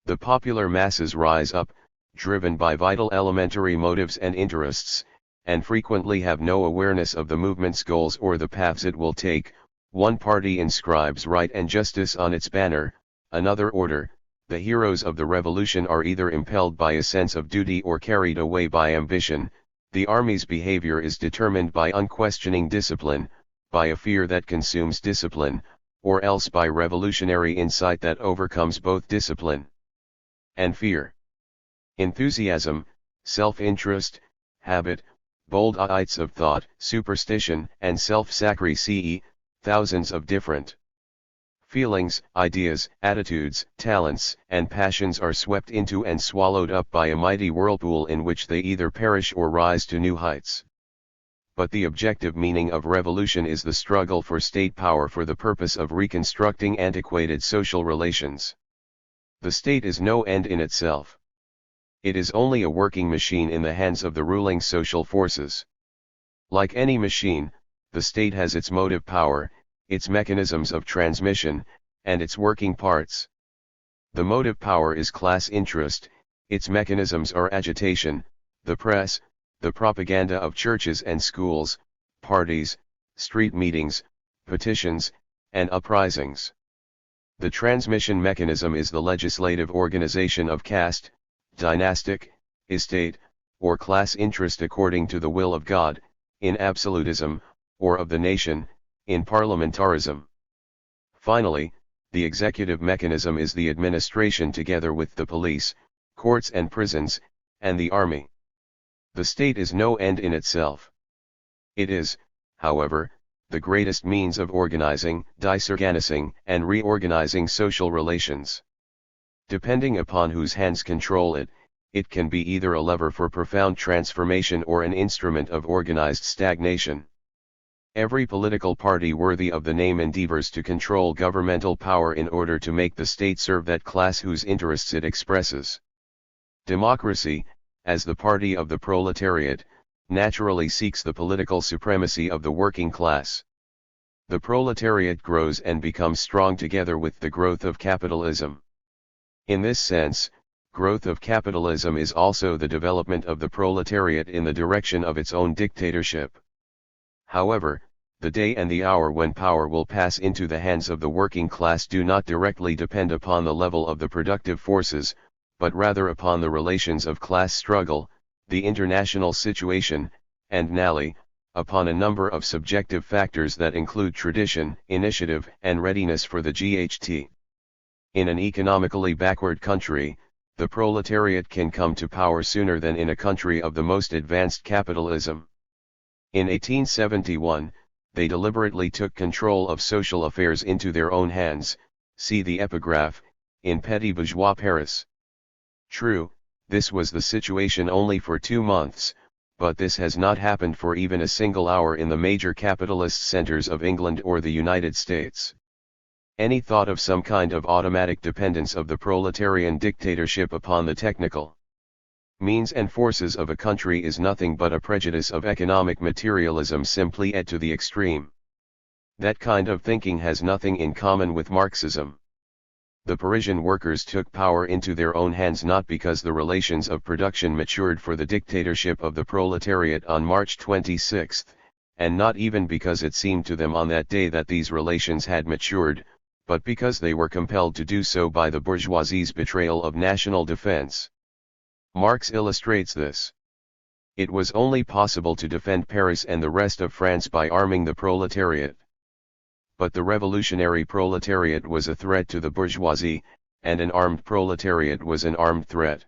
The popular masses rise up, driven by vital elementary motives and interests, and frequently have no awareness of the movement's goals or the paths it will take. One party inscribes right and justice on its banner, another order. The heroes of the revolution are either impelled by a sense of duty or carried away by ambition. The army's behavior is determined by unquestioning discipline, by a fear that consumes discipline, or else by revolutionary insight that overcomes both discipline and fear. Enthusiasm, self-interest, habit, bold heights of thought, superstition, and self-sacrifice, thousands of different feelings, ideas, attitudes, talents, and passions are swept into and swallowed up by a mighty whirlpool in which they either perish or rise to new heights. But the objective meaning of revolution is the struggle for state power for the purpose of reconstructing antiquated social relations. The state is no end in itself. It is only a working machine in the hands of the ruling social forces. Like any machine, the state has its motive power, its mechanisms of transmission, and its working parts. The motive power is class interest, its mechanisms are agitation, the press, the propaganda of churches and schools, parties, street meetings, petitions, and uprisings. The transmission mechanism is the legislative organization of caste, dynastic, estate, or class interest according to the will of God, in absolutism, or of the nation, in parliamentarism. Finally, the executive mechanism is the administration together with the police, courts and prisons, and the army. The state is no end in itself. It is, however, the greatest means of organizing, disorganizing, and reorganizing social relations. Depending upon whose hands control it, it can be either a lever for profound transformation or an instrument of organized stagnation. Every political party worthy of the name endeavors to control governmental power in order to make the state serve that class whose interests it expresses. Democracy, as the party of the proletariat, naturally seeks the political supremacy of the working class. The proletariat grows and becomes strong together with the growth of capitalism. In this sense, growth of capitalism is also the development of the proletariat in the direction of its own dictatorship. However, the day and the hour when power will pass into the hands of the working class do not directly depend upon the level of the productive forces, but rather upon the relations of class struggle, the international situation, and nally, upon a number of subjective factors that include tradition, initiative, and readiness for the GHT. In an economically backward country, the proletariat can come to power sooner than in a country of the most advanced capitalism. In 1871, they deliberately took control of social affairs into their own hands, see the epigraph, in Petit Bourgeois Paris. True, this was the situation only for 2 months, but this has not happened for even a single hour in the major capitalist centers of England or the United States. Any thought of some kind of automatic dependence of the proletarian dictatorship upon the technical means and forces of a country is nothing but a prejudice of economic materialism simply et to the extreme. That kind of thinking has nothing in common with Marxism. The Parisian workers took power into their own hands not because the relations of production matured for the dictatorship of the proletariat on March 26, and not even because it seemed to them on that day that these relations had matured, but because they were compelled to do so by the bourgeoisie's betrayal of national defense. Marx illustrates this. It was only possible to defend Paris and the rest of France by arming the proletariat. But the revolutionary proletariat was a threat to the bourgeoisie, and an armed proletariat was an armed threat.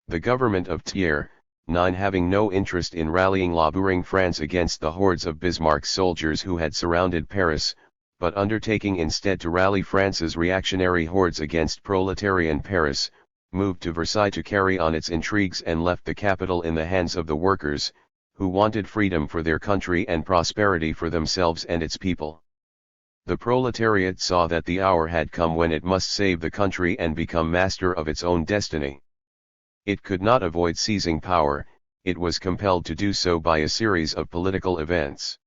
The government of Thiers, having no interest in rallying laboring France against the hordes of Bismarck's soldiers who had surrounded Paris, but undertaking instead to rally France's reactionary hordes against proletarian Paris, moved to Versailles to carry on its intrigues and left the capital in the hands of the workers, who wanted freedom for their country and prosperity for themselves and its people. The proletariat saw that the hour had come when it must save the country and become master of its own destiny. It could not avoid seizing power, it was compelled to do so by a series of political events.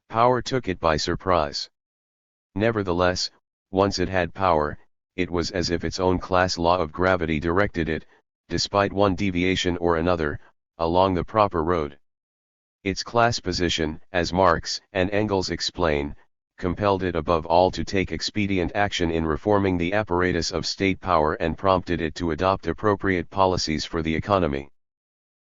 Power took it by surprise. Nevertheless, once it had power, it was as if its own class law of gravity directed it, despite one deviation or another, along the proper road. Its class position, as Marx and Engels explain, compelled it above all to take expedient action in reforming the apparatus of state power and prompted it to adopt appropriate policies for the economy.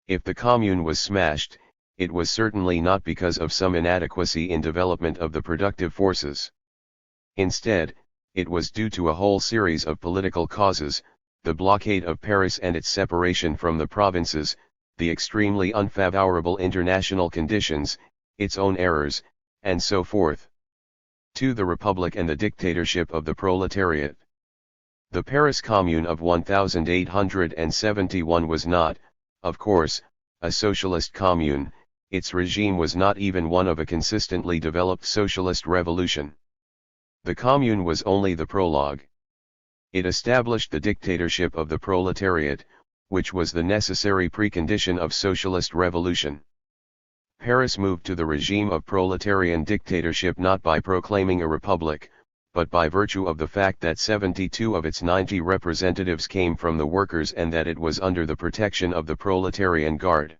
If the Commune was smashed, it was certainly not because of some inadequacy in development of the productive forces. Instead, it was due to a whole series of political causes, the blockade of Paris and its separation from the provinces, the extremely unfavorable international conditions, its own errors, and so forth. To the Republic and the dictatorship of the proletariat. The Paris Commune of 1871 was not, of course, a socialist commune, its regime was not even one of a consistently developed socialist revolution. The Commune was only the prologue. It established the dictatorship of the proletariat, which was the necessary precondition of socialist revolution. Paris moved to the regime of proletarian dictatorship not by proclaiming a republic, but by virtue of the fact that 72 of its 90 representatives came from the workers and that it was under the protection of the proletarian guard.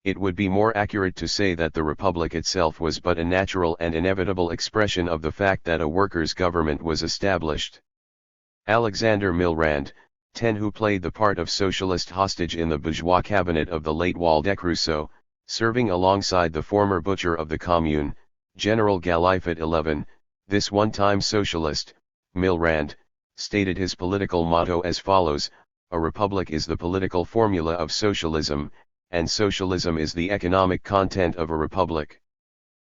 It would be more accurate to say that the republic itself was but a natural and inevitable expression of the fact that a workers' government was established. Alexander Milrand, 10, who played the part of socialist hostage in the bourgeois cabinet of the late Waldeck Rousseau, serving alongside the former butcher of the Commune, General Galifet 11, this one-time socialist, Milrand, stated his political motto as follows: "A republic is the political formula of socialism, and socialism is the economic content of a republic."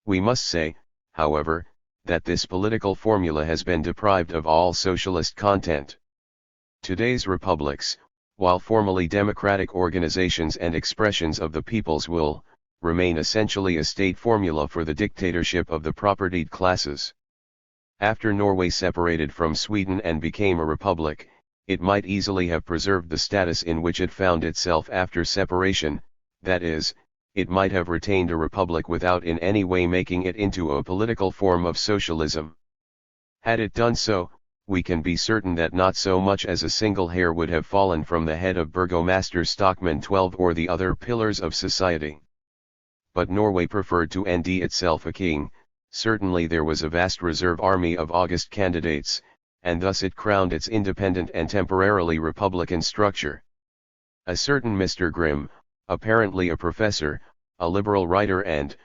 We must say, however, that this political formula has been deprived of all socialist content. Today's republics, while formally democratic organizations and expressions of the people's will, remain essentially a state formula for the dictatorship of the propertied classes. After Norway separated from Sweden and became a republic, it might easily have preserved the status in which it found itself after separation, that is, it might have retained a republic without in any way making it into a political form of socialism. Had it done so, we can be certain that not so much as a single hair would have fallen from the head of Burgomaster Stockman 12 or the other pillars of society. But Norway preferred to ND itself a king. Certainly there was a vast reserve army of August candidates, and thus it crowned its independent and temporarily republican structure. A certain Mr. Grimm, apparently a professor, a liberal writer and,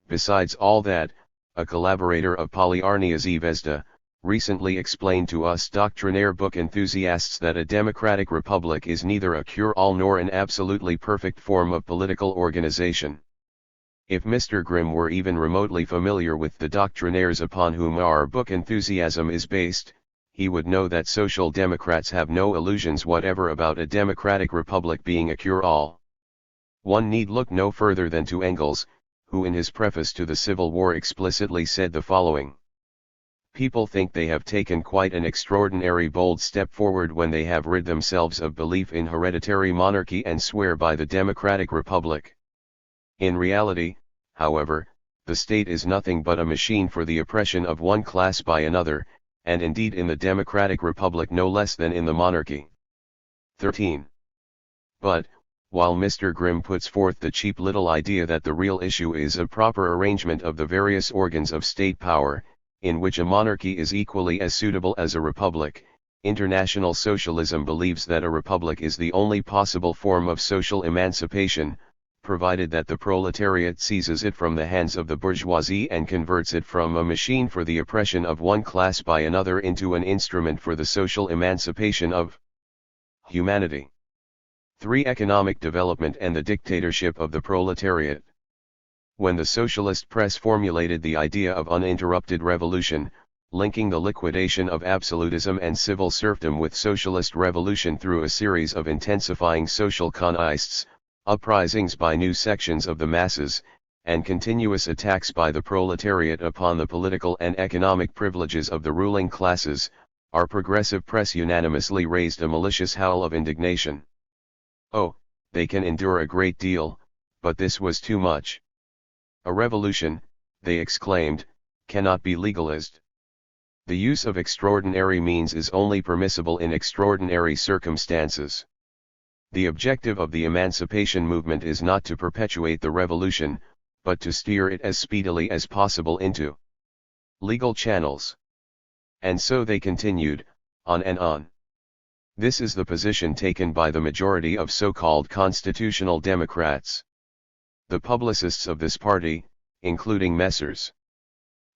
besides all that, a collaborator of Polyarnia Zvezda, recently explained to us doctrinaire book enthusiasts that a democratic republic is neither a cure-all nor an absolutely perfect form of political organization. If Mr. Grimm were even remotely familiar with the doctrinaires upon whom our book enthusiasm is based, he would know that social democrats have no illusions whatever about a democratic republic being a cure-all. One need look no further than to Engels, who in his preface to the Civil War explicitly said the following: "People think they have taken quite an extraordinary bold step forward when they have rid themselves of belief in hereditary monarchy and swear by the democratic republic. In reality, however, the state is nothing but a machine for the oppression of one class by another, and indeed in the democratic republic no less than in the monarchy." 13. But, while Mr. Grimm puts forth the cheap little idea that the real issue is a proper arrangement of the various organs of state power, in which a monarchy is equally as suitable as a republic, international socialism believes that a republic is the only possible form of social emancipation, provided that the proletariat seizes it from the hands of the bourgeoisie and converts it from a machine for the oppression of one class by another into an instrument for the social emancipation of humanity. 3. Economic development and the dictatorship of the proletariat. When the socialist press formulated the idea of uninterrupted revolution, linking the liquidation of absolutism and civil serfdom with socialist revolution through a series of intensifying social conquests, uprisings by new sections of the masses, and continuous attacks by the proletariat upon the political and economic privileges of the ruling classes, our progressive press unanimously raised a malicious howl of indignation. "Oh, they can endure a great deal, but this was too much. A revolution," they exclaimed, "cannot be legalized. The use of extraordinary means is only permissible in extraordinary circumstances. The objective of the emancipation movement is not to perpetuate the revolution, but to steer it as speedily as possible into legal channels." And so they continued, on and on. This is the position taken by the majority of so-called constitutional Democrats. The publicists of this party, including Messrs.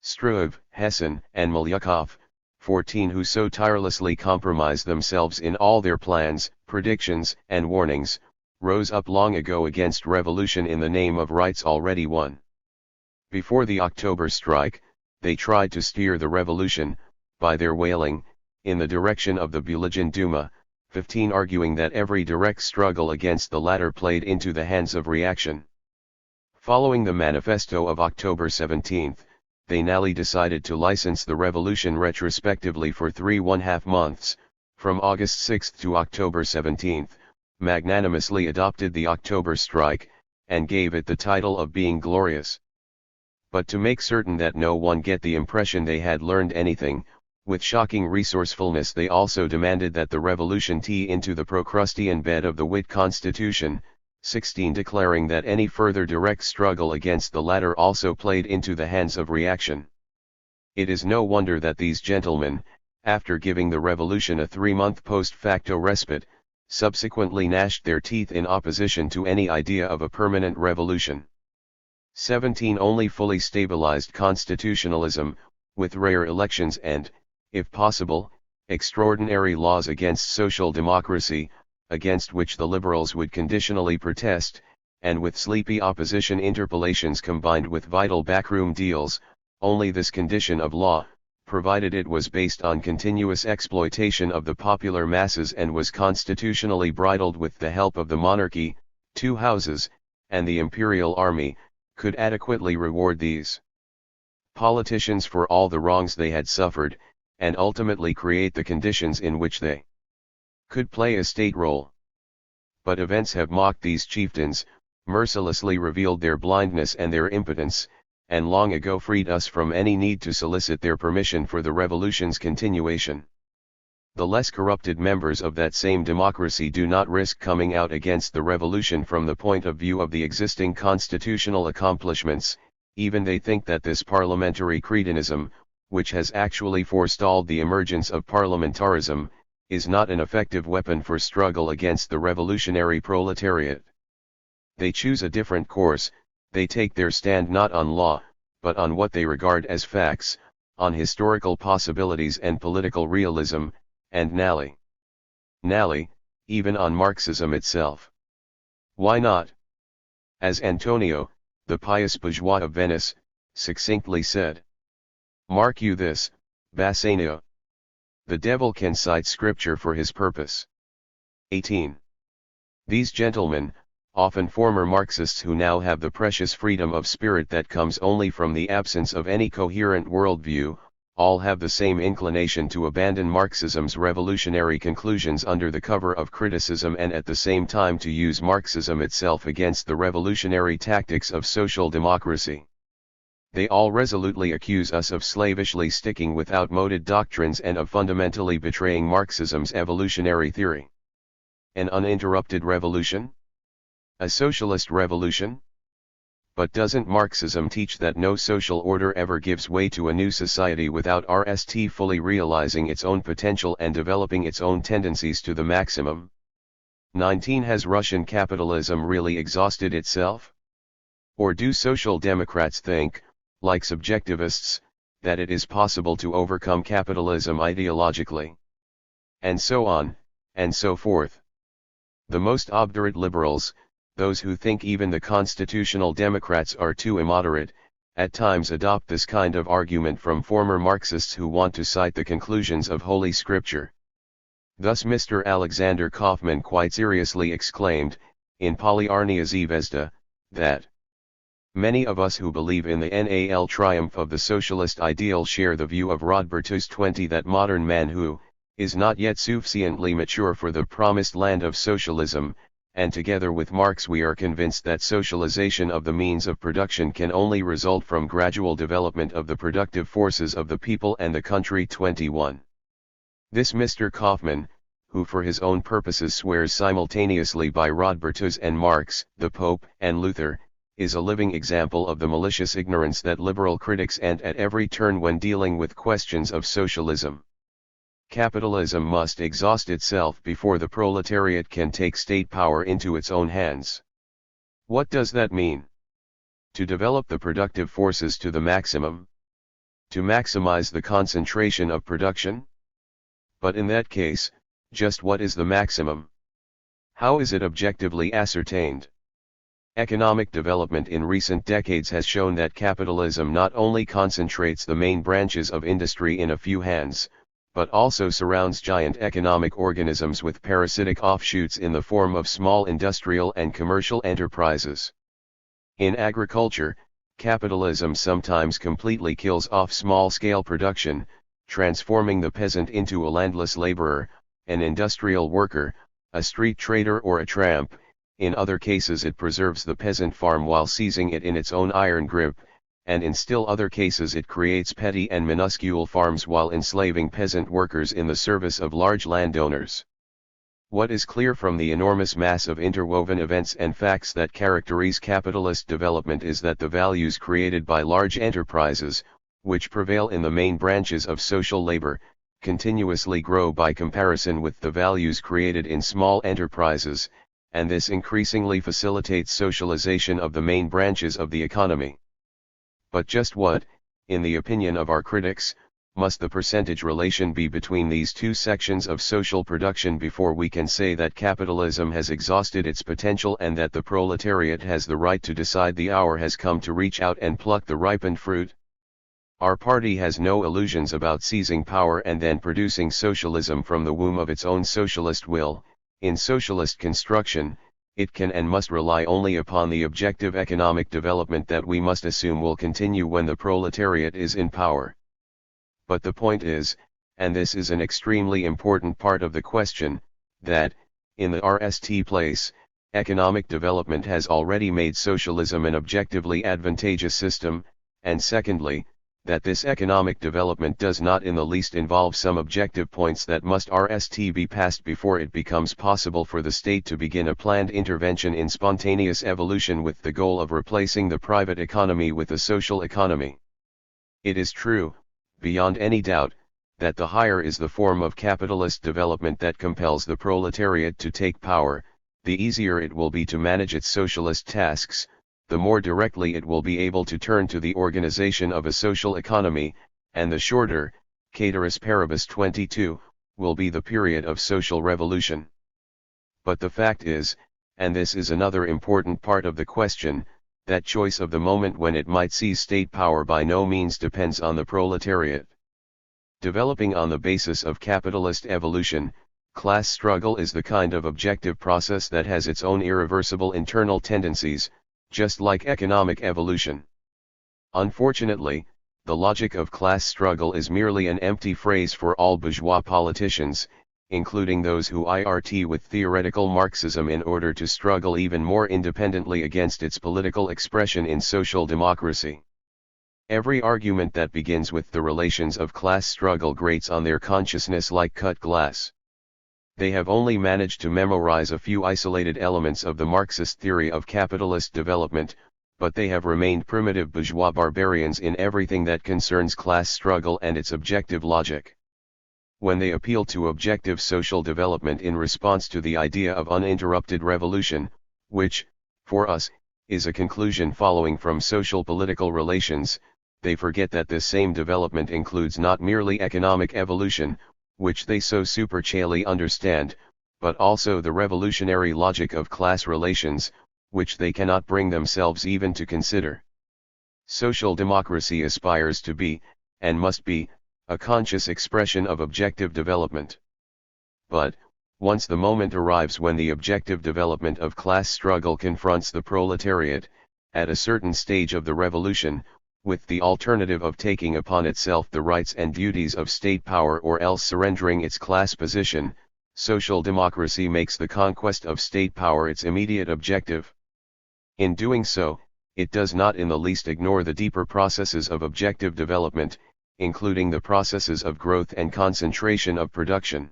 Struve, Hessen, and Milyukov, 14, who so tirelessly compromise themselves in all their plans, predictions, and warnings, rose up long ago against revolution in the name of rights already won. Before the October strike, they tried to steer the revolution, by their wailing, in the direction of the Bulygin Duma, 15, arguing that every direct struggle against the latter played into the hands of reaction. Following the manifesto of October 17, they nally decided to license the revolution retrospectively for 3½ months, from August 6 to October 17, magnanimously adopted the October strike, and gave it the title of being glorious. But to make certain that no one get the impression they had learned anything, with shocking resourcefulness they also demanded that the revolution tee into the Procrustean bed of the Witt Constitution, 16 declaring that any further direct struggle against the latter also played into the hands of reaction. It is no wonder that these gentlemen, after giving the revolution a 3-month post facto respite, subsequently gnashed their teeth in opposition to any idea of a permanent revolution. 17 only fully stabilized constitutionalism, with rare elections and, if possible, extraordinary laws against social democracy, against which the liberals would conditionally protest, and with sleepy opposition interpellations combined with vital backroom deals. Only this condition of law, provided it was based on continuous exploitation of the popular masses and was constitutionally bridled with the help of the monarchy, 2 houses, and the imperial army, could adequately reward these politicians for all the wrongs they had suffered, and ultimately create the conditions in which they could play a state role. But events have mocked these chieftains, mercilessly revealed their blindness and their impotence, and long ago freed us from any need to solicit their permission for the revolution's continuation. The less corrupted members of that same democracy do not risk coming out against the revolution from the point of view of the existing constitutional accomplishments, even they think that this parliamentary cretinism, which has actually forestalled the emergence of parliamentarism, is not an effective weapon for struggle against the revolutionary proletariat. They choose a different course. They take their stand not on law, but on what they regard as facts, on historical possibilities and political realism, and nally, even on Marxism itself. Why not? As Antonio, the pious bourgeois of Venice, succinctly said. Mark you this, Bassanio. The devil can cite scripture for his purpose. 18. These gentlemen, often former Marxists who now have the precious freedom of spirit that comes only from the absence of any coherent worldview, all have the same inclination to abandon Marxism's revolutionary conclusions under the cover of criticism and at the same time to use Marxism itself against the revolutionary tactics of social democracy. They all resolutely accuse us of slavishly sticking with outmoded doctrines and of fundamentally betraying Marxism's evolutionary theory. An uninterrupted revolution? A socialist revolution? But doesn't Marxism teach that no social order ever gives way to a new society without RST fully realizing its own potential and developing its own tendencies to the maximum? 19. Has Russian capitalism really exhausted itself? Or do social democrats think, like subjectivists, that it is possible to overcome capitalism ideologically? And so on, and so forth. The most obdurate liberals, those who think even the constitutional democrats are too immoderate, at times adopt this kind of argument from former Marxists who want to cite the conclusions of Holy Scripture. Thus Mr. Alexander Kaufman quite seriously exclaimed, in Polyarnia Zvezda, that many of us who believe in the NAL triumph of the socialist ideal share the view of Rodbertus 20 that modern man who is not yet sufficiently mature for the promised land of socialism, and together with Marx we are convinced that socialization of the means of production can only result from gradual development of the productive forces of the people and the country. 21. This Mr. Kaufman, who for his own purposes swears simultaneously by Rodbertus and Marx, the Pope and Luther, is a living example of the malicious ignorance that liberal critics and at every turn when dealing with questions of socialism. Capitalism must exhaust itself before the proletariat can take state power into its own hands. What does that mean? To develop the productive forces to the maximum? To maximize the concentration of production? But in that case, just what is the maximum? How is it objectively ascertained? Economic development in recent decades has shown that capitalism not only concentrates the main branches of industry in a few hands, but also surrounds giant economic organisms with parasitic offshoots in the form of small industrial and commercial enterprises. In agriculture, capitalism sometimes completely kills off small-scale production, transforming the peasant into a landless laborer, an industrial worker, a street trader or a tramp. In other cases it preserves the peasant farm while seizing it in its own iron grip, and in still other cases it creates petty and minuscule farms while enslaving peasant workers in the service of large landowners. What is clear from the enormous mass of interwoven events and facts that characterize capitalist development is that the values created by large enterprises, which prevail in the main branches of social labor, continuously grow by comparison with the values created in small enterprises, and this increasingly facilitates socialization of the main branches of the economy. But just what, in the opinion of our critics, must the percentage relation be between these two sections of social production before we can say that capitalism has exhausted its potential and that the proletariat has the right to decide the hour has come to reach out and pluck the ripened fruit? Our party has no illusions about seizing power and then producing socialism from the womb of its own socialist will. In socialist construction, it can and must rely only upon the objective economic development that we must assume will continue when the proletariat is in power. But the point is, and this is an extremely important part of the question, that, in the RST place, economic development has already made socialism an objectively advantageous system, and secondly, that this economic development does not in the least involve some objective points that must RST be passed before it becomes possible for the state to begin a planned intervention in spontaneous evolution with the goal of replacing the private economy with the social economy. It is true, beyond any doubt, that the higher is the form of capitalist development that compels the proletariat to take power, the easier it will be to manage its socialist tasks, the more directly it will be able to turn to the organization of a social economy, and the shorter, ceteris paribus 22, will be the period of social revolution. But the fact is, and this is another important part of the question, that choice of the moment when it might seize state power by no means depends on the proletariat. Developing on the basis of capitalist evolution, class struggle is the kind of objective process that has its own irreversible internal tendencies, just like economic evolution. Unfortunately, the logic of class struggle is merely an empty phrase for all bourgeois politicians, including those who IRT with theoretical Marxism in order to struggle even more independently against its political expression in social democracy. Every argument that begins with the relations of class struggle grates on their consciousness like cut glass. They have only managed to memorize a few isolated elements of the Marxist theory of capitalist development, but they have remained primitive bourgeois barbarians in everything that concerns class struggle and its objective logic. When they appeal to objective social development in response to the idea of uninterrupted revolution, which, for us, is a conclusion following from social political relations, they forget that this same development includes not merely economic evolution, which they so superficially understand, but also the revolutionary logic of class relations, which they cannot bring themselves even to consider. Social democracy aspires to be, and must be, a conscious expression of objective development. But, once the moment arrives when the objective development of class struggle confronts the proletariat, at a certain stage of the revolution, with the alternative of taking upon itself the rights and duties of state power or else surrendering its class position, social democracy makes the conquest of state power its immediate objective. In doing so, it does not in the least ignore the deeper processes of objective development, including the processes of growth and concentration of production.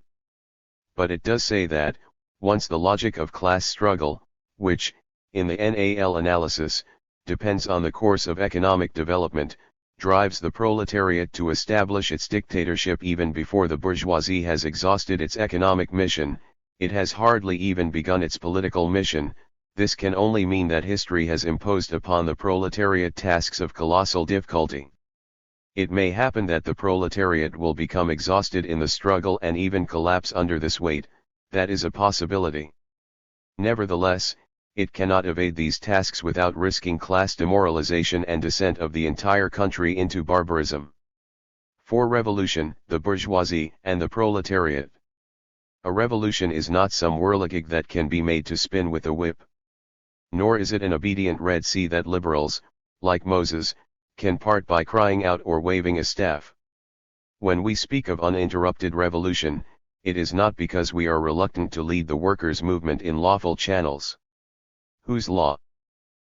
But it does say that, once the logic of class struggle, which, in the NAL analysis, depends on the course of economic development, drives the proletariat to establish its dictatorship even before the bourgeoisie has exhausted its economic mission, it has hardly even begun its political mission. This can only mean that history has imposed upon the proletariat tasks of colossal difficulty. It may happen that the proletariat will become exhausted in the struggle and even collapse under this weight, that is a possibility. Nevertheless, it cannot evade these tasks without risking class demoralization and descent of the entire country into barbarism. For revolution, the bourgeoisie and the proletariat. A revolution is not some whirligig that can be made to spin with a whip. Nor is it an obedient Red Sea that liberals, like Moses, can part by crying out or waving a staff. When we speak of uninterrupted revolution, it is not because we are reluctant to lead the workers' movement in lawful channels. Whose law?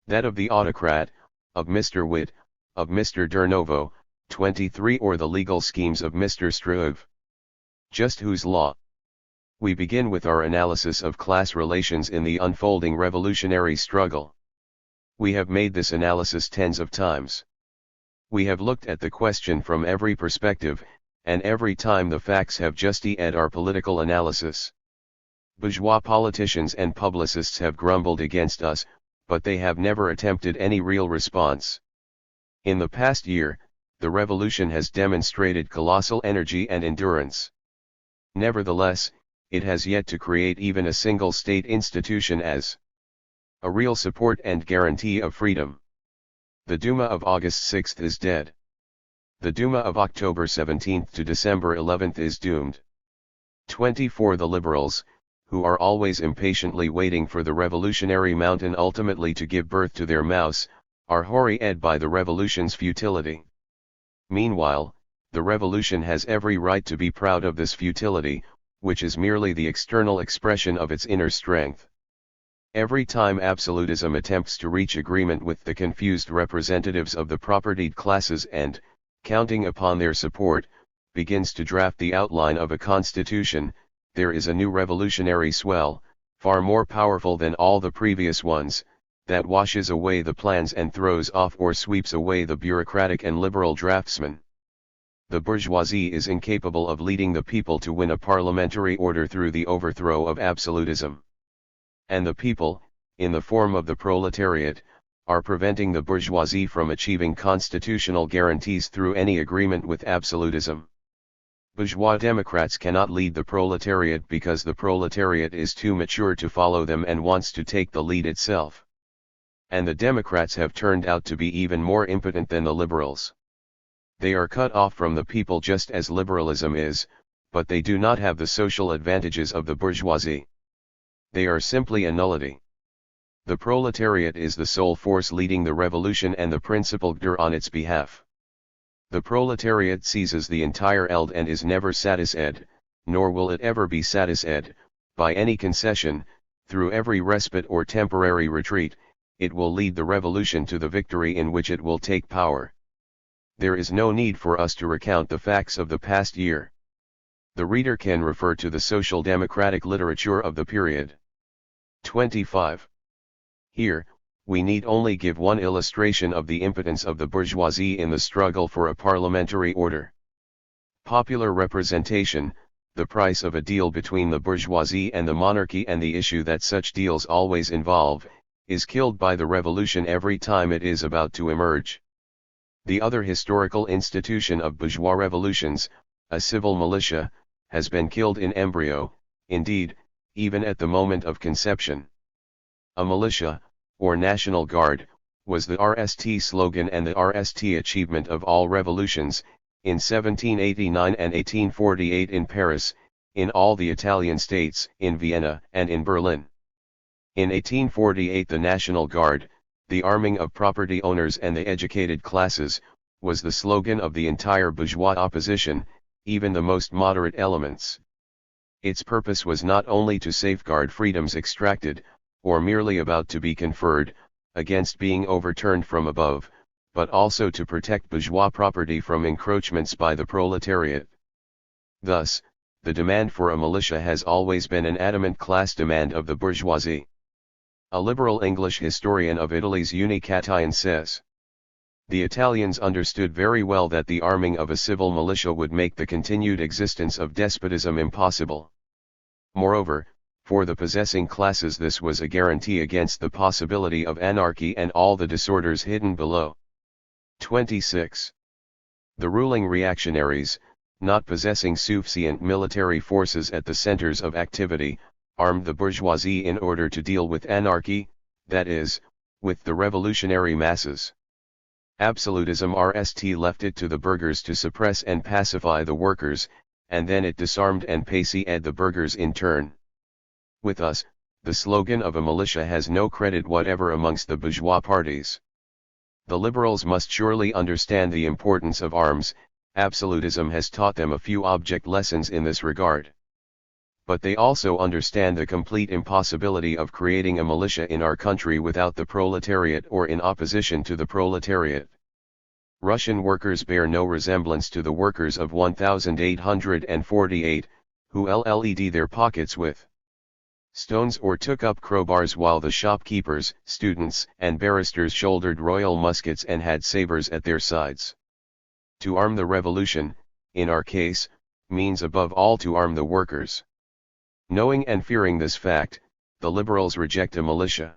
That of the autocrat, of Mr. Witt, of Mr. Durnovo, 23, or the legal schemes of Mr. Struve? Just whose law? We begin with our analysis of class relations in the unfolding revolutionary struggle. We have made this analysis tens of times. We have looked at the question from every perspective, and every time the facts have justified our political analysis. Bourgeois politicians and publicists have grumbled against us, but they have never attempted any real response. In the past year, the revolution has demonstrated colossal energy and endurance. Nevertheless, it has yet to create even a single state institution as a real support and guarantee of freedom. The Duma of August 6 is dead. The Duma of October 17 to December 11 is doomed. 24. The liberals, who are always impatiently waiting for the revolutionary mountain ultimately to give birth to their mouse, are horrified by the revolution's futility. Meanwhile, the revolution has every right to be proud of this futility, which is merely the external expression of its inner strength. Every time absolutism attempts to reach agreement with the confused representatives of the propertied classes and, counting upon their support, begins to draft the outline of a constitution, there is a new revolutionary swell, far more powerful than all the previous ones, that washes away the plans and throws off or sweeps away the bureaucratic and liberal draftsmen. The bourgeoisie is incapable of leading the people to win a parliamentary order through the overthrow of absolutism. And the people, in the form of the proletariat, are preventing the bourgeoisie from achieving constitutional guarantees through any agreement with absolutism. Bourgeois democrats cannot lead the proletariat because the proletariat is too mature to follow them and wants to take the lead itself. And the Democrats have turned out to be even more impotent than the liberals. They are cut off from the people just as liberalism is, but they do not have the social advantages of the bourgeoisie. They are simply a nullity. The proletariat is the sole force leading the revolution and the principal actor on its behalf. The proletariat seizes the entire eld and is never satisfied, nor will it ever be satisfied, by any concession. Through every respite or temporary retreat, it will lead the revolution to the victory in which it will take power. There is no need for us to recount the facts of the past year. The reader can refer to the social democratic literature of the period. 25. Here, we need only give one illustration of the impotence of the bourgeoisie in the struggle for a parliamentary order. Popular representation, the price of a deal between the bourgeoisie and the monarchy and the issue that such deals always involve, is killed by the revolution every time it is about to emerge. The other historical institution of bourgeois revolutions, a civil militia, has been killed in embryo, indeed, even at the moment of conception. A militia, or National Guard, was the RST slogan and the RST achievement of all revolutions, in 1789 and 1848 in Paris, in all the Italian states, in Vienna and in Berlin. In 1848 the National Guard, the arming of property owners and the educated classes, was the slogan of the entire bourgeois opposition, even the most moderate elements. Its purpose was not only to safeguard freedoms extracted, or merely about to be conferred, against being overturned from above, but also to protect bourgeois property from encroachments by the proletariat. Thus, the demand for a militia has always been an adamant class demand of the bourgeoisie. A liberal English historian of Italy's Unicatian says, "The Italians understood very well that the arming of a civil militia would make the continued existence of despotism impossible. Moreover, for the possessing classes this was a guarantee against the possibility of anarchy and all the disorders hidden below." 26. The ruling reactionaries, not possessing sufficient military forces at the centers of activity, armed the bourgeoisie in order to deal with anarchy, that is, with the revolutionary masses. Absolutism RST left it to the burghers to suppress and pacify the workers, and then it disarmed and pacified the burghers in turn. With us, the slogan of a militia has no credit whatever amongst the bourgeois parties. The liberals must surely understand the importance of arms. Absolutism has taught them a few object lessons in this regard. But they also understand the complete impossibility of creating a militia in our country without the proletariat or in opposition to the proletariat. Russian workers bear no resemblance to the workers of 1848, who led their pockets with stones or took up crowbars, while the shopkeepers, students, and barristers shouldered royal muskets and had sabres at their sides. To arm the revolution, in our case, means above all to arm the workers. Knowing and fearing this fact, the liberals reject a militia.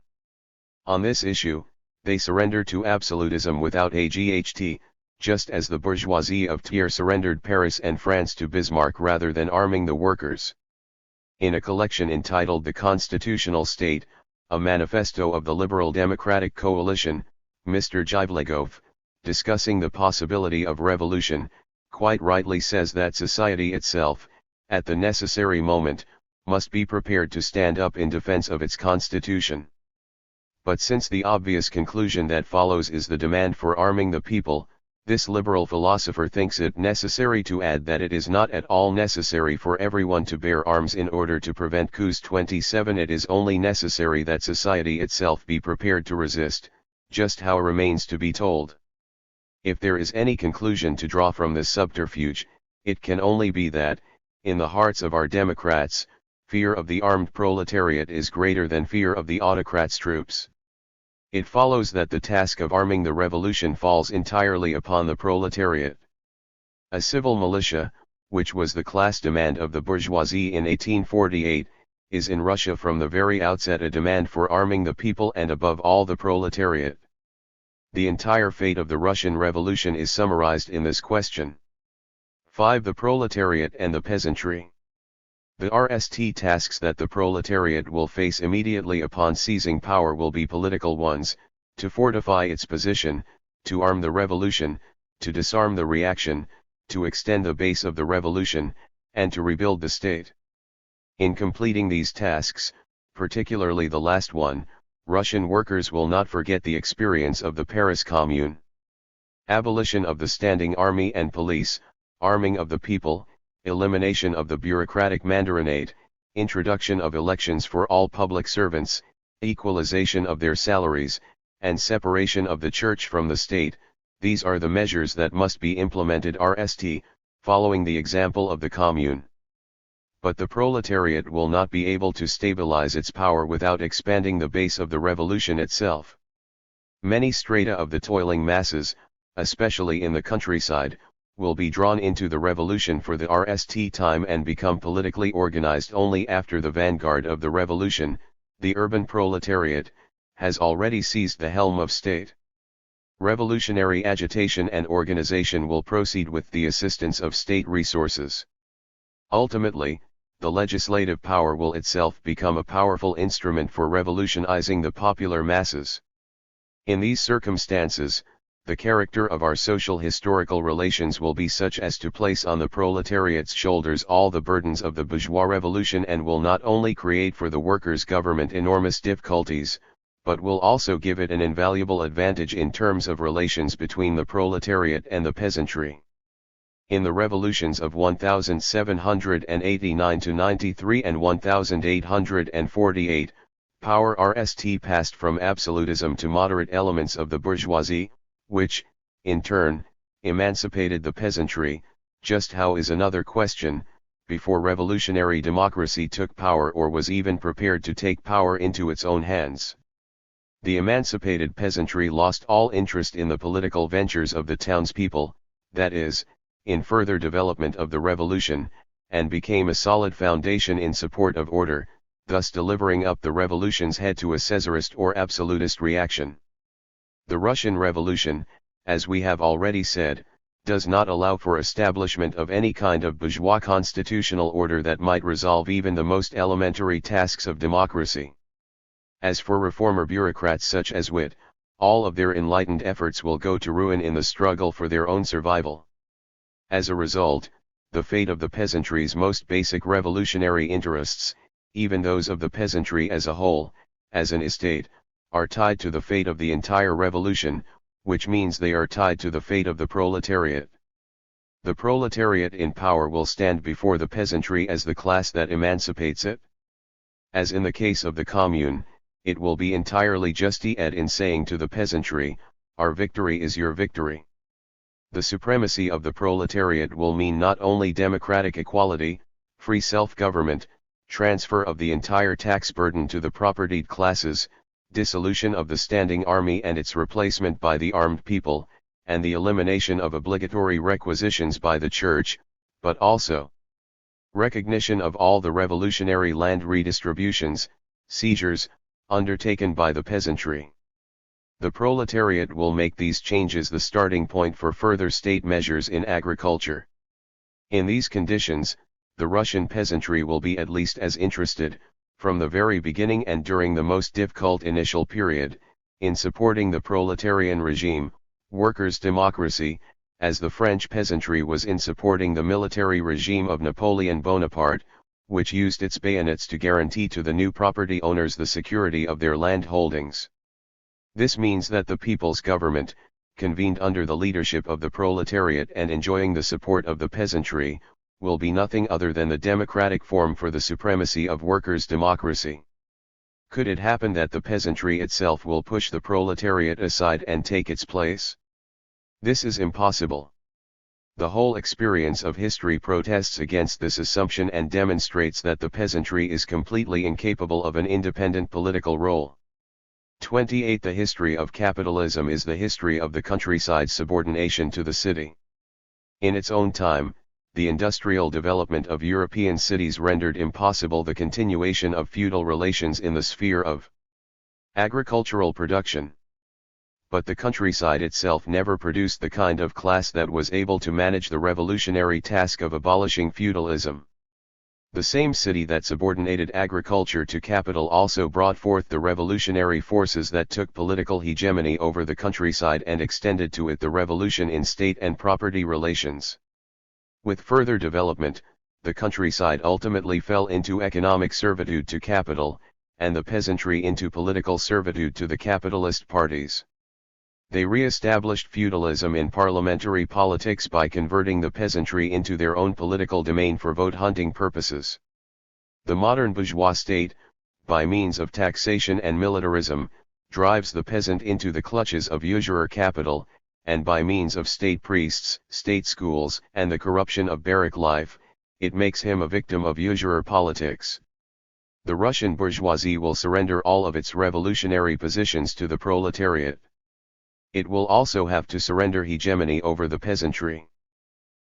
On this issue, they surrender to absolutism without a GHT, just as the bourgeoisie of Thiers surrendered Paris and France to Bismarck rather than arming the workers. In a collection entitled The Constitutional State, a manifesto of the Liberal Democratic Coalition, Mr. Zhivlegov, discussing the possibility of revolution, quite rightly says that society itself, at the necessary moment, must be prepared to stand up in defense of its constitution. But since the obvious conclusion that follows is the demand for arming the people, this liberal philosopher thinks it necessary to add that it is not at all necessary for everyone to bear arms in order to prevent coups. 27 It is only necessary that society itself be prepared to resist, just how remains to be told. If there is any conclusion to draw from this subterfuge, it can only be that, in the hearts of our democrats, fear of the armed proletariat is greater than fear of the autocrat's troops. It follows that the task of arming the revolution falls entirely upon the proletariat. A civil militia, which was the class demand of the bourgeoisie in 1848, is in Russia from the very outset a demand for arming the people and above all the proletariat. The entire fate of the Russian Revolution is summarized in this question. 5. The proletariat and the peasantry. The RST tasks that the proletariat will face immediately upon seizing power will be political ones: to fortify its position, to arm the revolution, to disarm the reaction, to extend the base of the revolution, and to rebuild the state. In completing these tasks, particularly the last one, Russian workers will not forget the experience of the Paris Commune. Abolition of the standing army and police, arming of the people, elimination of the bureaucratic mandarinate, introduction of elections for all public servants, equalization of their salaries, and separation of the church from the state, these are the measures that must be implemented RST, following the example of the Commune. But the proletariat will not be able to stabilize its power without expanding the base of the revolution itself. Many strata of the toiling masses, especially in the countryside, will be drawn into the revolution for the RST time and become politically organized only after the vanguard of the revolution, the urban proletariat, has already seized the helm of state. Revolutionary agitation and organization will proceed with the assistance of state resources. Ultimately, the legislative power will itself become a powerful instrument for revolutionizing the popular masses. In these circumstances, the character of our social-historical relations will be such as to place on the proletariat's shoulders all the burdens of the bourgeois revolution, and will not only create for the workers' government enormous difficulties, but will also give it an invaluable advantage in terms of relations between the proletariat and the peasantry. In the revolutions of 1789–93 and 1848, power RST passed from absolutism to moderate elements of the bourgeoisie, which, in turn, emancipated the peasantry. Just how is another question, before revolutionary democracy took power or was even prepared to take power into its own hands. The emancipated peasantry lost all interest in the political ventures of the townspeople, that is, in further development of the revolution, and became a solid foundation in support of order, thus delivering up the revolution's head to a Caesarist or absolutist reaction. The Russian Revolution, as we have already said, does not allow for establishment of any kind of bourgeois constitutional order that might resolve even the most elementary tasks of democracy. As for reformer bureaucrats such as Witt, all of their enlightened efforts will go to ruin in the struggle for their own survival. As a result, the fate of the peasantry's most basic revolutionary interests, even those of the peasantry as a whole, as an estate, are tied to the fate of the entire revolution, which means they are tied to the fate of the proletariat. The proletariat in power will stand before the peasantry as the class that emancipates it. As in the case of the Commune, it will be entirely justified in saying to the peasantry, "Our victory is your victory." The supremacy of the proletariat will mean not only democratic equality, free self-government, transfer of the entire tax burden to the propertied classes, dissolution of the standing army and its replacement by the armed people, and the elimination of obligatory requisitions by the church, but also recognition of all the revolutionary land redistributions, seizures, undertaken by the peasantry. The proletariat will make these changes the starting point for further state measures in agriculture. In these conditions, the Russian peasantry will be at least as interested, from the very beginning and during the most difficult initial period, in supporting the proletarian regime, workers' democracy, as the French peasantry was in supporting the military regime of Napoleon Bonaparte, which used its bayonets to guarantee to the new property owners the security of their land holdings. This means that the people's government, convened under the leadership of the proletariat and enjoying the support of the peasantry, will be nothing other than the democratic form for the supremacy of workers' democracy. Could it happen that the peasantry itself will push the proletariat aside and take its place? This is impossible. The whole experience of history protests against this assumption and demonstrates that the peasantry is completely incapable of an independent political role. 28. The history of capitalism is the history of the countryside's subordination to the city. In its own time, the industrial development of European cities rendered impossible the continuation of feudal relations in the sphere of agricultural production. But the countryside itself never produced the kind of class that was able to manage the revolutionary task of abolishing feudalism. The same city that subordinated agriculture to capital also brought forth the revolutionary forces that took political hegemony over the countryside and extended to it the revolution in state and property relations. With further development, the countryside ultimately fell into economic servitude to capital, and the peasantry into political servitude to the capitalist parties. They re-established feudalism in parliamentary politics by converting the peasantry into their own political domain for vote-hunting purposes. The modern bourgeois state, by means of taxation and militarism, drives the peasant into the clutches of usurer capital, and by means of state priests, state schools, and the corruption of barrack life, it makes him a victim of usurer politics. The Russian bourgeoisie will surrender all of its revolutionary positions to the proletariat. It will also have to surrender hegemony over the peasantry.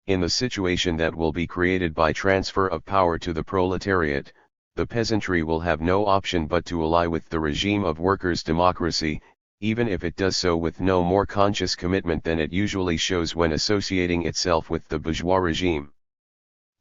In the situation that will be created by transfer of power to the proletariat, the peasantry will have no option but to ally with the regime of workers' democracy, even if it does so with no more conscious commitment than it usually shows when associating itself with the bourgeois regime.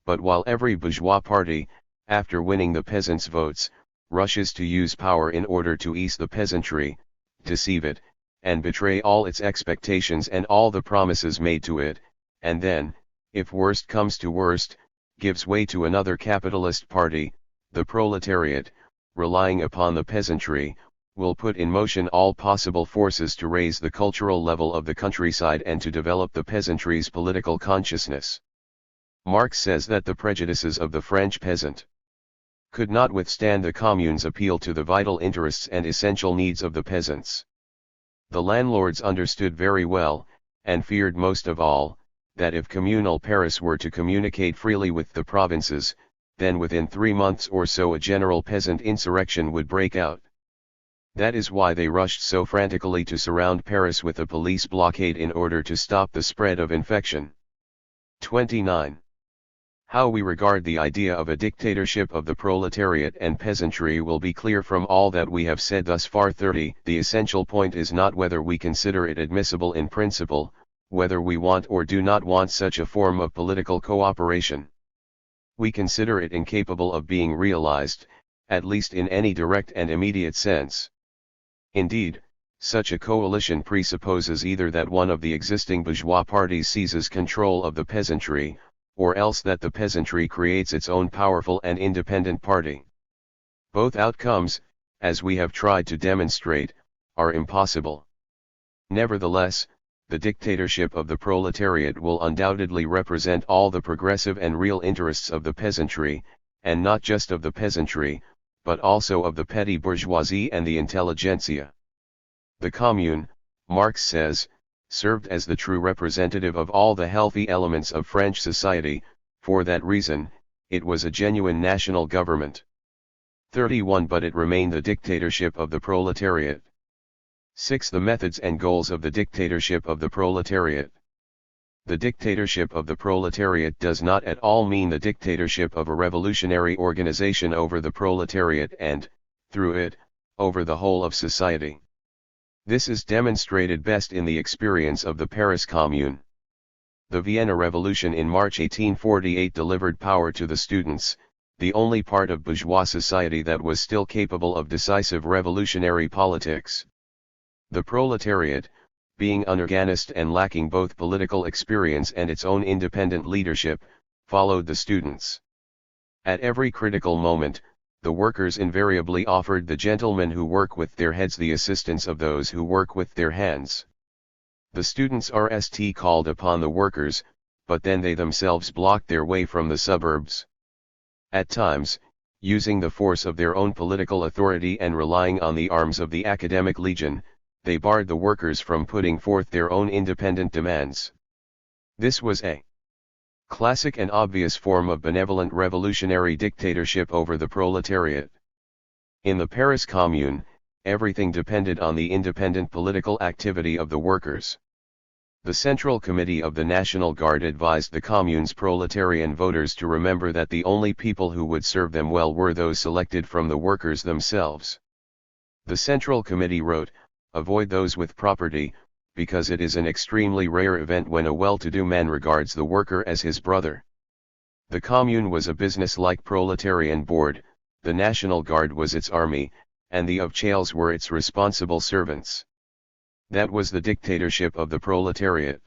But while every bourgeois party, after winning the peasants' votes, rushes to use power in order to ease the peasantry, deceive it, and betray all its expectations and all the promises made to it, and then, if worst comes to worst, gives way to another capitalist party, the proletariat, relying upon the peasantry, will put in motion all possible forces to raise the cultural level of the countryside and to develop the peasantry's political consciousness. Marx says that the prejudices of the French peasant could not withstand the Commune's appeal to the vital interests and essential needs of the peasants. The landlords understood very well, and feared most of all, that if communal Paris were to communicate freely with the provinces, then within 3 months or so a general peasant insurrection would break out. That is why they rushed so frantically to surround Paris with a police blockade in order to stop the spread of infection. 29. How we regard the idea of a dictatorship of the proletariat and peasantry will be clear from all that we have said thus far. 30. The essential point is not whether we consider it admissible in principle, whether we want or do not want such a form of political cooperation. We consider it incapable of being realized, at least in any direct and immediate sense. Indeed, such a coalition presupposes either that one of the existing bourgeois parties seizes control of the peasantry, or else that the peasantry creates its own powerful and independent party. Both outcomes, as we have tried to demonstrate, are impossible. Nevertheless, the dictatorship of the proletariat will undoubtedly represent all the progressive and real interests of the peasantry, and not just of the peasantry, but also of the petty bourgeoisie and the intelligentsia. The Commune, Marx says, served as the true representative of all the healthy elements of French society. For that reason, it was a genuine national government. 31. But it remained the dictatorship of the proletariat. 6. The methods and goals of the dictatorship of the proletariat. The dictatorship of the proletariat does not at all mean the dictatorship of a revolutionary organization over the proletariat and, through it, over the whole of society. This is demonstrated best in the experience of the Paris Commune. The Vienna Revolution in March 1848 delivered power to the students, the only part of bourgeois society that was still capable of decisive revolutionary politics. The proletariat, being unorganized and lacking both political experience and its own independent leadership, followed the students. At every critical moment, the workers invariably offered the gentlemen who work with their heads the assistance of those who work with their hands. The students are called upon the workers, but then they themselves blocked their way from the suburbs. At times, using the force of their own political authority and relying on the arms of the academic legion, they barred the workers from putting forth their own independent demands. This was a classic and obvious form of benevolent revolutionary dictatorship over the proletariat. In the Paris Commune, everything depended on the independent political activity of the workers. The Central Committee of the National Guard advised the Commune's proletarian voters to remember that the only people who would serve them well were those selected from the workers themselves. The Central Committee wrote, "Avoid those with property, because it is an extremely rare event when a well-to-do man regards the worker as his brother." The Commune was a business-like proletarian board, the National Guard was its army, and the officials were its responsible servants. That was the dictatorship of the proletariat.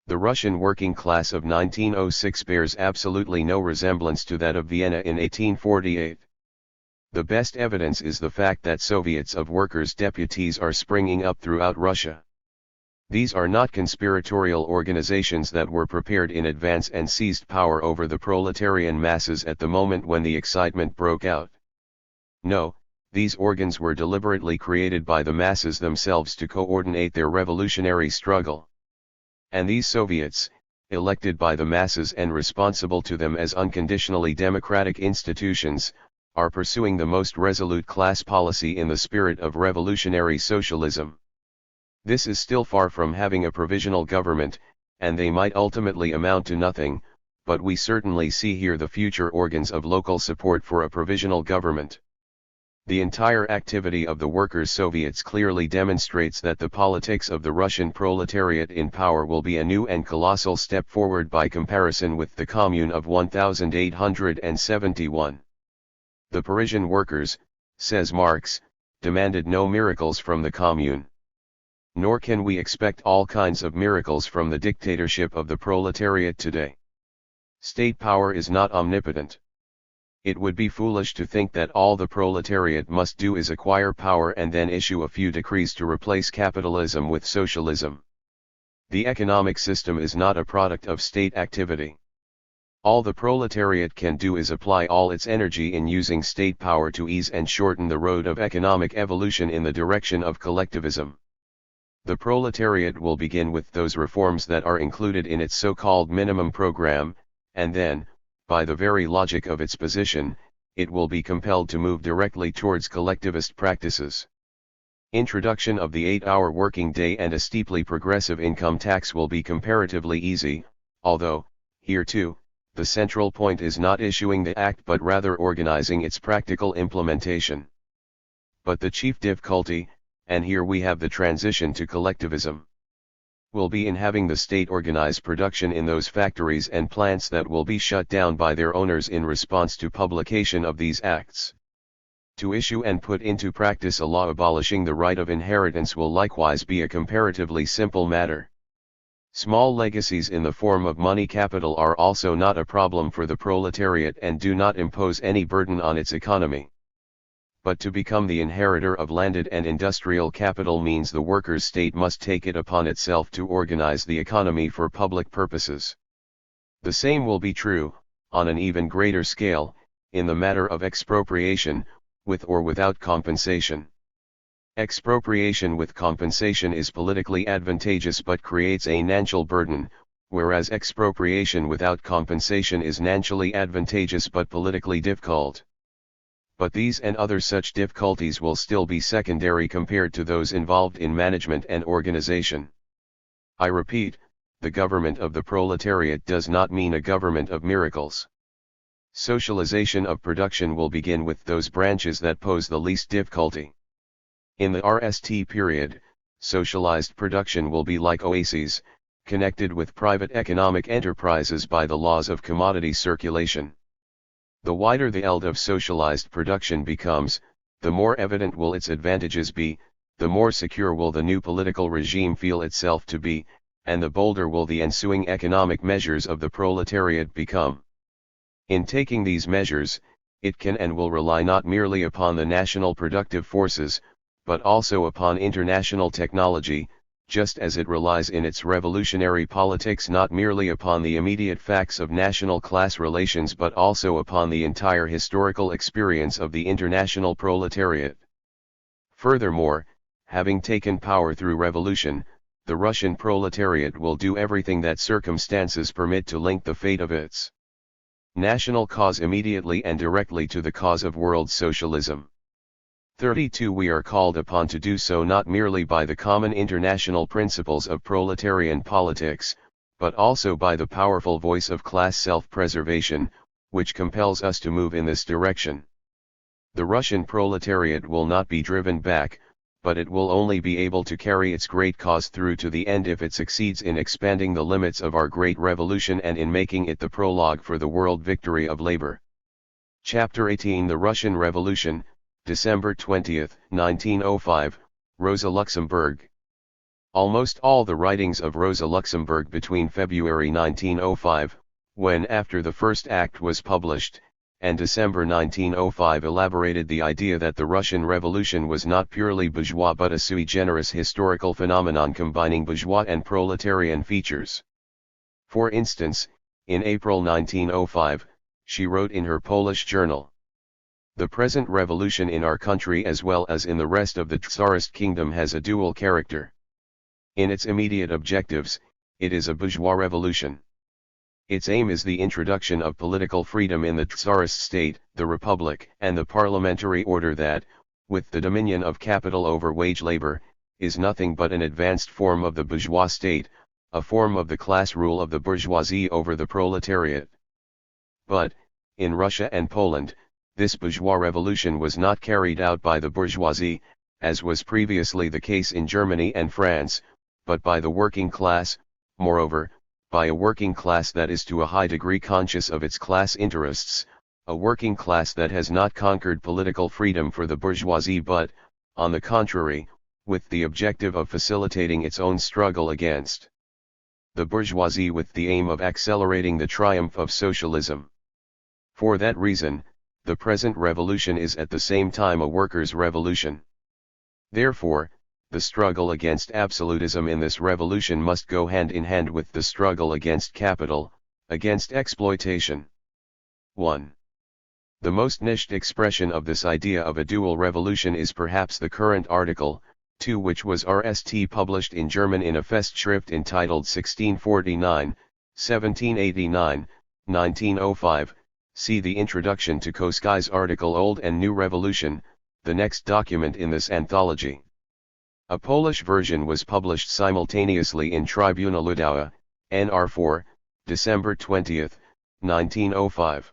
The Russian working class of 1906 bears absolutely no resemblance to that of Vienna in 1848. The best evidence is the fact that Soviets of workers' deputies are springing up throughout Russia. These are not conspiratorial organizations that were prepared in advance and seized power over the proletarian masses at the moment when the excitement broke out. No, these organs were deliberately created by the masses themselves to coordinate their revolutionary struggle. And these Soviets, elected by the masses and responsible to them as unconditionally democratic institutions, are pursuing the most resolute class policy in the spirit of revolutionary socialism. This is still far from having a provisional government, and they might ultimately amount to nothing, but we certainly see here the future organs of local support for a provisional government. The entire activity of the Workers' Soviets clearly demonstrates that the politics of the Russian proletariat in power will be a new and colossal step forward by comparison with the Commune of 1871. The Parisian workers, says Marx, demanded no miracles from the Commune. Nor can we expect all kinds of miracles from the dictatorship of the proletariat today. State power is not omnipotent. It would be foolish to think that all the proletariat must do is acquire power and then issue a few decrees to replace capitalism with socialism. The economic system is not a product of state activity. All the proletariat can do is apply all its energy in using state power to ease and shorten the road of economic evolution in the direction of collectivism. The proletariat will begin with those reforms that are included in its so-called minimum program, and then, by the very logic of its position, it will be compelled to move directly towards collectivist practices. Introduction of the 8-hour working day and a steeply progressive income tax will be comparatively easy, although, here too, the central point is not issuing the act but rather organizing its practical implementation. But the chief difficulty, and here we have the transition to collectivism, will be in having the state organize production in those factories and plants that will be shut down by their owners in response to publication of these acts. To issue and put into practice a law abolishing the right of inheritance will likewise be a comparatively simple matter. Small legacies in the form of money capital are also not a problem for the proletariat and do not impose any burden on its economy. But to become the inheritor of landed and industrial capital means the workers' state must take it upon itself to organize the economy for public purposes. The same will be true, on an even greater scale, in the matter of expropriation, with or without compensation. Expropriation with compensation is politically advantageous but creates a financial burden, whereas expropriation without compensation is financially advantageous but politically difficult. But these and other such difficulties will still be secondary compared to those involved in management and organization. I repeat, the government of the proletariat does not mean a government of miracles. Socialization of production will begin with those branches that pose the least difficulty. In the RST period, socialized production will be like oases, connected with private economic enterprises by the laws of commodity circulation. The wider the field of socialized production becomes, the more evident will its advantages be, the more secure will the new political regime feel itself to be, and the bolder will the ensuing economic measures of the proletariat become. In taking these measures, it can and will rely not merely upon the national productive forces, but also upon international technology, just as it relies in its revolutionary politics not merely upon the immediate facts of national class relations but also upon the entire historical experience of the international proletariat. Furthermore, having taken power through revolution, the Russian proletariat will do everything that circumstances permit to link the fate of its national cause immediately and directly to the cause of world socialism. 32 We are called upon to do so not merely by the common international principles of proletarian politics, but also by the powerful voice of class self-preservation, which compels us to move in this direction. The Russian proletariat will not be driven back, but it will only be able to carry its great cause through to the end if it succeeds in expanding the limits of our great revolution and in making it the prologue for the world victory of labor. Chapter 18 The Russian Revolution, December 20, 1905, Rosa Luxemburg. Almost all the writings of Rosa Luxemburg between February 1905, when after the first act was published, and December 1905 elaborated the idea that the Russian Revolution was not purely bourgeois but a sui generis historical phenomenon combining bourgeois and proletarian features. For instance, in April 1905, she wrote in her Polish journal, "The present revolution in our country as well as in the rest of the Tsarist kingdom has a dual character. In its immediate objectives, it is a bourgeois revolution. Its aim is the introduction of political freedom in the Tsarist state, the republic, and the parliamentary order that, with the dominion of capital over wage labor, is nothing but an advanced form of the bourgeois state, a form of the class rule of the bourgeoisie over the proletariat. But, in Russia and Poland, this bourgeois revolution was not carried out by the bourgeoisie, as was previously the case in Germany and France, but by the working class, moreover, by a working class that is to a high degree conscious of its class interests, a working class that has not conquered political freedom for the bourgeoisie but, on the contrary, with the objective of facilitating its own struggle against the bourgeoisie with the aim of accelerating the triumph of socialism. For that reason, the present revolution is at the same time a workers' revolution. Therefore, the struggle against absolutism in this revolution must go hand in hand with the struggle against capital, against exploitation. 1. The most niched expression of this idea of a dual revolution is perhaps the current article, 2 which was RST published in German in a Festschrift entitled 1649, 1789, 1905, see the introduction to Koskai's article Old and New Revolution, the next document in this anthology. A Polish version was published simultaneously in Tribuna Ludowa, NR4, December 20, 1905.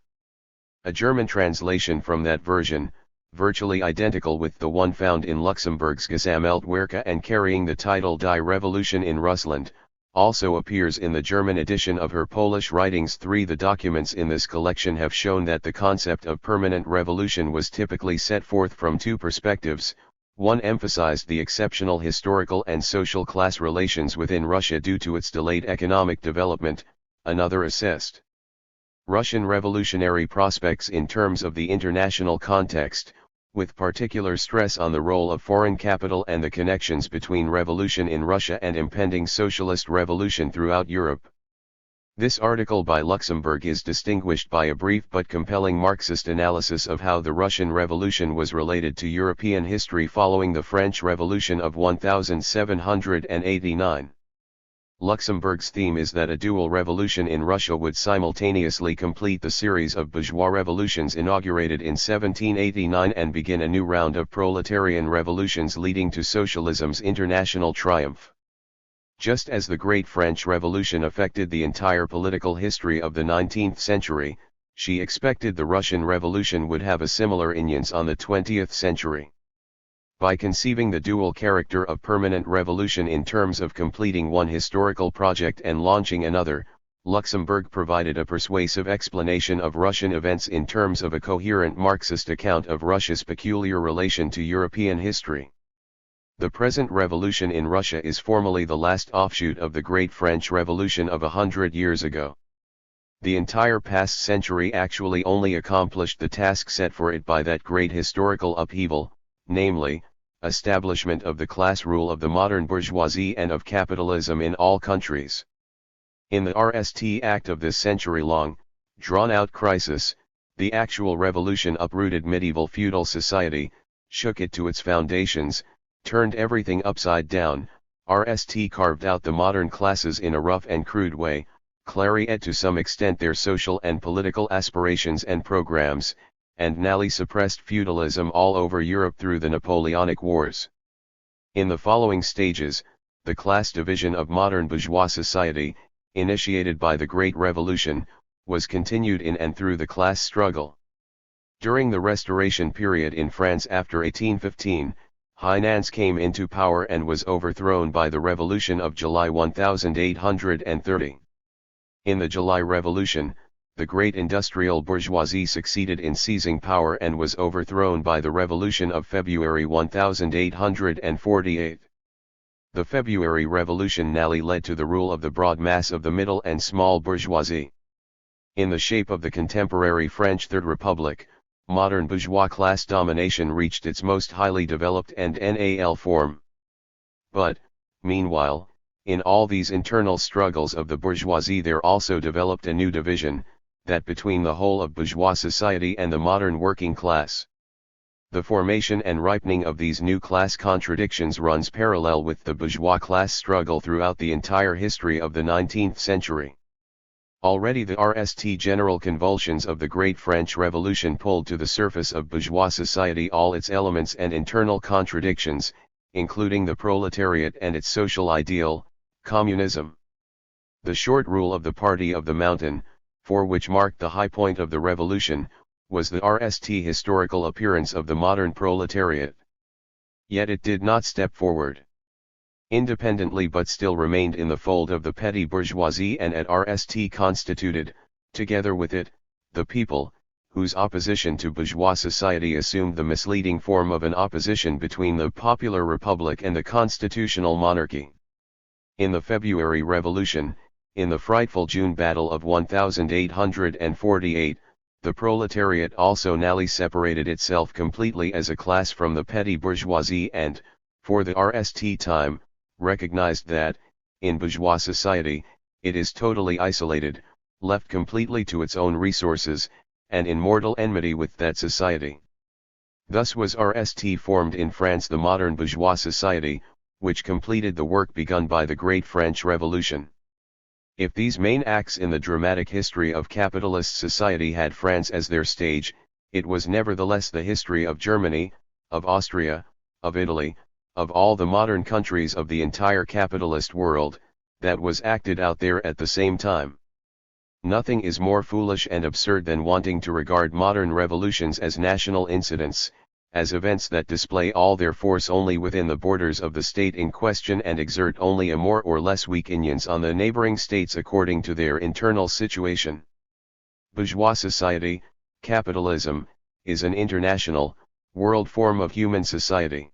A German translation from that version, virtually identical with the one found in Luxemburg's Gesammeltwerke and carrying the title Die Revolution in Russland, also appears in the German edition of her Polish writings. 3. The documents in this collection have shown that the concept of permanent revolution was typically set forth from two perspectives. One emphasized the exceptional historical and social class relations within Russia due to its delayed economic development, another assessed Russian revolutionary prospects in terms of the international context, with particular stress on the role of foreign capital and the connections between revolution in Russia and impending socialist revolution throughout Europe. This article by Luxemburg is distinguished by a brief but compelling Marxist analysis of how the Russian Revolution was related to European history following the French Revolution of 1789. Luxemburg's theme is that a dual revolution in Russia would simultaneously complete the series of bourgeois revolutions inaugurated in 1789 and begin a new round of proletarian revolutions leading to socialism's international triumph. Just as the Great French Revolution affected the entire political history of the 19th century, she expected the Russian Revolution would have a similar influence on the 20th century. By conceiving the dual character of permanent revolution in terms of completing one historical project and launching another, Luxemburg provided a persuasive explanation of Russian events in terms of a coherent Marxist account of Russia's peculiar relation to European history. The present revolution in Russia is formally the last offshoot of the Great French Revolution of 100 years ago. The entire past century actually only accomplished the task set for it by that great historical upheaval, namely, establishment of the class rule of the modern bourgeoisie and of capitalism in all countries. In the RST Act of this century-long, drawn-out crisis, the actual revolution uprooted medieval feudal society, shook it to its foundations, turned everything upside down. RST carved out the modern classes in a rough and crude way, clarified to some extent their social and political aspirations and programs, and narrowly suppressed feudalism all over Europe through the Napoleonic Wars. In the following stages, the class division of modern bourgeois society, initiated by the Great Revolution, was continued in and through the class struggle. During the Restoration period in France after 1815, Heinz came into power and was overthrown by the Revolution of July 1830. In the July Revolution, the great industrial bourgeoisie succeeded in seizing power and was overthrown by the Revolution of February 1848. The February Revolution narrowly led to the rule of the broad mass of the middle and small bourgeoisie. In the shape of the contemporary French Third Republic, modern bourgeois class domination reached its most highly developed and NAL form. But, meanwhile, in all these internal struggles of the bourgeoisie there also developed a new division, that between the whole of bourgeois society and the modern working class. The formation and ripening of these new class contradictions runs parallel with the bourgeois class struggle throughout the entire history of the 19th century. Already the RST general convulsions of the Great French Revolution pulled to the surface of bourgeois society all its elements and internal contradictions, including the proletariat and its social ideal, communism. The short rule of the Party of the Mountain, for which marked the high point of the revolution, was the RST historical appearance of the modern proletariat. Yet it did not step forward independently but still remained in the fold of the petty bourgeoisie and at RST constituted, together with it, the people, whose opposition to bourgeois society assumed the misleading form of an opposition between the popular republic and the constitutional monarchy. In the February Revolution, in the frightful June Battle of 1848, the proletariat also narrowly separated itself completely as a class from the petty bourgeoisie and, for the RST time, recognized that, in bourgeois society, it is totally isolated, left completely to its own resources, and in mortal enmity with that society. Thus was RST formed in France the modern bourgeois society, which completed the work begun by the Great French Revolution. If these main acts in the dramatic history of capitalist society had France as their stage, it was nevertheless the history of Germany, of Austria, of Italy, of all the modern countries of the entire capitalist world, that was acted out there at the same time. Nothing is more foolish and absurd than wanting to regard modern revolutions as national incidents, as events that display all their force only within the borders of the state in question and exert only a more or less weak influence on the neighboring states according to their internal situation. Bourgeois society, capitalism, is an international, world form of human society.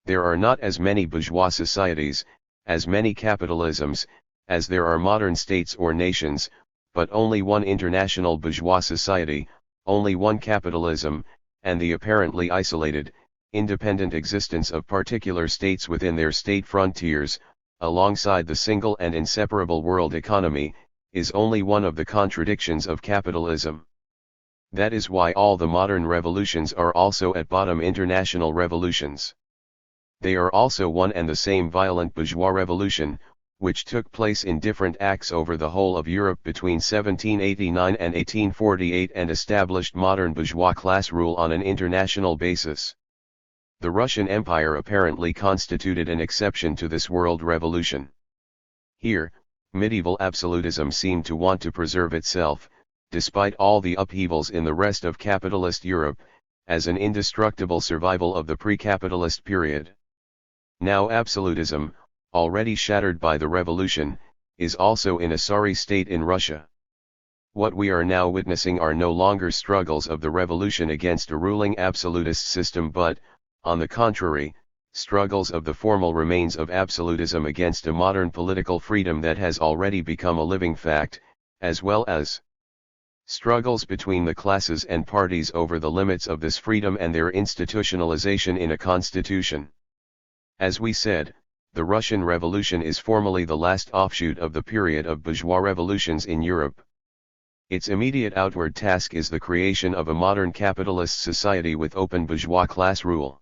There are not as many bourgeois societies, as many capitalisms, as there are modern states or nations, but only one international bourgeois society, only one capitalism, and the apparently isolated, independent existence of particular states within their state frontiers, alongside the single and inseparable world economy, is only one of the contradictions of capitalism. That is why all the modern revolutions are also at bottom international revolutions. They are also one and the same violent bourgeois revolution, which took place in different acts over the whole of Europe between 1789 and 1848 and established modern bourgeois class rule on an international basis. The Russian Empire apparently constituted an exception to this world revolution. Here, medieval absolutism seemed to want to preserve itself, despite all the upheavals in the rest of capitalist Europe, as an indestructible survival of the pre-capitalist period. Now absolutism, already shattered by the revolution, is also in a sorry state in Russia. What we are now witnessing are no longer struggles of the revolution against a ruling absolutist system but, on the contrary, struggles of the formal remains of absolutism against a modern political freedom that has already become a living fact, as well as struggles between the classes and parties over the limits of this freedom and their institutionalization in a constitution. As we said, the Russian Revolution is formally the last offshoot of the period of bourgeois revolutions in Europe. Its immediate outward task is the creation of a modern capitalist society with open bourgeois class rule.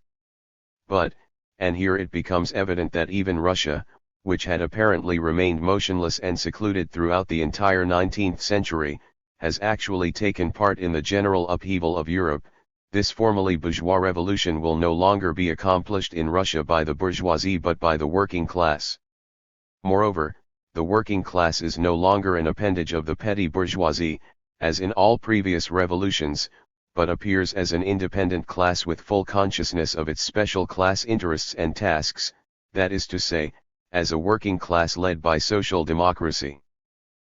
But, and here it becomes evident that even Russia, which had apparently remained motionless and secluded throughout the entire 19th century, has actually taken part in the general upheaval of Europe. This formally bourgeois revolution will no longer be accomplished in Russia by the bourgeoisie but by the working class. Moreover, the working class is no longer an appendage of the petty bourgeoisie, as in all previous revolutions, but appears as an independent class with full consciousness of its special class interests and tasks, that is to say, as a working class led by social democracy.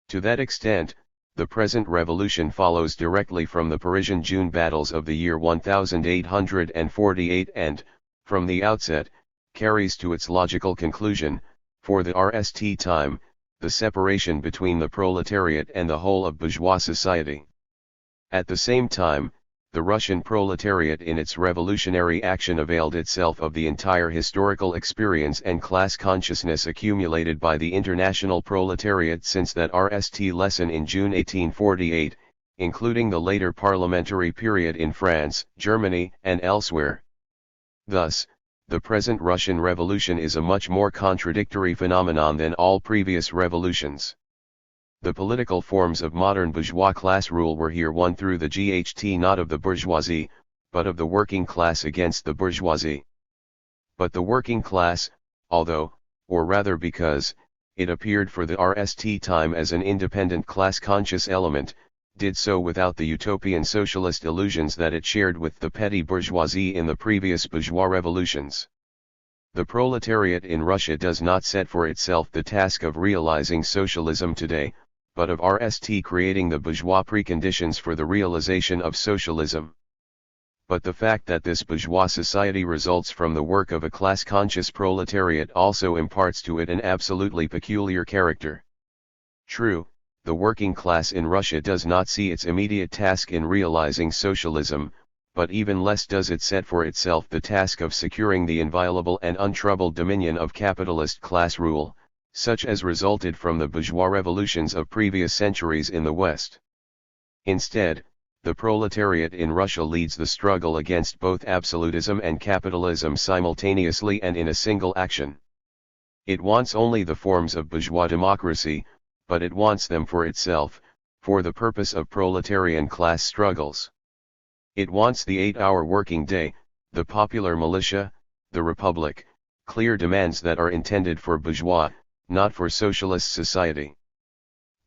To that extent, the present revolution follows directly from the Parisian June battles of the year 1848 and, from the outset, carries to its logical conclusion, for the RST time, the separation between the proletariat and the whole of bourgeois society. At the same time, the Russian proletariat in its revolutionary action availed itself of the entire historical experience and class consciousness accumulated by the international proletariat since that RST lesson in June 1848, including the later parliamentary period in France, Germany, and elsewhere. Thus, the present Russian Revolution is a much more contradictory phenomenon than all previous revolutions. The political forms of modern bourgeois class rule were here won through the GHT not of the bourgeoisie, but of the working class against the bourgeoisie. But the working class, although, or rather because, it appeared for the RST time as an independent class-conscious element, did so without the utopian socialist illusions that it shared with the petty bourgeoisie in the previous bourgeois revolutions. The proletariat in Russia does not set for itself the task of realizing socialism today, but of RST creating the bourgeois preconditions for the realization of socialism. But the fact that this bourgeois society results from the work of a class-conscious proletariat also imparts to it an absolutely peculiar character. True, the working class in Russia does not see its immediate task in realizing socialism, but even less does it set for itself the task of securing the inviolable and untroubled dominion of capitalist class rule, such as resulted from the bourgeois revolutions of previous centuries in the West. Instead, the proletariat in Russia leads the struggle against both absolutism and capitalism simultaneously and in a single action. It wants only the forms of bourgeois democracy, but it wants them for itself, for the purpose of proletarian class struggles. It wants the 8-hour working day, the popular militia, the republic, clear demands that are intended for bourgeois, not for socialist society.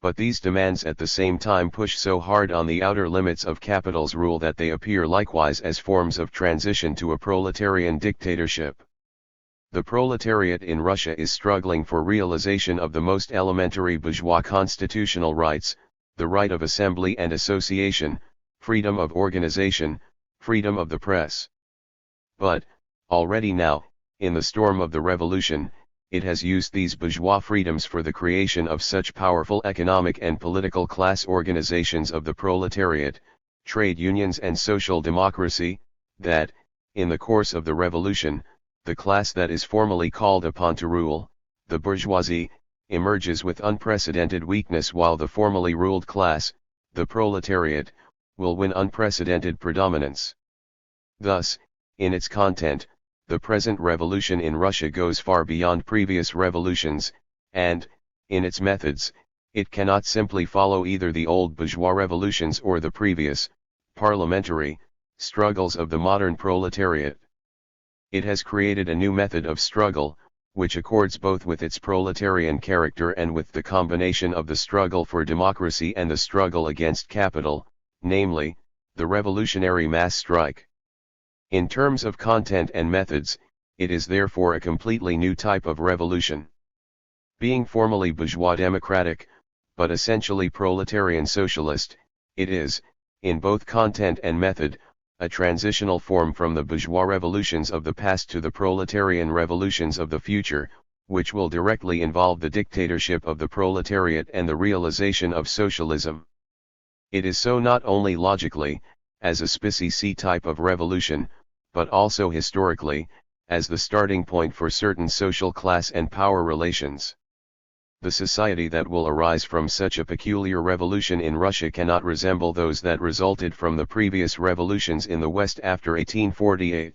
But these demands at the same time push so hard on the outer limits of capital's rule that they appear likewise as forms of transition to a proletarian dictatorship. The proletariat in Russia is struggling for realization of the most elementary bourgeois constitutional rights, the right of assembly and association, freedom of organization, freedom of the press. But, already now, in the storm of the revolution, it has used these bourgeois freedoms for the creation of such powerful economic and political class organizations of the proletariat, trade unions and social democracy, that, in the course of the revolution, the class that is formally called upon to rule, the bourgeoisie, emerges with unprecedented weakness while the formally ruled class, the proletariat, will win unprecedented predominance. Thus, in its content, the present revolution in Russia goes far beyond previous revolutions, and, in its methods, it cannot simply follow either the old bourgeois revolutions or the previous, parliamentary, struggles of the modern proletariat. It has created a new method of struggle, which accords both with its proletarian character and with the combination of the struggle for democracy and the struggle against capital, namely, the revolutionary mass strike. In terms of content and methods, it is therefore a completely new type of revolution. Being formally bourgeois democratic, but essentially proletarian socialist, it is, in both content and method, a transitional form from the bourgeois revolutions of the past to the proletarian revolutions of the future, which will directly involve the dictatorship of the proletariat and the realization of socialism. It is so not only logically, as a specie type of revolution, but also historically, as the starting point for certain social class and power relations. The society that will arise from such a peculiar revolution in Russia cannot resemble those that resulted from the previous revolutions in the West after 1848.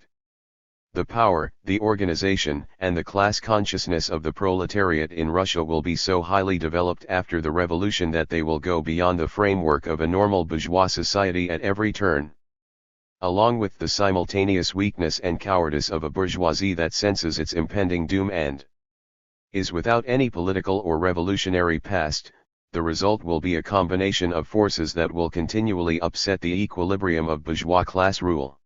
The power, the organization, and the class consciousness of the proletariat in Russia will be so highly developed after the revolution that they will go beyond the framework of a normal bourgeois society at every turn. Along with the simultaneous weakness and cowardice of a bourgeoisie that senses its impending doom and is without any political or revolutionary past, the result will be a combination of forces that will continually upset the equilibrium of bourgeois class rule.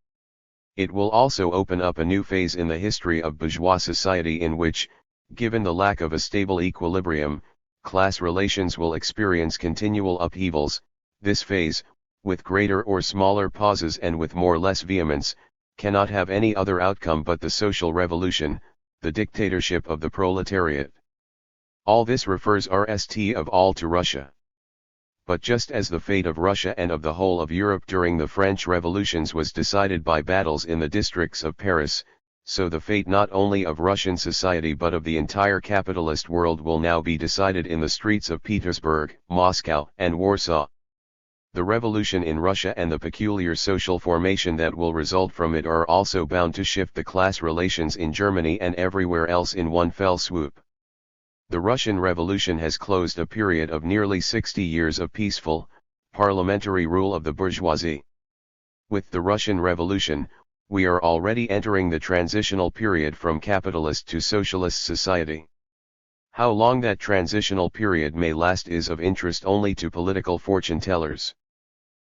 It will also open up a new phase in the history of bourgeois society in which, given the lack of a stable equilibrium, class relations will experience continual upheavals. This phase, with greater or smaller pauses and with more or less vehemence, cannot have any other outcome but the social revolution, the dictatorship of the proletariat. All this refers rst of all to Russia. But just as the fate of Russia and of the whole of Europe during the French revolutions was decided by battles in the districts of Paris, so the fate not only of Russian society but of the entire capitalist world will now be decided in the streets of Petersburg, Moscow, and Warsaw. The revolution in Russia and the peculiar social formation that will result from it are also bound to shift the class relations in Germany and everywhere else in one fell swoop. The Russian Revolution has closed a period of nearly 60 years of peaceful, parliamentary rule of the bourgeoisie. With the Russian Revolution, we are already entering the transitional period from capitalist to socialist society. How long that transitional period may last is of interest only to political fortune-tellers.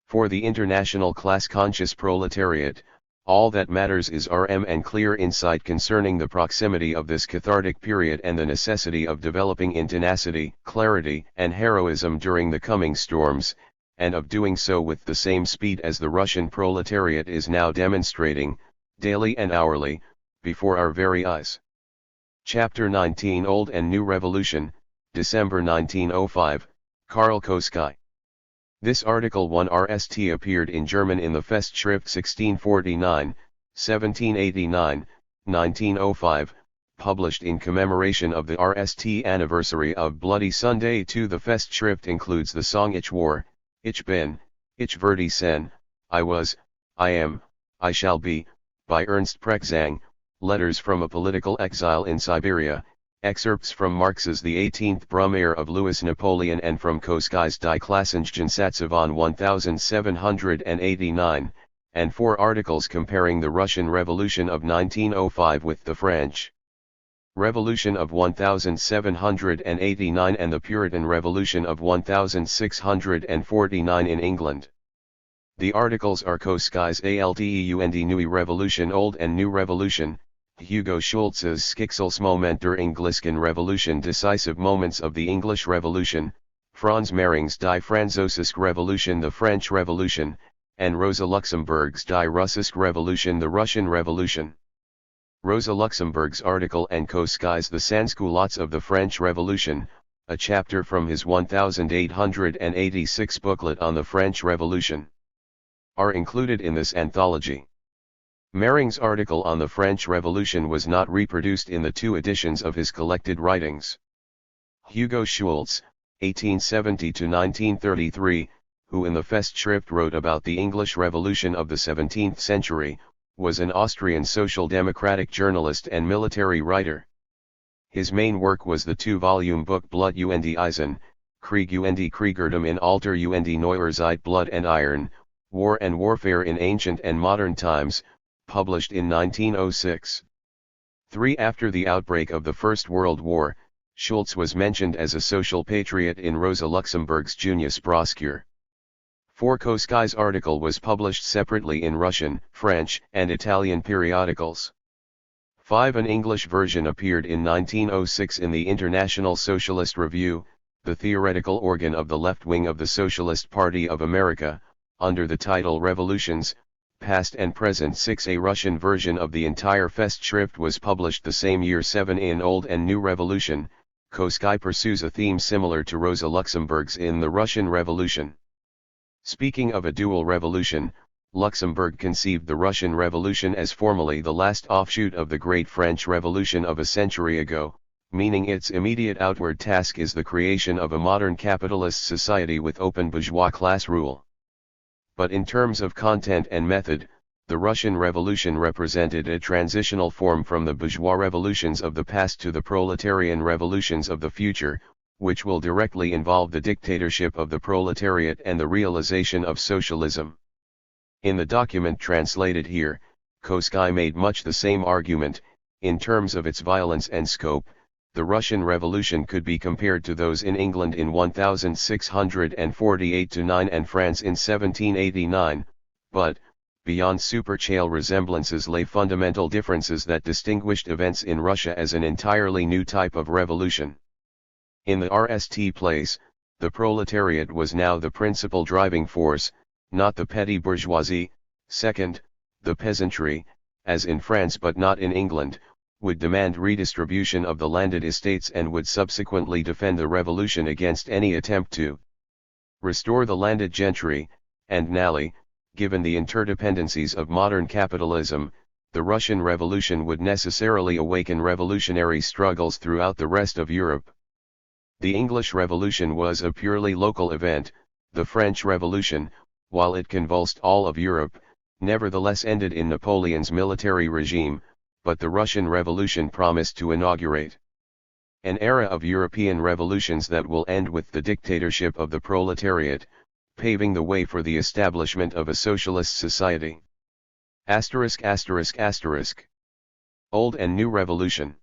For the international class-conscious proletariat, all that matters is RM and clear insight concerning the proximity of this cathartic period and the necessity of developing in tenacity, clarity, and heroism during the coming storms, and of doing so with the same speed as the Russian proletariat is now demonstrating, daily and hourly, before our very eyes. Chapter 19 Old and New Revolution, December 1905, Karl Koskai. This article 1 RST appeared in German in the Festschrift 1649, 1789, 1905, published in commemoration of the RST anniversary of Bloody Sunday 2. The Festschrift includes the song Ich war, Ich bin, Ich werde sein, I was, I am, I shall be, by Ernst Prexang, letters from a political exile in Siberia, excerpts from Marx's The 18th Brumaire of Louis Napoleon and from Koskai's Die Klassengegensätze on 1789, and 4 articles comparing the Russian Revolution of 1905 with the French Revolution of 1789 and the Puritan Revolution of 1649 in England. The articles are Koskai's Altdeund Neue Revolution Old and New Revolution, Hugo Schultz's Schicksalsmoment der Englischen Revolution Decisive Moments of the English Revolution, Franz Mehring's Die Französische Revolution The French Revolution, and Rosa Luxemburg's Die Russische Revolution The Russian Revolution. Rosa Luxemburg's article and Koskai's The Sansculottes of the French Revolution, a chapter from his 1886 booklet on the French Revolution, are included in this anthology. Mehring's article on the French Revolution was not reproduced in the 2 editions of his collected writings. Hugo Schultz, 1870–1933, who in the Festschrift wrote about the English Revolution of the 17th century, was an Austrian social democratic journalist and military writer. His main work was the two-volume book Blut und Eisen, Krieg und Kriegerdom in Alter und Neuer Zeit Blood and Iron, War and Warfare in Ancient and Modern Times, published in 1906. 3. After the outbreak of the First World War, Schultz was mentioned as a social patriot in Rosa Luxemburg's Junius Broscure. 4. Koskai's article was published separately in Russian, French, and Italian periodicals. 5. An English version appeared in 1906 in the International Socialist Review, the theoretical organ of the left wing of the Socialist Party of America, under the title Revolutions, Past and Present. 6. A Russian version of the entire Festschrift was published the same year. 7. In Old and New Revolution, Koskai pursues a theme similar to Rosa Luxemburg's in the Russian Revolution. Speaking of a dual revolution, Luxemburg conceived the Russian Revolution as formally the last offshoot of the Great French Revolution of a century ago, meaning its immediate outward task is the creation of a modern capitalist society with open bourgeois class rule. But in terms of content and method, the Russian Revolution represented a transitional form from the bourgeois revolutions of the past to the proletarian revolutions of the future, which will directly involve the dictatorship of the proletariat and the realization of socialism. In the document translated here, Koskai made much the same argument. In terms of its violence and scope, the Russian Revolution could be compared to those in England in 1648-9 and France in 1789, but, beyond superficial resemblances lay fundamental differences that distinguished events in Russia as an entirely new type of revolution. In the RST place, the proletariat was now the principal driving force, not the petty bourgeoisie. Second, the peasantry, as in France but not in England, would demand redistribution of the landed estates and would subsequently defend the revolution against any attempt to restore the landed gentry, and nally, given the interdependencies of modern capitalism, the Russian Revolution would necessarily awaken revolutionary struggles throughout the rest of Europe. The English Revolution was a purely local event. The French Revolution, while it convulsed all of Europe, nevertheless ended in Napoleon's military regime, but the Russian Revolution promised to inaugurate an era of European revolutions that will end with the dictatorship of the proletariat, paving the way for the establishment of a socialist society. ******* Old and New Revolution.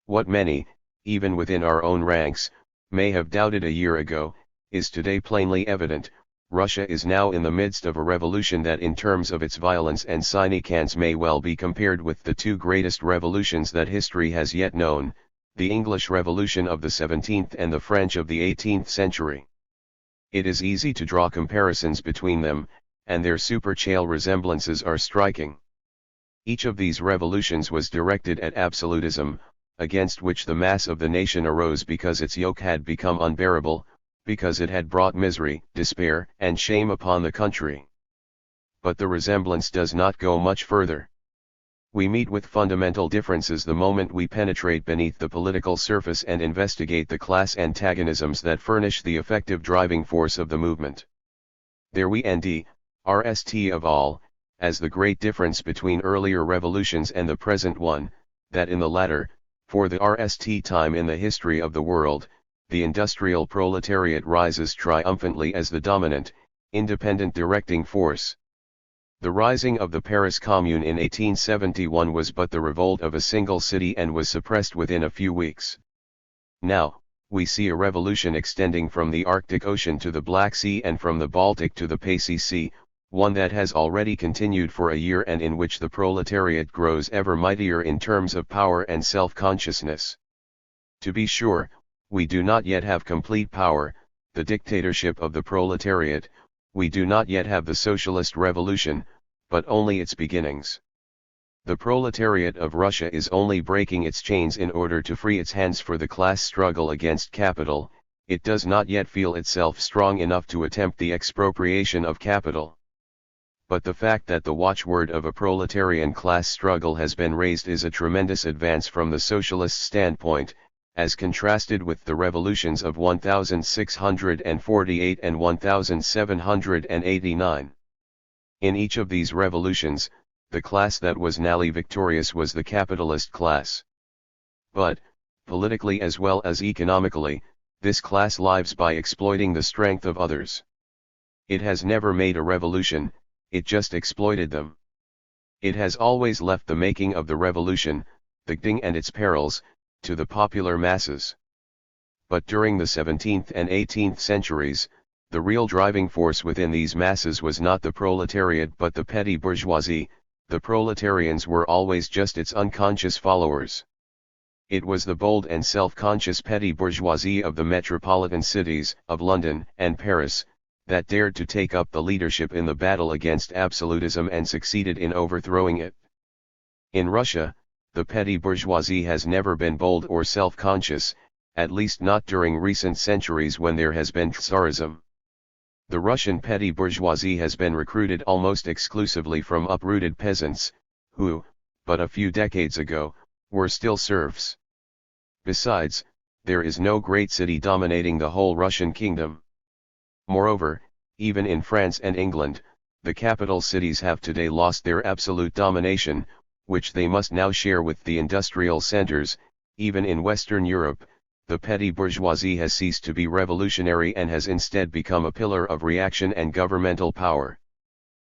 What many, even within our own ranks, may have doubted a year ago, is today plainly evident. Russia is now in the midst of a revolution that in terms of its violence and significance may well be compared with the two greatest revolutions that history has yet known, the English Revolution of the 17th and the French of the 18th century. It is easy to draw comparisons between them, and their superficial resemblances are striking. Each of these revolutions was directed at absolutism, against which the mass of the nation arose because its yoke had become unbearable, because it had brought misery, despair, and shame upon the country. But the resemblance does not go much further. We meet with fundamental differences the moment we penetrate beneath the political surface and investigate the class antagonisms that furnish the effective driving force of the movement. There we end, RST of all, as the great difference between earlier revolutions and the present one, that in the latter, for the RST time in the history of the world, the industrial proletariat rises triumphantly as the dominant, independent directing force. The rising of the Paris Commune in 1871 was but the revolt of a single city and was suppressed within a few weeks. Now, we see a revolution extending from the Arctic Ocean to the Black Sea and from the Baltic to the Pacey Sea, one that has already continued for a year and in which the proletariat grows ever mightier in terms of power and self-consciousness. To be sure, we do not yet have complete power, the dictatorship of the proletariat. We do not yet have the socialist revolution, but only its beginnings. The proletariat of Russia is only breaking its chains in order to free its hands for the class struggle against capital. It does not yet feel itself strong enough to attempt the expropriation of capital. But the fact that the watchword of a proletarian class struggle has been raised is a tremendous advance from the socialist standpoint, as contrasted with the revolutions of 1648 and 1789. In each of these revolutions, the class that was nally victorious was the capitalist class. But, politically as well as economically, this class lives by exploiting the strength of others. It has never made a revolution, it just exploited them. It has always left the making of the revolution, the GAIDO and its perils, to the popular masses. But during the 17th and 18th centuries, the real driving force within these masses was not the proletariat but the petty bourgeoisie. The proletarians were always just its unconscious followers. It was the bold and self-conscious petty bourgeoisie of the metropolitan cities of London and Paris that dared to take up the leadership in the battle against absolutism and succeeded in overthrowing it. In Russia, the petty bourgeoisie has never been bold or self-conscious, at least not during recent centuries when there has been Tsarism. The Russian petty bourgeoisie has been recruited almost exclusively from uprooted peasants, who, but a few decades ago, were still serfs. Besides, there is no great city dominating the whole Russian kingdom. Moreover, even in France and England, the capital cities have today lost their absolute domination, which they must now share with the industrial centers. Even in Western Europe, the petty bourgeoisie has ceased to be revolutionary and has instead become a pillar of reaction and governmental power.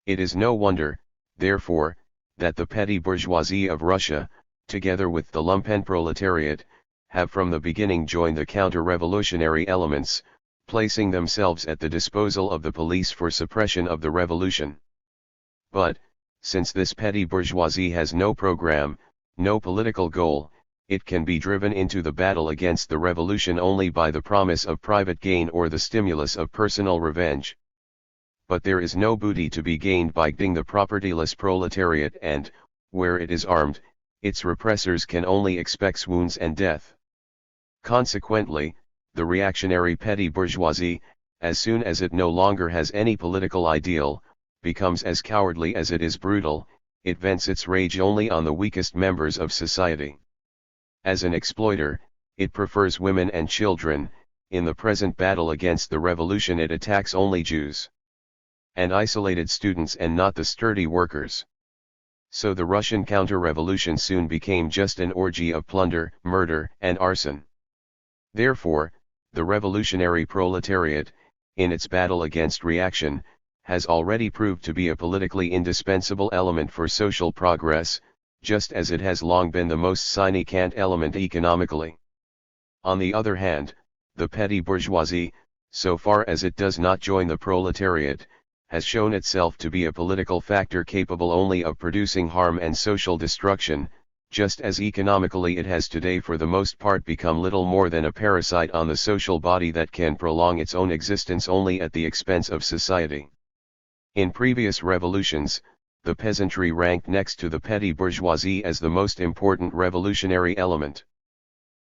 It is no wonder, therefore, that the petty bourgeoisie of Russia, together with the lumpenproletariat, have from the beginning joined the counter-revolutionary elements, placing themselves at the disposal of the police for suppression of the revolution. But, since this petty bourgeoisie has no program, no political goal, it can be driven into the battle against the revolution only by the promise of private gain or the stimulus of personal revenge. But there is no booty to be gained by GAIDing the propertyless proletariat and, where it is armed, its repressors can only expect swoons and death. Consequently, the reactionary petty bourgeoisie, as soon as it no longer has any political ideal, becomes as cowardly as it is brutal. It vents its rage only on the weakest members of society. As an exploiter, it prefers women and children. In the present battle against the revolution it attacks only Jews and isolated students and not the sturdy workers. So the Russian counter-revolution soon became just an orgy of plunder, murder, and arson. Therefore, the revolutionary proletariat, in its battle against reaction, has already proved to be a politically indispensable element for social progress, just as it has long been the most significant element economically. On the other hand, the petty bourgeoisie, so far as it does not join the proletariat, has shown itself to be a political factor capable only of producing harm and social destruction, just as economically it has today for the most part become little more than a parasite on the social body that can prolong its own existence only at the expense of society. In previous revolutions, the peasantry ranked next to the petty bourgeoisie as the most important revolutionary element.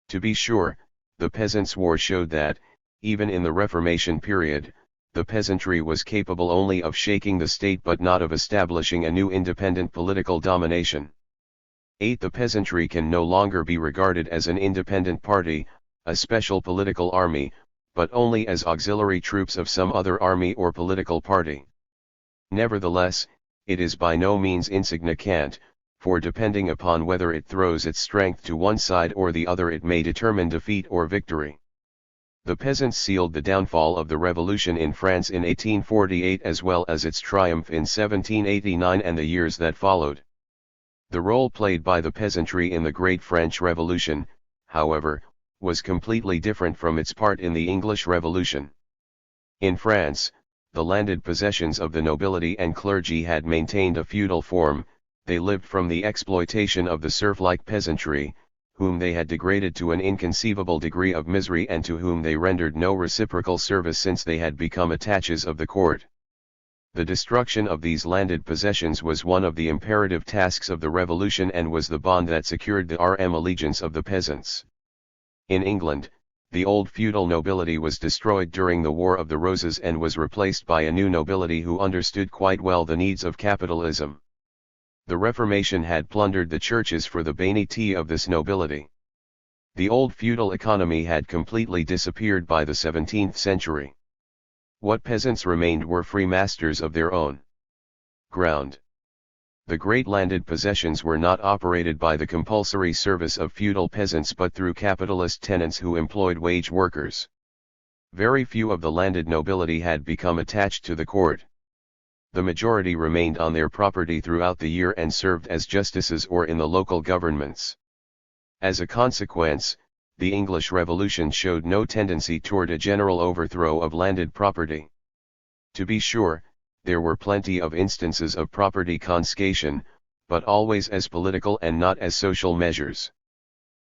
To be sure, the Peasants' War showed that, even in the Reformation period, the peasantry was capable only of shaking the state but not of establishing a new independent political domination. 8. The peasantry can no longer be regarded as an independent party, a special political army, but only as auxiliary troops of some other army or political party. Nevertheless, it is by no means insignificant, for depending upon whether it throws its strength to one side or the other it may determine defeat or victory. The peasants sealed the downfall of the revolution in France in 1848 as well as its triumph in 1789 and the years that followed. The role played by the peasantry in the Great French Revolution, however, was completely different from its part in the English Revolution. In France, the landed possessions of the nobility and clergy had maintained a feudal form. They lived from the exploitation of the serf-like peasantry, whom they had degraded to an inconceivable degree of misery and to whom they rendered no reciprocal service since they had become attaches of the court. The destruction of these landed possessions was one of the imperative tasks of the revolution and was the bond that secured the allegiance of the peasants. In England, the old feudal nobility was destroyed during the War of the Roses and was replaced by a new nobility who understood quite well the needs of capitalism. The Reformation had plundered the churches for the vanity of this nobility. The old feudal economy had completely disappeared by the 17th century. What peasants remained were free masters of their own ground. The great landed possessions were not operated by the compulsory service of feudal peasants but through capitalist tenants who employed wage workers. Very few of the landed nobility had become attached to the court. The majority remained on their property throughout the year and served as justices or in the local governments. As a consequence, the English Revolution showed no tendency toward a general overthrow of landed property. To be sure, there were plenty of instances of property confiscation, but always as political and not as social measures.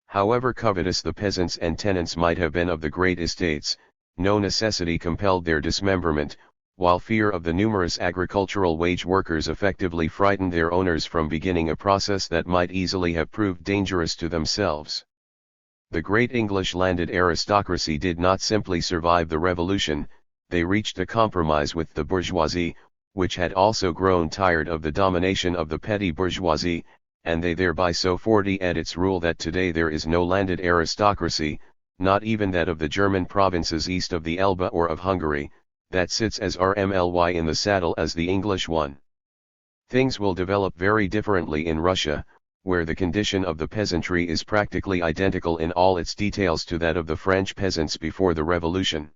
However covetous the peasants and tenants might have been of the great estates, no necessity compelled their dismemberment, while fear of the numerous agricultural wage workers effectively frightened their owners from beginning a process that might easily have proved dangerous to themselves. The great English landed aristocracy did not simply survive the revolution, they reached a compromise with the bourgeoisie, which had also grown tired of the domination of the petty bourgeoisie, and they thereby so fortified its rule that today there is no landed aristocracy, not even that of the German provinces east of the Elbe or of Hungary, that sits as RMLY in the saddle as the English one. Things will develop very differently in Russia, where the condition of the peasantry is practically identical in all its details to that of the French peasants before the revolution.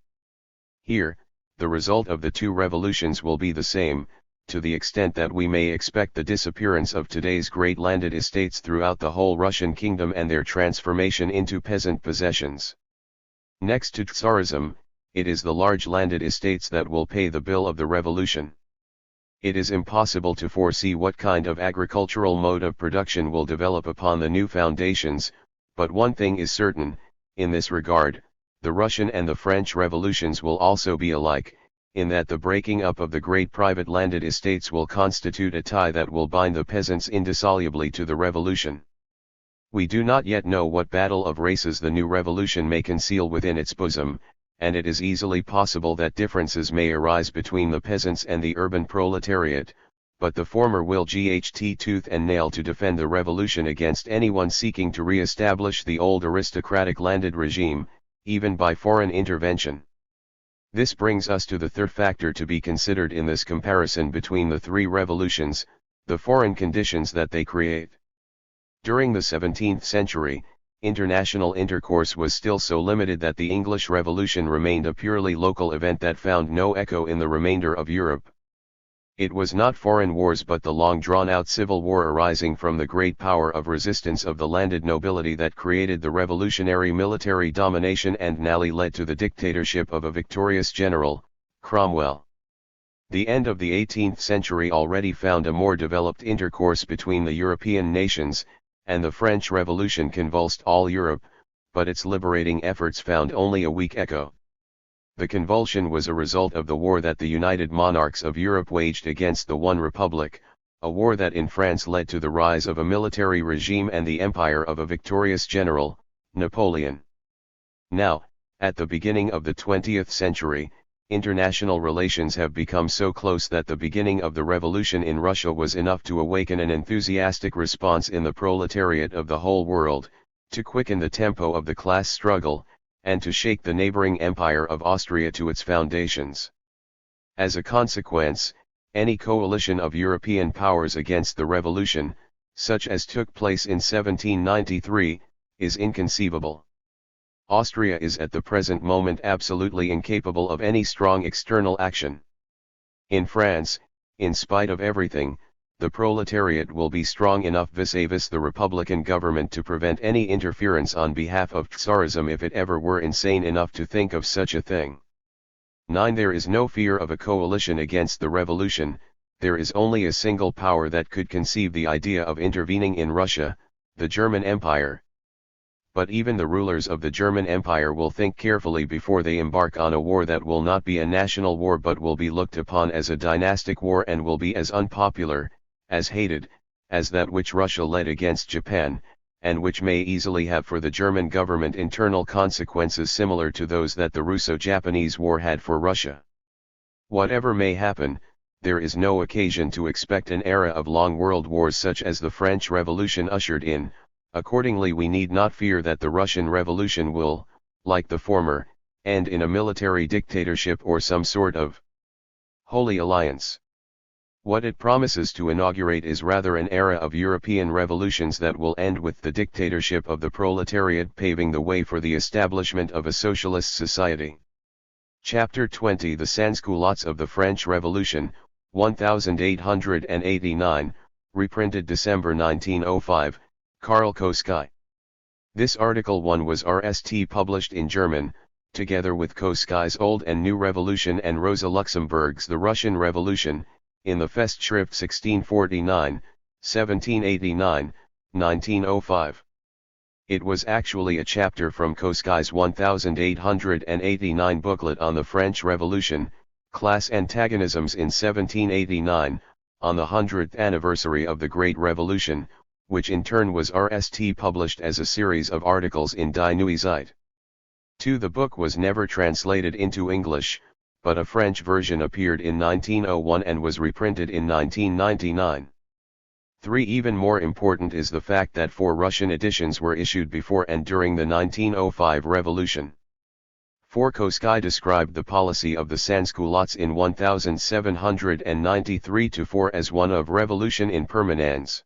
Here, the result of the two revolutions will be the same, to the extent that we may expect the disappearance of today's great landed estates throughout the whole Russian kingdom and their transformation into peasant possessions. Next to Tsarism, it is the large landed estates that will pay the bill of the revolution. It is impossible to foresee what kind of agricultural mode of production will develop upon the new foundations, but one thing is certain, in this regard, the Russian and the French revolutions will also be alike, in that the breaking up of the great private landed estates will constitute a tie that will bind the peasants indissolubly to the revolution. We do not yet know what battle of races the new revolution may conceal within its bosom, and it is easily possible that differences may arise between the peasants and the urban proletariat, but the former will GHT tooth and nail to defend the revolution against anyone seeking to re-establish the old aristocratic landed regime, even by foreign intervention. This brings us to the third factor to be considered in this comparison between the three revolutions, the foreign conditions that they create. During the 17th century, international intercourse was still so limited that the English Revolution remained a purely local event that found no echo in the remainder of Europe. It was not foreign wars but the long drawn-out civil war arising from the great power of resistance of the landed nobility that created the revolutionary military domination and nearly led to the dictatorship of a victorious general, Cromwell. The end of the 18th century already found a more developed intercourse between the European nations, and the French Revolution convulsed all Europe, but its liberating efforts found only a weak echo. The convulsion was a result of the war that the united monarchs of Europe waged against the One Republic, a war that in France led to the rise of a military regime and the empire of a victorious general, Napoleon. Now, at the beginning of the 20th century, international relations have become so close that the beginning of the revolution in Russia was enough to awaken an enthusiastic response in the proletariat of the whole world, to quicken the tempo of the class struggle, and to shake the neighboring empire of Austria to its foundations. As a consequence, any coalition of European powers against the revolution, such as took place in 1793, is inconceivable. Austria is at the present moment absolutely incapable of any strong external action. In France, in spite of everything, the proletariat will be strong enough vis-a-vis the Republican government to prevent any interference on behalf of Tsarism if it ever were insane enough to think of such a thing. 9. There is no fear of a coalition against the revolution, there is only a single power that could conceive the idea of intervening in Russia, the German Empire. But even the rulers of the German Empire will think carefully before they embark on a war that will not be a national war but will be looked upon as a dynastic war and will be as unpopular, as hated, as that which Russia led against Japan, and which may easily have for the German government internal consequences similar to those that the Russo-Japanese War had for Russia. Whatever may happen, there is no occasion to expect an era of long world wars such as the French Revolution ushered in. Accordingly, we need not fear that the Russian Revolution will, like the former, end in a military dictatorship or some sort of holy alliance. What it promises to inaugurate is rather an era of European revolutions that will end with the dictatorship of the proletariat, paving the way for the establishment of a socialist society. Chapter 20 The Sansculottes of the French Revolution, 1889, reprinted December 1905, Karl Koskai. This article 1 was RST published in German, together with Koskai's Old and New Revolution and Rosa Luxemburg's The Russian Revolution, in the Festschrift 1649, 1789, 1905. It was actually a chapter from Koskai's 1889 booklet on the French Revolution, Class Antagonisms in 1789, on the 100th anniversary of the Great Revolution, which in turn was RST published as a series of articles in Die Neue Zeit. 2. The book was never translated into English, but a French version appeared in 1901 and was reprinted in 1999. 3. Even more important is the fact that 4 Russian editions were issued before and during the 1905 revolution. 4. Koskai described the policy of the Sansculottes in 1793-4 as one of revolution in permanence.